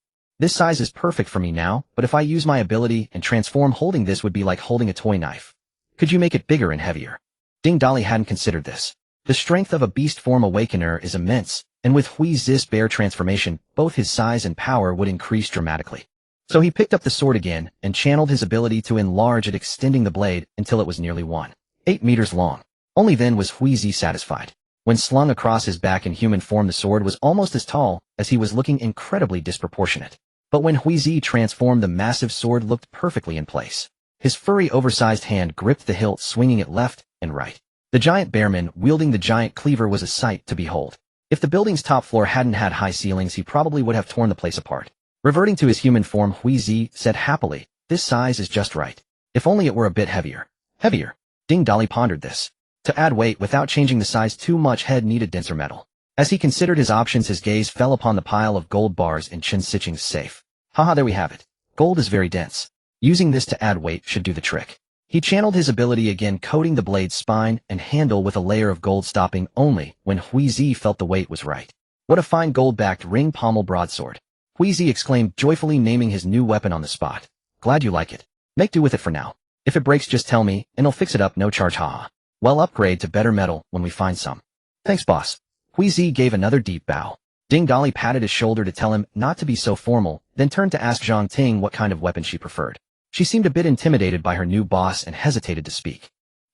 size is perfect for me now, but if I use my ability and transform, holding this would be like holding a toy knife. Could you make it bigger and heavier?" Ding Dali hadn't considered this. The strength of a beast form awakener is immense, and with Hui Zi's bear transformation, both his size and power would increase dramatically. So he picked up the sword again and channeled his ability to enlarge it, extending the blade until it was nearly 1.8 meters long. Only then was Hui Zi satisfied. When slung across his back in human form, the sword was almost as tall as he was, looking incredibly disproportionate. But when Hui Zi transformed, the massive sword looked perfectly in place. His furry, oversized hand gripped the hilt, swinging it left and right. The giant bearman wielding the giant cleaver was a sight to behold. If the building's top floor hadn't had high ceilings, he probably would have torn the place apart. Reverting to his human form, Hui Zi said happily, "This size is just right. If only it were a bit heavier." Heavier? Ding Dali pondered this. To add weight without changing the size too much, head needed denser metal. As he considered his options, his gaze fell upon the pile of gold bars in Chen Sicheng's safe. "Haha, there we have it. Gold is very dense. Using this to add weight should do the trick. He channeled his ability again, coating the blade's spine and handle with a layer of gold, stopping only when Huizi felt the weight was right. What a fine gold-backed ring pommel broadsword. Huizi exclaimed, joyfully naming his new weapon on the spot. Glad you like it. Make do with it for now. If it breaks, just tell me, and I'll fix it up, no charge, haha. Well, upgrade to better metal when we find some. Thanks, boss. Huizi gave another deep bow. Ding Dali patted his shoulder to tell him not to be so formal, then turned to ask Zhang Ting what kind of weapon she preferred. She seemed a bit intimidated by her new boss and hesitated to speak.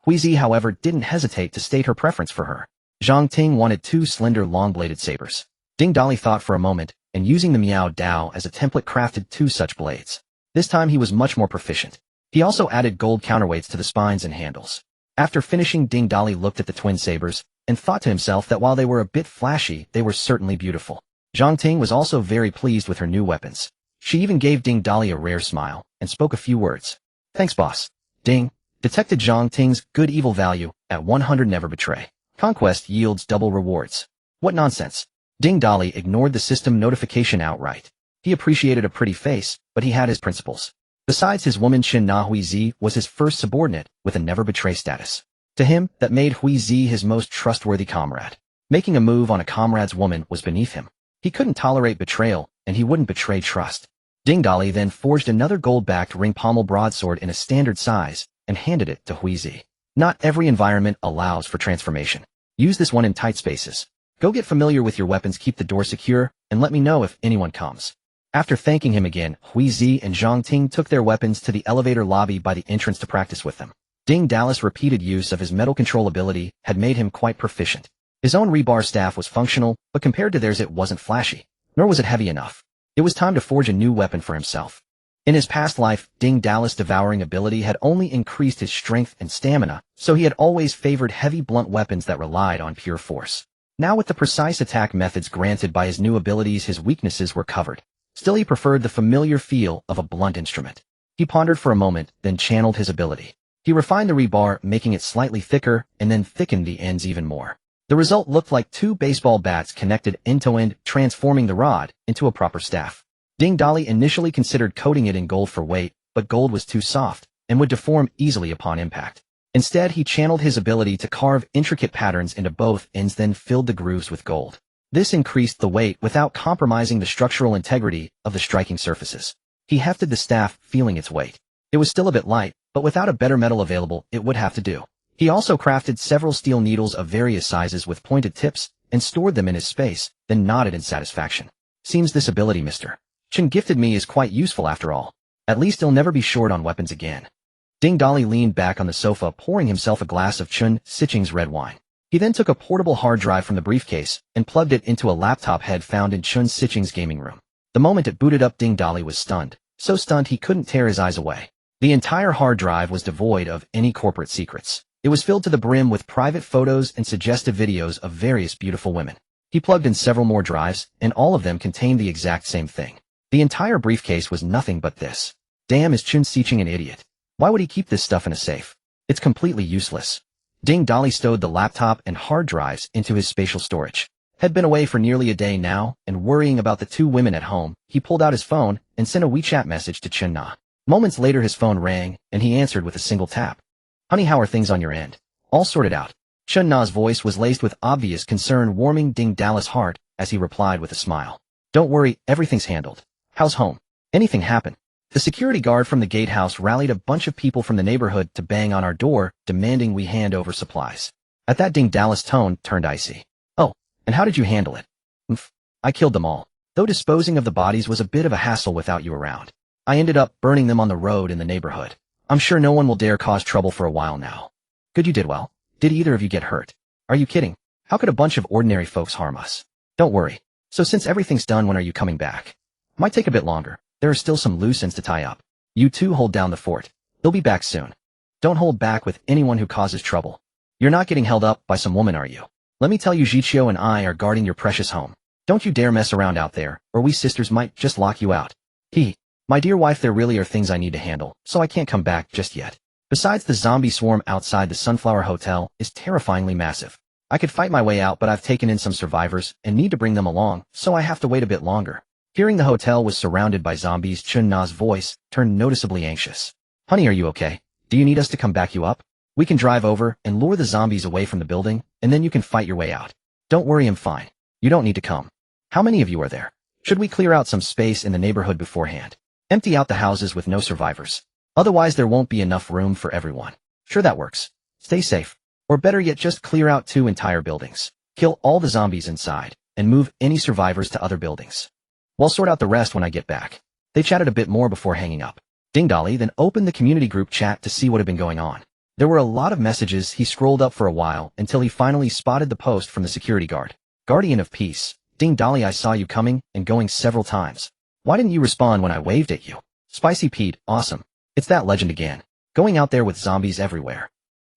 Huizi, however, didn't hesitate to state her preference for her. Zhang Ting wanted 2 slender long-bladed sabers. Ding Dali thought for a moment, and using the Miao Dao as a template crafted 2 such blades. This time he was much more proficient. He also added gold counterweights to the spines and handles. After finishing, Ding Dali looked at the twin sabers, and thought to himself that while they were a bit flashy, they were certainly beautiful. Zhang Ting was also very pleased with her new weapons. She even gave Ding Dali a rare smile, and spoke a few words. Thanks, boss. Ding detected Zhang Ting's good-evil value at 100. Never betray. Conquest yields double rewards. What nonsense. Ding Dali ignored the system notification outright. He appreciated a pretty face, but he had his principles. Besides, his woman Chen Na Huizi was his first subordinate with a never-betray status. To him, that made Huizi his most trustworthy comrade. Making a move on a comrade's woman was beneath him. He couldn't tolerate betrayal, and he wouldn't betray trust. Ding Dali then forged another gold-backed ring pommel broadsword in a standard size, and handed it to Huizi. Not every environment allows for transformation. Use this one in tight spaces. Go get familiar with your weapons, keep the door secure, and let me know if anyone comes. After thanking him again, Huizi and Zhang Ting took their weapons to the elevator lobby by the entrance to practice with them. Ding Dali's repeated use of his metal control ability had made him quite proficient. His own rebar staff was functional, but compared to theirs it wasn't flashy, nor was it heavy enough. It was time to forge a new weapon for himself. In his past life, Ding Dali's devouring ability had only increased his strength and stamina, so he had always favored heavy blunt weapons that relied on pure force. Now with the precise attack methods granted by his new abilities, his weaknesses were covered. Still, he preferred the familiar feel of a blunt instrument. He pondered for a moment, then channeled his ability. He refined the rebar, making it slightly thicker, and then thickened the ends even more. The result looked like 2 baseball bats connected end-to-end, transforming the rod into a proper staff. Ding Dali initially considered coating it in gold for weight, but gold was too soft, and would deform easily upon impact. Instead, he channeled his ability to carve intricate patterns into both ends, then filled the grooves with gold. This increased the weight without compromising the structural integrity of the striking surfaces. He hefted the staff, feeling its weight. It was still a bit light, but without a better metal available, it would have to do. He also crafted several steel needles of various sizes with pointed tips, and stored them in his space, then nodded in satisfaction. Seems this ability Mr. Chen gifted me is quite useful after all. At least he'll never be short on weapons again. Ding Dali leaned back on the sofa, pouring himself a glass of Chen Sicheng's red wine. He then took a portable hard drive from the briefcase, and plugged it into a laptop head found in Chen Sicheng's gaming room. The moment it booted up, Ding Dali was stunned. So stunned he couldn't tear his eyes away. The entire hard drive was devoid of any corporate secrets. It was filled to the brim with private photos and suggestive videos of various beautiful women. He plugged in several more drives, and all of them contained the exact same thing. The entire briefcase was nothing but this. Damn, is Chen Sicheng an idiot? Why would he keep this stuff in a safe? It's completely useless. Ding Dali stowed the laptop and hard drives into his spatial storage. Had been away for nearly a day now, and worrying about the 2 women at home, he pulled out his phone and sent a WeChat message to Chen Na. Moments later his phone rang, and he answered with a single tap. Honey, how are things on your end? All sorted out. Chen Na's voice was laced with obvious concern, warming Ding Dali's heart as he replied with a smile. Don't worry, everything's handled. How's home? Anything happen? The security guard from the gatehouse rallied a bunch of people from the neighborhood to bang on our door, demanding we hand over supplies. At that, Ding Dali's tone turned icy. Oh, and how did you handle it? I killed them all. Though disposing of the bodies was a bit of a hassle without you around. I ended up burning them on the road in the neighborhood. I'm sure no one will dare cause trouble for a while now. Good, you did well. Did either of you get hurt? Are you kidding? How could a bunch of ordinary folks harm us? Don't worry. So since everything's done, when are you coming back? Might take a bit longer. There are still some loose ends to tie up. You two hold down the fort. They'll be back soon. Don't hold back with anyone who causes trouble. You're not getting held up by some woman, are you? Let me tell you, Jiqiu and I are guarding your precious home. Don't you dare mess around out there, or we sisters might just lock you out. My dear wife, there really are things I need to handle, so I can't come back just yet. Besides, the zombie swarm outside the Sunflower Hotel is terrifyingly massive. I could fight my way out, but I've taken in some survivors and need to bring them along, so I have to wait a bit longer. Hearing the hotel was surrounded by zombies, Chun Na's voice turned noticeably anxious. Honey, are you okay? Do you need us to come back you up? We can drive over and lure the zombies away from the building, and then you can fight your way out. Don't worry, I'm fine. You don't need to come. How many of you are there? Should we clear out some space in the neighborhood beforehand? Empty out the houses with no survivors. Otherwise there won't be enough room for everyone. Sure, that works. Stay safe. Or better yet, just clear out 2 entire buildings. Kill all the zombies inside, and move any survivors to other buildings. We'll sort out the rest when I get back. They chatted a bit more before hanging up. Ding Dali then opened the community group chat to see what had been going on. There were a lot of messages. He scrolled up for a while until he finally spotted the post from the security guard. Guardian of Peace. Ding Dali, I saw you coming and going several times. Why didn't you respond when I waved at you? Spicy Pete, awesome. It's that legend again. Going out there with zombies everywhere.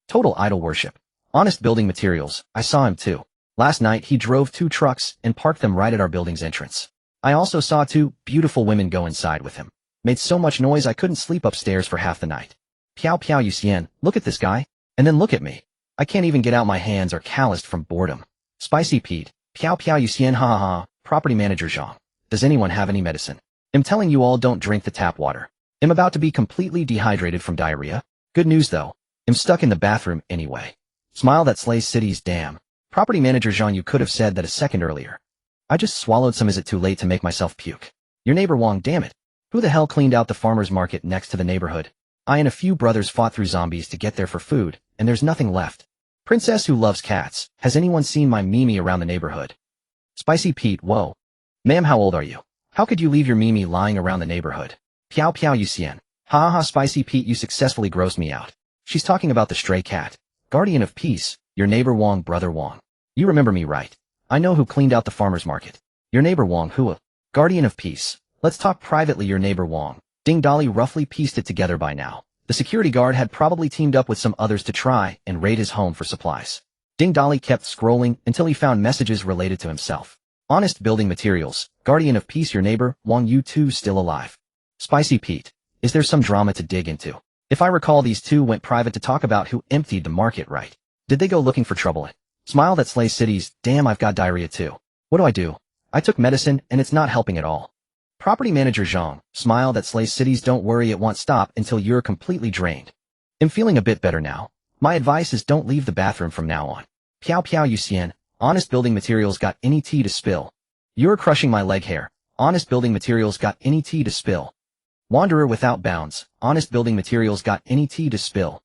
Total idol worship. Honest Building Materials, I saw him too. Last night he drove 2 trucks and parked them right at our building's entrance. I also saw 2 beautiful women go inside with him. Made so much noise I couldn't sleep upstairs for half the night. Piao Piao Yuxian, look at this guy. And then look at me. I can't even get out, my hands are calloused from boredom. Spicy Pete, Piao Piao Yuxian, ha ha ha. Property Manager Zhang. Does anyone have any medicine? I'm telling you all, don't drink the tap water. I'm about to be completely dehydrated from diarrhea. Good news though. I'm stuck in the bathroom anyway. Smile that slays cities, damn. Property Manager Zhang, you could have said that a second earlier. I just swallowed some. Is it too late to make myself puke? Your neighbor Wang, damn it. Who the hell cleaned out the farmer's market next to the neighborhood? I and a few brothers fought through zombies to get there for food, and there's nothing left. Princess who loves cats, has anyone seen my Mimi around the neighborhood? Spicy Pete, whoa. Ma'am, how old are you? How could you leave your Mimi lying around the neighborhood? Piao Piao Yuxian. Ha ha ha, Spicy Pete, you successfully grossed me out. She's talking about the stray cat. Guardian of Peace, your neighbor Wang, brother Wang. You remember me, right? I know who cleaned out the farmer's market. Your neighbor Wang, who? Guardian of Peace. Let's talk privately, your neighbor Wang. Ding Dali roughly pieced it together by now. The security guard had probably teamed up with some others to try and raid his home for supplies. Ding Dali kept scrolling until he found messages related to himself. Honest Building Materials, Guardian of Peace, your neighbor, Wang, you 2 still alive. Spicy Pete, is there some drama to dig into? If I recall, these 2 went private to talk about who emptied the market, right? Did they go looking for trouble? Smile that slays cities, damn, I've got diarrhea too. What do? I took medicine and it's not helping at all. Property Manager Zhang, smile that slays cities, don't worry, it won't stop until you're completely drained. I'm feeling a bit better now. My advice is don't leave the bathroom from now on. Piao Piao Yuxian, Honest Building Materials, got any tea to spill? You're crushing my leg hair. Honest Building Materials, got any tea to spill? Wanderer Without Bounds, Honest Building Materials, got any tea to spill?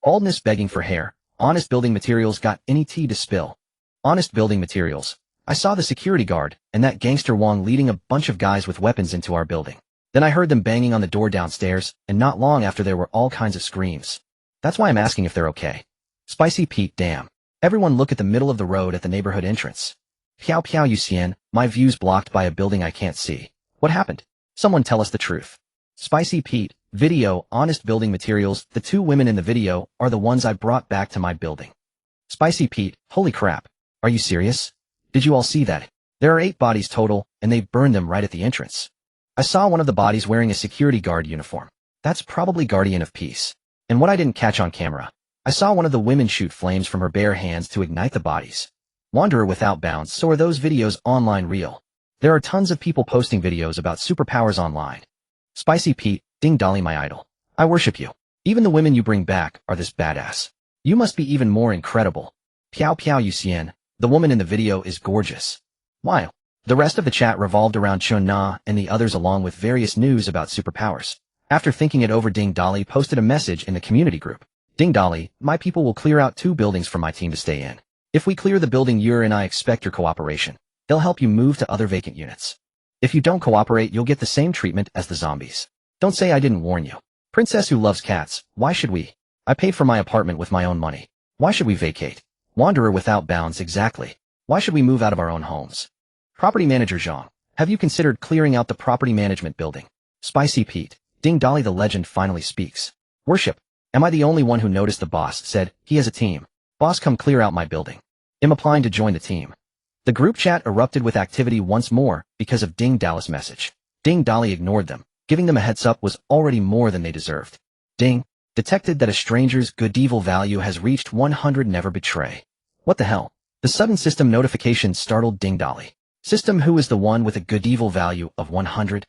Baldness begging for hair, Honest Building Materials, got any tea to spill? Honest Building Materials, I saw the security guard and that gangster Wang leading a bunch of guys with weapons into our building. Then I heard them banging on the door downstairs, and not long after there were all kinds of screams. That's why I'm asking if they're okay. Spicy Pete, damn. Everyone look at the middle of the road at the neighborhood entrance. Piao Piao Yuxian, my view's blocked by a building I can't see. What happened? Someone tell us the truth. Spicy Pete, video, Honest Building Materials, the 2 women in the video are the ones I brought back to my building. Spicy Pete, holy crap. Are you serious? Did you all see that? There are 8 bodies total, and they burned them right at the entrance. I saw one of the bodies wearing a security guard uniform. That's probably Guardian of Peace. And what I didn't catch on camera, I saw one of the women shoot flames from her bare hands to ignite the bodies. Wanderer Without Bounds, so are those videos online real? There are tons of people posting videos about superpowers online. Spicy Pete, Ding Dali, my idol. I worship you. Even the women you bring back are this badass. You must be even more incredible. Piao Piao Yuxian, the woman in the video is gorgeous. While the rest of the chat revolved around Chun Na and the others along with various news about superpowers. After thinking it over, Ding Dali posted a message in the community group. Ding Dali, my people will clear out 2 buildings for my team to stay in. If we clear the building you're in, I expect your cooperation. They'll help you move to other vacant units. If you don't cooperate, you'll get the same treatment as the zombies. Don't say I didn't warn you. Princess who loves cats, why should we? I paid for my apartment with my own money. Why should we vacate? Wanderer Without Bounds, exactly. Why should we move out of our own homes? Property Manager Zhang, have you considered clearing out the property management building? Spicy Pete, Ding Dali, the legend finally speaks. Worship, am I the only one who noticed? The boss said, he has a team. Boss, come clear out my building. I'm applying to join the team. The group chat erupted with activity once more because of Ding Dali's message. Ding Dali ignored them. Giving them a heads up was already more than they deserved. Ding, detected that a stranger's good evil value has reached 100, never betray. What the hell? The sudden system notification startled Ding Dali. System, who is the one with a good evil value of 100?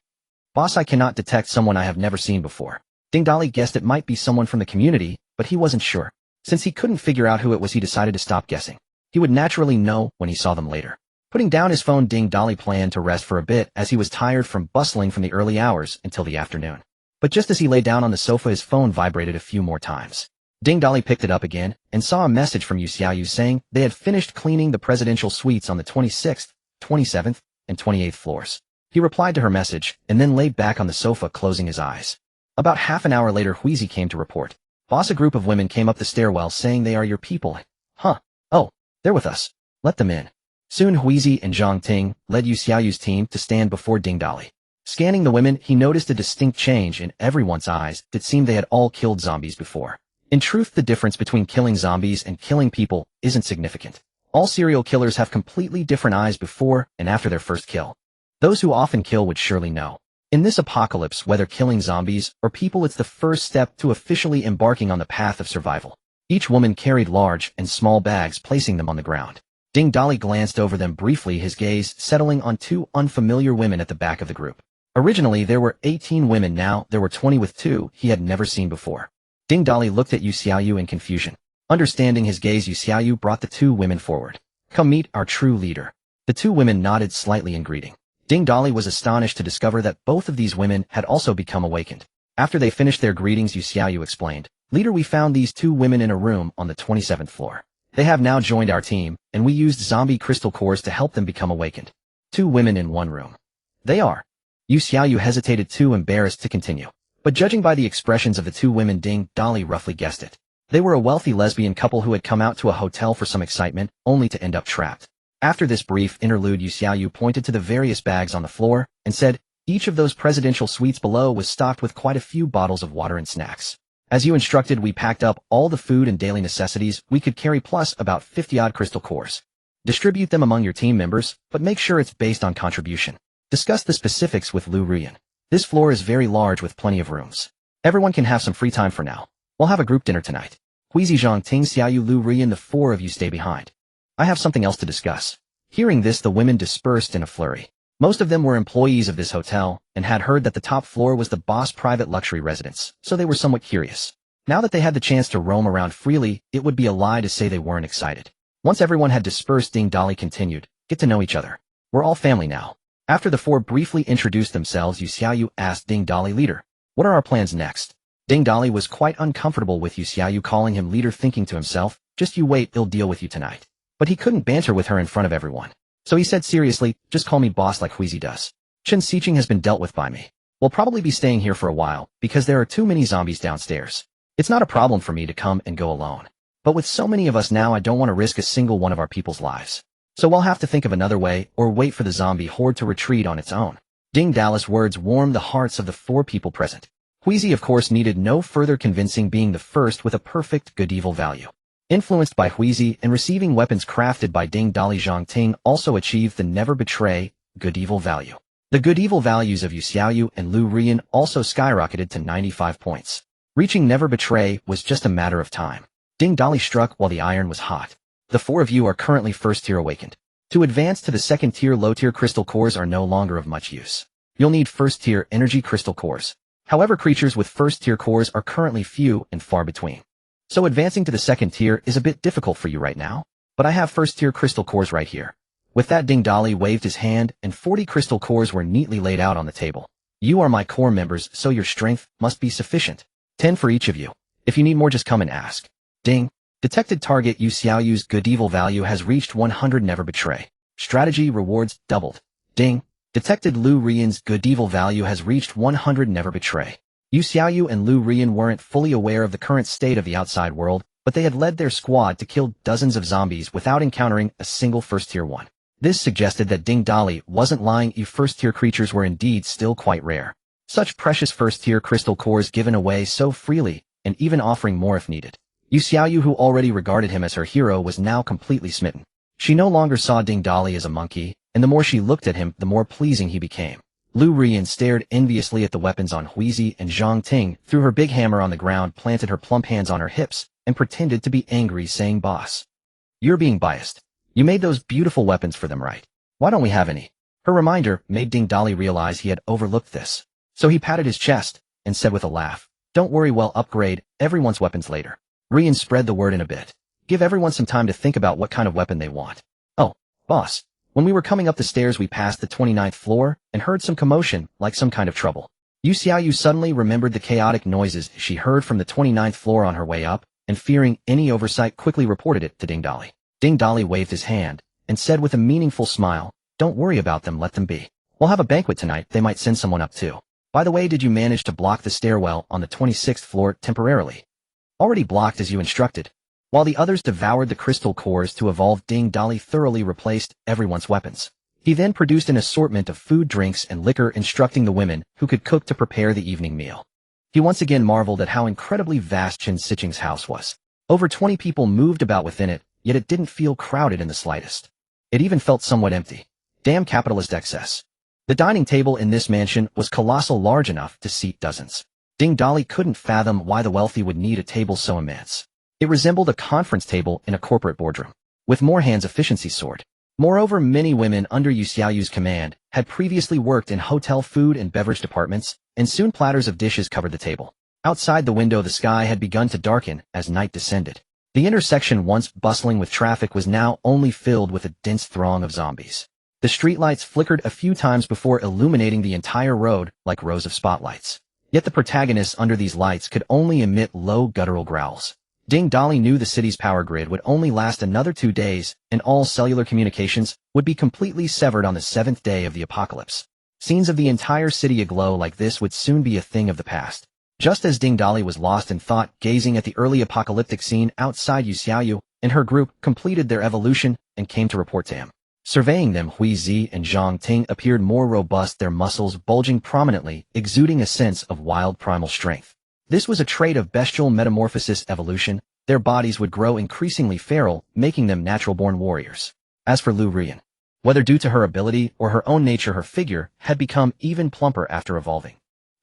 Boss, I cannot detect someone I have never seen before. Ding Dali guessed it might be someone from the community, but he wasn't sure. Since he couldn't figure out who it was, he decided to stop guessing. He would naturally know when he saw them later. Putting down his phone, Ding Dali planned to rest for a bit as he was tired from bustling from the early hours until the afternoon. But just as he lay down on the sofa, his phone vibrated a few more times. Ding Dali picked it up again and saw a message from Yu Xiaoyu saying they had finished cleaning the presidential suites on the 26th, 27th, and 28th floors. He replied to her message and then lay back on the sofa, closing his eyes. About half an hour later, Huizi came to report. Boss, a group of women came up the stairwell saying they are your people. Huh. Oh, they're with us. Let them in. Soon Huizi and Zhang Ting led Yu Xiaoyu's team to stand before Ding Dali. Scanning the women, he noticed a distinct change in everyone's eyes. It seemed they had all killed zombies before. In truth, the difference between killing zombies and killing people isn't significant. All serial killers have completely different eyes before and after their first kill. Those who often kill would surely know. In this apocalypse, whether killing zombies or people, it's the first step to officially embarking on the path of survival. Each woman carried large and small bags, placing them on the ground. Ding Dali glanced over them briefly, his gaze settling on two unfamiliar women at the back of the group. Originally, there were 18 women, now there were 20 with two he had never seen before. Ding Dali looked at Yu Xiaoyu in confusion. Understanding his gaze, Yu Xiaoyu brought the two women forward. Come meet our true leader. The two women nodded slightly in greeting. Ding Dali was astonished to discover that both of these women had also become awakened. After they finished their greetings, Yu Xiaoyu explained, Leader, we found these two women in a room on the 27th floor. They have now joined our team, and we used zombie crystal cores to help them become awakened. Two women in one room. They are. Yu Xiaoyu hesitated, too embarrassed to continue. But judging by the expressions of the two women, Ding Dali roughly guessed it. They were a wealthy lesbian couple who had come out to a hotel for some excitement, only to end up trapped. After this brief interlude, Yu Xiaoyu pointed to the various bags on the floor and said, each of those presidential suites below was stocked with quite a few bottles of water and snacks. As you instructed, we packed up all the food and daily necessities we could carry, plus about 50-odd crystal cores. Distribute them among your team members, but make sure it's based on contribution. Discuss the specifics with Lu Ruyan. This floor is very large with plenty of rooms. Everyone can have some free time for now. We'll have a group dinner tonight. Huizi, Zhang Ting, Xiaoyu, Lu Ruyan, the four of you stay behind. I have something else to discuss. Hearing this, the women dispersed in a flurry. Most of them were employees of this hotel and had heard that the top floor was the boss' private luxury residence, so they were somewhat curious. Now that they had the chance to roam around freely, it would be a lie to say they weren't excited. Once everyone had dispersed, Ding Dali continued, get to know each other. We're all family now. After the four briefly introduced themselves, Yu Xiaoyu asked Ding Dali, Leader, what are our plans next? Ding Dali was quite uncomfortable with Yu Xiaoyu calling him leader, thinking to himself, just you wait, he'll deal with you tonight. But he couldn't banter with her in front of everyone. So he said seriously, just call me boss like Huizi does. Chen Sicheng has been dealt with by me. We'll probably be staying here for a while, because there are too many zombies downstairs. It's not a problem for me to come and go alone. But with so many of us now, I don't want to risk a single one of our people's lives. So we'll have to think of another way, or wait for the zombie horde to retreat on its own. Ding Dali's words warmed the hearts of the four people present. Huizi, of course, needed no further convincing, being the first with a perfect good-evil value. Influenced by Huizi and receiving weapons crafted by Ding Dali, Zhang Ting also achieved the never betray good-evil value. The good-evil values of Yu Xiaoyu and Lu Ruyan also skyrocketed to 95 points. Reaching never betray was just a matter of time. Ding Dali struck while the iron was hot. The four of you are currently first-tier awakened. To advance to the second-tier, low-tier crystal cores are no longer of much use. You'll need first-tier energy crystal cores. However, creatures with first-tier cores are currently few and far between. So advancing to the second tier is a bit difficult for you right now, but I have first-tier crystal cores right here. With that, Ding Dali waved his hand, and 40 crystal cores were neatly laid out on the table. You are my core members, so your strength must be sufficient. 10 for each of you. If you need more, just come and ask. Ding. Detected target. Yu Xiaoyu's good-evil value has reached 100. Never betray. Strategy rewards doubled. Ding. Detected Lu Ruyan's good-evil value has reached 100. Never betray. Yu Xiaoyu and Lu Ruyan weren't fully aware of the current state of the outside world, but they had led their squad to kill dozens of zombies without encountering a single first-tier one. This suggested that Ding Dali wasn't lying. First-tier creatures were indeed still quite rare. Such precious first-tier crystal cores given away so freely, and even offering more if needed. Yu Xiaoyu, who already regarded him as her hero, was now completely smitten. She no longer saw Ding Dali as a monkey, and the more she looked at him, the more pleasing he became. Lu Ruyan stared enviously at the weapons on Huizi, and Zhang Ting threw her big hammer on the ground, planted her plump hands on her hips, and pretended to be angry, saying, Boss, you're being biased. You made those beautiful weapons for them, right? Why don't we have any? Her reminder made Ding Dali realize he had overlooked this. So he patted his chest and said with a laugh, "Don't worry, we'll upgrade everyone's weapons later." Rian spread the word in a bit. Give everyone some time to think about what kind of weapon they want. Oh, boss. When we were coming up the stairs we passed the 29th floor and heard some commotion, like some kind of trouble. Yu Xiaoyu suddenly remembered the chaotic noises she heard from the 29th floor on her way up, and fearing any oversight quickly reported it to Ding Dali. Ding Dali waved his hand and said with a meaningful smile, "Don't worry about them, let them be. We'll have a banquet tonight, they might send someone up too. By the way, did you manage to block the stairwell on the 26th floor temporarily?" "Already blocked as you instructed." While the others devoured the crystal cores to evolve, Ding Dali thoroughly replaced everyone's weapons. He then produced an assortment of food, drinks, and liquor, instructing the women who could cook to prepare the evening meal. He once again marveled at how incredibly vast Chen Sicheng's house was. Over 20 people moved about within it, yet it didn't feel crowded in the slightest. It even felt somewhat empty. Damn capitalist excess. The dining table in this mansion was colossal, large enough to seat dozens. Ding Dali couldn't fathom why the wealthy would need a table so immense. It resembled a conference table in a corporate boardroom, with more hands efficiency soared. Moreover, many women under Yu Xiaoyu's command had previously worked in hotel food and beverage departments, and soon platters of dishes covered the table. Outside the window, the sky had begun to darken as night descended. The intersection, once bustling with traffic, was now only filled with a dense throng of zombies. The streetlights flickered a few times before illuminating the entire road like rows of spotlights. Yet the protagonists under these lights could only emit low guttural growls. Ding Dali knew the city's power grid would only last another 2 days, and all cellular communications would be completely severed on the 7th day of the apocalypse. Scenes of the entire city aglow like this would soon be a thing of the past. Just as Ding Dali was lost in thought, gazing at the early apocalyptic scene outside, Yu Xiaoyu and her group completed their evolution and came to report to him. Surveying them, Hui Zi and Zhang Ting appeared more robust, their muscles bulging prominently, exuding a sense of wild primal strength. This was a trait of bestial metamorphosis evolution. Their bodies would grow increasingly feral, making them natural-born warriors. As for Lu Rian, whether due to her ability or her own nature, her figure had become even plumper after evolving.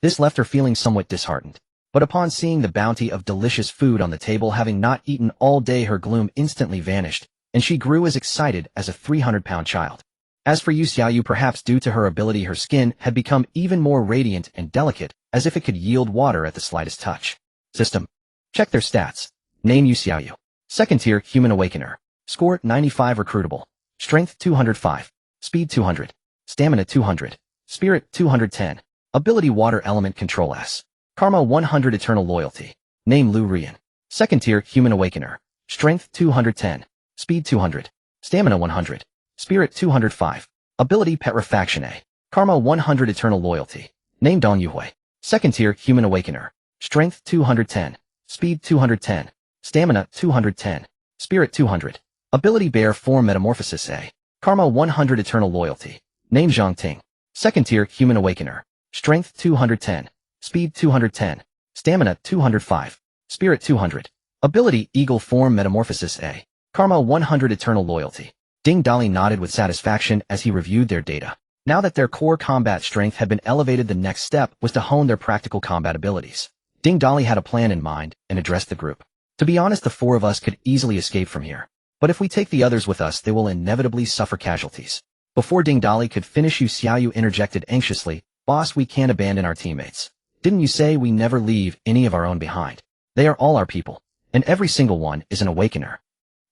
This left her feeling somewhat disheartened. But upon seeing the bounty of delicious food on the table, having not eaten all day, her gloom instantly vanished, and she grew as excited as a 300-pound child. As for Yu Xiaoyu, perhaps due to her ability, her skin had become even more radiant and delicate, as if it could yield water at the slightest touch. System. Check their stats. Name Yu Xiaoyu. Second tier Human Awakener. Score 95 recruitable. Strength 205. Speed 200. Stamina 200. Spirit 210. Ability Water Element Control S. Karma 100 Eternal Loyalty. Name Lu Rian. Second tier Human Awakener. Strength 210. Speed 200. Stamina 100. Spirit 205. Ability Petrifaction A. Karma 100 Eternal Loyalty. Name Dong Yuhui. Second tier Human Awakener. Strength 210. Speed 210. Stamina 210. Spirit 200. Ability Bear Form Metamorphosis A. Karma 100 Eternal Loyalty. Name Zhang Ting. Second tier Human Awakener. Strength 210. Speed 210. Stamina 205. Spirit 200. Ability Eagle Form Metamorphosis A. Karma 100 Eternal Loyalty. Ding Dali nodded with satisfaction as he reviewed their data. Now that their core combat strength had been elevated, the next step was to hone their practical combat abilities. Ding Dali had a plan in mind and addressed the group. To be honest, the 4 of us could easily escape from here. But if we take the others with us, they will inevitably suffer casualties. Before Ding Dali could finish, Yu Xiaoyu interjected anxiously, "Boss, we can't abandon our teammates. Didn't you say we never leave any of our own behind? They are all our people, and every single one is an awakener."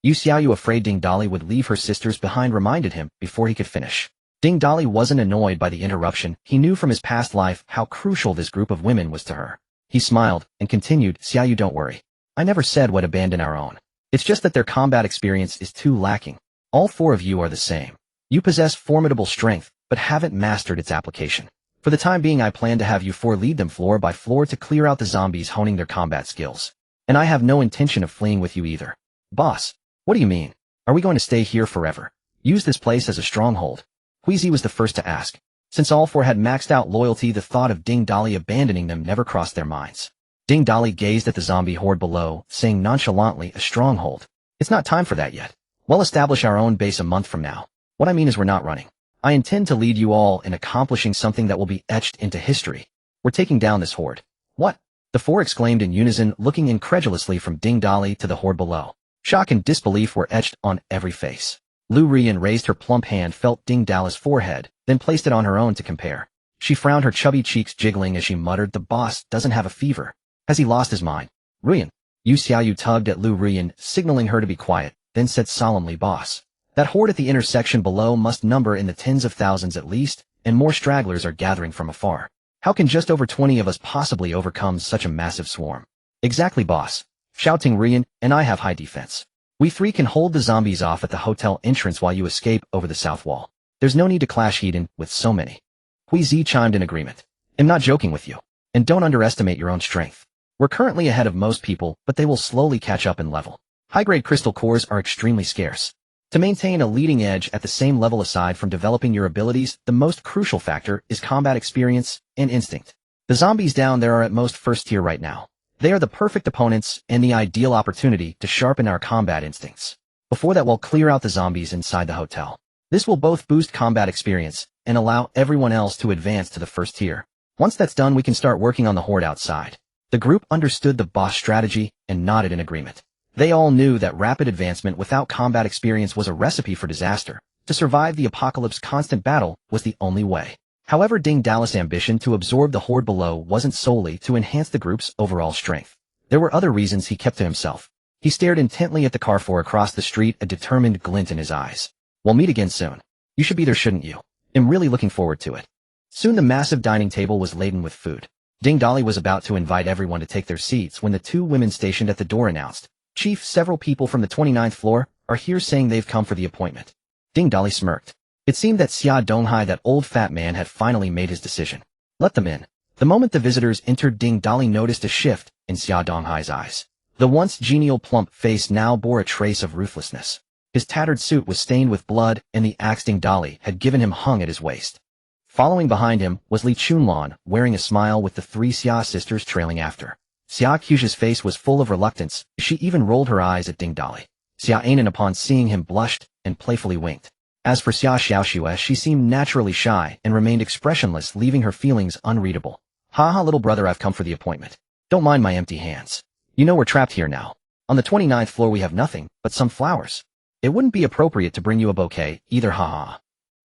Yu Xiaoyu, afraid Ding Dali would leave her sisters behind, reminded him before he could finish. Ding Dali wasn't annoyed by the interruption. He knew from his past life how crucial this group of women was to her. He smiled and continued, "Xiaoyu, don't worry. I never said we'd abandon our own. It's just that their combat experience is too lacking. All 4 of you are the same. You possess formidable strength, but haven't mastered its application. For the time being, I plan to have you 4 lead them floor by floor to clear out the zombies, honing their combat skills. And I have no intention of fleeing with you either." "Boss, what do you mean? Are we going to stay here forever? Use this place as a stronghold?" Huizi was the first to ask. Since all 4 had maxed out loyalty, the thought of Ding Dali abandoning them never crossed their minds. Ding Dali gazed at the zombie horde below, saying nonchalantly, "A stronghold? It's not time for that yet. We'll establish our own base a month from now. What I mean is we're not running. I intend to lead you all in accomplishing something that will be etched into history. We're taking down this horde." "What?" the 4 exclaimed in unison, looking incredulously from Ding Dali to the horde below. Shock and disbelief were etched on every face. Lu Rian raised her plump hand, felt Ding Dali's forehead, then placed it on her own to compare. She frowned, her chubby cheeks jiggling as she muttered, "The boss doesn't have a fever. Has he lost his mind?" "Rian." Yu Xiaoyu tugged at Lu Rian, signaling her to be quiet, then said solemnly, "Boss, that horde at the intersection below must number in the tens of thousands at least, and more stragglers are gathering from afar. How can just over 20 of us possibly overcome such a massive swarm?" "Exactly, boss," shouting Rian, "and I have high defense. We three can hold the zombies off at the hotel entrance while you escape over the south wall. There's no need to clash Eden with so many." Hui Zi chimed in agreement. "I'm not joking with you. And don't underestimate your own strength. We're currently ahead of most people, but they will slowly catch up in level. High-grade crystal cores are extremely scarce. To maintain a leading edge at the same level, aside from developing your abilities, the most crucial factor is combat experience and instinct. The zombies down there are at most first tier right now. They are the perfect opponents and the ideal opportunity to sharpen our combat instincts. Before that, we'll clear out the zombies inside the hotel. This will both boost combat experience and allow everyone else to advance to the first tier. Once that's done, we can start working on the horde outside." The group understood the boss strategy and nodded in agreement. They all knew that rapid advancement without combat experience was a recipe for disaster. To survive the apocalypse, constant battle was the only way. However, Ding Dali's ambition to absorb the horde below wasn't solely to enhance the group's overall strength. There were other reasons he kept to himself. He stared intently at the Carrefour across the street, a determined glint in his eyes. "We'll meet again soon. You should be there, shouldn't you? I'm really looking forward to it." Soon the massive dining table was laden with food. Ding Dali was about to invite everyone to take their seats when the two women stationed at the door announced, "Chief, several people from the 29th floor are here saying they've come for the appointment." Ding Dali smirked. It seemed that Xia Donghai, that old fat man, had finally made his decision. "Let them in." The moment the visitors entered, Ding Dali noticed a shift in Xia Donghai's eyes. The once genial plump face now bore a trace of ruthlessness. His tattered suit was stained with blood, and the axe Ding Dali had given him hung at his waist. Following behind him was Li Chunlan, wearing a smile, with the three Xia sisters trailing after. Xia Qiu's face was full of reluctance. She even rolled her eyes at Ding Dali. Xia Anan, upon seeing him, blushed and playfully winked. As for Xia Xiaoxue, she seemed naturally shy and remained expressionless, leaving her feelings unreadable. "Haha, little brother, I've come for the appointment. Don't mind my empty hands. You know we're trapped here now. On the 29th floor we have nothing but some flowers. It wouldn't be appropriate to bring you a bouquet either, haha."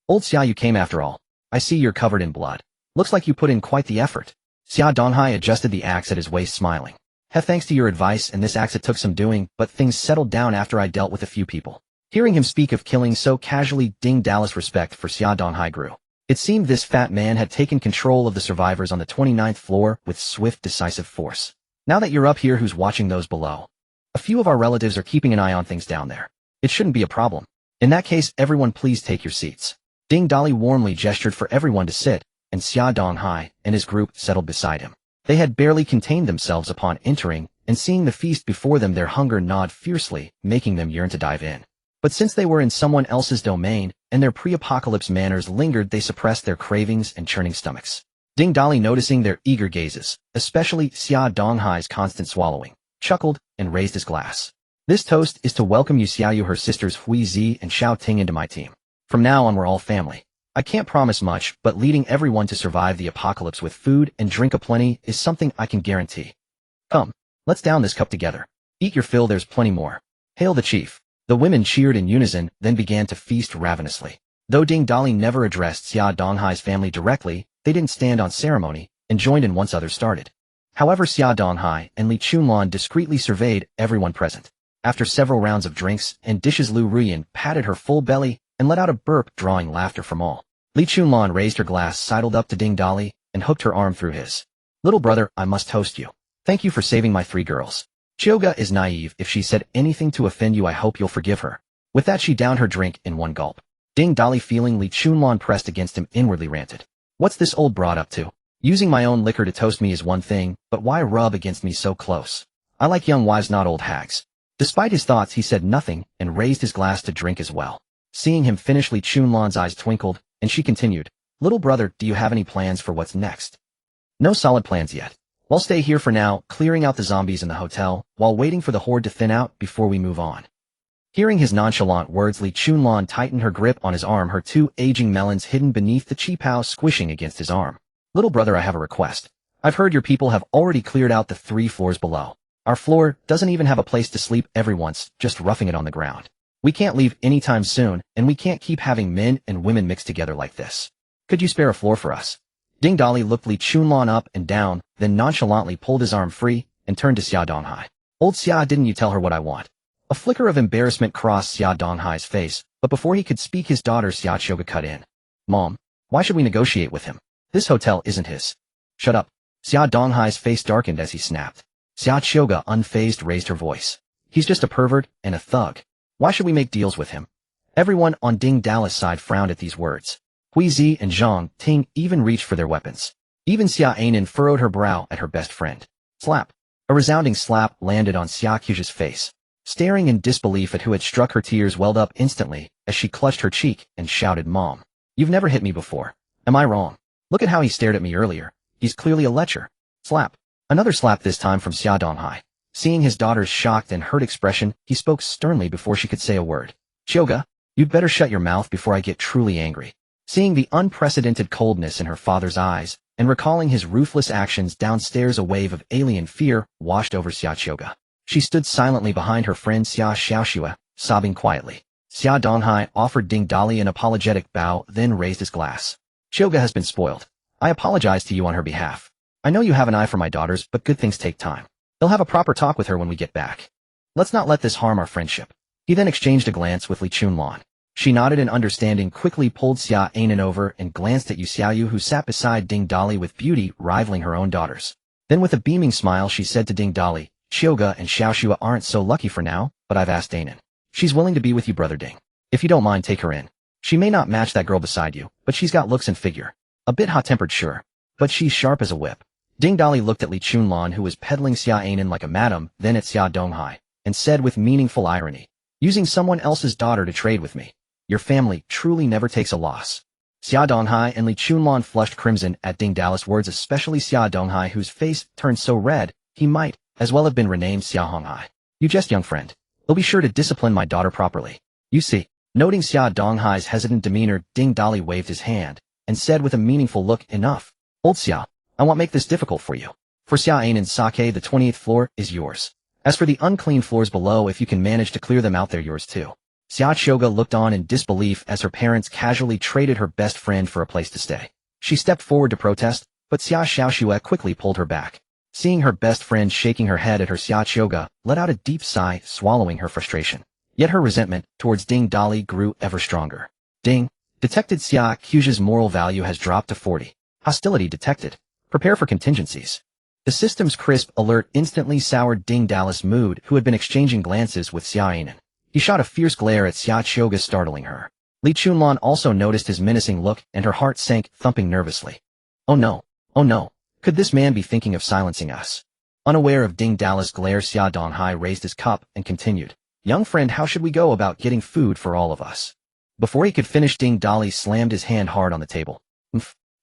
"Old Xia, you came after all. I see you're covered in blood. Looks like you put in quite the effort." Xia Donghai adjusted the axe at his waist, smiling. Thanks to your advice and this axe, it took some doing, but things settled down after I dealt with a few people." Hearing him speak of killing so casually, Ding Dali's respect for Xia Donghai grew. It seemed this fat man had taken control of the survivors on the 29th floor with swift, decisive force. "Now that you're up here, who's watching those below?" "A few of our relatives are keeping an eye on things down there. It shouldn't be a problem." "In that case, everyone please take your seats." Ding Dali warmly gestured for everyone to sit, and Xia Donghai and his group settled beside him. They had barely contained themselves upon entering, and seeing the feast before them, their hunger gnawed fiercely, making them yearn to dive in. But since they were in someone else's domain, and their pre-apocalypse manners lingered, they suppressed their cravings and churning stomachs. Ding Dali, noticing their eager gazes, especially Xia Donghai's constant swallowing, chuckled and raised his glass. "This toast is to welcome Yu Xiaoyu, her sisters Hui Zi and Xiao Ting, into my team. From now on we're all family. I can't promise much, but leading everyone to survive the apocalypse with food and drink aplenty is something I can guarantee. Come, let's down this cup together. Eat your fill, there's plenty more. Hail the chief." The women cheered in unison, then began to feast ravenously. Though Ding Dali never addressed Xia Donghai's family directly, they didn't stand on ceremony, and joined in once others started. However, Xia Donghai and Li Chunlan discreetly surveyed everyone present. After several rounds of drinks and dishes, Lu Ruyan patted her full belly and let out a burp, drawing laughter from all. Li Chunlan raised her glass, sidled up to Ding Dali, and hooked her arm through his. "Little brother, I must toast you. Thank you for saving my three girls. Chioga is naive. If she said anything to offend you, I hope you'll forgive her." With that, she downed her drink in one gulp. Ding Dali, feeling Li Chunlan pressed against him, inwardly ranted. "What's this old broad up to? Using my own liquor to toast me is one thing, but why rub against me so close? I like young wives, not old hags." Despite his thoughts, he said nothing and raised his glass to drink as well. Seeing him finish, Li Chunlan's eyes twinkled, and she continued, "Little brother, do you have any plans for what's next?" "No solid plans yet. We'll stay here for now, clearing out the zombies in the hotel, while waiting for the horde to thin out before we move on." Hearing his nonchalant words, Li Chunlan tightened her grip on his arm, her two aging melons hidden beneath the qipao squishing against his arm. "Little brother, I have a request. I've heard your people have already cleared out the 3 floors below. Our floor doesn't even have a place to sleep. Everyone's just roughing it on the ground. We can't leave anytime soon, and we can't keep having men and women mixed together like this. Could you spare a floor for us? Ding Dali looked Li Chunlan up and down, then nonchalantly pulled his arm free and turned to Xia Donghai. Old Xia, didn't you tell her what I want? A flicker of embarrassment crossed Xia Donghai's face, but before he could speak his daughter Xia Qiuge cut in. Mom, why should we negotiate with him? This hotel isn't his. Shut up. Xia Donghai's face darkened as he snapped. Xia Qiuge unfazed raised her voice. He's just a pervert and a thug. Why should we make deals with him? Everyone on Ding Dali's side frowned at these words. Hui Zi and Zhang Ting even reached for their weapons. Even Xia Anan furrowed her brow at her best friend. Slap. A resounding slap landed on Xia Qiuge's face. Staring in disbelief at who had struck her, tears welled up instantly as she clutched her cheek and shouted, Mom, you've never hit me before. Am I wrong? Look at how he stared at me earlier. He's clearly a lecher. Slap. Another slap, this time from Xia Donghai. Seeing his daughter's shocked and hurt expression, he spoke sternly before she could say a word. Qiuge, you'd better shut your mouth before I get truly angry. Seeing the unprecedented coldness in her father's eyes, and recalling his ruthless actions downstairs, a wave of alien fear washed over Xia Qiuge. She stood silently behind her friend Xia Xiaoxue, sobbing quietly. Xia Donghai offered Ding Dali an apologetic bow, then raised his glass. Qiuge has been spoiled. I apologize to you on her behalf. I know you have an eye for my daughters, but good things take time. They'll have a proper talk with her when we get back. Let's not let this harm our friendship. He then exchanged a glance with Li Chunlan. She nodded in understanding, quickly pulled Xia Anan over and glanced at Yu Xiaoyu, who sat beside Ding Dali with beauty rivaling her own daughters. Then with a beaming smile she said to Ding Dali, Qiuge and Xiaoxue aren't so lucky for now, but I've asked Anan. She's willing to be with you, brother Ding. If you don't mind, take her in. She may not match that girl beside you, but she's got looks and figure. A bit hot-tempered, sure, but she's sharp as a whip. Ding Dali looked at Li Chunlan, who was peddling Xia Anan like a madam, then at Xia Donghai, and said with meaningful irony, using someone else's daughter to trade with me. Your family truly never takes a loss. Xia Donghai and Li Chunlan flushed crimson at Ding Dali's words, especially Xia Donghai, whose face turned so red, he might as well have been renamed Xia Honghai. You jest, young friend. They'll be sure to discipline my daughter properly. You see. Noting Xia Donghai's hesitant demeanor, Ding Dali waved his hand and said with a meaningful look, enough. Old Xia, I won't make this difficult for you. For Xia Anan's sake, the 28th floor is yours. As for the unclean floors below, if you can manage to clear them out, they're yours too. Xia Qiuge looked on in disbelief as her parents casually traded her best friend for a place to stay. She stepped forward to protest, but Xia Xiaoxue quickly pulled her back. Seeing her best friend shaking her head at her, Xia Qiuge let out a deep sigh, swallowing her frustration. Yet her resentment towards Ding Dali grew ever stronger. Ding. Detected. Xia Qiuge's moral value has dropped to 40. Hostility detected. Prepare for contingencies. The system's crisp alert instantly soured Ding Dali's mood, who had been exchanging glances with Xia Anan. He shot a fierce glare at Xia Qiuge, startling her. Li Chunlan also noticed his menacing look, and her heart sank, thumping nervously. Oh no. Oh no. Could this man be thinking of silencing us? Unaware of Ding Dali's glare, Xia Donghai raised his cup and continued. Young friend, how should we go about getting food for all of us? Before he could finish, Ding Dali slammed his hand hard on the table.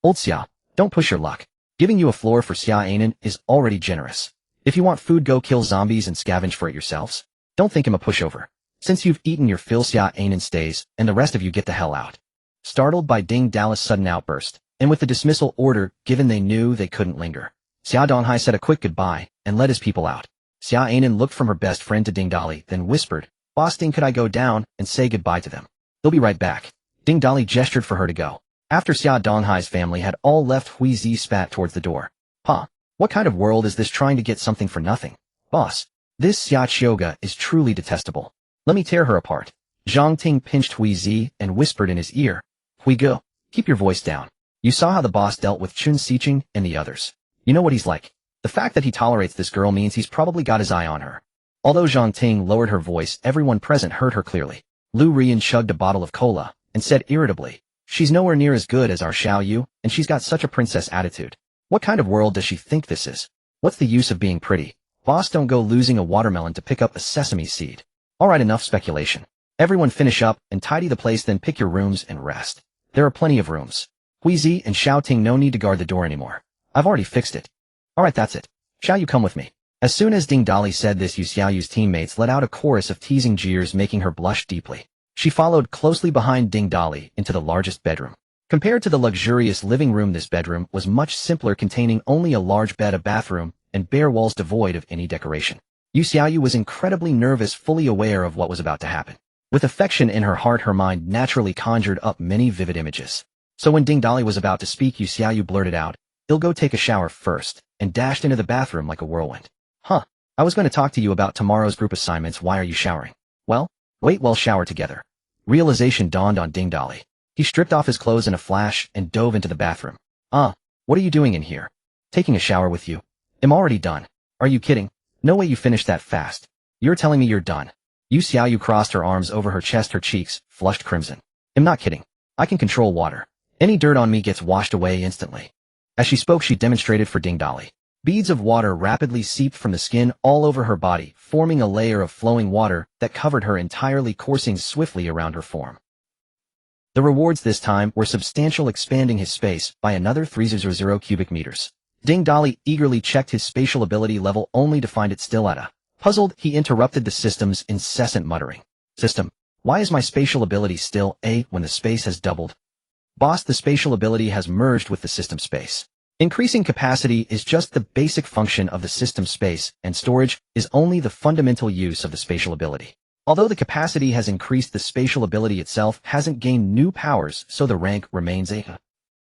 Old Xia, don't push your luck. Giving you a floor for Xia Anan is already generous. If you want food, go kill zombies and scavenge for it yourselves. Don't think him a pushover. Since you've eaten your fill, Xia Anan stays, and the rest of you get the hell out. Startled by Ding Dali's sudden outburst, and with the dismissal order given, they knew they couldn't linger. Xia Donghai said a quick goodbye and led his people out. Xia Anan looked from her best friend to Ding Dali, then whispered, Boss Ding, could I go down and say goodbye to them? They'll be right back. Ding Dali gestured for her to go. After Xia Donghai's family had all left, Hui Zi spat towards the door. Huh? What kind of world is this, trying to get something for nothing? Boss, this Xia Qiuge is truly detestable. Let me tear her apart. Zhang Ting pinched Hui Zi and whispered in his ear. Hui Ge, keep your voice down. You saw how the boss dealt with Chen Sicheng and the others. You know what he's like. The fact that he tolerates this girl means he's probably got his eye on her. Although Zhang Ting lowered her voice, everyone present heard her clearly. Lu Rian chugged a bottle of cola and said irritably, She's nowhere near as good as our Xiao Yu, and she's got such a princess attitude. What kind of world does she think this is? What's the use of being pretty? Boss, don't go losing a watermelon to pick up a sesame seed. Alright, enough speculation. Everyone finish up and tidy the place, then pick your rooms and rest. There are plenty of rooms. Hui Zi and Xiao Ting, no need to guard the door anymore. I've already fixed it. Alright, that's it. Xiao Yu, come with me. As soon as Ding Dali said this, Yu Xiaoyu's teammates let out a chorus of teasing jeers, making her blush deeply. She followed closely behind Ding Dali into the largest bedroom. Compared to the luxurious living room, this bedroom was much simpler, containing only a large bed, a bathroom, and bare walls devoid of any decoration. Yu Xiaoyu was incredibly nervous, fully aware of what was about to happen. With affection in her heart, her mind naturally conjured up many vivid images. So when Ding Dali was about to speak, Yu Xiaoyu blurted out, "I'll go take a shower first," and dashed into the bathroom like a whirlwind. Huh, I was going to talk to you about tomorrow's group assignments. Why are you showering? Well, wait, we'll shower together. Realization dawned on Ding Dali. He stripped off his clothes in a flash and dove into the bathroom. What are you doing in here? Taking a shower with you? I'm already done. Are you kidding? No way you finished that fast. You're telling me you're done. Yu Xiaoyu crossed her arms over her chest, her cheeks flushed crimson. I'm not kidding. I can control water. Any dirt on me gets washed away instantly. As she spoke, she demonstrated for Ding Dali. Beads of water rapidly seeped from the skin all over her body, forming a layer of flowing water that covered her entirely, coursing swiftly around her form. The rewards this time were substantial, expanding his space by another 300 cubic meters. Ding Dali eagerly checked his spatial ability level only to find it still at a. Puzzled, he interrupted the system's incessant muttering. System, why is my spatial ability still A when the space has doubled? Boss, the spatial ability has merged with the system space. Increasing capacity is just the basic function of the system space, and storage is only the fundamental use of the spatial ability. Although the capacity has increased, the spatial ability itself hasn't gained new powers, so the rank remains A.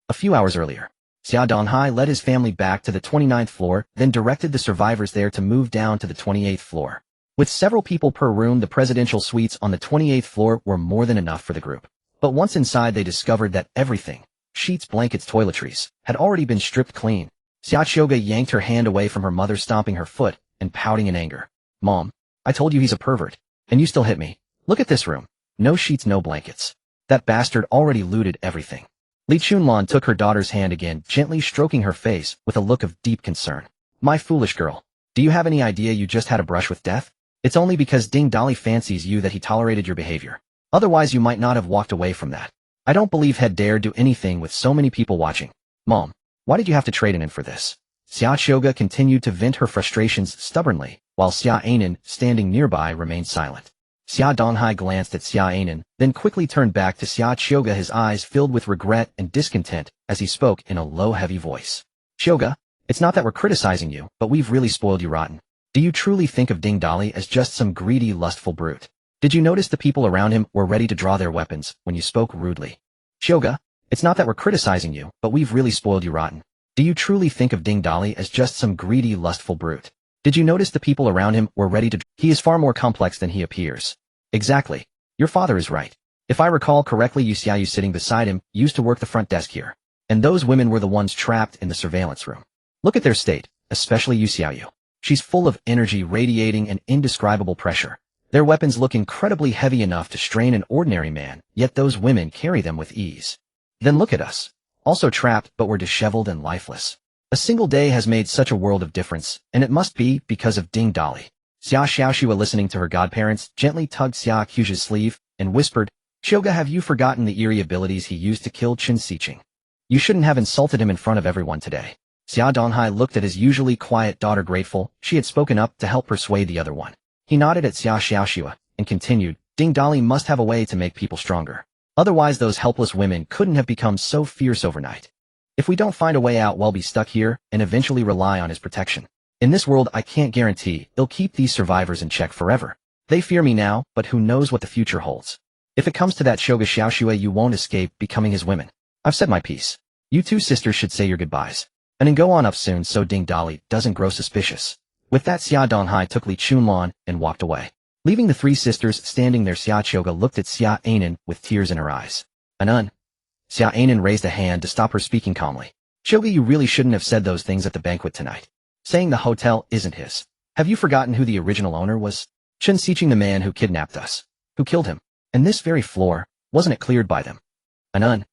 A few hours earlier, Xia Donghai led his family back to the 29th floor, then directed the survivors there to move down to the 28th floor. With several people per room, the presidential suites on the 28th floor were more than enough for the group. But once inside, they discovered that everything, sheets, blankets, toiletries, had already been stripped clean. Xia Qiuge yanked her hand away from her mother, stomping her foot and pouting in anger. Mom, I told you he's a pervert. And you still hit me. Look at this room. No sheets, no blankets. That bastard already looted everything. Li Chunlan took her daughter's hand again, gently stroking her face with a look of deep concern. My foolish girl. Do you have any idea you just had a brush with death? It's only because Ding Dali fancies you that he tolerated your behavior. Otherwise you might not have walked away from that. I don't believe he'd dare do anything with so many people watching. Mom, why did you have to trade in for this? Xia Qiuge continued to vent her frustrations stubbornly, while Xia Anan, standing nearby, remained silent. Xia Donghai glanced at Xia Anan, then quickly turned back to Xia Qiuge, his eyes filled with regret and discontent as he spoke in a low, heavy voice. Qiuge, it's not that we're criticizing you, but we've really spoiled you rotten. Do you truly think of Ding Dali as just some greedy, lustful brute? Did you notice the people around him were ready to draw their weapons when you spoke rudely? Qiuge, it's not that we're criticizing you, but we've really spoiled you rotten. Do you truly think of Ding Dali as just some greedy, lustful brute? Did you notice the people around him were ready to... He is far more complex than he appears. Exactly. Your father is right. If I recall correctly, Yu Xiaoyu sitting beside him used to work the front desk here. And those women were the ones trapped in the surveillance room. Look at their state, especially Yu Xiaoyu. She's full of energy, radiating an indescribable pressure. Their weapons look incredibly heavy, enough to strain an ordinary man, yet those women carry them with ease. Then look at us. Also trapped, but we're disheveled and lifeless. A single day has made such a world of difference, and it must be because of Ding Dali. Xia Xiaoxua, listening to her godparents, gently tugged Xia Qiuge's sleeve and whispered, Qiuge, have you forgotten the eerie abilities he used to kill Chen Sicheng? You shouldn't have insulted him in front of everyone today. Xia Donghai looked at his usually quiet daughter, grateful she had spoken up to help persuade the other one. He nodded at Xia Xiaoxua and continued, Ding Dali must have a way to make people stronger. Otherwise those helpless women couldn't have become so fierce overnight. If we don't find a way out, we'll be stuck here and eventually rely on his protection. In this world, I can't guarantee he'll keep these survivors in check forever. They fear me now, but who knows what the future holds. If it comes to that, Qiuge Xiaoxue, you won't escape becoming his women. I've said my piece. You two sisters should say your goodbyes. And then go on up soon so Ding Dali doesn't grow suspicious. With that, Xia Donghai took Li Chunlan and walked away. Leaving the three sisters standing there, Xia Qiuge looked at Xia Anan with tears in her eyes. Anan. Xia Anan raised a hand to stop her, speaking calmly. Qiuge, you really shouldn't have said those things at the banquet tonight. Saying the hotel isn't his. Have you forgotten who the original owner was? Chen Sicheng, the man who kidnapped us. Who killed him? And this very floor, wasn't it cleared by them? Anan.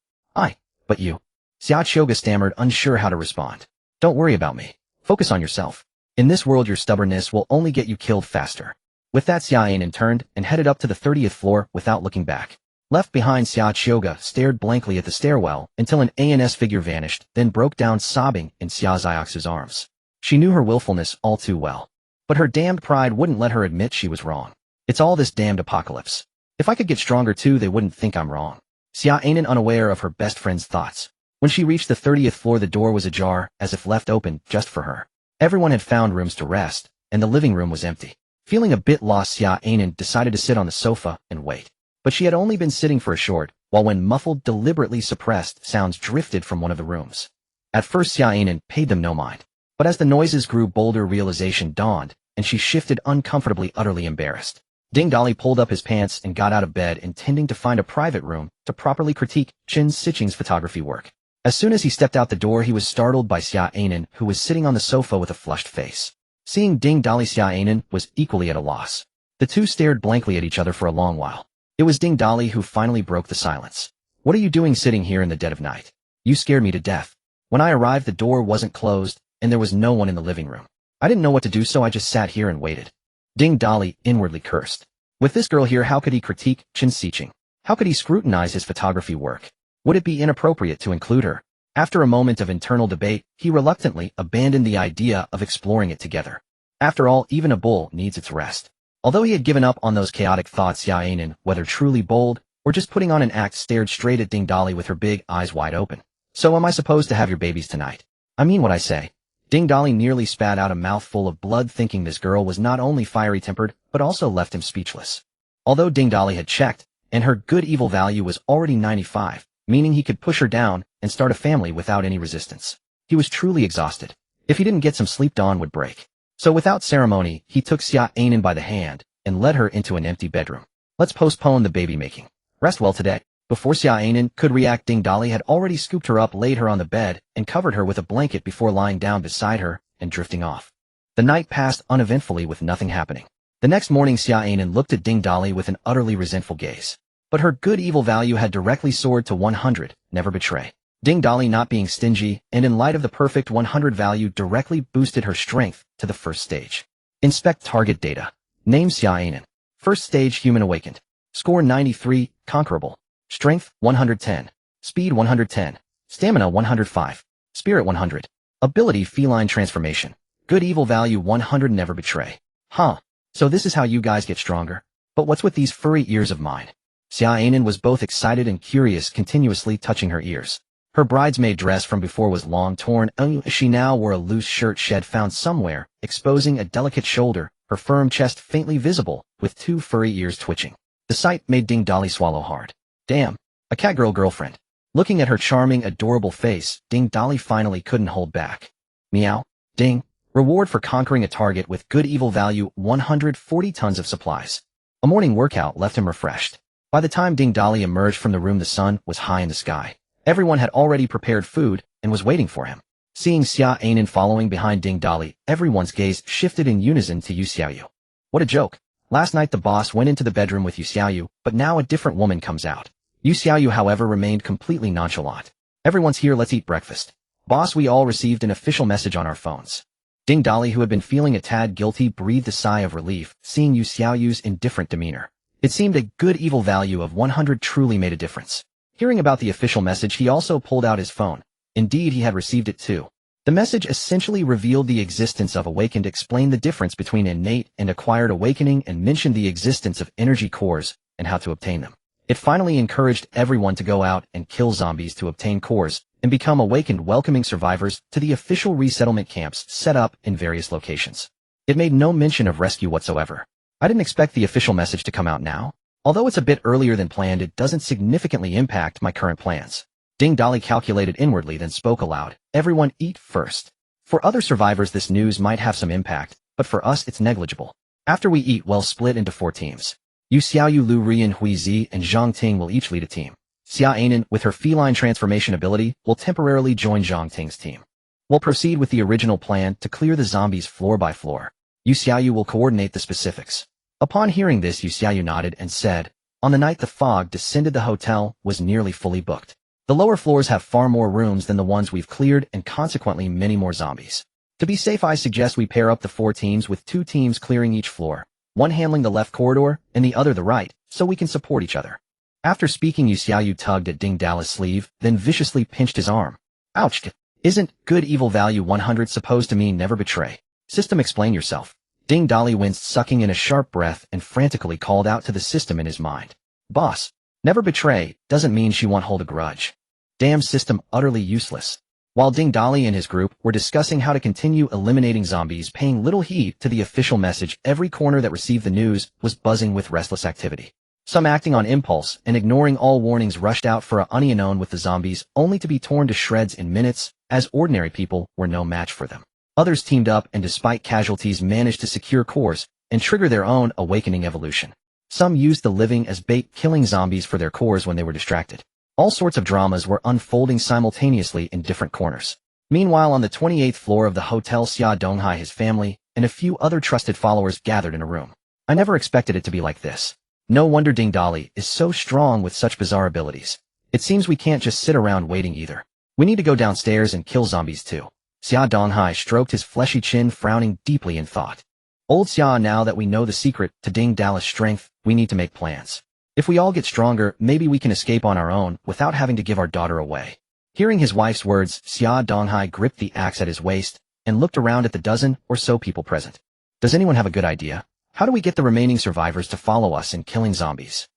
But you. Xia Qiuge stammered, unsure how to respond. Don't worry about me. Focus on yourself. In this world, your stubbornness will only get you killed faster. With that, Xia Anan turned and headed up to the 30th floor without looking back. Left behind, Xia Qiuge stared blankly at the stairwell until an ANS figure vanished, then broke down sobbing in Xia Ziox's arms. She knew her willfulness all too well. But her damned pride wouldn't let her admit she was wrong. It's all this damned apocalypse. If I could get stronger too, they wouldn't think I'm wrong. Xia Anan, unaware of her best friend's thoughts. When she reached the 30th floor, the door was ajar, as if left open just for her. Everyone had found rooms to rest, and the living room was empty. Feeling a bit lost, Xia Anan decided to sit on the sofa and wait. but she had only been sitting for a short, while when muffled, deliberately suppressed sounds drifted from one of the rooms. At first Xia Ainen paid them no mind, but as the noises grew bolder realization dawned, and she shifted uncomfortably, utterly embarrassed. Ding Dali pulled up his pants and got out of bed, intending to find a private room to properly critique Chen Sicheng's photography work. As soon as he stepped out the door, he was startled by Xia Ainen, who was sitting on the sofa with a flushed face. Seeing Ding Dali, Xia Ainen was equally at a loss. The two stared blankly at each other for a long while. It was Ding Dali who finally broke the silence. "What are you doing sitting here in the dead of night? You scared me to death. When I arrived, the door wasn't closed, and there was no one in the living room. I didn't know what to do, so I just sat here and waited." Ding Dali inwardly cursed. With this girl here, how could he critique Chen Sicheng? How could he scrutinize his photography work? Would it be inappropriate to include her? After a moment of internal debate, he reluctantly abandoned the idea of exploring it together. After all, even a bull needs its rest. Although he had given up on those chaotic thoughts, Xia Ainen, whether truly bold or just putting on an act, stared straight at Ding Dali with her big eyes wide open. "So am I supposed to have your babies tonight? I mean what I say." Ding Dali nearly spat out a mouthful of blood, thinking this girl was not only fiery-tempered, but also left him speechless. Although Ding Dali had checked, and her good-evil value was already 95, meaning he could push her down and start a family without any resistance. He was truly exhausted. If he didn't get some sleep, dawn would break. So without ceremony, he took Xia Ainen by the hand and led her into an empty bedroom. "Let's postpone the baby-making. Rest well today." Before Xia Ainen could react, Ding Dali had already scooped her up, laid her on the bed, and covered her with a blanket before lying down beside her and drifting off. The night passed uneventfully with nothing happening. The next morning, Xia Ainen looked at Ding Dali with an utterly resentful gaze. But her good-evil value had directly soared to 100, never betray. Ding Dali, not being stingy, and in light of the perfect 100 value, directly boosted her strength to the first stage. Inspect target data. Name Xia Ainen. First stage, human awakened. Score 93, conquerable. Strength 110. Speed 110. Stamina 105. Spirit 100. Ability feline transformation. Good evil value 100, never betray. Huh. So this is how you guys get stronger? But what's with these furry ears of mine? Xia Ainen was both excited and curious, continuously touching her ears. Her bridesmaid dress from before was long torn, and she now wore a loose shirt she had found somewhere, exposing a delicate shoulder, her firm chest faintly visible, with two furry ears twitching. The sight made Ding Dali swallow hard. Damn, a catgirl girlfriend. Looking at her charming, adorable face, Ding Dali finally couldn't hold back. Meow. Ding. Reward for conquering a target with good evil value 140 tons of supplies. A morning workout left him refreshed. By the time Ding Dali emerged from the room, the sun was high in the sky. Everyone had already prepared food and was waiting for him. Seeing Xia Ainen following behind Ding Dali, everyone's gaze shifted in unison to Yu Xiaoyu. What a joke. Last night the boss went into the bedroom with Yu Xiaoyu, but now a different woman comes out. Yu Xiaoyu, however, remained completely nonchalant. "Everyone's here, let's eat breakfast." "Boss, we all received an official message on our phones." Ding Dali, who had been feeling a tad guilty, breathed a sigh of relief, seeing Yu Xiaoyu's indifferent demeanor. It seemed a good evil value of 100 truly made a difference. Hearing about the official message, he also pulled out his phone. Indeed, he had received it too. The message essentially revealed the existence of awakened, explained the difference between innate and acquired awakening, and mentioned the existence of energy cores and how to obtain them. It finally encouraged everyone to go out and kill zombies to obtain cores and become awakened, welcoming survivors to the official resettlement camps set up in various locations. It made no mention of rescue whatsoever. I didn't expect the official message to come out now. Although it's a bit earlier than planned, it doesn't significantly impact my current plans. Ding Dali calculated inwardly, then spoke aloud. Everyone eat first. For other survivors this news might have some impact, but for us it's negligible. After we eat, we'll split into 4 teams. Yu Xiaoyu, Lu Rian, Hui Zi, and Zhang Ting will each lead a team. Xia Ainen, with her feline transformation ability, will temporarily join Zhang Ting's team. We'll proceed with the original plan to clear the zombies floor by floor. Yu Xiaoyu will coordinate the specifics. Upon hearing this, Yu Xiaoyu nodded and said, "On the night the fog descended, the hotel was nearly fully booked. The lower floors have far more rooms than the ones we've cleared, and consequently many more zombies. To be safe, I suggest we pair up the 4 teams, with 2 teams clearing each floor, one handling the left corridor and the other the right, so we can support each other." After speaking, Yu Xiaoyu tugged at Ding Dali's sleeve, then viciously pinched his arm. "Ouch! Isn't good evil value 100 supposed to mean never betray? System, explain yourself." Ding Dali winced, sucking in a sharp breath, and frantically called out to the system in his mind. "Boss, never betray doesn't mean she won't hold a grudge." Damn system, utterly useless. While Ding Dali and his group were discussing how to continue eliminating zombies, paying little heed to the official message, every corner that received the news was buzzing with restless activity. Some acting on impulse and ignoring all warnings rushed out for a unknown with the zombies only to be torn to shreds in minutes, as ordinary people were no match for them. Others teamed up and despite casualties managed to secure cores and trigger their own awakening evolution. Some used the living as bait, killing zombies for their cores when they were distracted. All sorts of dramas were unfolding simultaneously in different corners. Meanwhile, on the 28th floor of the Hotel Xia Donghai, his family and a few other trusted followers gathered in a room. I never expected it to be like this. No wonder Ding Dali is so strong with such bizarre abilities. It seems we can't just sit around waiting either. We need to go downstairs and kill zombies too. Xia Donghai stroked his fleshy chin, frowning deeply in thought. Old Xia, now that we know the secret to Ding Dali's strength, we need to make plans. If we all get stronger, maybe we can escape on our own without having to give our daughter away. Hearing his wife's words, Xia Donghai gripped the axe at his waist and looked around at the dozen or so people present. Does anyone have a good idea? How do we get the remaining survivors to follow us in killing zombies?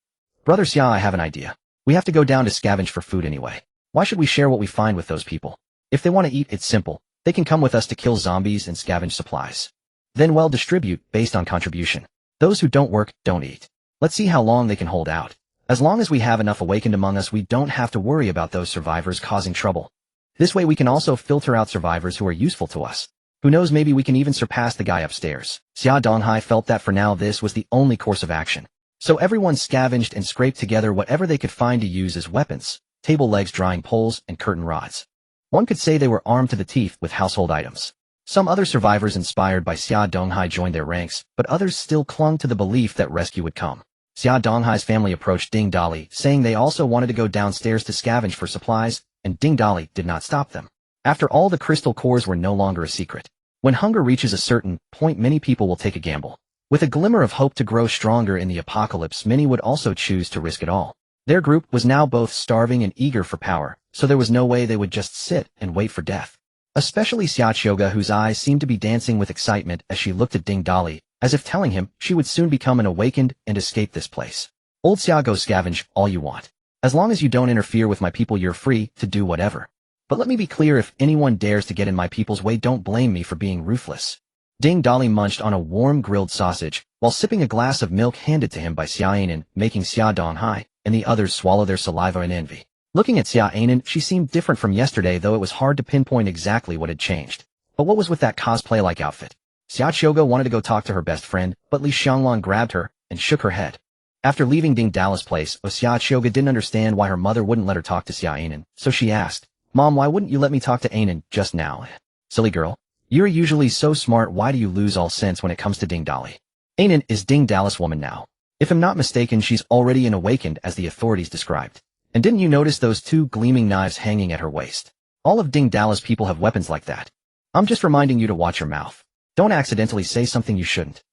Brother Xia, I have an idea. We have to go down to scavenge for food anyway. Why should we share what we find with those people? If they want to eat, it's simple. They can come with us to kill zombies and scavenge supplies. Then we'll distribute based on contribution. Those who don't work, don't eat. Let's see how long they can hold out. As long as we have enough awakened among us, we don't have to worry about those survivors causing trouble. This way we can also filter out survivors who are useful to us. Who knows, maybe we can even surpass the guy upstairs. Xia Donghai felt that for now this was the only course of action. So everyone scavenged and scraped together whatever they could find to use as weapons: table legs, drying poles, and curtain rods. One could say they were armed to the teeth with household items. Some other survivors inspired by Xia Donghai joined their ranks, but others still clung to the belief that rescue would come. Xia Donghai's family approached Ding Dali, saying they also wanted to go downstairs to scavenge for supplies, and Ding Dali did not stop them. After all, the crystal cores were no longer a secret. When hunger reaches a certain point, many people will take a gamble. With a glimmer of hope to grow stronger in the apocalypse, many would also choose to risk it all. Their group was now both starving and eager for power, so there was no way they would just sit and wait for death. Especially Xiaoga, whose eyes seemed to be dancing with excitement as she looked at Ding Dali, as if telling him she would soon become an awakened and escape this place. Old Xia, go scavenge all you want. As long as you don't interfere with my people, you're free to do whatever. But let me be clear, if anyone dares to get in my people's way, don't blame me for being ruthless. Ding Dali munched on a warm grilled sausage, while sipping a glass of milk handed to him by Xia Anan, making Xia Donghai and the others swallow their saliva in envy. Looking at Xia Anan, she seemed different from yesterday, though it was hard to pinpoint exactly what had changed. But what was with that cosplay-like outfit? Xiaoga wanted to go talk to her best friend, but Li Xianglan grabbed her and shook her head. After leaving Ding Dali's place, Xiaoga didn't understand why her mother wouldn't let her talk to Xia Anan, so she asked, "Mom, why wouldn't you let me talk to Anan just now?" "Silly girl. You're usually so smart, why do you lose all sense when it comes to Ding Dali?" Anan is Ding Dali's woman now. If I'm not mistaken, she's already an awakened as the authorities described. And didn't you notice those two gleaming knives hanging at her waist? All of Ding Dali's people have weapons like that. I'm just reminding you to watch your mouth. Don't accidentally say something you shouldn't.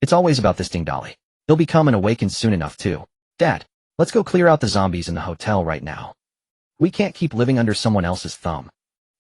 It's always about this Ding Dali. He'll become an awakened soon enough too. Dad, let's go clear out the zombies in the hotel right now. We can't keep living under someone else's thumb.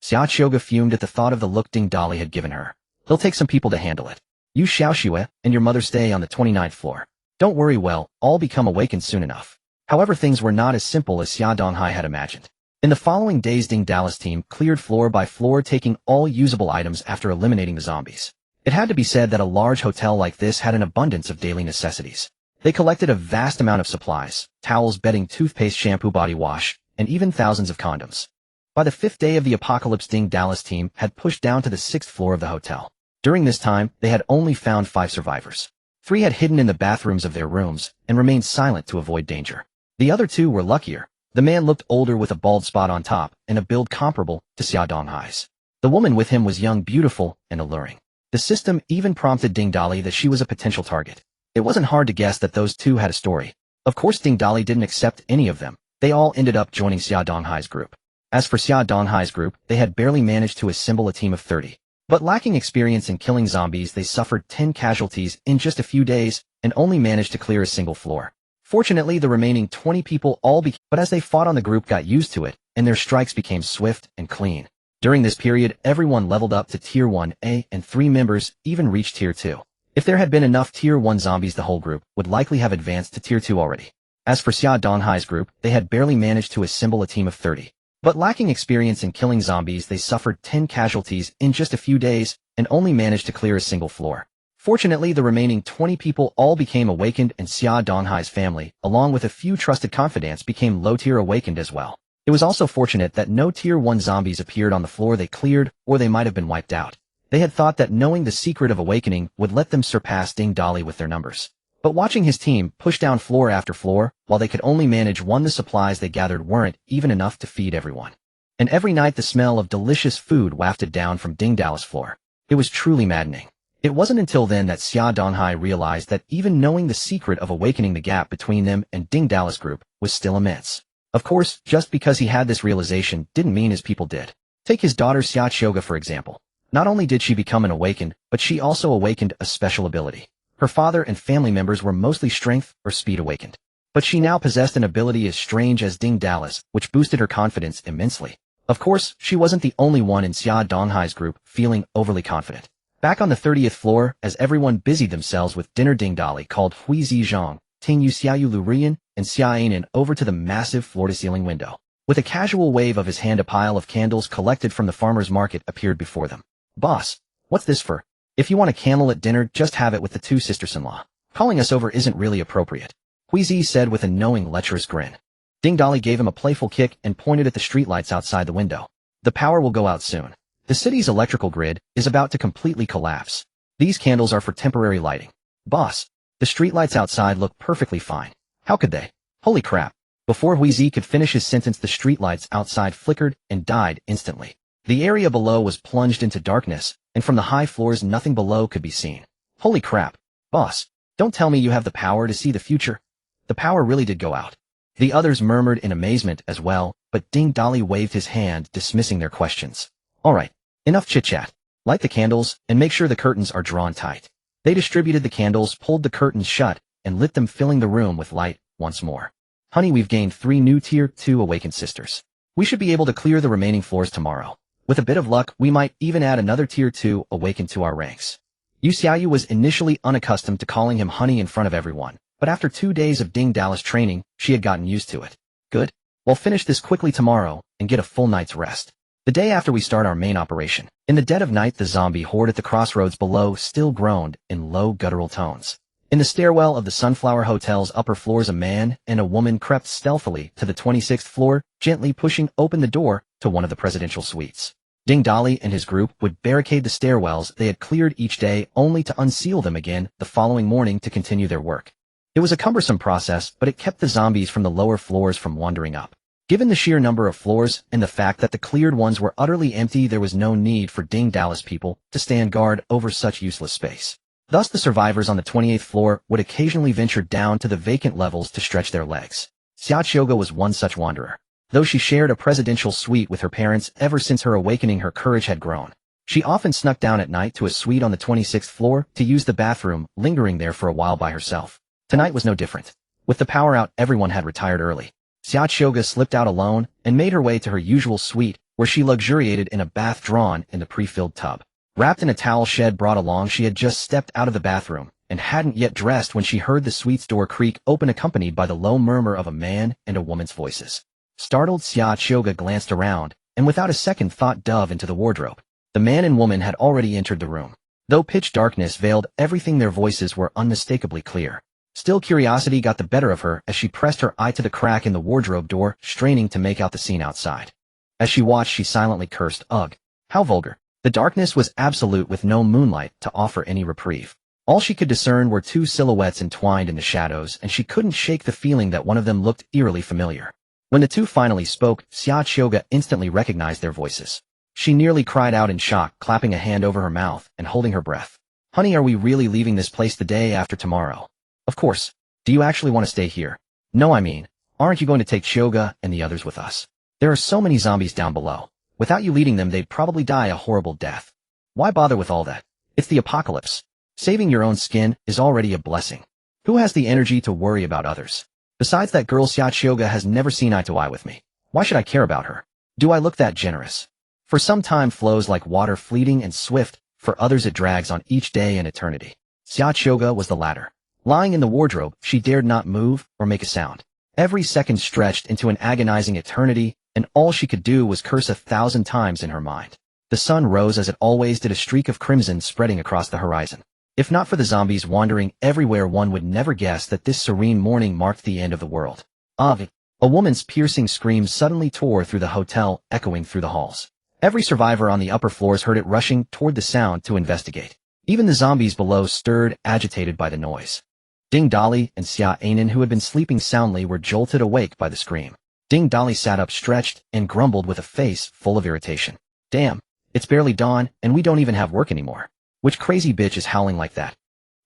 Xiaoga fumed at the thought of the look Ding Dali had given her. He'll take some people to handle it. You Xiaoxue and your mother stay on the 29th floor. Don't worry, we'll all become awakened soon enough. However, things were not as simple as Xia Donghai had imagined. In the following days, Ding Dali's team cleared floor by floor, taking all usable items after eliminating the zombies. It had to be said that a large hotel like this had an abundance of daily necessities. They collected a vast amount of supplies: towels, bedding, toothpaste, shampoo, body wash, and even thousands of condoms. By the 5th day of the apocalypse, Ding Dali's team had pushed down to the 6th floor of the hotel. During this time, they had only found 5 survivors. 3 had hidden in the bathrooms of their rooms and remained silent to avoid danger. The other 2 were luckier. The man looked older with a bald spot on top and a build comparable to Xia Donghai's. The woman with him was young, beautiful, and alluring. The system even prompted Ding Dali that she was a potential target. It wasn't hard to guess that those 2 had a story. Of course, Ding Dali didn't accept any of them. They all ended up joining Xia Donghai's group. As for Xia Donghai's group, they had barely managed to assemble a team of 30. But lacking experience in killing zombies, they suffered 10 casualties in just a few days and only managed to clear a single floor. Fortunately, the remaining 20 people but as they fought on, the group got used to it, and their strikes became swift and clean. During this period, everyone leveled up to Tier 1A, and 3 members even reached Tier 2. If there had been enough Tier 1 zombies, the whole group would likely have advanced to Tier 2 already. As for Xia Donghai's group, they had barely managed to assemble a team of 30. But lacking experience in killing zombies, they suffered 10 casualties in just a few days and only managed to clear a single floor. Fortunately, the remaining 20 people all became awakened, and Xia Donghai's family, along with a few trusted confidants, became low-tier awakened as well. It was also fortunate that no Tier 1 zombies appeared on the floor they cleared, or they might have been wiped out. They had thought that knowing the secret of awakening would let them surpass Ding Dali with their numbers. But watching his team push down floor after floor, while they could only manage one, the supplies they gathered weren't even enough to feed everyone. And every night the smell of delicious food wafted down from Ding Dali's floor. It was truly maddening. It wasn't until then that Xia Donghai realized that even knowing the secret of awakening, the gap between them and Ding Dali's group was still immense. Of course, just because he had this realization didn't mean his people did. Take his daughter Xia Qiuge for example. Not only did she become an awakened, but she also awakened a special ability. Her father and family members were mostly strength or speed awakened. But she now possessed an ability as strange as Ding Dali's, which boosted her confidence immensely. Of course, she wasn't the only one in Xia Donghai's group feeling overly confident. Back on the 30th floor, as everyone busied themselves with dinner, Ding Dali called Hui Zizhang, Ting Yu Xiaoyu Lu Rian, and Xia Ainin over to the massive floor-to-ceiling window. With a casual wave of his hand, a pile of candles collected from the farmer's market appeared before them. Boss, what's this for? If you want a candle at dinner, just have it with the two sisters-in-law. Calling us over isn't really appropriate, Hui Zi said with a knowing, lecherous grin. Ding Dali gave him a playful kick and pointed at the streetlights outside the window. The power will go out soon. The city's electrical grid is about to completely collapse. These candles are for temporary lighting. Boss, the streetlights outside look perfectly fine. How could they? Holy crap. Before Hui Zi could finish his sentence, the streetlights outside flickered and died instantly. The area below was plunged into darkness, and from the high floors nothing below could be seen. Holy crap. Boss, don't tell me you have the power to see the future. The power really did go out. The others murmured in amazement as well, but Ding Dali waved his hand, dismissing their questions. Alright, enough chit-chat. Light the candles, and make sure the curtains are drawn tight. They distributed the candles, pulled the curtains shut, and lit them, filling the room with light once more. Honey, we've gained 3 new Tier 2 awakened sisters. We should be able to clear the remaining floors tomorrow. With a bit of luck, we might even add another Tier 2 awakened to our ranks. Yu Xiaoyu was initially unaccustomed to calling him honey in front of everyone, but after 2 days of Ding Dali's training, she had gotten used to it. Good. We'll finish this quickly tomorrow and get a full night's rest. The day after we start our main operation. In the dead of night, the zombie horde at the crossroads below still groaned in low guttural tones. In the stairwell of the Sunflower Hotel's upper floors, a man and a woman crept stealthily to the 26th floor, gently pushing open the door to one of the presidential suites. Ding Dali and his group would barricade the stairwells they had cleared each day, only to unseal them again the following morning to continue their work. It was a cumbersome process, but it kept the zombies from the lower floors from wandering up. Given the sheer number of floors and the fact that the cleared ones were utterly empty, there was no need for Ding Dali's people to stand guard over such useless space. Thus the survivors on the 28th floor would occasionally venture down to the vacant levels to stretch their legs. Xia Qiuge was one such wanderer. Though she shared a presidential suite with her parents ever since her awakening, her courage had grown. She often snuck down at night to a suite on the 26th floor to use the bathroom, lingering there for a while by herself. Tonight was no different. With the power out, everyone had retired early. Xia Qiuge slipped out alone and made her way to her usual suite, where she luxuriated in a bath drawn in the pre-filled tub. Wrapped in a towel she had brought along, she had just stepped out of the bathroom and hadn't yet dressed when she heard the suite's door creak open, accompanied by the low murmur of a man and a woman's voices. Startled, Xia Qiuge glanced around and without a second thought dove into the wardrobe. The man and woman had already entered the room. Though pitch darkness veiled everything, their voices were unmistakably clear. Still, curiosity got the better of her as she pressed her eye to the crack in the wardrobe door, straining to make out the scene outside. As she watched, she silently cursed, "Ugh, how vulgar." The darkness was absolute, with no moonlight to offer any reprieve. All she could discern were 2 silhouettes entwined in the shadows, and she couldn't shake the feeling that one of them looked eerily familiar. When the 2 finally spoke, Xia Qiuge instantly recognized their voices. She nearly cried out in shock, clapping a hand over her mouth and holding her breath. "Honey, are we really leaving this place the day after tomorrow?" "Of course. Do you actually want to stay here?" "No, I mean, aren't you going to take Qiuge and the others with us? There are so many zombies down below. Without you leading them, they'd probably die a horrible death. Why bother with all that? It's the apocalypse. Saving your own skin is already a blessing. Who has the energy to worry about others? Besides, that girl Xia Qiuge has never seen eye to eye with me. Why should I care about her? Do I look that generous? For some time flows like water, fleeting and swift. For others it drags on, each day an eternity." Xia Qiuge was the latter. Lying in the wardrobe, she dared not move or make a sound. Every second stretched into an agonizing eternity, and all she could do was curse 1,000 times in her mind. The sun rose as it always did, a streak of crimson spreading across the horizon. If not for the zombies wandering everywhere, one would never guess that this serene morning marked the end of the world. A woman's piercing scream suddenly tore through the hotel, echoing through the halls. Every survivor on the upper floors heard it rushing toward the sound to investigate. Even the zombies below stirred, agitated by the noise. Ding Dali and Xia Ainen, who had been sleeping soundly, were jolted awake by the scream. Ding Dali sat up stretched and grumbled with a face full of irritation. Damn, it's barely dawn and we don't even have work anymore. Which crazy bitch is howling like that?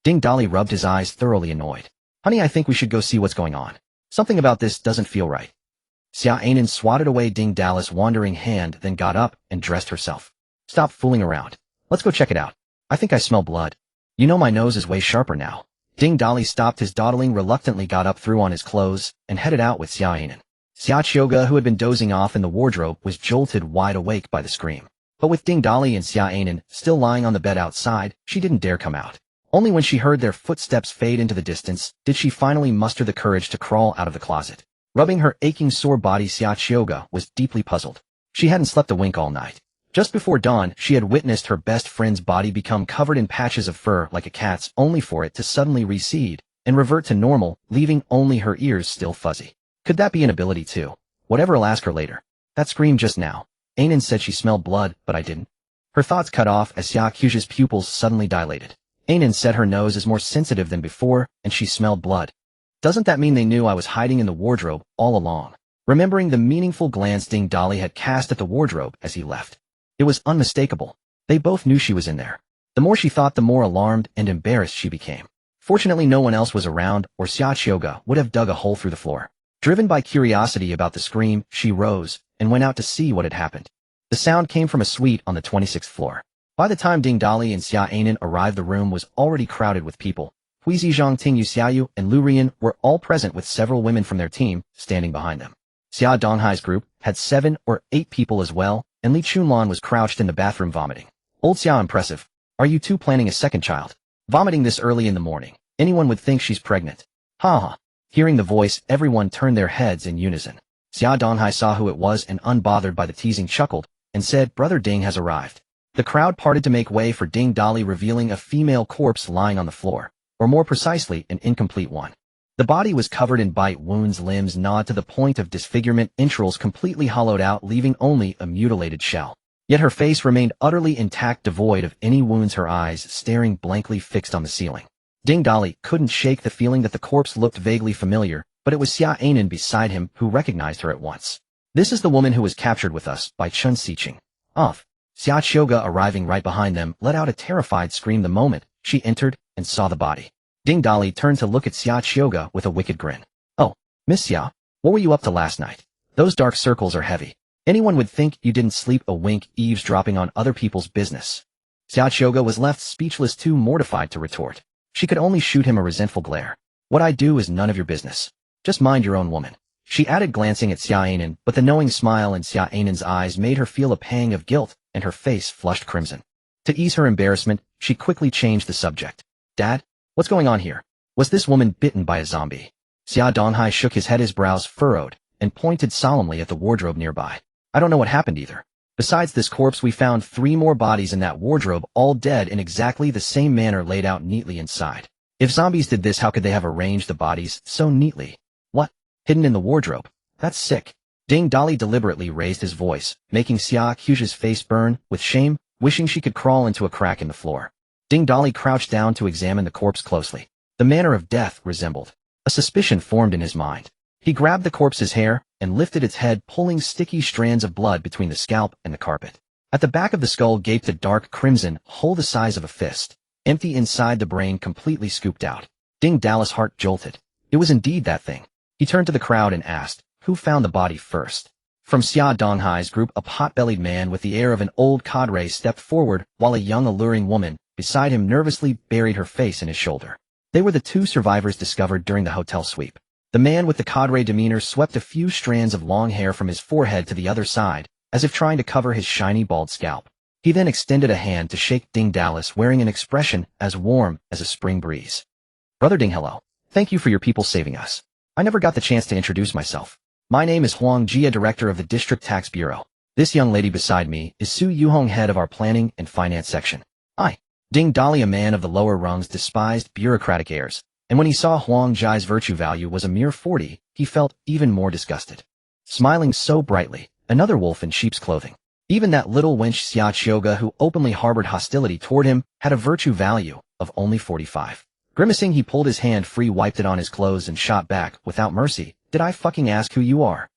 Ding Dali rubbed his eyes, thoroughly annoyed. Honey, I think we should go see what's going on. Something about this doesn't feel right. Xia Ainen swatted away Ding Dali's wandering hand, then got up and dressed herself. Stop fooling around. Let's go check it out. I think I smell blood. You know my nose is way sharper now. Ding Dali stopped his dawdling, reluctantly got up, threw on his clothes, and headed out with Xia Ainen. Xia Chioga, who had been dozing off in the wardrobe, was jolted wide awake by the scream. But with Ding Dali and Xia Ainen still lying on the bed outside, she didn't dare come out. Only when she heard their footsteps fade into the distance did she finally muster the courage to crawl out of the closet. Rubbing her aching, sore body, Xia Chioga was deeply puzzled. She hadn't slept a wink all night. Just before dawn, she had witnessed her best friend's body become covered in patches of fur like a cat's, only for it to suddenly recede and revert to normal, leaving only her ears still fuzzy. Could that be an ability too? Whatever, I'll ask her later. That scream just now. Ainen said she smelled blood, but I didn't. Her thoughts cut off as Xia Qiu's pupils suddenly dilated. Ainen said her nose is more sensitive than before, and she smelled blood. Doesn't that mean they knew I was hiding in the wardrobe all along? Remembering the meaningful glance Ding Dali had cast at the wardrobe as he left. It was unmistakable. They both knew she was in there. The more she thought, the more alarmed and embarrassed she became. Fortunately, no one else was around, or Xia Chioga would have dug a hole through the floor. Driven by curiosity about the scream, she rose and went out to see what had happened. The sound came from a suite on the 26th floor. By the time Ding Dali and Xia Ainen arrived, the room was already crowded with people. Hui Zizhang, Ting Xiaoyu, and Lu Rian were all present, with several women from their team standing behind them. Xia Donghai's group had 7 or 8 people as well, and Li Chunlan was crouched in the bathroom vomiting. Old Xia, impressive. Are you two planning a second child? Vomiting this early in the morning. Anyone would think she's pregnant. Ha ha. Hearing the voice, everyone turned their heads in unison. Xia Donghai saw who it was and, unbothered by the teasing, chuckled and said, Brother Ding has arrived. The crowd parted to make way for Ding Dali, revealing a female corpse lying on the floor, or more precisely, an incomplete one. The body was covered in bite wounds, limbs gnawed to the point of disfigurement, entrails completely hollowed out, leaving only a mutilated shell. Yet her face remained utterly intact, devoid of any wounds, her eyes staring blankly fixed on the ceiling. Ding Dali couldn't shake the feeling that the corpse looked vaguely familiar, but it was Xia Ainen beside him who recognized her at once. This is the woman who was captured with us by Chen Sicheng. Off. Xia Chioga, arriving right behind them, let out a terrified scream the moment she entered and saw the body. Ding Dali turned to look at Xia Chioga with a wicked grin. Oh, Miss Xia, what were you up to last night? Those dark circles are heavy. Anyone would think you didn't sleep a wink, eavesdropping on other people's business. Xia Chioga was left speechless, too mortified to retort. She could only shoot him a resentful glare. What I do is none of your business. Just mind your own, woman. She added, glancing at Xia Ainen, but the knowing smile in Xia Ainen's eyes made her feel a pang of guilt, and her face flushed crimson. To ease her embarrassment, she quickly changed the subject. Dad, what's going on here? Was this woman bitten by a zombie? Xia Donghai shook his head, his brows furrowed, and pointed solemnly at the wardrobe nearby. I don't know what happened either. Besides this corpse, we found 3 more bodies in that wardrobe, all dead in exactly the same manner, laid out neatly inside. If zombies did this, how could they have arranged the bodies so neatly? What? Hidden in the wardrobe? That's sick. Ding Dali deliberately raised his voice, making Xia Qiu's face burn with shame, wishing she could crawl into a crack in the floor. Ding Dali crouched down to examine the corpse closely. The manner of death resembled. A suspicion formed in his mind. He grabbed the corpse's hair and lifted its head, pulling sticky strands of blood between the scalp and the carpet. At the back of the skull gaped a dark crimson hole the size of a fist, empty inside, the brain completely scooped out. Ding Dali's heart jolted. It was indeed that thing. He turned to the crowd and asked, who found the body first? From Xia Donghai's group, a pot-bellied man with the air of an old cadre stepped forward, while a young, alluring woman beside him nervously buried her face in his shoulder. They were the 2 survivors discovered during the hotel sweep. The man with the cadre demeanor swept a few strands of long hair from his forehead to the other side, as if trying to cover his shiny bald scalp. He then extended a hand to shake Ding Dali's, wearing an expression as warm as a spring breeze. Brother Ding, hello. Thank you for your people saving us. I never got the chance to introduce myself. My name is Huang Jia, director of the District Tax Bureau. This young lady beside me is Su Yuhong, head of our planning and finance section. Hi. Ding Dali, a man of the lower rungs, despised bureaucratic airs, and when he saw Huang Jai's virtue value was a mere 40, he felt even more disgusted. Smiling so brightly, another wolf in sheep's clothing. Even that little wench Xia Chioga, who openly harbored hostility toward him, had a virtue value of only 45. Grimacing, he pulled his hand free, wiped it on his clothes, and shot back, without mercy, "Did I fucking ask who you are?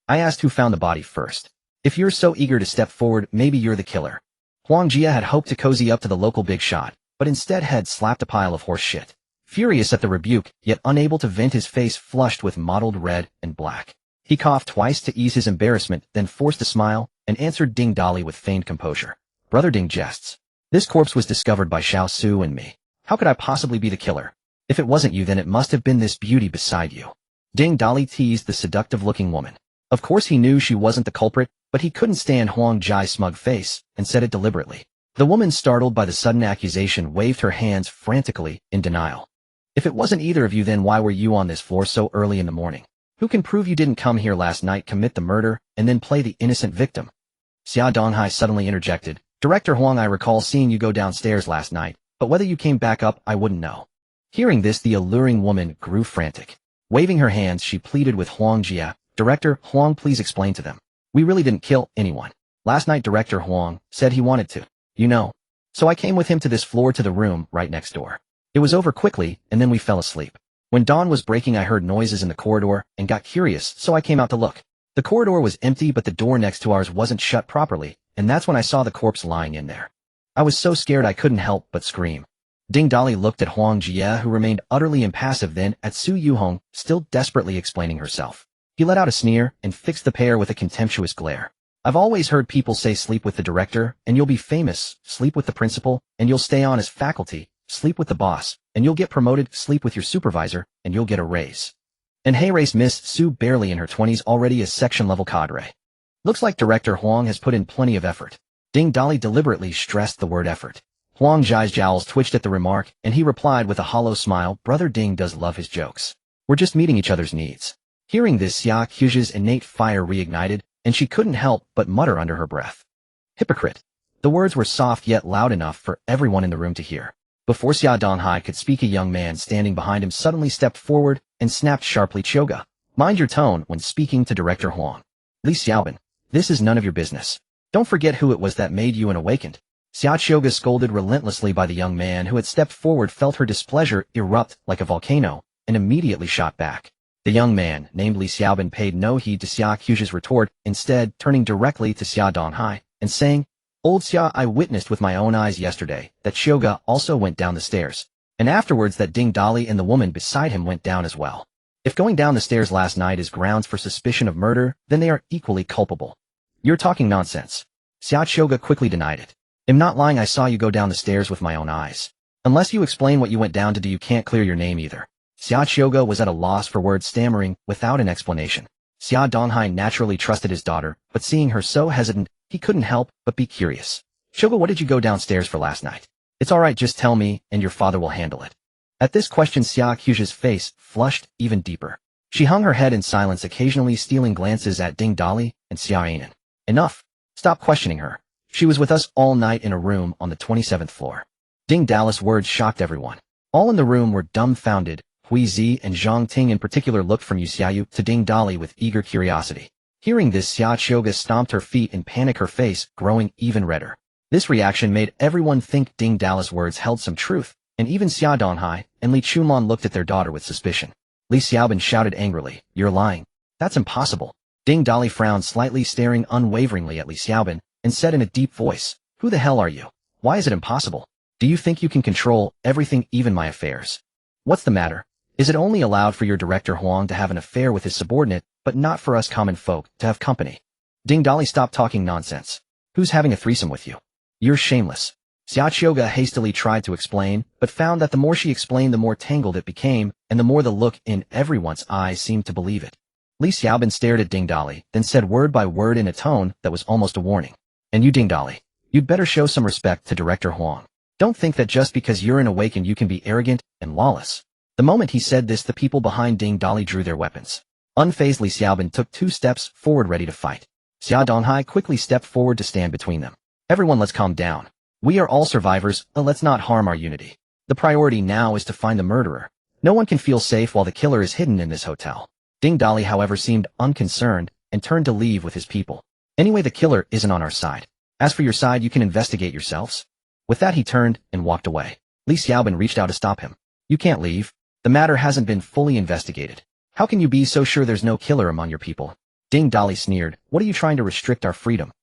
I asked who found the body first. If you're so eager to step forward, maybe you're the killer." Huang Jia had hoped to cozy up to the local big shot, but instead had slapped a pile of horse shit. Furious at the rebuke, yet unable to vent, his face flushed with mottled red and black. He coughed twice to ease his embarrassment, then forced a smile, and answered Ding Dali with feigned composure. "Brother Ding jests. This corpse was discovered by Xiao Su and me. How could I possibly be the killer? If it wasn't you, then it must have been this beauty beside you." Ding Dali teased the seductive-looking woman. Of course he knew she wasn't the culprit, but he couldn't stand Huang Jai's smug face, and said it deliberately. The woman, startled by the sudden accusation, waved her hands frantically in denial. "If it wasn't either of you, then why were you on this floor so early in the morning? Who can prove you didn't come here last night, commit the murder, and then play the innocent victim?" Xia Donghai suddenly interjected. "Director Huang, I recall seeing you go downstairs last night, but whether you came back up, I wouldn't know." Hearing this, the alluring woman grew frantic. Waving her hands, she pleaded with Huang Jia, "Director Huang, please explain to them. We really didn't kill anyone. Last night Director Huang said he wanted to, you know. So I came with him to this floor, to the room right next door. It was over quickly, and then we fell asleep. When dawn was breaking, I heard noises in the corridor and got curious, so I came out to look. The corridor was empty, but the door next to ours wasn't shut properly, and that's when I saw the corpse lying in there. I was so scared I couldn't help but scream." Ding Dali looked at Huang Jia, who remained utterly impassive, then at Su Yuhong, still desperately explaining herself. He let out a sneer and fixed the pair with a contemptuous glare. "I've always heard people say sleep with the director, and you'll be famous, sleep with the principal, and you'll stay on as faculty, sleep with the boss, and you'll get promoted, sleep with your supervisor, and you'll get a raise. And hey, race Miss Su, barely in her 20s, already a section-level cadre. Looks like Director Huang has put in plenty of effort." Ding Dali deliberately stressed the word effort. Huang Jai's jowls twitched at the remark, and he replied with a hollow smile, "Brother Ding does love his jokes. We're just meeting each other's needs." Hearing this, Xia Qiuji's innate fire reignited, and she couldn't help but mutter under her breath. "Hypocrite." The words were soft yet loud enough for everyone in the room to hear. Before Xia Donghai could speak, a young man standing behind him suddenly stepped forward and snapped sharply, "Chioga, mind your tone when speaking to Director Huang. Li Xiaobin, this is none of your business. Don't forget who it was that made you an awakened." Xia Chioga, scolded relentlessly by the young man who had stepped forward, felt her displeasure erupt like a volcano and immediately shot back. The young man, named Li Xiaobin, paid no heed to Xia Qiuji's retort, instead turning directly to Xia Donghai and saying, "Old Xia, I witnessed with my own eyes yesterday that Chioga also went down the stairs, and afterwards that Ding Dali and the woman beside him went down as well. If going down the stairs last night is grounds for suspicion of murder, then they are equally culpable." "You're talking nonsense." Xia Chioga quickly denied it. "I'm not lying, I saw you go down the stairs with my own eyes. Unless you explain what you went down to do, you can't clear your name either." Xia Chioga was at a loss for words, stammering without an explanation. Xia Donghai naturally trusted his daughter, but seeing her so hesitant, he couldn't help but be curious. "Chioga, what did you go downstairs for last night?" "It's all right, just tell me, and your father will handle it." At this question, Xia Qiuji's face flushed even deeper. She hung her head in silence, occasionally stealing glances at Ding Dali and Xia Anan. "Enough. Stop questioning her. She was with us all night in a room on the 27th floor." Ding Dali's words shocked everyone. All in the room were dumbfounded. Hui Zi and Zhang Ting in particular looked from Yu Xiaoyu to Ding Dali with eager curiosity. Hearing this, Xia Chioga stomped her feet in panic, her face growing even redder. This reaction made everyone think Ding Dali's words held some truth, and even Xia Donghai and Li Chunlan looked at their daughter with suspicion. Li Xiaobin shouted angrily, "You're lying. That's impossible." Ding Dali frowned slightly, staring unwaveringly at Li Xiaobin, and said in a deep voice, "Who the hell are you? Why is it impossible? Do you think you can control everything, even my affairs? What's the matter? Is it only allowed for your Director Huang to have an affair with his subordinate, but not for us common folk to have company?" Ding Dali, "Stop talking nonsense. Who's having a threesome with you? You're shameless." Xia Chioga hastily tried to explain, but found that the more she explained, the more tangled it became, and the more the look in everyone's eyes seemed to believe it. Li Xiaobin stared at Ding Dali, then said word by word in a tone that was almost a warning, "And you, Ding Dali, you'd better show some respect to Director Huang. Don't think that just because you're an awakened you can be arrogant and lawless." The moment he said this, the people behind Ding Dali drew their weapons. Unfazed, Li Xiaobin took 2 steps forward, ready to fight. Xia Donghai quickly stepped forward to stand between them. "Everyone, let's calm down. We are all survivors, but let's not harm our unity. The priority now is to find the murderer. No one can feel safe while the killer is hidden in this hotel. Ding Dali, however, seemed unconcerned and turned to leave with his people. Anyway, the killer isn't on our side. As for your side, you can investigate yourselves. With that, he turned and walked away. Li Xiaobin reached out to stop him. You can't leave. The matter hasn't been fully investigated. How can you be so sure there's no killer among your people? Ding Dali sneered. What are you trying to restrict our freedom?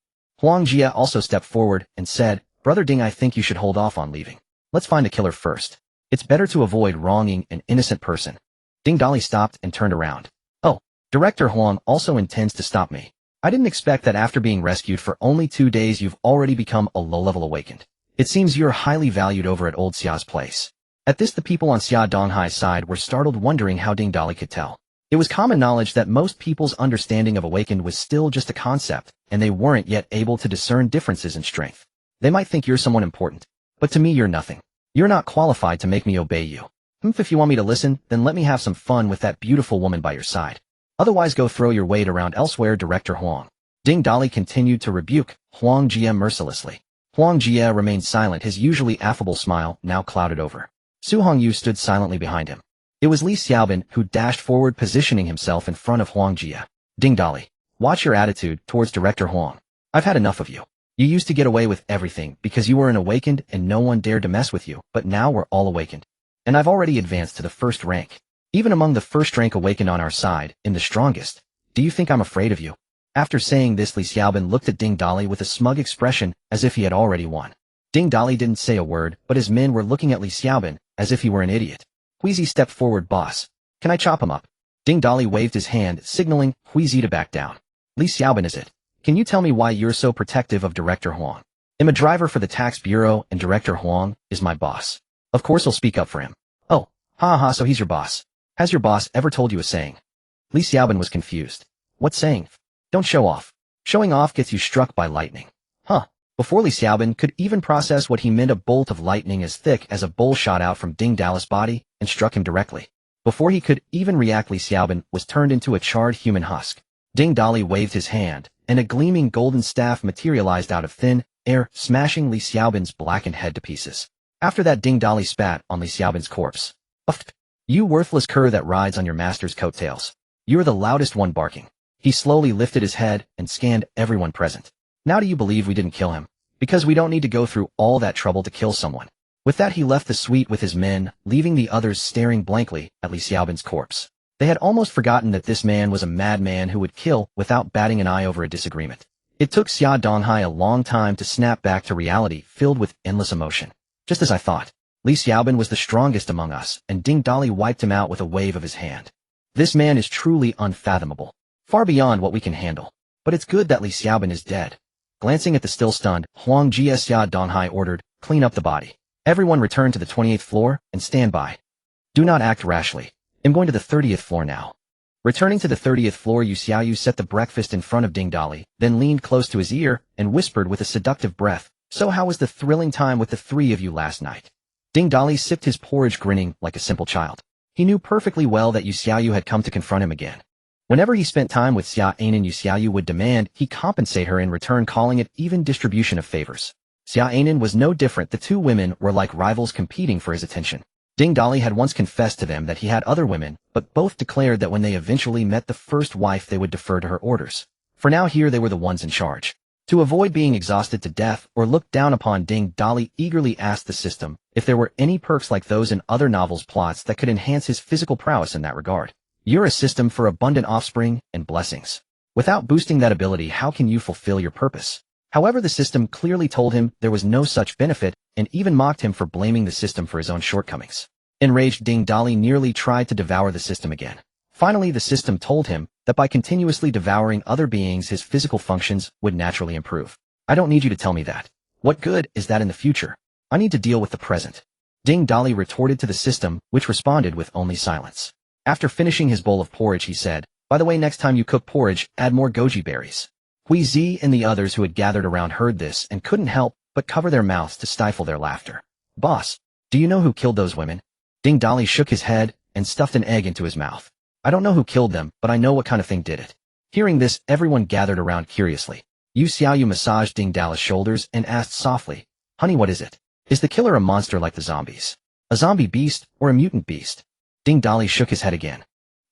Huang Jia also stepped forward and said, Brother Ding, I think you should hold off on leaving. Let's find a killer first. It's better to avoid wronging an innocent person. Ding Dali stopped and turned around. Oh, Director Huang also intends to stop me. I didn't expect that after being rescued for only 2 days you've already become a low-level awakened. It seems you're highly valued over at Old Xia's place. At this, the people on Xia Donghai's side were startled, wondering how Ding Dali could tell. It was common knowledge that most people's understanding of awakened was still just a concept, and they weren't yet able to discern differences in strength. They might think you're someone important, but to me you're nothing. You're not qualified to make me obey you. If you want me to listen, then let me have some fun with that beautiful woman by your side. Otherwise, go throw your weight around elsewhere, Director Huang. Ding Dali continued to rebuke Huang Jia mercilessly. Huang Jia remained silent, his usually affable smile now clouded over. Su Hongyu stood silently behind him. It was Li Xiaobin who dashed forward, positioning himself in front of Huang Jia. Ding Dali, watch your attitude towards Director Huang. I've had enough of you. You used to get away with everything because you were an awakened and no one dared to mess with you, but now we're all awakened. And I've already advanced to the first rank. Even among the first rank awakened on our side, in the strongest. Do you think I'm afraid of you? After saying this, Li Xiaobin looked at Ding Dali with a smug expression, as if he had already won. Ding Dali didn't say a word, but his men were looking at Li Xiaobin, as if he were an idiot. Huizi stepped forward. Boss, can I chop him up? Ding Dali waved his hand, signaling Huizi to back down. Li Xiaobin, is it? Can you tell me why you're so protective of Director Huang? I'm a driver for the tax bureau, and Director Huang is my boss. Of course I'll speak up for him. Oh, ha, so he's your boss. Has your boss ever told you a saying? Li Xiaobin was confused. What saying? Don't show off. Showing off gets you struck by lightning. Huh. Before Li Xiaobin could even process what he meant, a bolt of lightning as thick as a bowl shot out from Ding Dali's body and struck him directly. Before he could even react, Li Xiaobin was turned into a charred human husk. Ding Dali waved his hand, and a gleaming golden staff materialized out of thin air, smashing Li Xiaobin's blackened head to pieces. After that, Ding Dali spat on Li Xiaobin's corpse. Uff! You worthless cur that rides on your master's coattails. You're the loudest one barking. He slowly lifted his head and scanned everyone present. Now do you believe we didn't kill him? Because we don't need to go through all that trouble to kill someone. With that, he left the suite with his men, leaving the others staring blankly at Li Xiaobin's corpse. They had almost forgotten that this man was a madman who would kill without batting an eye over a disagreement. It took Xia Donghai a long time to snap back to reality, filled with endless emotion. Just as I thought. Li Xiaobin was the strongest among us, and Ding Dali wiped him out with a wave of his hand. This man is truly unfathomable. Far beyond what we can handle. But it's good that Li Xiaobin is dead. Glancing at the still stunned Huang Jia, Xia Donghai ordered, clean up the body. Everyone return to the 28th floor and stand by. Do not act rashly. I'm going to the 30th floor now. Returning to the 30th floor, Yu Xiaoyu set the breakfast in front of Ding Dali, then leaned close to his ear and whispered with a seductive breath, So how was the thrilling time with the three of you last night? Ding Dali sipped his porridge, grinning like a simple child. He knew perfectly well that Yu Xiaoyu had come to confront him again. Whenever he spent time with Xia Anan, Yu Xiaoyu would demand he compensate her in return, calling it even distribution of favors. Xia Anan was no different. The two women were like rivals competing for his attention. Ding Dali had once confessed to them that he had other women, but both declared that when they eventually met the first wife they would defer to her orders. For now, here they were the ones in charge. To avoid being exhausted to death or looked down upon, Ding Dali eagerly asked the system if there were any perks like those in other novels' plots that could enhance his physical prowess in that regard. You're a system for abundant offspring and blessings. Without boosting that ability, how can you fulfill your purpose? However, the system clearly told him there was no such benefit and even mocked him for blaming the system for his own shortcomings. Enraged, Ding Dali nearly tried to devour the system again. Finally, the system told him that by continuously devouring other beings, his physical functions would naturally improve. I don't need you to tell me that. What good is that in the future? I need to deal with the present. Ding Dali retorted to the system, which responded with only silence. After finishing his bowl of porridge, he said, By the way, next time you cook porridge, add more goji berries. Hui Zi and the others who had gathered around heard this and couldn't help but cover their mouths to stifle their laughter. Boss, do you know who killed those women? Ding Dali shook his head and stuffed an egg into his mouth. I don't know who killed them, but I know what kind of thing did it. Hearing this, everyone gathered around curiously. Yu Xiaoyu massaged Ding Dali's shoulders and asked softly, Honey, what is it? Is the killer a monster like the zombies? A zombie beast or a mutant beast? Ding Dali shook his head again.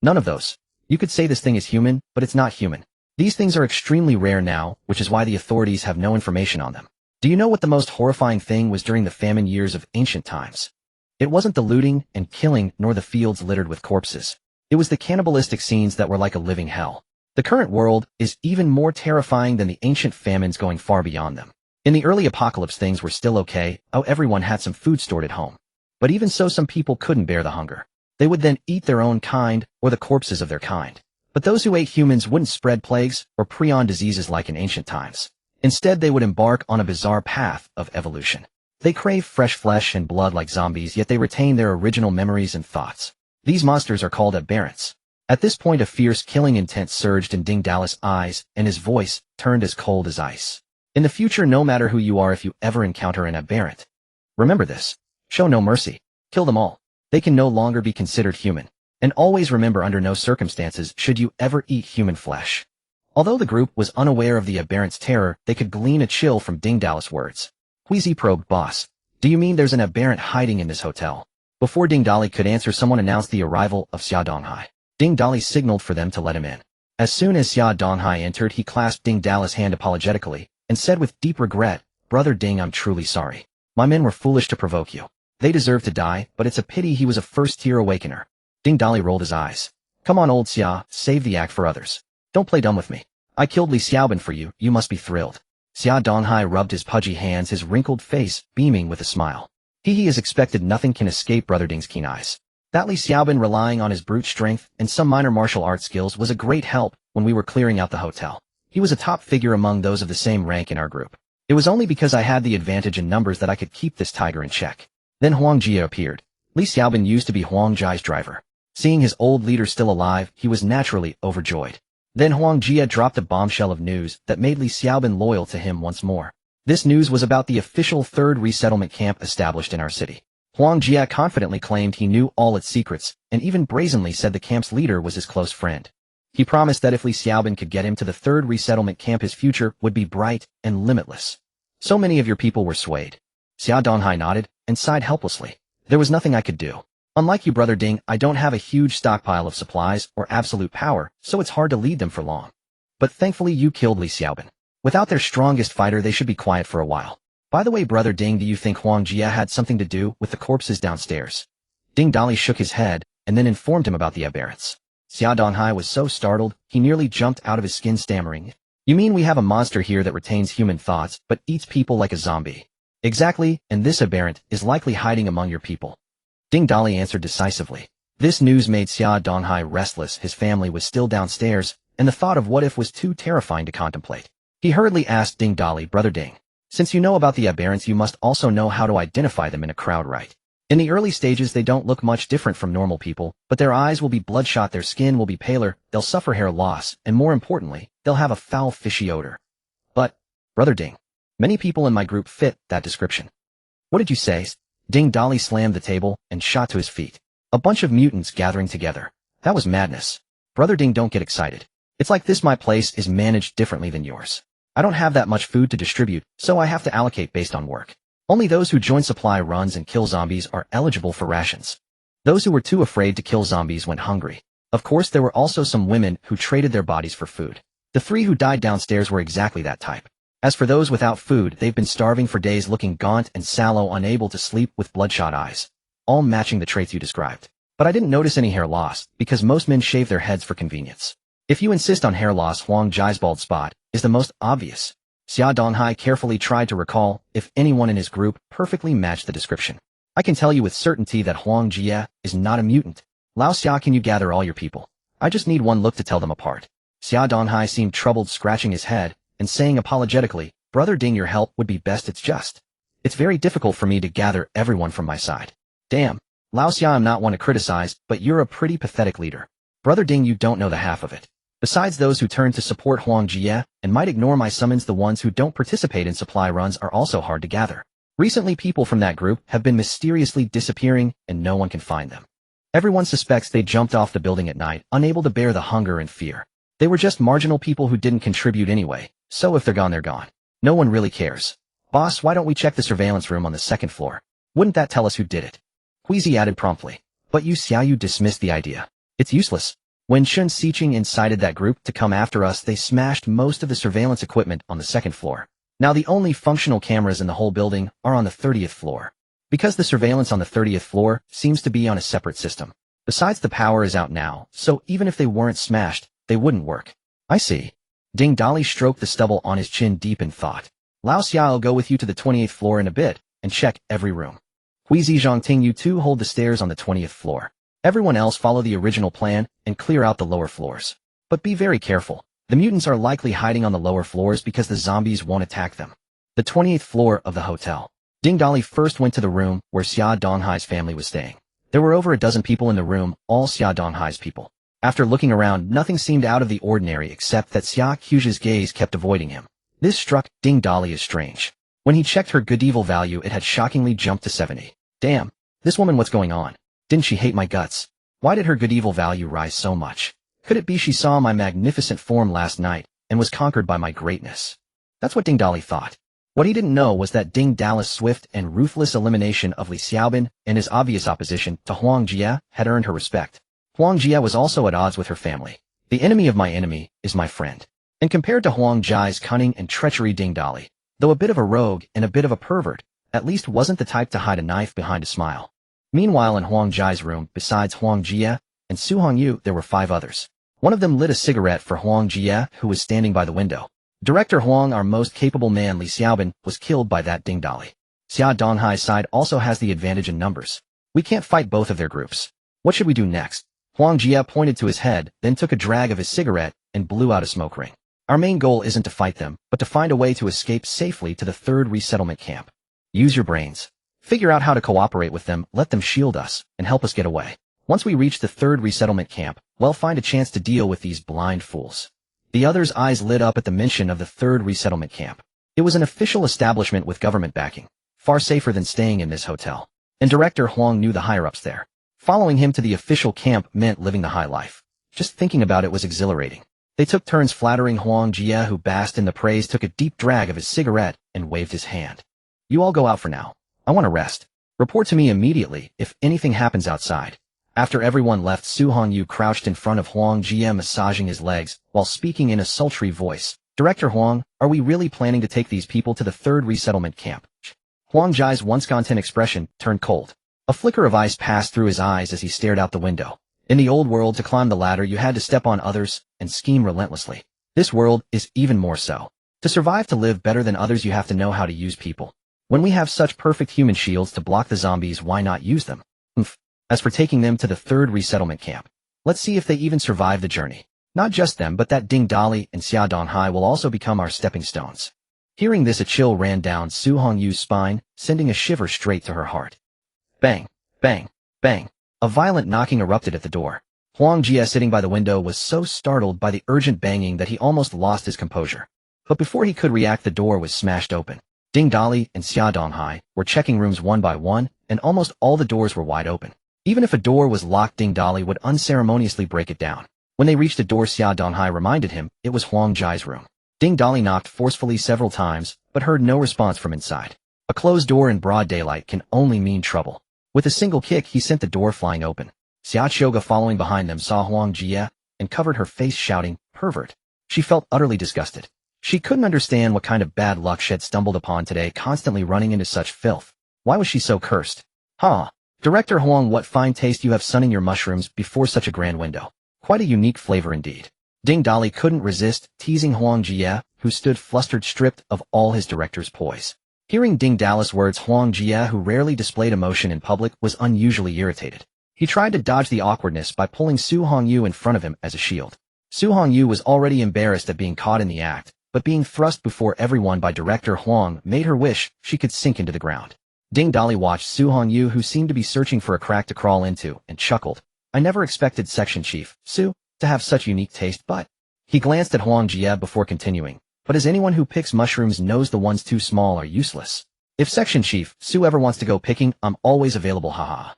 None of those. You could say this thing is human, but it's not human. These things are extremely rare now, which is why the authorities have no information on them. Do you know what the most horrifying thing was during the famine years of ancient times? It wasn't the looting and killing nor the fields littered with corpses. It was the cannibalistic scenes that were like a living hell. The current world is even more terrifying than the ancient famines going far beyond them. In the early apocalypse things were still okay, everyone had some food stored at home. But even so some people couldn't bear the hunger. They would then eat their own kind or the corpses of their kind. But those who ate humans wouldn't spread plagues or prion diseases like in ancient times. Instead they would embark on a bizarre path of evolution. They crave fresh flesh and blood like zombies, yet they retain their original memories and thoughts. These monsters are called aberrants. At this point a fierce killing intent surged in Ding Dali's eyes, and his voice turned as cold as ice. In the future, no matter who you are, if you ever encounter an aberrant, remember this. Show no mercy. Kill them all. They can no longer be considered human. And always remember, under no circumstances should you ever eat human flesh. Although the group was unaware of the aberrant's terror, they could glean a chill from Ding Dali's words. Queasy probed, boss. Do you mean there's an aberrant hiding in this hotel? Before Ding Dali could answer, someone announced the arrival of Xia Donghai. Ding Dali signaled for them to let him in. As soon as Xia Donghai entered, he clasped Ding Dali's hand apologetically and said with deep regret, Brother Ding, I'm truly sorry. My men were foolish to provoke you. They deserve to die, but it's a pity he was a first-tier awakener. Ding Dali rolled his eyes. Come on, old Xia, save the act for others. Don't play dumb with me. I killed Li Xiaobin for you, you must be thrilled. Xia Donghai rubbed his pudgy hands, his wrinkled face beaming with a smile. He has expected nothing can escape Brother Ding's keen eyes. That Li Xiaobin, relying on his brute strength and some minor martial arts skills, was a great help when we were clearing out the hotel. He was a top figure among those of the same rank in our group. It was only because I had the advantage in numbers that I could keep this tiger in check. Then Huang Jia appeared. Li Xiaobin used to be Huang Jia's driver. Seeing his old leader still alive, he was naturally overjoyed. Then Huang Jia dropped a bombshell of news that made Li Xiaobin loyal to him once more. This news was about the official third resettlement camp established in our city. Huang Jia confidently claimed he knew all its secrets, and even brazenly said the camp's leader was his close friend. He promised that if Li Xiaobin could get him to the third resettlement camp, his future would be bright and limitless. So many of your people were swayed. Xia Donghai nodded and sighed helplessly. There was nothing I could do. Unlike you, Brother Ding, I don't have a huge stockpile of supplies or absolute power, so it's hard to lead them for long. But thankfully you killed Li Xiaobin. Without their strongest fighter, they should be quiet for a while. By the way, Brother Ding, do you think Huang Jia had something to do with the corpses downstairs? Ding Dali shook his head and then informed him about the aberrants. Xia Donghai was so startled, he nearly jumped out of his skin, stammering. You mean we have a monster here that retains human thoughts but eats people like a zombie? Exactly, and this aberrant is likely hiding among your people. Ding Dali answered decisively. This news made Xia Donghai restless. His family was still downstairs, and the thought of what if was too terrifying to contemplate. He hurriedly asked Ding Dali, Brother Ding, since you know about the aberrants, you must also know how to identify them in a crowd, right? In the early stages they don't look much different from normal people, but their eyes will be bloodshot, their skin will be paler, they'll suffer hair loss, and more importantly, they'll have a foul fishy odor. But, Brother Ding, many people in my group fit that description. What did you say? Ding Dali slammed the table and shot to his feet. A bunch of mutants gathering together. That was madness. Brother Ding, don't get excited. It's like this, my place is managed differently than yours. I don't have that much food to distribute, so I have to allocate based on work. Only those who join supply runs and kill zombies are eligible for rations. Those who were too afraid to kill zombies went hungry. Of course, there were also some women who traded their bodies for food. The 3 who died downstairs were exactly that type. As for those without food, they've been starving for days, looking gaunt and sallow, unable to sleep, with bloodshot eyes. All matching the traits you described. But I didn't notice any hair loss, because most men shave their heads for convenience. If you insist on hair loss, Huang Jia's bald spot is the most obvious. Xia Donghai carefully tried to recall if anyone in his group perfectly matched the description. I can tell you with certainty that Huang Jia is not a mutant. Lao Xia, can you gather all your people? I just need one look to tell them apart. Xia Donghai seemed troubled, scratching his head and saying apologetically, Brother Ding, your help would be best. It's very difficult for me to gather everyone from my side. Damn. Lao Xia, I'm not one to criticize, but you're a pretty pathetic leader. Brother Ding, you don't know the half of it. Besides those who turn to support Huang Jia and might ignore my summons, the ones who don't participate in supply runs are also hard to gather. Recently, people from that group have been mysteriously disappearing and no one can find them. Everyone suspects they jumped off the building at night, unable to bear the hunger and fear. They were just marginal people who didn't contribute anyway, so if they're gone, they're gone. No one really cares. Boss, why don't we check the surveillance room on the second floor? Wouldn't that tell us who did it? Queasy added promptly. But you Xiaoyu dismissed the idea. It's useless. When Chen Sicheng incited that group to come after us, they smashed most of the surveillance equipment on the second floor. Now the only functional cameras in the whole building are on the 30th floor. Because the surveillance on the 30th floor seems to be on a separate system. Besides, the power is out now, so even if they weren't smashed, they wouldn't work. I see. Ding Dali stroked the stubble on his chin deep in thought. Lao Xiao'll go with you to the 28th floor in a bit, and check every room. Huizi Zhongting, you two hold the stairs on the 20th floor. Everyone else follow the original plan and clear out the lower floors. But be very careful. The mutants are likely hiding on the lower floors because the zombies won't attack them. The 28th floor of the hotel. Ding Dali first went to the room where Xia Donghai's family was staying. There were over a dozen people in the room, all Xia Donghai's people. After looking around, nothing seemed out of the ordinary except that Xia Qiu's gaze kept avoiding him. This struck Ding Dali as strange. When he checked her good evil value, it had shockingly jumped to 70. Damn, this woman, what's going on? Didn't she hate my guts? Why did her good evil value rise so much? Could it be she saw my magnificent form last night and was conquered by my greatness? That's what Ding Dali thought. What he didn't know was that Ding Dali's swift and ruthless elimination of Li Xiaobin and his obvious opposition to Huang Jie had earned her respect. Huang Jie was also at odds with her family. The enemy of my enemy is my friend. And compared to Huang Jie's cunning and treachery, Ding Dali, though a bit of a rogue and a bit of a pervert, at least wasn't the type to hide a knife behind a smile. Meanwhile, in Huang Jie's room, besides Huang Jie and Su Hongyu, there were 5 others. One of them lit a cigarette for Huang Jie, who was standing by the window. Director Huang, our most capable man Li Xiaobin, was killed by that Ding Dali. Xia Donghai's side also has the advantage in numbers. We can't fight both of their groups. What should we do next? Huang Jie pointed to his head, then took a drag of his cigarette and blew out a smoke ring. Our main goal isn't to fight them, but to find a way to escape safely to the 3rd resettlement camp. Use your brains. Figure out how to cooperate with them, let them shield us, and help us get away. Once we reach the 3rd resettlement camp, we'll find a chance to deal with these blind fools. The others' eyes lit up at the mention of the 3rd resettlement camp. It was an official establishment with government backing, far safer than staying in this hotel. And Director Huang knew the higher-ups there. Following him to the official camp meant living the high life. Just thinking about it was exhilarating. They took turns flattering Huang Jie, who basked in the praise, took a deep drag of his cigarette, and waved his hand. You all go out for now. I want to rest. Report to me immediately if anything happens outside. After everyone left, Su Hongyu crouched in front of Huang Jie, massaging his legs, while speaking in a sultry voice. Director Huang, are we really planning to take these people to the 3rd resettlement camp? Huang Jie's once content expression turned cold. A flicker of ice passed through his eyes as he stared out the window. In the old world, to climb the ladder you had to step on others and scheme relentlessly. This world is even more so. To survive, to live better than others, you have to know how to use people. When we have such perfect human shields to block the zombies, why not use them? As for taking them to the 3rd resettlement camp, let's see if they even survive the journey. Not just them, but that Ding Dali and Xia Donghai will also become our stepping stones. Hearing this, a chill ran down Su Hongyu's spine, sending a shiver straight to her heart. Bang, bang, bang. A violent knocking erupted at the door. Huang Jie, sitting by the window, was so startled by the urgent banging that he almost lost his composure. But before he could react, the door was smashed open. Ding Dali and Xia Donghai were checking rooms one by one, and almost all the doors were wide open. Even if a door was locked, Ding Dali would unceremoniously break it down. When they reached a door, Xia Donghai reminded him it was Huang Jie's room. Ding Dali knocked forcefully several times, but heard no response from inside. A closed door in broad daylight can only mean trouble. With a single kick, he sent the door flying open. Xia Qiuga, following behind them, saw Huang Jie and covered her face, shouting, "Pervert." She felt utterly disgusted. She couldn't understand what kind of bad luck she had stumbled upon today, constantly running into such filth. Why was she so cursed? Director Huang, what fine taste you have sunning your mushrooms before such a grand window. Quite a unique flavor indeed. Ding Dali couldn't resist teasing Huang Jie, who stood flustered, stripped of all his director's poise. Hearing Ding Dali's words, Huang Jie, who rarely displayed emotion in public, was unusually irritated. He tried to dodge the awkwardness by pulling Su Hongyu in front of him as a shield. Su Hongyu was already embarrassed at being caught in the act, but being thrust before everyone by Director Huang made her wish she could sink into the ground. Ding Dali watched Su Hongyu, who seemed to be searching for a crack to crawl into, and chuckled. I never expected Section Chief Su to have such unique taste, but... He glanced at Huang Jie before continuing. But as anyone who picks mushrooms knows, the ones too small are useless. If Section Chief Su ever wants to go picking, I'm always available, haha.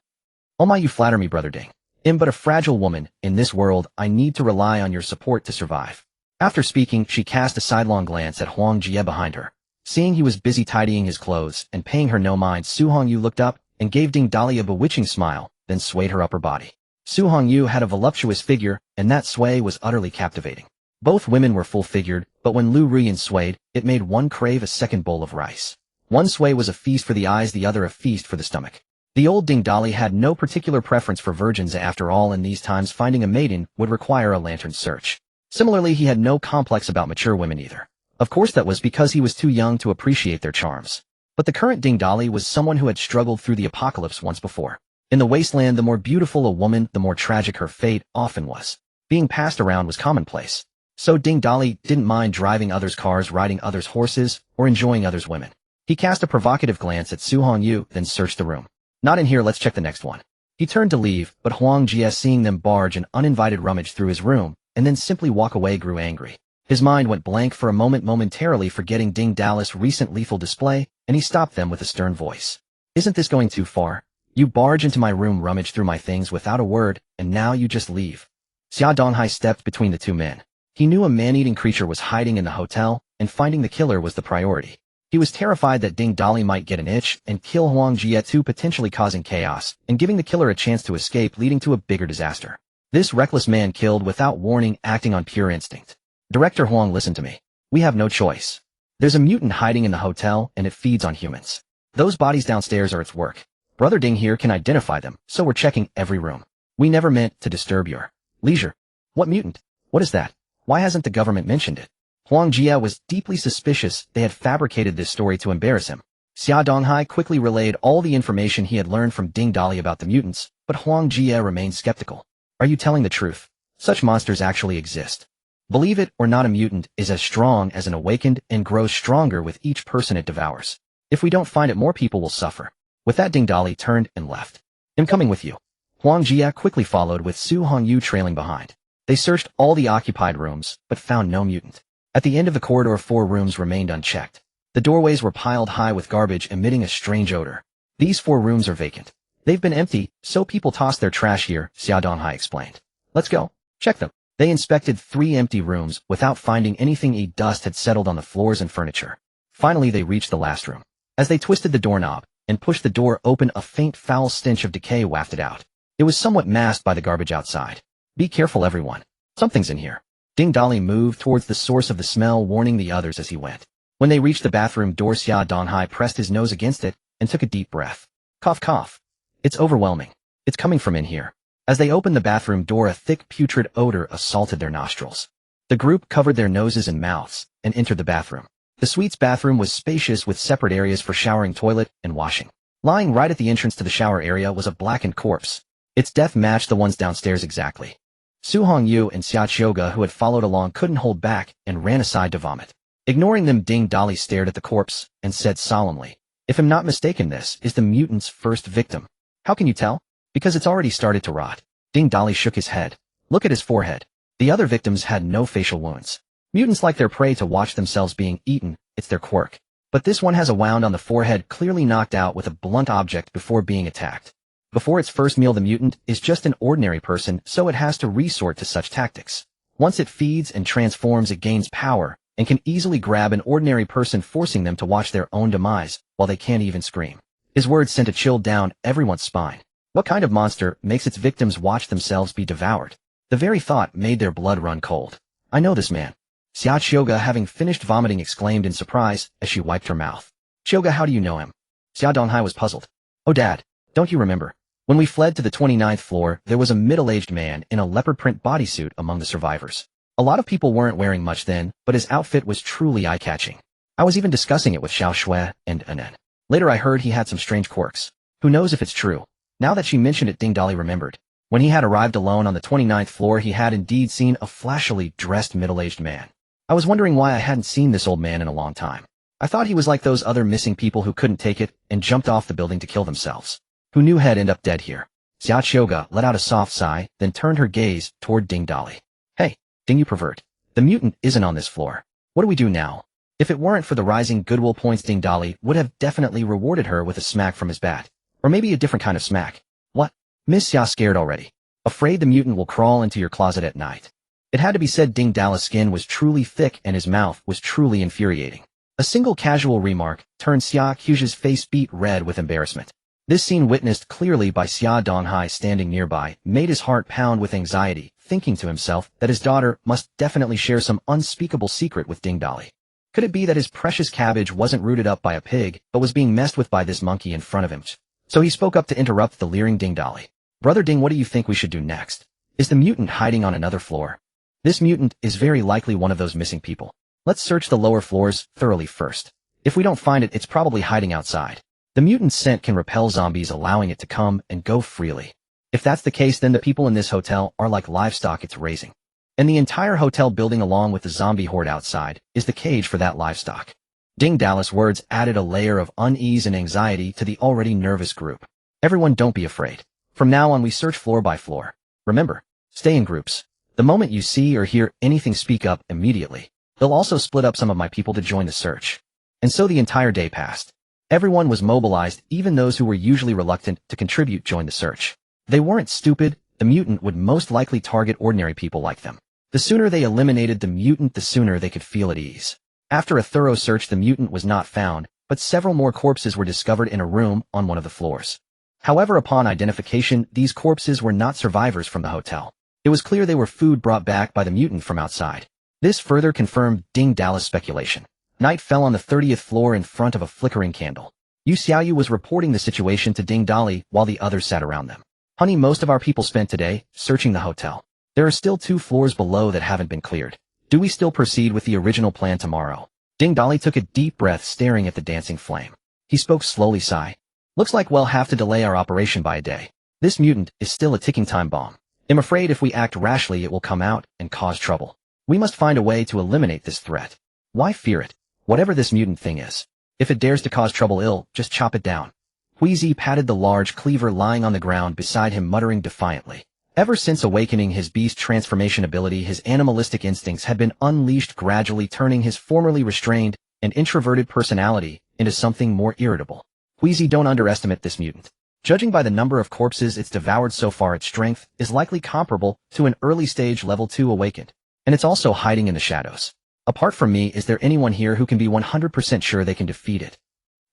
Oh my, you flatter me, brother Ding. I'm but a fragile woman. In this world, I need to rely on your support to survive. After speaking, she cast a sidelong glance at Huang Jie behind her. Seeing he was busy tidying his clothes and paying her no mind, Su Hongyu looked up and gave Ding Dali a bewitching smile, then swayed her upper body. Su Hongyu had a voluptuous figure, and that sway was utterly captivating. Both women were full-figured, but when Lu Ruyan swayed, it made one crave a second bowl of rice. One sway was a feast for the eyes, the other a feast for the stomach. The old Ding Dali had no particular preference for virgins after all. In these times finding a maiden would require a lantern search. Similarly, he had no complex about mature women either. Of course that was because he was too young to appreciate their charms. But the current Ding Dali was someone who had struggled through the apocalypse once before. In the wasteland, the more beautiful a woman, the more tragic her fate often was. Being passed around was commonplace. So Ding Dali didn't mind driving others' cars, riding others' horses, or enjoying others' women. He cast a provocative glance at Su Hongyu, then searched the room. Not in here, let's check the next one. He turned to leave, but Huang Jie, seeing them barge an uninvited rummage through his room, and then simply walk away, grew angry. His mind went blank for a moment, momentarily forgetting Ding Dali's recent lethal display, and he stopped them with a stern voice. Isn't this going too far? You barge into my room, rummage through my things without a word, and now you just leave. Xia Donghai stepped between the two men. He knew a man-eating creature was hiding in the hotel, and finding the killer was the priority. He was terrified that Ding Dali might get an itch and kill Huang Jie too, potentially causing chaos, and giving the killer a chance to escape, leading to a bigger disaster. This reckless man killed without warning, acting on pure instinct. Director Huang, listen to me. We have no choice. There's a mutant hiding in the hotel, and it feeds on humans. Those bodies downstairs are its work. Brother Ding here can identify them, so we're checking every room. We never meant to disturb your leisure. What mutant? What is that? Why hasn't the government mentioned it? Huang Jie was deeply suspicious they had fabricated this story to embarrass him. Xia Donghai quickly relayed all the information he had learned from Ding Dali about the mutants, but Huang Jie remained skeptical. Are you telling the truth? Such monsters actually exist. Believe it or not, a mutant is as strong as an awakened and grows stronger with each person it devours. If we don't find it, more people will suffer. With that, Ding Dali turned and left. I'm coming with you. Huang Jie quickly followed, with Su Hongyu trailing behind. They searched all the occupied rooms, but found no mutant. At the end of the corridor, 4 rooms remained unchecked. The doorways were piled high with garbage, emitting a strange odor. These 4 rooms are vacant. They've been empty, so people toss their trash here, Xia Donghai explained. Let's go. Check them. They inspected 3 empty rooms without finding anything. Dust had settled on the floors and furniture. Finally, they reached the last room. As they twisted the doorknob and pushed the door open, a faint foul stench of decay wafted out. It was somewhat masked by the garbage outside. Be careful, everyone. Something's in here. Ding Dali moved towards the source of the smell, warning the others as he went. When they reached the bathroom door, Xia Donghai pressed his nose against it and took a deep breath. Cough, cough. It's overwhelming. It's coming from in here. As they opened the bathroom door, a thick, putrid odor assaulted their nostrils. The group covered their noses and mouths and entered the bathroom. The suite's bathroom was spacious, with separate areas for showering, toilet, and washing. Lying right at the entrance to the shower area was a blackened corpse. Its death matched the ones downstairs exactly. Su Hongyu and Xia Chioga, who had followed along, couldn't hold back and ran aside to vomit. Ignoring them, Ding Dali stared at the corpse and said solemnly, "If I'm not mistaken, this is the mutant's first victim." "How can you tell?" "Because it's already started to rot." Ding Dali shook his head. "Look at his forehead. The other victims had no facial wounds. Mutants like their prey to watch themselves being eaten, it's their quirk. But this one has a wound on the forehead, clearly knocked out with a blunt object before being attacked. Before its first meal, the mutant is just an ordinary person, so it has to resort to such tactics. Once it feeds and transforms, it gains power and can easily grab an ordinary person, forcing them to watch their own demise while they can't even scream." His words sent a chill down everyone's spine. What kind of monster makes its victims watch themselves be devoured? The very thought made their blood run cold. "I know this man." Xia Chioga, having finished vomiting, exclaimed in surprise as she wiped her mouth. "Chioga, how do you know him?" Xia Donghai was puzzled. "Oh, Dad, don't you remember? When we fled to the 29th floor, there was a middle-aged man in a leopard print bodysuit among the survivors. A lot of people weren't wearing much then, but his outfit was truly eye-catching. I was even discussing it with Xiao Shui and Anen. Later I heard he had some strange quirks. Who knows if it's true?" Now that she mentioned it, Ding Dali remembered. When he had arrived alone on the 29th floor, he had indeed seen a flashily dressed middle-aged man. "I was wondering why I hadn't seen this old man in a long time. I thought he was like those other missing people who couldn't take it and jumped off the building to kill themselves. Who knew he'd end up dead here." Xia Chioga let out a soft sigh, then turned her gaze toward Ding Dali. "Hey, Ding, you pervert. The mutant isn't on this floor. What do we do now?" If it weren't for the rising goodwill points, Ding Dali would have definitely rewarded her with a smack from his bat. Or maybe a different kind of smack. "What? Miss Xia, scared already? Afraid the mutant will crawl into your closet at night?" It had to be said, Ding Dali's skin was truly thick and his mouth was truly infuriating. A single casual remark turned Xia Huge's face beet red with embarrassment. This scene, witnessed clearly by Xia Donghai standing nearby, made his heart pound with anxiety, thinking to himself that his daughter must definitely share some unspeakable secret with Ding Dali. Could it be that his precious cabbage wasn't rooted up by a pig, but was being messed with by this monkey in front of him? So he spoke up to interrupt the leering Ding Dali. Brother Ding, what do you think we should do next? Is the mutant hiding on another floor? This mutant is very likely one of those missing people. Let's search the lower floors thoroughly first. If we don't find it, it's probably hiding outside. The mutant's scent can repel zombies, allowing it to come and go freely. If that's the case, then the people in this hotel are like livestock it's raising. And the entire hotel building, along with the zombie horde outside, is the cage for that livestock. Ding Dali's words added a layer of unease and anxiety to the already nervous group. Everyone, don't be afraid. From now on, we search floor by floor. Remember, stay in groups. The moment you see or hear anything, speak up immediately. They'll also split up some of my people to join the search. And so the entire day passed. Everyone was mobilized, even those who were usually reluctant to contribute joined the search. They weren't stupid. The mutant would most likely target ordinary people like them. The sooner they eliminated the mutant, the sooner they could feel at ease. After a thorough search, the mutant was not found, but several more corpses were discovered in a room on one of the floors. However, upon identification, these corpses were not survivors from the hotel. It was clear they were food brought back by the mutant from outside. This further confirmed Ding Dali's speculation. Night fell on the 30th floor in front of a flickering candle. Yu Xiaoyu was reporting the situation to Ding Dali while the others sat around them. Honey, most of our people spent today searching the hotel. There are still 2 floors below that haven't been cleared. Do we still proceed with the original plan tomorrow? Ding Dali took a deep breath, staring at the dancing flame. He spoke slowly, sigh. Looks like we'll have to delay our operation by a day. This mutant is still a ticking time bomb. I'm afraid if we act rashly, it will come out and cause trouble. We must find a way to eliminate this threat. Why fear it? Whatever this mutant thing is, if it dares to cause trouble, just chop it down. Huizi patted the large cleaver lying on the ground beside him, muttering defiantly. Ever since awakening his beast transformation ability, his animalistic instincts had been unleashed, gradually turning his formerly restrained and introverted personality into something more irritable. Huizi, don't underestimate this mutant. Judging by the number of corpses it's devoured so far, its strength is likely comparable to an early stage level 2 awakened. And it's also hiding in the shadows. Apart from me, is there anyone here who can be 100% sure they can defeat it?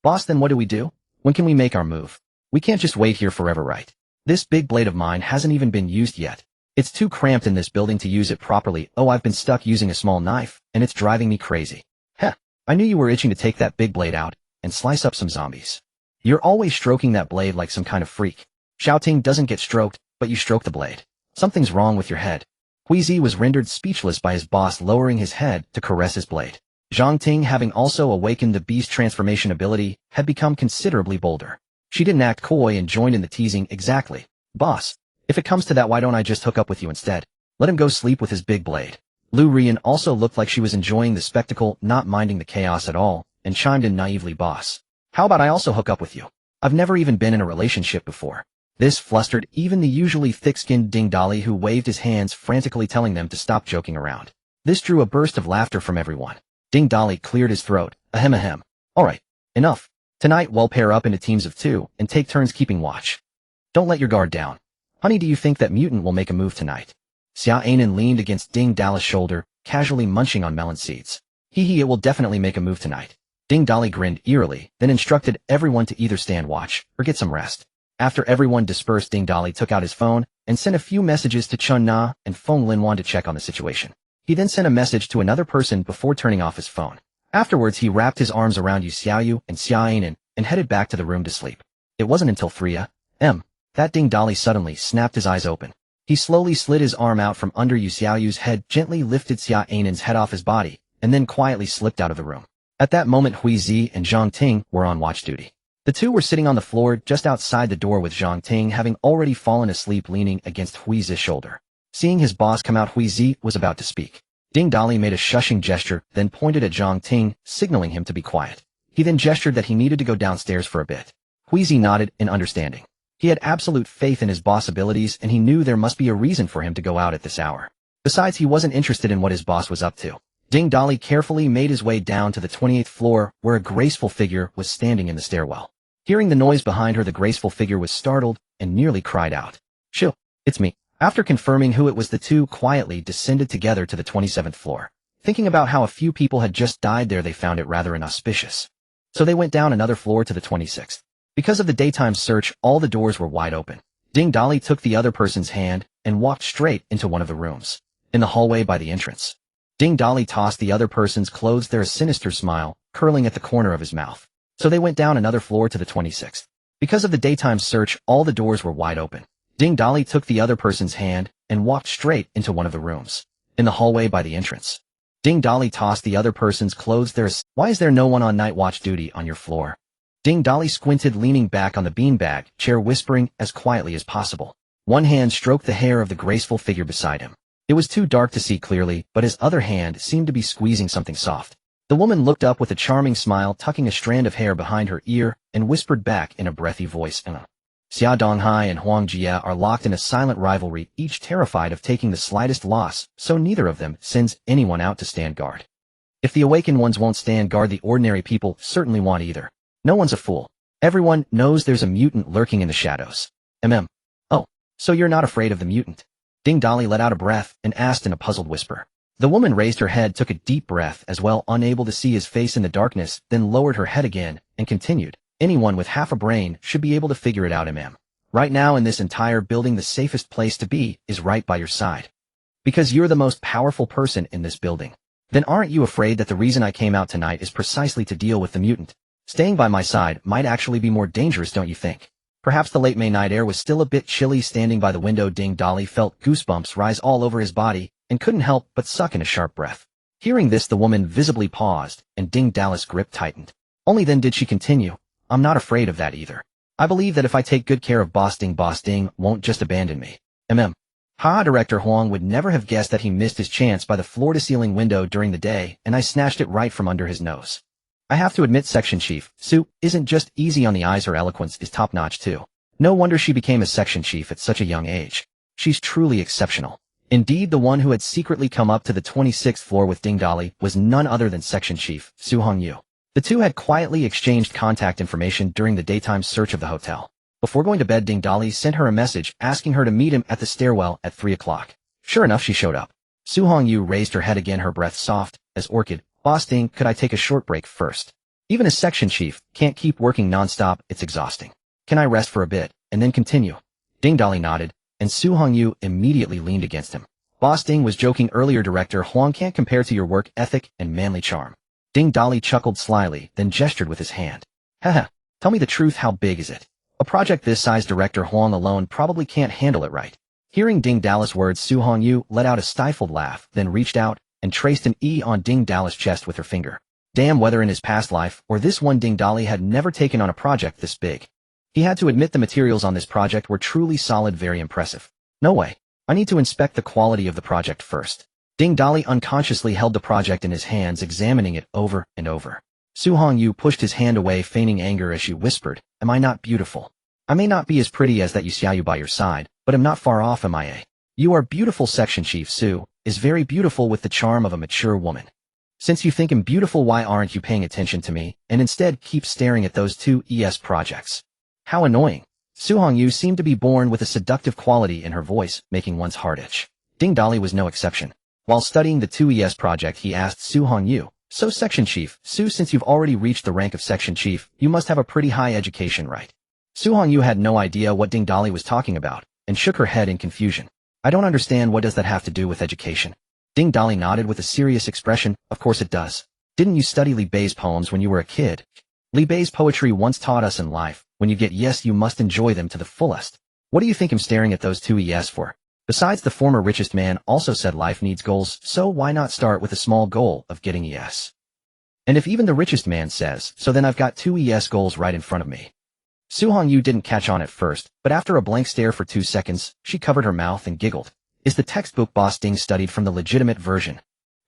Boss, then what do we do? When can we make our move? We can't just wait here forever, right? This big blade of mine hasn't even been used yet. It's too cramped in this building to use it properly. Oh, I've been stuck using a small knife, and it's driving me crazy. Heh, I knew you were itching to take that big blade out and slice up some zombies. You're always stroking that blade like some kind of freak. Xiaoting doesn't get stroked, but you stroke the blade. Something's wrong with your head. Huizi was rendered speechless by his boss lowering his head to caress his blade. Zhang Ting, having also awakened the beast transformation ability, had become considerably bolder. She didn't act coy and joined in the teasing. Exactly. Boss, if it comes to that, why don't I just hook up with you instead? Let him go sleep with his big blade. Lu Rian also looked like she was enjoying the spectacle, not minding the chaos at all, and chimed in naively, boss. How about I also hook up with you? I've never even been in a relationship before. This flustered even the usually thick-skinned Ding Dali, who waved his hands frantically, telling them to stop joking around. This drew a burst of laughter from everyone. Ding Dali cleared his throat. Ahem ahem. Alright, enough. Tonight we'll pair up into teams of 2 and take turns keeping watch. Don't let your guard down. Honey, do you think that mutant will make a move tonight? Xia Anan leaned against Ding Dali's shoulder, casually munching on melon seeds. Hee, it will definitely make a move tonight. Ding Dali grinned eerily, then instructed everyone to either stand watch or get some rest. After everyone dispersed, Ding Dali took out his phone and sent a few messages to Chun Na and Feng Linwan to check on the situation. He then sent a message to another person before turning off his phone. Afterwards, he wrapped his arms around Yu Xiaoyu and Xia Anan and headed back to the room to sleep. It wasn't until 3 a.m. that Ding Dali suddenly snapped his eyes open. He slowly slid his arm out from under Yu Xiaoyu's head, gently lifted Xia Anan's head off his body, and then quietly slipped out of the room. At that moment, Huizi and Zhang Ting were on watch duty. The two were sitting on the floor just outside the door, with Zhang Ting having already fallen asleep leaning against Huizi's shoulder. Seeing his boss come out, Huizi was about to speak. Ding Dali made a shushing gesture, then pointed at Zhang Ting, signaling him to be quiet. He then gestured that he needed to go downstairs for a bit. Huizi nodded in understanding. He had absolute faith in his boss' abilities, and he knew there must be a reason for him to go out at this hour. Besides, he wasn't interested in what his boss was up to. Ding Dali carefully made his way down to the 28th floor, where a graceful figure was standing in the stairwell. Hearing the noise behind her, the graceful figure was startled and nearly cried out. Shoo, it's me. After confirming who it was, the two quietly descended together to the 27th floor. Thinking about how a few people had just died there, they found it rather inauspicious. So they went down another floor to the 26th. Because of the daytime search, all the doors were wide open. Ding Dali took the other person's hand and walked straight into one of the rooms. In the hallway by the entrance. Ding Dali tossed the other person's clothes there, a sinister smile curling at the corner of his mouth. So they went down another floor to the 26th. Because of the daytime search, all the doors were wide open. Ding Dali took the other person's hand and walked straight into one of the rooms. In the hallway by the entrance. Ding Dali tossed the other person's clothes there. Why is there no one on night watch duty on your floor? Ding Dali squinted, leaning back on the beanbag chair, whispering as quietly as possible. One hand stroked the hair of the graceful figure beside him. It was too dark to see clearly, but his other hand seemed to be squeezing something soft. The woman looked up with a charming smile, tucking a strand of hair behind her ear, and whispered back in a breathy voice, Xia Donghai and Huang Jie are locked in a silent rivalry, each terrified of taking the slightest loss, so neither of them sends anyone out to stand guard. If the awakened ones won't stand guard, the ordinary people certainly won't either. No one's a fool. Everyone knows there's a mutant lurking in the shadows. Oh, so you're not afraid of the mutant? Ding Dali let out a breath and asked in a puzzled whisper. The woman raised her head, took a deep breath as well, unable to see his face in the darkness, then lowered her head again and continued. Anyone with half a brain should be able to figure it out, Right now in this entire building, the safest place to be is right by your side. Because you're the most powerful person in this building. Then aren't you afraid that the reason I came out tonight is precisely to deal with the mutant? Staying by my side might actually be more dangerous, don't you think? Perhaps the late May night air was still a bit chilly. Standing by the window, Ding Dali felt goosebumps rise all over his body and couldn't help but suck in a sharp breath. Hearing this, the woman visibly paused, and Ding Dali's grip tightened. Only then did she continue. I'm not afraid of that either. I believe that if I take good care of Boss Ding won't just abandon me. Director Huang would never have guessed that he missed his chance by the floor-to-ceiling window during the day, and I snatched it right from under his nose. I have to admit, Section Chief, Su isn't just easy on the eyes, her eloquence is top-notch too. No wonder she became a Section Chief at such a young age. She's truly exceptional. Indeed, the one who had secretly come up to the 26th floor with Ding Dali was none other than Section Chief Su Hongyu. The two had quietly exchanged contact information during the daytime search of the hotel. Before going to bed, Ding Dali sent her a message asking her to meet him at the stairwell at 3 o'clock. Sure enough, she showed up. Su Hongyu raised her head again, her breath soft as orchid. Boss Ding, could I take a short break first? Even a Section Chief can't keep working non-stop, it's exhausting. Can I rest for a bit, and then continue? Ding Dali nodded, and Su Hongyu immediately leaned against him. Boss Ding was joking earlier, Director Huang can't compare to your work ethic and manly charm. Ding Dali chuckled slyly, then gestured with his hand. Haha, tell me the truth, how big is it? A project this size, Director Huang alone probably can't handle it, right? Hearing Ding Dali's words, Su Hongyu let out a stifled laugh, then reached out and traced an E on Ding Dali's chest with her finger. Damn, whether in his past life or this one, Ding Dali had never taken on a project this big. He had to admit the materials on this project were truly solid, very impressive. No way. I need to inspect the quality of the project first. Ding Dali unconsciously held the project in his hands, examining it over and over. Su Hongyu pushed his hand away, feigning anger as she whispered, Am I not beautiful? I may not be as pretty as that Xiaoyu by your side, but am not far off, am I? You are beautiful. Section Chief Su is very beautiful, with the charm of a mature woman. Since you think I'm beautiful, why aren't you paying attention to me, and instead keep staring at those two ES projects? How annoying. Su Hongyu seemed to be born with a seductive quality in her voice, making one's heart itch. Ding Dali was no exception. While studying the 2ES project, he asked Su Hongyu, So Section Chief Su, since you've already reached the rank of Section Chief, you must have a pretty high education, right? Su Hongyu had no idea what Ding Dali was talking about, and shook her head in confusion. I don't understand, what does that have to do with education? Ding Dali nodded with a serious expression, Of course it does. Didn't you study Li Bei's poems when you were a kid? Li Bei's poetry once taught us in life, when you get yes you must enjoy them to the fullest. What do you think I'm staring at those two ES for? Besides, the former richest man also said life needs goals, so why not start with a small goal of getting ES? And if even the richest man says, so then I've got two ES goals right in front of me. Su Hongyu didn't catch on at first, but after a blank stare for 2 seconds, she covered her mouth and giggled. Is the textbook Boss Ding studied from the legitimate version?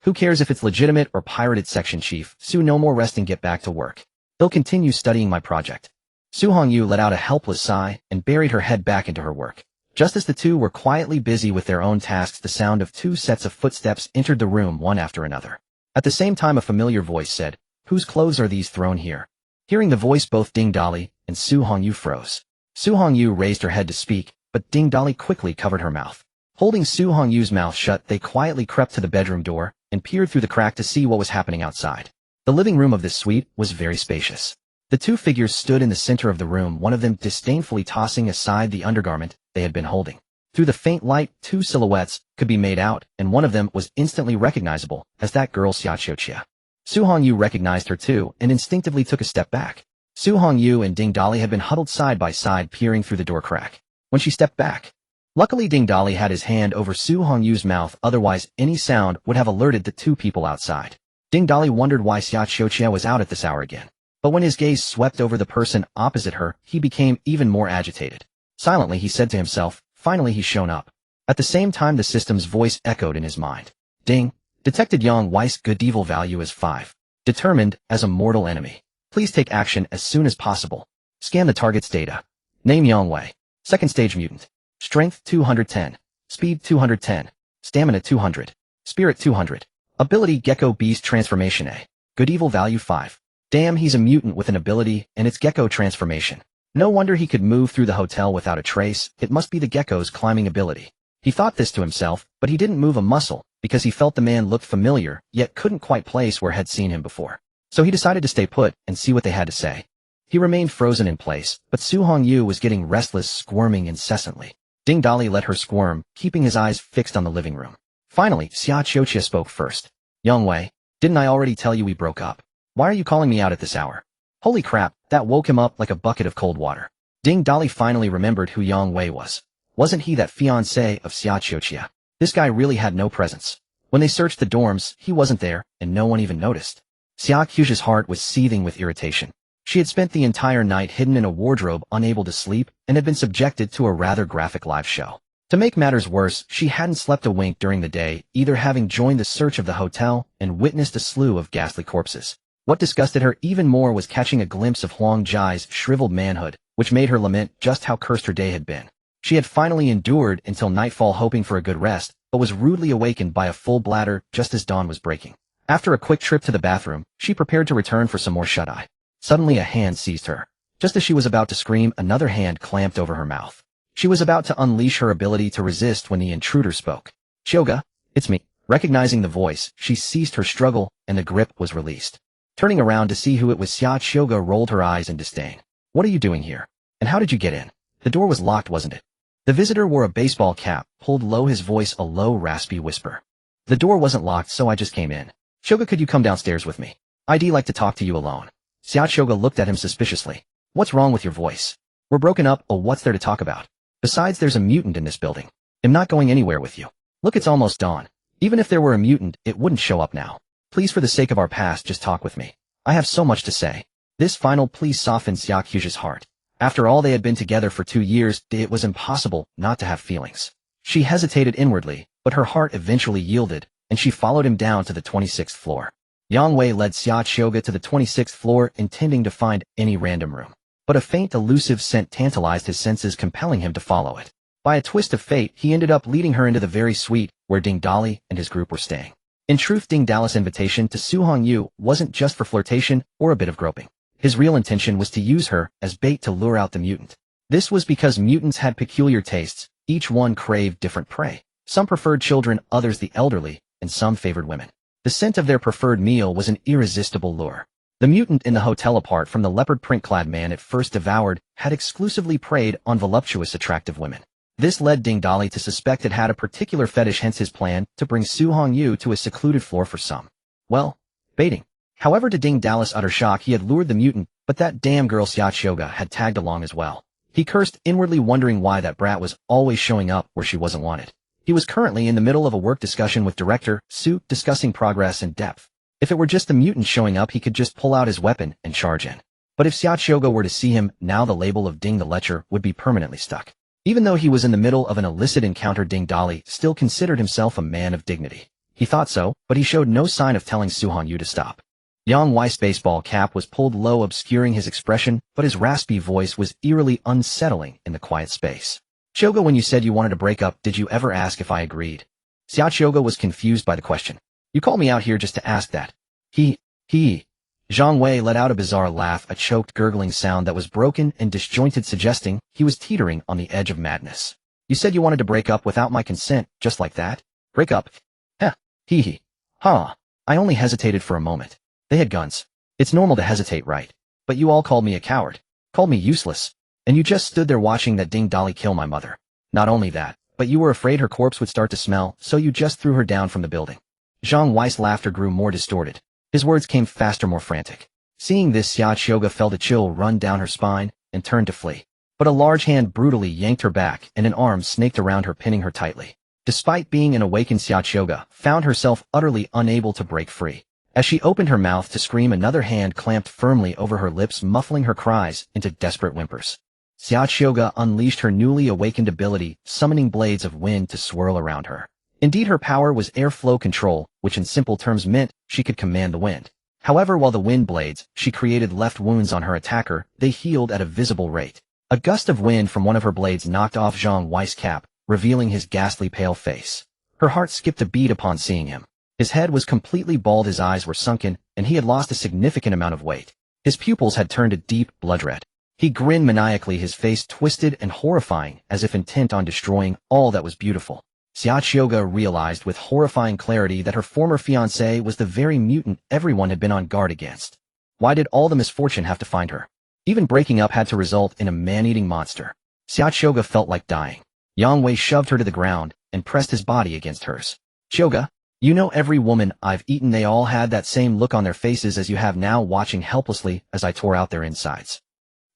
Who cares if it's legitimate or pirated? Section Chief Su, no more resting, get back to work. They'll continue studying my project. Su Hongyu let out a helpless sigh and buried her head back into her work. Just as the two were quietly busy with their own tasks, the sound of 2 sets of footsteps entered the room, one after another. At the same time, a familiar voice said, Whose clothes are these thrown here? Hearing the voice, both Ding Dali and Su Hongyu froze. Su Hongyu raised her head to speak, but Ding Dali quickly covered her mouth. Holding Su Hongyu's mouth shut, they quietly crept to the bedroom door and peered through the crack to see what was happening outside. The living room of this suite was very spacious. The two figures stood in the center of the room, one of them disdainfully tossing aside the undergarment they had been holding. Through the faint light, two silhouettes could be made out, and one of them was instantly recognizable as that girl Xia Qiuqia. Su Hongyu recognized her too and instinctively took a step back. Su Hongyu and Ding Dali had been huddled side by side peering through the door crack. When she stepped back, luckily Ding Dali had his hand over Su Hongyu's mouth, otherwise any sound would have alerted the two people outside. Ding Dali wondered why Xia Qiuqia was out at this hour again. But when his gaze swept over the person opposite her, he became even more agitated. Silently he said to himself, finally he's shown up. At the same time the system's voice echoed in his mind. Ding. Detected Yang Wei's good evil value is 5. Determined as a mortal enemy. Please take action as soon as possible. Scan the target's data. Name Yang Wei. Second stage mutant. Strength 210. Speed 210. Stamina 200. Spirit 200. Ability Gecko Beast Transformation A. Good evil value 5. Damn, he's a mutant with an ability, and it's Gecko Transformation. No wonder he could move through the hotel without a trace, it must be the gecko's climbing ability. He thought this to himself, but he didn't move a muscle, because he felt the man looked familiar, yet couldn't quite place where had seen him before. So he decided to stay put and see what they had to say. He remained frozen in place, but Su Hongyu was getting restless, squirming incessantly. Ding Dali let her squirm, keeping his eyes fixed on the living room. Finally, Xia Qiuqia spoke first. Yang Wei, didn't I already tell you we broke up? Why are you calling me out at this hour? Holy crap, that woke him up like a bucket of cold water. Ding Dali finally remembered who Yang Wei was. Wasn't he that fiancé of Xia Qiuqia? This guy really had no presence. When they searched the dorms, he wasn't there, and no one even noticed. Xia Qiuqia's heart was seething with irritation. She had spent the entire night hidden in a wardrobe, unable to sleep, and had been subjected to a rather graphic live show. To make matters worse, she hadn't slept a wink during the day, either having joined the search of the hotel and witnessed a slew of ghastly corpses. What disgusted her even more was catching a glimpse of Huang Jai's shriveled manhood, which made her lament just how cursed her day had been. She had finally endured until nightfall hoping for a good rest, but was rudely awakened by a full bladder just as dawn was breaking. After a quick trip to the bathroom, she prepared to return for some more shut-eye. Suddenly a hand seized her. Just as she was about to scream, another hand clamped over her mouth. She was about to unleash her ability to resist when the intruder spoke. Chioga, it's me. Recognizing the voice, she ceased her struggle, and the grip was released. Turning around to see who it was, Xia Qiuqia rolled her eyes in disdain. What are you doing here? And how did you get in? The door was locked, wasn't it? The visitor wore a baseball cap, pulled low, his voice a low, raspy whisper. The door wasn't locked, so I just came in. Qiuqia, could you come downstairs with me? I'd like to talk to you alone. Xia Qiuqia looked at him suspiciously. What's wrong with your voice? We're broken up, or what's there to talk about? Besides, there's a mutant in this building. I'm not going anywhere with you. Look, it's almost dawn. Even if there were a mutant, it wouldn't show up now. Please, for the sake of our past, just talk with me. I have so much to say. This final plea softened Xia Qiuqia's heart. After all, they had been together for 2 years, it was impossible not to have feelings. She hesitated inwardly, but her heart eventually yielded, and she followed him down to the 26th floor. Yang Wei led Xia Qiuqia to the 26th floor, intending to find any random room. But a faint, elusive scent tantalized his senses, compelling him to follow it. By a twist of fate, he ended up leading her into the very suite where Ding Dali and his group were staying. In truth, Ding Dali's invitation to Su Hongyu wasn't just for flirtation or a bit of groping. His real intention was to use her as bait to lure out the mutant. This was because mutants had peculiar tastes, each one craved different prey. Some preferred children, others the elderly, and some favored women. The scent of their preferred meal was an irresistible lure. The mutant in the hotel, apart from the leopard print-clad man it first devoured, had exclusively preyed on voluptuous, attractive women. This led Ding Dali to suspect it had a particular fetish, hence his plan to bring Su Hongyu to a secluded floor for some, well, baiting. However, to Ding Dali's utter shock, he had lured the mutant, but that damn girl Xia Qiuqia had tagged along as well. He cursed, inwardly wondering why that brat was always showing up where she wasn't wanted. He was currently in the middle of a work discussion with Director Su, discussing progress and depth. If it were just the mutant showing up, he could just pull out his weapon and charge in. But if Xia Qiuqia were to see him, now the label of Ding the Lecher would be permanently stuck. Even though he was in the middle of an illicit encounter, Ding Dali still considered himself a man of dignity. He thought so, but he showed no sign of telling Su Hongyu to stop. Yang Wei's baseball cap was pulled low, obscuring his expression, but his raspy voice was eerily unsettling in the quiet space. Qiuqia, when you said you wanted to break up, did you ever ask if I agreed? Xia Qiuqia was confused by the question. You called me out here just to ask that. Zhang Wei let out a bizarre laugh, a choked, gurgling sound that was broken and disjointed, suggesting he was teetering on the edge of madness. You said you wanted to break up without my consent, just like that? Break up? Heh. Huh. I only hesitated for a moment. They had guns. It's normal to hesitate, right? But you all called me a coward. Called me useless. And you just stood there watching that ding Dali kill my mother. Not only that, but you were afraid her corpse would start to smell, so you just threw her down from the building. Zhang Wei's laughter grew more distorted. His words came faster, more frantic. Seeing this, Xia Qiuge felt a chill run down her spine and turned to flee. But a large hand brutally yanked her back and an arm snaked around her, pinning her tightly. Despite being an awakened, Xia Qiuge found herself utterly unable to break free. As she opened her mouth to scream, another hand clamped firmly over her lips, muffling her cries into desperate whimpers. Xia Qiuge unleashed her newly awakened ability, summoning blades of wind to swirl around her. Indeed, her power was airflow control, which in simple terms meant she could command the wind. However, while the wind blades she created left wounds on her attacker, they healed at a visible rate. A gust of wind from one of her blades knocked off Zhang Wei's cap, revealing his ghastly pale face. Her heart skipped a beat upon seeing him. His head was completely bald, his eyes were sunken, and he had lost a significant amount of weight. His pupils had turned a deep blood red. He grinned maniacally, his face twisted and horrifying, as if intent on destroying all that was beautiful. Xia Qiuge realized with horrifying clarity that her former fiancé was the very mutant everyone had been on guard against. Why did all the misfortune have to find her? Even breaking up had to result in a man-eating monster. Xia Qiuge felt like dying. Yang Wei shoved her to the ground and pressed his body against hers. Qiuge, you know, every woman I've eaten, they all had that same look on their faces as you have now, watching helplessly as I tore out their insides.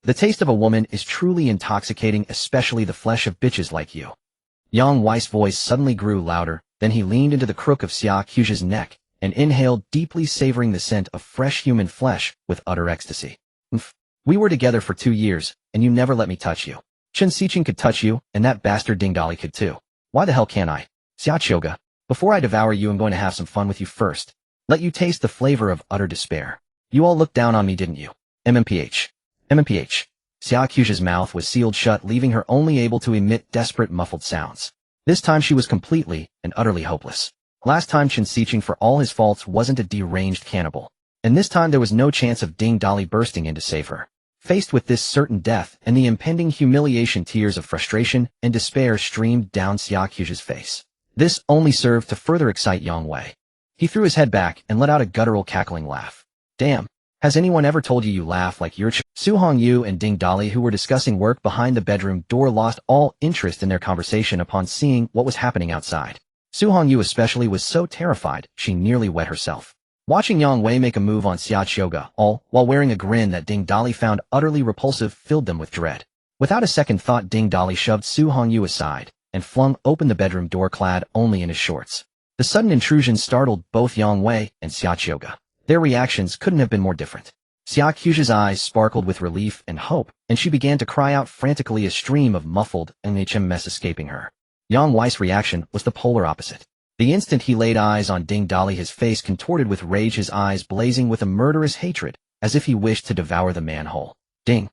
The taste of a woman is truly intoxicating, especially the flesh of bitches like you. Yang Wei's voice suddenly grew louder, then he leaned into the crook of Xia Qiuge's neck and inhaled deeply, savoring the scent of fresh human flesh with utter ecstasy. We were together for 2 years, and you never let me touch you. Chen Sicheng could touch you, and that bastard Ding Dali could too. Why the hell can't I? Xia Qiuge, before I devour you, I'm going to have some fun with you first. Let you taste the flavor of utter despair. You all looked down on me, didn't you? MMPH. MMPH. Xia Qiuge's mouth was sealed shut, leaving her only able to emit desperate, muffled sounds. This time she was completely and utterly hopeless. Last time Chen Sicheng, for all his faults, wasn't a deranged cannibal. And this time there was no chance of Ding Dali bursting in to save her. Faced with this certain death and the impending humiliation, tears of frustration and despair streamed down Xia Qiuge's face. This only served to further excite Yang Wei. He threw his head back and let out a guttural, cackling laugh. Damn. Has anyone ever told you laugh like you're Su Hongyu and Ding Dali, who were discussing work behind the bedroom door, lost all interest in their conversation upon seeing what was happening outside. Su Hongyu especially was so terrified she nearly wet herself. Watching Yang Wei make a move on Xia Qiuge, all while wearing a grin that Ding Dali found utterly repulsive, filled them with dread. Without a second thought, Ding Dali shoved Su Hongyu aside and flung open the bedroom door, clad only in his shorts. The sudden intrusion startled both Yang Wei and Xia Qiuge. Their reactions couldn't have been more different. Xia Qiuge's eyes sparkled with relief and hope, and she began to cry out frantically, a stream of muffled mess escaping her. Yang Wei's reaction was the polar opposite. The instant he laid eyes on Ding Dali, his face contorted with rage, his eyes blazing with a murderous hatred, as if he wished to devour the man whole. Ding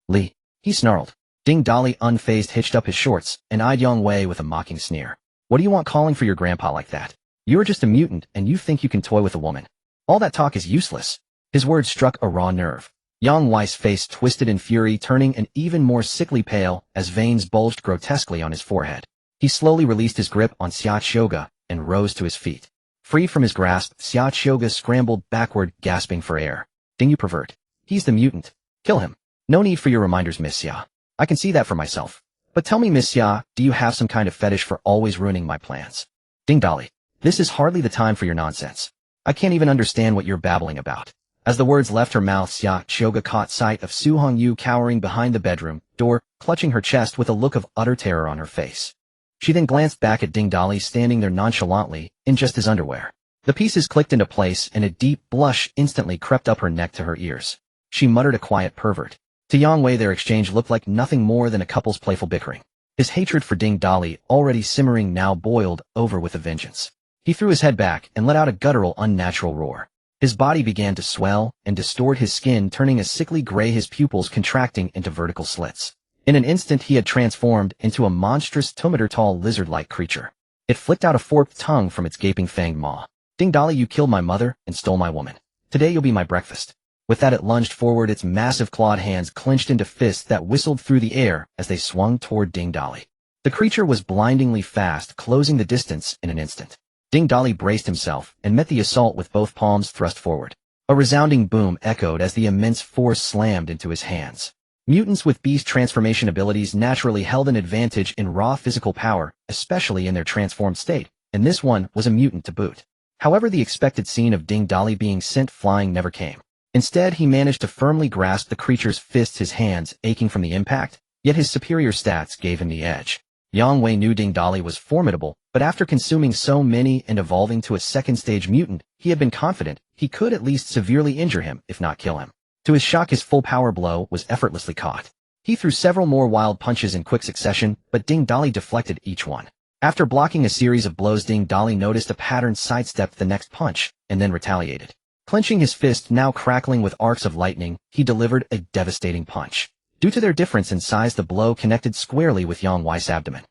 Li, he snarled. Ding Dali, unfazed, hitched up his shorts and eyed Yang Wei with a mocking sneer. What do you want calling for your grandpa like that? You're just a mutant, and you think you can toy with a woman. All that talk is useless. His words struck a raw nerve. Yang Wei's face twisted in fury, turning an even more sickly pale as veins bulged grotesquely on his forehead. He slowly released his grip on Xia Qiuge and rose to his feet. Free from his grasp, Xia Qiuge scrambled backward, gasping for air. Ding, you pervert. He's the mutant. Kill him. No need for your reminders, Miss Xia. I can see that for myself. But tell me, Miss Xia, do you have some kind of fetish for always ruining my plans? Ding Dali, this is hardly the time for your nonsense. I can't even understand what you're babbling about. As the words left her mouth, Xia Qiuge caught sight of Su Hongyu cowering behind the bedroom door, clutching her chest with a look of utter terror on her face. She then glanced back at Ding Dali, standing there nonchalantly, in just his underwear. The pieces clicked into place, and a deep blush instantly crept up her neck to her ears. She muttered a quiet pervert. To Yang Wei, their exchange looked like nothing more than a couple's playful bickering. His hatred for Ding Dali, already simmering, now boiled over with a vengeance. He threw his head back and let out a guttural, unnatural roar. His body began to swell and distort, his skin turning a sickly gray, his pupils contracting into vertical slits. In an instant he had transformed into a monstrous 2-meter-tall lizard-like creature. It flicked out a forked tongue from its gaping fanged maw. Ding Dali, you killed my mother and stole my woman. Today you'll be my breakfast. With that, it lunged forward, its massive clawed hands clenched into fists that whistled through the air as they swung toward Ding Dali. The creature was blindingly fast, closing the distance in an instant. Ding Dali braced himself and met the assault with both palms thrust forward. A resounding boom echoed as the immense force slammed into his hands. Mutants with beast transformation abilities naturally held an advantage in raw physical power, especially in their transformed state, and this one was a mutant to boot. However, the expected scene of Ding Dali being sent flying never came. Instead, he managed to firmly grasp the creature's fists, his hands aching from the impact, yet his superior stats gave him the edge. Yang Wei knew Ding Dali was formidable, but after consuming so many and evolving to a second-stage mutant, he had been confident he could at least severely injure him, if not kill him. To his shock, his full power blow was effortlessly caught. He threw several more wild punches in quick succession, but Ding Dali deflected each one. After blocking a series of blows, Ding Dali noticed a pattern, sidestepped the next punch, and then retaliated. Clenching his fist, now crackling with arcs of lightning, he delivered a devastating punch. Due to their difference in size, the blow connected squarely with Yang Wei's abdomen.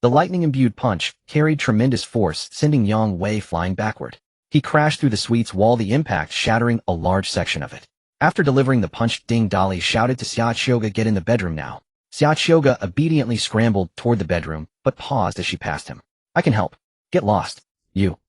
The lightning-imbued punch carried tremendous force, sending Yang Wei flying backward. He crashed through the suite's wall, the impact shattering a large section of it. After delivering the punch, Ding Dali shouted to Xiaoxiuga, "Get in the bedroom now." Xiaoxiuga obediently scrambled toward the bedroom, but paused as she passed him. "I can help. Get lost. You,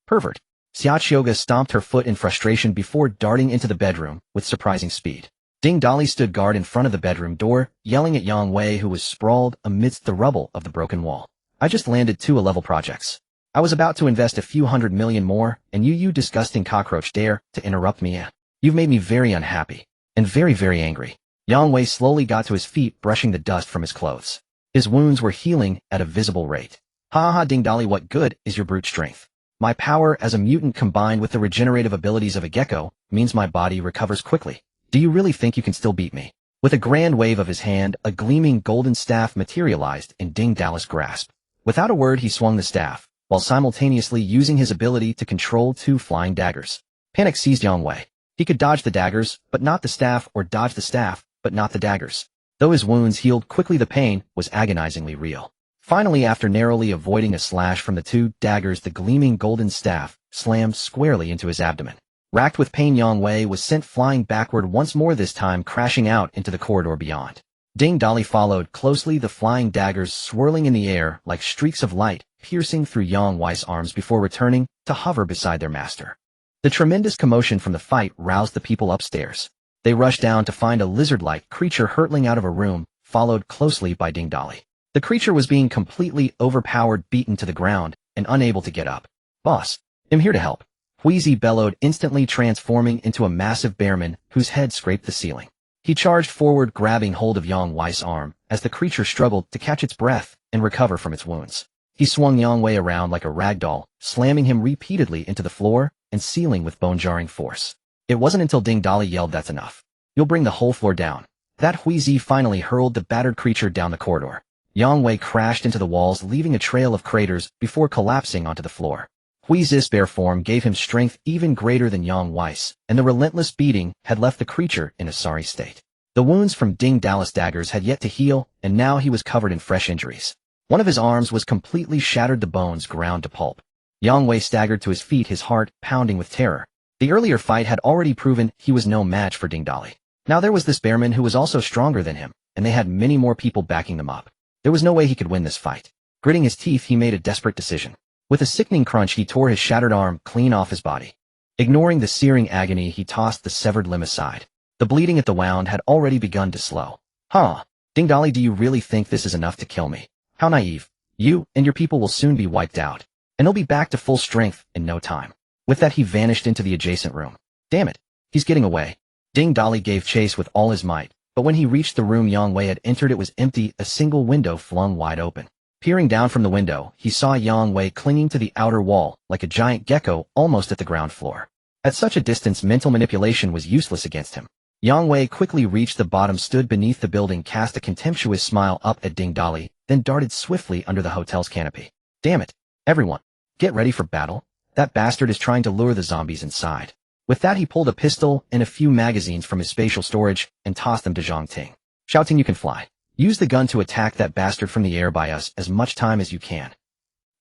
pervert." Xiaoxiuga stomped her foot in frustration before darting into the bedroom with surprising speed. Ding Dali stood guard in front of the bedroom door, yelling at Yang Wei, who was sprawled amidst the rubble of the broken wall. "I just landed 2 A-level projects. I was about to invest a few $100 million more, and you disgusting cockroach dare to interrupt me. You've made me very unhappy, and very, very angry." Yang Wei slowly got to his feet, brushing the dust from his clothes. His wounds were healing at a visible rate. "Ha ha, Ding Dali, what good is your brute strength? My power as a mutant combined with the regenerative abilities of a gecko means my body recovers quickly. Do you really think you can still beat me?" With a grand wave of his hand, a gleaming golden staff materialized in Ding Dali's grasp. Without a word, he swung the staff, while simultaneously using his ability to control 2 flying daggers. Panic seized Yang Wei. He could dodge the daggers, but not the staff, or dodge the staff, but not the daggers. Though his wounds healed quickly, the pain was agonizingly real. Finally, after narrowly avoiding a slash from the 2 daggers, the gleaming golden staff slammed squarely into his abdomen. Racked with pain, Yang Wei was sent flying backward once more, this time crashing out into the corridor beyond. Ding Dali followed closely, the flying daggers swirling in the air like streaks of light, piercing through Yang Wei's arms before returning to hover beside their master. The tremendous commotion from the fight roused the people upstairs. They rushed down to find a lizard-like creature hurtling out of a room, followed closely by Ding Dali. The creature was being completely overpowered, beaten to the ground, and unable to get up. "Boss, I'm here to help," Wheezy bellowed, instantly transforming into a massive bearman whose head scraped the ceiling. He charged forward, grabbing hold of Yang Wei's arm, as the creature struggled to catch its breath and recover from its wounds. He swung Yang Wei around like a rag doll, slamming him repeatedly into the floor and ceiling with bone-jarring force. It wasn't until Ding Dali yelled, "That's enough. You'll bring the whole floor down," that Wheezy finally hurled the battered creature down the corridor. Yang Wei crashed into the walls, leaving a trail of craters before collapsing onto the floor. Wheezy's bare form gave him strength even greater than Yang Wei's, and the relentless beating had left the creature in a sorry state. The wounds from Ding Dali's daggers had yet to heal, and now he was covered in fresh injuries. One of his arms was completely shattered, the bones ground to pulp. Yang Wei staggered to his feet, his heart pounding with terror. The earlier fight had already proven he was no match for Ding Dali. Now there was this bearman who was also stronger than him, and they had many more people backing them up. There was no way he could win this fight. Gritting his teeth, he made a desperate decision. With a sickening crunch, he tore his shattered arm clean off his body. Ignoring the searing agony, he tossed the severed limb aside. The bleeding at the wound had already begun to slow. "Huh, Ding Dali, do you really think this is enough to kill me? How naive. You and your people will soon be wiped out, and they'll be back to full strength in no time." With that, he vanished into the adjacent room. "Damn it, he's getting away." Ding Dali gave chase with all his might, but when he reached the room Yang Wei had entered, it was empty, a single window flung wide open. Peering down from the window, he saw Yang Wei clinging to the outer wall like a giant gecko almost at the ground floor. At such a distance, mental manipulation was useless against him. Yang Wei quickly reached the bottom, stood beneath the building, cast a contemptuous smile up at Ding Dali, then darted swiftly under the hotel's canopy. "Damn it, everyone, get ready for battle. That bastard is trying to lure the zombies inside." With that, he pulled a pistol and a few magazines from his spatial storage and tossed them to Zhang Ting. "Shouting, you can fly. Use the gun to attack that bastard from the air. Buy us as much time as you can."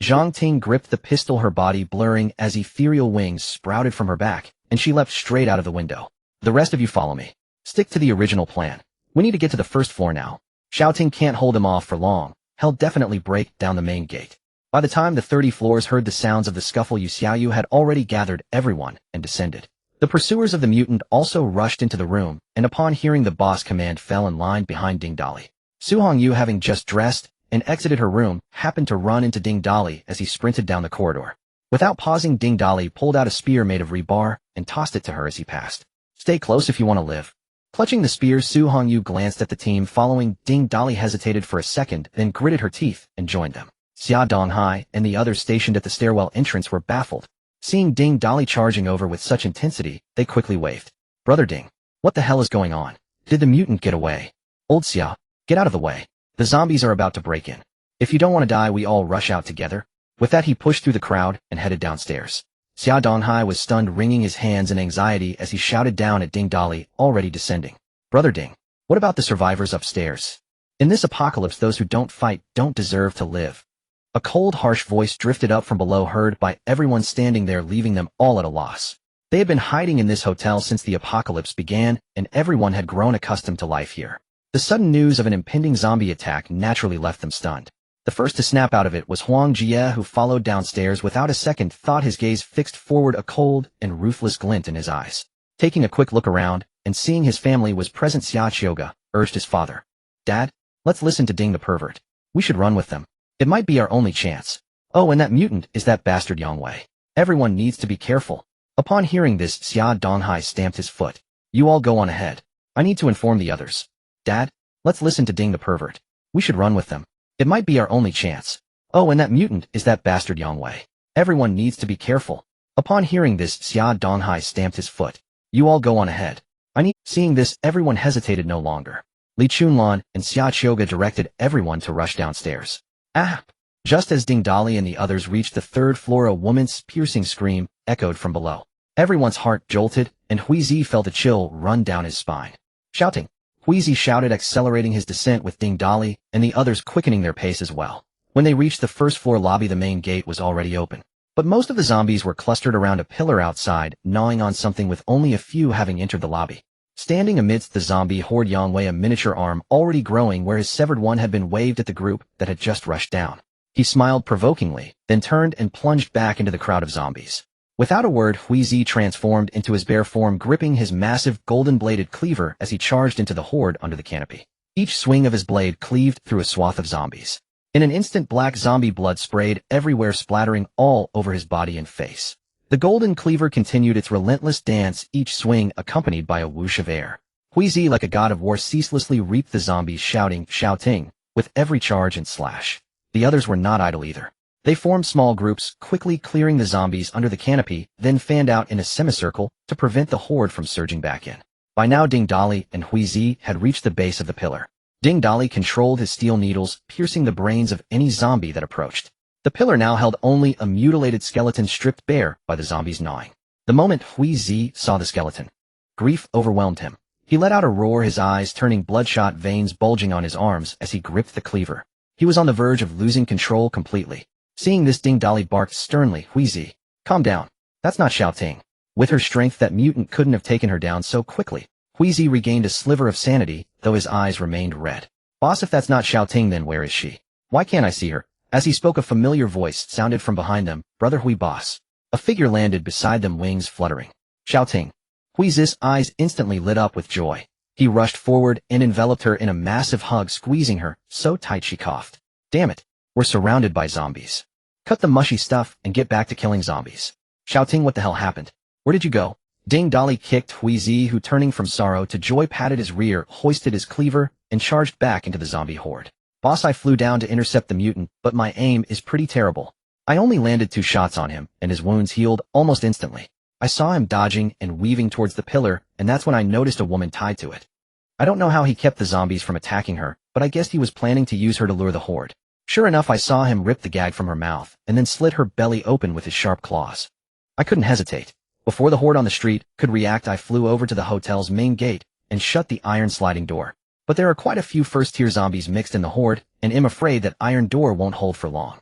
Zhang Ting gripped the pistol, her body blurring as ethereal wings sprouted from her back, and she leapt straight out of the window. "The rest of you follow me. Stick to the original plan. We need to get to the first floor now. Xiao Ting can't hold him off for long. He'll definitely break down the main gate." By the time the 30 floors heard the sounds of the scuffle, Yu Xiaoyu had already gathered everyone and descended. The pursuers of the mutant also rushed into the room, and upon hearing the boss command fell in line behind Ding Dali. Su Hongyu, having just dressed and exited her room, happened to run into Ding Dali as he sprinted down the corridor. Without pausing, Ding Dali pulled out a spear made of rebar and tossed it to her as he passed. Stay close if you want to live. Clutching the spear, Su Hongyu glanced at the team following. Ding Dali hesitated for a second, then gritted her teeth and joined them. Xia Donghai and the others stationed at the stairwell entrance were baffled. Seeing Ding Dali charging over with such intensity, they quickly waved. Brother Ding, what the hell is going on? Did the mutant get away? Old Xia, get out of the way. The zombies are about to break in. If you don't want to die, we all rush out together. With that, he pushed through the crowd and headed downstairs. Xia Donghai was stunned, wringing his hands in anxiety as he shouted down at Ding Dali, already descending. Brother Ding, what about the survivors upstairs? In this apocalypse, those who don't fight don't deserve to live. A cold, harsh voice drifted up from below, heard by everyone standing there, leaving them all at a loss. They had been hiding in this hotel since the apocalypse began, and everyone had grown accustomed to life here. The sudden news of an impending zombie attack naturally left them stunned. The first to snap out of it was Huang Jie, who followed downstairs without a second thought, his gaze fixed forward, a cold and ruthless glint in his eyes. Taking a quick look around, and seeing his family was present, Xia Chioga urged his father. Dad, let's listen to Ding the pervert. We should run with them. It might be our only chance. Oh, and that mutant is that bastard Yang Wei. Everyone needs to be careful. Upon hearing this, Xia Donghai stamped his foot. You all go on ahead. I need to inform the others. Dad, let's listen to Ding the pervert. We should run with them. It might be our only chance. Oh, and that mutant is that bastard Yang Wei. Everyone needs to be careful. Upon hearing this, Xia Donghai stamped his foot. You all go on ahead. Seeing this, everyone hesitated no longer. Li Chunlan and Xia Chioga directed everyone to rush downstairs. Ah! Just as Ding Dali and the others reached the third floor, a woman's piercing scream echoed from below. Everyone's heart jolted, and Huizi felt a chill run down his spine. Shouting, Huizi shouted, accelerating his descent with Ding Dali and the others quickening their pace as well. When they reached the first floor lobby, the main gate was already open. But most of the zombies were clustered around a pillar outside, gnawing on something, with only a few having entered the lobby. Standing amidst the zombie horde, Yang Wei, a miniature arm already growing where his severed one had been, waved at the group that had just rushed down. He smiled provokingly, then turned and plunged back into the crowd of zombies. Without a word, Huizi transformed into his bare form, gripping his massive golden-bladed cleaver as he charged into the horde under the canopy. Each swing of his blade cleaved through a swath of zombies. In an instant, black zombie blood sprayed everywhere, splattering all over his body and face. The golden cleaver continued its relentless dance, each swing accompanied by a whoosh of air. Huizi, like a god of war, ceaselessly reaped the zombies, shouting, with every charge and slash. The others were not idle either. They formed small groups, quickly clearing the zombies under the canopy, then fanned out in a semicircle to prevent the horde from surging back in. By now, Ding Dali and Huizi had reached the base of the pillar. Ding Dali controlled his steel needles, piercing the brains of any zombie that approached. The pillar now held only a mutilated skeleton stripped bare by the zombies gnawing. The moment Huizi saw the skeleton, grief overwhelmed him. He let out a roar, his eyes turning bloodshot, veins bulging on his arms as he gripped the cleaver. He was on the verge of losing control completely. Seeing this, Ding Dali barked sternly, Huizi, calm down. That's not shouting. With her strength, that mutant couldn't have taken her down so quickly. Huizi regained a sliver of sanity, though his eyes remained red. Boss, if that's not shouting, then where is she? Why can't I see her? As he spoke, a familiar voice sounded from behind them. Brother Hui, boss. A figure landed beside them, wings fluttering. Shouting. Huizi's eyes instantly lit up with joy. He rushed forward and enveloped her in a massive hug, squeezing her so tight she coughed. Damn it. We're surrounded by zombies. Cut the mushy stuff and get back to killing zombies. Shouting, what the hell happened? Where did you go? Ding Dali kicked Huizi, who, turning from sorrow to joy, patted his rear, hoisted his cleaver, and charged back into the zombie horde. Boss, I flew down to intercept the mutant, but my aim is pretty terrible. I only landed 2 shots on him, and his wounds healed almost instantly. I saw him dodging and weaving towards the pillar, and that's when I noticed a woman tied to it. I don't know how he kept the zombies from attacking her, but I guess he was planning to use her to lure the horde. Sure enough, I saw him rip the gag from her mouth, and then slit her belly open with his sharp claws. I couldn't hesitate. Before the horde on the street could react, I flew over to the hotel's main gate and shut the iron sliding door. But there are quite a few first-tier zombies mixed in the horde, and I'm afraid that iron door won't hold for long.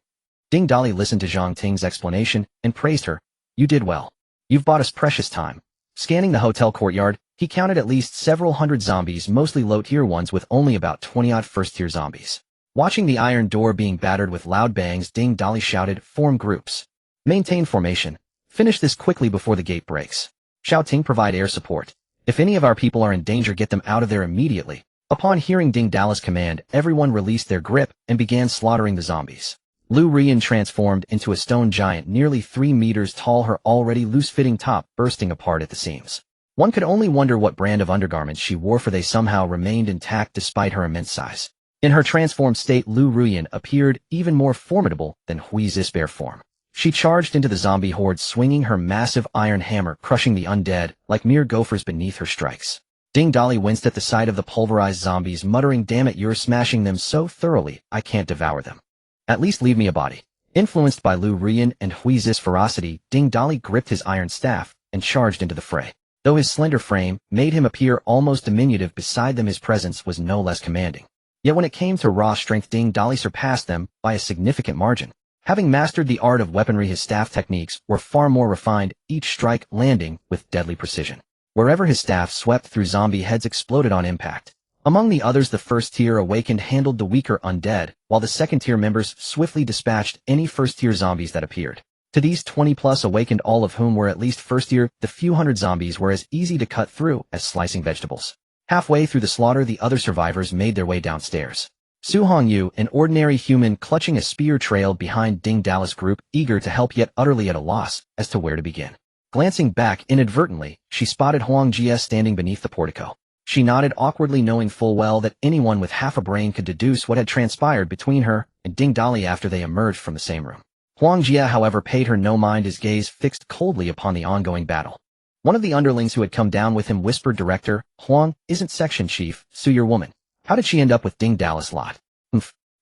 Ding Dali listened to Zhang Ting's explanation and praised her. You did well. You've bought us precious time. Scanning the hotel courtyard, he counted at least several hundred zombies, mostly low-tier ones, with only about 20-odd first-tier zombies. Watching the iron door being battered with loud bangs, Ding Dali shouted, "Form groups. Maintain formation. Finish this quickly before the gate breaks. Xiao Ting, provide air support. If any of our people are in danger, get them out of there immediately." Upon hearing Ding Dali's command, everyone released their grip and began slaughtering the zombies. Lu Rian transformed into a stone giant nearly 3 meters tall, her already loose-fitting top bursting apart at the seams. One could only wonder what brand of undergarments she wore, for they somehow remained intact despite her immense size. In her transformed state, Lu Rian appeared even more formidable than Hui Zis bear form. She charged into the zombie horde, swinging her massive iron hammer, crushing the undead like mere gophers beneath her strikes. Ding Dali winced at the sight of the pulverized zombies, muttering, "Damn it, you're smashing them so thoroughly, I can't devour them. At least leave me a body." Influenced by Lu Rian and Hui Zis' ferocity, Ding Dali gripped his iron staff and charged into the fray. Though his slender frame made him appear almost diminutive beside them, his presence was no less commanding. Yet when it came to raw strength, Ding Dali surpassed them by a significant margin. Having mastered the art of weaponry, his staff techniques were far more refined, each strike landing with deadly precision. Wherever his staff swept through, zombie heads exploded on impact. Among the others, the first-tier awakened handled the weaker undead, while the second-tier members swiftly dispatched any first-tier zombies that appeared. To these 20-plus awakened, all of whom were at least first-tier, the few hundred zombies were as easy to cut through as slicing vegetables. Halfway through the slaughter, the other survivors made their way downstairs. Su Hongyu, an ordinary human clutching a spear, trailed behind Ding Dali's group, eager to help yet utterly at a loss as to where to begin. Glancing back inadvertently, she spotted Huang Jie standing beneath the portico. She nodded awkwardly, knowing full well that anyone with half a brain could deduce what had transpired between her and Ding Dali after they emerged from the same room. Huang Jie, however, paid her no mind, his gaze fixed coldly upon the ongoing battle. One of the underlings who had come down with him whispered, "Director, Huang isn't section chief, Su, your woman. How did she end up with Ding Dali's lot?"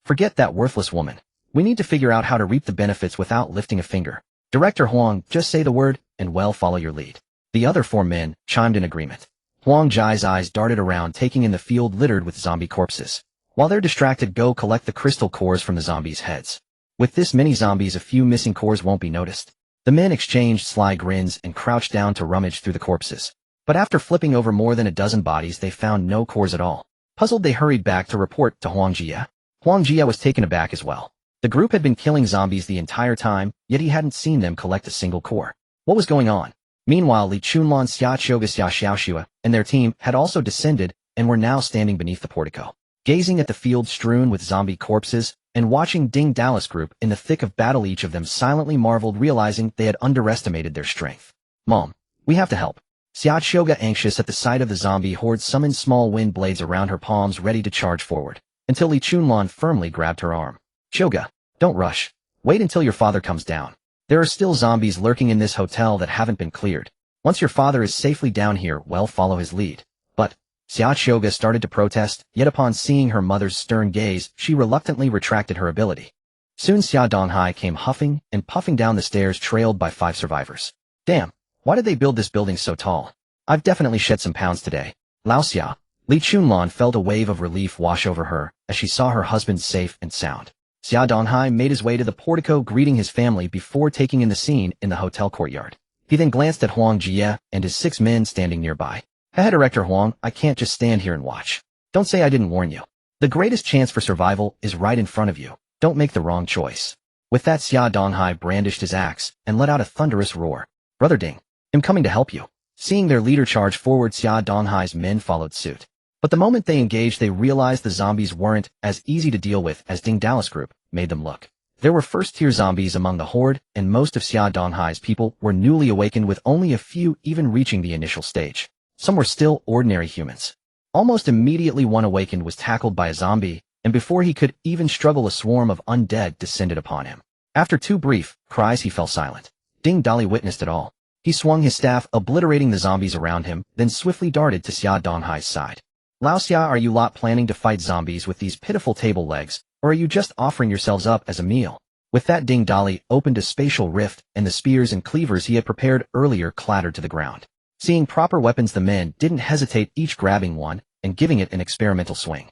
Forget that worthless woman. We need to figure out how to reap the benefits without lifting a finger. Director Huang, just say the word, and we'll follow your lead." The other 4 men chimed in agreement. Huang Jai's eyes darted around, taking in the field littered with zombie corpses. While they're distracted, go collect the crystal cores from the zombies' heads. With this many zombies, a few missing cores won't be noticed. The men exchanged sly grins and crouched down to rummage through the corpses. But after flipping over more than a dozen bodies, they found no cores at all. Puzzled, they hurried back to report to Huang Jie. Huang Jie was taken aback as well. The group had been killing zombies the entire time, yet he hadn't seen them collect a single core. What was going on? Meanwhile, Li Chunlan, Xia Qiuge, Xia Xiaoxue, and their team had also descended and were now standing beneath the portico, gazing at the field strewn with zombie corpses and watching Ding Dali's group in the thick of battle. Each of them silently marveled, realizing they had underestimated their strength. "Mom, we have to help." Xia Qiuge, anxious at the sight of the zombie horde, summoned small wind blades around her palms, ready to charge forward, until Li Chunlan firmly grabbed her arm. "Qiuge, don't rush. Wait until your father comes down. There are still zombies lurking in this hotel that haven't been cleared. Once your father is safely down here, well, follow his lead." But Xia Qiuge started to protest, yet upon seeing her mother's stern gaze, she reluctantly retracted her ability. Soon Xia Donghai came huffing and puffing down the stairs, trailed by 5 survivors. "Damn, why did they build this building so tall? I've definitely shed some pounds today." Lao Xia. Li Chunlan felt a wave of relief wash over her as she saw her husband safe and sound. Xia Donghai made his way to the portico, greeting his family before taking in the scene in the hotel courtyard. He then glanced at Huang Jie and his 6 men standing nearby. "Hey, Director Huang, I can't just stand here and watch. Don't say I didn't warn you. The greatest chance for survival is right in front of you. Don't make the wrong choice." With that, Xia Donghai brandished his axe and let out a thunderous roar. "Brother Ding, I'm coming to help you." Seeing their leader charge forward, Xia Donghai's men followed suit. But the moment they engaged, they realized the zombies weren't as easy to deal with as Ding Dali's group made them look. There were first-tier zombies among the horde, and most of Xia Donghai's people were newly awakened, with only a few even reaching the initial stage. Some were still ordinary humans. Almost immediately, one awakened was tackled by a zombie, and before he could even struggle, a swarm of undead descended upon him. After 2 brief cries, he fell silent. Ding Dali witnessed it all. He swung his staff, obliterating the zombies around him, then swiftly darted to Xia Donghai's side. "Lao Xia, are you lot planning to fight zombies with these pitiful table legs, or are you just offering yourselves up as a meal?" With that, Ding Dali opened a spatial rift, and the spears and cleavers he had prepared earlier clattered to the ground. Seeing proper weapons, the men didn't hesitate, each grabbing one and giving it an experimental swing.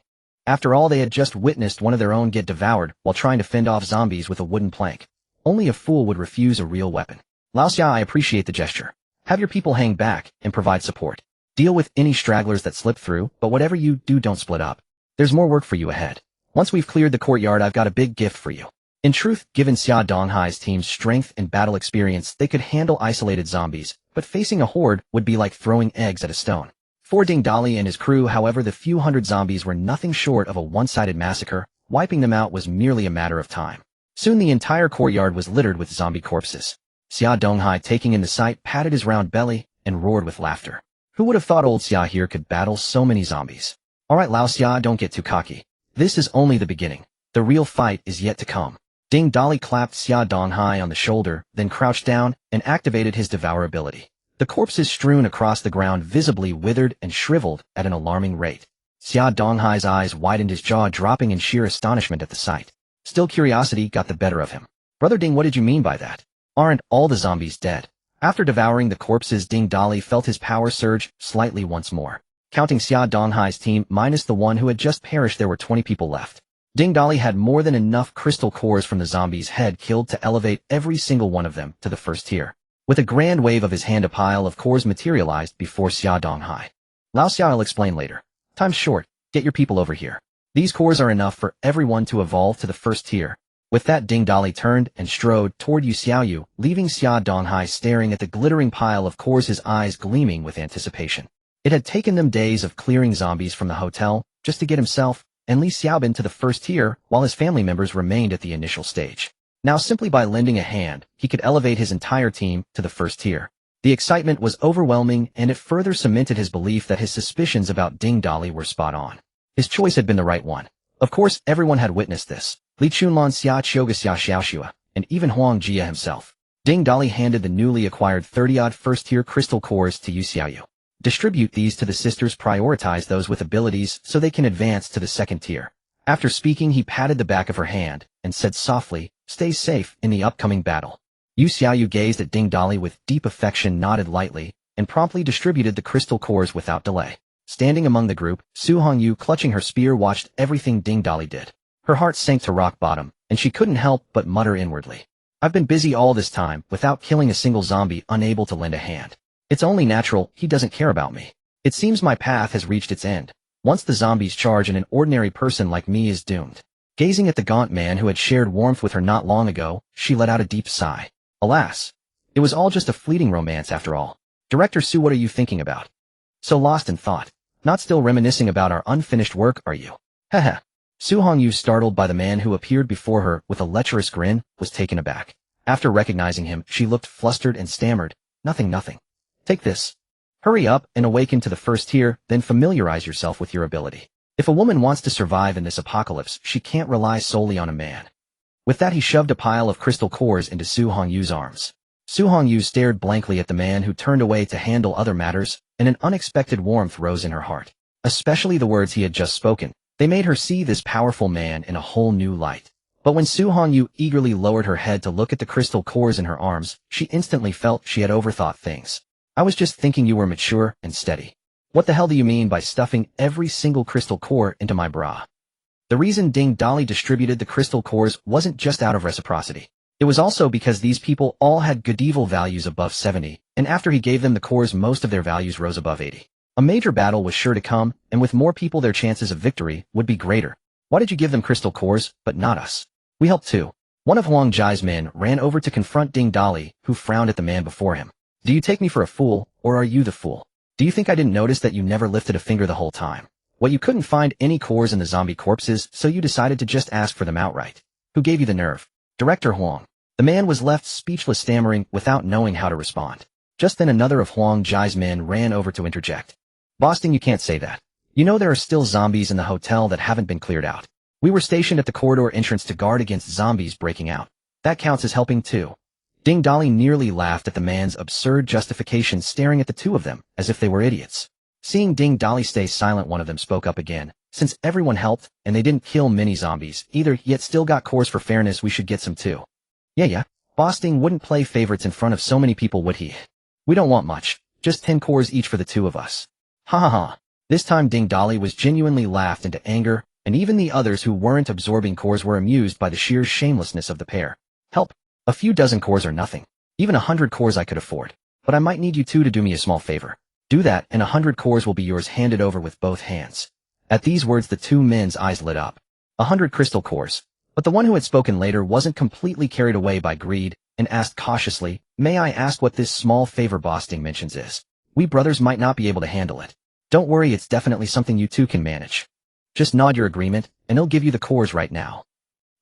After all, they had just witnessed one of their own get devoured while trying to fend off zombies with a wooden plank. Only a fool would refuse a real weapon. "Lao Xia, I appreciate the gesture. Have your people hang back and provide support. Deal with any stragglers that slip through, but whatever you do, don't split up. There's more work for you ahead." Once we've cleared the courtyard, I've got a big gift for you. In truth, given Xia Donghai's team's strength and battle experience, they could handle isolated zombies, but facing a horde would be like throwing eggs at a stone. For Ding Dali and his crew, however, the few hundred zombies were nothing short of a one-sided massacre. Wiping them out was merely a matter of time. Soon the entire courtyard was littered with zombie corpses. Xia Donghai, taking in the sight, patted his round belly and roared with laughter. Who would have thought old Xia here could battle so many zombies? Alright Lao Xia, don't get too cocky. This is only the beginning. The real fight is yet to come. Ding Dali clapped Xia Donghai on the shoulder, then crouched down and activated his devour ability. The corpses strewn across the ground visibly withered and shriveled at an alarming rate. Xia Donghai's eyes widened, his jaw dropping in sheer astonishment at the sight. Still, curiosity got the better of him. Brother Ding, what did you mean by that? Aren't all the zombies dead? After devouring the corpses, Ding Dali felt his power surge slightly once more. Counting Xia Donghai's team minus the one who had just perished, there were 20 people left. Ding Dali had more than enough crystal cores from the zombies' head killed to elevate every single one of them to the first tier. With a grand wave of his hand, a pile of cores materialized before Xia Donghai. Lao Xia, I'll explain later. Time's short, get your people over here. These cores are enough for everyone to evolve to the first tier. With that, Ding Dali turned and strode toward Yu Xiaoyu, leaving Xia Donghai staring at the glittering pile of cores, his eyes gleaming with anticipation. It had taken them days of clearing zombies from the hotel just to get himself and Li Xiaobin to the first tier, while his family members remained at the initial stage. Now, simply by lending a hand, he could elevate his entire team to the first tier. The excitement was overwhelming, and it further cemented his belief that his suspicions about Ding Dali were spot on. His choice had been the right one. Of course, everyone had witnessed this. Li Chunlan, Xia Qiuge, Xia Xiaoxua, and even Huang Jia himself. Ding Dali handed the newly acquired 30-odd first-tier crystal cores to Yu Xiaoyu. Distribute these to the sisters, prioritize those with abilities so they can advance to the second tier. After speaking, he patted the back of her hand and said softly, stay safe in the upcoming battle. Yu Xiaoyu gazed at Ding Dali with deep affection, nodded lightly, and promptly distributed the crystal cores without delay. Standing among the group, Su Hongyu, clutching her spear, watched everything Ding Dali did. Her heart sank to rock bottom, and she couldn't help but mutter inwardly. I've been busy all this time, without killing a single zombie, unable to lend a hand. It's only natural he doesn't care about me. It seems my path has reached its end. Once the zombies charge, and an ordinary person like me is doomed. Gazing at the gaunt man who had shared warmth with her not long ago, she let out a deep sigh. Alas, it was all just a fleeting romance after all. Director Su, what are you thinking about? So lost in thought. Not still reminiscing about our unfinished work, are you? Heh. Su Hongyu, startled by the man who appeared before her with a lecherous grin, was taken aback. After recognizing him, she looked flustered and stammered, Nothing. Take this. Hurry up and awaken to the first tier, then familiarize yourself with your ability. If a woman wants to survive in this apocalypse, she can't rely solely on a man. With that, he shoved a pile of crystal cores into Su Hongyu's arms. Su Hongyu stared blankly at the man who turned away to handle other matters, and an unexpected warmth rose in her heart. Especially the words he had just spoken. They made her see this powerful man in a whole new light. But when Su Hongyu eagerly lowered her head to look at the crystal cores in her arms, she instantly felt she had overthought things. I was just thinking you were mature and steady. What the hell do you mean by stuffing every single crystal core into my bra? The reason Ding Dali distributed the crystal cores wasn't just out of reciprocity. It was also because these people all had good evil values above 70, and after he gave them the cores, most of their values rose above 80. A major battle was sure to come, and with more people their chances of victory would be greater. Why did you give them crystal cores, but not us? We helped too. One of Huang Jia's men ran over to confront Ding Dali, who frowned at the man before him. Do you take me for a fool, or are you the fool? Do you think I didn't notice that you never lifted a finger the whole time? Well, you couldn't find any cores in the zombie corpses, so you decided to just ask for them outright. Who gave you the nerve? Director Huang. The man was left speechless, stammering without knowing how to respond. Just then another of Huang Jia's men ran over to interject. Boston, you can't say that. You know there are still zombies in the hotel that haven't been cleared out. We were stationed at the corridor entrance to guard against zombies breaking out. That counts as helping too. Ding Dali nearly laughed at the man's absurd justification, staring at the two of them as if they were idiots. Seeing Ding Dali stay silent, one of them spoke up again. Since everyone helped, and they didn't kill many zombies either, yet still got cores for fairness, we should get some too. Yeah. Boss Ding wouldn't play favorites in front of so many people, would he? We don't want much. Just 10 cores each for the two of us. Ha. This time Ding Dali was genuinely laughed into anger, and even the others who weren't absorbing cores were amused by the sheer shamelessness of the pair. Help. A few dozen cores are nothing. Even 100 cores I could afford. But I might need you two to do me a small favor. Do that, and 100 cores will be yours, handed over with both hands. At these words the two men's eyes lit up. 100 crystal cores. But the one who had spoken later wasn't completely carried away by greed, and asked cautiously, "May I ask what this small favor boss Ding mentions is? We brothers might not be able to handle it. Don't worry, it's definitely something you two can manage. Just nod your agreement, and he'll give you the cores right now."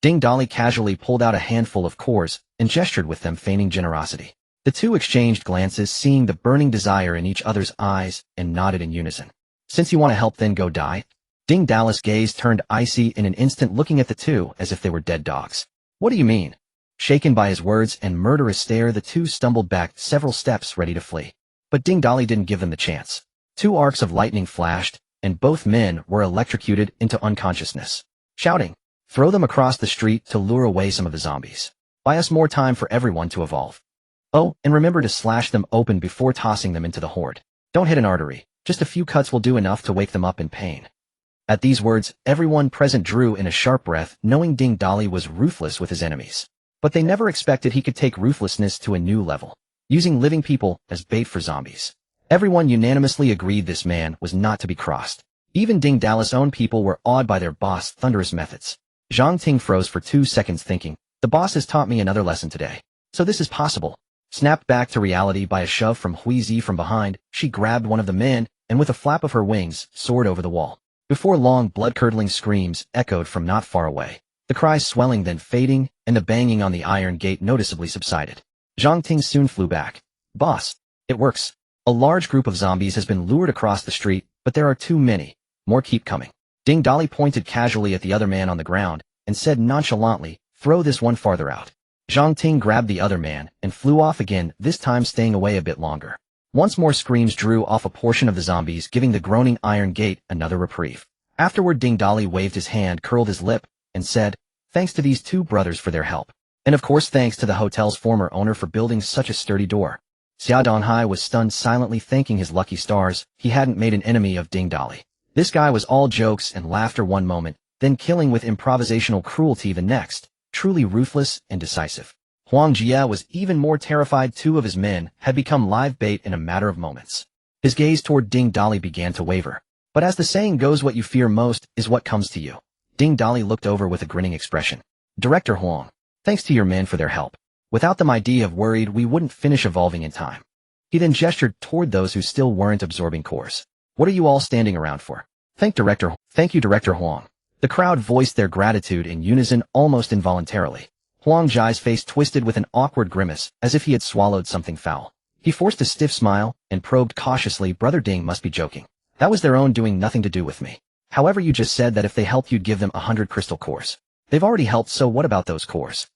Ding Dali casually pulled out a handful of cores, and gestured with them, feigning generosity. The two exchanged glances, seeing the burning desire in each other's eyes, and nodded in unison. "Since you want to help, then go die?" Ding Dali's gaze turned icy in an instant, looking at the two as if they were dead dogs. "What do you mean?" Shaken by his words and murderous stare, the two stumbled back several steps, ready to flee. But Ding Dali didn't give them the chance. 2 arcs of lightning flashed, and both men were electrocuted into unconsciousness. Shouting, "Throw them across the street to lure away some of the zombies. Buy us more time for everyone to evolve. Oh, and remember to slash them open before tossing them into the horde. Don't hit an artery. Just a few cuts will do enough to wake them up in pain." At these words, everyone present drew in a sharp breath, knowing Ding Dali was ruthless with his enemies. But they never expected he could take ruthlessness to a new level, using living people as bait for zombies. Everyone unanimously agreed this man was not to be crossed. Even Ding Dali's own people were awed by their boss' thunderous methods. Zhang Ting froze for 2 seconds, thinking, "The boss has taught me another lesson today. So this is possible." Snapped back to reality by a shove from Huizi from behind, she grabbed one of the men, and with a flap of her wings, soared over the wall. Before long, blood-curdling screams echoed from not far away. The cries swelling, then fading, and the banging on the iron gate noticeably subsided. Zhang Ting soon flew back. "Boss, it works. A large group of zombies has been lured across the street, but there are too many. More keep coming." Ding Dali pointed casually at the other man on the ground, and said nonchalantly, "Throw this one farther out." Zhang Ting grabbed the other man, and flew off again, this time staying away a bit longer. Once more screams drew off a portion of the zombies, giving the groaning iron gate another reprieve. Afterward, Ding Dali waved his hand, curled his lip, and said, "Thanks to these 2 brothers for their help. And of course thanks to the hotel's former owner for building such a sturdy door." Xia Donghai was stunned, silently thanking his lucky stars he hadn't made an enemy of Ding Dali. This guy was all jokes and laughter one moment, then killing with improvisational cruelty the next, truly ruthless and decisive. Huang Jie was even more terrified. 2 of his men had become live bait in a matter of moments. His gaze toward Ding Dali began to waver. But as the saying goes, what you fear most is what comes to you. Ding Dali looked over with a grinning expression. "Director Huang, thanks to your men for their help. Without them, I'd have worried we wouldn't finish evolving in time." He then gestured toward those who still weren't absorbing cores. "What are you all standing around for? Thank you, Director Huang." The crowd voiced their gratitude in unison, almost involuntarily. Huang Jai's face twisted with an awkward grimace, as if he had swallowed something foul. He forced a stiff smile, and probed cautiously, "Brother Ding must be joking. That was their own doing, nothing to do with me. However, you just said that if they helped you'd give them 100 crystal cores. They've already helped, so what about those cores?"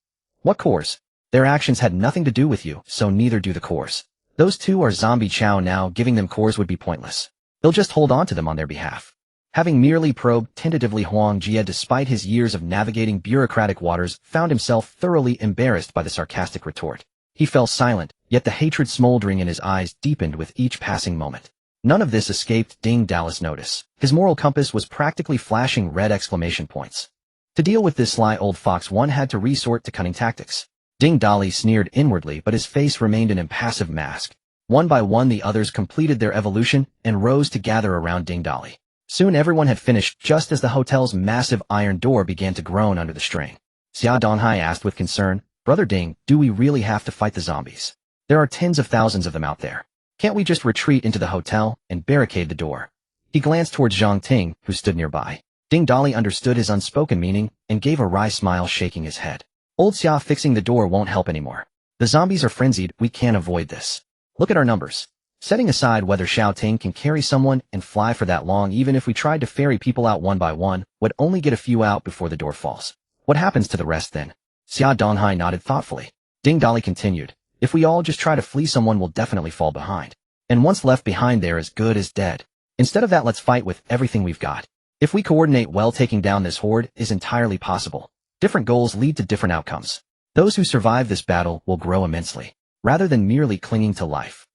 "What cores? Their actions had nothing to do with you, so neither do the cores. Those 2 are zombie chow now, giving them cores would be pointless. They'll just hold on to them on their behalf." Having merely probed tentatively, Huang Jie, despite his years of navigating bureaucratic waters, found himself thoroughly embarrassed by the sarcastic retort. He fell silent, yet the hatred smoldering in his eyes deepened with each passing moment. None of this escaped Ding Dali's notice. His moral compass was practically flashing red exclamation points. To deal with this sly old fox, one had to resort to cunning tactics. Ding Dali sneered inwardly, but his face remained an impassive mask. One by one, the others completed their evolution and rose to gather around Ding Dali. Soon everyone had finished, just as the hotel's massive iron door began to groan under the strain. Xia Donghai asked with concern, "Brother Ding, do we really have to fight the zombies? There are tens of thousands of them out there. Can't we just retreat into the hotel and barricade the door?" He glanced towards Zhang Ting, who stood nearby. Ding Dali understood his unspoken meaning and gave a wry smile, shaking his head. "Old Xia, fixing the door won't help anymore. The zombies are frenzied, we can't avoid this. Look at our numbers. Setting aside whether Xiao Ting can carry someone and fly for that long, even if we tried to ferry people out one by one, would only get a few out before the door falls. What happens to the rest then?" Xia Donghai nodded thoughtfully. Ding Dali continued, "If we all just try to flee, someone will definitely fall behind. And once left behind, they're as good as dead. Instead of that, let's fight with everything we've got. If we coordinate well, taking down this horde is entirely possible. Different goals lead to different outcomes. Those who survive this battle will grow immensely, rather than merely clinging to life.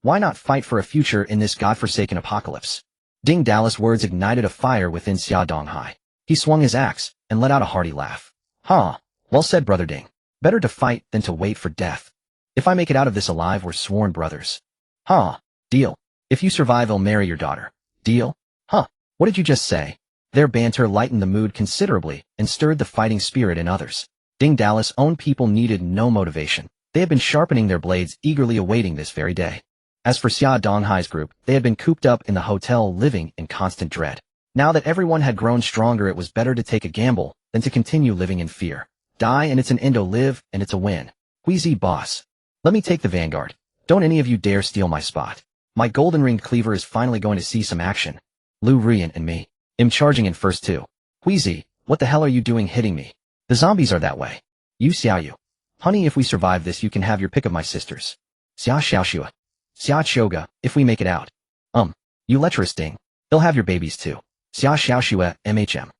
Why not fight for a future in this godforsaken apocalypse?" Ding Dali's words ignited a fire within Xia Donghai. He swung his axe and let out a hearty laugh. "Huh, well said, Brother Ding. Better to fight than to wait for death. If I make it out of this alive, we're sworn brothers. Huh, deal. If you survive, I'll marry your daughter. Deal? Huh, what did you just say?" Their banter lightened the mood considerably and stirred the fighting spirit in others. Ding Dali's own people needed no motivation. They had been sharpening their blades, eagerly awaiting this very day. As for Xia Donghai's group, they had been cooped up in the hotel, living in constant dread. Now that everyone had grown stronger, it was better to take a gamble than to continue living in fear. Die and it's an Indo, live and it's a win. Wheezy boss. Let me take the vanguard. Don't any of you dare steal my spot. My golden ringed cleaver is finally going to see some action. Lu Ruyan and me. I'm charging in first too. Wheezy, what the hell are you doing hitting me? The zombies are that way. You Xiaoyu. Honey, if we survive this, you can have your pick of my sisters. Xia Xiaoxua. Xia Choga, if we make it out. You lecherous Ding. They'll have your babies too. Xia Xiaoxua, MHM.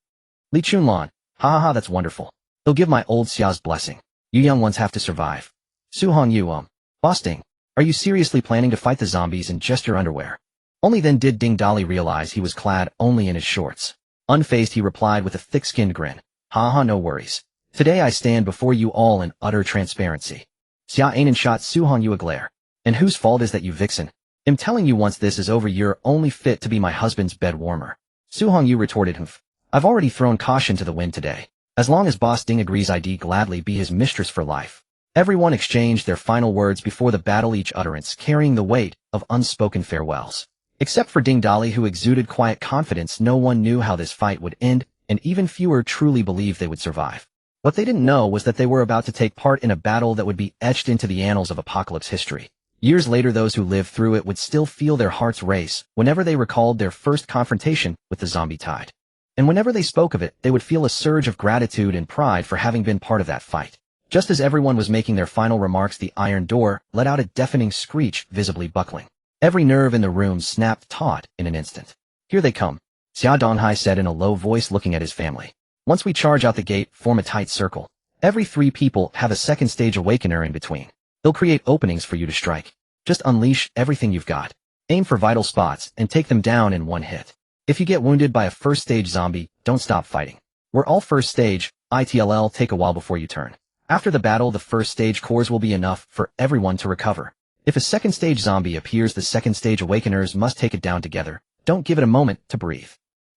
Li Chunlan. Ha ha ha, that's wonderful. They'll give my old Xia's blessing. You young ones have to survive. Su Hongyu, Boss Ding. Are you seriously planning to fight the zombies in just your underwear? Only then did Ding Dali realize he was clad only in his shorts. Unfazed, he replied with a thick-skinned grin. Ha ha, no worries. Today I stand before you all in utter transparency. Xia Anan shot Su Hongyu a glare. And whose fault is that, you vixen? I'm telling you, once this is over, you're only fit to be my husband's bed warmer. Su Hongyu retorted, Humph. I've already thrown caution to the wind today. As long as Boss Ding agrees, I'd gladly be his mistress for life. Everyone exchanged their final words before the battle, each utterance carrying the weight of unspoken farewells. Except for Ding Dali, who exuded quiet confidence, no one knew how this fight would end, and even fewer truly believed they would survive. What they didn't know was that they were about to take part in a battle that would be etched into the annals of apocalypse history. Years later, those who lived through it would still feel their hearts race whenever they recalled their first confrontation with the zombie tide. And whenever they spoke of it, they would feel a surge of gratitude and pride for having been part of that fight. Just as everyone was making their final remarks, the iron door let out a deafening screech, visibly buckling. Every nerve in the room snapped taut in an instant. Here they come, Xia Donghai said in a low voice, looking at his family. Once we charge out the gate, form a tight circle. Every 3 people have a second stage awakener in between. They'll create openings for you to strike. Just unleash everything you've got. Aim for vital spots and take them down in one hit. If you get wounded by a first stage zombie, don't stop fighting. We're all first stage, ITLL, take a while before you turn. After the battle, the first stage cores will be enough for everyone to recover. If a second stage zombie appears, the second stage awakeners must take it down together. Don't give it a moment to breathe.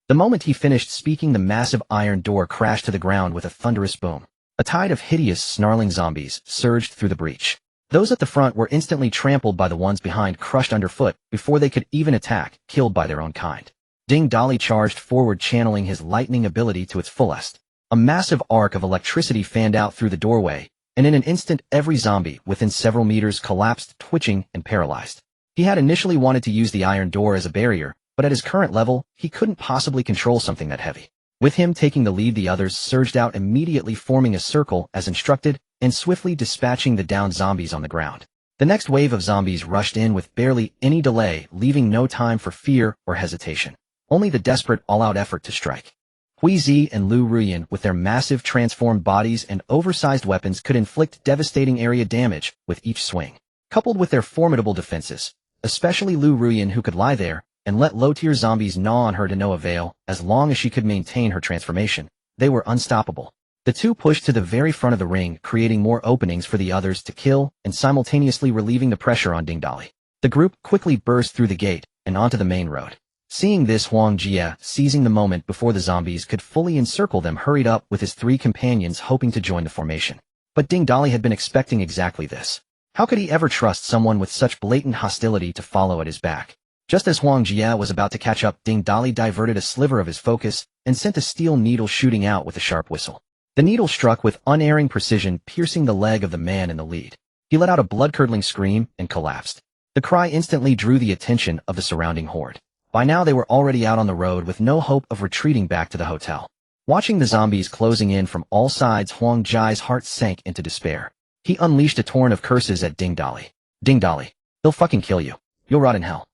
The moment he finished speaking, the massive iron door crashed to the ground with a thunderous boom. A tide of hideous, snarling zombies surged through the breach. Those at the front were instantly trampled by the ones behind, crushed underfoot before they could even attack, killed by their own kind. Ding Dali charged forward, channeling his lightning ability to its fullest. A massive arc of electricity fanned out through the doorway, and in an instant every zombie within several meters collapsed, twitching and paralyzed. He had initially wanted to use the iron door as a barrier, but at his current level, he couldn't possibly control something that heavy. With him taking the lead, the others surged out, immediately forming a circle as instructed, and swiftly dispatching the downed zombies on the ground. The next wave of zombies rushed in with barely any delay, leaving no time for fear or hesitation. Only the desperate, all-out effort to strike. Hui Zi and Lu Ruyan, with their massive transformed bodies and oversized weapons, could inflict devastating area damage with each swing. Coupled with their formidable defenses, especially Lu Ruyan, who could lie there and let low-tier zombies gnaw on her to no avail, as long as she could maintain her transformation, they were unstoppable. The two pushed to the very front of the ring, creating more openings for the others to kill and simultaneously relieving the pressure on Ding Dali. The group quickly burst through the gate and onto the main road. Seeing this, Huang Jie, seizing the moment before the zombies could fully encircle them, hurried up with his 3 companions, hoping to join the formation. But Ding Dali had been expecting exactly this. How could he ever trust someone with such blatant hostility to follow at his back? Just as Huang Jie was about to catch up, Ding Dali diverted a sliver of his focus and sent a steel needle shooting out with a sharp whistle. The needle struck with unerring precision, piercing the leg of the man in the lead. He let out a blood-curdling scream and collapsed. The cry instantly drew the attention of the surrounding horde. By now they were already out on the road with no hope of retreating back to the hotel. Watching the zombies closing in from all sides, Huang Jai's heart sank into despair. He unleashed a torrent of curses at Ding Dali. Ding Dali, they'll fucking kill you. You'll rot in hell.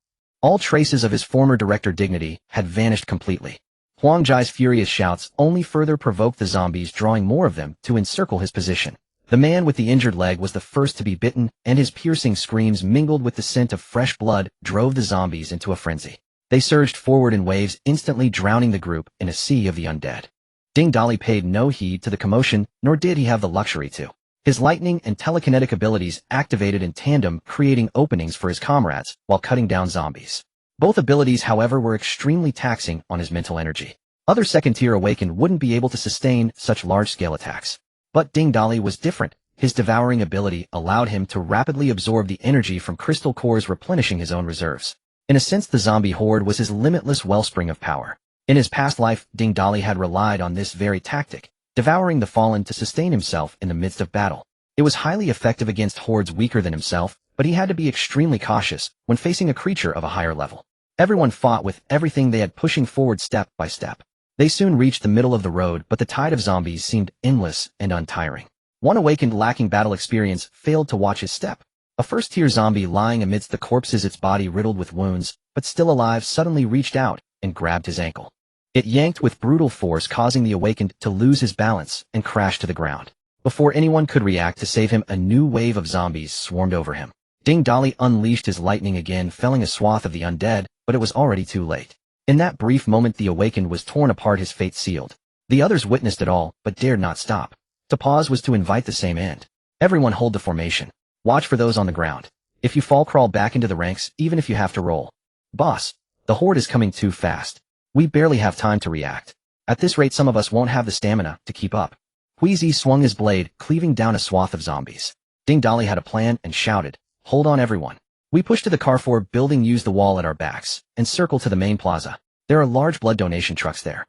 All traces of his former director dignity had vanished completely. Huang Jai's furious shouts only further provoked the zombies, drawing more of them to encircle his position. The man with the injured leg was the first to be bitten, and his piercing screams mingled with the scent of fresh blood drove the zombies into a frenzy. They surged forward in waves, instantly drowning the group in a sea of the undead. Ding Dali paid no heed to the commotion, nor did he have the luxury to. His lightning and telekinetic abilities activated in tandem, creating openings for his comrades while cutting down zombies. Both abilities, however, were extremely taxing on his mental energy. Other second-tier awakened wouldn't be able to sustain such large-scale attacks. But Ding Dali was different. His devouring ability allowed him to rapidly absorb the energy from crystal cores, replenishing his own reserves. In a sense, the zombie horde was his limitless wellspring of power. In his past life, Ding Dali had relied on this very tactic, devouring the fallen to sustain himself in the midst of battle. It was highly effective against hordes weaker than himself, but he had to be extremely cautious when facing a creature of a higher level. Everyone fought with everything they had, pushing forward step by step. They soon reached the middle of the road, but the tide of zombies seemed endless and untiring. One awakened lacking battle experience failed to watch his step. A first-tier zombie lying amidst the corpses, its body riddled with wounds, but still alive, suddenly reached out and grabbed his ankle. It yanked with brutal force, causing the awakened to lose his balance and crash to the ground. Before anyone could react to save him, a new wave of zombies swarmed over him. Ding Dali unleashed his lightning again, felling a swath of the undead, but it was already too late. In that brief moment, the awakened was torn apart, his fate sealed. The others witnessed it all, but dared not stop. To pause was to invite the same end. Everyone hold the formation. Watch for those on the ground. If you fall, crawl back into the ranks, even if you have to roll. Boss, the horde is coming too fast. We barely have time to react. At this rate, some of us won't have the stamina to keep up. Wheezy swung his blade, cleaving down a swath of zombies. Ding Dali had a plan and shouted, "Hold on, everyone. We push to the Carrefour building, use the wall at our backs, and circle to the main plaza. There are large blood donation trucks there.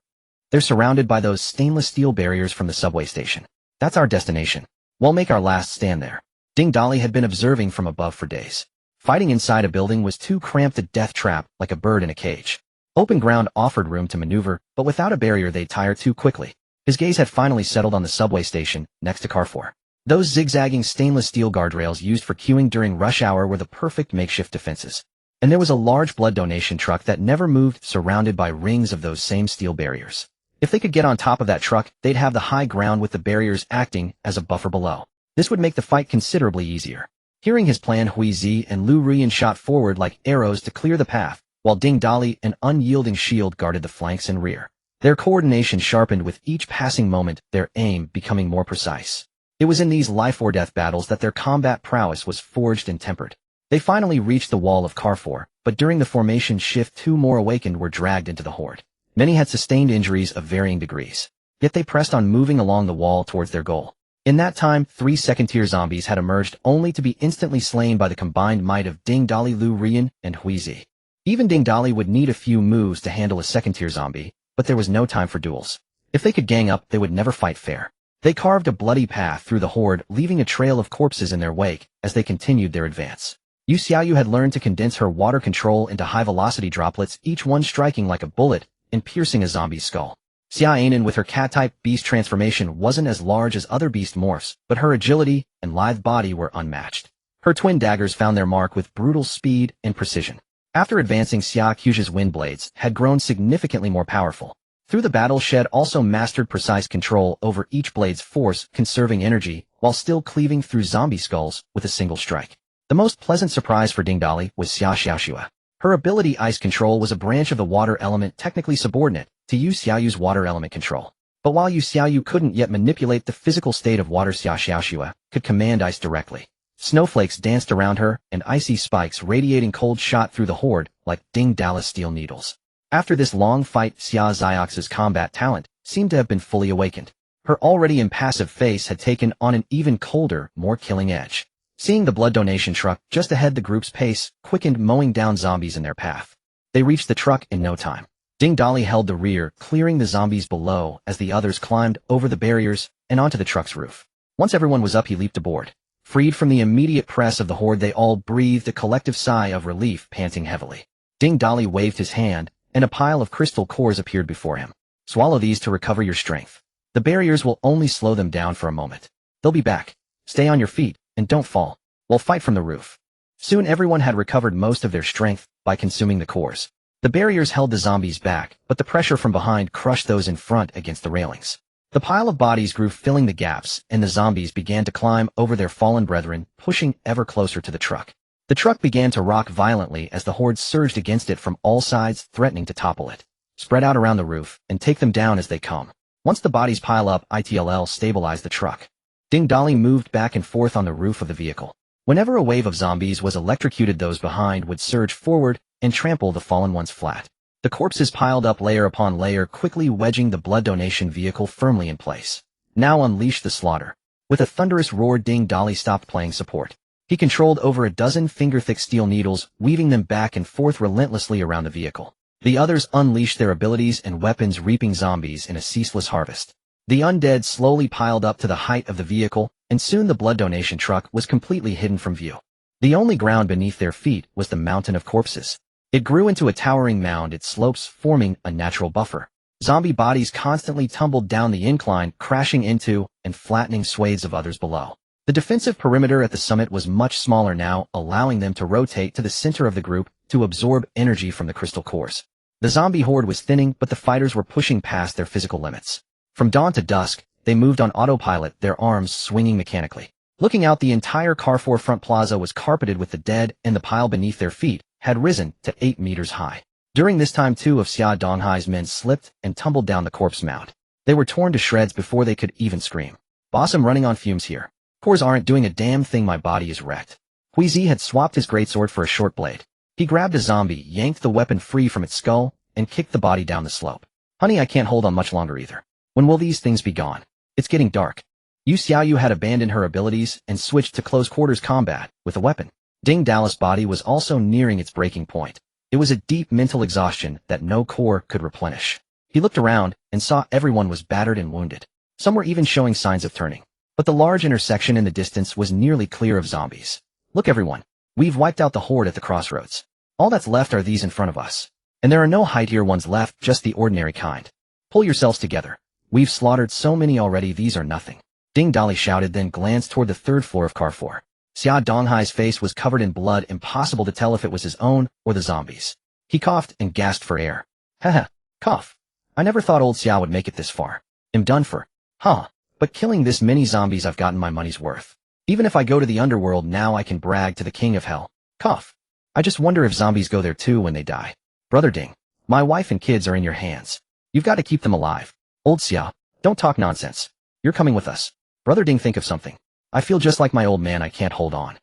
They're surrounded by those stainless steel barriers from the subway station. That's our destination. We'll make our last stand there." Ding Dali had been observing from above for days. Fighting inside a building was too cramped, a death trap, like a bird in a cage. Open ground offered room to maneuver, but without a barrier they'd tire too quickly. His gaze had finally settled on the subway station, next to Carrefour. Those zigzagging stainless steel guardrails used for queuing during rush hour were the perfect makeshift defenses. And there was a large blood donation truck that never moved, surrounded by rings of those same steel barriers. If they could get on top of that truck, they'd have the high ground with the barriers acting as a buffer below. This would make the fight considerably easier. Hearing his plan, Hui Zi and Lu Rian shot forward like arrows to clear the path, while Ding Dali, an unyielding shield, guarded the flanks and rear. Their coordination sharpened with each passing moment, their aim becoming more precise. It was in these life-or-death battles that their combat prowess was forged and tempered. They finally reached the wall of Carrefour, but during the formation shift, 2 more awakened were dragged into the horde. Many had sustained injuries of varying degrees. Yet they pressed on, moving along the wall towards their goal. In that time, 3 second-tier zombies had emerged, only to be instantly slain by the combined might of Ding Dali, Lu Rian, and Hui Zi. Even Ding Dali would need a few moves to handle a second-tier zombie, but there was no time for duels. If they could gang up, they would never fight fair. They carved a bloody path through the horde, leaving a trail of corpses in their wake as they continued their advance. Yu Xiaoyu had learned to condense her water control into high-velocity droplets, each one striking like a bullet and piercing a zombie's skull. Xia Anan, with her cat-type beast transformation, wasn't as large as other beast morphs, but her agility and lithe body were unmatched. Her twin daggers found their mark with brutal speed and precision. After advancing, Xia Qiu's wind blades had grown significantly more powerful. Through the battle, Shed also mastered precise control over each blade's force, conserving energy while still cleaving through zombie skulls with a single strike. The most pleasant surprise for Ding Dali was Xia Xiaoxua. Her ability Ice Control was a branch of the water element, technically subordinate to Yu Xiaoyu's water element control. But while Yu Xiaoyu couldn't yet manipulate the physical state of water, Xia Xiaoxua could command ice directly. Snowflakes danced around her, and icy spikes radiating cold shot through the horde like Ding Dali's steel needles. After this long fight, Xia Ziox's combat talent seemed to have been fully awakened. Her already impassive face had taken on an even colder, more killing edge. Seeing the blood donation truck just ahead, the group's pace quickened, mowing down zombies in their path. They reached the truck in no time. Ding Dali held the rear, clearing the zombies below as the others climbed over the barriers and onto the truck's roof. Once everyone was up, he leaped aboard. Freed from the immediate press of the horde, they all breathed a collective sigh of relief, panting heavily. Ding Dali waved his hand, and a pile of crystal cores appeared before him. Swallow these to recover your strength. The barriers will only slow them down for a moment. They'll be back. Stay on your feet, and don't fall. We'll fight from the roof. Soon everyone had recovered most of their strength by consuming the cores. The barriers held the zombies back, but the pressure from behind crushed those in front against the railings. The pile of bodies grew, filling the gaps, and the zombies began to climb over their fallen brethren, pushing ever closer to the truck. The truck began to rock violently as the horde surged against it from all sides, threatening to topple it. Spread out around the roof, and take them down as they come. Once the bodies pile up, ITLL stabilized the truck. Ding Dali moved back and forth on the roof of the vehicle. Whenever a wave of zombies was electrocuted, those behind would surge forward and trample the fallen ones flat. The corpses piled up layer upon layer, quickly wedging the blood donation vehicle firmly in place. Now unleash the slaughter. With a thunderous roar, Ding Dali stopped playing support. He controlled over a dozen finger-thick steel needles, weaving them back and forth relentlessly around the vehicle. The others unleashed their abilities and weapons, reaping zombies in a ceaseless harvest. The undead slowly piled up to the height of the vehicle, and soon the blood donation truck was completely hidden from view. The only ground beneath their feet was the mountain of corpses. It grew into a towering mound, its slopes forming a natural buffer. Zombie bodies constantly tumbled down the incline, crashing into and flattening swathes of others below. The defensive perimeter at the summit was much smaller now, allowing them to rotate to the center of the group to absorb energy from the crystal cores. The zombie horde was thinning, but the fighters were pushing past their physical limits. From dawn to dusk, they moved on autopilot, their arms swinging mechanically. Looking out, the entire Carrefour front plaza was carpeted with the dead, and the pile beneath their feet had risen to 8 meters high. During this time, 2 of Xia Donghai's men slipped and tumbled down the corpse mound. They were torn to shreds before they could even scream. Boss, I'm running on fumes here. Cores aren't doing a damn thing, my body is wrecked. Huizi had swapped his greatsword for a short blade. He grabbed a zombie, yanked the weapon free from its skull, and kicked the body down the slope. Honey, I can't hold on much longer either. When will these things be gone? It's getting dark. Yu Xiaoyu had abandoned her abilities and switched to close quarters combat with a weapon. Ding Dali's body was also nearing its breaking point. It was a deep mental exhaustion that no core could replenish. He looked around and saw everyone was battered and wounded. Some were even showing signs of turning. But the large intersection in the distance was nearly clear of zombies. Look everyone, we've wiped out the horde at the crossroads. All that's left are these in front of us. And there are no high-tier ones left, just the ordinary kind. Pull yourselves together. We've slaughtered so many already, these are nothing. Ding Dali shouted, then glanced toward the 3rd floor of Carrefour. Xia Donghai's face was covered in blood, impossible to tell if it was his own or the zombies. He coughed and gasped for air. Haha, cough. I never thought old Xia would make it this far. I'm done for. Huh. But killing this many zombies, I've gotten my money's worth. Even if I go to the underworld now, I can brag to the king of hell. Cough. I just wonder if zombies go there too when they die. Brother Ding, my wife and kids are in your hands. You've got to keep them alive. Old Xia, don't talk nonsense. You're coming with us. Brother Ding, think of something. I feel just like my old man, I can't hold on.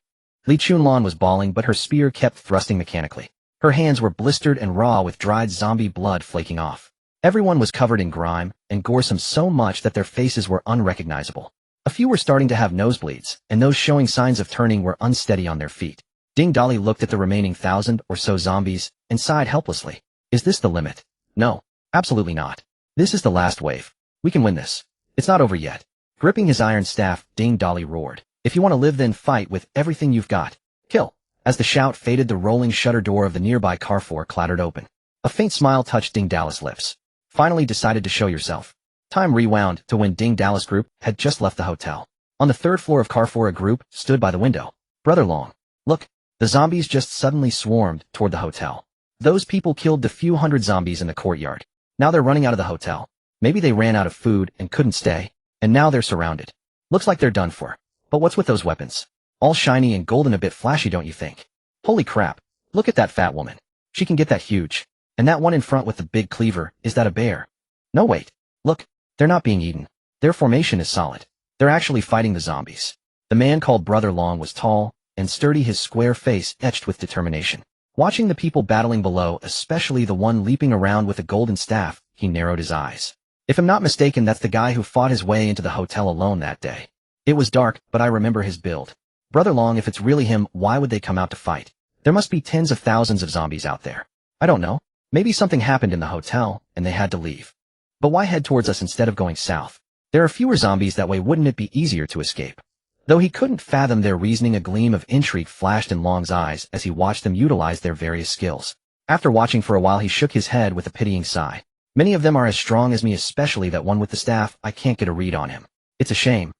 Li Chunlan was bawling, but her spear kept thrusting mechanically. Her hands were blistered and raw with dried zombie blood flaking off. Everyone was covered in grime and gore, some so much that their faces were unrecognizable. A few were starting to have nosebleeds, and those showing signs of turning were unsteady on their feet. Ding Dali looked at the remaining 1,000 or so zombies and sighed helplessly. Is this the limit? No, absolutely not. This is the last wave. We can win this. It's not over yet. Gripping his iron staff, Ding Dali roared. If you want to live, then fight with everything you've got. Kill. As the shout faded, the rolling shutter door of the nearby Carrefour clattered open. A faint smile touched Ding Dali's lips. Finally decided to show yourself. Time rewound to when Ding Dali's group had just left the hotel. On the 3rd floor of Carrefour, a group stood by the window. Brother Long. Look, the zombies just suddenly swarmed toward the hotel. Those people killed the few hundred zombies in the courtyard. Now they're running out of the hotel. Maybe they ran out of food and couldn't stay, and now they're surrounded. Looks like they're done for. But what's with those weapons? All shiny and golden, a bit flashy, don't you think? Holy crap. Look at that fat woman. She can get that huge. And that one in front with the big cleaver, is that a bear? No, wait. Look, they're not being eaten. Their formation is solid. They're actually fighting the zombies. The man called Brother Long was tall and sturdy, his square face etched with determination. Watching the people battling below, especially the one leaping around with a golden staff, he narrowed his eyes. If I'm not mistaken, that's the guy who fought his way into the hotel alone that day. It was dark, but I remember his build. Brother Long, if it's really him, why would they come out to fight? There must be tens of thousands of zombies out there. I don't know. Maybe something happened in the hotel, and they had to leave. But why head towards us instead of going south? There are fewer zombies that way, wouldn't it be easier to escape? Though he couldn't fathom their reasoning, a gleam of intrigue flashed in Long's eyes as he watched them utilize their various skills. After watching for a while, he shook his head with a pitying sigh. Many of them are as strong as me, especially that one with the staff. I can't get a read on him. It's a shame.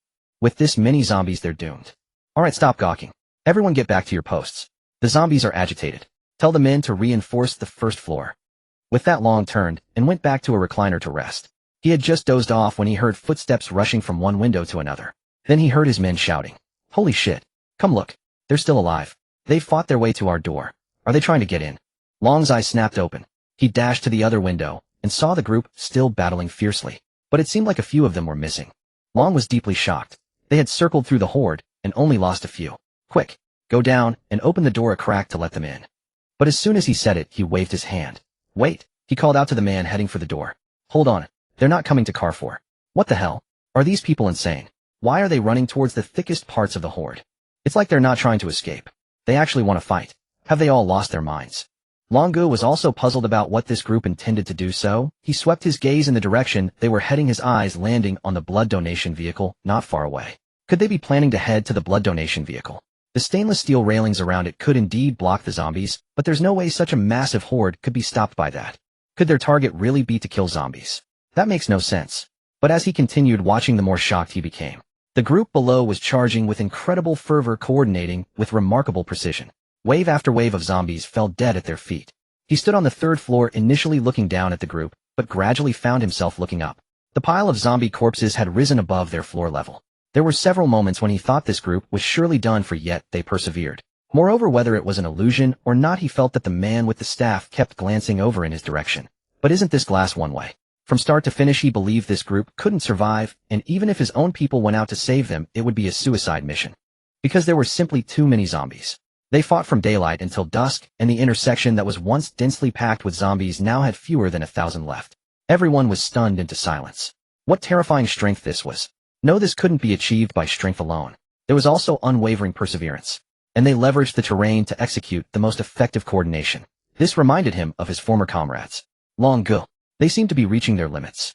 With this many zombies, they're doomed. Alright, stop gawking. Everyone get back to your posts. The zombies are agitated. Tell the men to reinforce the 1st floor. With that, Long turned and went back to a recliner to rest. He had just dozed off when he heard footsteps rushing from one window to another. Then he heard his men shouting. Holy shit. Come look. They're still alive. They've fought their way to our door. Are they trying to get in? Long's eyes snapped open. He dashed to the other window and saw the group still battling fiercely. But it seemed like a few of them were missing. Long was deeply shocked. They had circled through the horde and only lost a few. Quick, go down and open the door a crack to let them in. But as soon as he said it, he waved his hand. Wait, He called out to the man heading for the door. Hold on. They're not coming to Carrefour. What the hell? Are these people insane? Why are they running towards the thickest parts of the horde? It's like they're not trying to escape. They actually want to fight. Have they all lost their minds? Longu was also puzzled about what this group intended to do, so he swept his gaze in the direction they were heading, his eyes landing on the blood donation vehicle not far away. Could they be planning to head to the blood donation vehicle? The stainless steel railings around it could indeed block the zombies, but there's no way such a massive horde could be stopped by that. Could their target really be to kill zombies? That makes no sense. But as he continued watching, the more shocked he became. The group below was charging with incredible fervor, coordinating with remarkable precision. Wave after wave of zombies fell dead at their feet. He stood on the third floor, initially looking down at the group, but gradually found himself looking up. The pile of zombie corpses had risen above their floor level. There were several moments when he thought this group was surely done for, yet they persevered. Moreover, whether it was an illusion or not, he felt that the man with the staff kept glancing over in his direction. But isn't this glass one way? From start to finish, he believed this group couldn't survive, and even if his own people went out to save them, it would be a suicide mission. Because there were simply too many zombies. They fought from daylight until dusk, and the intersection that was once densely packed with zombies now had fewer than 1,000 left. Everyone was stunned into silence. What terrifying strength this was. No, this couldn't be achieved by strength alone. There was also unwavering perseverance. And they leveraged the terrain to execute the most effective coordination. This reminded him of his former comrades. Long ago, they seemed to be reaching their limits.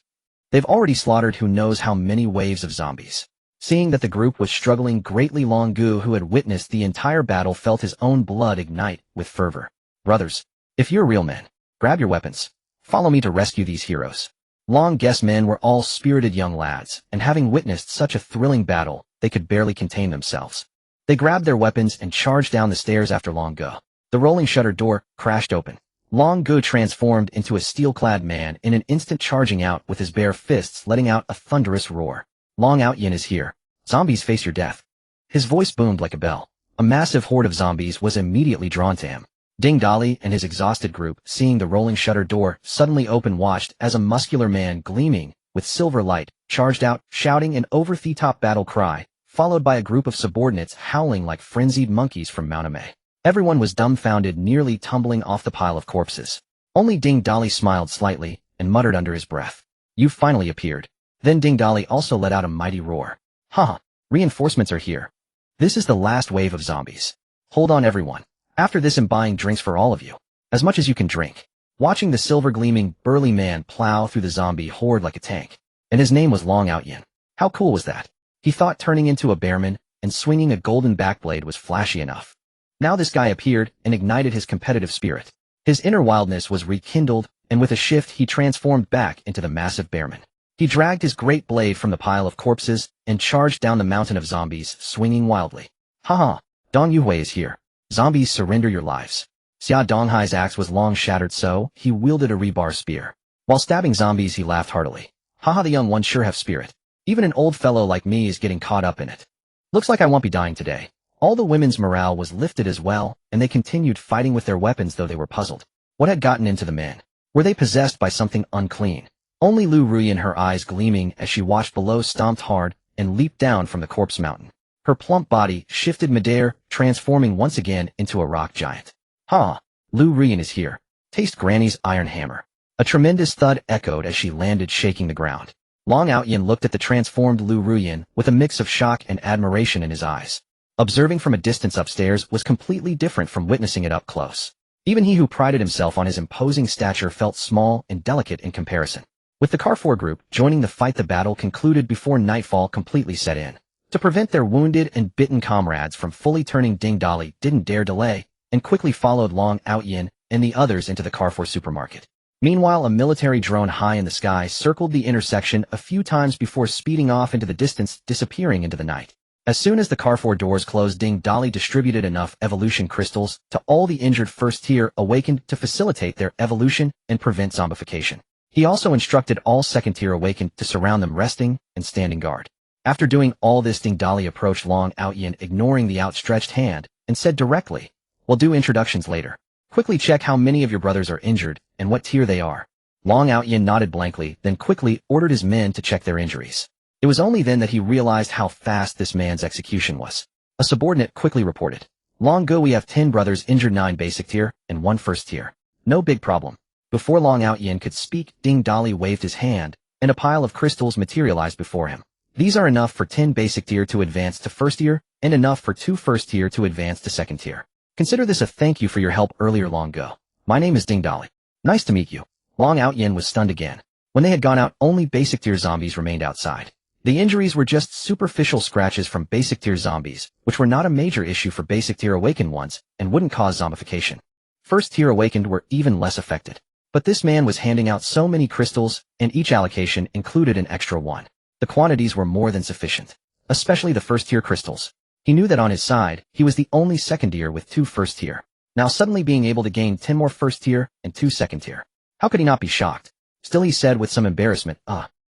They've already slaughtered who knows how many waves of zombies. Seeing that the group was struggling greatly, Long Gu, who had witnessed the entire battle, felt his own blood ignite with fervor. Brothers, if you're real men, grab your weapons. Follow me to rescue these heroes. Long Gu's men were all spirited young lads, and having witnessed such a thrilling battle, they could barely contain themselves. They grabbed their weapons and charged down the stairs after Long Gu. The rolling shutter door crashed open. Long Gu transformed into a steel-clad man in an instant, charging out with his bare fists, letting out a thunderous roar. Long Outyin is here. Zombies, face your death. His voice boomed like a bell. A massive horde of zombies was immediately drawn to him. Ding Dali and his exhausted group, seeing the rolling shutter door suddenly open, watched as a muscular man gleaming with silver light charged out, shouting an over-the-top battle cry, followed by a group of subordinates howling like frenzied monkeys from Mount Amei. Everyone was dumbfounded, nearly tumbling off the pile of corpses. Only Ding Dali smiled slightly and muttered under his breath, "You've finally appeared." Then Ding Dali also let out a mighty roar. "Haha, reinforcements are here. This is the last wave of zombies. Hold on, everyone. After this, I'm buying drinks for all of you. As much as you can drink." Watching the silver-gleaming, burly man plow through the zombie horde like a tank. And his name was Long Outyin. How cool was that? He thought turning into a bearman and swinging a golden backblade was flashy enough. Now this guy appeared and ignited his competitive spirit. His inner wildness was rekindled, and with a shift he transformed back into the massive bearman. He dragged his great blade from the pile of corpses and charged down the mountain of zombies, swinging wildly. "Haha, Dong Yuhui is here. Zombies, surrender your lives." Xia Donghai's axe was long shattered, so he wielded a rebar spear. While stabbing zombies, he laughed heartily. "Haha, the young ones sure have spirit. Even an old fellow like me is getting caught up in it. Looks like I won't be dying today." All the women's morale was lifted as well, and they continued fighting with their weapons, though they were puzzled. What had gotten into the men? Were they possessed by something unclean? Only Lu Ruyan, her eyes gleaming as she watched below, stomped hard and leaped down from the corpse mountain. Her plump body shifted midair, transforming once again into a rock giant. "Ha! Lu Ruyan is here. Taste Granny's iron hammer." A tremendous thud echoed as she landed, shaking the ground. Long Outyin looked at the transformed Lu Ruyan with a mix of shock and admiration in his eyes. Observing from a distance upstairs was completely different from witnessing it up close. Even he, who prided himself on his imposing stature, felt small and delicate in comparison. With the Carrefour group joining the fight, the battle concluded before nightfall completely set in. To prevent their wounded and bitten comrades from fully turning, Ding Dali didn't dare delay, and quickly followed Long Outyin and the others into the Carrefour supermarket. Meanwhile, a military drone high in the sky circled the intersection a few times before speeding off into the distance, disappearing into the night. As soon as the Carrefour doors closed, Ding Dali distributed enough evolution crystals to all the injured first-tier awakened to facilitate their evolution and prevent zombification. He also instructed all second-tier awakened to surround them, resting and standing guard. After doing all this, Ding Dali approached Long Outyin, ignoring the outstretched hand, and said directly, "We'll do introductions later. Quickly check how many of your brothers are injured and what tier they are." Long Outyin nodded blankly, then quickly ordered his men to check their injuries. It was only then that he realized how fast this man's execution was. A subordinate quickly reported, "Long Gu, we have 10 brothers injured, 9 basic tier and 1 first tier. No big problem. Before Long Out Yin could speak, Ding Dali waved his hand, and a pile of crystals materialized before him. These are enough for 10 basic tier to advance to first tier, and enough for 2 first tier to advance to second tier. Consider this a thank you for your help earlier long ago. My name is Ding Dali. Nice to meet you. Long Out Yin was stunned again. When they had gone out, only basic tier zombies remained outside. The injuries were just superficial scratches from basic tier zombies, which were not a major issue for basic tier awakened ones, and wouldn't cause zombification. First tier awakened were even less affected. But this man was handing out so many crystals, and each allocation included an extra one. The quantities were more than sufficient, especially the first tier crystals. He knew that on his side, he was the only second tier with 2 first tier. Now suddenly being able to gain 10 more first tier and 2 second tier. How could he not be shocked? Still he said with some embarrassment,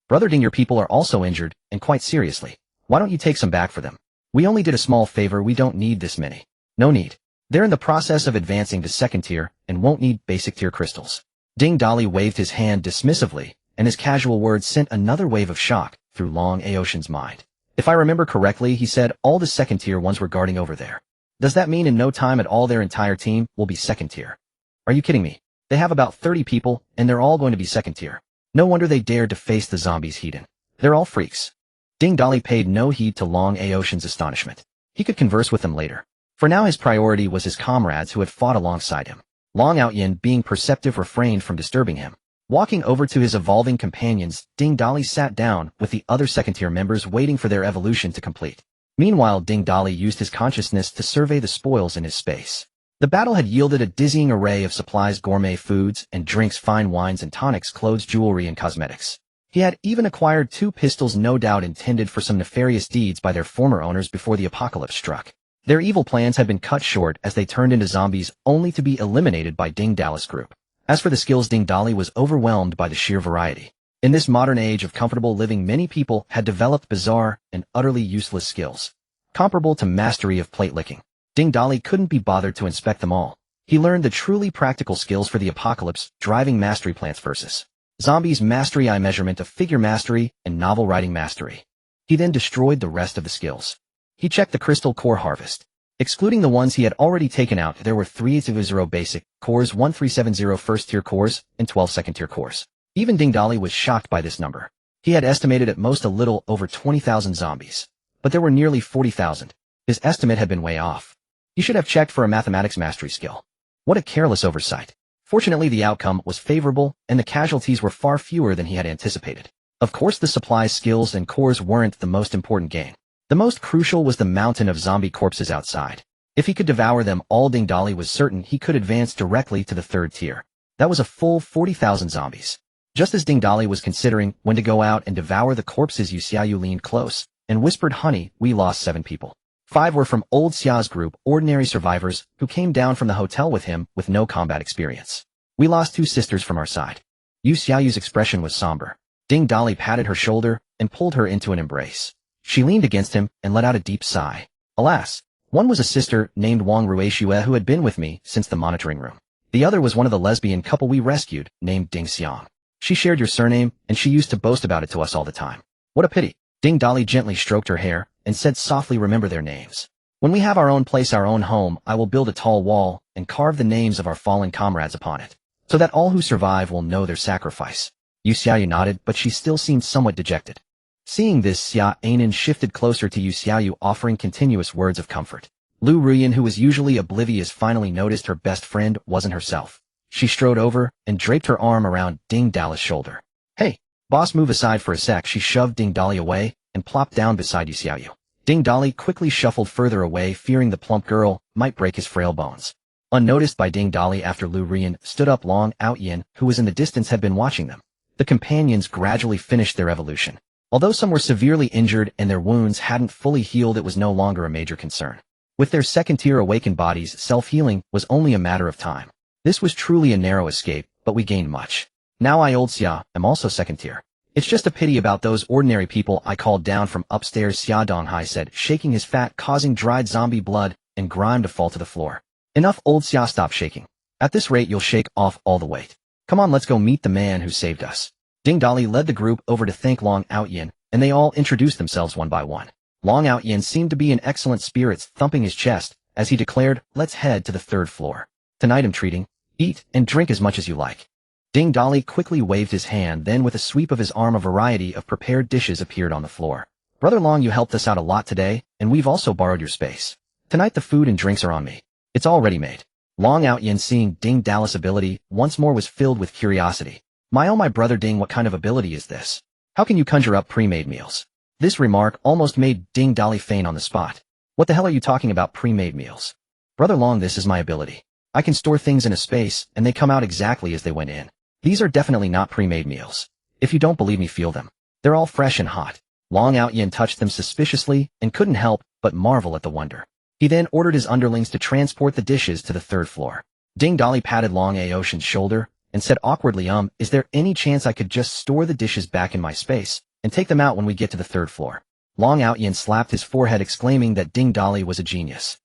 Brother Ding, your people are also injured, and quite seriously. Why don't you take some back for them? We only did a small favor, we don't need this many. No need. They're in the process of advancing to second tier, and won't need basic tier crystals. Ding Dali waved his hand dismissively, and his casual words sent another wave of shock through Long Aotian's mind. If I remember correctly, he said all the second tier ones were guarding over there. Does that mean in no time at all their entire team will be second tier? Are you kidding me? They have about 30 people, and they're all going to be second tier. No wonder they dared to face the zombies heat-in. They're all freaks. Ding Dali paid no heed to Long Aotian's astonishment. He could converse with them later. For now his priority was his comrades who had fought alongside him. Long Out Yin, being perceptive, refrained from disturbing him. Walking over to his evolving companions, Ding Dali sat down with the other second-tier members waiting for their evolution to complete. Meanwhile, Ding Dali used his consciousness to survey the spoils in his space. The battle had yielded a dizzying array of supplies, gourmet foods and drinks, fine wines and tonics, clothes, jewelry and cosmetics. He had even acquired 2 pistols, no doubt intended for some nefarious deeds by their former owners before the apocalypse struck. Their evil plans had been cut short as they turned into zombies, only to be eliminated by Ding Dali's group. As for the skills, Ding Dali was overwhelmed by the sheer variety. In this modern age of comfortable living, many people had developed bizarre and utterly useless skills, comparable to mastery of plate licking. Ding Dali couldn't be bothered to inspect them all. He learned the truly practical skills for the apocalypse: driving mastery plants versus zombies, mastery, eye measurement of figure mastery, and novel writing mastery. He then destroyed the rest of the skills. He checked the crystal core harvest. Excluding the ones he had already taken out, there were 380 basic cores, 1370 first tier cores, and 12 second tier cores. Even Ding Dali was shocked by this number. He had estimated at most a little over 20,000 zombies, but there were nearly 40,000. His estimate had been way off. He should have checked for a mathematics mastery skill. What a careless oversight. Fortunately, the outcome was favorable, and the casualties were far fewer than he had anticipated. Of course, the supplies, skills, and cores weren't the most important gain. The most crucial was the mountain of zombie corpses outside. If he could devour them all, Ding Dali was certain he could advance directly to the third tier. That was a full 40,000 zombies. Just as Ding Dali was considering when to go out and devour the corpses, Yu Xiaoyu leaned close and whispered, "Honey, we lost 7 people. 5 were from old Xia's group, ordinary survivors, who came down from the hotel with him with no combat experience. We lost 2 sisters from our side." Yu Xiaoyu's expression was somber. Ding Dali patted her shoulder and pulled her into an embrace. She leaned against him and let out a deep sigh. "Alas, one was a sister named Wang Ruixue who had been with me since the monitoring room. The other was one of the lesbian couple we rescued, named Ding Xiang. She shared your surname, and she used to boast about it to us all the time. What a pity." Ding Dali gently stroked her hair and said softly, "Remember their names. When we have our own place, our own home, I will build a tall wall and carve the names of our fallen comrades upon it, so that all who survive will know their sacrifice." Yu Xiaoyu nodded, but she still seemed somewhat dejected. Seeing this, Xia Anan shifted closer to Yu Xiaoyu, offering continuous words of comfort. Lu Ruyan, who was usually oblivious, finally noticed her best friend wasn't herself. She strode over and draped her arm around Ding Dali's shoulder. "Hey, boss, move aside for a sec." She shoved Ding Dali away and plopped down beside Yu Xiaoyu. Ding Dali quickly shuffled further away, fearing the plump girl might break his frail bones. Unnoticed by Ding Dali, after Lu Ruyan stood up, Long Out Yin, who was in the distance, had been watching them. The companions gradually finished their evolution. Although some were severely injured and their wounds hadn't fully healed, it was no longer a major concern. With their second-tier awakened bodies, self-healing was only a matter of time. This was truly a narrow escape, but we gained much. Now I, old Xia, am also second-tier. It's just a pity about those ordinary people I called down from upstairs, Xia Donghai said, shaking his fat, causing dried zombie blood and grime to fall to the floor. Enough, old Xia, stop shaking. At this rate, you'll shake off all the weight. Come on, let's go meet the man who saved us. Ding Dali led the group over to thank Long Out Yin, and they all introduced themselves one by one. Long Out Yin seemed to be in excellent spirits, thumping his chest as he declared, "Let's head to the 3rd floor. Tonight I'm treating, eat, and drink as much as you like." Ding Dali quickly waved his hand, then with a sweep of his arm a variety of prepared dishes appeared on the floor. Brother Long, you helped us out a lot today, and we've also borrowed your space. Tonight the food and drinks are on me. It's all ready made. Long Outyin, seeing Ding Dali's ability, once more was filled with curiosity. My brother Ding, what kind of ability is this? How can you conjure up pre-made meals? This remark almost made Ding Dali faint on the spot. What the hell are you talking about, pre-made meals? Brother Long, this is my ability. I can store things in a space, and they come out exactly as they went in. These are definitely not pre-made meals. If you don't believe me, feel them. They're all fresh and hot. Long Outyin touched them suspiciously and couldn't help but marvel at the wonder. He then ordered his underlings to transport the dishes to the third floor. Ding Dali patted Long Aoshan's shoulder and said awkwardly, is there any chance I could just store the dishes back in my space and take them out when we get to the third floor? Long Outyin slapped his forehead, exclaiming that Ding Dali was a genius.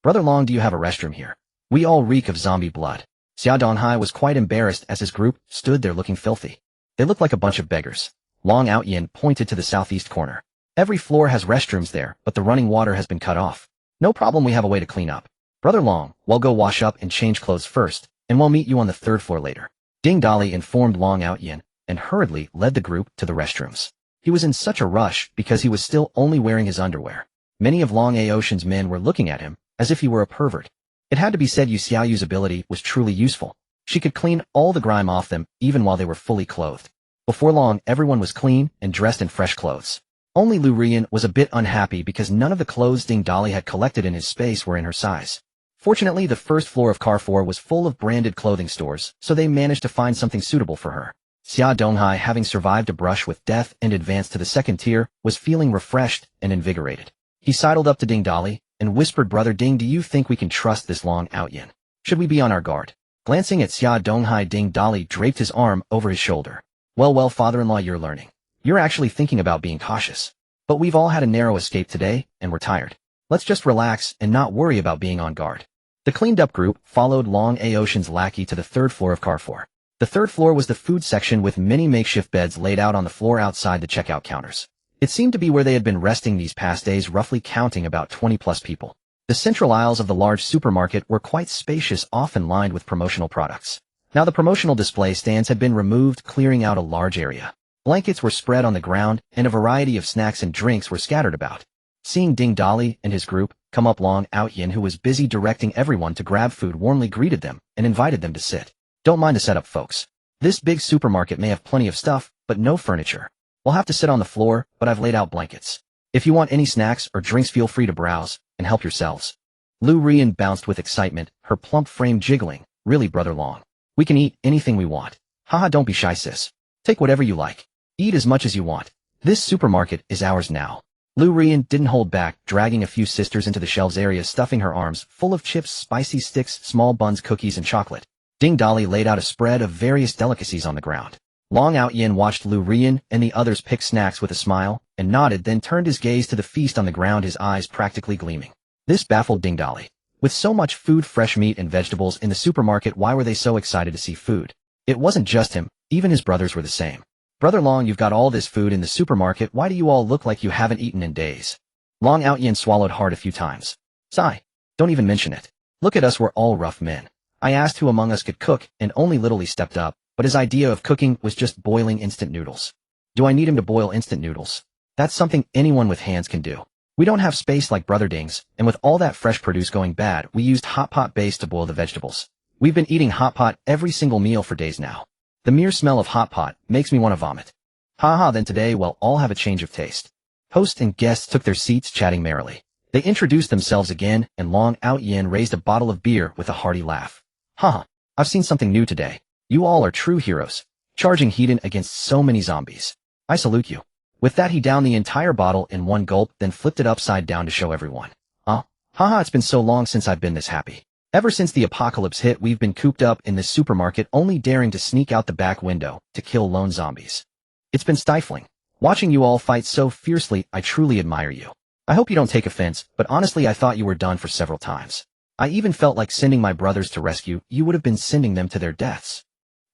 Brother Long, do you have a restroom here? We all reek of zombie blood. Xia Donghai was quite embarrassed as his group stood there looking filthy. They looked like a bunch of beggars. Long Outyin pointed to the southeast corner. Every floor has restrooms there, but the running water has been cut off. No problem, we have a way to clean up. Brother Long, we'll go wash up and change clothes first, and we'll meet you on the third floor later. Ding Dali informed Long Outyin and hurriedly led the group to the restrooms. He was in such a rush because he was still only wearing his underwear. Many of Long Aoshan's men were looking at him as if he were a pervert. It had to be said, Yu Xiaoyu's ability was truly useful. She could clean all the grime off them even while they were fully clothed. Before long, everyone was clean and dressed in fresh clothes. Only Lu Rian was a bit unhappy because none of the clothes Ding Dali had collected in his space were in her size. Fortunately, the first floor of Carrefour was full of branded clothing stores, so they managed to find something suitable for her. Xia Donghai, having survived a brush with death and advanced to the second tier, was feeling refreshed and invigorated. He sidled up to Ding Dali and whispered, Brother Ding, do you think we can trust this Long Outyin? Should we be on our guard? Glancing at Xia Donghai, Ding Dali draped his arm over his shoulder. Well, father-in-law, you're learning. You're actually thinking about being cautious. But we've all had a narrow escape today, and we're tired. Let's just relax and not worry about being on guard. The cleaned-up group followed Long Aoshan's lackey to the third floor of Carrefour. The third floor was the food section with many makeshift beds laid out on the floor outside the checkout counters. It seemed to be where they had been resting these past days, roughly counting about 20+ people. The central aisles of the large supermarket were quite spacious, often lined with promotional products. Now the promotional display stands had been removed, clearing out a large area. Blankets were spread on the ground, and a variety of snacks and drinks were scattered about. Seeing Ding Dali and his group come up, Long Outyin, who was busy directing everyone to grab food, warmly greeted them and invited them to sit. Don't mind the setup, folks. This big supermarket may have plenty of stuff, but no furniture. We'll have to sit on the floor, but I've laid out blankets. If you want any snacks or drinks, feel free to browse and help yourselves. Lu Rian bounced with excitement, her plump frame jiggling. Really, Brother Long? We can eat anything we want. Haha, don't be shy, sis. Take whatever you like. Eat as much as you want. This supermarket is ours now. Lu Rian didn't hold back, dragging a few sisters into the shelves area, stuffing her arms full of chips, spicy sticks, small buns, cookies, and chocolate. Ding Dali laid out a spread of various delicacies on the ground. Long Outyin watched Lu Rian and the others pick snacks with a smile and nodded, then turned his gaze to the feast on the ground, his eyes practically gleaming. This baffled Ding Dali. With so much food, fresh meat, and vegetables in the supermarket, why were they so excited to see food? It wasn't just him, even his brothers were the same. Brother Long, you've got all this food in the supermarket, why do you all look like you haven't eaten in days? Long Outyin swallowed hard a few times. Sigh. Don't even mention it. Look at us, we're all rough men. I asked who among us could cook, and only Littlely stepped up, but his idea of cooking was just boiling instant noodles. Do I need him to boil instant noodles? That's something anyone with hands can do. We don't have space like Brother Ding's, and with all that fresh produce going bad, we used hot pot base to boil the vegetables. We've been eating hot pot every single meal for days now. The mere smell of hot pot makes me want to vomit. Haha, then today we'll all have a change of taste. Host and guests took their seats, chatting merrily. They introduced themselves again, and Long Outyin raised a bottle of beer with a hearty laugh. Haha, I've seen something new today. You all are true heroes, charging heat-in against so many zombies. I salute you. With that, he downed the entire bottle in one gulp, then flipped it upside down to show everyone. Haha, it's been so long since I've been this happy. Ever since the apocalypse hit, we've been cooped up in this supermarket, only daring to sneak out the back window to kill lone zombies. It's been stifling. Watching you all fight so fiercely, I truly admire you. I hope you don't take offense, but honestly I thought you were done for several times. I even felt like sending my brothers to rescue, you would have been sending them to their deaths.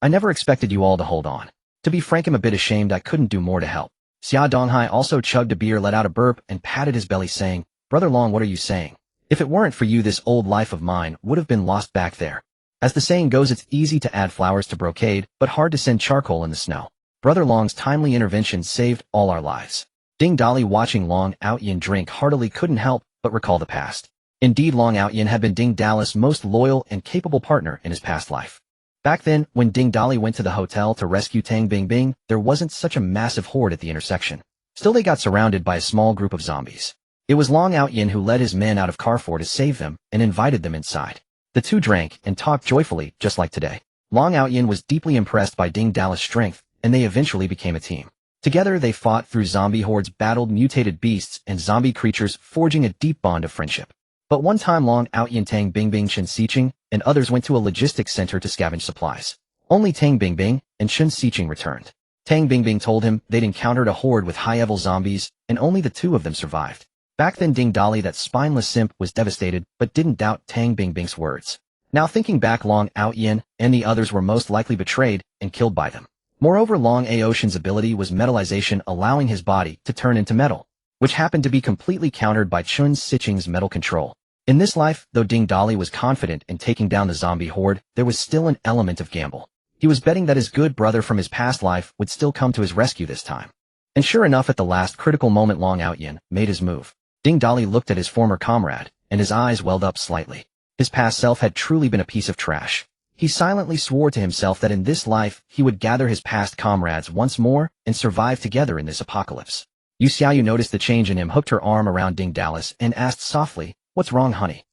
I never expected you all to hold on. To be frank, I'm a bit ashamed I couldn't do more to help. Xia Donghai also chugged a beer, let out a burp, and patted his belly, saying, Brother Long, what are you saying? If it weren't for you, this old life of mine would have been lost back there. As the saying goes, it's easy to add flowers to brocade, but hard to send charcoal in the snow. Brother Long's timely intervention saved all our lives. Ding Dali, watching Long Outyin drink heartily, couldn't help but recall the past. Indeed, Long Outyin had been Ding Dali's most loyal and capable partner in his past life. Back then, when Ding Dali went to the hotel to rescue Tang Bingbing, there wasn't such a massive horde at the intersection. Still, they got surrounded by a small group of zombies. It was Long Outyin who led his men out of Carrefour to save them and invited them inside. The two drank and talked joyfully, just like today. Long Outyin was deeply impressed by Ding Dali's strength, and they eventually became a team. Together, they fought through zombie hordes, battled mutated beasts and zombie creatures, forging a deep bond of friendship. But one time, Long Outyin, Tang Bingbing, Chen Sicheng, and others went to a logistics center to scavenge supplies. Only Tang Bingbing and Chen Sicheng returned. Tang Bingbing told him they'd encountered a horde with high-level zombies, and only the two of them survived. Back then, Ding Dali, that spineless simp, was devastated, but didn't doubt Tang Bingbing's words. Now thinking back, Long Outyin and the others were most likely betrayed and killed by them. Moreover, Long Aoshan's ability was metallization, allowing his body to turn into metal, which happened to be completely countered by Chen Sicheng's metal control. In this life, though Ding Dali was confident in taking down the zombie horde, there was still an element of gamble. He was betting that his good brother from his past life would still come to his rescue this time. And sure enough, at the last critical moment, Long Outyin made his move. Ding Dali looked at his former comrade, and his eyes welled up slightly. His past self had truly been a piece of trash. He silently swore to himself that in this life, he would gather his past comrades once more and survive together in this apocalypse. Yu Xiaoyu noticed the change in him, hooked her arm around Ding Dali, and asked softly, "What's wrong, honey?"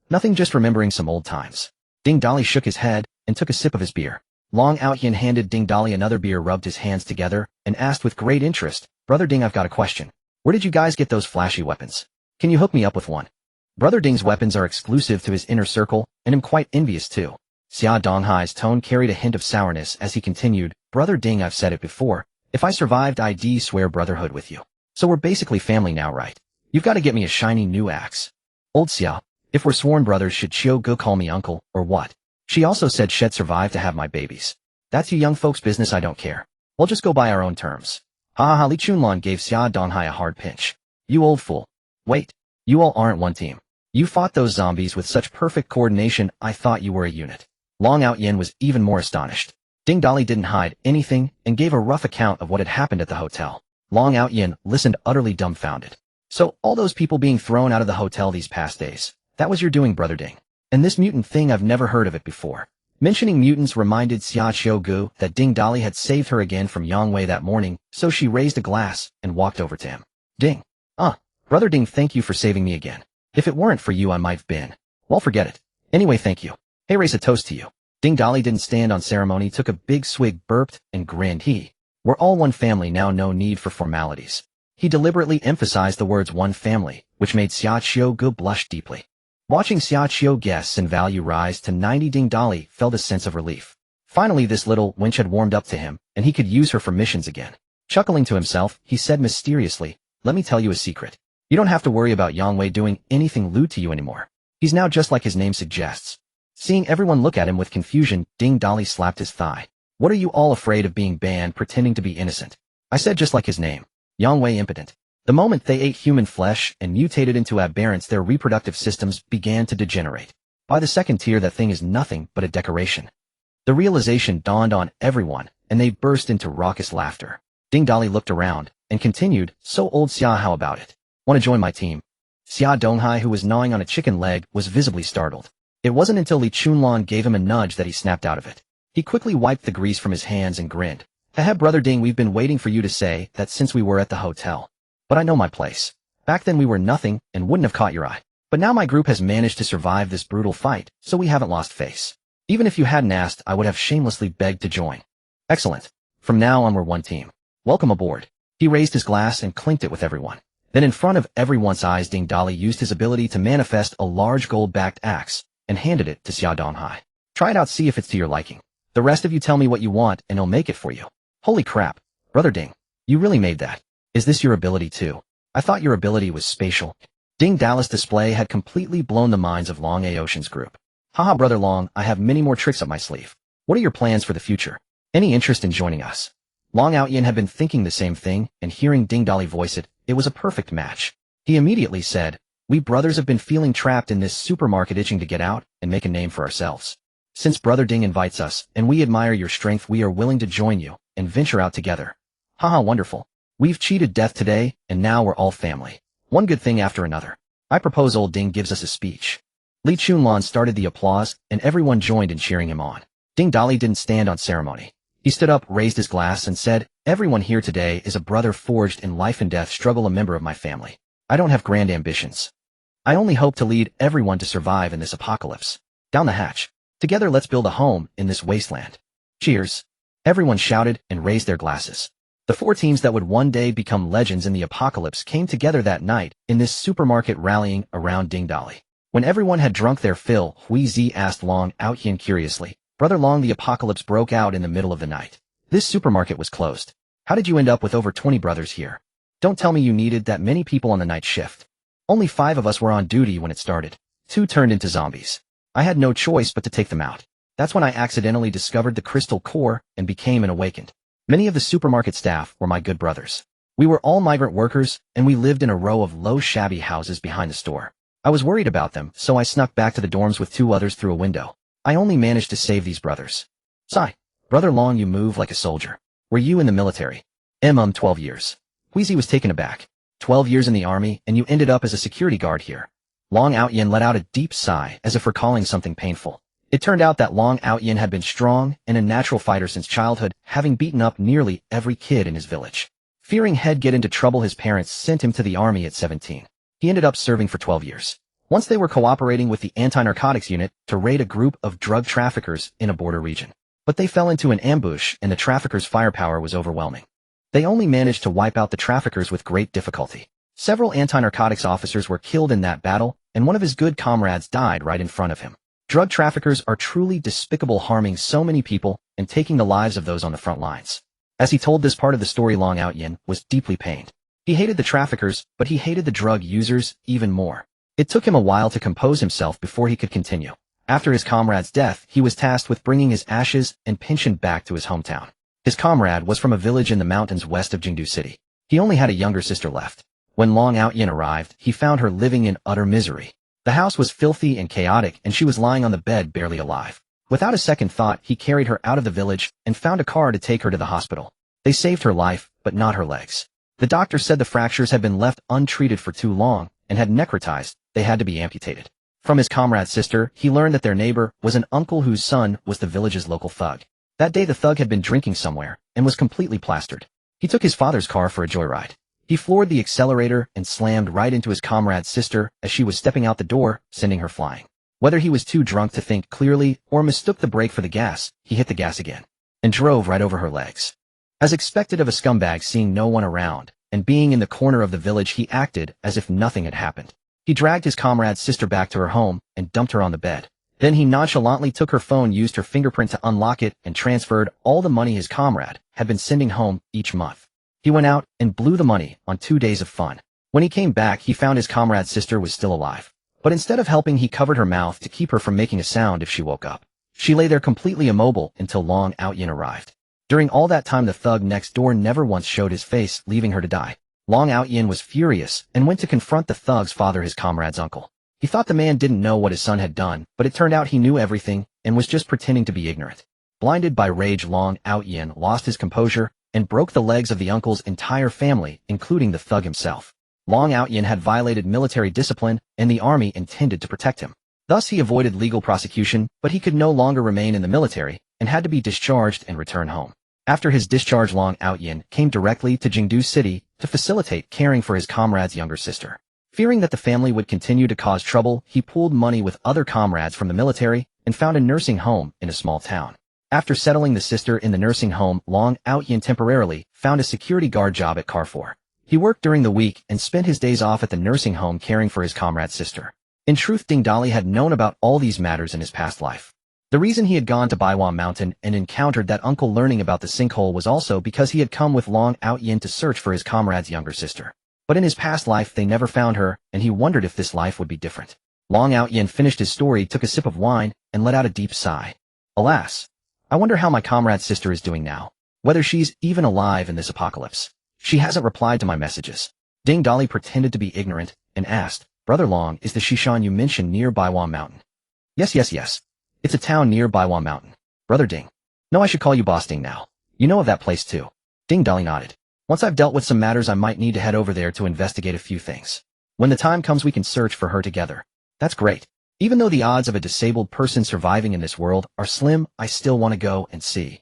"Nothing, just remembering some old times." Ding Dali shook his head and took a sip of his beer. Long Outyin handed Ding Dali another beer, rubbed his hands together, and asked with great interest, "Brother Ding, I've got a question. Where did you guys get those flashy weapons? Can you hook me up with one?" Brother Ding's weapons are exclusive to his inner circle, and I'm quite envious too. Xia Donghai's tone carried a hint of sourness as he continued, "Brother Ding, I've said it before. If I survived, I'd swear brotherhood with you. So we're basically family now, right? You've got to get me a shiny new axe." "Old Xia, if we're sworn brothers, should Chiu Gu call me uncle, or what? She also said she'd survive to have my babies. That's you young folks' business, I don't care. We'll just go by our own terms." Ha ha ha. Li Chunlan gave Xia Donghai a hard pinch. "You old fool. Wait. You all aren't one team. You fought those zombies with such perfect coordination, I thought you were a unit." Long Outyin was even more astonished. Ding Dali didn't hide anything and gave a rough account of what had happened at the hotel. Long Outyin listened, utterly dumbfounded. "So, all those people being thrown out of the hotel these past days, that was your doing, Brother Ding? And this mutant thing, I've never heard of it before." Mentioning mutants reminded Xia Qiugu that Ding Dali had saved her again from Yang Wei that morning, so she raised a glass and walked over to him. "Ding. Brother Ding, thank you for saving me again. If it weren't for you, I might have been. Well, forget it. Anyway, thank you. Hey, raise a toast to you." Ding Dali didn't stand on ceremony, took a big swig, burped, and grinned. "We're all one family now, no need for formalities." He deliberately emphasized the words "one family," which made Xia Qiugu blush deeply. Watching Xia Qiu guess and value rise to 90, Ding Dali felt a sense of relief. Finally, this little wench had warmed up to him, and he could use her for missions again. Chuckling to himself, he said mysteriously, "Let me tell you a secret. You don't have to worry about Yang Wei doing anything lewd to you anymore. He's now just like his name suggests." Seeing everyone look at him with confusion, Ding Dali slapped his thigh. "What are you all afraid of being banned, pretending to be innocent? I said just like his name. Yang Wei impotent." The moment they ate human flesh and mutated into aberrants, their reproductive systems began to degenerate. By the second tier, that thing is nothing but a decoration. The realization dawned on everyone, and they burst into raucous laughter. Ding Dali looked around and continued, "So old Xia, how about it? Want to join my team?" Xia Donghai, who was gnawing on a chicken leg, was visibly startled. It wasn't until Li Chunlan gave him a nudge that he snapped out of it. He quickly wiped the grease from his hands and grinned. "Haha, Brother Ding, we've been waiting for you to say that since we were at the hotel. But I know my place. Back then we were nothing and wouldn't have caught your eye. But now my group has managed to survive this brutal fight, so we haven't lost face. Even if you hadn't asked, I would have shamelessly begged to join." "Excellent. From now on we're one team. Welcome aboard." He raised his glass and clinked it with everyone. Then in front of everyone's eyes, Ding Dali used his ability to manifest a large gold-backed axe and handed it to Xia Donghai. "Try it out, see if it's to your liking. The rest of you tell me what you want and I'll make it for you." "Holy crap. Brother Ding. You really made that. Is this your ability too? I thought your ability was spatial." Ding Dali's display had completely blown the minds of Long Aoshan's group. "Haha, Brother Long, I have many more tricks up my sleeve. What are your plans for the future? Any interest in joining us?" Long Outyin had been thinking the same thing, and hearing Ding Dali voice it, it was a perfect match. He immediately said, "We brothers have been feeling trapped in this supermarket, itching to get out and make a name for ourselves. Since Brother Ding invites us, and we admire your strength, we are willing to join you, and venture out together. Haha, wonderful. We've cheated death today, and now we're all family. One good thing after another. I propose old Ding gives us a speech. Li Chunlan started the applause, and everyone joined in cheering him on. Ding Dali didn't stand on ceremony. He stood up, raised his glass, and said, "Everyone here today is a brother forged in life and death struggle, a member of my family. I don't have grand ambitions. I only hope to lead everyone to survive in this apocalypse. Down the hatch. Together let's build a home in this wasteland. Cheers." Everyone shouted and raised their glasses. The 4 teams that would one day become legends in the apocalypse came together that night in this supermarket, rallying around Ding Dali. When everyone had drunk their fill, Hui Zi asked Long Outyin curiously, "Brother Long, the apocalypse broke out in the middle of the night. This supermarket was closed. How did you end up with over 20 brothers here? Don't tell me you needed that many people on the night shift. Only 5 of us were on duty when it started. 2 turned into zombies. I had no choice but to take them out. That's when I accidentally discovered the crystal core and became an awakened. Many of the supermarket staff were my good brothers. We were all migrant workers, and we lived in a row of low, shabby houses behind the store. I was worried about them, so I snuck back to the dorms with 2 others through a window. I only managed to save these brothers." Sigh. "Brother Long, you move like a soldier. Were you in the military?" 12 years. Huizi was taken aback. 12 years in the army, and you ended up as a security guard here." Long Outyin let out a deep sigh, as if recalling something painful. It turned out that Long Outyin had been strong and a natural fighter since childhood, having beaten up nearly every kid in his village. Fearing he'd get into trouble, his parents sent him to the army at 17. He ended up serving for 12 years. Once they were cooperating with the anti-narcotics unit to raid a group of drug traffickers in a border region. But they fell into an ambush, and the traffickers' firepower was overwhelming. They only managed to wipe out the traffickers with great difficulty. Several anti-narcotics officers were killed in that battle, and one of his good comrades died right in front of him. Drug traffickers are truly despicable, harming so many people and taking the lives of those on the front lines. As he told this part of the story, Long Outyin was deeply pained. He hated the traffickers, but he hated the drug users even more. It took him a while to compose himself before he could continue. After his comrade's death, he was tasked with bringing his ashes and pension back to his hometown. His comrade was from a village in the mountains west of Jingdu City. He only had a younger sister left. When Long Outyin arrived, he found her living in utter misery. The house was filthy and chaotic, and she was lying on the bed barely alive. Without a second thought, he carried her out of the village and found a car to take her to the hospital. They saved her life, but not her legs. The doctor said the fractures had been left untreated for too long and had necrotized. They had to be amputated. From his comrade's sister, he learned that their neighbor was an uncle whose son was the village's local thug. That day the thug had been drinking somewhere and was completely plastered. He took his father's car for a joyride. He floored the accelerator and slammed right into his comrade's sister as she was stepping out the door, sending her flying. Whether he was too drunk to think clearly or mistook the brake for the gas, he hit the gas again and drove right over her legs. As expected of a scumbag, seeing no one around and being in the corner of the village, he acted as if nothing had happened. He dragged his comrade's sister back to her home and dumped her on the bed. Then he nonchalantly took her phone, used her fingerprint to unlock it, and transferred all the money his comrade had been sending home each month. He went out and blew the money on 2 days of fun. When he came back, he found his comrade's sister was still alive. But instead of helping, he covered her mouth to keep her from making a sound if she woke up. She lay there completely immobile until Long Outyin arrived. During all that time, the thug next door never once showed his face, leaving her to die. Long Outyin was furious and went to confront the thug's father, his comrade's uncle. He thought the man didn't know what his son had done, but it turned out he knew everything and was just pretending to be ignorant. Blinded by rage, Long Outyin lost his composure and broke the legs of the uncle's entire family, including the thug himself. Long Outyin had violated military discipline, and the army intended to protect him. Thus he avoided legal prosecution, but he could no longer remain in the military and had to be discharged and return home. After his discharge, Long Outyin came directly to Jingdu City to facilitate caring for his comrade's younger sister. Fearing that the family would continue to cause trouble, he pooled money with other comrades from the military and found a nursing home in a small town. After settling the sister in the nursing home, Long Outyin temporarily found a security guard job at Carrefour. He worked during the week and spent his days off at the nursing home caring for his comrade's sister. In truth, Ding Dali had known about all these matters in his past life. The reason he had gone to Baiwa Mountain and encountered that uncle learning about the sinkhole was also because he had come with Long Outyin to search for his comrade's younger sister. But in his past life they never found her, and he wondered if this life would be different. Long Outyin finished his story, took a sip of wine, and let out a deep sigh. Alas, I wonder how my comrade's sister is doing now. Whether she's even alive in this apocalypse. She hasn't replied to my messages. Ding Dali pretended to be ignorant and asked, "Brother Long, is the Shishan you mentioned near Baiwa Mountain?" Yes. It's a town near Baiwa Mountain. Brother Ding. No, I should call you Boss Ding now. You know of that place too. Ding Dali nodded. Once I've dealt with some matters, I might need to head over there to investigate a few things. When the time comes, we can search for her together. That's great. Even though the odds of a disabled person surviving in this world are slim, I still want to go and see.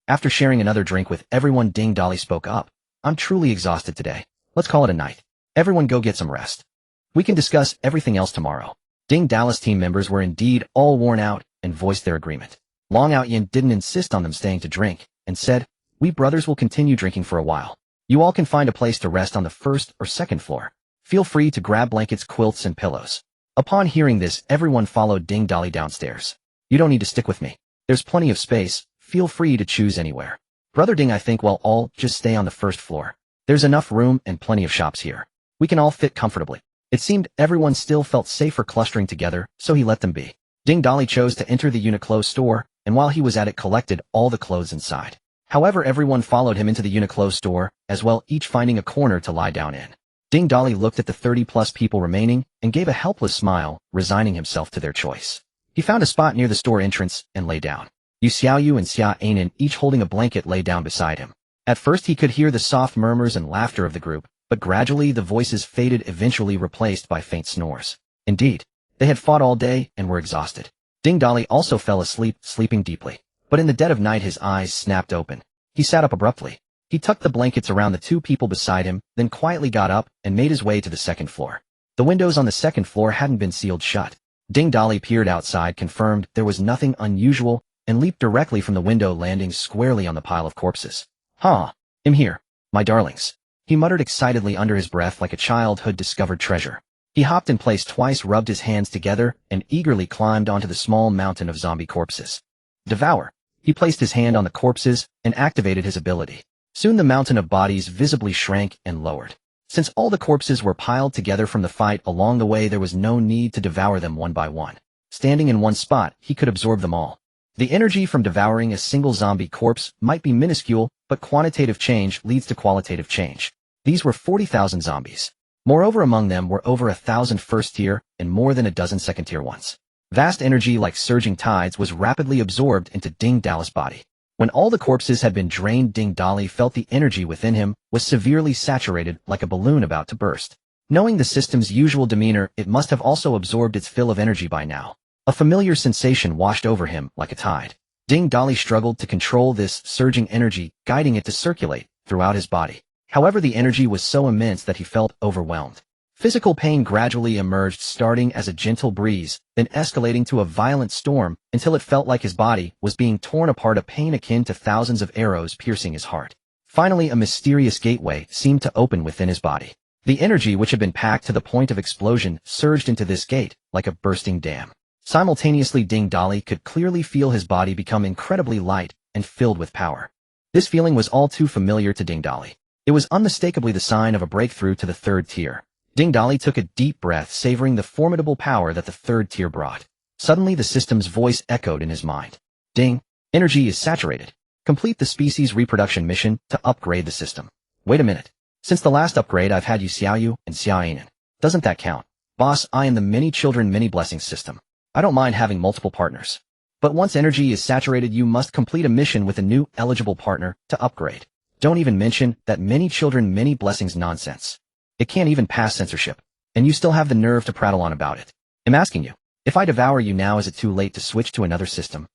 After sharing another drink with everyone, Ding Dali spoke up. I'm truly exhausted today. Let's call it a night. Everyone go get some rest. We can discuss everything else tomorrow. Ding Dali's team members were indeed all worn out and voiced their agreement. Long Outyin didn't insist on them staying to drink and said, we brothers will continue drinking for a while. You all can find a place to rest on the first or second floor. Feel free to grab blankets, quilts, and pillows. Upon hearing this, everyone followed Ding Dali downstairs. You don't need to stick with me. There's plenty of space. Feel free to choose anywhere. Brother Ding, I think we'll all just stay on the first floor. There's enough room and plenty of shops here. We can all fit comfortably. It seemed everyone still felt safer clustering together, so he let them be. Ding Dali chose to enter the Uniqlo store, and while he was at it, collected all the clothes inside. However, everyone followed him into the Uniqlo store, as well, each finding a corner to lie down in. Ding Dali looked at the 30-plus people remaining and gave a helpless smile, resigning himself to their choice. He found a spot near the store entrance and lay down. Yu Xiaoyu and Xia Ainen, each holding a blanket, lay down beside him. At first he could hear the soft murmurs and laughter of the group, but gradually the voices faded, eventually replaced by faint snores. Indeed, they had fought all day and were exhausted. Ding Dali also fell asleep, sleeping deeply. But in the dead of night his eyes snapped open. He sat up abruptly. He tucked the blankets around the two people beside him, then quietly got up and made his way to the second floor. The windows on the second floor hadn't been sealed shut. Ding Dali peered outside, confirmed there was nothing unusual, and leaped directly from the window, landing squarely on the pile of corpses. "Huh, I'm here, my darlings," he muttered excitedly under his breath like a child who'd discovered treasure. He hopped in place twice, rubbed his hands together, and eagerly climbed onto the small mountain of zombie corpses. Devour. He placed his hand on the corpses and activated his ability. Soon the mountain of bodies visibly shrank and lowered. Since all the corpses were piled together from the fight along the way, there was no need to devour them one by one. Standing in one spot, he could absorb them all. The energy from devouring a single zombie corpse might be minuscule, but quantitative change leads to qualitative change. These were 40,000 zombies. Moreover, among them were over 1,000 first-tier and more than a dozen second-tier ones. Vast energy like surging tides was rapidly absorbed into Ding Dali's body. When all the corpses had been drained, Ding Dali felt the energy within him was severely saturated, like a balloon about to burst. Knowing the system's usual demeanor, it must have also absorbed its fill of energy by now. A familiar sensation washed over him like a tide. Ding Dali struggled to control this surging energy, guiding it to circulate throughout his body. However, the energy was so immense that he felt overwhelmed. Physical pain gradually emerged, starting as a gentle breeze, then escalating to a violent storm until it felt like his body was being torn apart, a pain akin to thousands of arrows piercing his heart. Finally, a mysterious gateway seemed to open within his body. The energy, which had been packed to the point of explosion, surged into this gate like a bursting dam. Simultaneously, Ding Dali could clearly feel his body become incredibly light and filled with power. This feeling was all too familiar to Ding Dali. It was unmistakably the sign of a breakthrough to the third tier. Ding Dali took a deep breath, savoring the formidable power that the third tier brought. Suddenly, the system's voice echoed in his mind. Ding, energy is saturated. Complete the species reproduction mission to upgrade the system. Wait a minute. Since the last upgrade, I've had Yu Xiaoyu and Xia Ainen. Doesn't that count? Boss, I am the many children, many blessings system. I don't mind having multiple partners. But once energy is saturated, you must complete a mission with a new eligible partner to upgrade. Don't even mention that many children, many blessings nonsense. It can't even pass censorship. And you still have the nerve to prattle on about it. I'm asking you, if I devour you now, is it too late to switch to another system?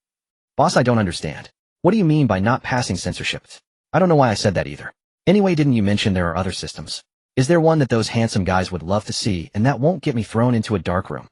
Boss, I don't understand. What do you mean by not passing censorship? I don't know why I said that either. Anyway, didn't you mention there are other systems? Is there one that those handsome guys would love to see and that won't get me thrown into a dark room?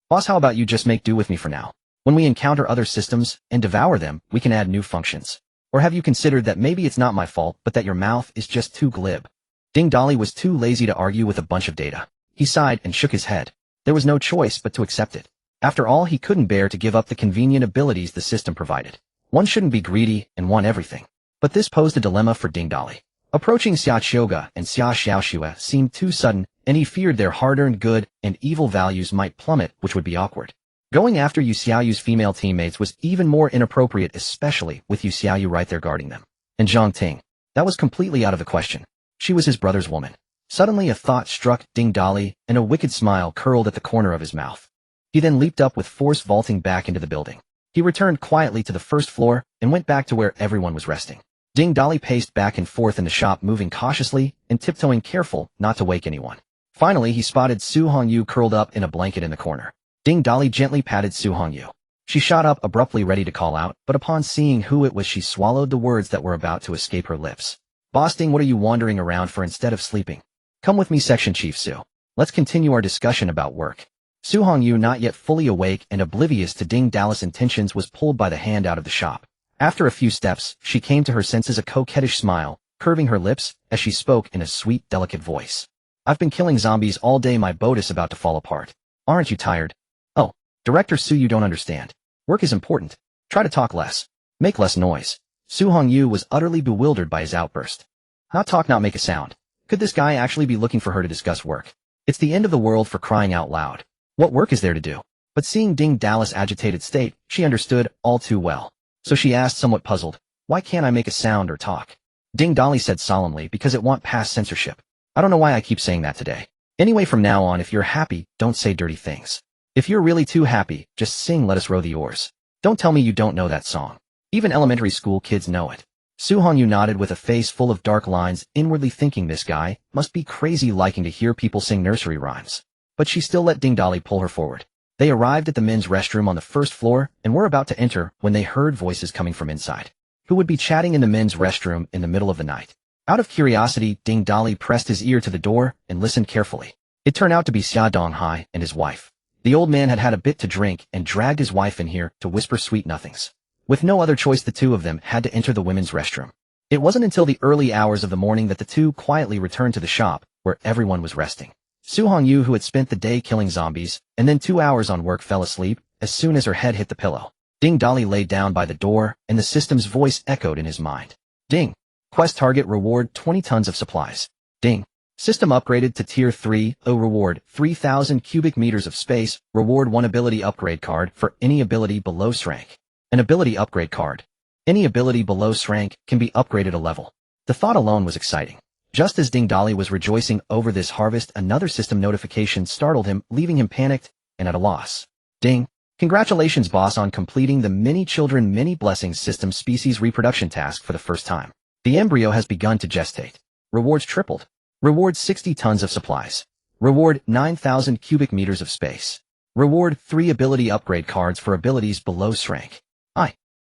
Boss, how about you just make do with me for now? When we encounter other systems and devour them, we can add new functions. Or have you considered that maybe it's not my fault, but that your mouth is just too glib? Ding Dali was too lazy to argue with a bunch of data. He sighed and shook his head. There was no choice but to accept it. After all, he couldn't bear to give up the convenient abilities the system provided. One shouldn't be greedy and want everything. But this posed a dilemma for Ding Dali. Approaching Xia Qiuge and Xia Xiaoxue seemed too sudden, and he feared their hard-earned good and evil values might plummet, which would be awkward. Going after Yu Xiaoyu's female teammates was even more inappropriate, especially with Yu Xiaoyu right there guarding them. And Zhang Ting. That was completely out of the question. She was his brother's woman. Suddenly a thought struck Ding Dali, and a wicked smile curled at the corner of his mouth. He then leaped up with force, vaulting back into the building. He returned quietly to the first floor and went back to where everyone was resting. Ding Dali paced back and forth in the shop, moving cautiously and tiptoeing, careful not to wake anyone. Finally, he spotted Su Hongyu curled up in a blanket in the corner. Ding Dali gently patted Su Hongyu. She shot up abruptly, ready to call out, but upon seeing who it was, she swallowed the words that were about to escape her lips. "Boss Ding, what are you wandering around for instead of sleeping? Come with me, Section Chief Su. Let's continue our discussion about work." Su Hongyu, not yet fully awake and oblivious to Ding Dali's intentions, was pulled by the hand out of the shop. After a few steps, she came to her senses, a coquettish smile curving her lips as she spoke in a sweet, delicate voice. "I've been killing zombies all day. My boat is about to fall apart. Aren't you tired?" "Oh, Director Su, you don't understand. Work is important. Try to talk less. Make less noise." Su Hongyu was utterly bewildered by his outburst. Not talk, not make a sound. Could this guy actually be looking for her to discuss work? It's the end of the world, for crying out loud. What work is there to do? But seeing Ding Dali's agitated state, she understood all too well. So she asked, somewhat puzzled, "Why can't I make a sound or talk?" Ding Dali said solemnly, "Because it won't pass censorship. I don't know why I keep saying that today. Anyway, from now on, if you're happy, don't say dirty things. If you're really too happy, just sing Let Us Row the Oars. Don't tell me you don't know that song. Even elementary school kids know it." Su Hongyu nodded with a face full of dark lines, inwardly thinking this guy must be crazy liking to hear people sing nursery rhymes. But she still let Ding Dali pull her forward. They arrived at the men's restroom on the first floor and were about to enter when they heard voices coming from inside. Who would be chatting in the men's restroom in the middle of the night? Out of curiosity, Ding Dali pressed his ear to the door and listened carefully. It turned out to be Xia Donghai and his wife. The old man had had a bit to drink and dragged his wife in here to whisper sweet nothings. With no other choice, the two of them had to enter the women's restroom. It wasn't until the early hours of the morning that the two quietly returned to the shop, where everyone was resting. Su Hongyu, who had spent the day killing zombies and then 2 hours on work, fell asleep as soon as her head hit the pillow. Ding Dali lay down by the door, and the system's voice echoed in his mind. "Ding. Quest target, reward 20 tons of supplies. Ding. System upgraded to Tier 3, reward 3,000 cubic meters of space, reward 1 ability upgrade card for any ability below rank. An ability upgrade card. Any ability below rank can be upgraded a level." The thought alone was exciting. Just as Ding Dali was rejoicing over this harvest, another system notification startled him, leaving him panicked and at a loss. "Ding. Congratulations, boss, on completing the Many Children Many Blessings system species reproduction task for the first time. The embryo has begun to gestate. Rewards tripled. Reward 60 tons of supplies. Reward 9,000 cubic meters of space. Reward 3 ability upgrade cards for abilities below rank."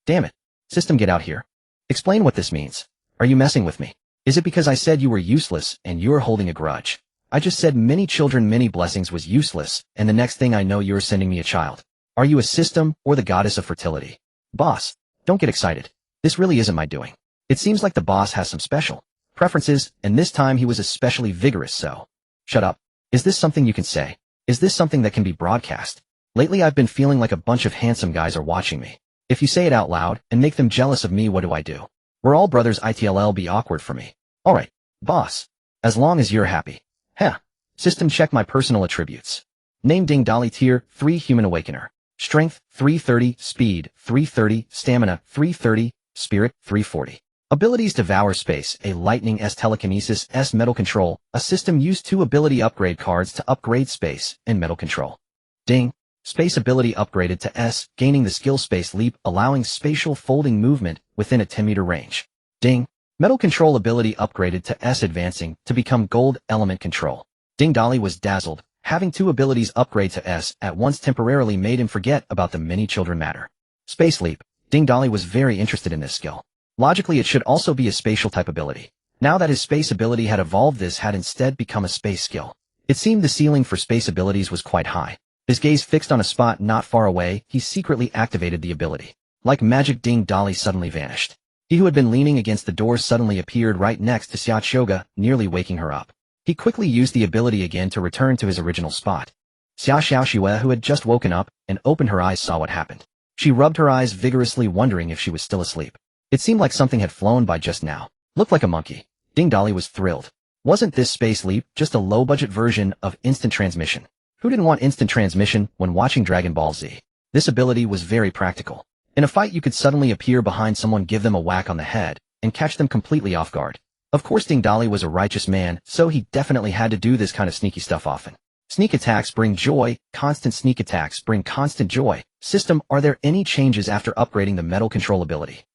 Damn it. System, get out here. Explain what this means. Are you messing with me? Is it because I said you were useless and you're holding a grudge? I just said Many Children Many Blessings was useless, and the next thing I know you're sending me a child. Are you a system or the goddess of fertility? Boss, don't get excited. This really isn't my doing. It seems like the boss has some special preferences, and this time he was especially vigorous, so. Shut up. Is this something you can say? Is this something that can be broadcast? Lately I've been feeling like a bunch of handsome guys are watching me. If you say it out loud and make them jealous of me, what do I do? We're all brothers, it'll be awkward for me. Alright, boss. As long as you're happy. Heh. System, check my personal attributes. Name, Ding Dali, Tier 3 Human Awakener. Strength 330, Speed 330, Stamina 330, Spirit 340. Abilities: Devour Space, a Lightning S, Telekinesis S, Metal Control. A system used 2 ability upgrade cards to upgrade space and metal control. Ding. Space ability upgraded to S, gaining the skill Space Leap, allowing spatial folding movement within a 10-meter range. Ding. Metal Control ability upgraded to S, advancing to become Gold Element Control. Ding Dali was dazzled. Having 2 abilities upgrade to S at once temporarily made him forget about the Many Children matter. Space Leap. Ding Dali was very interested in this skill. Logically, it should also be a spatial type ability. Now that his space ability had evolved, this had instead become a space skill. It seemed the ceiling for space abilities was quite high. His gaze fixed on a spot not far away, he secretly activated the ability. Like magic, Ding Dali suddenly vanished. He who had been leaning against the door suddenly appeared right next to Xia Shoga, nearly waking her up. He quickly used the ability again to return to his original spot. Xia Xiaoxue, who had just woken up and opened her eyes, saw what happened. She rubbed her eyes vigorously, wondering if she was still asleep. It seemed like something had flown by just now. Looked like a monkey. Ding Dali was thrilled. Wasn't this Space Leap just a low-budget version of instant transmission? Who didn't want instant transmission when watching Dragon Ball Z? This ability was very practical. In a fight, you could suddenly appear behind someone, give them a whack on the head, and catch them completely off guard. Of course, Ding Dali was a righteous man, so he definitely had to do this kind of sneaky stuff often. Sneak attacks bring joy, constant sneak attacks bring constant joy. System, are there any changes after upgrading the metal control ability?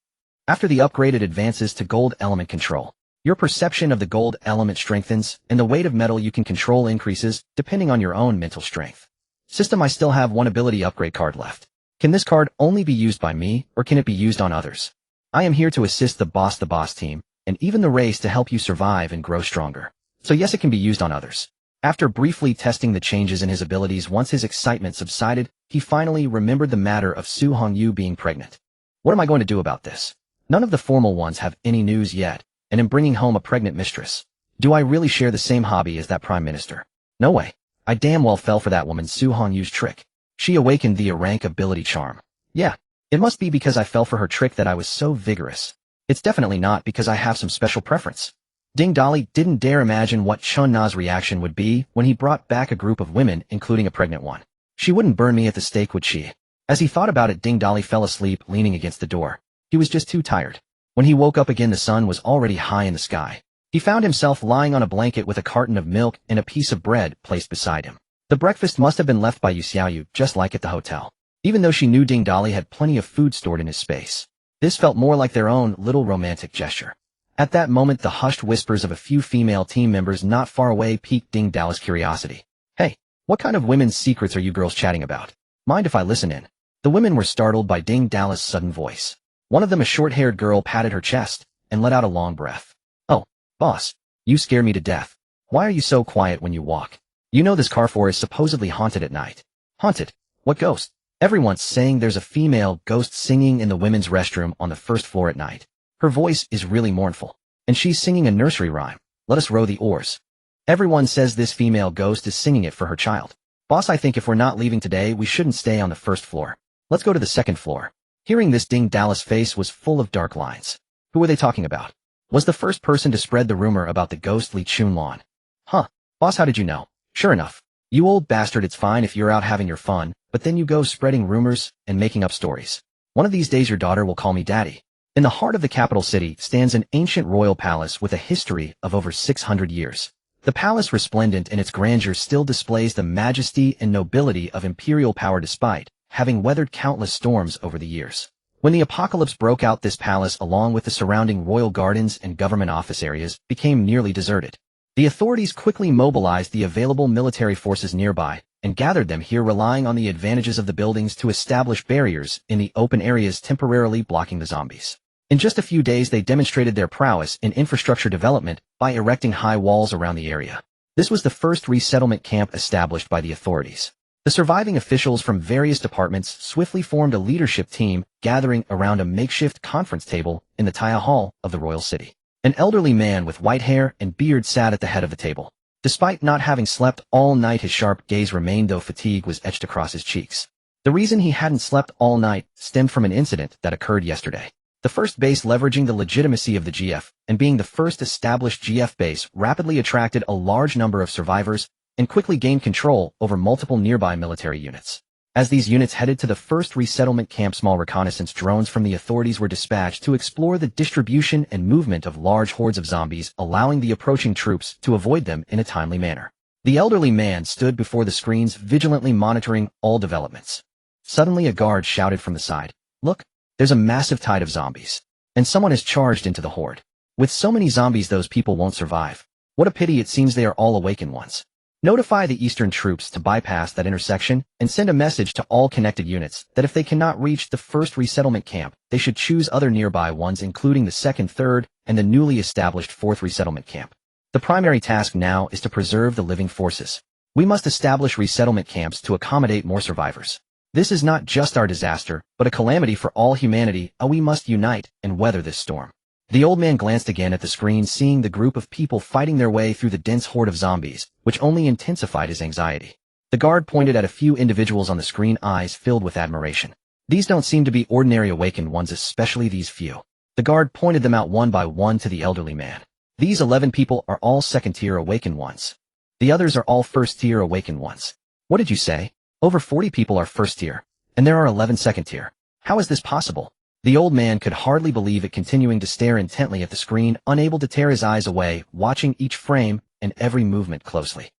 After the upgraded advances to gold element control, your perception of the gold element strengthens, and the weight of metal you can control increases, depending on your own mental strength. System, I still have one ability upgrade card left. Can this card only be used by me, or can it be used on others? I am here to assist the boss team, and even the race to help you survive and grow stronger. So yes, it can be used on others. After briefly testing the changes in his abilities once his excitement subsided, he finally remembered the matter of Su Hongyu being pregnant. What am I going to do about this? None of the formal ones have any news yet, and am bringing home a pregnant mistress. Do I really share the same hobby as that prime minister? No way. I damn well fell for that woman Su Hongyu's trick. She awakened the rank ability charm. Yeah, it must be because I fell for her trick that I was so vigorous. It's definitely not because I have some special preference. Ding Dali didn't dare imagine what Chun Na's reaction would be when he brought back a group of women, including a pregnant one. She wouldn't burn me at the stake, would she? As he thought about it, Ding Dali fell asleep leaning against the door. He was just too tired. When he woke up again, the sun was already high in the sky. He found himself lying on a blanket with a carton of milk and a piece of bread placed beside him. The breakfast must have been left by Yu Xiaoyu, just like at the hotel. Even though she knew Ding Dali had plenty of food stored in his space. This felt more like their own little romantic gesture. At that moment, the hushed whispers of a few female team members not far away piqued Ding Dali's curiosity. Hey, what kind of women's secrets are you girls chatting about? Mind if I listen in? The women were startled by Ding Dali's sudden voice. One of them, a short-haired girl, patted her chest and let out a long breath. Oh, boss, you scare me to death. Why are you so quiet when you walk? You know this Carrefour is supposedly haunted at night. Haunted? What ghost? Everyone's saying there's a female ghost singing in the women's restroom on the first floor at night. Her voice is really mournful, and she's singing a nursery rhyme. Let us row the oars. Everyone says this female ghost is singing it for her child. Boss, I think if we're not leaving today, we shouldn't stay on the first floor. Let's go to the second floor. Hearing this, Ding Dali's face was full of dark lines. Who were they talking about? Was the first person to spread the rumor about the ghostly Chunlan? Huh, boss, how did you know? Sure enough. You old bastard, it's fine if you're out having your fun, but then you go spreading rumors and making up stories. One of these days your daughter will call me daddy. In the heart of the capital city stands an ancient royal palace with a history of over 600 years. The palace, resplendent in its grandeur, still displays the majesty and nobility of imperial power despite having weathered countless storms over the years. When the apocalypse broke out, this palace, along with the surrounding royal gardens and government office areas, became nearly deserted. The authorities quickly mobilized the available military forces nearby and gathered them here, relying on the advantages of the buildings to establish barriers in the open areas, temporarily blocking the zombies. In just a few days, they demonstrated their prowess in infrastructure development by erecting high walls around the area. This was the first resettlement camp established by the authorities. The surviving officials from various departments swiftly formed a leadership team, gathering around a makeshift conference table in the Taya Hall of the royal city. An elderly man with white hair and beard sat at the head of the table. Despite not having slept all night, his sharp gaze remained, though fatigue was etched across his cheeks. The reason he hadn't slept all night stemmed from an incident that occurred yesterday. The first base, leveraging the legitimacy of the GF and being the first established GF base, rapidly attracted a large number of survivors and quickly gained control over multiple nearby military units. As these units headed to the first resettlement camp, small reconnaissance drones from the authorities were dispatched to explore the distribution and movement of large hordes of zombies, allowing the approaching troops to avoid them in a timely manner. The elderly man stood before the screens, vigilantly monitoring all developments. Suddenly, a guard shouted from the side, "Look, there's a massive tide of zombies, and someone has charged into the horde. With so many zombies, those people won't survive. What a pity, it seems they are all awakened ones. Notify the eastern troops to bypass that intersection and send a message to all connected units that if they cannot reach the first resettlement camp, they should choose other nearby ones, including the second, third, and the newly established fourth resettlement camp. The primary task now is to preserve the living forces. We must establish resettlement camps to accommodate more survivors. This is not just our disaster, but a calamity for all humanity. We must unite and weather this storm." The old man glanced again at the screen, seeing the group of people fighting their way through the dense horde of zombies, which only intensified his anxiety. The guard pointed at a few individuals on the screen, eyes filled with admiration. "These don't seem to be ordinary awakened ones, especially these few." The guard pointed them out one by one to the elderly man. "These 11 people are all second-tier awakened ones. The others are all first-tier awakened ones." "What did you say? Over 40 people are first-tier, and there are 11 second-tier. How is this possible?" The old man could hardly believe it, continuing to stare intently at the screen, unable to tear his eyes away, watching each frame and every movement closely.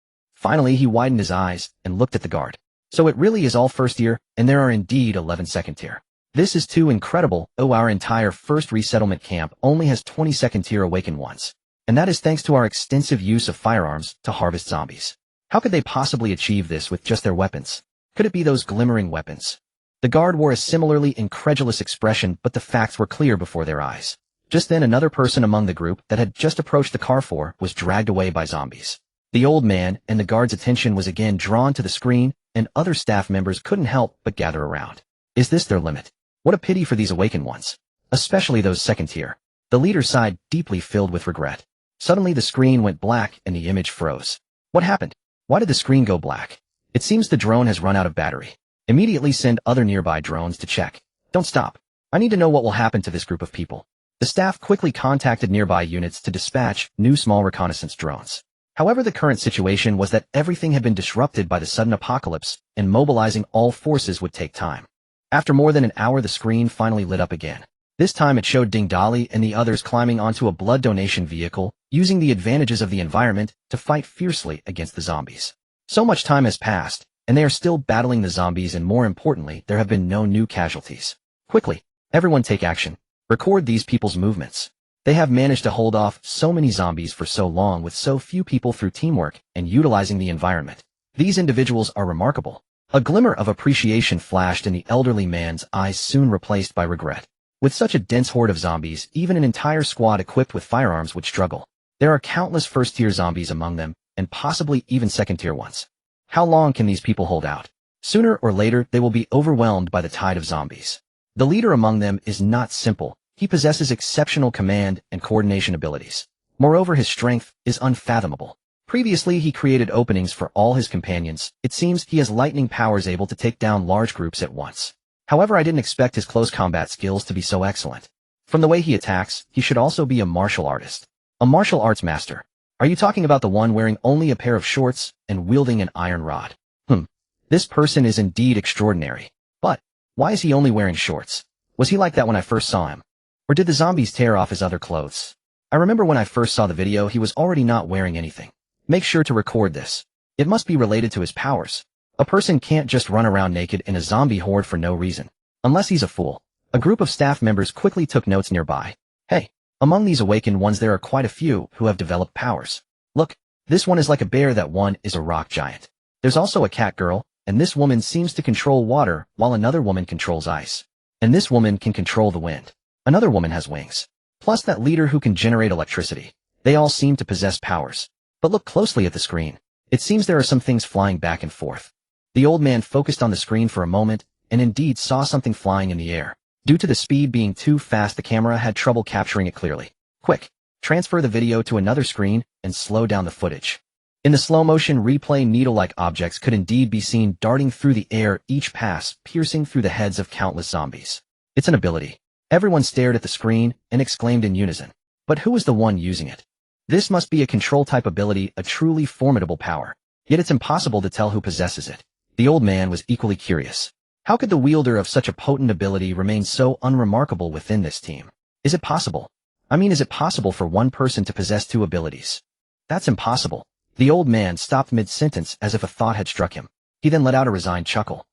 Finally, he widened his eyes and looked at the guard. So it really is all first tier, and there are indeed 11 second tier. This is too incredible. Oh, our entire first resettlement camp only has 20 second tier awakened ones. And that is thanks to our extensive use of firearms to harvest zombies. How could they possibly achieve this with just their weapons? Could it be those glimmering weapons? The guard wore a similarly incredulous expression, but the facts were clear before their eyes. Just then, another person among the group that had just approached the Carrefour was dragged away by zombies. The old man and the guard's attention was again drawn to the screen, and other staff members couldn't help but gather around. Is this their limit? What a pity for these awakened ones. Especially those second tier. The leader sighed, deeply filled with regret. Suddenly the screen went black and the image froze. What happened? Why did the screen go black? It seems the drone has run out of battery. Immediately send other nearby drones to check. Don't stop. I need to know what will happen to this group of people. The staff quickly contacted nearby units to dispatch new small reconnaissance drones. However, the current situation was that everything had been disrupted by the sudden apocalypse, and mobilizing all forces would take time. After more than an hour, the screen finally lit up again. This time it showed Dali and the others climbing onto a blood donation vehicle, using the advantages of the environment to fight fiercely against the zombies. So much time has passed, and they are still battling the zombies, and more importantly, there have been no new casualties. Quickly, everyone take action. Record these people's movements. They have managed to hold off so many zombies for so long with so few people through teamwork and utilizing the environment. These individuals are remarkable. A glimmer of appreciation flashed in the elderly man's eyes, soon replaced by regret. With such a dense horde of zombies, even an entire squad equipped with firearms would struggle. There are countless first-tier zombies among them, and possibly even second-tier ones. How long can these people hold out? Sooner or later, they will be overwhelmed by the tide of zombies. The leader among them is not simple. He possesses exceptional command and coordination abilities. Moreover, his strength is unfathomable. Previously, he created openings for all his companions. It seems he has lightning powers able to take down large groups at once. However, I didn't expect his close combat skills to be so excellent. From the way he attacks, he should also be a martial artist. A martial arts master. Are you talking about the one wearing only a pair of shorts and wielding an iron rod? This person is indeed extraordinary. But why is he only wearing shorts? Was he like that when I first saw him? Or did the zombies tear off his other clothes? I remember when I first saw the video, he was already not wearing anything. Make sure to record this. It must be related to his powers. A person can't just run around naked in a zombie horde for no reason. Unless he's a fool. A group of staff members quickly took notes nearby. Hey, among these awakened ones there are quite a few who have developed powers. Look, this one is like a bear, that one is a rock giant. There's also a cat girl, and this woman seems to control water while another woman controls ice. And this woman can control the wind. Another woman has wings. Plus that leader who can generate electricity. They all seem to possess powers. But look closely at the screen. It seems there are some things flying back and forth. The old man focused on the screen for a moment, and indeed saw something flying in the air. Due to the speed being too fast, the camera had trouble capturing it clearly. Quick, transfer the video to another screen and slow down the footage. In the slow-motion replay, needle-like objects could indeed be seen darting through the air, each pass piercing through the heads of countless zombies. It's an ability. Everyone stared at the screen and exclaimed in unison. But who is the one using it? This must be a control-type ability, a truly formidable power. Yet it's impossible to tell who possesses it. The old man was equally curious. How could the wielder of such a potent ability remain so unremarkable within this team? Is it possible? Is it possible for one person to possess two abilities? That's impossible. The old man stopped mid-sentence as if a thought had struck him. He then let out a resigned chuckle.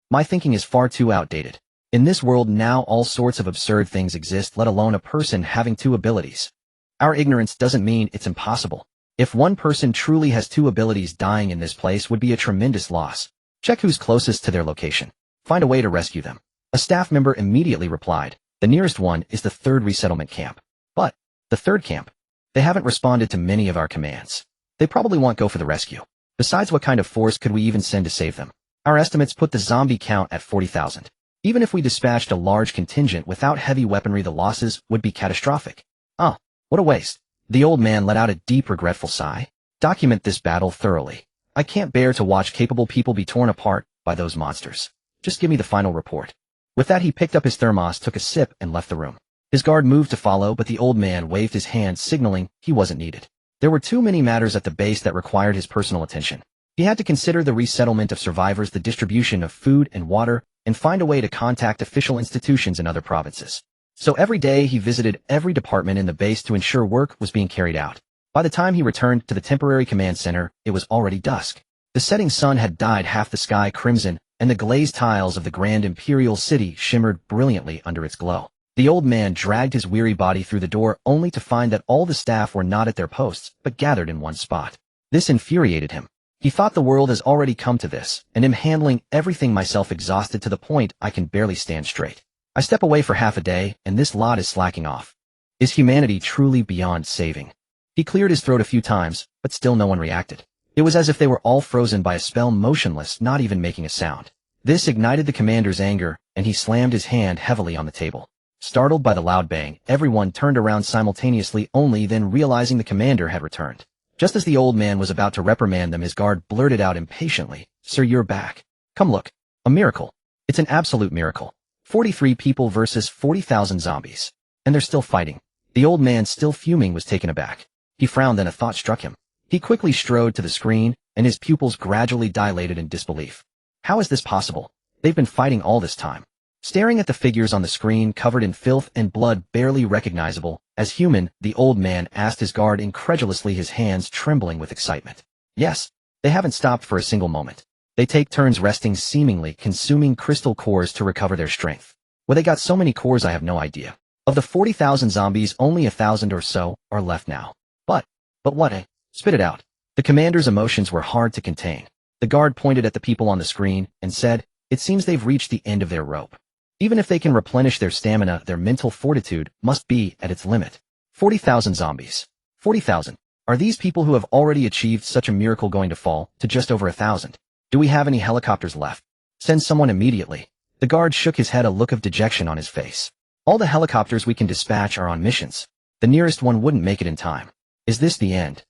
My thinking is far too outdated. In this world now, all sorts of absurd things exist, let alone a person having two abilities. Our ignorance doesn't mean it's impossible. If one person truly has two abilities, dying in this place would be a tremendous loss. Check who's closest to their location. Find a way to rescue them. A staff member immediately replied. The nearest one is the third resettlement camp. But the third camp? They haven't responded to many of our commands. They probably won't go for the rescue. Besides, what kind of force could we even send to save them? Our estimates put the zombie count at 40,000. Even if we dispatched a large contingent without heavy weaponry, the losses would be catastrophic. What a waste. The old man let out a deep, regretful sigh. Document this battle thoroughly. I can't bear to watch capable people be torn apart by those monsters. Just give me the final report. With that, he picked up his thermos, took a sip, and left the room. His guard moved to follow, but the old man waved his hand, signaling he wasn't needed. There were too many matters at the base that required his personal attention. He had to consider the resettlement of survivors, the distribution of food and water, and find a way to contact official institutions in other provinces. So every day he visited every department in the base to ensure work was being carried out. By the time he returned to the temporary command center, it was already dusk. The setting sun had dyed half the sky crimson, and the glazed tiles of the grand imperial city shimmered brilliantly under its glow. The old man dragged his weary body through the door only to find that all the staff were not at their posts, but gathered in one spot. This infuriated him. He thought the world has already come to this, and am handling everything myself exhausted to the point I can barely stand straight. I step away for half a day, and this lot is slacking off. Is humanity truly beyond saving? He cleared his throat a few times, but still no one reacted. It was as if they were all frozen by a spell, motionless, not even making a sound. This ignited the commander's anger, and he slammed his hand heavily on the table. Startled by the loud bang, everyone turned around simultaneously, only then realizing the commander had returned. Just as the old man was about to reprimand them, his guard blurted out impatiently, "Sir, you're back. Come look. A miracle. It's an absolute miracle. 43 people versus 40,000 zombies. And they're still fighting." The old man, still fuming, was taken aback. He frowned, then a thought struck him. He quickly strode to the screen, and his pupils gradually dilated in disbelief. How is this possible? They've been fighting all this time. Staring at the figures on the screen covered in filth and blood barely recognizable as human, the old man asked his guard incredulously, his hands trembling with excitement. Yes, they haven't stopped for a single moment. They take turns resting, seemingly consuming crystal cores to recover their strength. Where they got so many cores, I have no idea. Of the 40,000 zombies, only 1,000 or so are left now. But what, eh? Spit it out. The commander's emotions were hard to contain. The guard pointed at the people on the screen and said, "It seems they've reached the end of their rope. Even if they can replenish their stamina, their mental fortitude must be at its limit." 40,000 zombies. 40,000. Are these people who have already achieved such a miracle going to fall to just over 1,000? Do we have any helicopters left? Send someone immediately. The guard shook his head, a look of dejection on his face. All the helicopters we can dispatch are on missions. The nearest one wouldn't make it in time. Is this the end?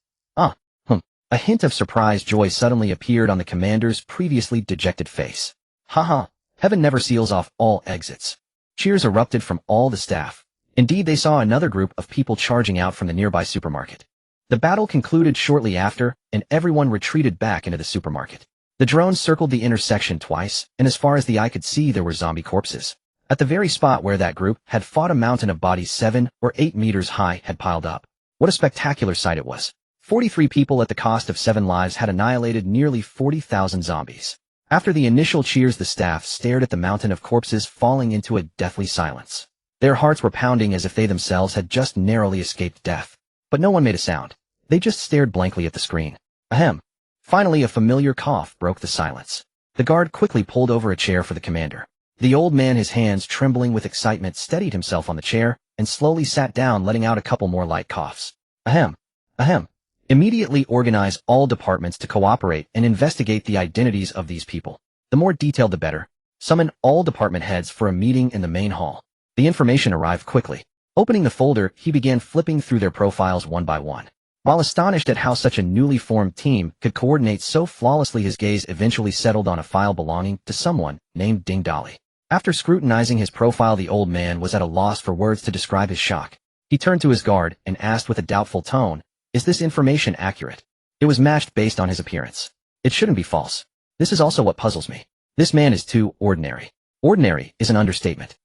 A hint of surprised joy suddenly appeared on the commander's previously dejected face. Haha, heaven never seals off all exits. Cheers erupted from all the staff. Indeed, they saw another group of people charging out from the nearby supermarket. The battle concluded shortly after, and everyone retreated back into the supermarket. The drone circled the intersection twice, and as far as the eye could see, there were zombie corpses. At the very spot where that group had fought, a mountain of bodies 7 or 8 meters high had piled up. What a spectacular sight it was. 43 people at the cost of 7 lives had annihilated nearly 40,000 zombies. After the initial cheers, the staff stared at the mountain of corpses, falling into a deathly silence. Their hearts were pounding as if they themselves had just narrowly escaped death. But no one made a sound. They just stared blankly at the screen. Ahem. Finally, a familiar cough broke the silence. The guard quickly pulled over a chair for the commander. The old man, his hands trembling with excitement, steadied himself on the chair and slowly sat down, letting out a couple more light coughs. Ahem. Ahem. Immediately organize all departments to cooperate and investigate the identities of these people. The more detailed the better. Summon all department heads for a meeting in the main hall. The information arrived quickly. Opening the folder, he began flipping through their profiles one by one. While astonished at how such a newly formed team could coordinate so flawlessly, his gaze eventually settled on a file belonging to someone named Dali. After scrutinizing his profile, the old man was at a loss for words to describe his shock. He turned to his guard and asked with a doubtful tone, "Is this information accurate?" It was matched based on his appearance. It shouldn't be false. This is also what puzzles me. This man is too ordinary. Ordinary is an understatement.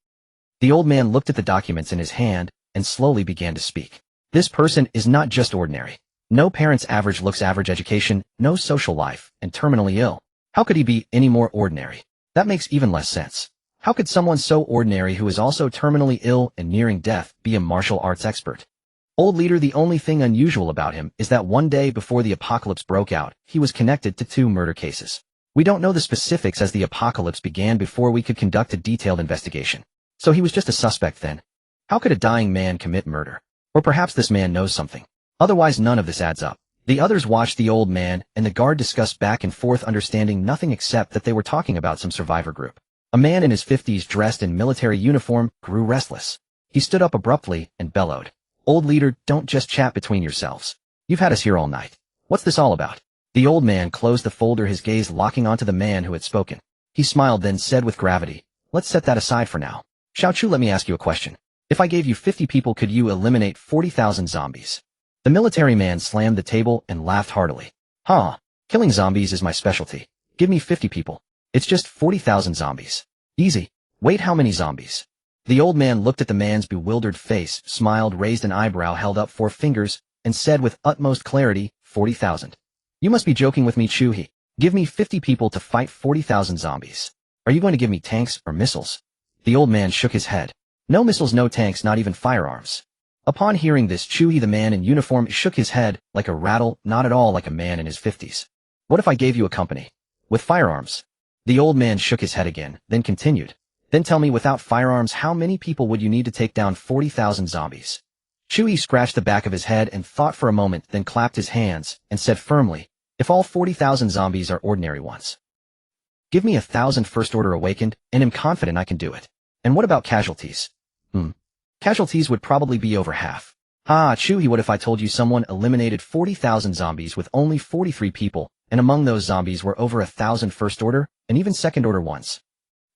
The old man looked at the documents in his hand and slowly began to speak. This person is not just ordinary. No parent's average looks, average education, no social life, and terminally ill. How could he be any more ordinary? That makes even less sense. How could someone so ordinary, who is also terminally ill and nearing death, be a martial arts expert? Old leader, the only thing unusual about him is that one day before the apocalypse broke out, he was connected to 2 murder cases. We don't know the specifics, as the apocalypse began before we could conduct a detailed investigation. So he was just a suspect then. How could a dying man commit murder? Or perhaps this man knows something. Otherwise, none of this adds up. The others watched the old man and the guard discuss back and forth, understanding nothing except that they were talking about some survivor group. A man in his 50s, dressed in military uniform, grew restless. He stood up abruptly and bellowed, "Old leader, don't just chat between yourselves. You've had us here all night. What's this all about?" The old man closed the folder, his gaze locking onto the man who had spoken. He smiled, then said with gravity, "Let's set that aside for now. Xiao Chu, let me ask you a question. If I gave you 50 people, could you eliminate 40,000 zombies?" The military man slammed the table and laughed heartily. Killing zombies is my specialty. Give me 50 people. It's just 40,000 zombies. Easy. Wait, how many zombies? The old man looked at the man's bewildered face, smiled, raised an eyebrow, held up 4 fingers, and said with utmost clarity, 40,000. You must be joking with me, Chuhi. Give me 50 people to fight 40,000 zombies. Are you going to give me tanks or missiles? The old man shook his head. No missiles, no tanks, not even firearms. Upon hearing this, Chuhi the man in uniform shook his head like a rattle, not at all like a man in his 50s. What if I gave you a company? With firearms? The old man shook his head again, then continued. Then tell me, without firearms, how many people would you need to take down 40,000 zombies? Chuhi scratched the back of his head and thought for a moment, then clapped his hands and said firmly, if all 40,000 zombies are ordinary ones. Give me 1,000 First Order awakened, and am confident I can do it. And what about casualties? Casualties would probably be over half. Chuhi, what if I told you someone eliminated 40,000 zombies with only 43 people, and among those zombies were over 1,000 First Order, and even Second Order ones?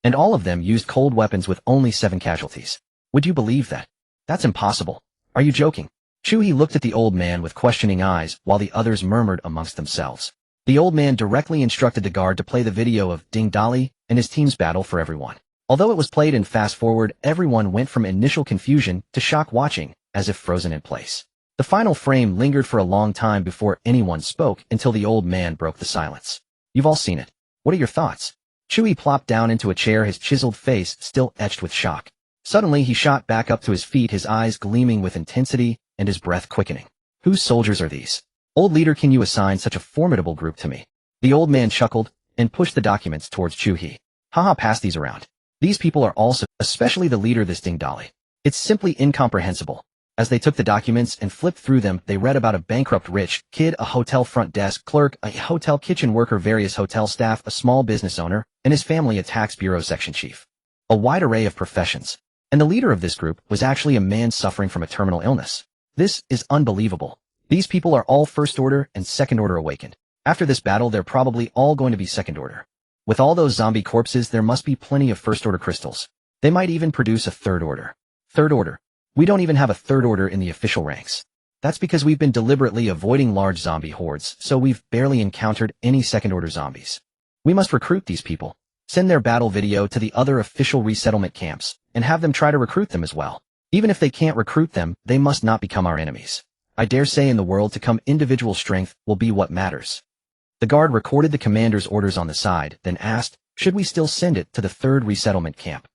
And all of them used cold weapons with only 7 casualties. Would you believe that? That's impossible. Are you joking? Chuhi looked at the old man with questioning eyes, while the others murmured amongst themselves. The old man directly instructed the guard to play the video of Dali and his team's battle for everyone. Although it was played in fast forward, everyone went from initial confusion to shock watching, as if frozen in place. The final frame lingered for a long time before anyone spoke until the old man broke the silence. You've all seen it. What are your thoughts? Chuhi plopped down into a chair, his chiseled face still etched with shock. Suddenly he shot back up to his feet, his eyes gleaming with intensity and his breath quickening. Whose soldiers are these? Old leader, can you assign such a formidable group to me? The old man chuckled and pushed the documents towards Chuhi. Pass these around. These people are also, especially the leader, this Dali. It's simply incomprehensible. As they took the documents and flipped through them, they read about a bankrupt rich kid, a hotel front desk clerk, a hotel kitchen worker, various hotel staff, a small business owner, and his family, a tax bureau section chief. A wide array of professions. And the leader of this group was actually a man suffering from a terminal illness. This is unbelievable. These people are all First Order and Second Order awakened. After this battle, they're probably all going to be Second Order. With all those zombie corpses, there must be plenty of First Order crystals. They might even produce a Third Order. Third Order. We don't even have a Third Order in the official ranks. That's because we've been deliberately avoiding large zombie hordes, so we've barely encountered any Second Order zombies. We must recruit these people. Send their battle video to the other official resettlement camps, and have them try to recruit them as well. Even if they can't recruit them, they must not become our enemies. I dare say in the world to come, individual strength will be what matters. The guard recorded the commander's orders on the side, then asked, should we still send it to the 3rd resettlement camp?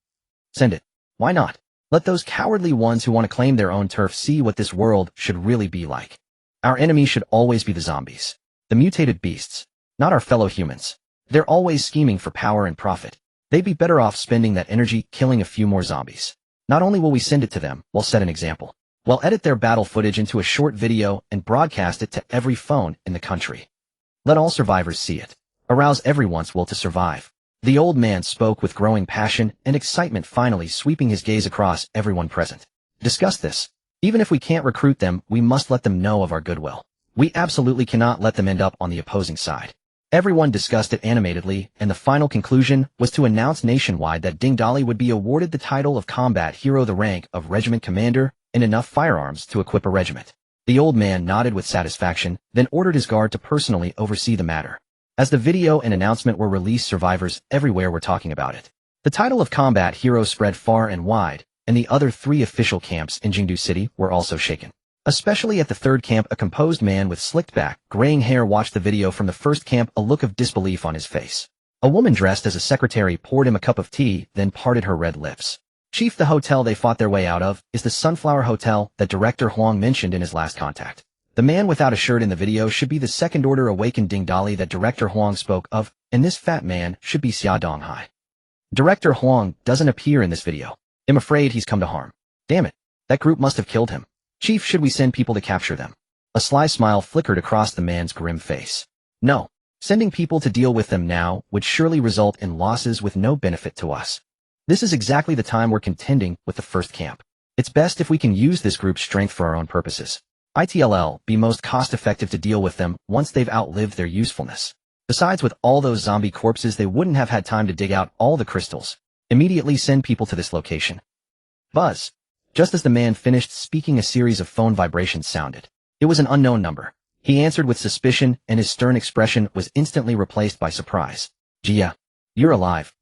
Send it. Why not? Let those cowardly ones who want to claim their own turf see what this world should really be like. Our enemy should always be the zombies. The mutated beasts. Not our fellow humans. They're always scheming for power and profit. They'd be better off spending that energy killing a few more zombies. Not only will we send it to them, we'll set an example. We'll edit their battle footage into a short video and broadcast it to every phone in the country. Let all survivors see it. Arouse everyone's will to survive. The old man spoke with growing passion and excitement, finally sweeping his gaze across everyone present. Discuss this. Even if we can't recruit them, we must let them know of our goodwill. We absolutely cannot let them end up on the opposing side. Everyone discussed it animatedly, and the final conclusion was to announce nationwide that Dali would be awarded the title of combat hero, the rank of regiment commander, and enough firearms to equip a regiment. The old man nodded with satisfaction, then ordered his guard to personally oversee the matter. As the video and announcement were released, survivors everywhere were talking about it. The title of combat hero spread far and wide, and the other 3 official camps in Jingdu City were also shaken. Especially at the 3rd camp, a composed man with slicked back, graying hair watched the video from the 1st camp, a look of disbelief on his face. A woman dressed as a secretary poured him a cup of tea, then parted her red lips. Chief, the hotel they fought their way out of is the Sunflower Hotel that Director Huang mentioned in his last contact. The man without a shirt in the video should be the Second Order awakened Dali that Director Huang spoke of, and this fat man should be Xia Donghai. Director Huang doesn't appear in this video. I'm afraid he's come to harm. Damn it. That group must have killed him. Chief, should we send people to capture them? A sly smile flickered across the man's grim face. No. Sending people to deal with them now would surely result in losses with no benefit to us. This is exactly the time we're contending with the 1st camp. It's best if we can use this group's strength for our own purposes. It'll be most cost-effective to deal with them once they've outlived their usefulness. Besides, with all those zombie corpses, they wouldn't have had time to dig out all the crystals. Immediately send people to this location. Buzz. Just as the man finished speaking, a series of phone vibrations sounded. It was an unknown number. He answered with suspicion, and his stern expression was instantly replaced by surprise. Jia, you're alive.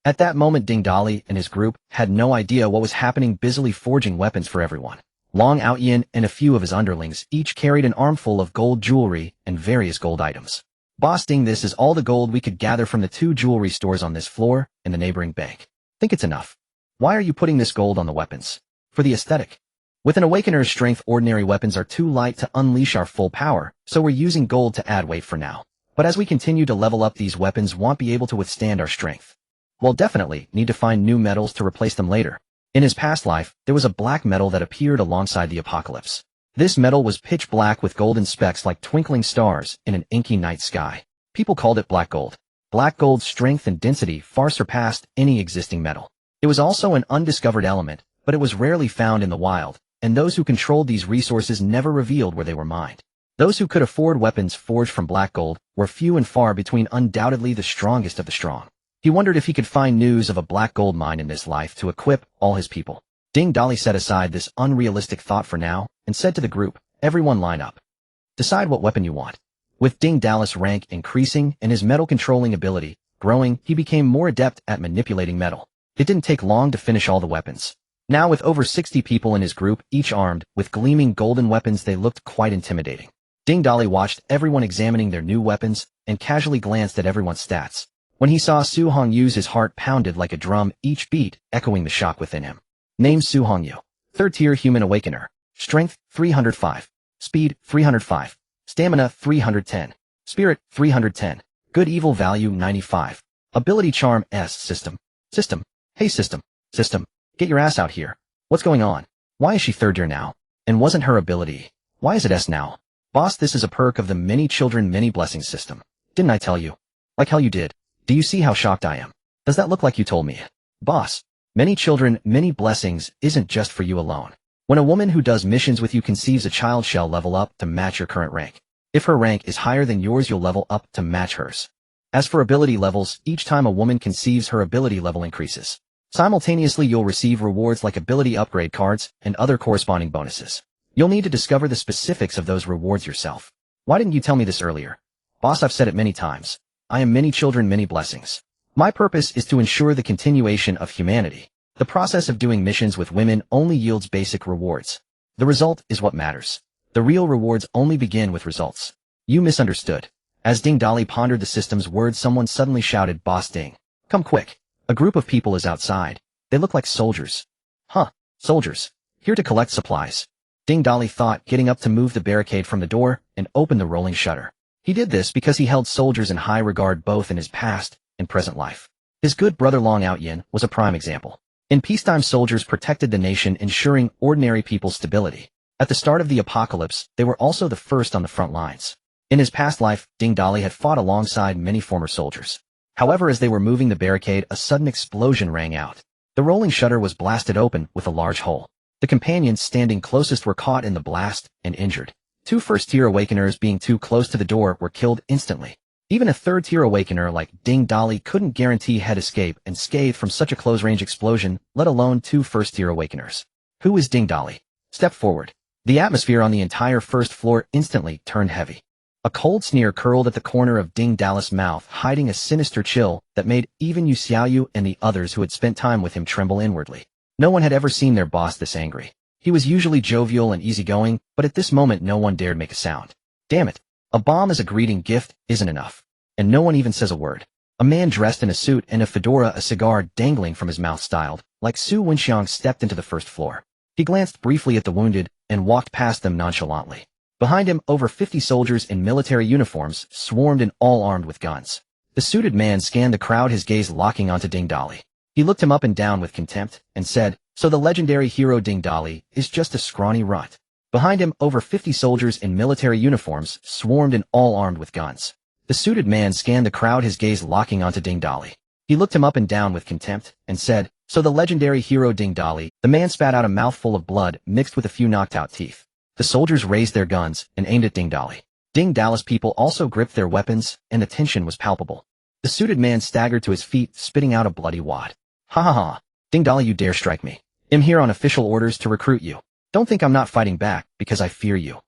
At that moment, Dali and his group had no idea what was happening, busily forging weapons for everyone. Long Outyin and a few of his underlings each carried an armful of gold jewelry and various gold items. Boss Ding, this is all the gold we could gather from the 2 jewelry stores on this floor and the neighboring bank. Think it's enough? Why are you putting this gold on the weapons? For the aesthetic. With an Awakener's strength, ordinary weapons are too light to unleash our full power, so we're using gold to add weight for now. But as we continue to level up, these weapons won't be able to withstand our strength. We'll definitely need to find new metals to replace them later. In his past life, there was a black metal that appeared alongside the apocalypse. This metal was pitch black with golden specks like twinkling stars in an inky night sky. People called it black gold. Black gold's strength and density far surpassed any existing metal. It was also an undiscovered element, but it was rarely found in the wild, and those who controlled these resources never revealed where they were mined. Those who could afford weapons forged from black gold were few and far between, undoubtedly the strongest of the strong. He wondered if he could find news of a black gold mine in this life to equip all his people. Ding Dali set aside this unrealistic thought for now and said to the group, "Everyone line up. Decide what weapon you want." With Ding Dali's rank increasing and his metal controlling ability growing, he became more adept at manipulating metal. It didn't take long to finish all the weapons. Now with over 60 people in his group, each armed with gleaming golden weapons, they looked quite intimidating. Ding Dali watched everyone examining their new weapons and casually glanced at everyone's stats. When he saw Su Hongyu, his heart pounded like a drum, each beat echoing the shock within him. Name: Su Hongyu. 3rd tier human awakener. Strength 305. Speed 305. Stamina 310. Spirit 310. Good evil value 95. Ability charm S. System. Hey system. Get your ass out here. What's going on? Why is she 3rd tier now? And wasn't her ability? Why is it S now? Boss, this is a perk of the many children many blessings system. Didn't I tell you? Like hell you did. Do you see how shocked I am? Does that look like you told me? Boss, many children, many blessings isn't just for you alone. When a woman who does missions with you conceives a child, shall level up to match your current rank. If her rank is higher than yours, you'll level up to match hers. As for ability levels, each time a woman conceives, her ability level increases. Simultaneously, you'll receive rewards like ability upgrade cards and other corresponding bonuses. You'll need to discover the specifics of those rewards yourself. Why didn't you tell me this earlier? Boss, I've said it many times. I am many children, many blessings. My purpose is to ensure the continuation of humanity. The process of doing missions with women only yields basic rewards. The result is what matters. The real rewards only begin with results. You misunderstood. As Ding Dali pondered the system's words, someone suddenly shouted, "Boss Ding, come quick. A group of people is outside. They look like soldiers." Huh, soldiers. Here to collect supplies. Ding Dali thought, getting up to move the barricade from the door and open the rolling shutter. He did this because he held soldiers in high regard both in his past and present life. His good brother Long Outyin was a prime example. In peacetime, soldiers protected the nation, ensuring ordinary people's stability. At the start of the apocalypse, they were also the first on the front lines. In his past life, Ding Dali had fought alongside many former soldiers. However, as they were moving the barricade, a sudden explosion rang out. The rolling shutter was blasted open with a large hole. The companions standing closest were caught in the blast and injured. 2 first-tier awakeners being too close to the door were killed instantly. Even a 3rd-tier awakener like Ding Dali couldn't guarantee head escape and scathe from such a close-range explosion, let alone 2 first-tier awakeners. Who is Ding Dali? Step forward. The atmosphere on the entire first floor instantly turned heavy. A cold sneer curled at the corner of Ding Dali's mouth, hiding a sinister chill that made even Yu Xiaoyu and the others who had spent time with him tremble inwardly. No one had ever seen their boss this angry. He was usually jovial and easygoing, but at this moment no one dared make a sound. Damn it. A bomb as a greeting gift isn't enough. And no one even says a word. A man dressed in a suit and a fedora, a cigar dangling from his mouth, styled like Su Wenxiang, stepped into the first floor. He glanced briefly at the wounded and walked past them nonchalantly. Behind him, over 50 soldiers in military uniforms swarmed and all armed with guns. The suited man scanned the crowd, his gaze locking onto Ding Dali. He looked him up and down with contempt and said, "So the legendary hero Ding Dali is just a scrawny runt." Behind him, over 50 soldiers in military uniforms swarmed and all armed with guns. The suited man scanned the crowd, his gaze locking onto Ding Dali. He looked him up and down with contempt and said, "So the legendary hero Ding Dali." The man spat out a mouthful of blood mixed with a few knocked-out teeth. The soldiers raised their guns and aimed at Ding Dali. Ding Dali's people also gripped their weapons, and the tension was palpable. The suited man staggered to his feet, spitting out a bloody wad. "Ha ha ha. Ding Dali, you dare strike me. I'm here on official orders to recruit you. Don't think I'm not fighting back, because I fear you.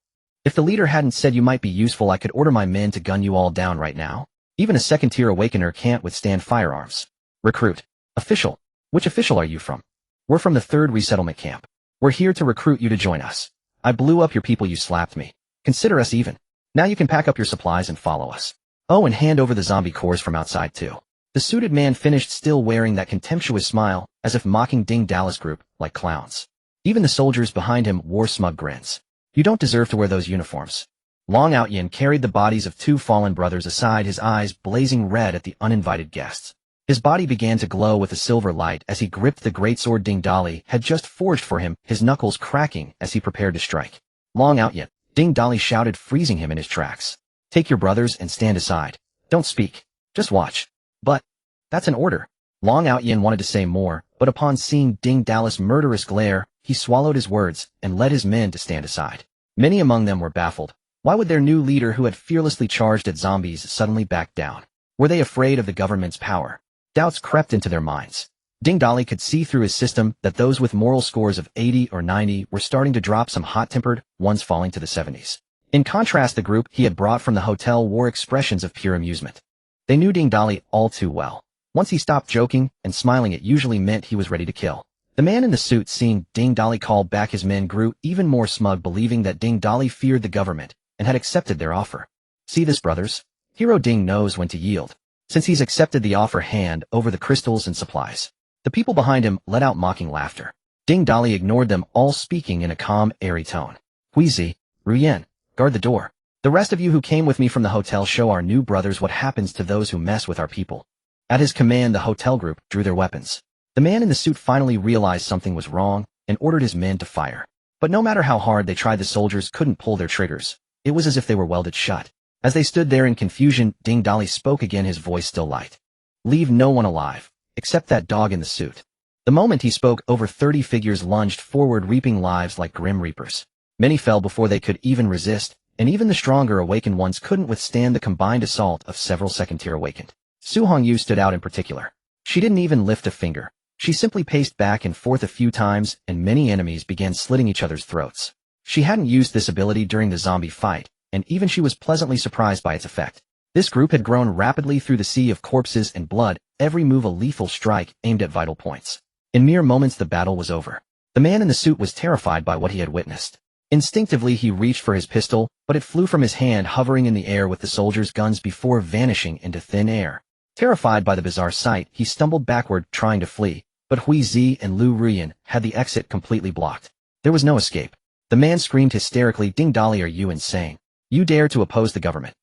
If the leader hadn't said you might be useful, I could order my men to gun you all down right now. Even a 2nd-tier awakener can't withstand firearms." Recruit. Official. Which official are you from? We're from the 3rd resettlement camp. We're here to recruit you to join us. I blew up your people, you slapped me. Consider us even. Now you can pack up your supplies and follow us. Oh, and hand over the zombie cores from outside too. The suited man finished, still wearing that contemptuous smile, as if mocking Ding Dali's group like clowns. Even the soldiers behind him wore smug grins. You don't deserve to wear those uniforms. Long Outyin carried the bodies of two fallen brothers aside, his eyes blazing red at the uninvited guests. His body began to glow with a silver light as he gripped the greatsword Ding Dali had just forged for him, his knuckles cracking as he prepared to strike. Long Outyin, Ding Dali shouted, freezing him in his tracks. Take your brothers and stand aside. Don't speak. Just watch. But that's an order. Long Outyin wanted to say more, but upon seeing Ding Dali's murderous glare, he swallowed his words and led his men to stand aside. Many among them were baffled. Why would their new leader, who had fearlessly charged at zombies, suddenly back down? Were they afraid of the government's power? Doubts crept into their minds. Ding Dali could see through his system that those with moral scores of 80 or 90 were starting to drop, some hot-tempered, ones falling to the 70s. In contrast, the group he had brought from the hotel wore expressions of pure amusement. They knew Ding Dali all too well. Once he stopped joking and smiling, it usually meant he was ready to kill. The man in the suit, seeing Ding Dali call back his men, grew even more smug, believing that Ding Dali feared the government and had accepted their offer. See this, brothers? Hero Ding knows when to yield, since he's accepted the offer, hand over the crystals and supplies. The people behind him let out mocking laughter. Ding Dali ignored them all, speaking in a calm, airy tone. Huizi, Ruyan, guard the door. The rest of you who came with me from the hotel, show our new brothers what happens to those who mess with our people. At his command, the hotel group drew their weapons. The man in the suit finally realized something was wrong and ordered his men to fire. But no matter how hard they tried, the soldiers couldn't pull their triggers. It was as if they were welded shut. As they stood there in confusion, Ding Dali spoke again, his voice still light. Leave no one alive, except that dog in the suit. The moment he spoke, over 30 figures lunged forward, reaping lives like grim reapers. Many fell before they could even resist, and even the stronger awakened ones couldn't withstand the combined assault of several second-tier awakened. Su Hongyu stood out in particular. She didn't even lift a finger. She simply paced back and forth a few times, and many enemies began slitting each other's throats. She hadn't used this ability during the zombie fight, and even she was pleasantly surprised by its effect. This group had grown rapidly through the sea of corpses and blood, every move a lethal strike aimed at vital points. In mere moments the battle was over. The man in the suit was terrified by what he had witnessed. Instinctively he reached for his pistol, but it flew from his hand, hovering in the air with the soldiers' guns before vanishing into thin air. Terrified by the bizarre sight, he stumbled backward, trying to flee, but Huizi and Lu Ruyan had the exit completely blocked. There was no escape. The man screamed hysterically, Ding Dali, are you insane? You dare to oppose the government?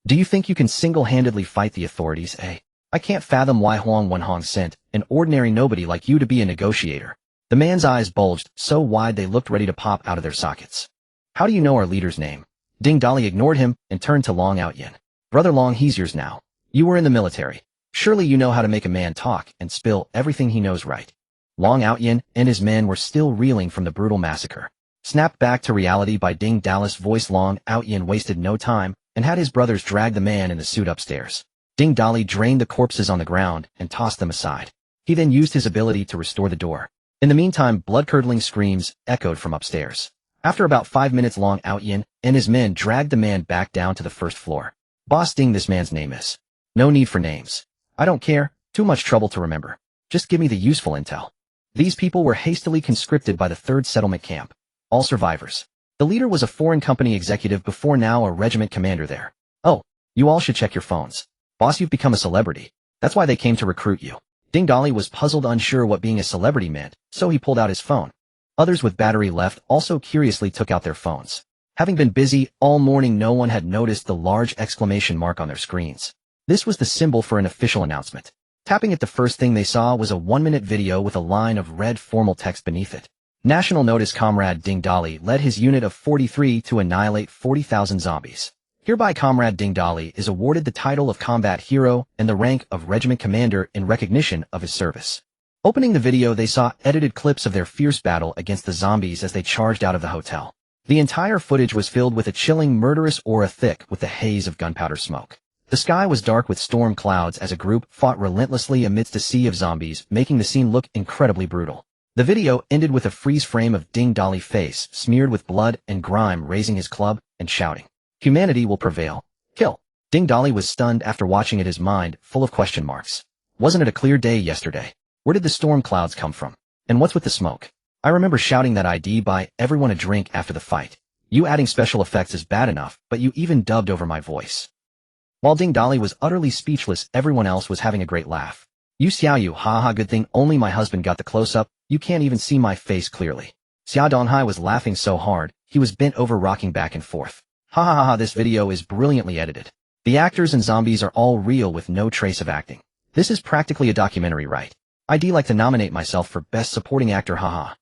Do you think you can single-handedly fight the authorities, eh? I can't fathom why Huang Wenhong sent an ordinary nobody like you to be a negotiator. The man's eyes bulged so wide they looked ready to pop out of their sockets. How do you know our leader's name? Ding Dali ignored him and turned to Long Outyin. Brother Long, he's yours now. You were in the military. Surely you know how to make a man talk and spill everything he knows, right? Long Outyin and his men were still reeling from the brutal massacre. Snapped back to reality by Ding Dali's voice, Long Outyin wasted no time and had his brothers drag the man in the suit upstairs. Ding Dali drained the corpses on the ground and tossed them aside. He then used his ability to restore the door. In the meantime, blood-curdling screams echoed from upstairs. After about 5 minutes, Long Outyin and his men dragged the man back down to the first floor. Boss Ding, this man's name is. No need for names. I don't care, too much trouble to remember. Just give me the useful intel. These people were hastily conscripted by the 3rd settlement camp. All survivors. The leader was a foreign company executive, before now a regiment commander there. Oh, you all should check your phones. Boss, you've become a celebrity. That's why they came to recruit you. Ding Dali was puzzled, unsure what being a celebrity meant, so he pulled out his phone. Others with battery left also curiously took out their phones. Having been busy all morning, no one had noticed the large exclamation mark on their screens. This was the symbol for an official announcement. Tapping it, the first thing they saw was a 1-minute video with a line of red formal text beneath it. National notice: Comrade Ding Dali led his unit of 43 to annihilate 40,000 zombies. Hereby, Comrade Ding Dali is awarded the title of Combat Hero and the rank of Regiment Commander in recognition of his service. Opening the video, they saw edited clips of their fierce battle against the zombies as they charged out of the hotel. The entire footage was filled with a chilling, murderous aura, thick with the haze of gunpowder smoke. The sky was dark with storm clouds as a group fought relentlessly amidst a sea of zombies, making the scene look incredibly brutal. The video ended with a freeze frame of Ding Dali's face smeared with blood and grime, raising his club and shouting, "Humanity will prevail. Kill." Ding Dali was stunned after watching it, his mind full of question marks. Wasn't it a clear day yesterday? Where did the storm clouds come from? And what's with the smoke? I remember shouting that ID buy everyone a drink after the fight. You adding special effects is bad enough, but you even dubbed over my voice. While Ding Dali was utterly speechless, everyone else was having a great laugh. You Xiaoyu, haha, good thing only my husband got the close-up, you can't even see my face clearly. Xia Donghai was laughing so hard, he was bent over rocking back and forth. Ha ha ha ha, this video is brilliantly edited. The actors and zombies are all real with no trace of acting. This is practically a documentary, right? I'd like to nominate myself for Best Supporting Actor, haha.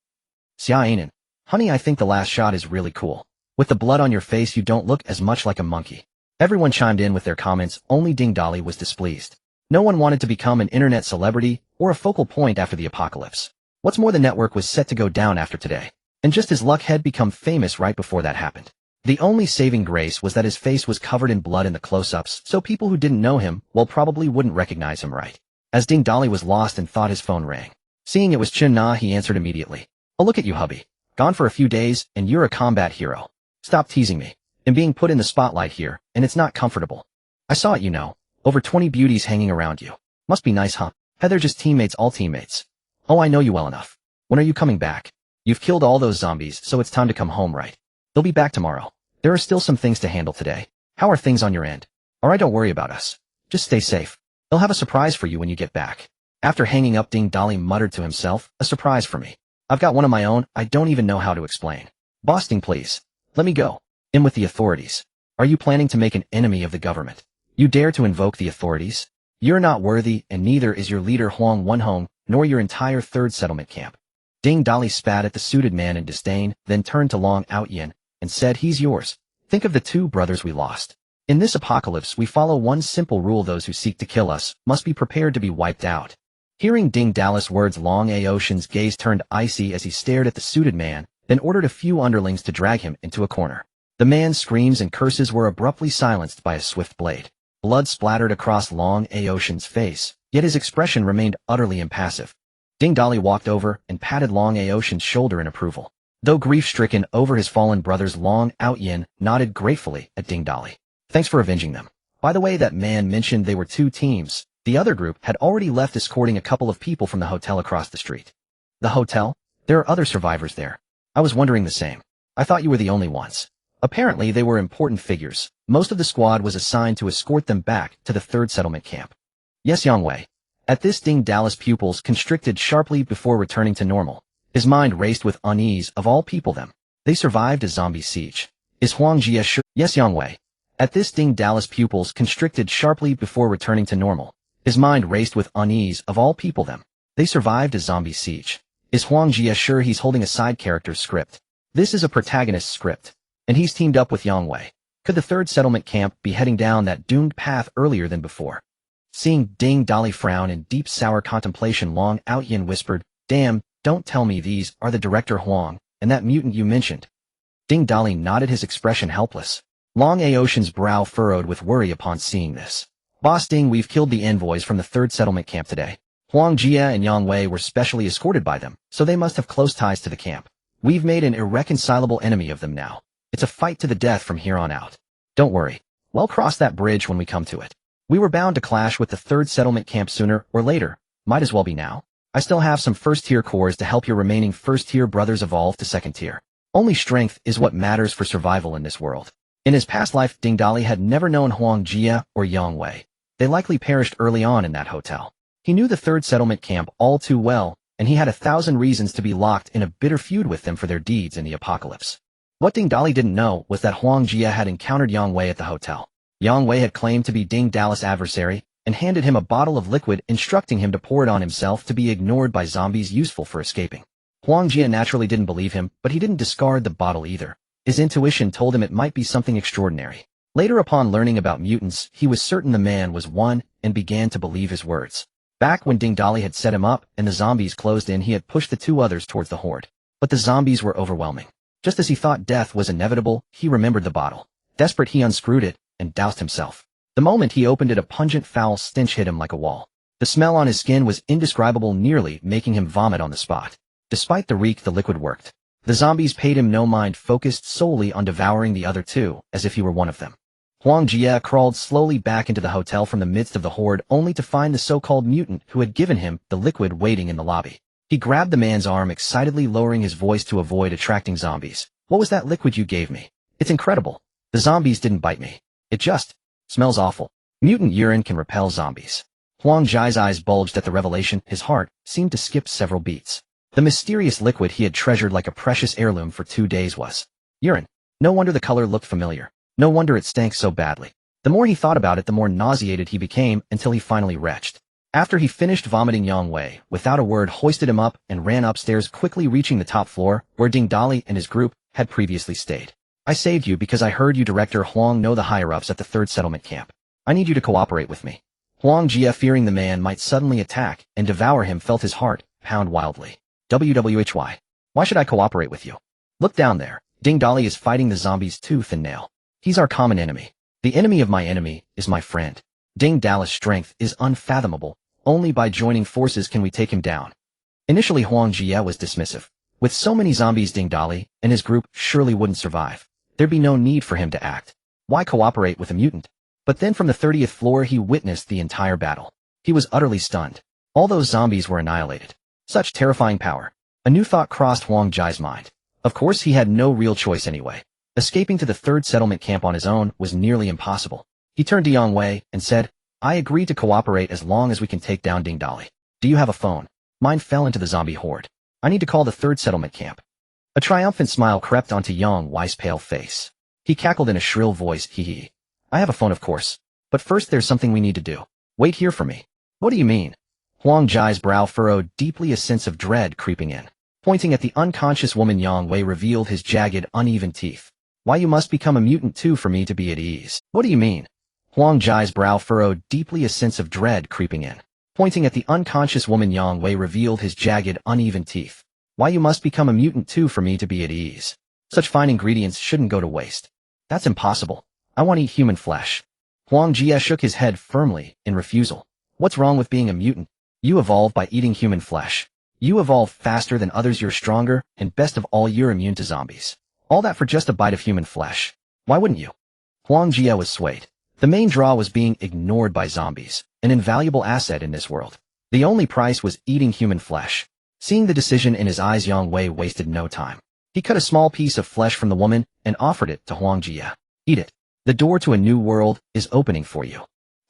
Xia Anan, honey, I think the last shot is really cool. With the blood on your face you don't look as much like a monkey. Everyone chimed in with their comments, only Ding Dali was displeased. No one wanted to become an internet celebrity or a focal point after the apocalypse. What's more, the network was set to go down after today. And just his luck had become famous right before that happened. The only saving grace was that his face was covered in blood in the close-ups, so people who didn't know him, well, probably wouldn't recognize him, right? As Ding Dali was lost and thought his phone rang. Seeing it was Chen Na, he answered immediately. Oh, look at you, hubby. Gone for a few days, and you're a combat hero. Stop teasing me. I'm being put in the spotlight here, and it's not comfortable. I saw it, you know. Over 20 beauties hanging around you. Must be nice, huh? They're just teammates, all teammates. Oh, I know you well enough. When are you coming back? You've killed all those zombies, so it's time to come home, right? They'll be back tomorrow. There are still some things to handle today. How are things on your end? Alright, don't worry about us. Just stay safe. They'll have a surprise for you when you get back. After hanging up, Ding Dali muttered to himself, a surprise for me. I've got one of my own, I don't even know how to explain. Boss Ding, please. Let me go. In with the authorities. Are you planning to make an enemy of the government? You dare to invoke the authorities? You're not worthy, and neither is your leader Huang Wenhong, nor your entire third settlement camp. Ding Dali spat at the suited man in disdain, then turned to Long Outyin, and said, he's yours. Think of the two brothers we lost. In this apocalypse we follow one simple rule: those who seek to kill us must be prepared to be wiped out. Hearing Ding Dali's words, Long Aotian's gaze turned icy as he stared at the suited man, then ordered a few underlings to drag him into a corner. The man's screams and curses were abruptly silenced by a swift blade. Blood splattered across Long Aotian's face, yet his expression remained utterly impassive. Ding Dali walked over and patted Long Aotian's shoulder in approval. Though grief-stricken over his fallen brothers, Long Outyin nodded gratefully at Ding Dali. Thanks for avenging them. By the way, that man mentioned they were two teams. The other group had already left, escorting a couple of people from the hotel across the street. The hotel? There are other survivors there. I was wondering the same. I thought you were the only ones. Apparently they were important figures. Most of the squad was assigned to escort them back to the third settlement camp. Yes, Yangwei. At this, Ding Dali's pupils constricted sharply before returning to normal. His mind raced with unease. Of all people, them. They survived a zombie siege. Is Huang Jie sure? Yes, Yangwei. At this, Ding Dali's pupils constricted sharply before returning to normal. His mind raced with unease. Of all people, them. They survived a zombie siege. Is Huang Jie sure? He's holding a side character's script. This is a protagonist's script. And he's teamed up with Yangwei. Could the third settlement camp be heading down that doomed path earlier than before? Seeing Ding Dali frown in deep sour contemplation, Long Outyin whispered, damn, don't tell me these are the director Huang and that mutant you mentioned. Ding Dali nodded, his expression helpless. Long Aotian's brow furrowed with worry upon seeing this. Boss Ding, we've killed the envoys from the third settlement camp today. Huang Jie and Yang Wei were specially escorted by them, so they must have close ties to the camp. We've made an irreconcilable enemy of them now. It's a fight to the death from here on out. Don't worry. We'll cross that bridge when we come to it. We were bound to clash with the third settlement camp sooner or later. Might as well be now. I still have some first-tier cores to help your remaining first-tier brothers evolve to second-tier. Only strength is what matters for survival in this world. In his past life, Ding Dali had never known Huang Jie or Yang Wei. They likely perished early on in that hotel. He knew the third settlement camp all too well, and he had 1,000 reasons to be locked in a bitter feud with them for their deeds in the apocalypse. What Ding Dali didn't know was that Huang Jie had encountered Yang Wei at the hotel. Yang Wei had claimed to be Ding Dali's adversary and handed him a bottle of liquid, instructing him to pour it on himself to be ignored by zombies useful for escaping. Huang Jie naturally didn't believe him, but he didn't discard the bottle either. His intuition told him it might be something extraordinary. Later, upon learning about mutants, he was certain the man was one and began to believe his words. Back when Ding Dali had set him up and the zombies closed in, he had pushed the two others towards the horde. But the zombies were overwhelming. Just as he thought death was inevitable, he remembered the bottle. Desperate, he unscrewed it and doused himself. The moment he opened it, a pungent foul stench hit him like a wall. The smell on his skin was indescribable, nearly making him vomit on the spot. Despite the reek, the liquid worked. The zombies paid him no mind, focused solely on devouring the other two, as if he were one of them. Huang Jie crawled slowly back into the hotel from the midst of the horde, only to find the so-called mutant who had given him the liquid waiting in the lobby. He grabbed the man's arm excitedly, lowering his voice to avoid attracting zombies. What was that liquid you gave me? It's incredible. The zombies didn't bite me. It just smells awful. Mutant urine can repel zombies. Huang Jai's eyes bulged at the revelation. His heart seemed to skip several beats. The mysterious liquid he had treasured like a precious heirloom for 2 days was urine. No wonder the color looked familiar. No wonder it stank so badly. The more he thought about it, the more nauseated he became until he finally retched. After he finished vomiting, Yang Wei, without a word, hoisted him up and ran upstairs, quickly reaching the top floor, where Ding Dali and his group had previously stayed. I saved you because I heard you, Director Huang, know the higher-ups at the 3rd settlement camp. I need you to cooperate with me. Huang Jie, fearing the man might suddenly attack and devour him, felt his heart pound wildly. WWHY. Why should I cooperate with you? Look down there. Ding Dali is fighting the zombies tooth and nail. He's our common enemy. The enemy of my enemy is my friend. Ding Dali's strength is unfathomable. Only by joining forces can we take him down. Initially, Huang Jie was dismissive. With so many zombies, Ding Dali and his group surely wouldn't survive. There'd be no need for him to act. Why cooperate with a mutant? But then from the 30th floor he witnessed the entire battle. He was utterly stunned. All those zombies were annihilated. Such terrifying power. A new thought crossed Huang Jai's mind. Of course he had no real choice anyway. Escaping to the 3rd settlement camp on his own was nearly impossible. He turned to Yang Wei and said, I agree to cooperate as long as we can take down Ding Dali. Do you have a phone? Mine fell into the zombie horde. I need to call the 3rd settlement camp. A triumphant smile crept onto Yang Wei's pale face. He cackled in a shrill voice, hee hee. I have a phone, of course. But first there's something we need to do. Wait here for me. What do you mean? Huang Jai's brow furrowed deeply, a sense of dread creeping in. Pointing at the unconscious woman, Yang Wei revealed his jagged, uneven teeth. Why, you must become a mutant too for me to be at ease. What do you mean? Huang Jai's brow furrowed deeply, a sense of dread creeping in. Pointing at the unconscious woman, Yang Wei revealed his jagged, uneven teeth. Why, you must become a mutant too for me to be at ease. Such fine ingredients shouldn't go to waste. That's impossible. I want to eat human flesh. Huang Jie shook his head firmly in refusal. What's wrong with being a mutant? You evolve by eating human flesh. You evolve faster than others, you're stronger, and best of all, you're immune to zombies. All that for just a bite of human flesh. Why wouldn't you? Huang Jie was swayed. The main draw was being ignored by zombies, an invaluable asset in this world. The only price was eating human flesh. Seeing the decision in his eyes, Yang Wei wasted no time. He cut a small piece of flesh from the woman and offered it to Huang Jie. Eat it. The door to a new world is opening for you.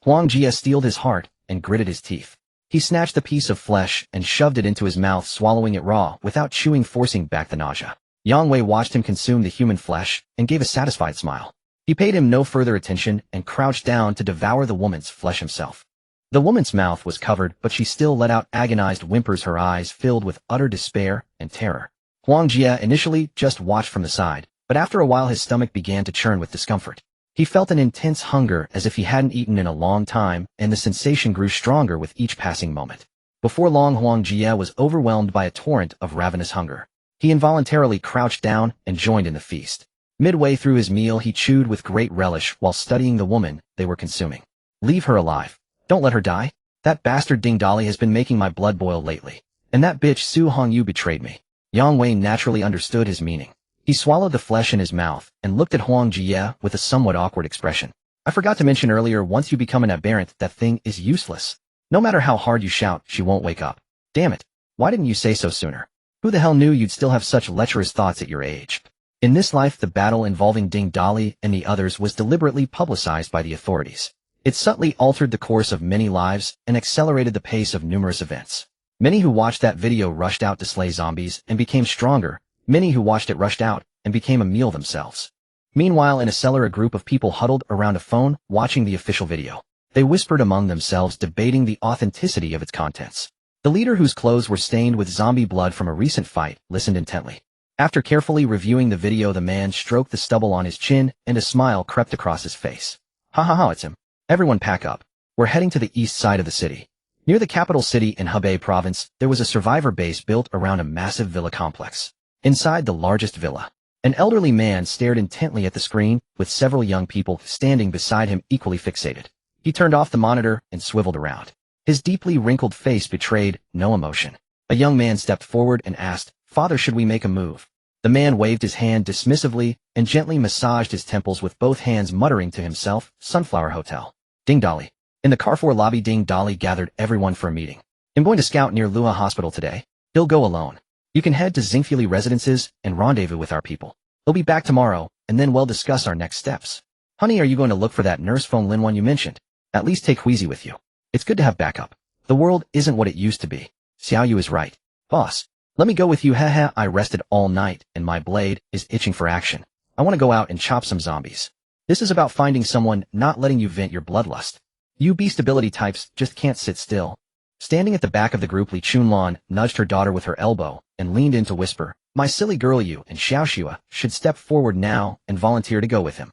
Huang Jie steeled his heart and gritted his teeth. He snatched the piece of flesh and shoved it into his mouth, swallowing it raw without chewing, forcing back the nausea. Yang Wei watched him consume the human flesh and gave a satisfied smile. He paid him no further attention and crouched down to devour the woman's flesh himself. The woman's mouth was covered, but she still let out agonized whimpers, her eyes filled with utter despair and terror. Huang Jie initially just watched from the side, but after a while his stomach began to churn with discomfort. He felt an intense hunger as if he hadn't eaten in a long time, and the sensation grew stronger with each passing moment. Before long, Huang Jie was overwhelmed by a torrent of ravenous hunger. He involuntarily crouched down and joined in the feast. Midway through his meal, he chewed with great relish while studying the woman they were consuming. Leave her alive. Don't let her die. That bastard Ding Dali has been making my blood boil lately. And that bitch Su Hongyu betrayed me. Yang Wei naturally understood his meaning. He swallowed the flesh in his mouth and looked at Huang Jie with a somewhat awkward expression. I forgot to mention earlier, once you become an aberrant, that thing is useless. No matter how hard you shout, she won't wake up. Damn it. Why didn't you say so sooner? Who the hell knew you'd still have such lecherous thoughts at your age? In this life, the battle involving Ding Dali and the others was deliberately publicized by the authorities. It subtly altered the course of many lives and accelerated the pace of numerous events. Many who watched that video rushed out to slay zombies and became stronger. Many who watched it rushed out and became a meal themselves. Meanwhile, in a cellar, a group of people huddled around a phone, watching the official video. They whispered among themselves, debating the authenticity of its contents. The leader, whose clothes were stained with zombie blood from a recent fight, listened intently. After carefully reviewing the video, the man stroked the stubble on his chin, and a smile crept across his face. Ha ha ha, it's him. Everyone pack up. We're heading to the east side of the city. Near the capital city in Hebei province, there was a survivor base built around a massive villa complex. Inside the largest villa, an elderly man stared intently at the screen, with several young people standing beside him equally fixated. He turned off the monitor and swiveled around. His deeply wrinkled face betrayed no emotion. A young man stepped forward and asked, "Father, should we make a move?" The man waved his hand dismissively and gently massaged his temples with both hands, muttering to himself, "Sunflower Hotel. Ding Dali." In the Carrefour lobby, Ding Dali gathered everyone for a meeting. "I'm going to scout near Lua Hospital today. He'll go alone. You can head to Xingfuli residences and rendezvous with our people. He'll be back tomorrow, and then we'll discuss our next steps. Honey, are you going to look for that nurse phone Lin one you mentioned? At least take Huizi with you. It's good to have backup. The world isn't what it used to be. Xiaoyu is right. Boss, let me go with you. Haha, I rested all night, and my blade is itching for action. I want to go out and chop some zombies. This is about finding someone, not letting you vent your bloodlust. You beastability types just can't sit still. Standing at the back of the group, Li Chunlan nudged her daughter with her elbow and leaned in to whisper, my silly girl, you and Xiaoxua should step forward now and volunteer to go with him.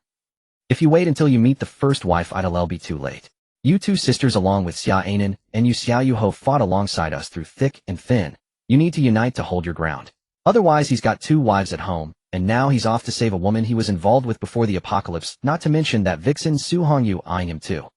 If you wait until you meet the first wife, it'll be too late. You two sisters along with Xia Anan and you Xiao Yuho fought alongside us through thick and thin. You need to unite to hold your ground. Otherwise he's got 2 wives at home, and now he's off to save a woman he was involved with before the apocalypse, not to mention that vixen Su Hongyu eyeing him too.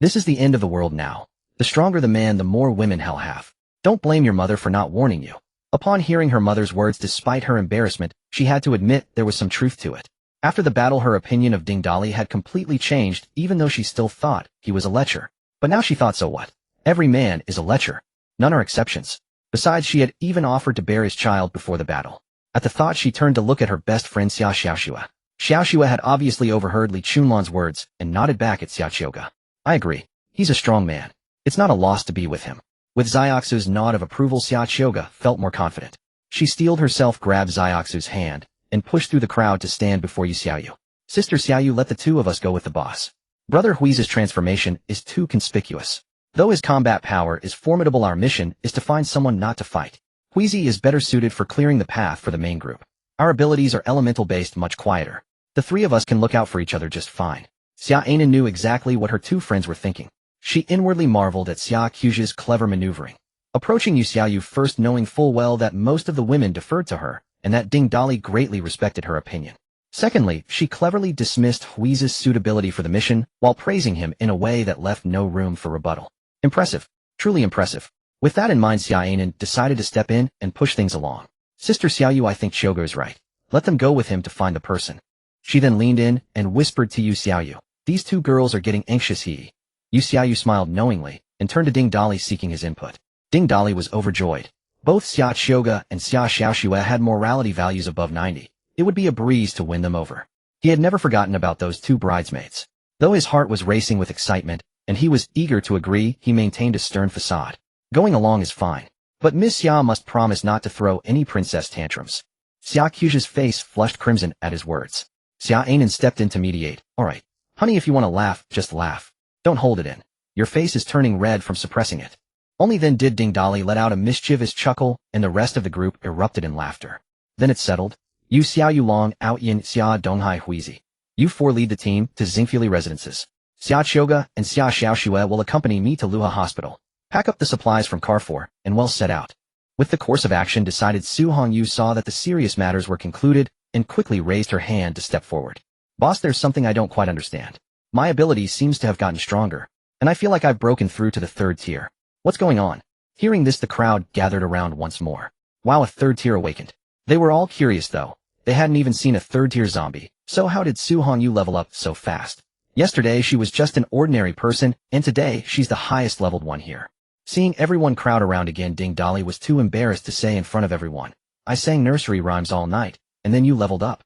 This is the end of the world now. The stronger the man, the more women he'll have. Don't blame your mother for not warning you. Upon hearing her mother's words, despite her embarrassment, she had to admit there was some truth to it. After the battle, her opinion of Ding Dali had completely changed, even though she still thought he was a lecher. But now she thought, so what? Every man is a lecher. None are exceptions. Besides, she had even offered to bear his child before the battle. At the thought, she turned to look at her best friend Xiaoxua. Xiaoxua had obviously overheard Li Chunlan's words and nodded back at Xiaoxioga. I agree. He's a strong man. It's not a loss to be with him. With Xiaoxu's nod of approval, Xiaoxioga felt more confident. She steeled herself, grabbed Xiaoxu's hand, and pushed through the crowd to stand before Xiaoyu. Sister Xiaoyu, let the 2 of us go with the boss. Brother Hui's transformation is too conspicuous. Though his combat power is formidable, our mission is to find someone not to fight. Huizi is better suited for clearing the path for the main group. Our abilities are elemental-based, much quieter. The 3 of us can look out for each other just fine. Xia Anan knew exactly what her 2 friends were thinking. She inwardly marveled at Xia Qiu's clever maneuvering. Approaching Xiaoyu first, knowing full well that most of the women deferred to her, and that Ding Dali greatly respected her opinion. Secondly, she cleverly dismissed Hui's suitability for the mission, while praising him in a way that left no room for rebuttal. Impressive. Truly impressive. With that in mind, Xia Anan decided to step in and push things along. Sister Xiaoyu, I think Shogo is right. Let them go with him to find the person. She then leaned in and whispered to Yu Xiaoyu. These 2 girls are getting anxious. Yu Xiaoyu smiled knowingly and turned to Ding Dali seeking his input. Ding Dali was overjoyed. Both Xia Qiuga and Xia Xiaoxua had morality values above 90. It would be a breeze to win them over. He had never forgotten about those 2 bridesmaids. Though his heart was racing with excitement, and he was eager to agree, he maintained a stern facade. Going along is fine. But Miss Xia must promise not to throw any princess tantrums. Xia Qiu's face flushed crimson at his words. Xia Anan stepped in to mediate. Alright. Honey, if you want to laugh, just laugh. Don't hold it in. Your face is turning red from suppressing it. Only then did Ding Dali let out a mischievous chuckle, and the rest of the group erupted in laughter. Then it settled. You Xiaoyu Long, Out Yin, Xia Donghai Huizi. You 4 lead the team to Xingfuli residences. Xia Qiuga and Xia Xiaoxua will accompany me to Luha Hospital. Pack up the supplies from Carrefour, and well set out. With the course of action decided, Su Hongyu saw that the serious matters were concluded, and quickly raised her hand to step forward. Boss, there's something I don't quite understand. My ability seems to have gotten stronger, and I feel like I've broken through to the 3rd tier. What's going on? Hearing this, the crowd gathered around once more. Wow, a 3rd tier awakened. They were all curious though. They hadn't even seen a 3rd tier zombie, so how did Su Hongyu level up so fast? Yesterday she was just an ordinary person, and today she's the highest leveled one here. Seeing everyone crowd around again, Ding Dali was too embarrassed to say in front of everyone, I sang nursery rhymes all night, and then you leveled up.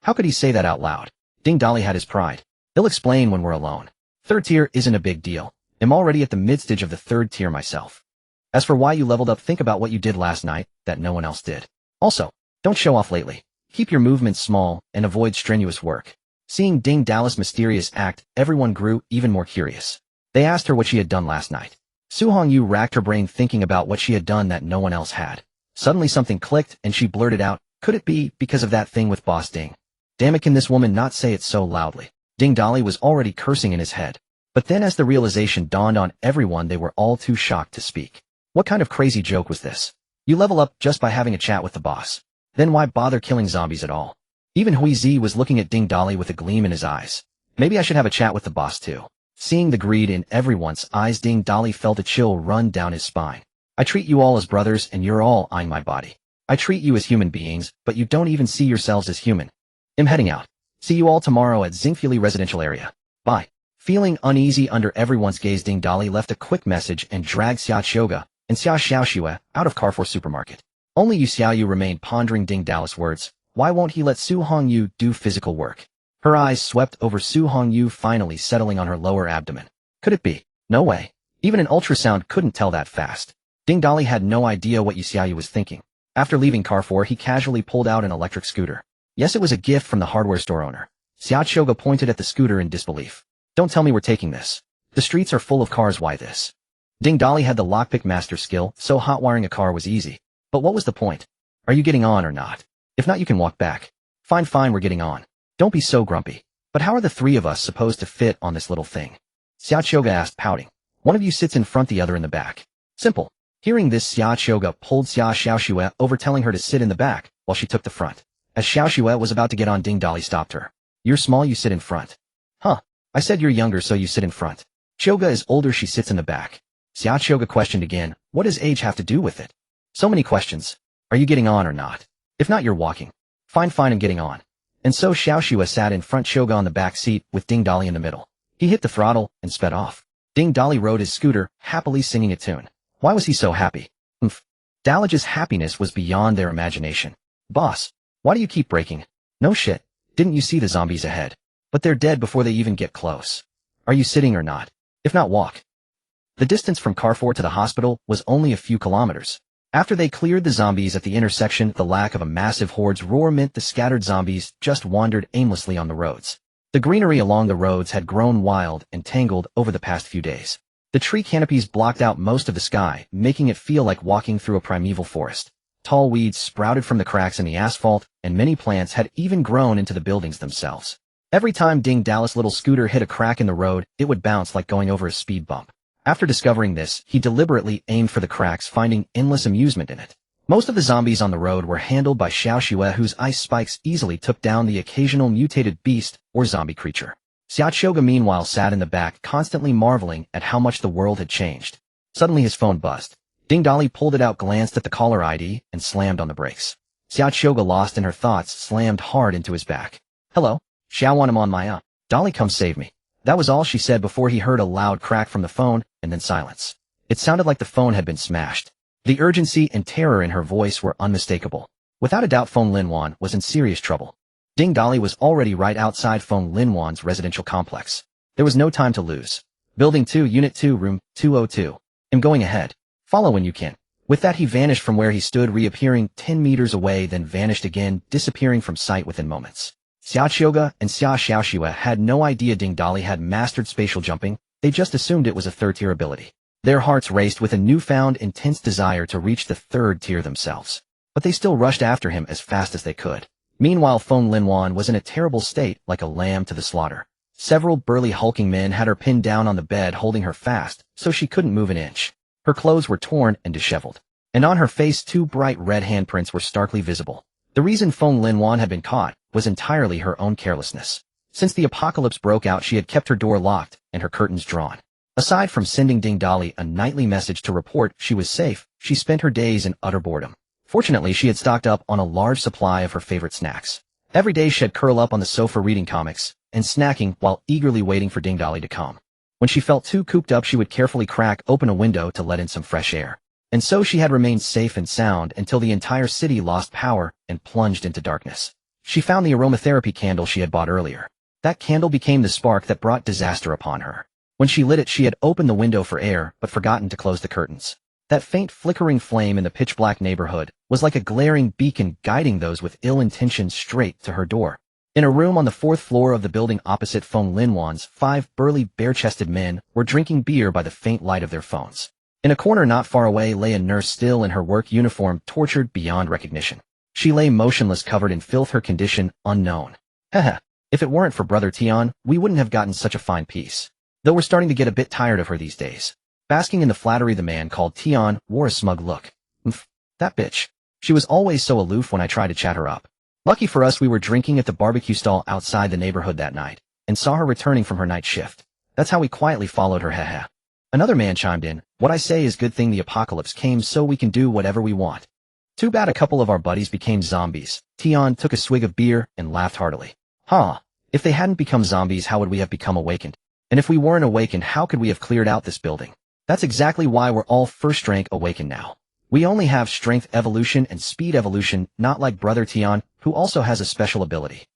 How could he say that out loud? Ding Dali had his pride. He'll explain when we're alone. 3rd tier isn't a big deal. I'm already at the mid-stage of the 3rd tier myself. As for why you leveled up, think about what you did last night that no one else did. Also, don't show off lately. Keep your movements small and avoid strenuous work. Seeing Ding Dali's mysterious act, everyone grew even more curious. They asked her what she had done last night. Su Hongyu racked her brain thinking about what she had done that no one else had. Suddenly something clicked and she blurted out, could it be because of that thing with Boss Ding? Damn it, can this woman not say it so loudly? Ding Dali was already cursing in his head. But then as the realization dawned on everyone, they were all too shocked to speak. What kind of crazy joke was this? You level up just by having a chat with the boss. Then why bother killing zombies at all? Even Huizi was looking at Ding Dali with a gleam in his eyes. Maybe I should have a chat with the boss too. Seeing the greed in everyone's eyes, Ding Dali felt a chill run down his spine. I treat you all as brothers and you're all eyeing my body. I treat you as human beings, but you don't even see yourselves as human. I'm heading out. See you all tomorrow at Xingfuli residential area. Bye. Feeling uneasy under everyone's gaze, Ding Dali left a quick message and dragged Xia Qiuga and Xia Xiaoxua out of Carrefour supermarket. Only Yu Xiaoyu remained pondering Ding Dali's words. Why won't he let Su Hongyu do physical work? Her eyes swept over Su Hongyu, finally settling on her lower abdomen. Could it be? No way. Even an ultrasound couldn't tell that fast. Ding Dali had no idea what Yu Xiaoyu was thinking. After leaving Carrefour, he casually pulled out an electric scooter. Yes, it was a gift from the hardware store owner. Xiao Choga pointed at the scooter in disbelief. Don't tell me we're taking this. The streets are full of cars, why this? Ding Dali had the lockpick master skill, so hot-wiring a car was easy. But what was the point? Are you getting on or not? If not, you can walk back. Fine, we're getting on. Don't be so grumpy. But how are the three of us supposed to fit on this little thing? Xiao Choga asked, pouting. One of you sits in front, the other in the back. Simple. Hearing this, Xiao Choga pulled Xia Xiaoxue over, telling her to sit in the back, while she took the front. As Xiaoxue was about to get on, Ding Dali stopped her. You're small, you sit in front. Huh. I said you're younger, so you sit in front. Choga is older, she sits in the back. Xiao Choga questioned again, what does age have to do with it? So many questions. Are you getting on or not? If not, you're walking. Fine, I'm getting on. And so Xiaoxue sat in front, Choga on the back seat, with Ding Dali in the middle. He hit the throttle and sped off. Ding Dali rode his scooter, happily singing a tune. Why was he so happy? Dalige's happiness was beyond their imagination. Boss, why do you keep braking? No shit. Didn't you see the zombies ahead? But they're dead before they even get close. Are you sitting or not? If not, walk. The distance from Carrefour to the hospital was only a few kilometers. After they cleared the zombies at the intersection, the lack of a massive horde's roar meant the scattered zombies just wandered aimlessly on the roads. The greenery along the roads had grown wild and tangled over the past few days. The tree canopies blocked out most of the sky, making it feel like walking through a primeval forest. Tall weeds sprouted from the cracks in the asphalt, and many plants had even grown into the buildings themselves. Every time Ding Dali's little scooter hit a crack in the road, it would bounce like going over a speed bump. After discovering this, he deliberately aimed for the cracks, finding endless amusement in it. Most of the zombies on the road were handled by Xiaoxue, whose ice spikes easily took down the occasional mutated beast or zombie creature. Xiao Choga meanwhile sat in the back, constantly marveling at how much the world had changed. Suddenly his phone buzzed. Ding Dali pulled it out, glanced at the caller ID, and slammed on the brakes. Xiao Choga, lost in her thoughts, slammed hard into his back. Hello? Xiao, I'm on my Dali, come save me. That was all she said before he heard a loud crack from the phone, and then silence. It sounded like the phone had been smashed. The urgency and terror in her voice were unmistakable. Without a doubt, Feng Linwan was in serious trouble. Ding Dali was already right outside Feng Linwan's residential complex. There was no time to lose. Building 2, Unit 2, Room 202. I'm going ahead. Follow when you can. With that, he vanished from where he stood, reappearing 10 meters away, then vanished again, disappearing from sight within moments. Xiao Choga and Xia Xiaoxue had no idea Ding Dali had mastered spatial jumping. They just assumed it was a third-tier ability. Their hearts raced with a newfound intense desire to reach the third tier themselves. But they still rushed after him as fast as they could. Meanwhile, Feng Linwan was in a terrible state, like a lamb to the slaughter. Several burly hulking men had her pinned down on the bed, holding her fast, so she couldn't move an inch. Her clothes were torn and disheveled. And on her face, 2 bright red handprints were starkly visible. The reason Feng Linwan had been caught was entirely her own carelessness. Since the apocalypse broke out, she had kept her door locked and her curtains drawn. Aside from sending Ding Dali a nightly message to report she was safe, she spent her days in utter boredom. Fortunately, she had stocked up on a large supply of her favorite snacks. Every day she'd curl up on the sofa reading comics and snacking while eagerly waiting for Ding Dali to come. When she felt too cooped up, she would carefully crack open a window to let in some fresh air. And so she had remained safe and sound until the entire city lost power and plunged into darkness. She found the aromatherapy candle she had bought earlier. That candle became the spark that brought disaster upon her. When she lit it, she had opened the window for air but forgotten to close the curtains. That faint flickering flame in the pitch-black neighborhood was like a glaring beacon guiding those with ill intentions straight to her door. In a room on the 4th floor of the building opposite Feng Linwan's, 5 burly, bare-chested men were drinking beer by the faint light of their phones. In a corner not far away lay a nurse, still in her work uniform, tortured beyond recognition. She lay motionless, covered in filth, her condition unknown. Haha, if it weren't for Brother Tian, we wouldn't have gotten such a fine piece. Though we're starting to get a bit tired of her these days. Basking in the flattery, the man called Tian wore a smug look. That bitch. She was always so aloof when I tried to chat her up. Lucky for us, we were drinking at the barbecue stall outside the neighborhood that night, and saw her returning from her night shift. That's how we quietly followed her, haha. Another man chimed in, what I say is good thing the apocalypse came so we can do whatever we want. Too bad a couple of our buddies became zombies. Tian took a swig of beer and laughed heartily. If they hadn't become zombies, how would we have become awakened? And if we weren't awakened, how could we have cleared out this building? That's exactly why we're all first rank awakened now. We only have strength evolution and speed evolution, not like Brother Tian, who also has a special ability.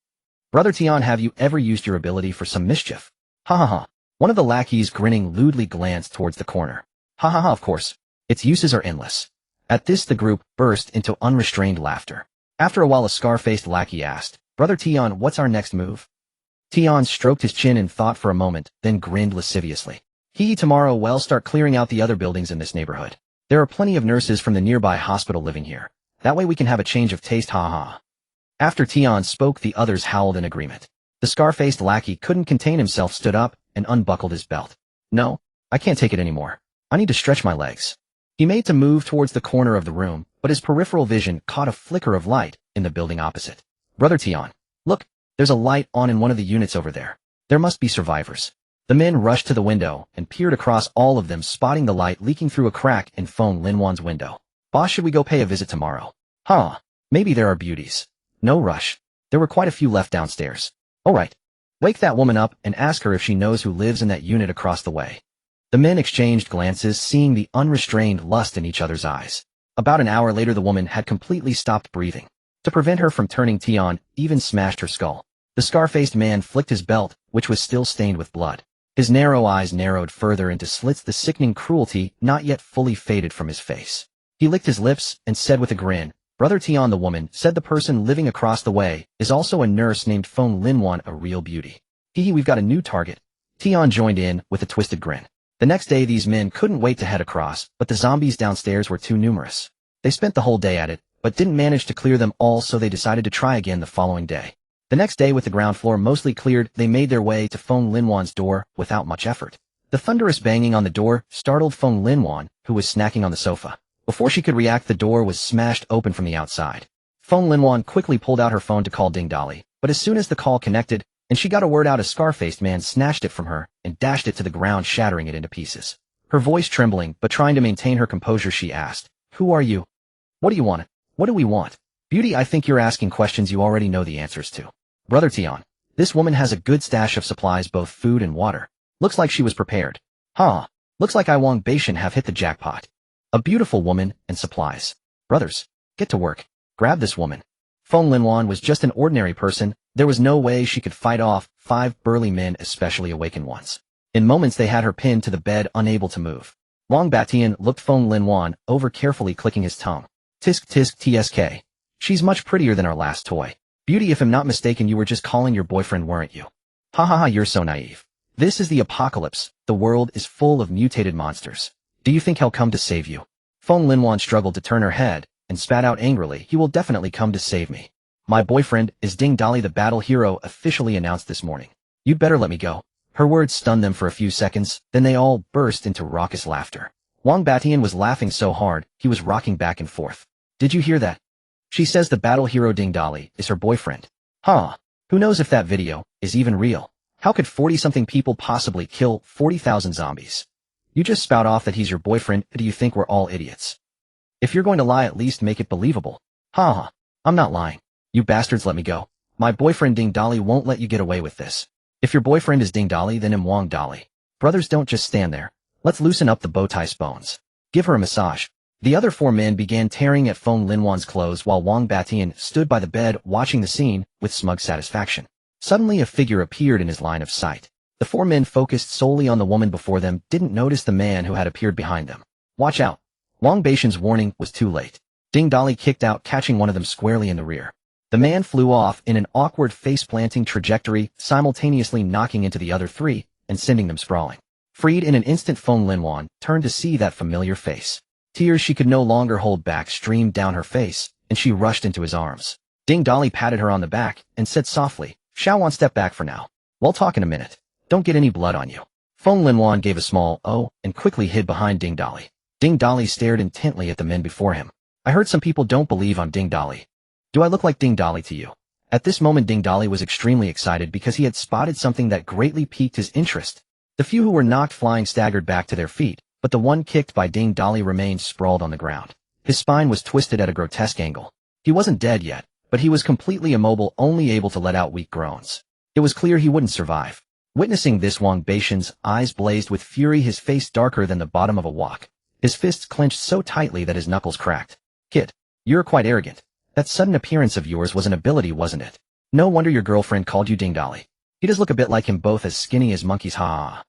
Brother Tian, have you ever used your ability for some mischief? Ha ha ha. One of the lackeys grinning lewdly glanced towards the corner. Ha ha ha, of course. Its uses are endless. At this the group burst into unrestrained laughter. After a while a scar-faced lackey asked, Brother Tian, what's our next move? Tian stroked his chin in thought for a moment, then grinned lasciviously. Tomorrow we'll start clearing out the other buildings in this neighborhood. There are plenty of nurses from the nearby hospital living here. That way we can have a change of taste, ha ha. After Tian spoke, the others howled in agreement. The scar-faced lackey couldn't contain himself, stood up, and unbuckled his belt. No, I can't take it anymore. I need to stretch my legs. He made to move towards the corner of the room, but his peripheral vision caught a flicker of light in the building opposite. Brother Tian, look, there's a light on in one of the units over there. There must be survivors. The men rushed to the window and peered across all of them, spotting the light leaking through a crack in Feng Linwan's window. Boss, should we go pay a visit tomorrow? Huh, maybe there are beauties. No rush. There were quite a few left downstairs. Alright. Wake that woman up and ask her if she knows who lives in that unit across the way. The men exchanged glances, seeing the unrestrained lust in each other's eyes. About an hour later the woman had completely stopped breathing. To prevent her from turning, Tian even smashed her skull. The scar-faced man flicked his belt, which was still stained with blood. His narrow eyes narrowed further into slits, the sickening cruelty not yet fully faded from his face. He licked his lips and said with a grin, Brother Tian, the woman said the person living across the way is also a nurse named Feng Linwan, a real beauty. We've got a new target. Tian joined in with a twisted grin. The next day these men couldn't wait to head across, but the zombies downstairs were too numerous. They spent the whole day at it, but didn't manage to clear them all, so they decided to try again the following day. The next day, with the ground floor mostly cleared, they made their way to Feng Linwan's door without much effort. The thunderous banging on the door startled Feng Linwan, who was snacking on the sofa. Before she could react, the door was smashed open from the outside. Feng Linwan quickly pulled out her phone to call Ding Dali, but as soon as the call connected and she got a word out, a scar-faced man snatched it from her and dashed it to the ground, shattering it into pieces. Her voice trembling, but trying to maintain her composure, she asked, Who are you? What do you want? What do we want? Beauty, I think you're asking questions you already know the answers to. Brother Tian, this woman has a good stash of supplies, both food and water. Looks like she was prepared. Huh, looks like Wang Beishan have hit the jackpot. A beautiful woman and supplies. Brothers, get to work. Grab this woman. Feng Linwan was just an ordinary person. There was no way she could fight off 5 burly men, especially awakened ones. In moments they had her pinned to the bed, unable to move. Wang Batian looked Feng Linwan over, carefully clicking his tongue. Tisk tisk tsk. She's much prettier than our last toy. Beauty, if I'm not mistaken, you were just calling your boyfriend, weren't you? Ha ha ha, you're so naive. This is the apocalypse. The world is full of mutated monsters. Do you think he'll come to save you? Feng Linwan struggled to turn her head and spat out angrily, He will definitely come to save me. My boyfriend is Ding Dali, the battle hero officially announced this morning. You'd better let me go. Her words stunned them for a few seconds, then they all burst into raucous laughter. Wang Batian was laughing so hard, he was rocking back and forth. Did you hear that? She says the battle hero Ding Dali is her boyfriend. Huh. Who knows if that video is even real? How could 40-something people possibly kill 40,000 zombies? You just spout off that he's your boyfriend. Do you think we're all idiots? If you're going to lie, at least make it believable. Ha. I'm not lying. You bastards, let me go. My boyfriend Ding Dali won't let you get away with this. If your boyfriend is Ding Dali, then I'm Wang Dali. Brothers, don't just stand there. Let's loosen up the bowtie spoons. Give her a massage. The other 4 men began tearing at Feng Linwan's clothes while Wang Batian stood by the bed watching the scene with smug satisfaction. Suddenly a figure appeared in his line of sight. The 4 men focused solely on the woman before them, didn't notice the man who had appeared behind them. Watch out. Wang Beishan's warning was too late. Ding Dali kicked out, catching one of them squarely in the rear. The man flew off in an awkward face-planting trajectory, simultaneously knocking into the other 3 and sending them sprawling. Freed in an instant, Feng Linwan turned to see that familiar face. Tears she could no longer hold back streamed down her face, and she rushed into his arms. Ding Dali patted her on the back and said softly, Xiaowan, step back for now. We'll talk in a minute. Don't get any blood on you. Feng Linwan gave a small "oh" and quickly hid behind Ding Dali. Ding Dali stared intently at the men before him. I heard some people don't believe I'm Ding Dali. Do I look like Ding Dali to you? At this moment Ding Dali was extremely excited because he had spotted something that greatly piqued his interest. The few who were knocked flying staggered back to their feet, but the one kicked by Ding Dali remained sprawled on the ground. His spine was twisted at a grotesque angle. He wasn't dead yet, but he was completely immobile, only able to let out weak groans. It was clear he wouldn't survive. Witnessing this, Wang Beishan's eyes blazed with fury, his face darker than the bottom of a wok. His fists clenched so tightly that his knuckles cracked. Kid, you're quite arrogant. That sudden appearance of yours was an ability, wasn't it? No wonder your girlfriend called you Ding Dali. He does look a bit like him, both as skinny as monkeys, ha.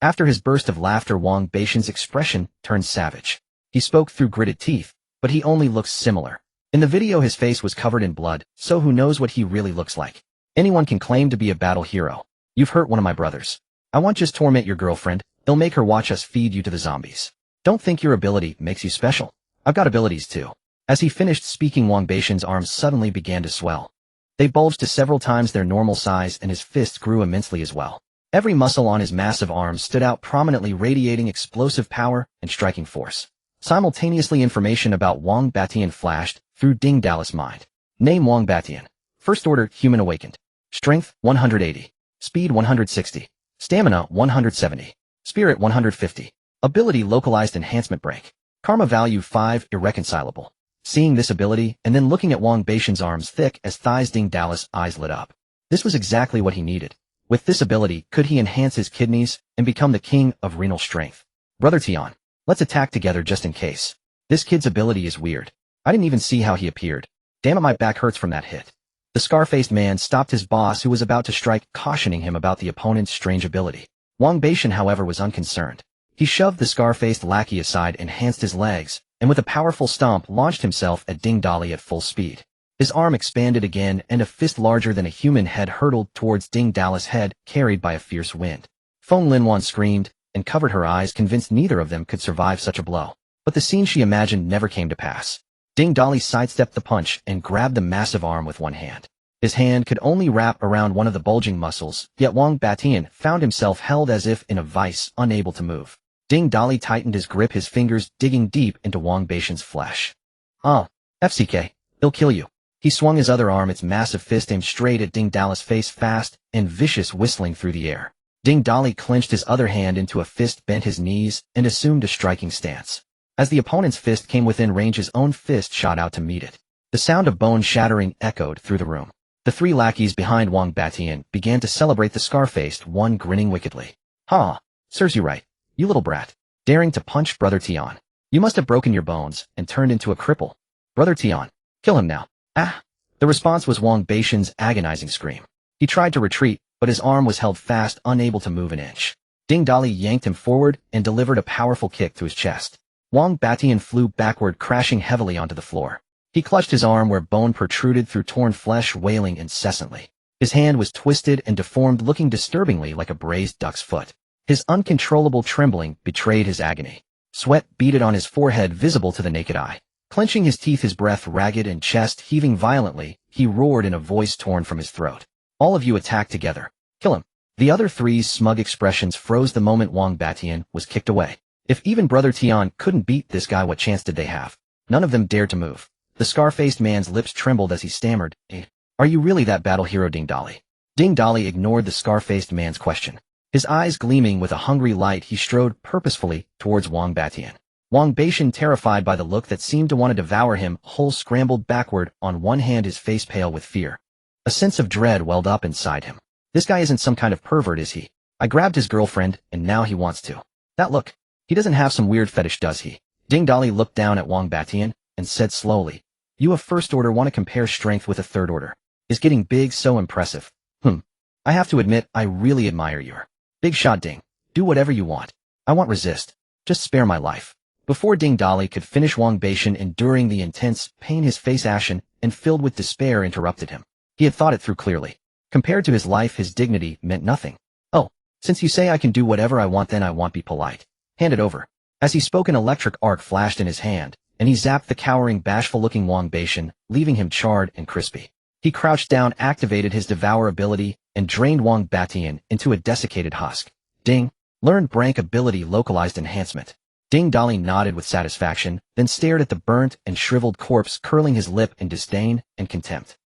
After his burst of laughter, Wang Beishan's expression turned savage. He spoke through gritted teeth, but he only looks similar. In the video his face was covered in blood, so who knows what he really looks like. Anyone can claim to be a battle hero. You've hurt one of my brothers. I won't just torment your girlfriend, they'll make her watch us feed you to the zombies. Don't think your ability makes you special. I've got abilities too. As he finished speaking, Wang Beishan's arms suddenly began to swell. They bulged to several times their normal size and his fists grew immensely as well. Every muscle on his massive arms stood out prominently, radiating explosive power and striking force. Simultaneously, information about Wang Batian flashed through Ding Dali's mind. Name: Wang Batian. First Order Human Awakened. Strength 180. Speed 160. Stamina 170. Spirit 150. Ability: Localized Enhancement Break. Karma value 5, irreconcilable. Seeing this ability, and then looking at Wang Beishan's arms thick as thighs, Ding Dali's eyes lit up. This was exactly what he needed. With this ability, could he enhance his kidneys and become the king of renal strength? Brother Tian, let's attack together just in case. This kid's ability is weird. I didn't even see how he appeared. Damn it, my back hurts from that hit. The scar-faced man stopped his boss, who was about to strike, cautioning him about the opponent's strange ability. Wang Beishan, however, was unconcerned. He shoved the scar-faced lackey aside, enhanced his legs, and with a powerful stomp launched himself at Ding Dali at full speed. His arm expanded again, and a fist larger than a human head hurtled towards Ding Dali's head, carried by a fierce wind. Feng Linwan screamed and covered her eyes, convinced neither of them could survive such a blow. But the scene she imagined never came to pass. Ding Dali sidestepped the punch and grabbed the massive arm with one hand. His hand could only wrap around one of the bulging muscles, yet Wang Batian found himself held as if in a vice, unable to move. Ding Dali tightened his grip, his fingers digging deep into Wang Beishan's flesh. FCK, he'll kill you. He swung his other arm, its massive fist aimed straight at Ding Dali's face, fast and vicious, whistling through the air. Ding Dali clenched his other hand into a fist, bent his knees, and assumed a striking stance. As the opponent's fist came within range, his own fist shot out to meet it. The sound of bone shattering echoed through the room. The three lackeys behind Wang Batian began to celebrate, the scar-faced one grinning wickedly. Serves you right. You little brat. Daring to punch Brother Tian. You must have broken your bones and turned into a cripple. Brother Tian, kill him now. The response was Wang Beishan's agonizing scream. He tried to retreat, but his arm was held fast, unable to move an inch. Ding Dali yanked him forward and delivered a powerful kick to his chest. Wang Batian flew backward, crashing heavily onto the floor. He clutched his arm where bone protruded through torn flesh, wailing incessantly. His hand was twisted and deformed, looking disturbingly like a braised duck's foot. His uncontrollable trembling betrayed his agony. Sweat beaded on his forehead, visible to the naked eye. Clenching his teeth, his breath ragged and chest heaving violently, he roared in a voice torn from his throat. All of you attack together. Kill him. The other three's smug expressions froze the moment Wang Batian was kicked away. If even Brother Tian couldn't beat this guy, what chance did they have? None of them dared to move. The scar-faced man's lips trembled as he stammered, Are you really that battle hero, Ding Dali? Ding Dali ignored the scar-faced man's question. His eyes gleaming with a hungry light, he strode purposefully towards Wang Batian. Wang Beishan, terrified by the look that seemed to want to devour him whole, scrambled backward, on one hand, his face pale with fear. A sense of dread welled up inside him. This guy isn't some kind of pervert, is he? I grabbed his girlfriend, and now he wants to. That look. He doesn't have some weird fetish, does he? Ding Dali looked down at Wang Batian and said slowly, You of First Order want to compare strength with a Third Order. Is getting big so impressive? I have to admit, I really admire your big shot, Ding. Do whatever you want. I won't resist. Just spare my life. Before Ding Dali could finish, Wang Beishan, enduring the intense pain, his face ashen and filled with despair, interrupted him. He had thought it through clearly. Compared to his life, his dignity meant nothing. Since you say I can do whatever I want, then I won't be polite. Hand it over. As he spoke, an electric arc flashed in his hand, and he zapped the cowering, bashful-looking Wang Beishan, leaving him charred and crispy. He crouched down, activated his devour ability, and drained Wang Batian into a desiccated husk. Ding. Learned Brank ability, Localized Enhancement. Ding Dali nodded with satisfaction, then stared at the burnt and shriveled corpse, curling his lip in disdain and contempt.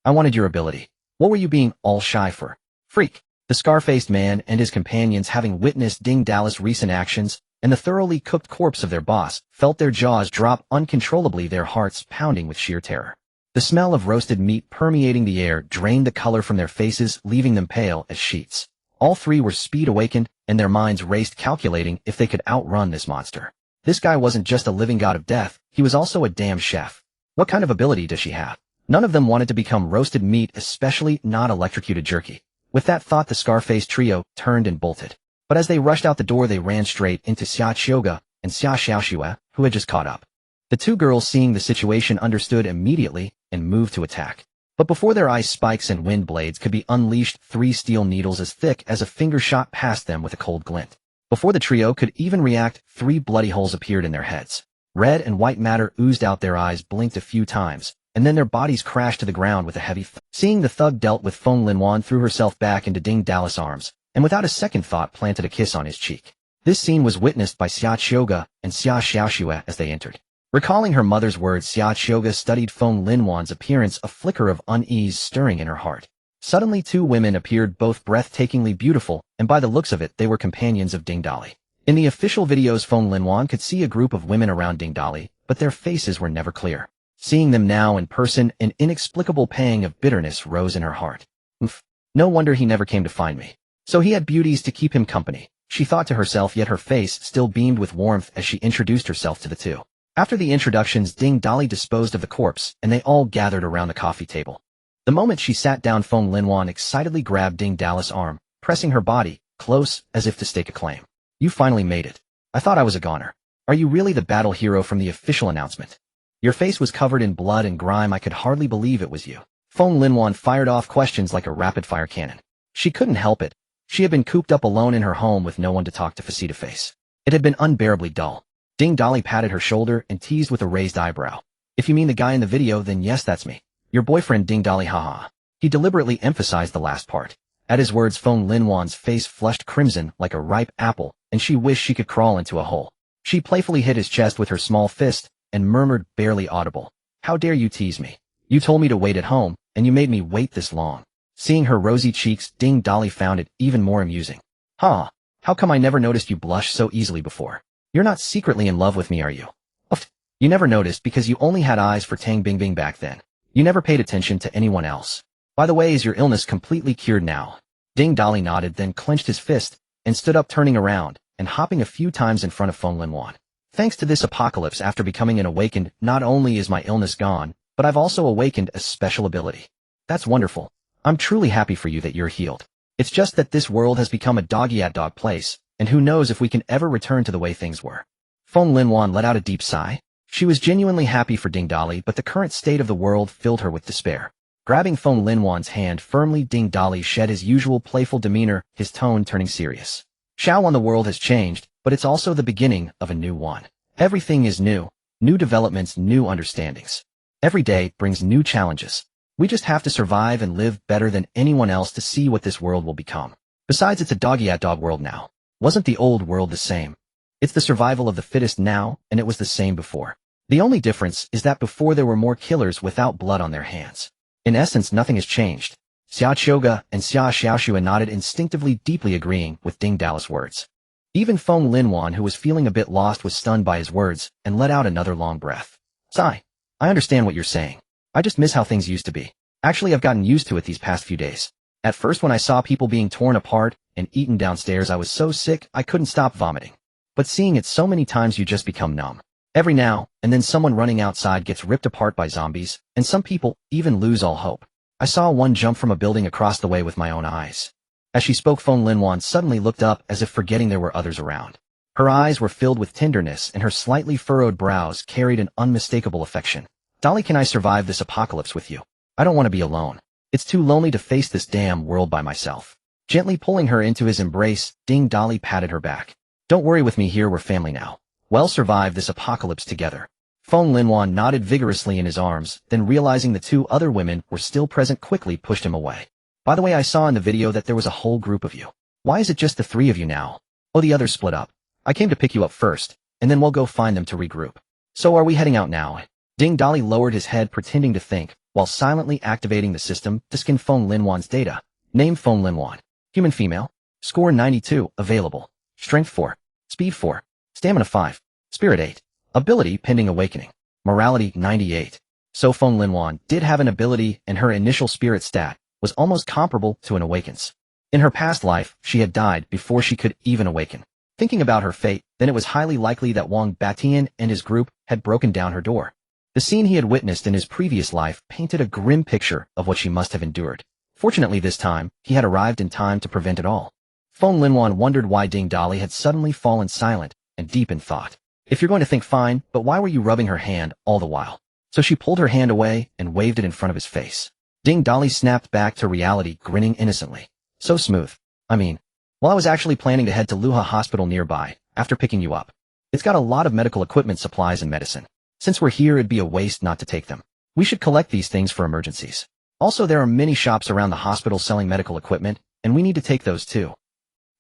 I wanted your ability. What were you being all shy for? Freak. The scar-faced man and his companions, having witnessed Ding Dali's recent actions and the thoroughly cooked corpse of their boss, felt their jaws drop uncontrollably, their hearts pounding with sheer terror. The smell of roasted meat permeating the air drained the color from their faces, leaving them pale as sheets. All three were speed awakened, and their minds raced, calculating if they could outrun this monster. This guy wasn't just a living god of death, he was also a damn chef. What kind of ability does she have? None of them wanted to become roasted meat, especially not electrocuted jerky. With that thought, the Scarface trio turned and bolted. But as they rushed out the door, they ran straight into Xia Qiuge and Xia Xiaoxue, who had just caught up. The two girls, seeing the situation, understood immediately and moved to attack. But before their ice spikes and wind blades could be unleashed, 3 steel needles as thick as a finger shot past them with a cold glint. Before the trio could even react, 3 bloody holes appeared in their heads. Red and white matter oozed out, their eyes blinked a few times, and then their bodies crashed to the ground with a heavy thud. Seeing the thug dealt with, Feng Linwan threw herself back into Ding Dali's arms, and without a second thought planted a kiss on his cheek. This scene was witnessed by Xia Qiuge and Xia Xiaoxue as they entered. Recalling her mother's words, Xia Qiuge studied Feng Linwan's appearance, a flicker of unease stirring in her heart. Suddenly 2 women appeared, both breathtakingly beautiful, and by the looks of it, they were companions of Ding Dali. In the official videos, Feng Linwan could see a group of women around Ding Dali, but their faces were never clear. Seeing them now in person, an inexplicable pang of bitterness rose in her heart. Oof. No wonder he never came to find me. So he had beauties to keep him company, she thought to herself, yet her face still beamed with warmth as she introduced herself to the two. After the introductions, Ding Dali disposed of the corpse, and they all gathered around the coffee table. The moment she sat down, Feng Linwan excitedly grabbed Ding Dali's arm, pressing her body close as if to stake a claim. You finally made it. I thought I was a goner. Are you really the battle hero from the official announcement? Your face was covered in blood and grime. I could hardly believe it was you. Feng Linwan fired off questions like a rapid-fire cannon. She couldn't help it. She had been cooped up alone in her home with no one to talk to face-to-face. It had been unbearably dull. Ding Dali patted her shoulder and teased with a raised eyebrow. If you mean the guy in the video, then yes, that's me. Your boyfriend, Ding Dali, haha. He deliberately emphasized the last part. At his words, Feng Linwan's face flushed crimson like a ripe apple, and she wished she could crawl into a hole. She playfully hit his chest with her small fist and murmured, barely audible, "How dare you tease me? You told me to wait at home, and you made me wait this long." Seeing her rosy cheeks, Ding Dali found it even more amusing. Huh, how come I never noticed you blush so easily before? You're not secretly in love with me, are you? Oof, you never noticed because you only had eyes for Tang Bingbing back then. You never paid attention to anyone else. By the way, is your illness completely cured now? Ding Dali nodded, then clenched his fist and stood up, turning around and hopping a few times in front of Feng Linwan. Thanks to this apocalypse, after becoming an awakened, not only is my illness gone, but I've also awakened a special ability. That's wonderful. I'm truly happy for you that you're healed. It's just that this world has become a dog-eat-dog place, and who knows if we can ever return to the way things were. Feng Linwan let out a deep sigh. She was genuinely happy for Ding Dali, but the current state of the world filled her with despair. Grabbing Feng Linwan's hand firmly, Ding Dali shed his usual playful demeanor, his tone turning serious. Xiao on the world has changed, but it's also the beginning of a new one. Everything is new. New developments, new understandings. Every day brings new challenges. We just have to survive and live better than anyone else to see what this world will become. Besides, it's a dog-eat-dog world now. Wasn't the old world the same? It's the survival of the fittest now, and it was the same before. The only difference is that before there were more killers without blood on their hands. In essence, nothing has changed. Xia Qiuge and Xia Xiaoxue nodded, instinctively deeply agreeing with Ding Dali's words. Even Feng Linwan, who was feeling a bit lost, was stunned by his words and let out another long breath. Sigh. I understand what you're saying. I just miss how things used to be. Actually, I've gotten used to it these past few days. At first, when I saw people being torn apart and eaten downstairs, I was so sick I couldn't stop vomiting. But seeing it so many times, you just become numb. Every now and then someone running outside gets ripped apart by zombies, and some people even lose all hope. I saw one jump from a building across the way with my own eyes. As she spoke, Feng Linwan suddenly looked up as if forgetting there were others around. Her eyes were filled with tenderness, and her slightly furrowed brows carried an unmistakable affection. Dali, can I survive this apocalypse with you? I don't want to be alone. It's too lonely to face this damn world by myself. Gently pulling her into his embrace, Ding Dali patted her back. Don't worry with me here, we're family now. We'll survive this apocalypse together. Feng Linwan nodded vigorously in his arms, then realizing the 2 other women were still present, quickly pushed him away. By the way, I saw in the video that there was a whole group of you. Why is it just the 3 of you now? Oh, the others split up. I came to pick you up first, and then we'll go find them to regroup. So are we heading out now? Ding Dali lowered his head, pretending to think, while silently activating the system to scan Feng Linwan's data. Name Feng Linwan. Human female. Score 92, available. Strength 4. Speed 4. Stamina 5. Spirit 8. Ability pending awakening. Morality 98. So Feng Linwan did have an ability, and her initial spirit stat was almost comparable to an awakens. In her past life, she had died before she could even awaken. Thinking about her fate, then it was highly likely that Wang Batian and his group had broken down her door. The scene he had witnessed in his previous life painted a grim picture of what she must have endured. Fortunately this time, he had arrived in time to prevent it all. Feng Linwan wondered why Ding Dali had suddenly fallen silent and deep in thought. If you're going to think fine, but why were you rubbing her hand all the while? So she pulled her hand away and waved it in front of his face. Ding Dali snapped back to reality, grinning innocently. So smooth. I mean, well, I was actually planning to head to Luha Hospital nearby, after picking you up. It's got a lot of medical equipment, supplies, and medicine. Since we're here, it'd be a waste not to take them. We should collect these things for emergencies. Also, there are many shops around the hospital selling medical equipment, and we need to take those too.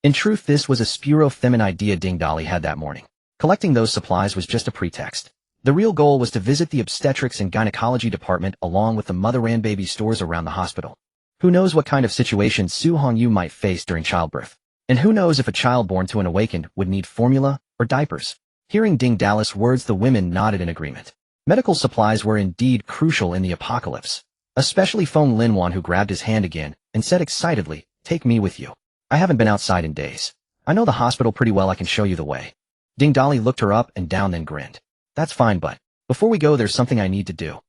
In truth, this was a Spuro-Themin idea Ding Dali had that morning. Collecting those supplies was just a pretext. The real goal was to visit the obstetrics and gynecology department along with the mother and baby stores around the hospital. Who knows what kind of situation Su Hongyu might face during childbirth? And who knows if a child born to an awakened would need formula or diapers? Hearing Ding Dali's words, the women nodded in agreement. Medical supplies were indeed crucial in the apocalypse. Especially Feng Linwan, who grabbed his hand again and said excitedly, "Take me with you. I haven't been outside in days. I know the hospital pretty well, I can show you the way." Ding Dali looked her up and down then grinned. "That's fine, but before we go there's something I need to do."